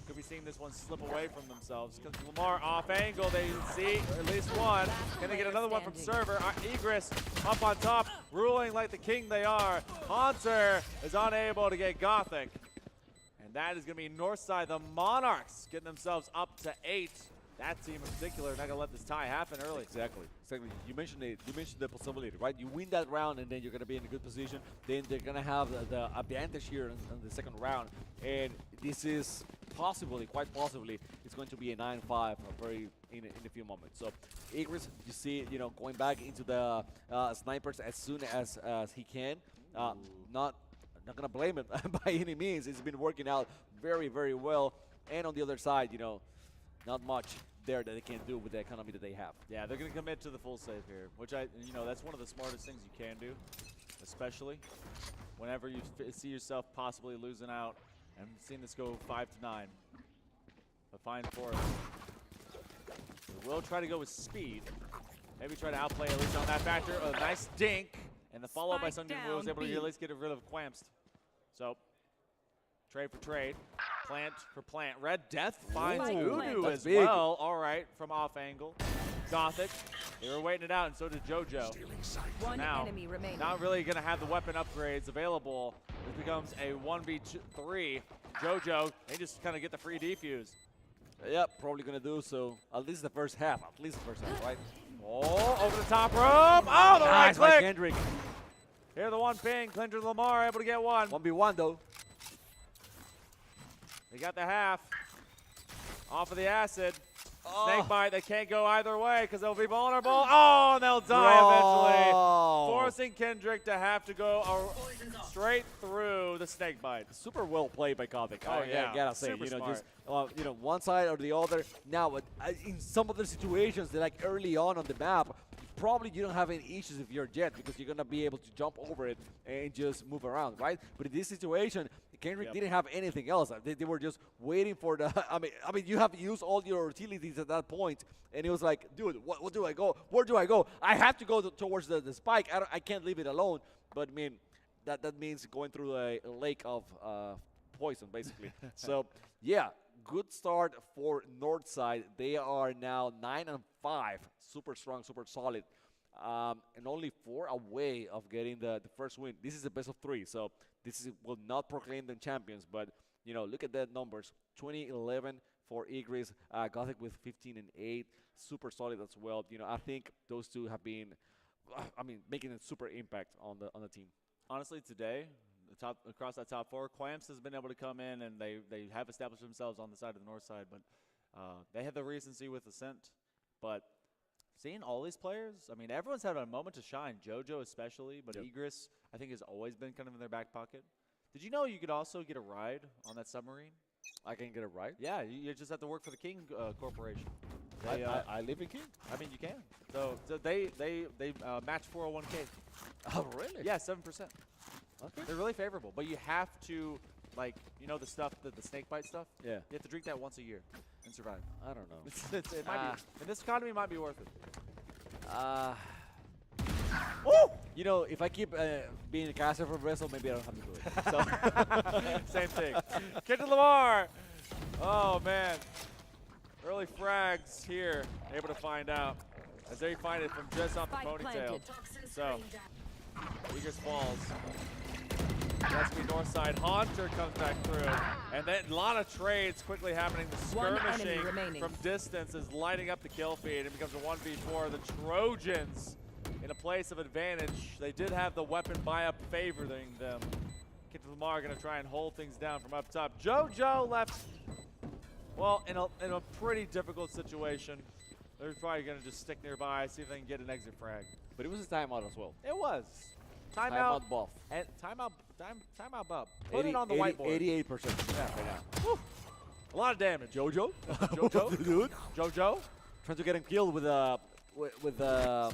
Could be seeing this one slip away from themselves. Because Lamar off angle, they see at least 1. Can they get another one from server? Egress up on top, ruling like the king they are. Haunter is unable to get Gothic. And that is going to be Northside, the Monarchs, getting themselves up to 8. That team in particular not going to let this tie happen early. Exactly. You mentioned it. You mentioned the possibility, right? You win that round, and then you're going to be in a good position. Then they're going to have the advantage here in the second round. And this is quite possibly, it's going to be a 9-5 in a few moments. So, Igris, you see, going back into the snipers as soon as he can. Not going to blame him by any means. It's been working out very, very well. And on the other side, not much there that they can do with the economy that they have. Yeah, they're going to commit to the full save here, which that's one of the smartest things you can do, especially whenever you see yourself possibly losing out. And seeing this go 5-9. But Pine Forest will try to go with speed. Maybe try to outplay at least on that factor. A nice dink. And the follow-up by Sungjin Woo was able to at least get rid of Quamst. So, trade for trade. Plant for plant. Red Death finds Udu as well. All right, from off angle. Gothic, they were waiting it out, and so did JoJo. So now, enemy remaining. Not really going to have the weapon upgrades available. This becomes a 1v3. JoJo, they just kind of get the free defuse. Yep, probably going to do so. At least the first half. Right? Oh, over the top rope. Oh, the right by click. Kendrick. Here the 1 ping. Clinton Lamar able to get 1. 1v1, though. They got the half. Off of the acid. Snakebite, they can't go either way because they'll be vulnerable. Oh, and they'll die eventually. Forcing Kendrick to have to go straight through the snakebite. Super well played by Gothic. Oh, yeah. I gotta say, Super smart. just one side or the other. Now, in some other situations, like early on the map, probably you don't have any issues if you're Jet because you're gonna be able to jump over it and just move around, right? But in this situation, Kendrick didn't have anything else. They were just waiting for the. I mean, you have used all your utilities at that point, and it was like, dude, what do I go? Where do I go? I have to go towards the spike. I can't leave it alone. But I mean, that means going through a lake of poison, basically. So yeah, good start for Northside. They are now 9-5, super strong, super solid. And only 4 away of getting the first win. This is a best of 3, so this will not proclaim them champions, but look at that numbers. 20-11 for Igris, Gothic with 15-8, super solid as well. I think those two have been, making a super impact on the team. Honestly, today, across that top 4, Quamps has been able to come in and they have established themselves on the side of the north side, but they had the recency with Ascent, but seeing all these players, everyone's had a moment to shine. JoJo especially, but Igris, I think, has always been kind of in their back pocket. Did you know you could also get a ride on that submarine? I can get a ride? Yeah, you just have to work for the King Corporation. I live in King? You can. So they match 401k. Oh, really? Yeah, 7%. Okay. They're really favorable, but you have to, the stuff, the snake bite stuff? Yeah. You have to drink that once a year and survive. I don't know. It might be, in this economy, it might be worth it. If I keep being a caster for VESL, maybe I don't have to do it. So same thing. Get to Lamar. Oh, man. Early frags here, able to find out as they find it from just off the ponytail. So, Eagles falls. That's the north side. Haunter comes back through. And then a lot of trades quickly happening. The skirmishing from distance is lighting up the kill feed. It becomes a 1v4. The Trojans in a place of advantage. They did have the weapon buy-up favoring them. Kid Lamar going to try and hold things down from up top. JoJo left, well, in a pretty difficult situation. They're probably going to just stick nearby, see if they can get an exit frag. But it was a timeout as well. It was. Timeout buff. And timeout buff. Put it on the whiteboard. 88% snap right now. Woo. A lot of damage. JoJo. JoJo. Dude. JoJo. Trying to get him killed with JoJo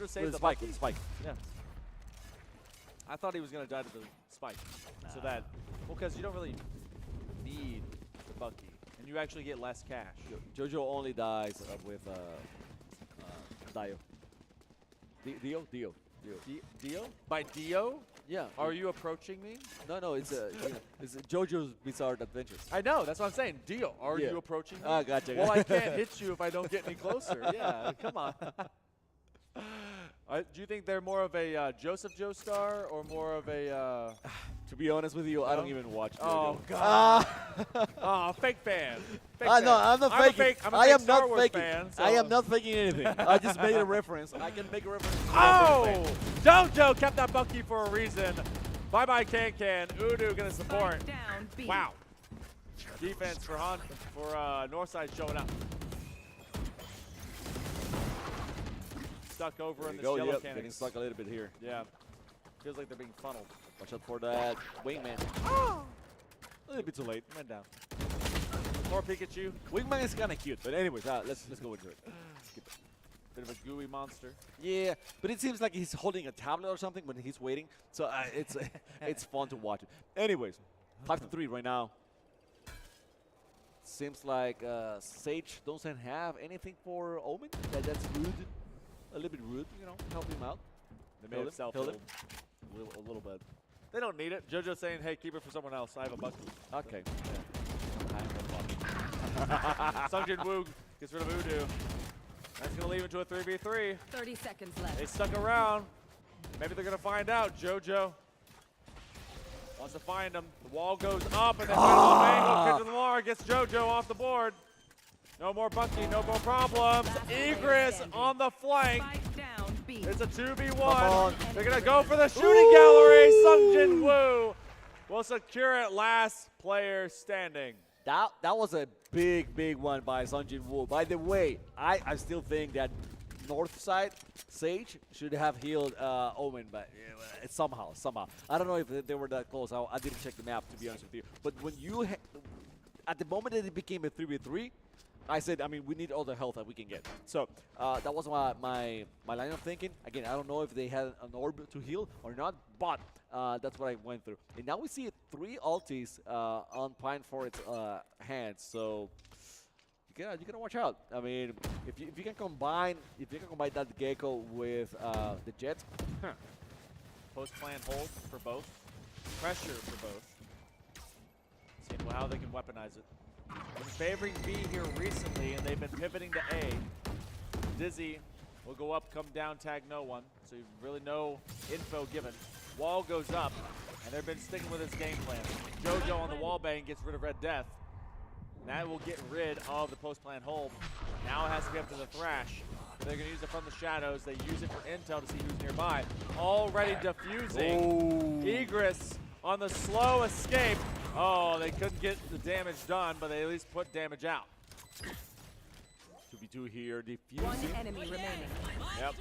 saved the spike. Bucky. With spike. Yeah. I thought he was going to die to the spike. So that, well, because you don't really need the Bucky. And you actually get less cash. JoJo only dies with Dio. Dio. Dio? By Dio? Yeah. Are you approaching me? No, it's it's JoJo's Bizarre Adventures. I know, that's what I'm saying. Dio, are you approaching me? Ah, gotcha. Well, I can't hit you if I don't get any closer. Yeah, come on. Do you think they're more of a Joseph Joestar or more of a... To be honest with you, I don't even watch JoJo. Oh, God. Oh, fake fan. No, I'm not faking. I am not faking. Fan, so. I am not faking anything. I just made a reference. I can make a reference. Oh! JoJo kept that Bucky for a reason. Bye-bye, Can. Udu going to support. Wow. Defense for Northside showing up. Stuck over in this yellow cannon. Getting stuck a little bit here. Yeah. Feels like they're being funneled. Watch out for that wingman. Oh! A little bit too late. Man down. More Pikachu. Wingman is kind of cute, but anyways, let's go into it. Bit of a gooey monster. Yeah, but it seems like he's holding a tablet or something when he's waiting, so it's fun to watch it. Anyways, 5-3 right now. Seems like Sage doesn't have anything for Omen. That's rude. A little bit rude, help him out. They may have self-healed a little bit. They don't need it. JoJo's saying, hey, keep it for someone else. I have a Bucky. Okay. Yeah. Sungjin Woo gets rid of Udu. That's going to leave it to a 3v3. 30 seconds left. They stuck around. Maybe they're going to find out. JoJo wants to find him. The wall goes up, and then Kid Lamar gets JoJo off the board. No more Bucky, no more problems. Egress on the flank. It's a 2v1. They're going to go for the shooting gallery. Sungjin Woo will secure it. Last player standing. That was a big one by Sungjin Woo. By the way, I still think that north side Sage should have healed Omen, but somehow. I don't know if they were that close. I didn't check the map, to be honest with you. But when you, at the moment that it became a 3v3, I said, we need all the health that we can get. So that was my line of thinking. Again, I don't know if they had an orb to heal or not, but that's what I went through. And now we see 3 ultis on Pine for its hands. So you gotta watch out. If you can combine that Gecko with the Jet, Post plan hold for both. Pressure for both. Seeing how they can weaponize it. Been favoring B here recently, and they've been pivoting to A. Dizzy will go up, come down, tag no one. So really no info given. Wall goes up, and they've been sticking with his game plan. JoJo on the wall bang gets rid of Red Death. That will get rid of the post plan hold. Now it has to be up to the Thrash. They're going to use it from the shadows. They use it for intel to see who's nearby. Already diffusing. Egress on the slow escape. Oh, they couldn't get the damage done, but they at least put damage out. 2v2 here, defusing. One enemy remaining. Yep.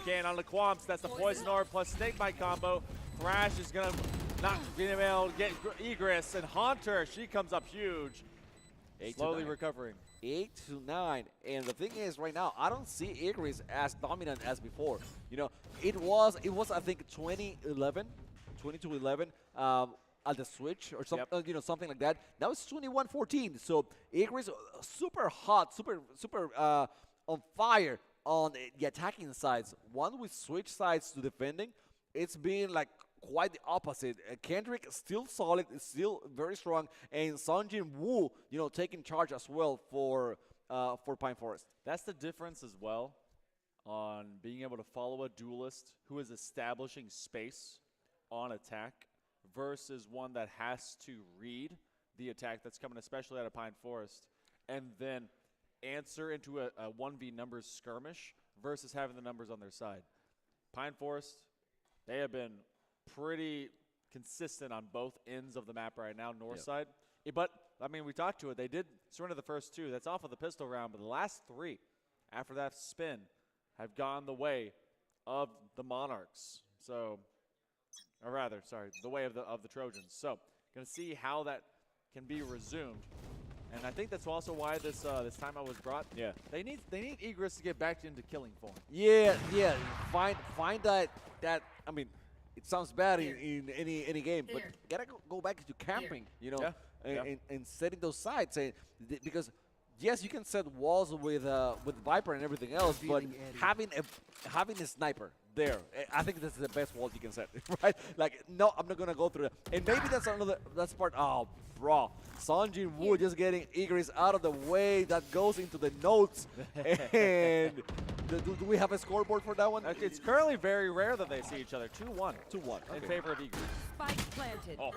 Can on the Quamps. That's the Poison Orb plus Snake Bite combo. Thrash is going to not be able to get Egress. And Haunter, she comes up huge. Slowly recovering. 8-9. And the thing is, right now, I don't see Egress as dominant as before. It was I think 20-11 at the switch or something, something like that. Now it's 21-14. So Egress super hot, super on fire on the attacking sides. Once we switch sides to defending, it's been like quite the opposite. Kendrick still solid, still very strong, and Sungjin Woo, taking charge as well for Pine Forest. That's the difference as well on being able to follow a duelist who is establishing space on attack versus one that has to read the attack that's coming, especially out of Pine Forest, and then answer into a 1v numbers skirmish versus having the numbers on their side. Pine Forest, they have been pretty consistent on both ends of the map right now, north side. But, I mean, we talked to it. They did surrender the first 2. That's off of the pistol round. But the last 3, after that spin, have gone the way of the Monarchs. So, or rather, sorry, the way of the Trojans. So, going to see how that can be resumed. And I think that's also why this timeout was brought. Yeah. They need Egress to get back into killing form. Yeah. Find that I mean, it sounds bad in any game, but gotta go back to camping, and setting those sites. Because yes, you can set walls with Viper and everything else, but having a sniper there, I think that's the best wall you can set, right? Like, no, I'm not gonna go through that. And maybe that's part. Oh, bro, Sungjin Woo just getting Egress out of the way. That goes into the notes. And do we have a scoreboard for that one? It's currently very rare that they see each other. 2-1. 2-1. In favor of Egress. Spike planted. Oh,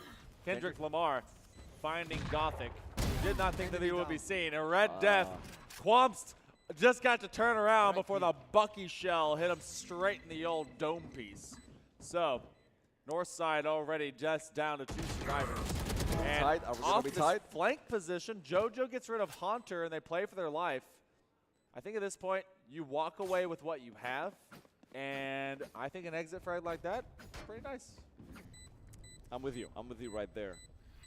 Kendrick Lamar finding Gothic. Did not think that he would be seen. A Red Death. Quamst just got to turn around before the Bucky shell hit him straight in the old dome piece. So, north side already just down to 2 survivors. And tied? Are we gonna off be this tied? flank position, JoJo gets rid of Haunter, and they play for their life. I think at this point, you walk away with what you have, and I think an exit frag like that, pretty nice. I'm with you right there.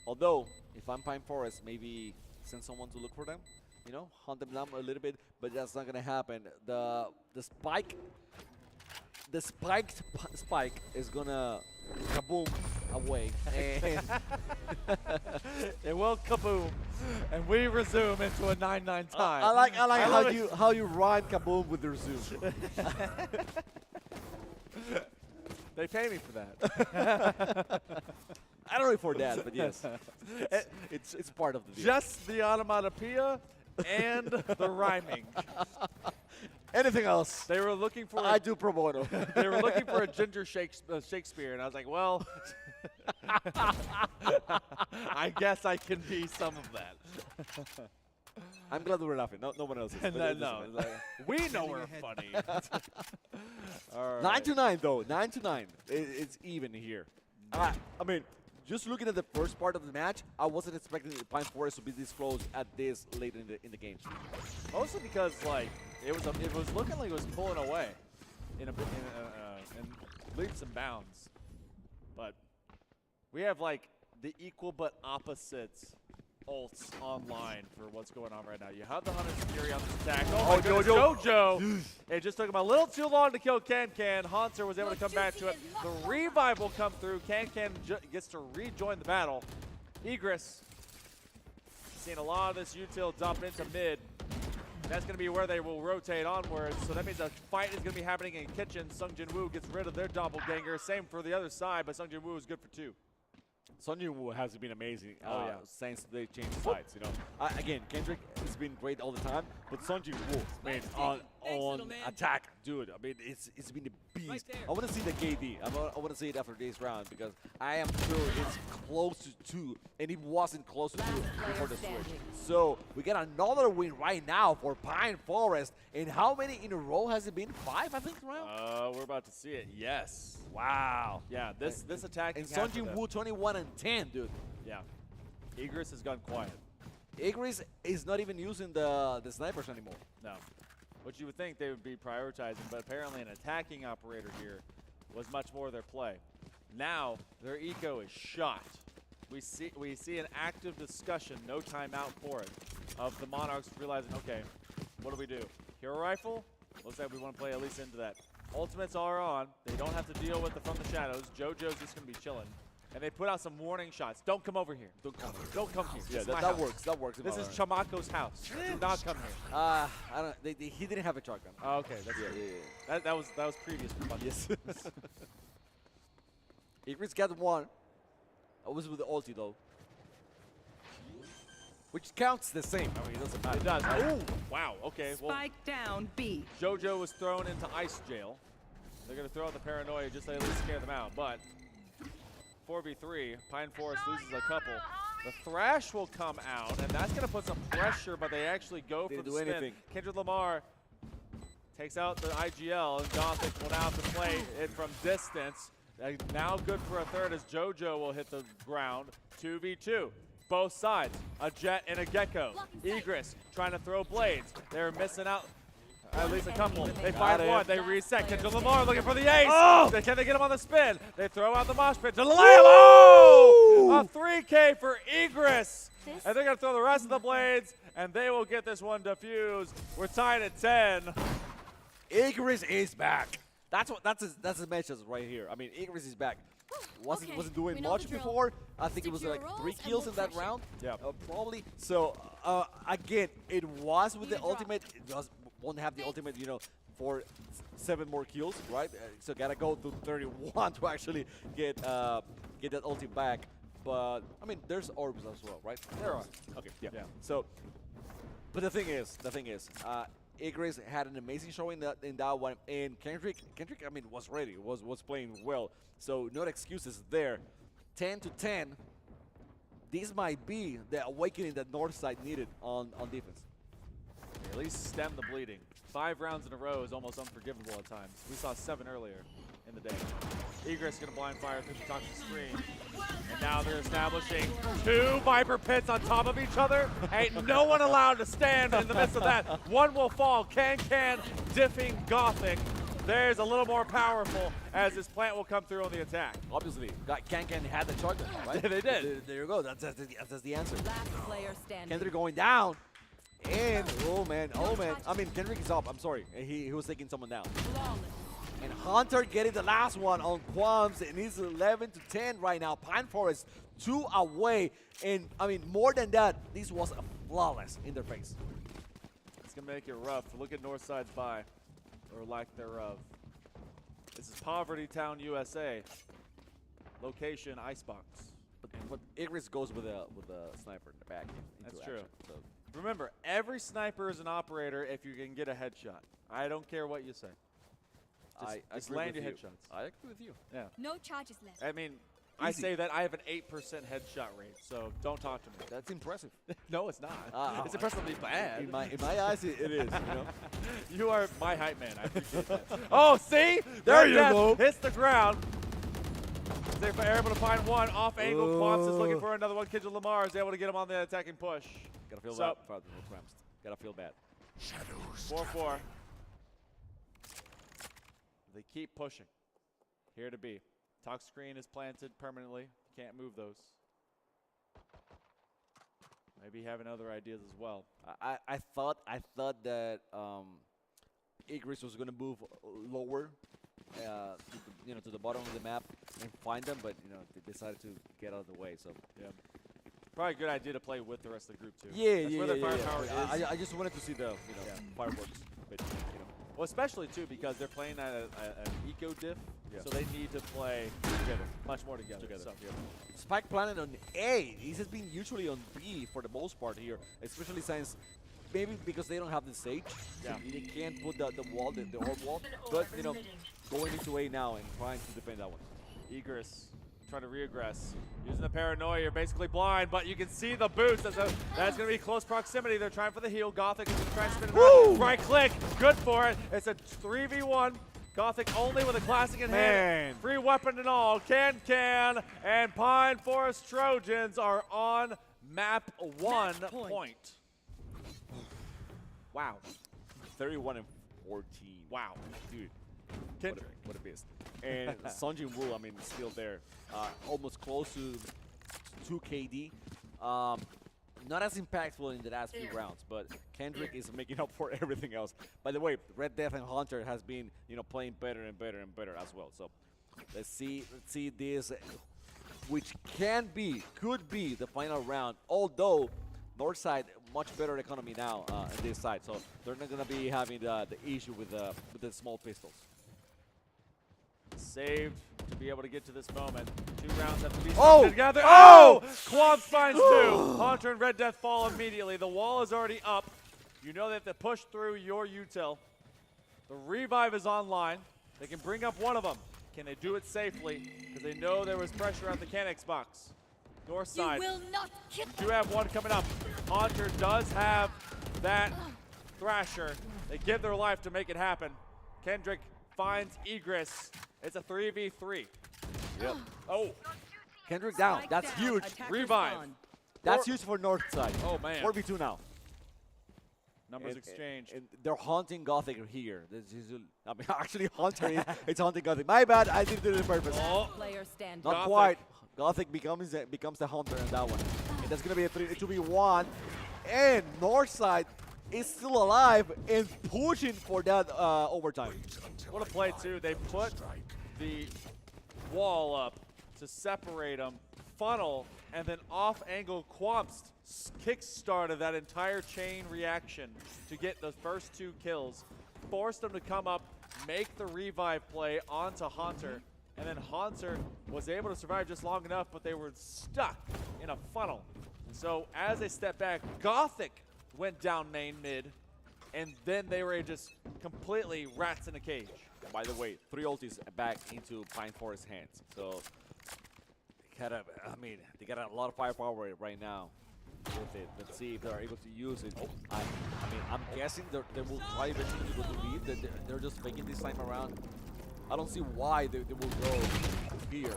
Although, if I'm Pine Forest, maybe send someone to look for them, hunt them down a little bit, but that's not gonna happen. The spiked spike is gonna kaboom away, and it will kaboom, and we resume into a 9-9 tie. I like how you rhyme kaboom with resume. They pay me for that. I don't afford that, but yes, it's part of the deal. Just the onomatopoeia and the rhyming. Anything else? They were looking for. I do pro bono. They were looking for a Ginger Shakespeare, and I was like, well, I guess I can be some of that. I'm glad we're laughing. No one else is. No. We know we're funny. All right. 9-9 though. 9-9. It's even here. I mean, just looking at the first part of the match, I wasn't expecting the Pine Forest to be this close at this late in the game. Mostly because it was looking like it was pulling away in leaps and bounds, but we have the equal but opposites ults online for what's going on right now. You have the Hunter's Fury on this attack. Oh my goodness, JoJo! It just took him a little too long to kill Can. Haunter was able to come back to it. The revive will come through. Can gets to rejoin the battle. Egress, seeing a lot of this util dump into mid. That's going to be where they will rotate onwards. So that means a fight is going to be happening in kitchen. Sungjin Woo gets rid of their doppelganger. Same for the other side, but Sungjin Woo is good for 2. Sungjin Woo has been amazing since they changed sides. Again, Kendrick has been great all the time, but Sungjin Woo, man, on attack, dude. I mean, it's been a beast. I want to see the KD. I want to see it after this round because I am sure it's close to 2, and it wasn't close to 2 before the switch. So we get another win right now for Pine Forest. And how many in a row has it been? 5, I think, round. We're about to see it. Yes. Wow. Yeah, this attack. And Sungjin Woo 21-10, dude. Yeah. Egress has gone quiet. Egress is not even using the snipers anymore. No. Which you would think they would be prioritizing, but apparently an attacking operator here was much more their play. Now their eco is shot. We see an active discussion, no timeout for it, of the Monarchs realizing, okay, what do we do? Hero rifle? Looks like we want to play at least into that. Ultimates are on. They don't have to deal with the from the shadows. JoJo's just going to be chilling. And they put out some warning shots. Don't come over here. Don't come here. Don't come here. Yeah, that works. That works. This is Chamaco's house. Do not come here. I don't. He didn't have a shotgun. Oh, okay. That's yeah. That was previous. Yes. Eagles got one. I was with the ulti though. Which counts the same. I mean, it doesn't matter. It does. Ooh, wow. Okay. Well, Spike down B. JoJo was thrown into ice jail. They're going to throw out the paranoia just to at least scare them out. But 4v3, Pine Forest loses a couple. The Thrash will come out, and that's going to put some pressure, but they actually go for the spin. Anything. Kendrick Lamar takes out the IGL, and Gothic will now have to play it from distance. Now good for a third as JoJo will hit the ground. 2v2. Both sides, a Jet and a Gecko. Egress trying to throw blades. They're missing out at least a couple. They find one, they reset. Kendrick Lamar looking for the ace. Oh! Can they get him on the spin? They throw out the mosh pit to Lamar. Oh! A 3K for Egress. And they're going to throw the rest of the blades, and they will get this one diffused. We're tied at 10. Egress is back. That's his matches right here. I mean, Egress is back. Wasn't doing much before. I think it was like 3 kills in that round. Yeah, probably. So again, it was with the ultimate. It won't have the ultimate, you know, for 7 more kills, right? So gotta go to 31 to actually get that ulti back. But I mean, there's orbs as well, right? There are. Okay, yeah. So, but the thing is, Egress had an amazing showing in that one, and Kendrick, I mean, was ready, was playing well. So no excuses there. 10-10. This might be the awakening that Northside needed on defense. At least stem the bleeding. 5 rounds in a row is almost unforgivable at times. We saw 7 earlier in the day. Egress going to blind fire through the toxic screen. And now they're establishing 2 Viper pits on top of each other. Ain't no one allowed to stand in the midst of that. One will fall. Can diffing Gothic. There's a little more powerful as this plant will come through on the attack. Obviously, Can had the charge, right? They did. There you go. That's the answer. Last player standing. Kendrick going down. And, oh man. I mean, Kendrick is up. I'm sorry. He was taking someone down. And Hunter getting the last one on Quams, and he's 11-10 right now. Pine Forest 2 away, and I mean, more than that, this was a flawless interface. It's gonna make it rough. Look at Northside's buy, or lack thereof. This is Poverty Town, USA. Location Icebox. But Egress goes with a sniper in the back. That's true. So. Remember, every sniper is an operator if you can get a headshot. I don't care what you say. Just land your headshots. I agree with you. Yeah. No charges left. I mean, I say that I have an 8% headshot rate, so don't talk to me. That's impressive. No, it's not. It's impressively bad. In my eyes, it is. You know. You are my hype man. I appreciate that. Oh, see? There you go. Hits the ground. They're able to find one off angle. Quants is looking for another one. Kendrick Lamar is able to get him on the attacking push. Gotta feel bad. Gotta feel bad. 4-4. They keep pushing. Here to be. Talk screen is planted permanently. Can't move those. Maybe having other ideas as well. I thought that Egress was gonna move lower, to the bottom of the map and find them, but they decided to get out of the way. So yeah, probably a good idea to play with the rest of the group too. Yeah, That's where their firepower is. I just wanted to see the fireworks, but Well, especially too because they're playing at an eco diff, so they need to play together, much more together. So. Spike planted on A. This has been usually on B for the most part here, especially since maybe because they don't have the Sage. Yeah. They can't put the wall, the orb wall. But going into A now and trying to defend that one. Egress trying to regress. Using the paranoia, you're basically blind, but you can see the boost. That's going to be close proximity. They're trying for the heal. Gothic is going to try and spin it around. Right click. Good for it. It's a 3v1. Gothic only with a classic in hand. Free weapon and all. Can. And Pine Forest Trojans are on map 1 point. Wow. 31-14. Wow. Dude. Kendrick. What a beast. And Sunjin Woo, I mean, still there. Almost close to 2 KD. Not as impactful in the last few rounds, but Kendrick is making up for everything else. By the way, Red Death and Hunter has been, playing better and better as well. So let's see this, which could be the final round. Although Northside much better economy now on this side, so they're not gonna be having the issue with the small pistols. Saved to be able to get to this moment. 2 rounds have to be Oh! together. Oh! Quamps finds 2. Hunter and Red Death fall immediately. The wall is already up. You know they have to push through your util. The revive is online. They can bring up one of them. Can they do it safely? Because they know there was pressure on the Canex box. North side. You will not kill. Do have one coming up. Haunter does have that Thrasher. They give their life to make it happen. Kendrick finds Egress. It's a 3v3. Yep. Oh. Kendrick down. That's huge. Revive. That's huge for North side. Oh, man. 4v2 now. Numbers exchanged. And they're haunting Gothic here. I mean, actually, Hunter it's haunting Gothic. My bad. I didn't do it on purpose. Player standing. Not quite. Gothic becomes the hunter in that one. And that's going to be a 2v1. And Northside is still alive and pushing for that overtime. What a play, too. They put the wall up to separate them, funnel, and then off-angle Quamps kick-started that entire chain reaction to get the first 2 kills, forced them to come up, make the revive play onto Haunter, and then Haunter was able to survive just long enough, but they were stuck in a funnel. So as they stepped back, Gothic went down main mid, and then they were just completely rats in a cage. And by the way, 3 ultis back into Pine Forest's hands. So they got a lot of firepower right now with it. Let's see if they're able to use it. I mean, I'm guessing they will try eventually to go to lead. They're just faking this time around. I don't see why they will go here.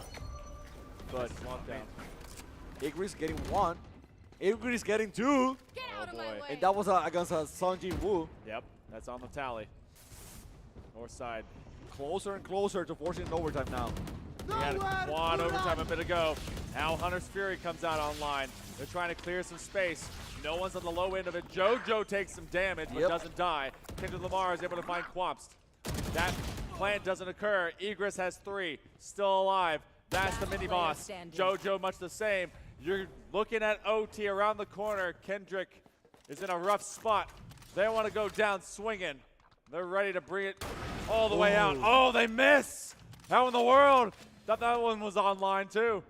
But Igris getting 1. Igris getting 2. Oh boy. And that was against Sungjin Woo. Yep, that's on the tally. North side. Closer and closer to forcing an overtime now. We had one overtime a bit ago. Now Hunter's Fury comes out online. They're trying to clear some space. No one's on the low end of it. JoJo takes some damage, but doesn't die. Kendrick Lamar is able to find Quamps. That plant doesn't occur. Egress has 3, still alive. That's the mini boss. JoJo much the same. You're looking at OT around the corner. Kendrick is in a rough spot. They want to go down swinging. They're ready to bring it all the way out. Oh, they miss. How in the world? Thought that one was online too.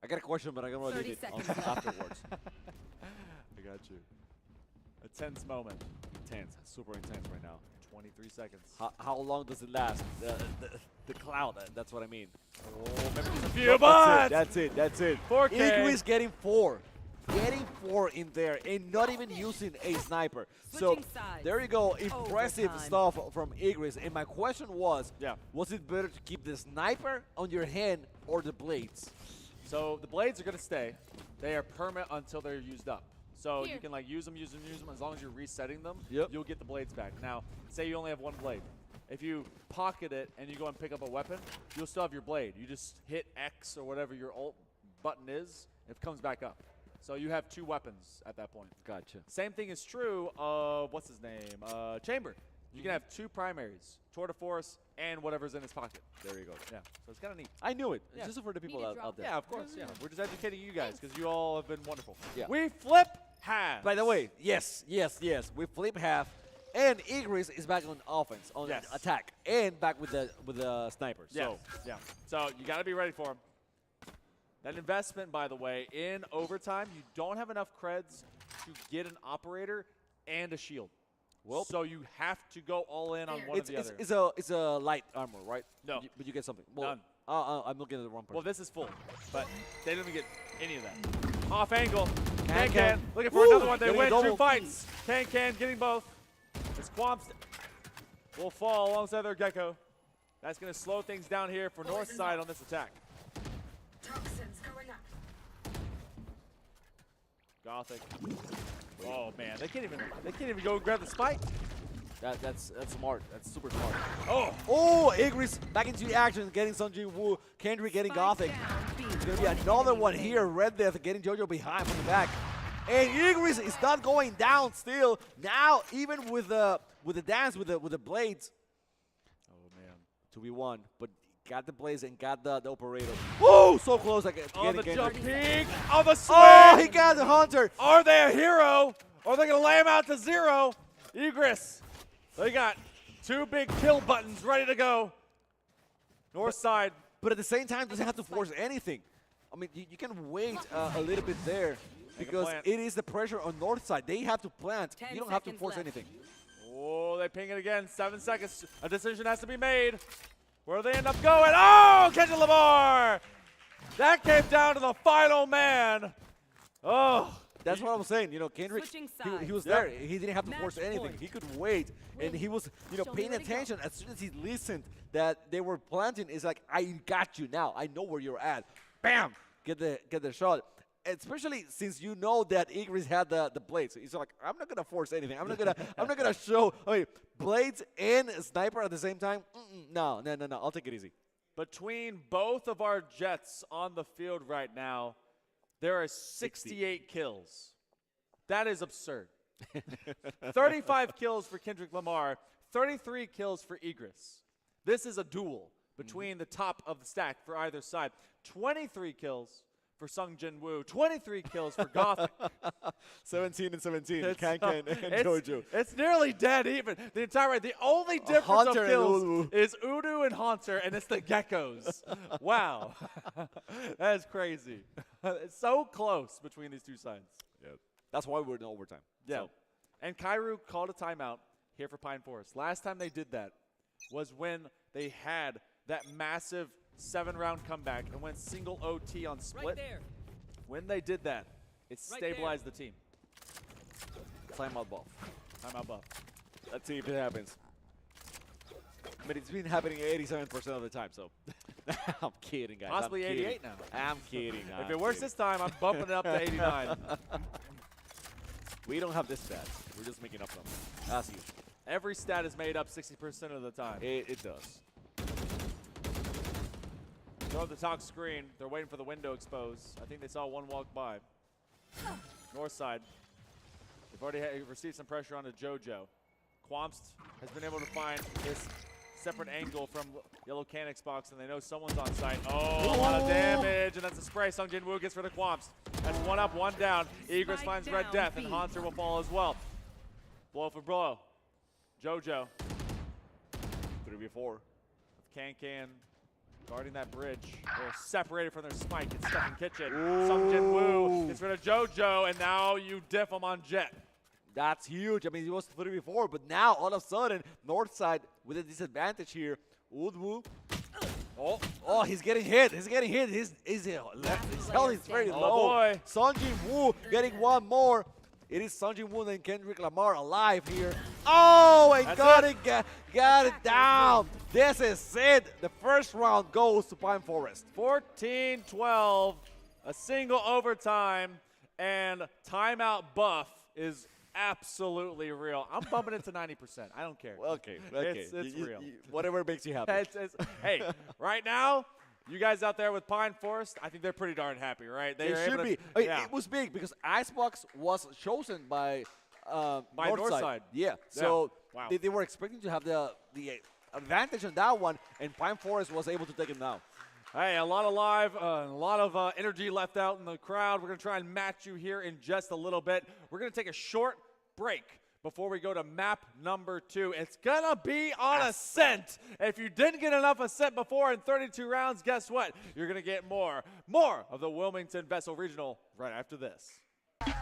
I got a question, but I'm going to leave it afterwards. I got you. A tense moment. Intense, super intense right now. 23 seconds. How long does it last? The cloud, that's what I mean. Oh, maybe just a few, but that's it. 4K. Igris getting 4. Getting 4 in there and not even using a sniper. So there you go, impressive stuff from Igris. And my question was, was it better to keep the sniper on your hand or the blades? So the blades are going to stay. They are permanent until they're used up. So you can like use them. As long as you're resetting them, you'll get the blades back. Now, say you only have 1 blade. If you pocket it and you go and pick up a weapon, you'll still have your blade. You just hit X or whatever your alt button is, it comes back up. So you have 2 weapons at that point. Gotcha. Same thing is true of, what's his name, Chamber. You can have 2 primaries, Tour de Force and whatever's in his pocket. There you go. Yeah, so it's kind of neat. I knew it. Yeah. Just for the people out there. Yeah, of course. Yeah, we're just educating you guys because you all have been wonderful. Yeah. We flip half. By the way, yes. We flip half, and Igris is back on offense, on attack, and back with the sniper. So So you got to be ready for him. That investment, by the way, in overtime, you don't have enough creds to get an operator and a shield. Well, so you have to go all in on one or the other. It's a light armor, right? No. But you get something. Well, None. I'm looking at the wrong person. Well, this is full, but they didn't even get any of that. Off angle. Can. Can. Looking for another one. They win 2 fights. Can getting both. As Quamps will fall alongside their Gecko. That's going to slow things down here for North side on this attack. Toxins going up. Gothic. Oh man, they can't even go and grab the spike. That's smart. That's super smart. Oh, Igris back into the action, getting Sungjin Woo. Kendrick getting Gothic. It's gonna be another one here. Red Death getting JoJo behind from the back. And Igris is not going down still. Now even with the dance with the blades. Oh man. 2v1, but got the blades and got the operator. Woo! So close. On the jump peek. On the swing. Oh, he got the Hunter. Are they a hero? Or are they going to lay him out to 0? Igris. They got Two big kill buttons ready to go. North side. But at the same time, doesn't have to force anything. I mean, you can wait a little bit there because it is the pressure on north side. They have to plant. You don't have to force anything. Oh, they ping it again. 7 seconds. A decision has to be made. Where do they end up going? Oh, Kendrick Lamar! That came down to the final man. Oh. That's what I was saying. You know, Kendrick, he was there. He didn't have to force anything. He could wait. And he was, you know, paying attention. As soon as he listened that they were planting, it's like, I got you now. I know where you're at. Bam! Get the shot. Especially since you know that Igris had the blades. He's like, I'm not gonna force anything. I'm not gonna show. I mean, blades and sniper at the same time. No. I'll take it easy. Between both of our Jets on the field right now, there are 68 kills. That is absurd. 35 kills for Kendrick Lamar, 33 kills for Igris. This is a duel between the top of the stack for either side. 23 kills for Sung Jin Woo, 23 kills for Gothic. 17 and 17, Kankan and Jojo. It's nearly dead even. The entire the only difference of kills is Udu and Haunter, and it's the Geckos. Wow. That is crazy. It's so close between these two sides. Yeah. That's why we're in overtime. Yeah. So. And Kairu called a timeout here for Pine Forest. Last time they did that was when they had that massive 7-round comeback and went single OT on split. Right there. When they did that, it stabilized the team. Timeout buff. Timeout buff. Let's see if it happens. I mean, it's been happening 87% of the time, so. I'm kidding, guys. Possibly I'm 88 now. I'm kidding. If it works this time, I'm bumping it up to 89. We don't have this stats. We're just making up them. That's huge. Every stat is made up 60% of the time. It does. Throw up the top screen. They're waiting for the window expose. I think they saw one walk by. North side. They've already received some pressure onto JoJo. Quamst has been able to find this separate angle from Yellow Canic's box, and they know someone's on site. Oh, a lot of damage, and that's a spray. Sung Jin Woo gets rid of Quamst. That's one up, one down. Igris finds Red Death, and Haunter will fall as well. Blow for blow. JoJo. 3v4. Kankan guarding that bridge. They're separated from their spike. It's Stefan Kitchen. Sung Jin Woo gets rid of JoJo, and now you diff him on Jet. That's huge. I mean, it was 3v4, but now all of a sudden, Northside with a disadvantage here. Udwu. Oh, he's getting hit. He's getting hit. His health is very low. Oh, boy. Sung Jin Woo getting one more. It is Sung Jin Woo and Kendrick Lamar alive here. Oh, and got it down. This is it. The first round goes to Pine Forest. 14-12, a single overtime, and timeout buff is absolutely real. I'm bumping it to 90%. I don't care. Okay. It's real. Whatever makes you happy. Hey, right now, you guys out there with Pine Forest, I think they're pretty darn happy, right? They should be. It was big because Icebox was chosen by Northside. Yeah. So they were expecting to have the advantage on that one, and Pine Forest was able to take it down. Hey, a lot of a lot of energy left out in the crowd. We're going to try and match you here in just a little bit. We're going to take a short break before we go to map number 2. It's going to be on Ascent. If you didn't get enough Ascent before in 32 rounds, guess what? You're going to get more of the Wilmington VESL Regional right after this. You're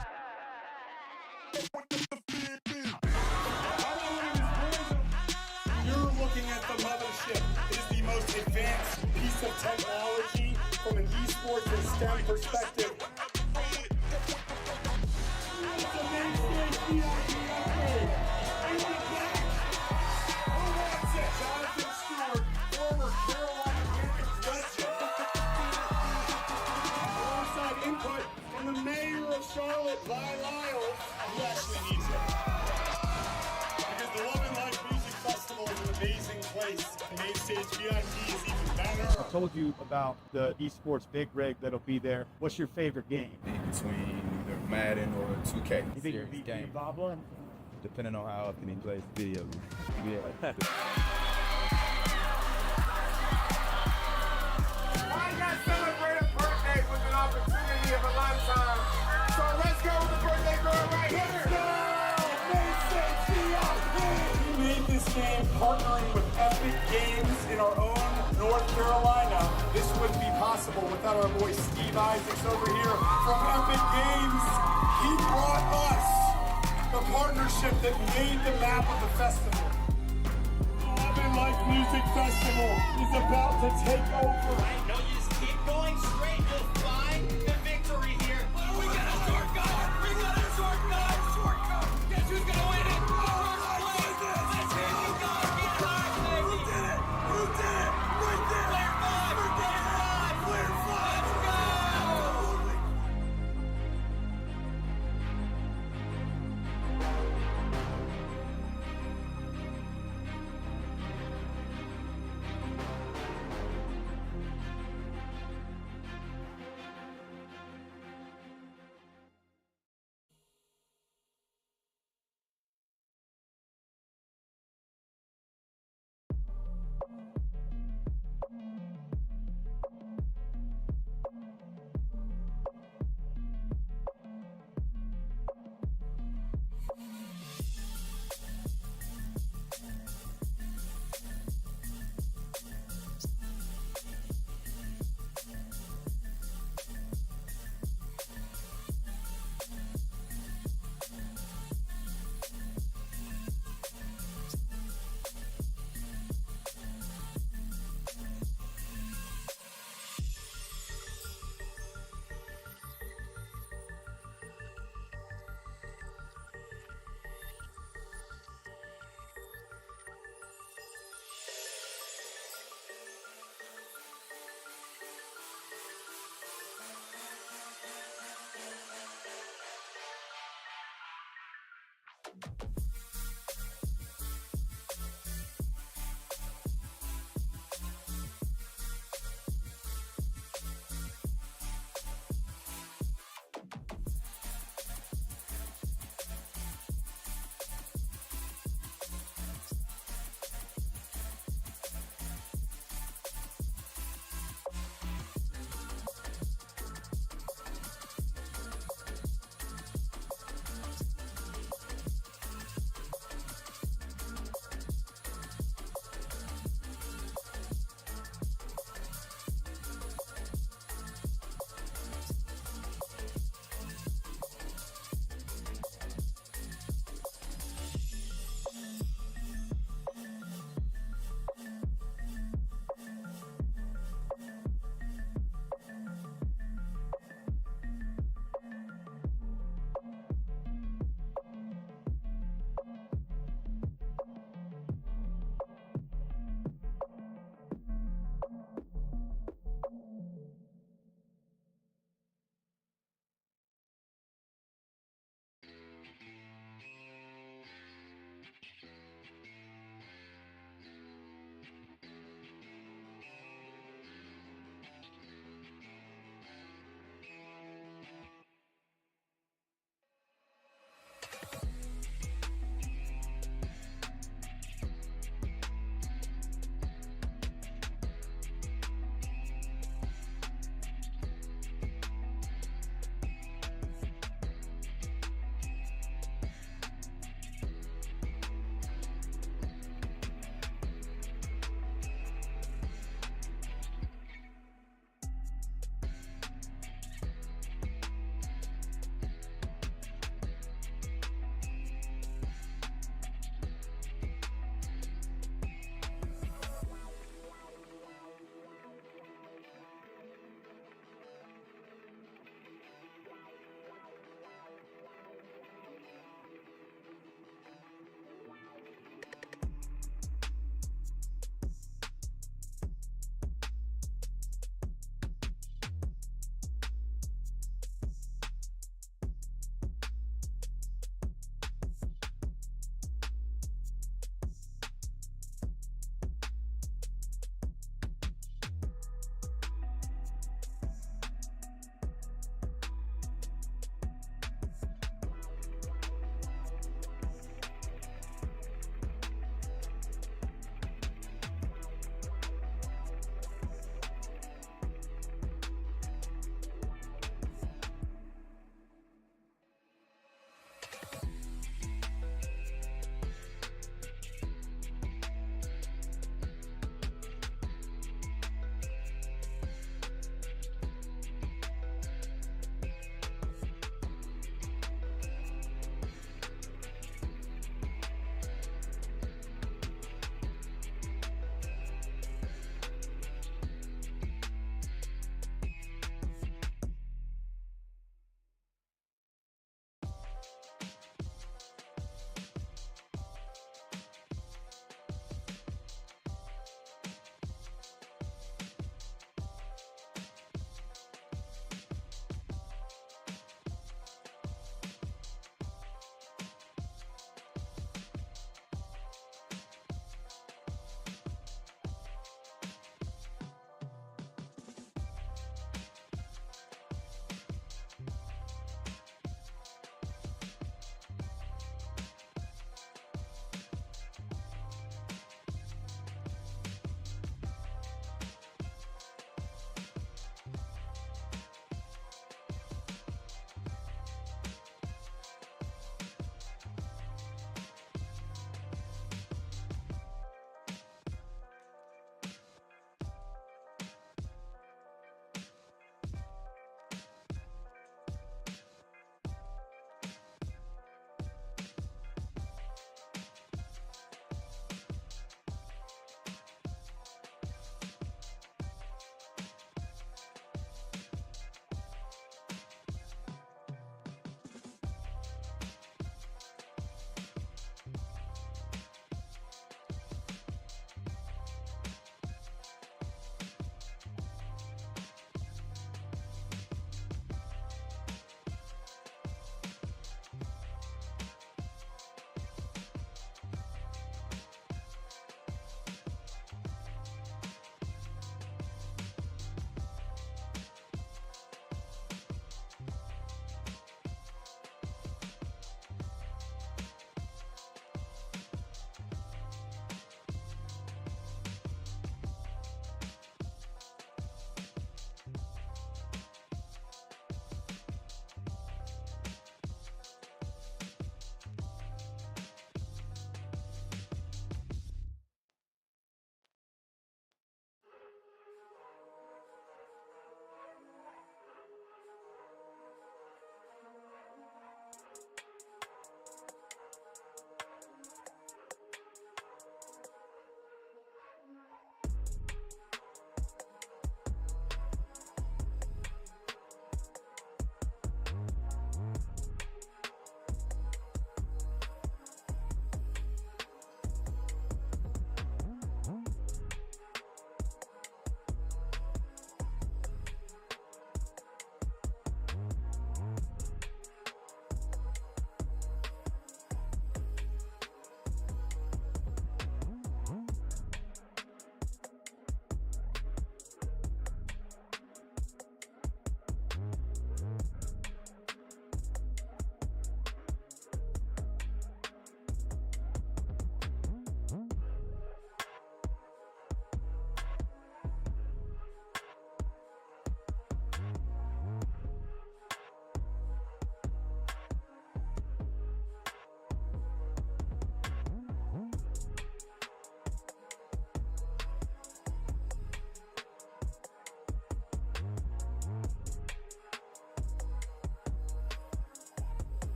looking at the mothership. It is the most advanced piece of technology from an esports and STEM perspective. Input from the mayor of Charlotte, Vi Lyles. He actually needs it. Because the Love and Life Music Festival is an amazing place. The main stage VIP is even better. I told you about the esports big rig that'll be there. What's your favorite game? Between either Madden or 2K. You think you'll beat Pablo? Depending on how often he plays video. Yeah. I got celebrated birthday with an opportunity of a lifetime. So let's go with the birthday girl right here. Let's go! We made this game partnering with Epic Games in our own North Carolina. This wouldn't be possible without our boy Steve Isaacs over here from Epic Games. He brought us the partnership that made the map of the festival. Life Music Festival is about to take over. No, you just keep going straight. You'll find the victory here. We got a short gun. We got a short gun. Short gun. Guess who's gonna win it? Let's hear you guys. Get high, baby. Who did it? Who did it? Right there. Player 5. Player 5. Let's go.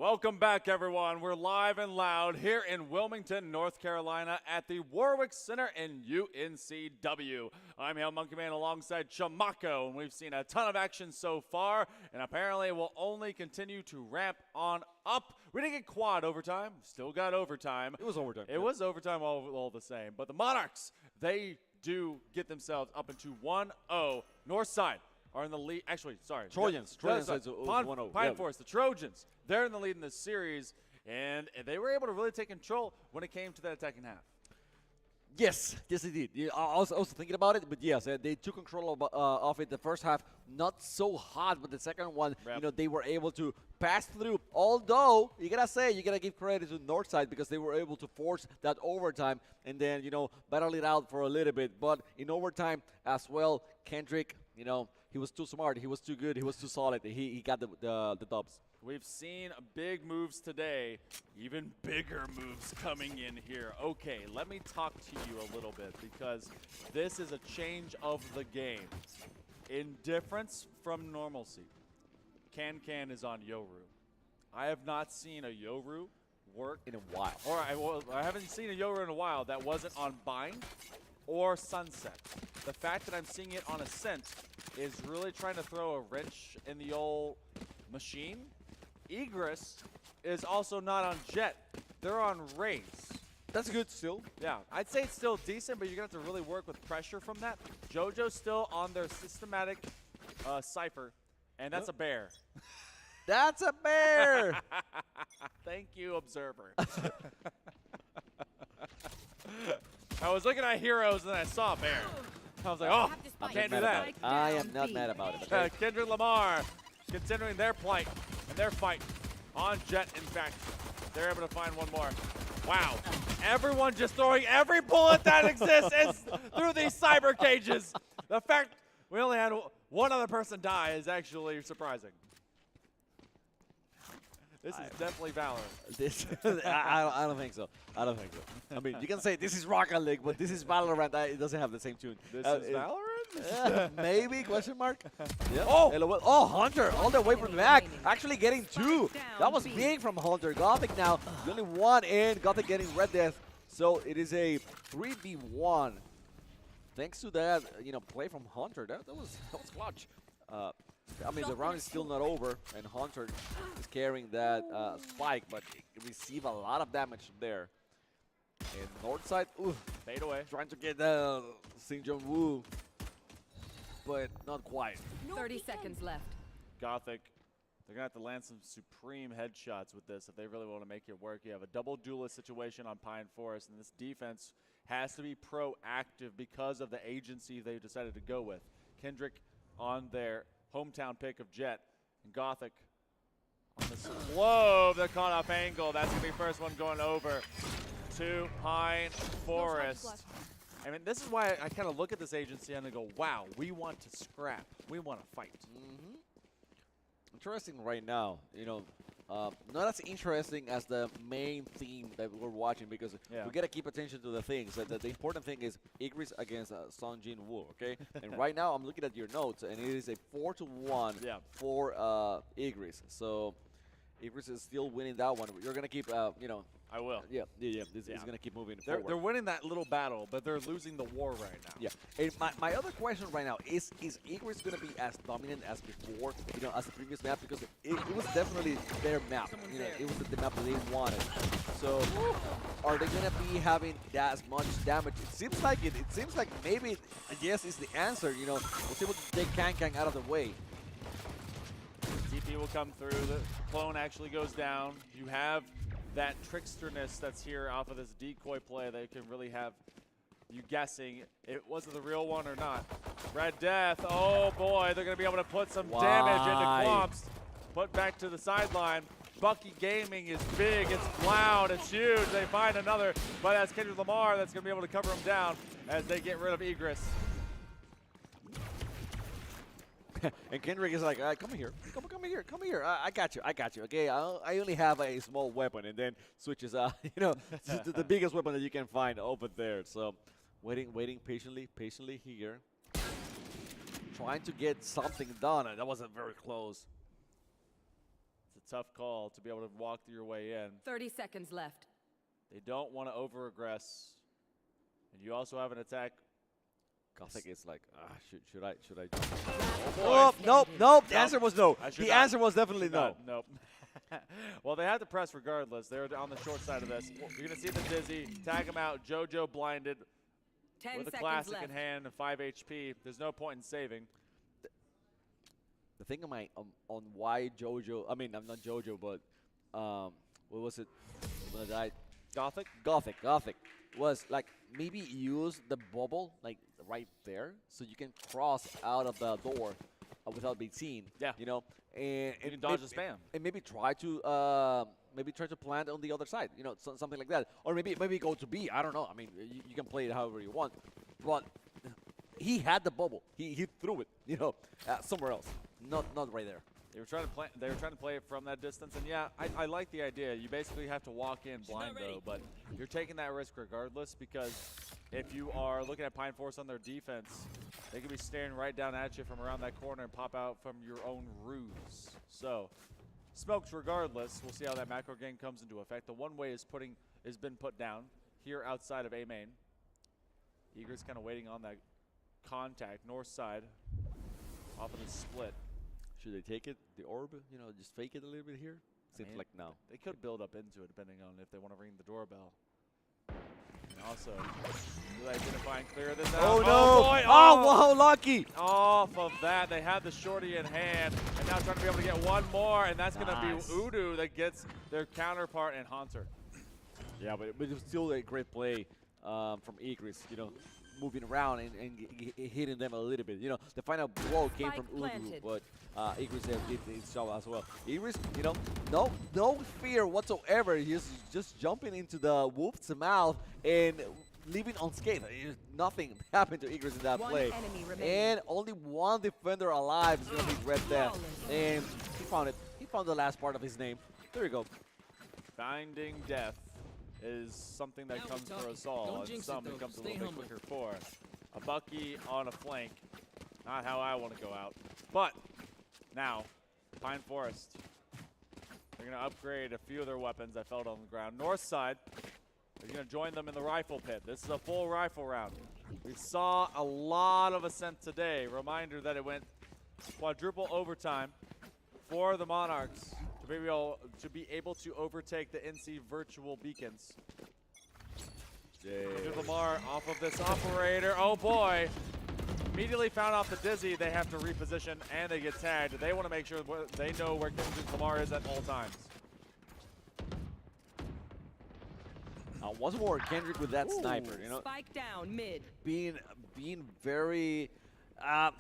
Welcome back, everyone. We're live and loud here in Wilmington, North Carolina at the Warwick Center in UNCW. I'm Hail Monkey Man alongside Chamaco, and we've seen a ton of action so far, and apparently it will only continue to ramp on up. We didn't get quad overtime, still got overtime. It was overtime. It was overtime all the same, but the Monarchs, they do get themselves up into 1-0. North side are in the lead. Actually, sorry. Trojans. Trojans is Pine 1-0. Pine Forest, the Trojans. They're in the lead in this series, and they were able to really take control when it came to that attacking half. Yes, yes, they did. Yeah, I was also thinking about it, but yes, they took control of it the first half. Not so hot, but the second one, they were able to pass through. Although, you got to give credit to Northside because they were able to force that overtime and then, battle it out for a little bit. But in overtime as well, Kendrick, he was too smart. He was too good. He was too solid. He got the dubs. We've seen big moves today, even bigger moves coming in here. Okay, let me talk to you a little bit because this is a change of the game. In difference from normalcy, Can is on Yoru. I have not seen a Yoru work in a while. Or I haven't seen a Yoru in a while that wasn't on Bind or Sunset. The fact that I'm seeing it on Ascent is really trying to throw a wrench in the old machine. Egress is also not on Jet. They're on Raze. That's good still. Yeah, I'd say it's still decent, but you're going to have to really work with pressure from that. JoJo's still on their systematic Cypher, and that's a bear. That's a bear! Thank you, Observer. I was looking at heroes, and then I saw a bear. I was like, oh, I can't do that. I am not mad about it. Okay? Kendrick Lamar, considering their plight and their fight on Jet, in fact, they're able to find one more. Wow. Everyone just throwing every bullet that exists through these cyber cages. The fact we only had one other person die is actually surprising. This is definitely Valorant. This, I don't think so. I don't think so. I mean, you can say this is Rocket League, but this is Valorant. It doesn't have the same tune. This is Valorant? Maybe, question mark. Yep. Oh, Hunter, all the way from the back. Actually getting two. That was big from Hunter. Gothic now, the only one in. Gothic getting Red Death. So it is a 3v1. Thanks to that, play from Hunter. That was clutch. I mean, the round is still not over, and Hunter is carrying that spike, but he received a lot of damage there. And Northside, fade away. Trying to get Sing Jong Woo, but not quite. 30 seconds left. Gothic, they're going to have to land some supreme headshots with this if they really want to make it work. You have a double duelist situation on Pine Forest, and this defense has to be proactive because of the agency they decided to go with. Kendrick on their hometown pick of Jet, and Gothic on the slow, the caught off angle. That's going to be first one going over to Pine Forest. I mean, this is why I kind of look at this agency and I go, wow, we want to scrap. We want to fight. Interesting right now, not as interesting as the main theme that we're watching because we got to keep attention to the things. The important thing is Igris against Song Jin Woo, okay? And right now I'm looking at your notes, and it is a 4-1 for Igris. So Igris is still winning that one. You're going to keep, I will. Yeah. This is going to keep moving forward. They're winning that little battle, but they're losing the war right now. Yeah. And my other question right now is Igris going to be as dominant as before, as the previous map? Because it was definitely their map. It was the map that they wanted. So are they going to be having that much damage? It seems like it. It seems like maybe yes is the answer. Was able to take Kang out of the way. TP will come through. The clone actually goes down. You have that tricksterness that's here off of this decoy play that can really have you guessing was it the real one or not. Red Death, oh boy, they're going to be able to put some damage into Clumps. Put back to the sideline. Bucky Gaming is big, it's loud, it's huge. They find another, but that's Kendrick Lamar that's going to be able to cover him down as they get rid of Egress. And Kendrick is like, come here, come here. I got you, okay? I only have a small weapon, and then switches, to the biggest weapon that you can find over there. So, waiting patiently here, trying to get something done, and that wasn't very close. It's tough call to be able to walk your way in. 30 seconds left. They don't want to over-aggress. And you also have an attack. Gothic is like, should I? Oh, Nope. The answer was no. The answer was definitely no. Nope. Well, they have to press regardless. They're on the short side of this. You're going to see the Dizzy. Tag him out. JoJo blinded. 10 with a seconds classic left. in hand and 5 HP. There's no point in saving. The thing on why JoJo, I mean, I'm not JoJo, but what was it when I died? Gothic was like maybe use the bubble like right there so you can cross out of the door without being seen. Yeah. You know, and you can dodge the spam. And maybe try to plant on the other side. You know, something like that. Or maybe go to B. I don't know. I mean, you can play it however you want. But he had the bubble. He threw it. You know, somewhere else. Not right there. They were trying to play it from that distance, and yeah, I like the idea. You basically have to walk in blind though, but you're taking that risk regardless because if you are looking at Pine Forest on their defense, they could be staring right down at you from around that corner and pop out from your own ruse. So, smokes regardless. We'll see how that macro game comes into effect. The one way is been put down here outside of A main. Eager's kind of waiting on that contact north side off of the split. Should they take it, the orb, you know, just fake it a little bit here? Seems like no. They could build up into it depending on if they want to ring the doorbell. And also, do they identify and clear this out? Oh, no. Oh, boy. Oh, wow, lucky. Off of that, they have the shorty in hand, and now trying to be able to get one more, and that's going to be Udu that gets their counterpart and Haunter. Yeah, but it was still a great play from Igris, you know, moving around and hitting them a little bit. You know, the final blow came from Udu, but Igris did his job as well. Igris, you know, no fear whatsoever. He's just jumping into the Wolf's mouth and leaving unscathed. Nothing happened to Igris in that play. And only one defender alive is going to be Red Death. And he found it. He found the last part of his name. There you go. Finding death is something that comes for us all, and some it comes a little bit quicker for. A Bucky on a flank. Not how I want to go out. But now, Pine Forest. They're going to upgrade a few of their weapons I felt on the ground. North side, they're going to join them in the rifle pit. This is a full rifle round. We saw a lot of Ascent today. Reminder that it went quadruple overtime for the Monarchs to be able to overtake the NC virtual beacons. Lamar off of this operator. Oh boy. Immediately found off the Dizzy. They have to reposition and they get tagged. They want to make sure they know where Kendrick Lamar is at all times. Once more, Kendrick with that sniper. You know, Spike down mid. Being very, how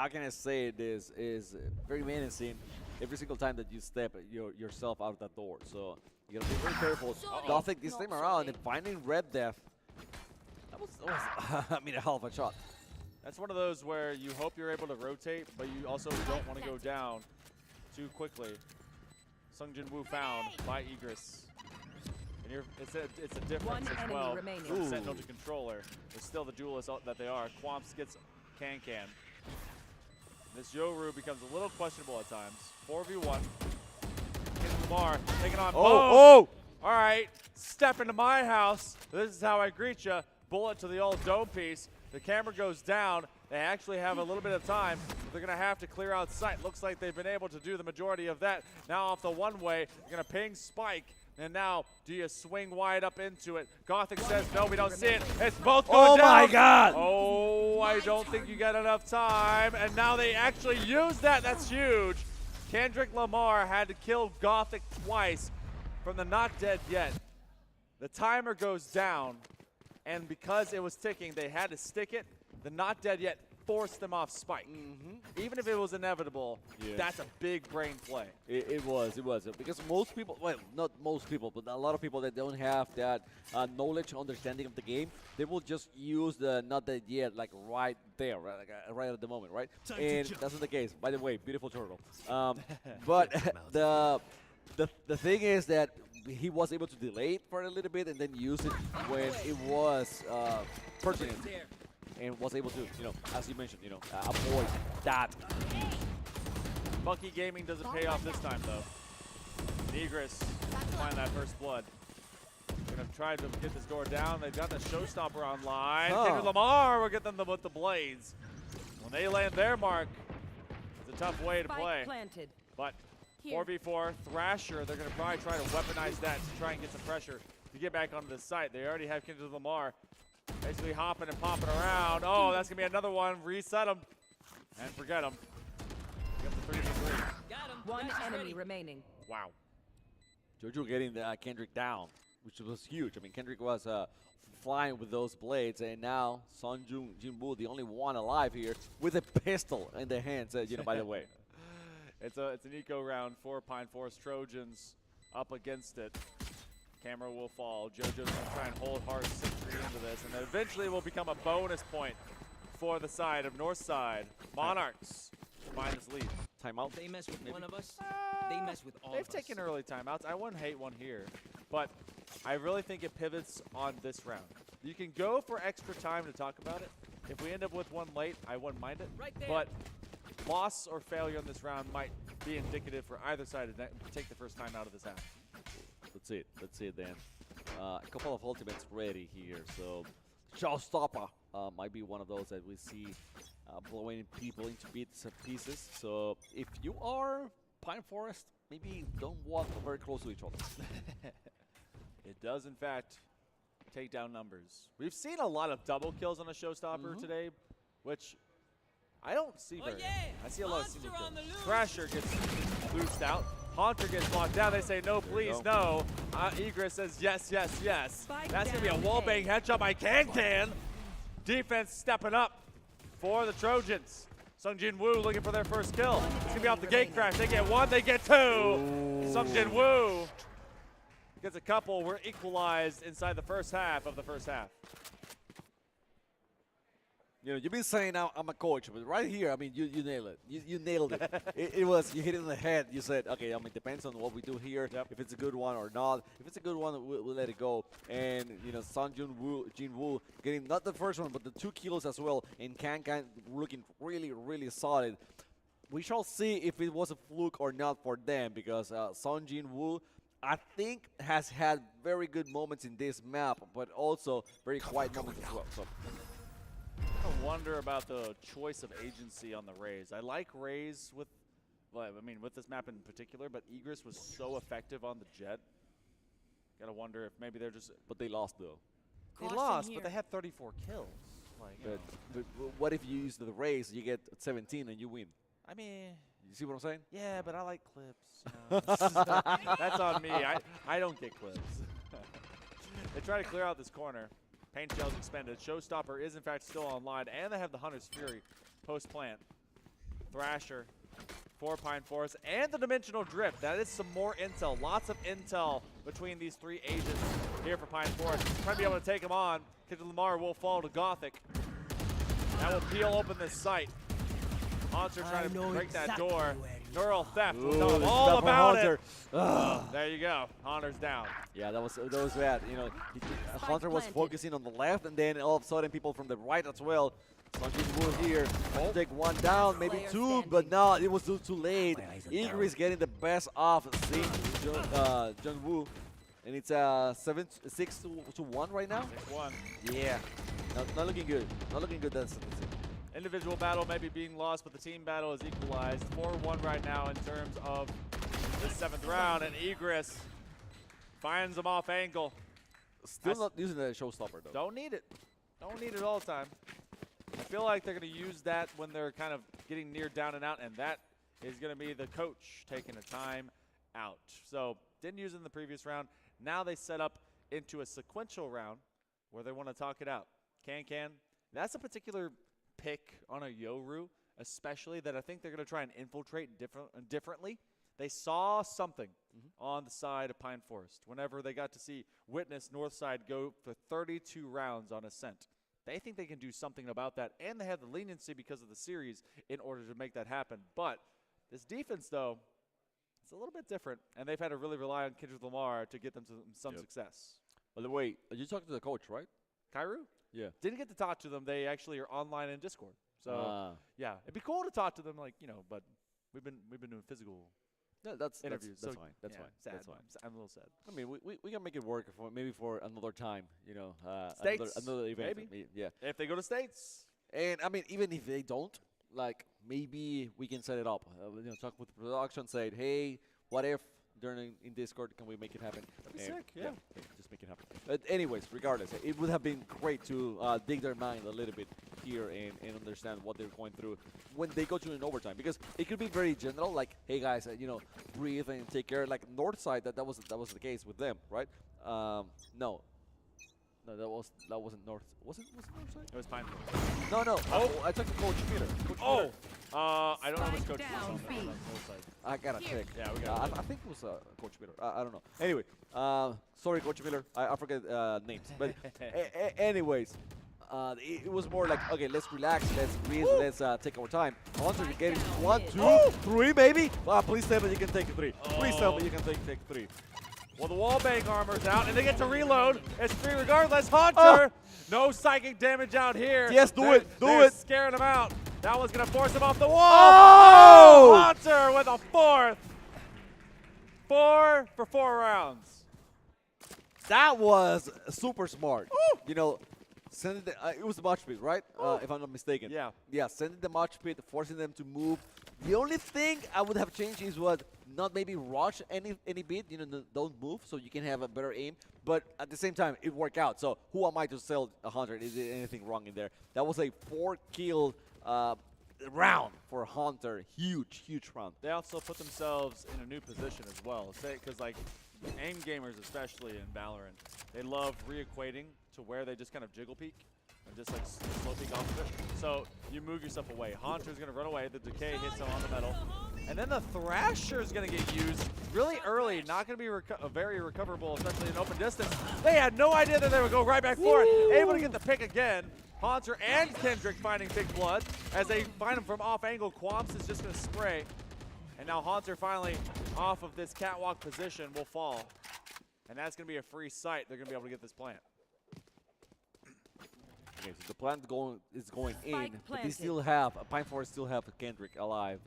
can I say this, is very menacing every single time that you step yourself out of that door. So you gotta be very careful. Gothic this time around and finding Red Death. That was I mean, a hell of a shot. That's one of those where you hope you're able to rotate, but you also don't want to go down too quickly. Sungjin Woo found by Igris. And it's a difference as well from Sentinel to Controller. They're still the duelists that they are. Quamps gets Can. This Yoru becomes a little questionable at times. 4v1. Lamar taking on Oh! All right, step into my house. This is how I greet you. Bullet to the old dome piece. The camera goes down. They actually have a little bit of time. They're going to have to clear out sight. Looks like they've been able to do the majority of that. Now off the one-way, they're going to ping Spike. And now, do you swing wide up into it? Gothic says, no, we don't see it. It's both going down. Oh, my God. Oh, I don't think you got enough time. And now they actually use that. That's huge. Kendrick Lamar had to kill Gothic twice from the not dead yet. The timer goes down. And because it was ticking, they had to stick it. The not dead yet forced them off Spike. Even if it was inevitable, that's a big brain play. It was. Because most people, well, not most people, but a lot of people that don't have that knowledge, understanding of the game, they will just use the not dead yet, like right there, right at the moment, right? And that's not the case. By the way, beautiful turtle. But the thing is that he was able to delay it for a little bit and then use it when it was pertinent. And was able to, you know, as you mentioned, you know, avoid that. Bucky Gaming doesn't pay off this time, though. Egress find that first blood. They're going to try to get this door down. They've got the showstopper online. Kendrick Lamar will get them with the blades. When they land their mark, it's a tough way to play. Planted. But 4v4, Thrasher, they're going to probably try to weaponize that to try and get some pressure to get back onto the site. They already have Kendrick Lamar basically hopping and popping around. Oh, that's going to be another one. Reset them and forget them. Got the 3v3. Got him. One enemy remaining. Wow. Jojo getting the Kendrick down, which was huge. I mean, Kendrick was flying with those blades, and now Son Jinwoo, the only one alive here, with a pistol in their hands, by the way. It's an eco round for Pine Forest Trojans up against it. Camera will fall. Jojo's going to try and hold hard sentry into this, and then eventually will become a bonus point for the side of Northside. Monarchs find this lead. Timeout. They mess with one of us. They mess with all of us. They've taken early timeouts. I wouldn't hate one here, but I really think it pivots on this round. You can go for extra time to talk about it. If we end up with one late, I wouldn't mind it. Right there. But loss or failure in this round might be indicative for either side to take the first time out of this half. Let's see it then. A couple of ultimates ready here, so Showstopper might be one of those that we see blowing people into bits and pieces. So if you are Pine Forest, maybe don't walk very close to each other. It does, in fact, take down numbers. We've seen a lot of double kills on a Showstopper today, which I don't see very often. I see a lot of single kills. Thrasher gets loosed out. Haunter gets blocked down. They say, no, please, no. Egress says, yes, yes, yes. That's going to be a wallbang headshot by Can. Defense stepping up for the Trojans. Sungjin Woo looking for their first kill. It's going to be off the gate crash. They get one, they get two. Sungjin Woo gets a couple. We're equalized inside the first half of the first half. You know, you've been saying I'm a coach, but right here, I mean, you nailed it. You nailed it. It was, you hit it in the head. You said, okay, I mean, depends on what we do here, if it's a good one or not. If it's a good one, we'll let it go. And, you know, Jin Woo getting not the first one, but the 2 kills as well. And Can looking really, really solid. We shall see if it was a fluke or not for them, because Jin Woo, I think, has had very good moments in this map, but also very quiet moments as well. So. I wonder about the choice of agency on the Raze. I like Raze with, well, I mean, with this map in particular, but Egress was so effective on the Jet. Gotta wonder if maybe they're just. But they lost though. They lost, but they had 34 kills. Like, but what if you use the Raze, you get 17 and you win? I mean, you see what I'm saying? Yeah, but I like clips. You know? That's on me. I don't get clips. They try to clear out this corner. Paint shells expended. Showstopper is in fact still online, and they have the Hunter's Fury post-plant. Thrasher for Pine Forest, and the Dimensional Drift. That is some more intel. Lots of intel between these three agents here for Pine Forest. Trying to be able to take them on. Kendrick Lamar will fall to Gothic. That will peel open this site. Haunter trying to break that door. Neural Theft. We'll tell them all about it. There you go. Haunter's down. Yeah, that was bad. You know, Haunter was focusing on the left, and then all of a sudden people from the right as well. Sungjin Woo here. Take one down, maybe two, but no, it was too late. Egress getting the best off John Woo. And it's 6-1 right now? 6-1. Yeah. Not looking good. Not looking good. That's individual battle may be being lost, but the team battle is equalized. 4-1 right now in terms of the 7th round, and Egress finds them off angle. Still not using the showstopper though. Don't need it. Don't need it all the time. I feel like they're going to use that when they're kind of getting near down and out, and that is going to be the coach taking a time out. So didn't use it in the previous round. Now they set up into a sequential round where they want to talk it out. Can. That's a particular pick on a Yoru, especially that I think they're going to try and infiltrate differently. They saw something on the side of Pine Forest whenever they got to see Witness Northside go for 32 rounds on Ascent. They think they can do something about that, and they have the leniency because of the series in order to make that happen. But this defense, though, it's a little bit different, and they've had to really rely on Kendrick Lamar to get them to some success. By the way, you talked to the coach, right? Kairu? Yeah. Didn't get to talk to them. They actually are online in Discord. So yeah, it'd be cool to talk to them, like, you know, but we've been doing physical No, that's interviews. That's so fine. That's yeah, fine. Sad. That's fine. I'm a little sad. I mean, we can make it work for maybe for another time. You know, States, another event. maybe. Yeah. If they go to States. And I mean, even if they don't, like maybe we can set it up. You know, talk with production, say, hey, what if during in Discord can we make it happen? That'd be And sick. Yeah. just make it happen. But anyways, regardless, it would have been great to dig their mind a little bit here and understand what they're going through when they go to an overtime, because it could be very general, like, hey guys, you know, breathe and take care. Like Northside, that was the case with them, right? No, that wasn't North. Was it Northside? It was Pine. No. Oh, I took the Coach Peter. I don't know which coach was on Northside. I gotta check. Yeah, we got. I think it was Coach Miller. I don't know. Anyway, sorry, Coach Miller. I forget names. But anyways, it was more like, okay, let's relax, let's breathe, let's take our time. Hunter, you're getting 1, 2, 3, maybe. Please tell me you can take 3. Please tell me you can take 3. Well, the wallbang armor's out, and they get to reload. It's 3 regardless. Hunter, no psychic damage out here. Yes, do it. They're scaring him out. That one's going to force him off the wall. Oh! Hunter with a 4th. 4 for 4 rounds. That was super smart. You know, sending it was the match pit, right? If I'm not mistaken. Yeah. Yeah, sending the match pit, forcing them to move. The only thing I would have changed is what not maybe rush any bit, you know, don't move so you can have a better aim. But at the same time, it worked out. So who am I to sell 100? Is there anything wrong in there? That was a 4-kill round for Hunter. Huge round. They also put themselves in a new position as well. Because, like, aim gamers, especially in Valorant, they love re-equating to where they just kind of jiggle peek and just, like, slow peek off of it. So you move yourself away. Hunter's going to run away. The decay hits him on the metal. And then the Thrasher's going to get used really early. Not going to be very recoverable, especially in open distance. They had no idea that they would go right back for it. Able to get the pick again. Hunter and Kendrick finding big blood. As they find him from off angle, Quamps is just going to spray. And now Hunter finally off of this catwalk position will fall. And that's going to be a free sight. They're going to be able to get this plant. Okay, so the plant is going in, but they still have, Pine Forest still have Kendrick alive.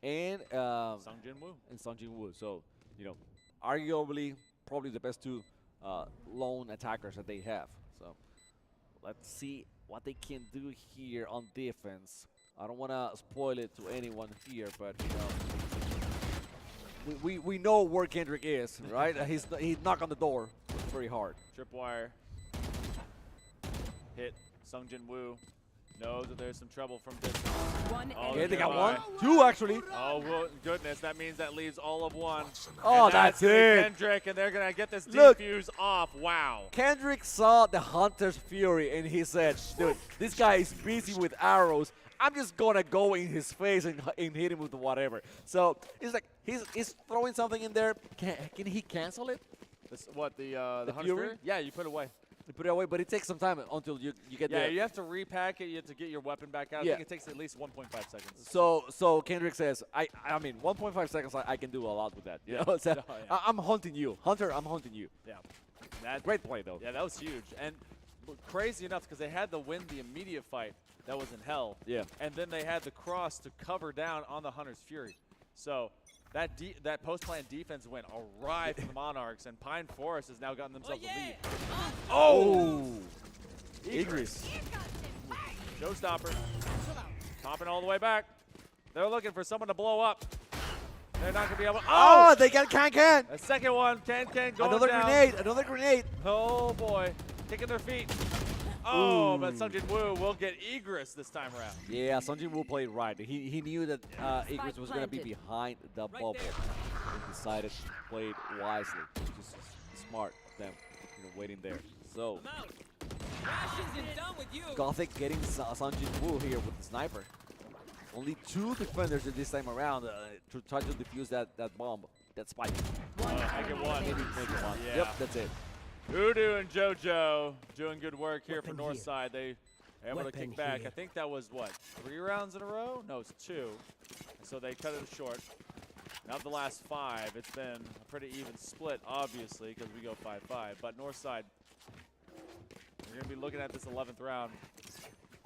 And Sungjin Woo. So, you know, arguably probably the best 2 lone attackers that they have. So let's see what they can do here on defense. I don't want to spoil it to anyone here, but you know, we know where Kendrick is, right? He knocked on the door very hard. Tripwire hit. Sungjin Woo knows that there's some trouble from distance. Okay, they got 1, 2 actually. Oh well, goodness, that means that leaves all of 1. Oh, and that's it. Kendrick, and they're gonna get this Look, defuse off. Wow. Kendrick saw the Hunter's fury and he said, dude, this guy is busy with arrows. I'm just gonna go in his face and hit him with whatever. So it's like he's throwing something in there. Can he cancel it? The Hunter's Fury? Fury? Yeah, you put it away. You put it away, but it takes some time until you get there. Yeah, you have to repack it. You have to get your weapon back out. I think it takes at least 1.5 seconds. So Kendrick says, I mean, 1.5 seconds, I can do a lot with that. You know? So I'm hunting you. Hunter, I'm hunting you. Yeah. Great play, though. Yeah, that was huge. And crazy enough, because they had to win the immediate fight that was in hell. Yeah. And then they had the cross to cover down on the Hunter's Fury. So that post-plant defense went awry for the Monarchs, and Pine Forest has now gotten themselves a lead. Oh! Igris. Showstopper. Topping all the way back. They're looking for someone to blow up. They're not going to be able to. Oh, they got Can. A second one. Can going Another down. Another grenade. Oh, boy. Kicking their feet. Oh, but Sungjin Woo will get Igris this time around. Yeah, Sungjin Woo played right. He knew that Igris was going to be behind the bubble. He decided to play it wisely. Just smart of them, you know, waiting there. So, Gothic getting Sungjin Woo here with the sniper. Only 2 defenders this time around to try to defuse that bomb, that spike. Make it 1. Maybe make it 1. Yeah. Yep, that's it. Voodoo and JoJo doing good work here for Northside. They are able to kick back. I think that was, what, 3 rounds in a row? No, it's 2. So they cut it short. Now the last 5. It's been a pretty even split, obviously, because we go 5-5. But Northside, we're going to be looking at this 11th round.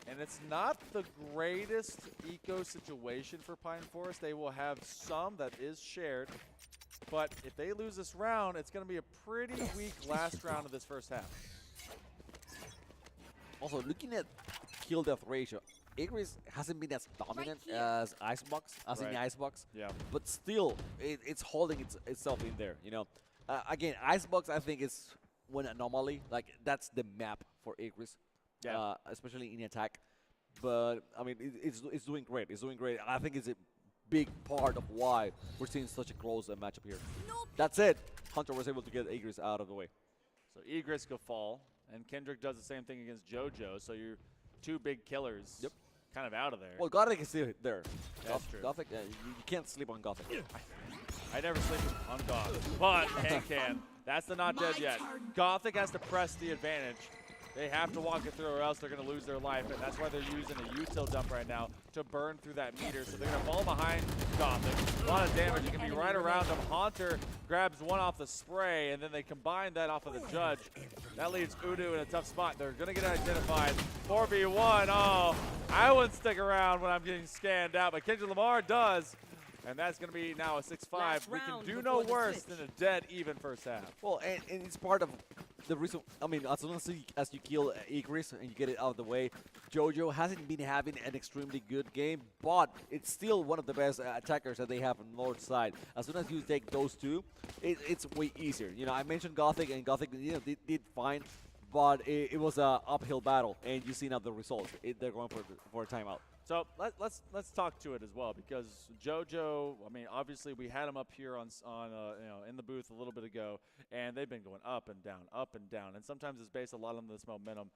And it's not the greatest eco situation for Pine Forest. They will have some that is shared. But if they lose this round, it's going to be a pretty weak last round of this first half. Also, looking at kill death ratio, Igris hasn't been as dominant as Icebox, as in the Icebox. Yeah. But still, it's holding itself in there, you know. Again, Icebox, I think, is one anomaly. Like, that's the map for Igris, especially in attack. But, I mean, it's doing great. It's doing great. I think it's a big part of why we're seeing such a close matchup here. That's it. Hunter was able to get Igris out of the way. So Igris could fall, and Kendrick does the same thing against JoJo. So you're two big killers kind of out of there. Well, Gothic is still there. That's true. Gothic, you can't sleep on Gothic. I never sleep on Gothic, but can. That's the not dead yet. Gothic has to press the advantage. They have to walk it through or else they're going to lose their life, and that's why they're using a util dump right now to burn through that meter. So they're going to fall behind Gothic. A lot of damage. It can be right around them. Haunter grabs one off the spray, and then they combine that off of the judge. That leaves Udu in a tough spot. They're going to get identified. 4v1. Oh, I wouldn't stick around when I'm getting scanned out, but Kendrick Lamar does. And that's going to be now a 6-5. We can do no worse than a dead even first half. Well, and it's part of the reason. I mean, as soon as you kill Igris and you get it out of the way, JoJo hasn't been having an extremely good game, but it's still one of the best attackers that they have on the north side. As soon as you take those two, it's way easier. You know, I mentioned Gothic, and Gothic, you know, did fine, but it was an uphill battle, and you see now the results. They're going for a timeout. So let's talk to it as well, because JoJo, I mean, obviously we had him up here on you know, in the booth a little bit ago, and they've been going up and down, and sometimes it's based a lot on this momentum.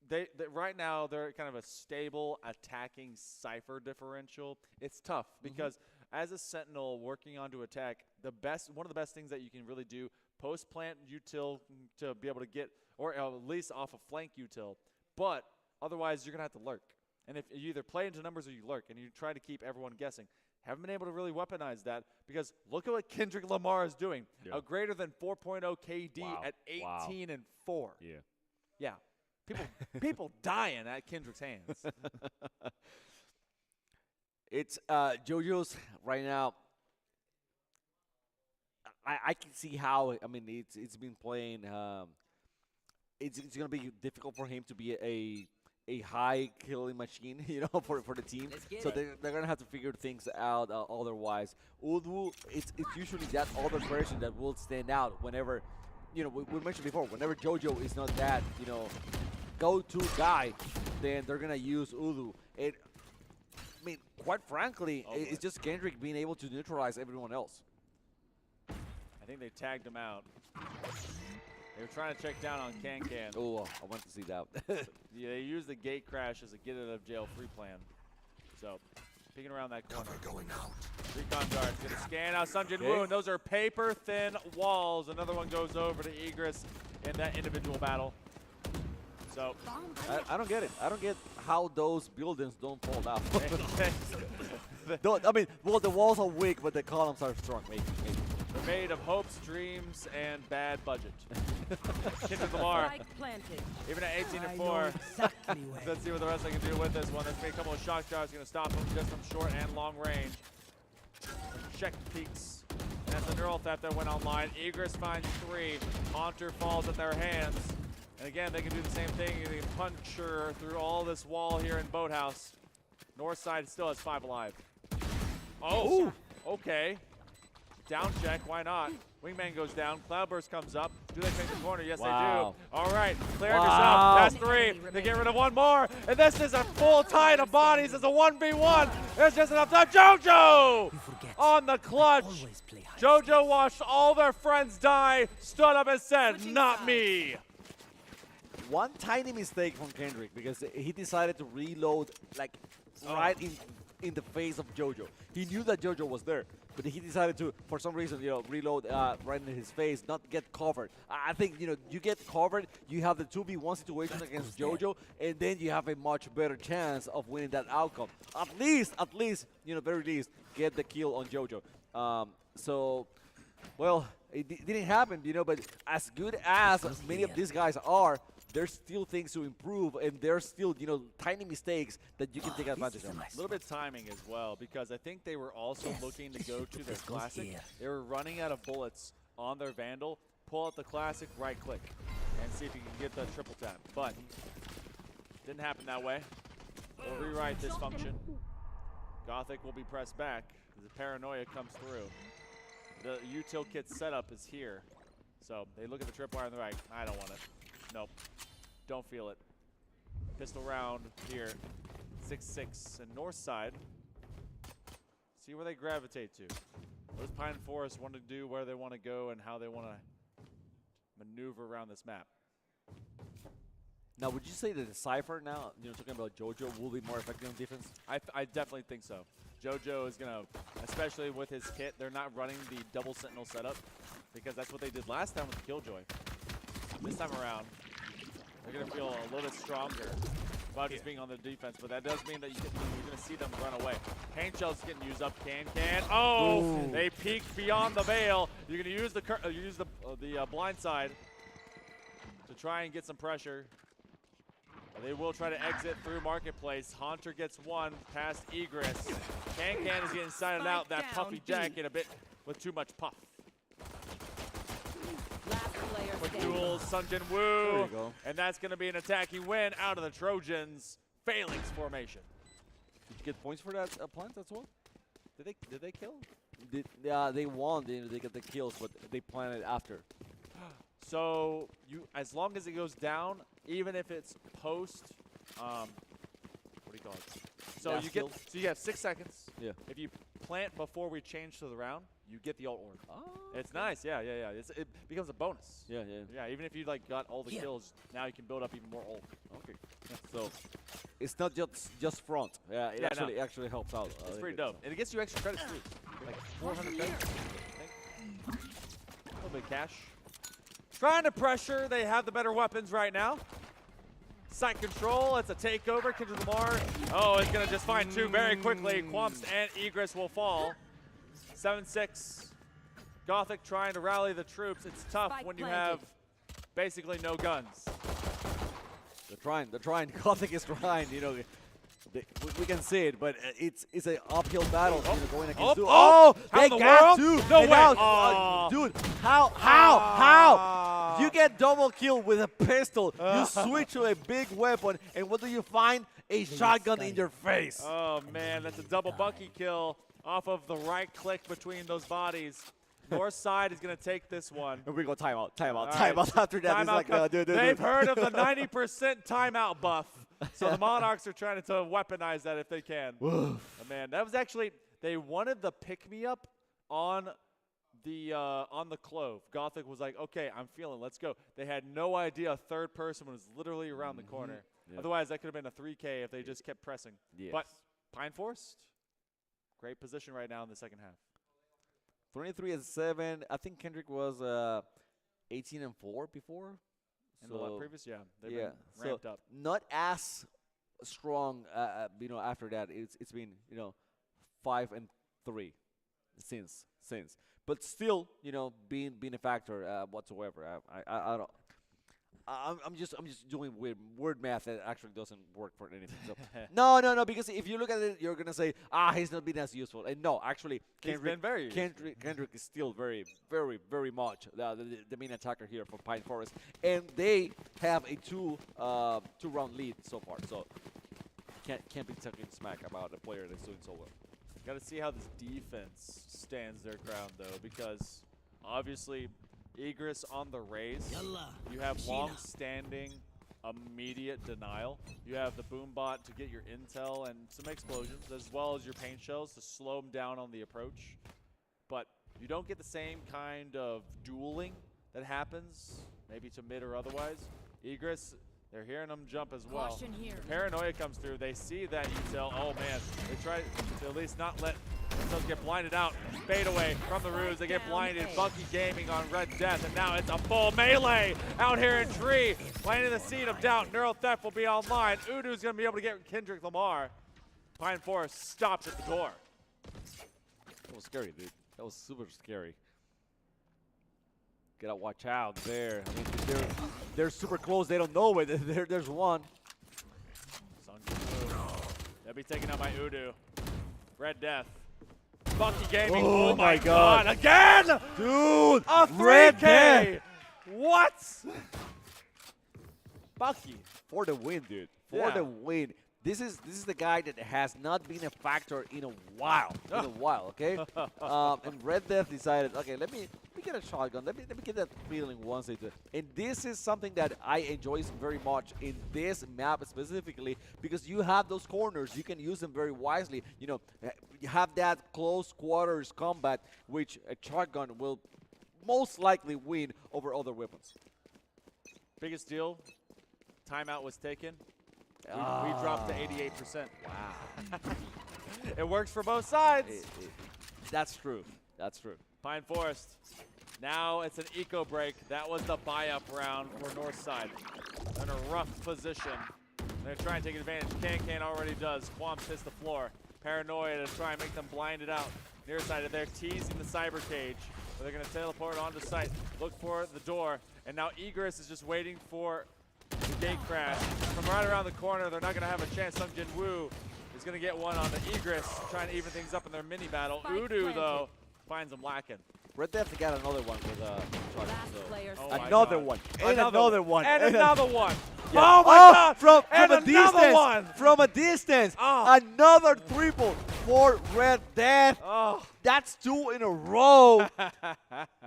They right now they're kind of a stable attacking Cypher differential. It's tough because as a Sentinel working onto attack, one of the best things that you can really do post plant util to be able to get, or at least off a flank util, but otherwise you're gonna have to lurk. And if you either play into numbers or you lurk, and you try to keep everyone guessing, haven't been able to really weaponize that, because look at what Kendrick Lamar is doing. A greater than 4.0 KD at 18 and 4. Yeah. People dying at Kendrick's hands. It's JoJo's right now. I can see how. I mean, it's been playing. It's going to be difficult for him to be a high killing machine, you know, for the team. So they're gonna have to figure things out otherwise. Udu, it's usually that other person that will stand out whenever, you know, we mentioned before, whenever JoJo is not that, you know, go-to guy, then they're gonna use Udu. I mean, quite frankly, it's just Kendrick being able to neutralize everyone else. I think they tagged him out. They were trying to check down on Can. Oh, I want to see that. Yeah, they used the gate crash as a get out of jail free plan. So, peeking around that corner. Going out. Recon guard's going to scan out Sunjin Woon. Those are paper thin walls. Another one goes over to Igris in that individual battle. So, I don't get it. I don't get how those buildings don't fall down. I mean, well, the walls are weak, but the columns are strong. Maybe. They're made of hopes, dreams, and bad budget. Kendrick Lamar, even at 18 and 4. Let's see what the rest they can do with this one. There's been a couple of shock jars going to stop them just from short and long range. Check peaks. And that's the neural theft that went online. Igris finds 3. Haunter falls at their hands. And again, they can do the same thing. They can puncture through all this wall here in Boathouse. North side still has 5 alive. Oh, ooh. Okay. Down check, why not? Wingman goes down, Cloudburst comes up. Do they take the corner? Yes, they do. All right, clear yourself. That's 3. They get rid of 1 more, and this is a full tide of bodies. It's a 1v1. There's just enough time. JoJo on the clutch. JoJo watched all their friends die, stood up and said, not me. One tiny mistake from Kendrick, because he decided to reload like right in the face of JoJo. He knew that JoJo was there, but he decided to, for some reason, you know, reload right in his face, not get covered. I think, you know, you get covered, you have the 2v1 situation against JoJo, and then you have a much better chance of winning that outcome. At least, you know, very least, get the kill on JoJo. So, well, it didn't happen, you know, but as good as many of these guys are, there's still things to improve, and there's still, you know, tiny mistakes that you can take advantage of. A little bit of timing as well, because I think they were also looking to go to their classic. They were running out of bullets on their Vandal. Pull out the classic, right click, and see if you can get the triple tap. But didn't happen that way. We'll rewrite this function. Gothic will be pressed back as the paranoia comes through. The util kit setup is here. So they look at the tripwire and they're like, I don't want it. Nope. Don't feel it. Pistol round here. 6-6 and north side. See where they gravitate to. What does Pine Forest want to do, where they want to go, and how they want to maneuver around this map? Now, would you say that the Cypher now, you know, talking about JoJo, will be more effective on defense? I definitely think so. JoJo is going to, especially with his kit, they're not running the double sentinel setup because that's what they did last time with Killjoy. This time around, they're going to feel a little bit stronger about just being on the defense, but that does mean that you're going to see them run away. Paint shell's getting used up. Can. Oh, ooh. They peeked beyond the veil. You're going to use the blind side to try and get some pressure. They will try to exit through Marketplace. Haunter gets one past Egress. Can is getting sided out. That puffy jacket a bit with too much puff. Quick duels, Sunjin Woo. And that's going to be an attacking win out of the Trojans. Phalanx formation. Did you get points for that plant as well? Did they kill? They won. They got the kills, but they planted after. So as long as it goes down, even if it's post, what do you call it? So you have 6 seconds. Yeah. If you plant before we change to the round, you get the ult orb. Oh. It's nice. Yeah. It becomes a bonus. Yeah. Even if you got all the kills, now you can build up even more ult. Okay. So it's not just front. Yeah. It actually helps out. It's pretty dope, and it gets you extra credits too. Like 400 credits. A little bit of cash. Trying to pressure. They have the better weapons right now. Site control. It's a takeover. Kendrick Lamar. Oh, it's going to just find two very quickly. Quamps and Egress will fall. 7-6. Gothic trying to rally the troops. It's tough when you have basically no guns. They're trying. Gothic is trying, you know. We can see it, but it's an uphill battle. You know, going against two. They got two. No way. Now, dude, how? You get double kill with a pistol. You switch to a big weapon, and what do you find? A shotgun in your face. Oh, man, that's a double bunky kill off of the right click between those bodies. North side is going to take this one. And we go timeout after that. Like, they've heard of the 90% timeout buff. So the Monarchs are trying to weaponize that if they can. Man, that was actually, they wanted the pick-me-up on the Clove. Gothic was like, okay, I'm feeling, let's go. They had no idea a third person was literally around the corner. Yep. Otherwise, that could have been a 3K if they just kept pressing. Yes. But Pine Forest, great position right now in the second half. 23-7. I think Kendrick was 18-4 before. In the previous, they've been ramped up. Not as strong, you know. After that, it's been 5-3 since. But still, you know, being a factor whatsoever. I don't. I'm just doing word math that actually doesn't work for anything. So no, because if you look at it, you're gonna say, he's not been as useful. And no, actually, Kendrick is still very, very, very much the main attacker here for Pine Forest, and they have a two round lead so far. So can't be talking smack about a player that's doing so well. Got to see how this defense stands their ground though, because obviously Egress on the raise, you have long-standing immediate denial. You have the boom bot to get your intel and some explosions, as well as your paint shells to slow them down on the approach. But you don't get the same kind of dueling that happens, maybe to mid or otherwise. Egress, they're hearing them jump as well. Paranoia comes through. They see that util. Oh, man. They try to at least not let themselves get blinded out. Fade away from the ruse. They get blinded. Bunky Gaming on Red Death. And now it's a full melee out here in Tree. Planting the seed of doubt. Neural Theft will be online. Udu's going to be able to get Kendrick Lamar. Pine Forest stopped at the door. That was scary, dude. That was super scary. Gotta watch out there. I mean, they're super close. They don't know it. There's one. They'll be taken out by Udu. Red Death. Bucky Gaming. Oh my God. Again! Dude! A 3K! Red Death! What? Bucky for the win, dude. For the win. This is the guy that has not been a factor in a while. Okay? And Red Death decided, okay, let me get a shotgun. Let me get that feeling once they do it. And this is something that I enjoy very much in this map specifically because you have those corners. You can use them very wisely. You know, you have that close quarters combat, which a shotgun will most likely win over other weapons. Biggest deal, timeout was taken. We dropped to 88%. Wow. It works for both sides. That's true. That's true. Pine Forest. Now it's an eco break. That was the buy-up round for North Side. They're in a rough position. They're trying to take advantage. Can already does. Quam hits the floor. Paranoia to try and make them blinded out. Near side, they're teasing the cyber cage. But they're going to teleport onto site. Look for the door. And now Egress is just waiting for the gate crash. From right around the corner, they're not going to have a chance. Sung Jin Woo is going to get one on the Egress, trying to even things up in their mini battle. Udu, though, finds them lacking. Red Death got another one with another one. And another one. And another one. Yeah. Oh, my God. From and a distance. one. From a distance. Another triple for Red Death. Oh. That's 2 in a row.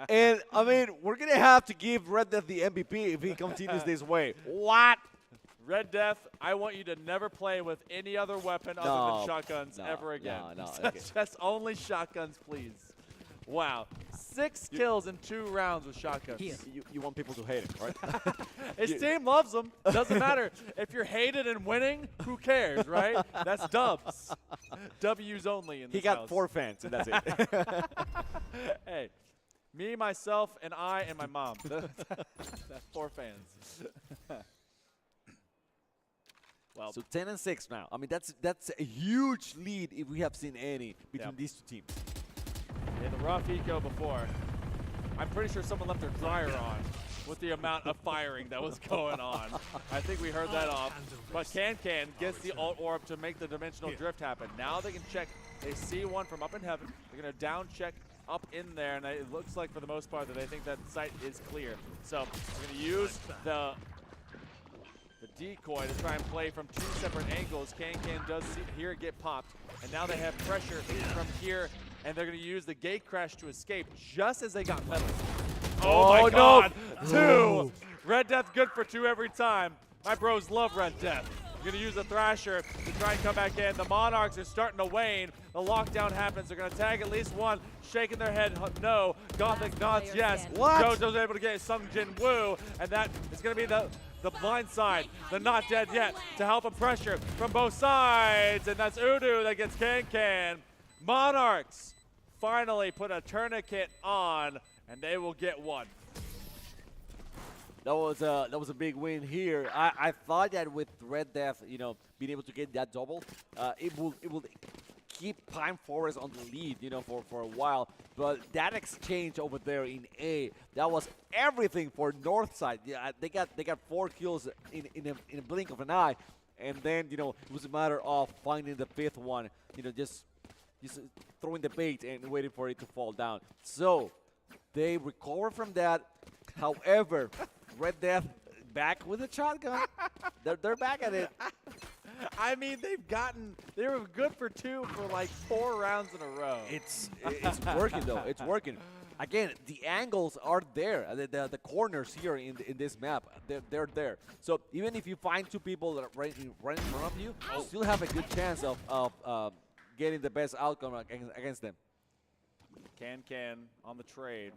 And, I mean, we're going to have to give Red Death the MVP if he continues this way. What? Red Death, I want you to never play with any other weapon other than shotguns ever again. Okay. Just only shotguns, please. Wow. 6 kills in 2 rounds with shotguns. You want people to hate him, right? His team loves him. Doesn't matter. If you're hated and winning, who cares, right? That's dubs. W's only in this He got house. 4 fans, and that's it. Hey, me, myself, and I, and my mom. That's 4 fans. Well, so 10-6 now. I mean, that's a huge lead if we have seen any between these 2 teams. Yeah, the rough eco before. I'm pretty sure someone left their dryer on with the amount of firing that was going on. I think we heard that off. But Can gets the alt orb to make the dimensional drift happen. Now they can check. They see one from up in heaven. They're going to down check up in there, and it looks like for the most part that they think that site is clear. So they're going to use the decoy to try and play from 2 separate angles. Can does here get popped, and now they have pressure from here, and they're going to use the gate crash to escape just as they got metal. Oh my God, no. 2. Red Death good for 2 every time. My bros love Red Death. You're going to use the Thrasher to try and come back in. The Monarchs are starting to wane. The lockdown happens. They're going to tag at least one. Shaking their head, no. Gothic nods, yes. JoJo's able to get Sung Jin Woo, and that is going to be the blind side, the not dead yet, to help him pressure from both sides. And that's Udu that gets Can. Monarchs finally put a tourniquet on, and they will get 1. That was a big win here. I thought that with Red Death, you know, being able to get that double, it will keep Pine Forest on the lead, you know, for a while. But that exchange over there in A, that was everything for Northside. Yeah, they got 4 kills in a blink of an eye, and then, you know, it was a matter of finding the 5th one, you know, just throwing the bait and waiting for it to fall down. So they recover from that. However, Red Death back with a shotgun. They're back at it. I mean, they were good for 2 for like 4 rounds in a row. It's working though. It's working. Again, the angles are there. The corners here in this map, they're there. So even if you find 2 people that are right in front of you, you still have a good chance of getting the best outcome against them. Can on the trade.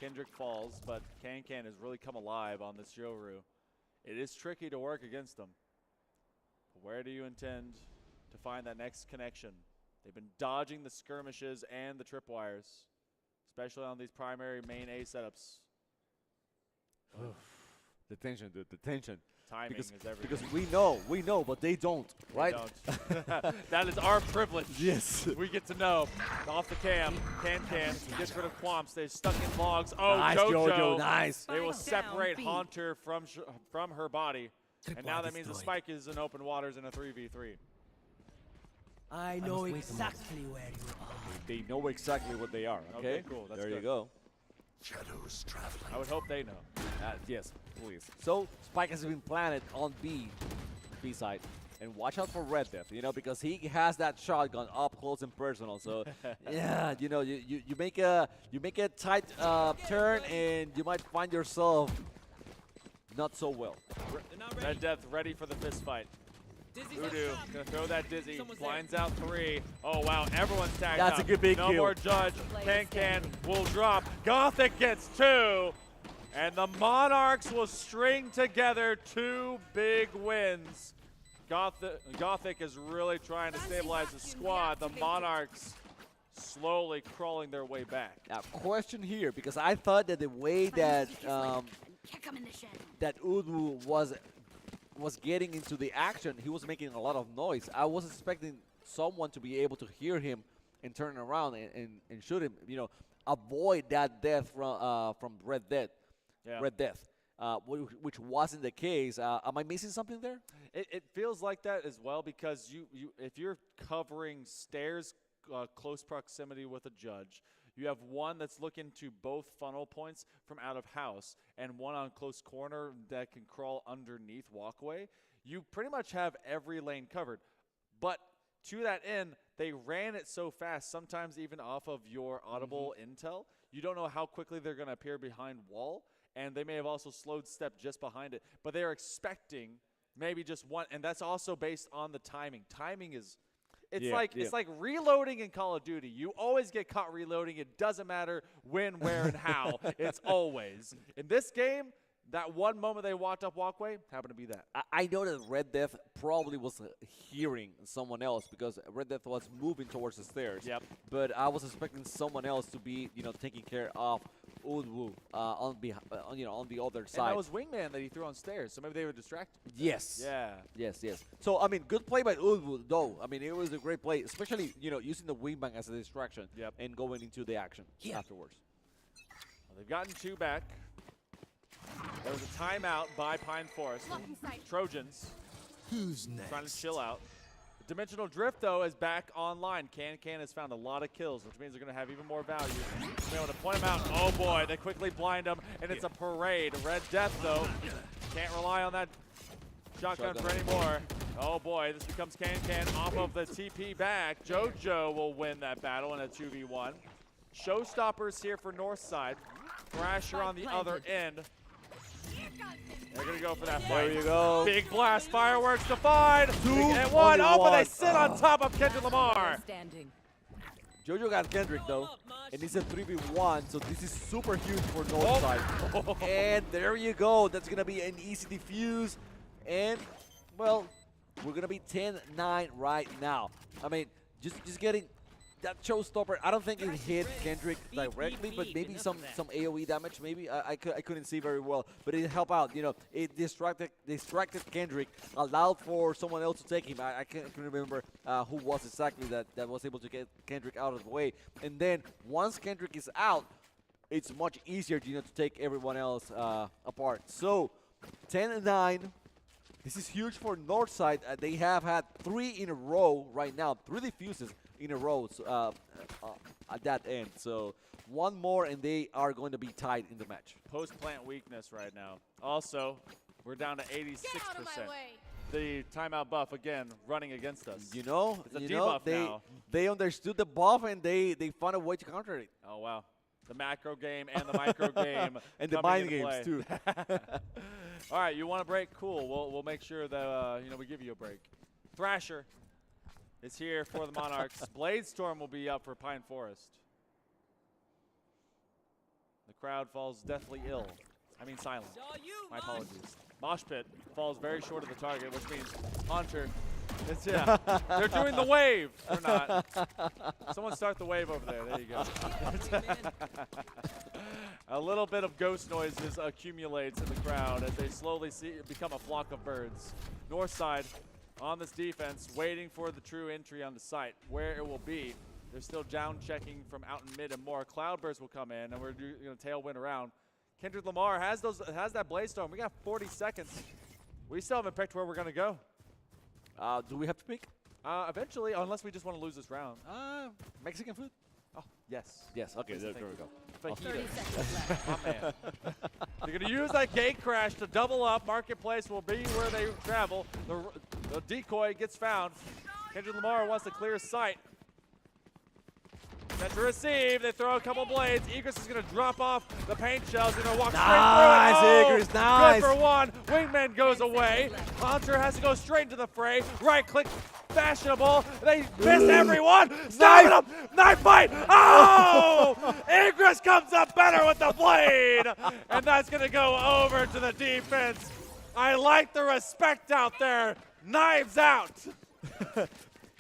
Kendrick falls, but Can has really come alive on this Yoru. It is tricky to work against them. Where do you intend to find that next connection? They've been dodging the skirmishes and the tripwires, especially on these primary main A setups. The tension, dude. The tension. Timing because, is everything. Because we know, but they don't, right? They don't. That is our privilege. Yes. We get to know. Off the cam, Can gets rid of Quamps. They're stuck in logs. Oh, Nice, Jojo. nice. They will Spike separate down, B. Haunter from her body. And now that means the spike is in open waters in a 3v3. I know exactly where you are. They know exactly what they are, okay? Cool. That's there good. you go. Shadows traveling. I would hope they know. Yes, please. So, Spike has been planted on B side. And watch out for Red Death, you know, because he has that shotgun up close and personal. So, yeah, you know, you make a tight turn and you might find yourself not so well. Red Death ready for the fist fight. Voodoo gonna throw that dizzy. Blinds out 3. Oh wow, everyone's tagged That's up. a good big no kill. more judge. Can will drop. Gothic gets 2. And the Monarchs will string together 2 big wins. Gothic is really trying to stabilize the squad. The Monarchs slowly crawling their way back. Now, question here, because I thought that the way that that Udu was getting into the action, he was making a lot of noise. I was expecting someone to be able to hear him and turn around and shoot him. You know, avoid that death from Red Death. Yeah. Red Death. Which wasn't the case. Am I missing something there? It feels like that as well, because if you're covering stairs close proximity with a judge, you have one that's looking to both funnel points from out of house and one on close corner that can crawl underneath walkway. You pretty much have every lane covered. But to that end, they ran it so fast, sometimes even off of your audible intel, you don't know how quickly they're going to appear behind wall. And they may have also slowed step just behind it. But they are expecting maybe just one. And that's also based on the timing. Timing is, it's like reloading in Call of Duty. You always get caught reloading. It doesn't matter when, where, and how. It's always. In this game, that one moment they walked up walkway happened to be that. I know that Red Death probably was hearing someone else because Red Death was moving towards the stairs. Yep. But I was expecting someone else to be, you know, taking care of Udwu on the other side. And that was Wingman that he threw on stairs, so maybe they were distracted. Yes. Yeah. Yes. So, I mean, good play by Udwu, though. I mean, it was a great play, especially, you know, using the Wingman as a distraction and going into the action afterwards. Well, they've gotten 2 back. There was a timeout by Pine Forest. Trojans Who's next? trying to chill out. Dimensional Drift, though, is back online. Can has found a lot of kills, which means they're going to have even more value. They're able to point him out. Oh, boy, they quickly blind him, and it's a parade. Red Death, though, can't rely on that shotgun for anymore. Oh, boy, this becomes Can off of the TP back. JoJo will win that battle in a 2v1. Showstoppers here for Northside. Thrasher on the other end. They're going to go for that fight. There you go. Big blast, fireworks to find. And 1. Oh, but they sit on top of Kendrick Lamar. JoJo got Kendrick, though, and it's a 3v1, so this is super huge for Northside. And there you go. That's going to be an easy defuse. And, well, we're going to be 10-9 right now. I mean, just getting that showstopper. I don't think it hit Kendrick directly, but maybe some AoE damage. Maybe I couldn't see very well, but it helped out. You know, it distracted Kendrick, allowed for someone else to take him. I can't remember who was exactly that was able to get Kendrick out of the way. And then once Kendrick is out, it's much easier, you know, to take everyone else apart. So 10-9. This is huge for Northside. They have had 3 in a row right now, 3 defuses in a row at that end. So 1 more and they are going to be tied in the match. Post-plant weakness right now. Also, we're down to 86%. The timeout buff, again, running against us. You know, it's a debuff now. They understood the buff and they found a way to counter it. Oh, wow. The macro game and the micro game. And the mind games, too. All right, you want a break? Cool. We'll make sure that we give you a break. Thrasher is here for the Monarchs. Bladestorm will be up for Pine Forest. The crowd falls deathly ill. I mean silent. My apologies. Mosh Pit falls very short of the target, which means Hunter. They're doing the wave. They're not. Someone start the wave over there. There you go. A little bit of ghost noises accumulates in the crowd as they slowly become a flock of birds. North side on this defense, waiting for the true entry on the site. Where it will be, they're still down checking from out in mid and more. Cloudburst will come in, and we're going to tailwind around. Kendrick Lamar has that Blaze Storm. We got 40 seconds. We still haven't picked where we're going to go. Do we have to pick? Eventually, unless we just want to lose this round. Mexican food? Oh, yes. Yes, okay, there we go. Fajitas. My man. They're going to use that gate crash to double up. Marketplace will be where they travel. The decoy gets found. Kendrick Lamar wants to clear sight. Set to receive. They throw a couple blades. Egress is going to drop off the paint shells. Going to walk straight through it. Egress, nice. Good for one. Wingman goes away. Hunter has to go straight into the fray. Right click. Fashionable. They missed everyone. Stopping them. Knife fight. Oh! Egress comes up better with the blade. And that's going to go over to the defense. I like the respect out there. Knives out.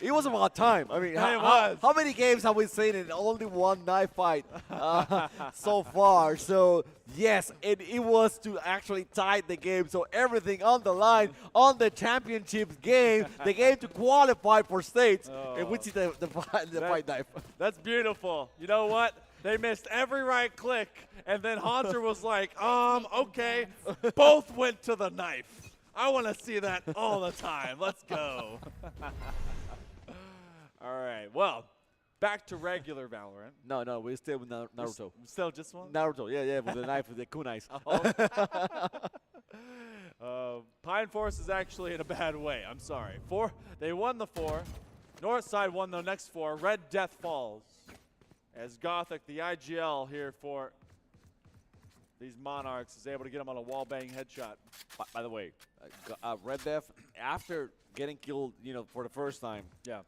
It was about time. I mean, how many games have we seen in only one knife fight so far? So, yes, and it was to actually tie the game. So, everything on the line on the championship game, the game to qualify for states, and which is the fight knife. That's beautiful. You know what? They missed every right click, and then Hunter was like, okay. Both went to the knife. I want to see that all the time. Let's go. All right, well, back to regular Valorant. No, we're still with Naruto. Still just one? Naruto, yeah, with the knife, with the kunais. Pine Forest is actually in a bad way. I'm sorry. They won the 4. North side won the next 4. Red Death falls. As Gothic, the IGL here for these Monarchs, is able to get them on a wall bang headshot. By the way, Red Death, after getting killed, for the first time. Yeah.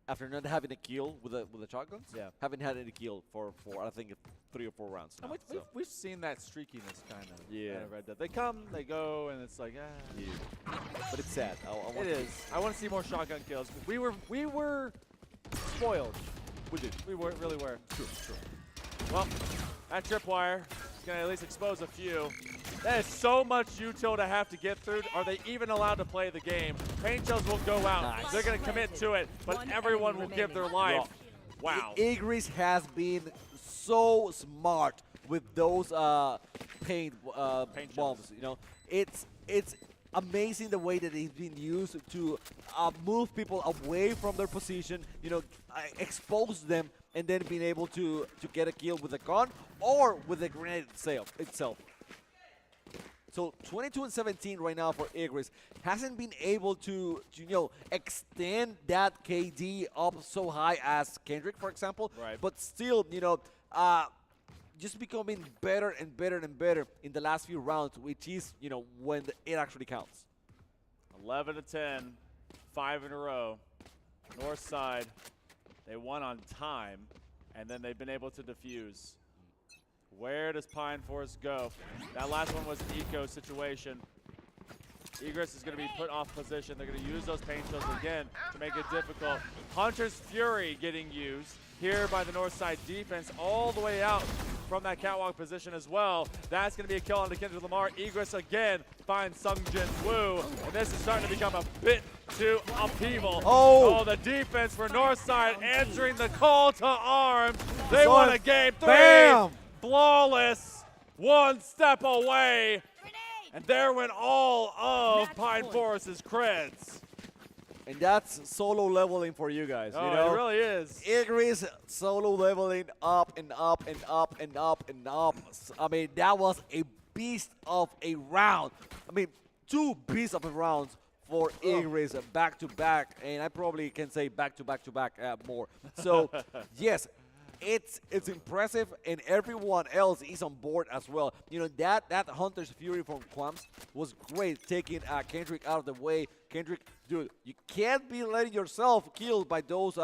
After not having a kill with the shotguns, haven't had any kill for I think 3 or 4 rounds. Now, we've seen that streakiness kind of. Yeah. Out of Red Dead. They come, they go, and it's like Yeah. But it's sad. It is. I want to see more shotgun kills. We were spoiled. We did. We really were. True. Well, that tripwire is going to at least expose a few. That is so much util to have to get through. Are they even allowed to play the game? Paint shells will go out. Nice. They're going to commit to it, but everyone will give their life. Wow. Igris has been so smart with those paint bombs. It's amazing the way that it's been used to move people away from their position. Expose them, and then being able to get a kill with a gun or with the grenade itself. So 22-17 right now for Igris. Hasn't been able to extend that KD up so high as Kendrick, for example. Right. But still, just becoming better and better and better in the last few rounds, which is, when it actually counts. 11-10, 5 in a row. North side, they won on time, and then they've been able to defuse. Where does Pine Forest go? That last one was an eco situation. Egress is going to be put off position. They're going to use those paint shells again to make it difficult. Hunter's Fury getting used here by the north side defense all the way out from that catwalk position as well. That's going to be a kill on Kendrick Lamar. Egress again finds Sungjin Woo. And this is starting to become a bit too upheaval. Oh, the defense for north side answering the call to arms. They won a game 3. Bam! Flawless, one step away, and there went all of Pine Forest's creds. And that's solo leveling for you guys. Oh, it really is. Igris solo leveling up and up and up and up and up. I mean, that was a beast of a round. I mean, 2 beasts of a rounds for Igris back to back, and I probably can say back to back to back more. So, yes. It's impressive, and everyone else is on board as well. That Hunter's Fury from Quams was great, taking Kendrick out of the way. Kendrick, dude, you can't be letting yourself killed by those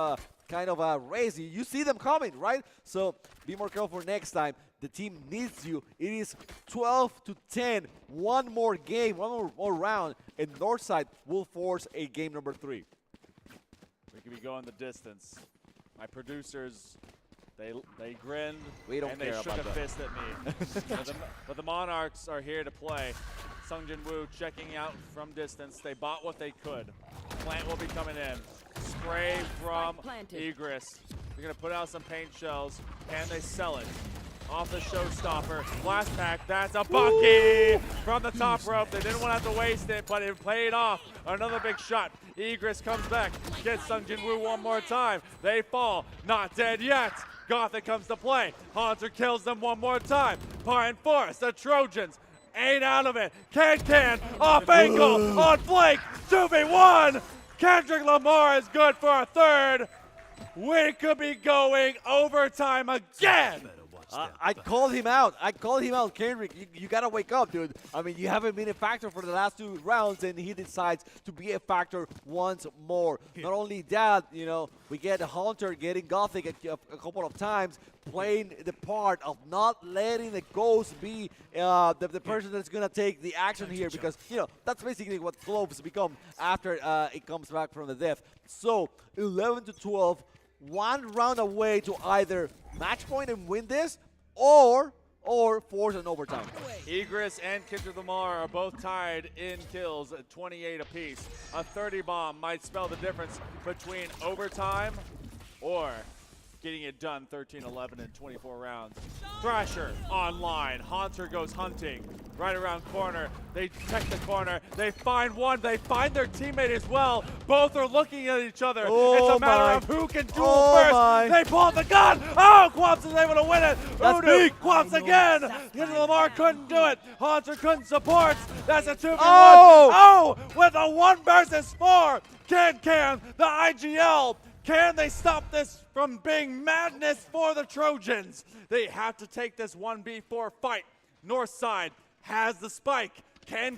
kind of raids. You see them coming, right? So be more careful next time. The team needs you. It is 12-10. One more game, one more round, and Northside will force a game number 3. We could be going the distance. My producers They grinned We don't and they care shook about a that. fist at me. but the Monarchs are here to play. Sungjin Woo checking out from distance. They bought what they could. Plant will be coming in. Spray from Egress. They're going to put out some paint shells. Can they sell it? Off the showstopper. Blast pack. That's a bucky from the top rope. They didn't want to have to waste it, but it played off. Another big shot. Egress comes back. Gets Sungjin Woo one more time. They fall. Not dead yet. Gothic comes to play. Haunter kills them one more time. Pine Forest, the Trojans, ain't out of it. Can off ankle on flank. 2v1. Kendrick Lamar is good for a third. We could be going overtime again. I called him out. Kendrick, you got to wake up, dude. I mean, you haven't been a factor for the last 2 rounds, and he decides to be a factor once more. Not only that, you know, we get Hunter getting Gothic a couple of times, playing the part of not letting the Ghost be the person that's going to take the action here, because, you know, that's basically what Globes become after it comes back from the death. So, 11-12. 1 round away to either match point and win this, or force an overtime. Egress and Kendrick Lamar are both tied in kills at 28 apiece. A 30 bomb might spell the difference between overtime or getting it done 13-11 in 24 rounds. Thrasher online. Haunter goes hunting. Right around corner. They check the corner. They find one. They find their teammate as well. Both are looking at each other. It's a matter of who can duel first. They pull the gun. Oh, Quaps is able to win it. Udu, Quaps again. Kendrick Lamar couldn't do it. Haunter couldn't support. That's a 2v1. Oh, with a 1 versus 4. Can the IGL. Can they stop this from being madness for the Trojans? They have to take this 1v4 fight. North side has the spike. Can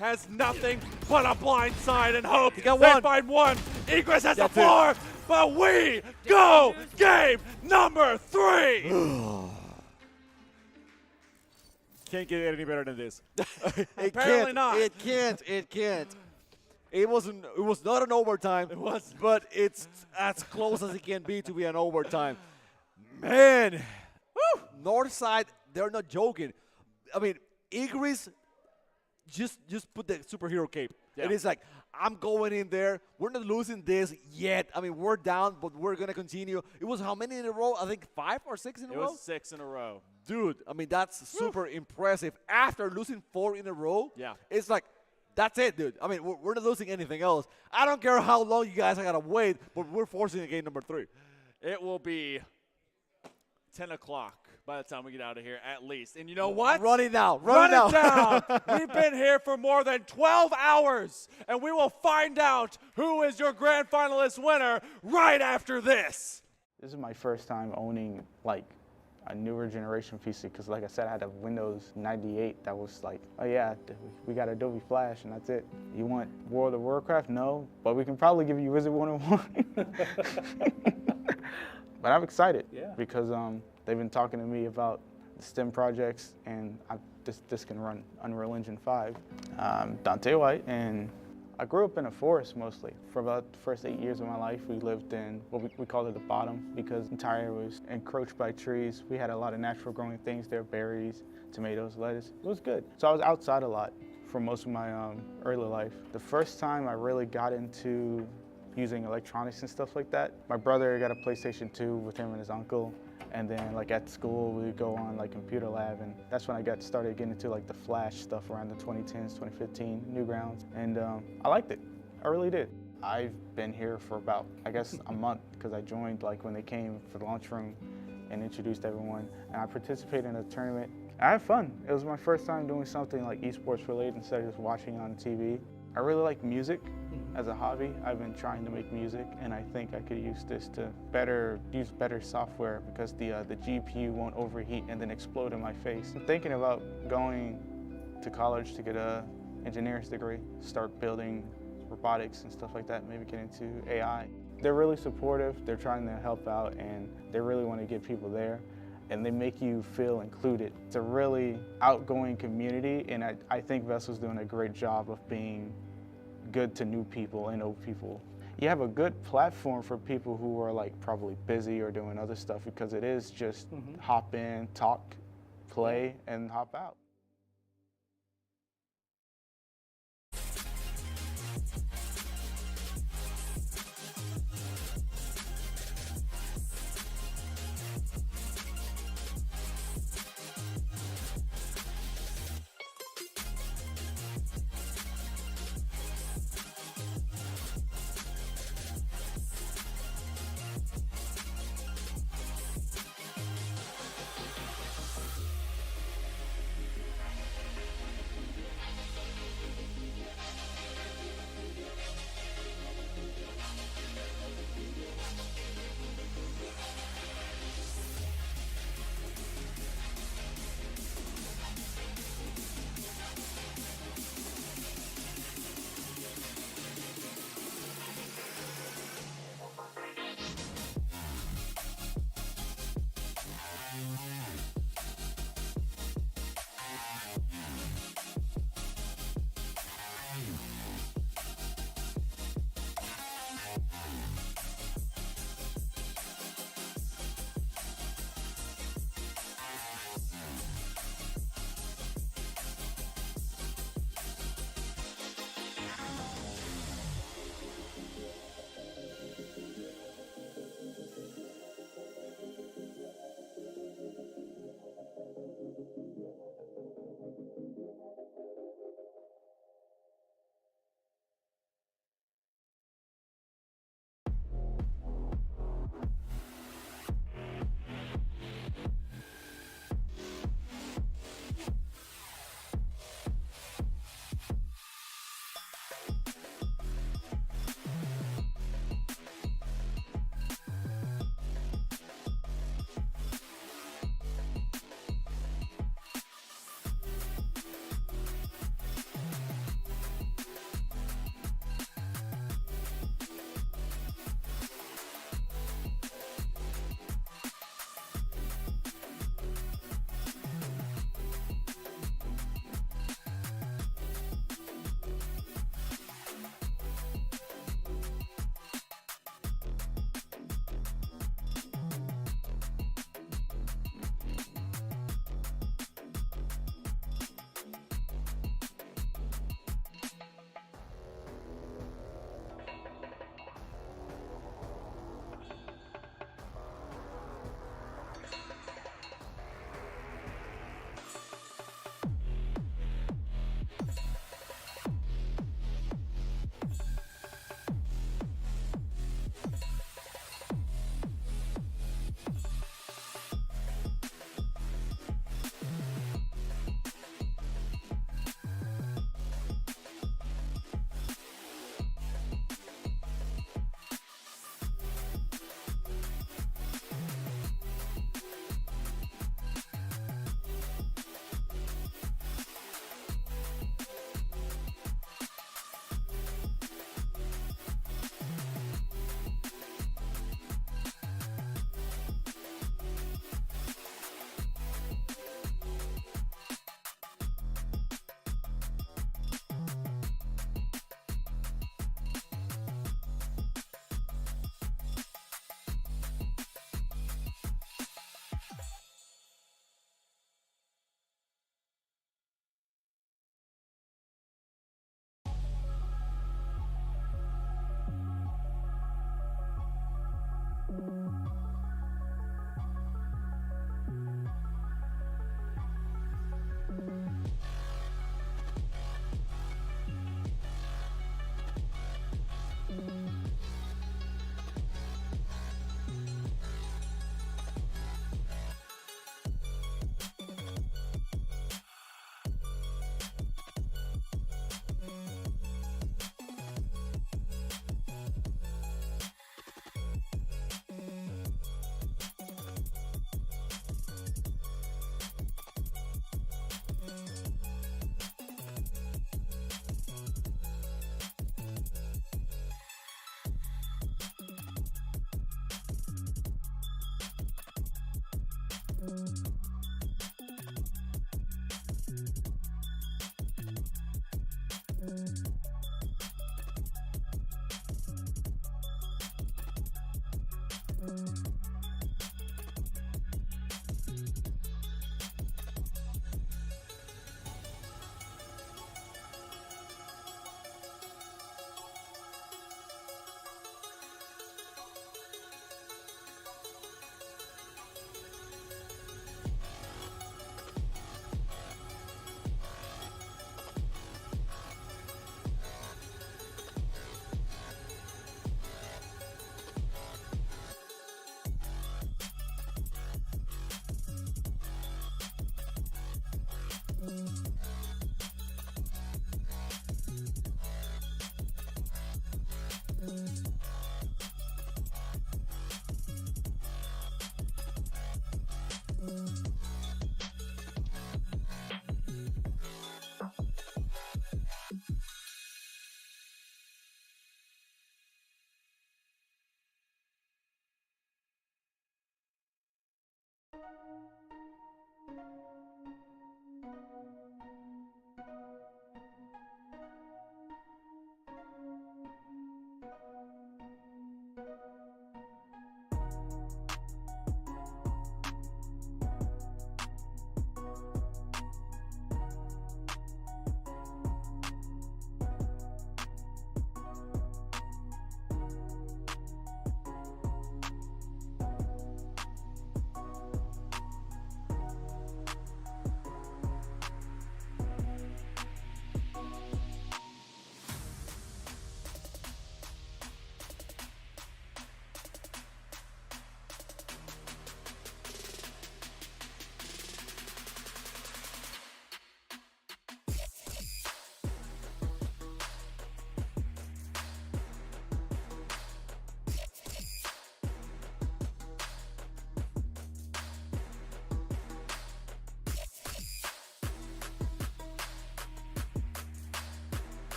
has nothing but a blind side and hope. They find one. Egress has the floor, but we go game number 3. Can't get any better than this. Apparently not. It can't. It was not an overtime. It was, but it's as close as it can be to be an overtime. Man, woo! Northside, they're not joking. I mean, Egress just put the superhero cape. Yeah. And it's like, I'm going in there. We're not losing this yet. I mean, we're down, but we're going to continue. It was how many in a row? I think 5 or 6 in a row? It was 6 in a row. Dude, I mean, that's super impressive. After losing 4 in a row, it's like, that's it, dude. I mean, we're not losing anything else. I don't care how long you guys got to wait, but we're forcing a game number 3. It will be 10 o'clock by the time we get out of here, at least. And you know what? Run it now. Run it down. We've been here for more than 12 hours, and we will find out who is your grand finalist winner right after this. This is my first time owning, like, a newer generation PC, because like I said, I had a Windows 98 that was like, oh yeah, we got Adobe Flash and that's it. You want World of Warcraft? No, but we can probably give you Wizard 101. But I'm excited because they've been talking to me about the STEM projects, and this can run Unreal Engine 5. Dante White, and I grew up in a forest mostly. For about the first 8 years of my life, we lived in what we called it the bottom, because the entire area was encroached by trees. We had a lot of natural growing things there, berries, tomatoes, lettuce. It was good. So I was outside a lot for most of my early life. The first time I really got into using electronics and stuff like that, my brother got a PlayStation 2 with him and his uncle. And then like at school, we would go on like computer lab, and that's when I got started getting into like the Flash stuff around the 2010s, 2015, Newgrounds. And I liked it, I really did. I've been here for about, I guess, a month, because I joined like when they came for the lunchroom and introduced everyone. And I participated in a tournament. I had fun. It was my first time doing something like esports related instead of just watching on TV. I really like music as a hobby. I've been trying to make music, and I think I could use this to use better software, because the GPU won't overheat and then explode in my face. I'm thinking about going to college to get an engineer's degree, start building robotics and stuff like that, maybe get into AI. They're really supportive, they're trying to help out, and they really want to get people there, and they make you feel included. It's a really outgoing community, and I think VESL's doing a great job of being good to new people and old people. you have a good platform for people who are like probably busy or doing other stuff, because it is just hop in, talk, play, and hop out.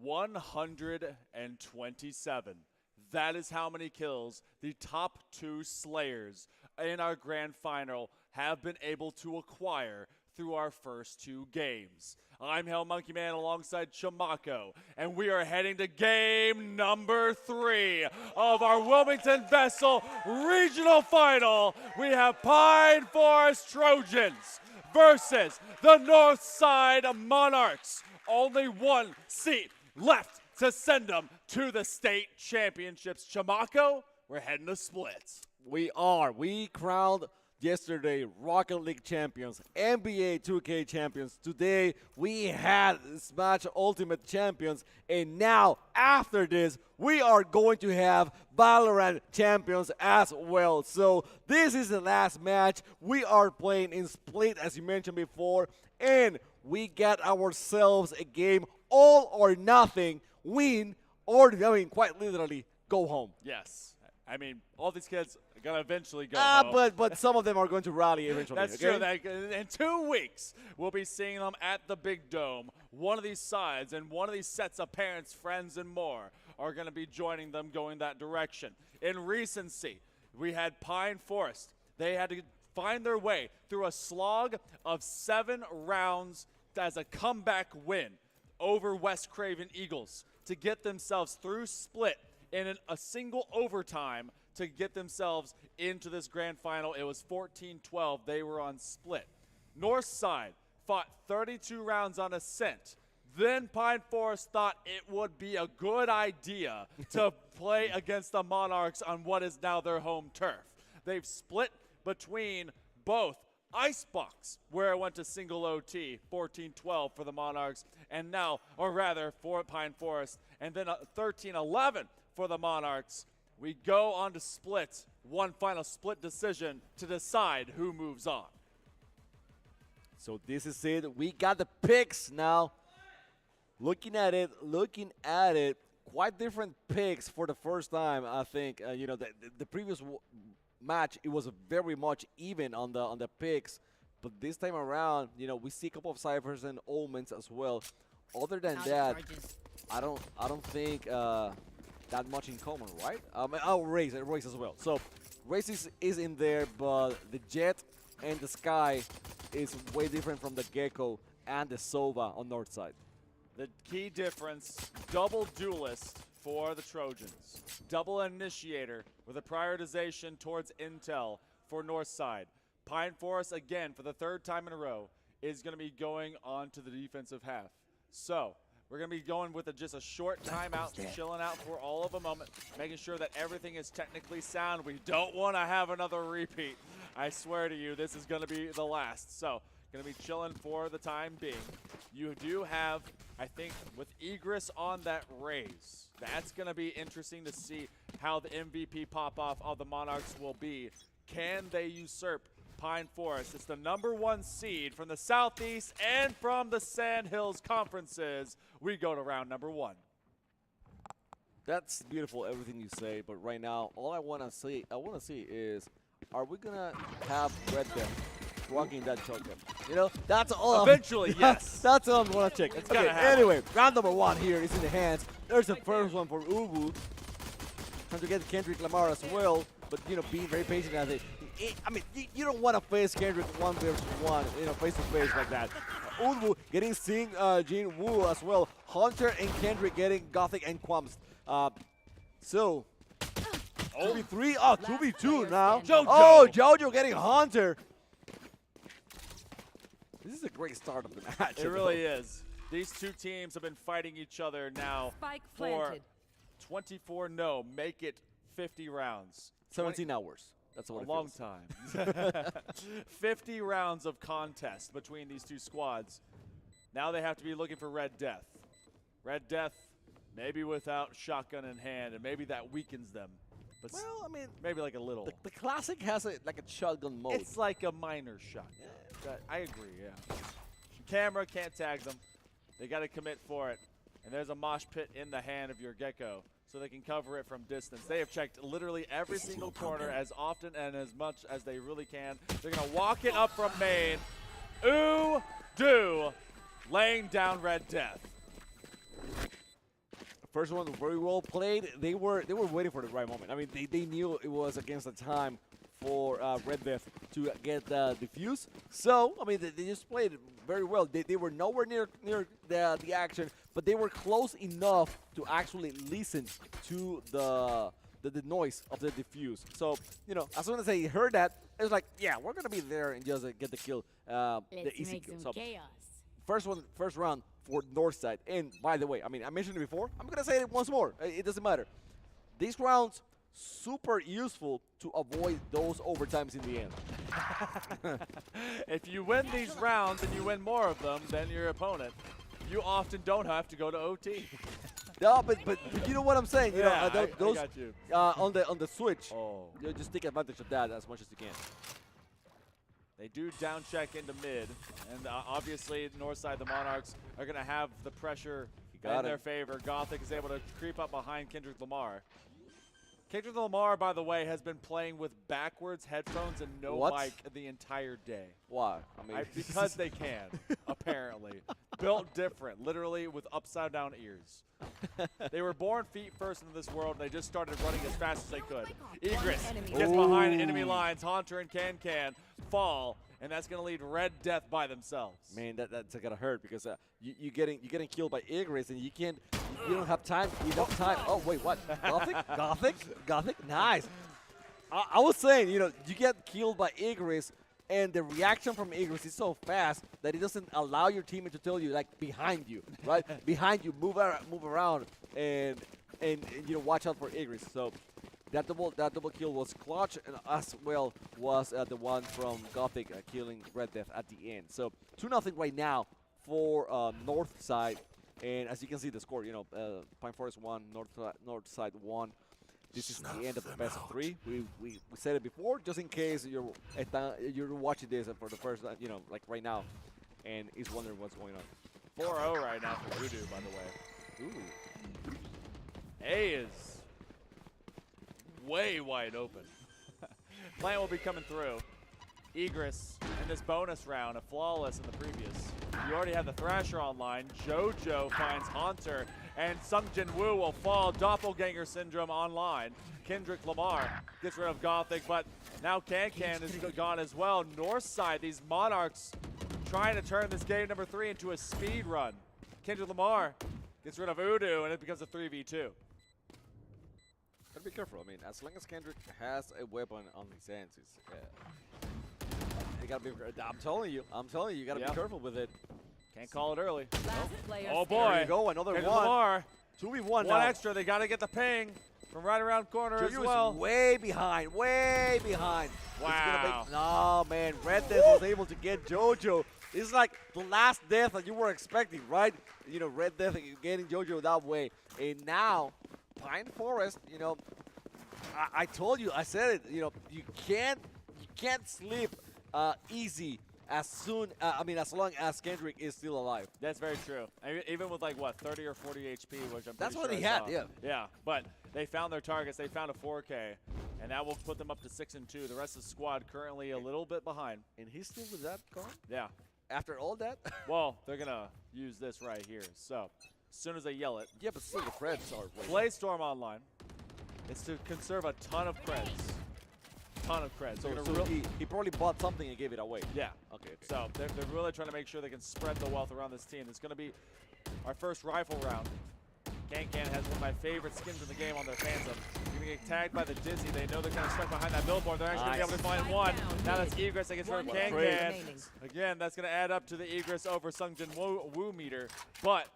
127. That is how many kills the top 2 Slayers in our grand final have been able to acquire through our first 2 games. I'm Hell Monkey Man alongside Chamako, and we are heading to game number 3 of our Wilmington VESL regional final. We have Pine Forest Trojans versus the Northside Monarchs. Only 1 seat left to send them to the state championships. Chamako, we're heading to splits. We are. We crowned yesterday Rocket League champions, NBA 2K champions. Today we had Smash Ultimate champions, and now after this we are going to have Valorant champions as well. So this is the last match. We are playing in split, as you mentioned before, and we get ourselves a game all or nothing, win or, quite literally, go home. Yes. I mean, all these kids are going to eventually go home. But some of them are going to Raleigh eventually. That's okay? true. In 2 weeks, we'll be seeing them at the Big Dome. One of these sides and one of these sets of parents, friends, and more are going to be joining them going that direction. In recency, we had Pine Forest. They had to find their way through a slog of 7 rounds as a comeback win over West Craven Eagles to get themselves through split in a single overtime to get themselves into this grand final. It was 14-12. They were on split. Northside fought 32 rounds on Ascent. Then Pine Forest thought it would be a good idea to play against the Monarchs on what is now their home turf. They've split between both Icebox, where it went to single OT, 14-12 for the Monarchs, and now, or rather, for Pine Forest, and then 13-11 for the Monarchs. We go on to split, one final split decision to decide who moves on. So this is it. We got the picks now. Looking at it, quite different picks for the first time, I think. The previous match, it was very much even on the picks, but this time around, we see a couple of ciphers and omens as well. Other than that, I don't think that much in common, right? Race as well. So Race is in there, but the Jet and the Sky is way different from the Gecko and the Sova on North side. The key difference, double duelist for the Trojans. Double initiator with a prioritization towards intel for Northside. Pine Forest, again, for the 3rd time in a row, is going to be going on to the defensive half. So we're going to be going with just a short timeout, chilling out for all of a moment, making sure that everything is technically sound. We don't want to have another repeat. I swear to you, this is going to be the last. So going to be chilling for the time being. You do have, I think, with Egress on that raise, that's going to be interesting to see how the MVP pop-off of the Monarchs will be. Can they usurp Pine Forest? It's the #1 seed from the Southeast and from the Sand Hills Conferences. We go to round number 1. That's beautiful, everything you say, but right now, all I want to see is, are we going to have Red Death rocking that shotgun? That's all. Eventually, yes. That's all I'm going to check. Okay, anyway, round number 1 here is in the hands. There's the first one for Ubu. Trying to get Kendrick Lamar as well, but, being very patient at it. You don't want to face Kendrick 1 versus 1, face to face like that. Ubu getting Sing Jin Woo as well. Hunter and Kendrick getting Gothic and Quams. 2v3. Oh, 2v2 now. Jojo. Oh, Jojo getting Hunter. This is a great start of the match. It really is. These two teams have been fighting each other now for 24, make it 50 rounds. 17 hours. That's what a long time. 50 rounds of contest between these two squads. Now they have to be looking for Red Death. Red Death, maybe without shotgun in hand, and maybe that weakens them. But maybe like a little. The Classic has a shotgun mode. It's like a minor shotgun. I agree, yeah. Camera can't tag them. They got to commit for it. And there's a mosh pit in the hand of your Gecko, so they can cover it from distance. They have checked literally every single corner as often and as much as they really can. They're going to walk it up from main. Ooh, do, laying down Red Death. first one very well played. They were waiting for the right moment. I mean, they knew it was against the time for Red Death to get the defuse. So, I mean, they just played very well. They were nowhere near the action, but they were close enough to actually listen to the noise of the defuse. So, you know, as soon as they heard that, it was like, yeah, we're gonna be there and just get the kill, the easy kill. So, first round for Northside. And by the way, I mean, I mentioned it before. I'm gonna say it once more. It doesn't matter. These rounds super useful to avoid those overtimes in the end. If you win these rounds and you win more of them than your opponent, you often don't have to go to OT. No, but you know what I'm saying. You Yeah, know, I those got you. on the switch. Oh. You just take advantage of that as much as you can. They do down check into mid, and obviously Northside, the Monarchs, are going to have the pressure in their favor. Gothic is able to creep up behind Kendrick Lamar. Kendrick Lamar, by the way, has been playing with backwards headphones and no mic the entire day. Why? I mean, because they can, apparently. Built different, literally with upside down ears. They were born feet first into this world, and they just started running as fast as they could. Egress gets behind enemy lines. Haunter and Can fall, and that's going to lead Red Death by themselves. Man, that's gonna hurt because you're getting killed by Egress, and you don't have enough time. Oh wait, what? Gothic, nice. I was saying, you know, you get killed by Egress, and the reaction from Egress is so fast that it doesn't allow your teammate to tell you, like, behind you, right? Behind you, move around, and you know, watch out for Egress. So that double kill was clutch, and as well was the one from Gothic killing Red Death at the end. So 2-0 right now for North Side, and as you can see the score, you know, Pine Forest 1, North Side 1. This is the end of the best of 3. We said it before, just in case you're watching this for the first, you know, like right now, and is wondering what's going on. 4-0 right now for Voodoo, by the way. Ooh. A is way wide open. Plant will be coming through. Egress in this bonus round, a flawless in the previous. You already have the Thrasher online. JoJo finds Haunter, and Sungjin Woo will fall. Doppelganger Syndrome online. Kendrick Lamar gets rid of Gothic, but now Can is gone as well. Northside, these Monarchs trying to turn this game number 3 into a speed run. Kendrick Lamar gets rid of Udu, and it becomes a 3v2. Gotta be careful. I mean, as long as Kendrick has a weapon on his hands, you gotta be. I'm telling you, you gotta be careful with it. Can't call it early. Nope. Oh boy! There you go, another Kendrick one. Lamar. 2v1 now. One extra. They gotta get the ping from right around corner as well. Is way behind. Wow. No, man. Red Death was able to get JoJo. It's like the last death that you were expecting, right? You know, Red Death getting JoJo that way. And now, Pine Forest, you know, I told you, I said it, you know, you can't sleep easy as long as Kendrick is still alive. That's very true. Even with like what, 30 or 40 HP, which I'm That's pretty what sure he I had, saw. yeah. Yeah, but they found their targets. They found a 4K, and that will put them up to 6-2. The rest of the squad currently a little bit behind. And he's still with that car? Yeah. After all that? Well, they're gonna use this right here. So as soon as they yell it. Yeah, but still the creds are. Play Storm online. It's to conserve a ton of creds. So he probably bought something and gave it away. Yeah. Okay. So they're really trying to make sure they can spread the wealth around this team. It's going to be our first rifle round. Can has one of my favorite skins in the game on their Phantom. You're going to get tagged by the Dizzy. They know they're kind of stuck behind that billboard. They're actually going to be able to find one. Now that's Egress against Can. Again, that's going to add up to the Egress over Sungjin Woo meter. But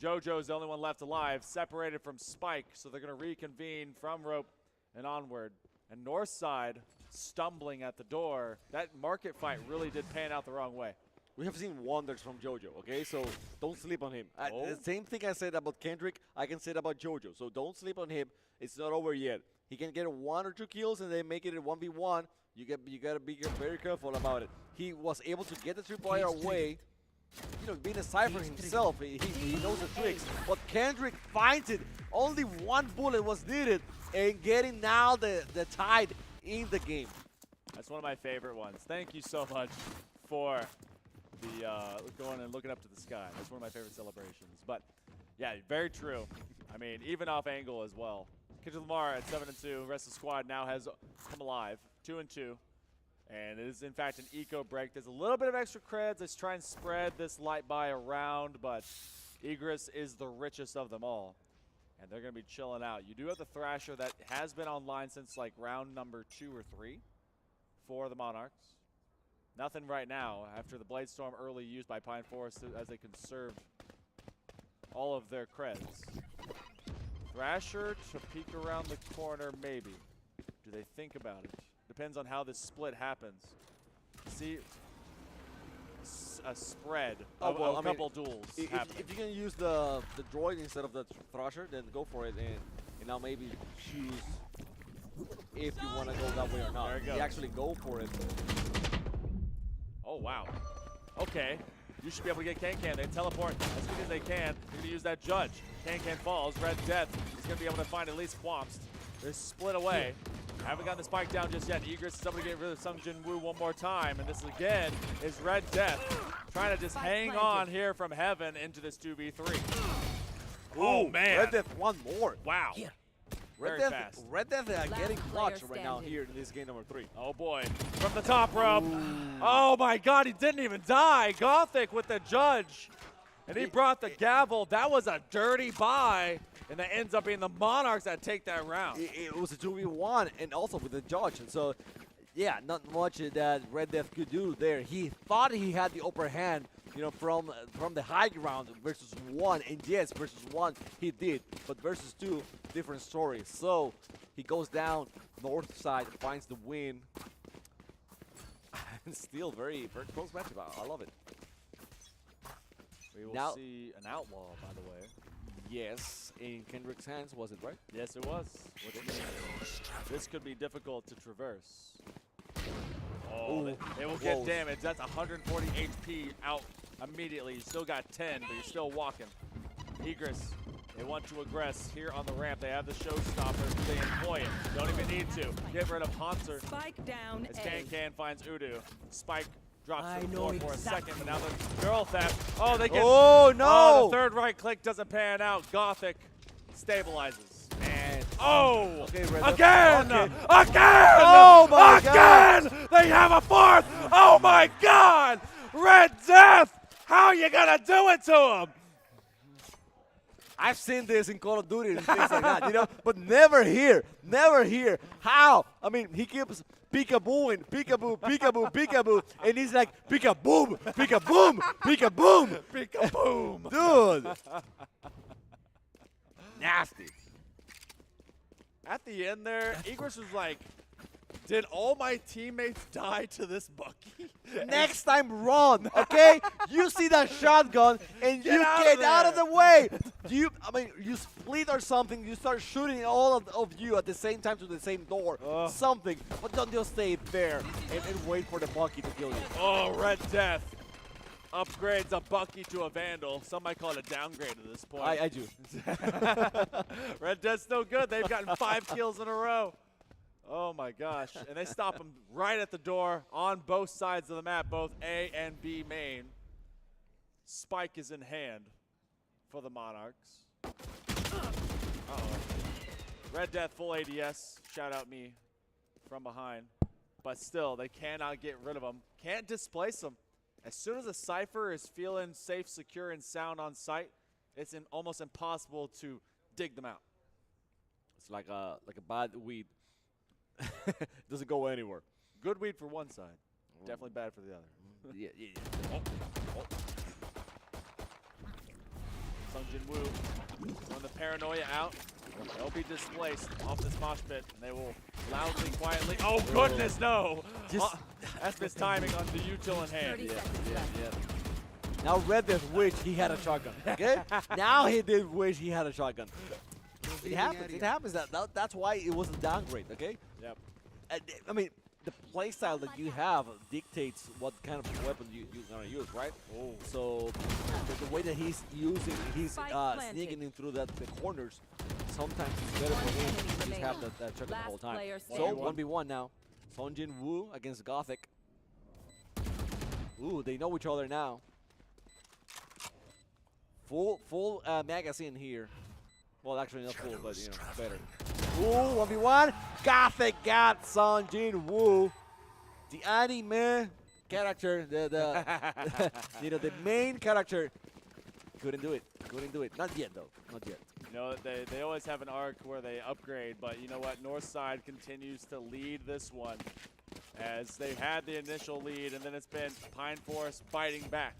JoJo's the only one left alive, separated from Spike. So they're going to reconvene from rope and onward. And Northside stumbling at the door. That market fight really did pan out the wrong way. We have seen wonders from JoJo, okay? So don't sleep on him. The same thing I said about Kendrick, I can say it about JoJo. So don't sleep on him. It's not over yet. He can get 1 or 2 kills and then make it a 1v1. You gotta be very careful about it. He was able to get the tripwire away. You know, being a Cypher himself, he knows the tricks. But Kendrick finds it. Only 1 bullet was needed, and getting now the tide in the game. That's one of my favorite ones. Thank you so much for the going and looking up to the sky. That's one of my favorite celebrations. But Yeah, very true. I mean, even off angle as well. Kendrick Lamar at 7-2. Rest of the squad now has come alive, 2-2. And it is, in fact, an eco break. There's a little bit of extra creds. Let's try and spread this light buy around, but Egress is the richest of them all. And they're going to be chilling out. You do have the Thrasher that has been online since like round number 2 or 3 for the Monarchs. Nothing right now after the Blade Storm early used by Pine Forest as they conserved all of their creds. Thrasher to peek around the corner, maybe. Do they think about it? Depends on how this split happens. See a spread of a couple duels happening. If you can use the droid instead of the Thrasher, then go for it and now maybe choose if you want to go that way or not. There you go. You actually go for it. Oh, wow. Okay. You should be able to get Can-Can. They teleport as quick as they can. They're going to use that Judge. Can-Can falls. Red Death is going to be able to find at least Quamps. They're split away. Haven't gotten the spike down just yet. Egress is able to get rid of Sung Jin Woo one more time. And this again is Red Death trying to just hang on here from heaven into this 2v3. Oh, man. Red Death one more. Wow. Yeah. Very fast. Red Death getting clutch right now here in this game number 3. Oh boy, from the top rope. Oh my God, he didn't even die. Gothic with the Judge. And he brought the gavel. That was a dirty buy. And that ends up being the Monarchs that take that round. It was a 2v1 and also with the Judge. And so, yeah, not much that Red Death could do there. He thought he had the upper hand, you know, from the high ground versus 1. And yes, versus 1 he did. But versus 2, different story. So he goes down north side, finds the win. And still very, very close matchup. I love it. We will now, see an outlaw, by the way. Yes, in Kendrick's hands, was it right? Yes, it was. Which means this could be difficult to traverse. Oh, they will get damage. That's 140 HP out immediately. You still got 10, but you're still walking. Egress, they want to aggress here on the ramp. They have the showstopper. They employ it. Don't even need to. Get rid of Hanser. Spike down. As Can finds Udu. Spike drops I to the know floor for a exactly. second, but now the girl theft. Oh, they get. Oh, no! Oh, the third right click doesn't pan out. Gothic stabilizes. And oh, okay, again! Okay. Again! Oh, my again! God. They have a fourth! Oh, my God! Red Death! How are you going to do it to him? I've seen this in Call of Duty and things like that, you know, but never here. Never here. How? I mean, he keeps peekabooing, peekaboo, peekaboo, peekaboo, and he's like, peekaboom, peekaboom, peekaboom. Peekaboom. Dude. Nasty. At the end there, Egress was like, did all my teammates die to this Bucky? Next time, run, okay? You see that shotgun, and you get out of the way. You split or something. You start shooting all of you at the same time to the same door. Something, but don't just stay there and wait for the Bucky to kill you. Oh, Red Death upgrades a Bucky to a Vandal. Some might call it a downgrade at this point. I do. Red Death's still good. They've gotten 5 kills in a row. Oh my gosh. And they stop him right at the door on both sides of the map, both A and B main. Spike is in hand for the Monarchs. Uh-oh. Red Death full ADS. Shout out me from behind. But still, they cannot get rid of him. Can't displace him. As soon as a Cypher is feeling safe, secure, and sound on site, it's almost impossible to dig them out. It's like a bad weed. Doesn't go anywhere. Good weed for one side. Definitely bad for the other. Yeah. Oh. Sung Jin Woo on the paranoia out. They'll be displaced off this mosh pit, and they will loudly, quietly. Oh goodness, no! That's mistiming on the util in hand. Yeah. Now Red Death wished he had a shotgun. Okay. Now he did wish he had a shotgun. It happens. It happens. That's why it was a downgrade. Okay. Yep. I mean, the playstyle that you have dictates what kind of weapon you're gonna use, right? Oh. So the way that he's sneaking in through the corners, sometimes it's better for him to just have that shotgun the whole time. So 1v1 now. Sung Jin Woo against Gothic. Ooh, they know each other now. Full magazine here. Well, actually not full, but you know, better. Ooh, 1v1. Gothic got Sung Jin Woo. The anime character, the you know, the main character couldn't do it. Not yet though. Not yet. You know, they always have an arc where they upgrade, but you know what? Northside continues to lead this one as they had the initial lead, and then it's been Pine Forest fighting back.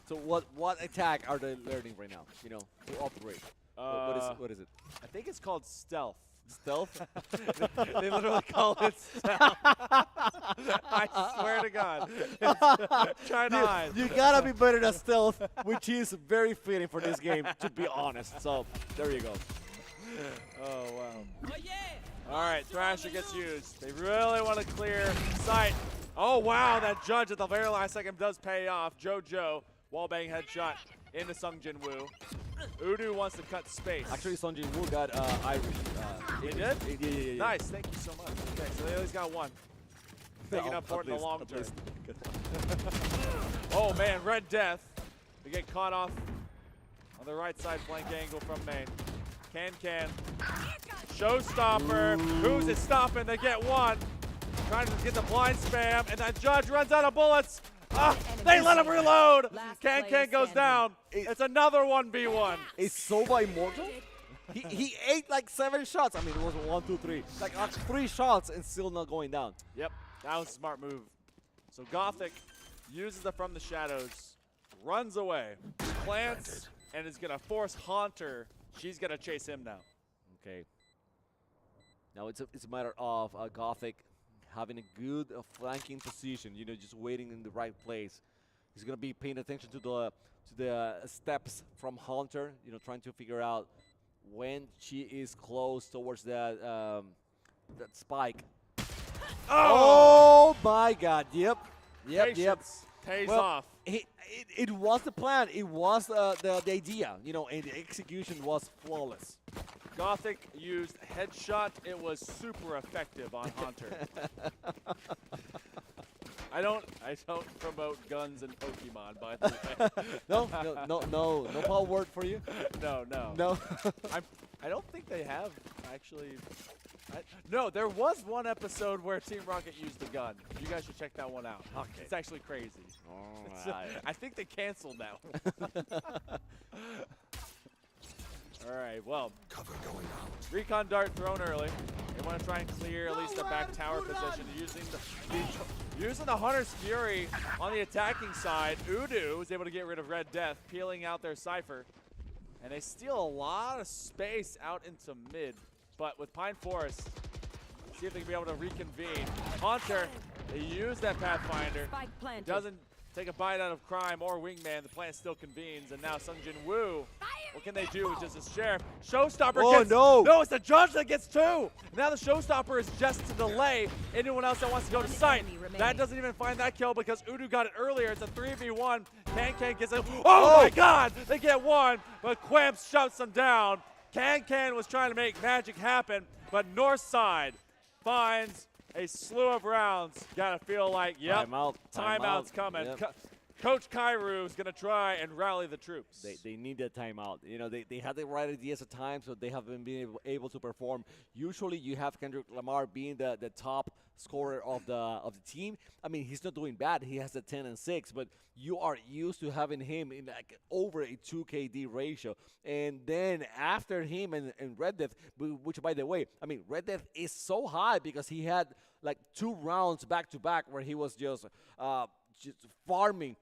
So what attack are they learning right now? You know, to operate. What is it? I think it's called stealth. Stealth? They literally call it stealth. I swear to God. It's trying to hide. You gotta be better than stealth, which is very fitting for this game, to be honest. So there you go. Oh wow. All right, Thrasher gets used. They really want to clear sight. Oh wow, that judge at the very last second does pay off. JoJo, wallbang headshot into Sungjin Woo. Udu wants to cut space. Actually, Sungjin Woo got Irish. He did? Yeah. Nice, thank you so much. Okay, so they at least got one. Making up for it in the long term. Oh man, Red Death. They get caught off on the right side flank angle from main. Can. Showstopper. Who's it stopping? They get one. Trying to get the blind spam, and that judge runs out of bullets. They let him reload. Can goes down. It's another 1v1. Is Sova immortal? He ate like 7 shots. I mean, it was 1, 2, 3. Like 3 shots and still not going down. Yep, that was a smart move. So Gothic uses it from the shadows, runs away, plants, and is going to force Haunter. She's going to chase him now. Okay. Now it's a matter of Gothic having a good flanking position, you know, just waiting in the right place. He's going to be paying attention to the steps from Haunter, you know, trying to figure out when she is close towards that spike. Oh my God! Yep. Pays well, off. It was the plan. It was the idea, you know, and the execution was flawless. Gothic used headshot. It was super effective on Haunter. I don't promote guns and Pokemon, by the way. No power word for you. No. I don't think they have actually. No, there was one episode where Team Rocket used a gun. You guys should check that one out. Okay. It's actually crazy. All right. I think they canceled now. All right, well, cover going out. Recon dart thrown early. They want to try and clear at least the back tower position using the Hunter's Fury on the attacking side. Udu is able to get rid of Red Death, peeling out their Cypher. And they steal a lot of space out into mid. But with Pine Forest, see if they can be able to reconvene. Haunter, they use that Pathfinder. Doesn't take a bite out of Crime or Wingman. The plant still convenes. And now Sungjin Woo, what can they do with just a sheriff? Showstopper gets... no! No, it's the judge that gets 2! Now the Showstopper is just to delay anyone else that wants to go to site. That doesn't even find that kill because Udu got it earlier. It's a 3v1. Can gets it. Oh my God! They get one, but Quamps shuts them down. Can was trying to make magic happen, but Northside finds a slew of rounds. Gotta feel like, yep, timeout's coming. Yep. Coach Kairu is gonna try and rally the troops. They need that timeout. You know, they had the right ideas at times, but they haven't been able to perform. Usually, you have Kendrick Lamar being the top scorer of the team. I mean, he's not doing bad. He has a 10 and 6, but you are used to having him in like over a 2 KD ratio. And then after him and Red Death, which by the way, I mean, Red Death is so high because he had like 2 rounds back to back where he was just farming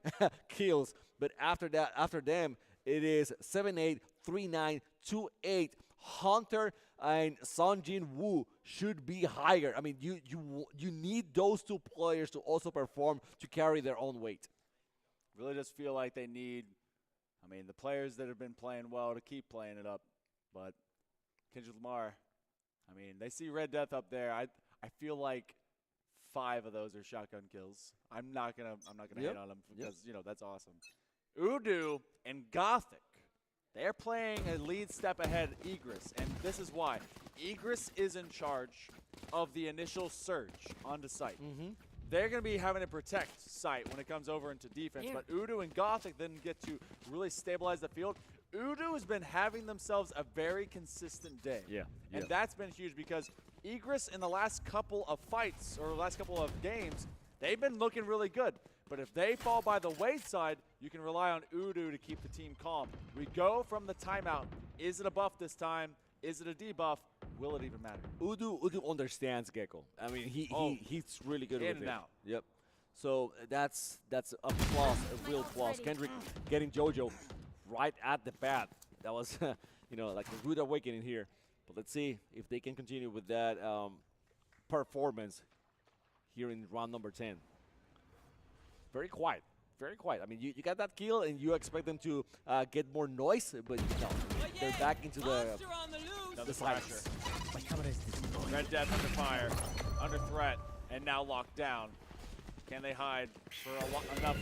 kills. But after them, it is 7-8, 3-9, 2-8. Haunter and Sungjin Woo should be higher. I mean, you need those 2 players to also perform to carry their own weight. Really just feel like they need, I mean, the players that have been playing well to keep playing it up. But Kendrick Lamar, I mean, they see Red Death up there. I feel like 5 of those are shotgun kills. I'm not gonna hate on them because you know that's awesome. Udu and Gothic, they're playing a lead step ahead Egress, and this is why. Egress is in charge of the initial surge onto site. they're going to be having to protect site when it comes over into defense. But Udu and Gothic then get to really stabilize the field. Udu has been having themselves a very consistent day. Yeah. And that's been huge because Egress in the last couple of fights or last couple of games, they've been looking really good. But if they fall by the wayside, you can rely on Udu to keep the team calm. We go from the timeout. Is it a buff this time? Is it a debuff? Will it even matter? Udu understands Gecko. I mean, he's really good with it. In and out. Yep. So that's a plus, a real plus. Kendrick getting JoJo right at the bat. That was, like a rude awakening here. But let's see if they can continue with that performance here in round number 10. Very quiet. Very quiet. I mean, you got that kill, and you expect them to get more noise, but no. They're back into the silence. Red Death under fire, under threat, and now locked down. Can they hide for enough?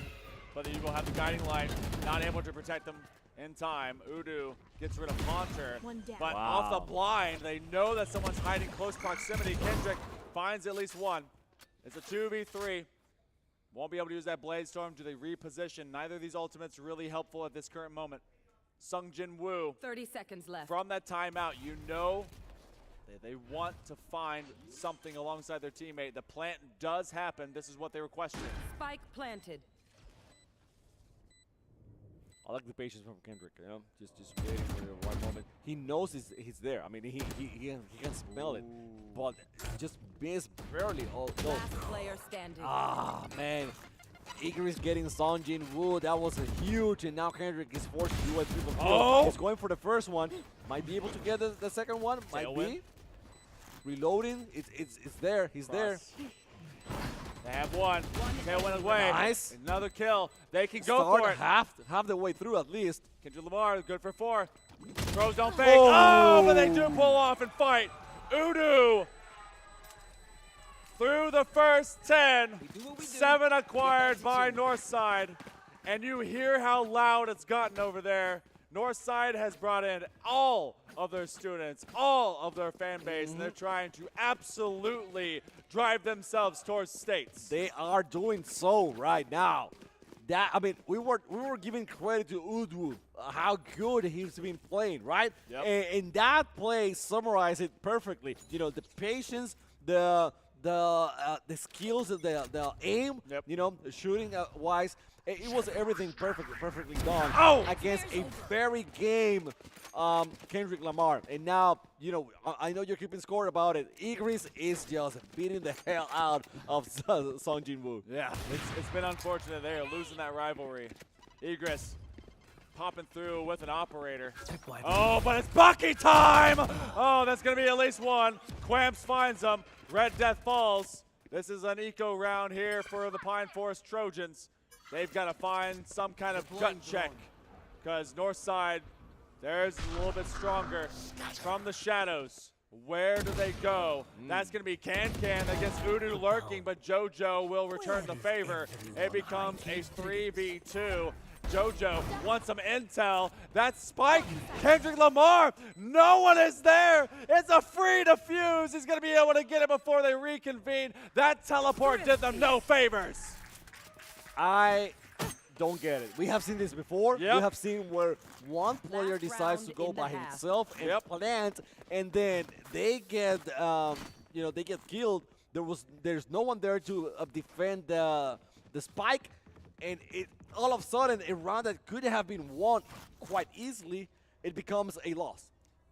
But the Eagle have the guiding light, not able to protect them in time. Udu gets rid of Haunter, but off the blind, they know that someone's hiding close proximity. Kendrick finds at least one. It's a 2v3. Won't be able to use that Blade Storm. Do they reposition? Neither of these ultimates really helpful at this current moment. Sungjin Woo. 30 seconds left. From that timeout, you know that they want to find something alongside their teammate. The plant does happen. This is what they were questioning. Spike planted. I like the patience from Kendrick, just waiting for the right moment. He knows he's there. I mean, he can smell it, but just missed barely. Oh, no. Last player standing. Ah, man. Igor is getting Sungjin Woo. That was a huge, and now Kendrick is forced to do a triple kill. Oh! He's going for the first one. Might be able to get the second one. Might be. Reloading. It's there. He's there. They have one. Tailwind away. Nice. Another kill. They can go for it. Half the way through at least. Kendrick Lamar, good for 4. Throws don't fake. Oh, but they do pull off and fight. Udu through the first 10. 7 acquired by Northside. And you hear how loud it's gotten over there. Northside has brought in all of their students, all of their fan base, and they're trying to absolutely drive themselves towards states. They are doing so right now. We were giving credit to Udu, how good he's been playing, right? Yep. And that play summarized it perfectly. The patience, the skills, the aim, shooting wise. It was everything perfectly done against a very game Kendrick Lamar. And now, I know you're keeping score about it. Igris is just beating the hell out of Sungjin Woo. Yeah, it's been unfortunate. They are losing that rivalry. Igris popping through with an operator. Oh, but it's Bucky time! Oh, that's going to be at least one. Quamps finds him. Red Death falls. This is an eco round here for the Pine Forest Trojans. They've got to find some kind of gut check because Northside, there's a little bit stronger from the shadows. Where do they go? That's going to be Can against Udu lurking, but JoJo will return the favor. It becomes a 3v2. JoJo wants some intel. That's Spike. Kendrick Lamar. No one is there. It's a free defuse. He's going to be able to get it before they reconvene. That teleport did them no favors. I don't get it. We have seen this before. Yep. We have seen where one player decides to go by himself and plant, and then they get, they get killed. There's no one there to defend the spike, and all of a sudden a round that could have been won quite easily, it becomes a loss.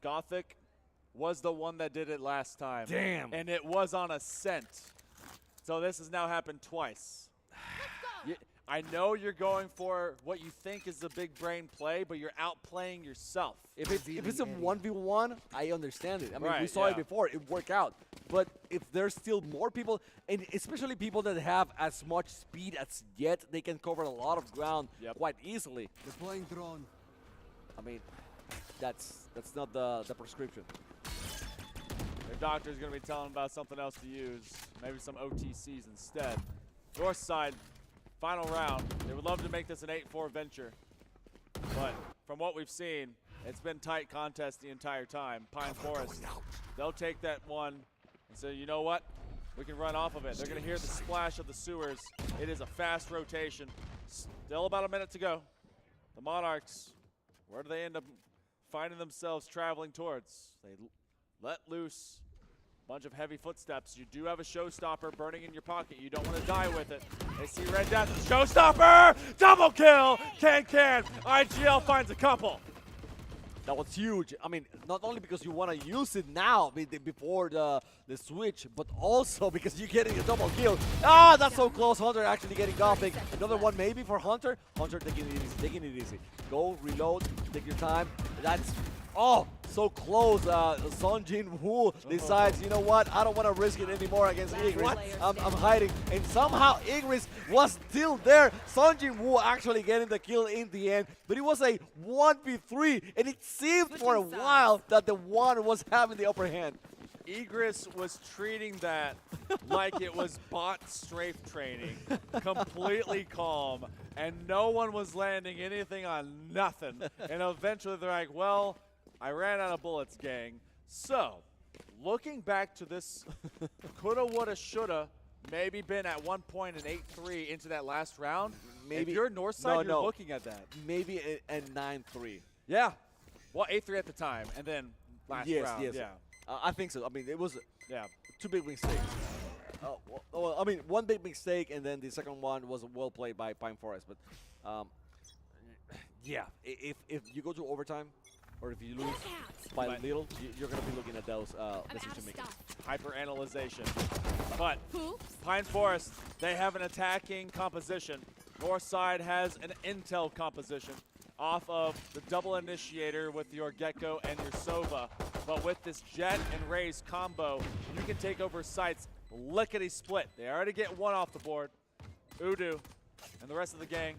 Gothic was the one that did it last time. Damn. And it was on a scent. So this has now happened twice. I know you're going for what you think is a big brain play, but you're outplaying yourself. If it's a 1v1, I understand it. I mean, Right, we saw yeah. it before. It worked out. But if there's still more people, and especially people that have as much speed as yet, they can cover a lot of ground quite easily. Deploying drone. I mean, that's not the prescription. Their doctor's going to be telling them about something else to use, maybe some OTCs instead. Northside, final round. They would love to make this an 8-4 venture, but from what we've seen, it's been tight contest the entire time. Pine Forest, they'll take that one and say, you know what? We can run off of it. They're going to hear the splash of the sewers. It is a fast rotation. Still about a minute to go. The Monarchs, where do they end up finding themselves traveling towards? They let loose a bunch of heavy footsteps. You do have a showstopper burning in your pocket. You don't want to die with it. They see Red Death. Showstopper! Double kill! Can. IGL finds a couple. That was huge. I mean, not only because you want to use it now before the switch, but also because you're getting a double kill. Ah, that's so close. Hunter actually getting Gothic. Another one maybe for Hunter. Hunter taking it easy. Go, reload, take your time. That's, oh, so close. Sung Jin Woo decides, you know what, I don't want to risk it anymore against Igris. I'm hiding. And somehow Igris was still there. Sung Jin Woo actually getting the kill in the end. But it was a 1v3, and it seemed for a while that the one was having the upper hand. Igris was treating that like it was bot strafe training, completely calm, and no one was landing anything on nothing. And eventually they're like, well, I ran out of bullets, gang. So, looking back to this coulda, woulda, shoulda, maybe been at one point an 8-3 into that last round. Maybe if you're Northside, you're looking at that. Maybe a 9-3. Yeah. Well, 8-3 at the time, and then last round. Yes. Yeah. I think so. I mean, it was two big mistakes. Well, I mean, one big mistake, and then the second one was well played by Pine Forest. But yeah, if you go to overtime, or if you lose by little, you're going to be looking at those decision making. Hyper-analyzation. But Pine Forest, they have an attacking composition. Northside has an intel composition off of the double initiator with your Gecko and your Sova. But with this Jet and Raze combo, you can take over sites lickety-split. They already get one off the board. Udu and the rest of the gang,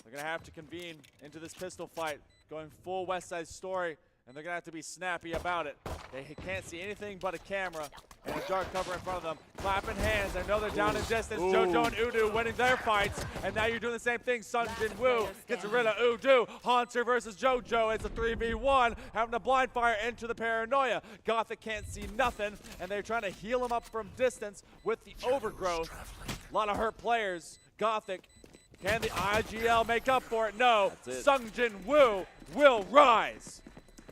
they're going to have to convene into this pistol fight, going full West Side Story, and they're going to have to be snappy about it. They can't see anything but a camera and a dark cover in front of them. Clapping hands. I know they're down in distance. JoJo and Udu winning their fights, and now you're doing the same thing. Sung Jin Woo gets rid of Udu. Hunter versus JoJo. It's a 3v1, having a blind fire into the paranoia. Gothic can't see nothing, and they're trying to heal him up from distance with the overgrowth. A lot of hurt players. Gothic, can the IGL make up for it? No. Sung Jin Woo will rise.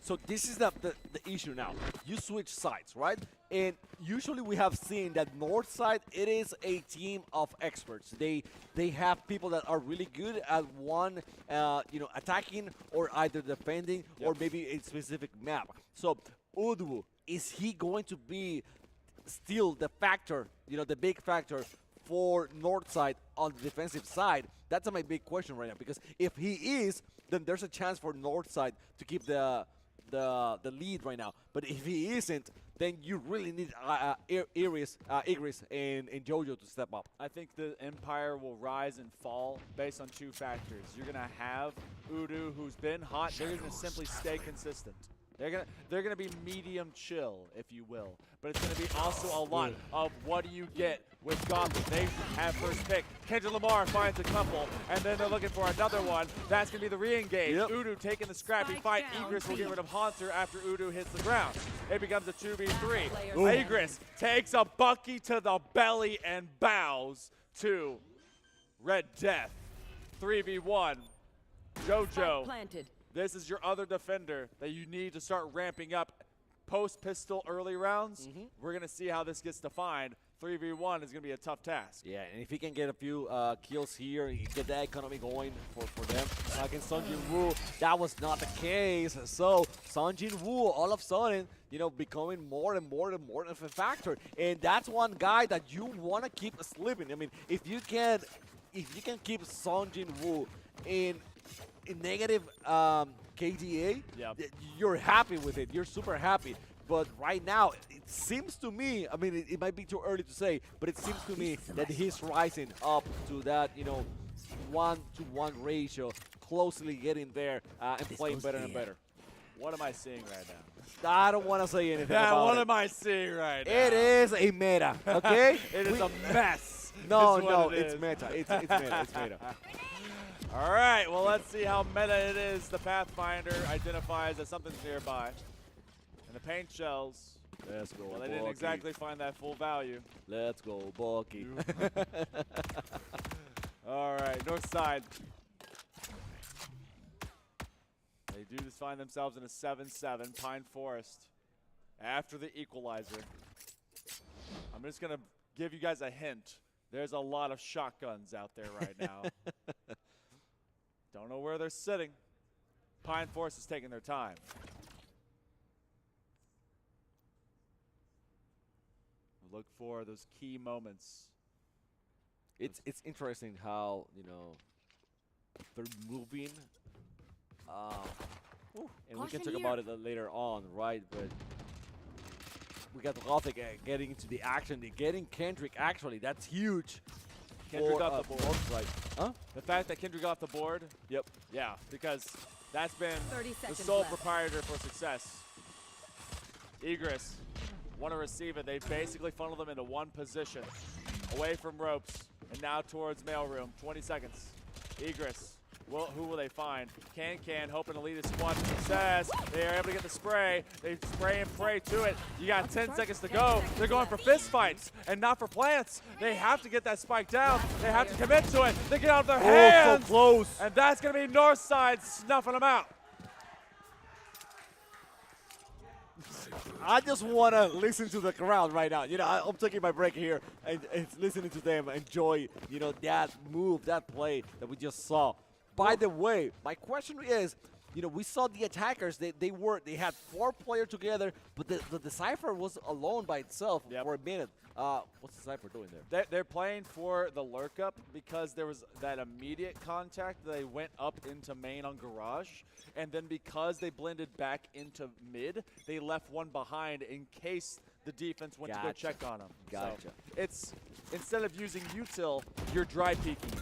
So this is the issue now. You switch sides, right? And usually we have seen that Northside, it is a team of experts. They have people that are really good at one, attacking or either defending or maybe a specific map. So Udu, is he going to be still the factor, the big factor for Northside on the defensive side? That's my big question right now, because if he is, then there's a chance for Northside to keep the lead right now. But if he isn't, then you really need Igris and JoJo to step up. I think the Empire will rise and fall based on two factors. You're going to have Udu, who's been hot. They're going to simply stay consistent. They're gonna be medium chill, if you will. But it's gonna be also a lot of what do you get with Gothic. They have first pick. Kendrick Lamar finds a couple, and then they're looking for another one. That's gonna be the re-engage. Udu taking the scrappy fight. Igris will get rid of Haunter after Udu hits the ground. It becomes a 2v3. Igris takes a Bucky to the belly and bows to Red Death. 3v1. JoJo. This is your other defender that you need to start ramping up post-pistol early rounds. We're going to see how this gets defined. 3v1 is going to be a tough task. Yeah, and if he can get a few kills here, he get that economy going for them. Against Sung Jin Woo, that was not the case. So Sung Jin Woo, all of a sudden, becoming more and more of a factor. And that's one guy that you want to keep sleeping. I mean, if you can keep Sung Jin Woo in negative KDA, you're happy with it. You're super happy. But right now, it seems to me, I mean, it might be too early to say, but it seems to me that he's rising up to that, 1-to-1 ratio, closely getting there and playing better and better. What am I seeing right now? I don't want to say anything about it. What am I seeing right now? It is a meta, okay? It is a mess. No, it's meta. It's meta. It's meta. All right, well, let's see how meta it is. The Pathfinder identifies as something's nearby. And the paint shells Let's go, Well, they didn't exactly find that full value. Let's go, Bucky. All right, north side. They do just find themselves in a 7-7, Pine Forest, after the equalizer. I'm just going to give you guys a hint. There's a lot of shotguns out there right now. Don't know where they're sitting. Pine Forest is taking their time. Look for those key moments. It's interesting how, you know, they're moving. And we can talk about it later on, right? But we got Gothic getting into the action. They're getting Kendrick, actually. That's huge. Kendrick off the board. Right. Huh? The fact that Kendrick off the board. Yep. Yeah, because that's been 30 the seconds sole left. proprietor for success. Egress want to receive it. They basically funnel them into one position, away from ropes, and now towards mailroom. 20 seconds. Egress. Well, who will they find? Can hoping to lead his squad to success. They are able to get the spray. They spray and pray to it. You got 10 seconds to go. They're going for fist fights and not for plants. They have to get that spike down. They have to commit to it. They get out of their hands. So close. And that's going to be Northside snuffing them out. I just want to listen to the crowd right now. You know, I'm taking my break here and listening to them enjoy, you know, that move, that play that we just saw. By the way, my question is, you know, we saw the attackers. They had 4 players together, but the Cypher was alone by itself for a minute. What's the Cypher doing there? They're playing for the lurk up because there was that immediate contact. They went up into main on garage, and then because they blended back into mid, they left one behind in case the defense went to go check on them. Gotcha. So it's instead of using util, you're dry peeking.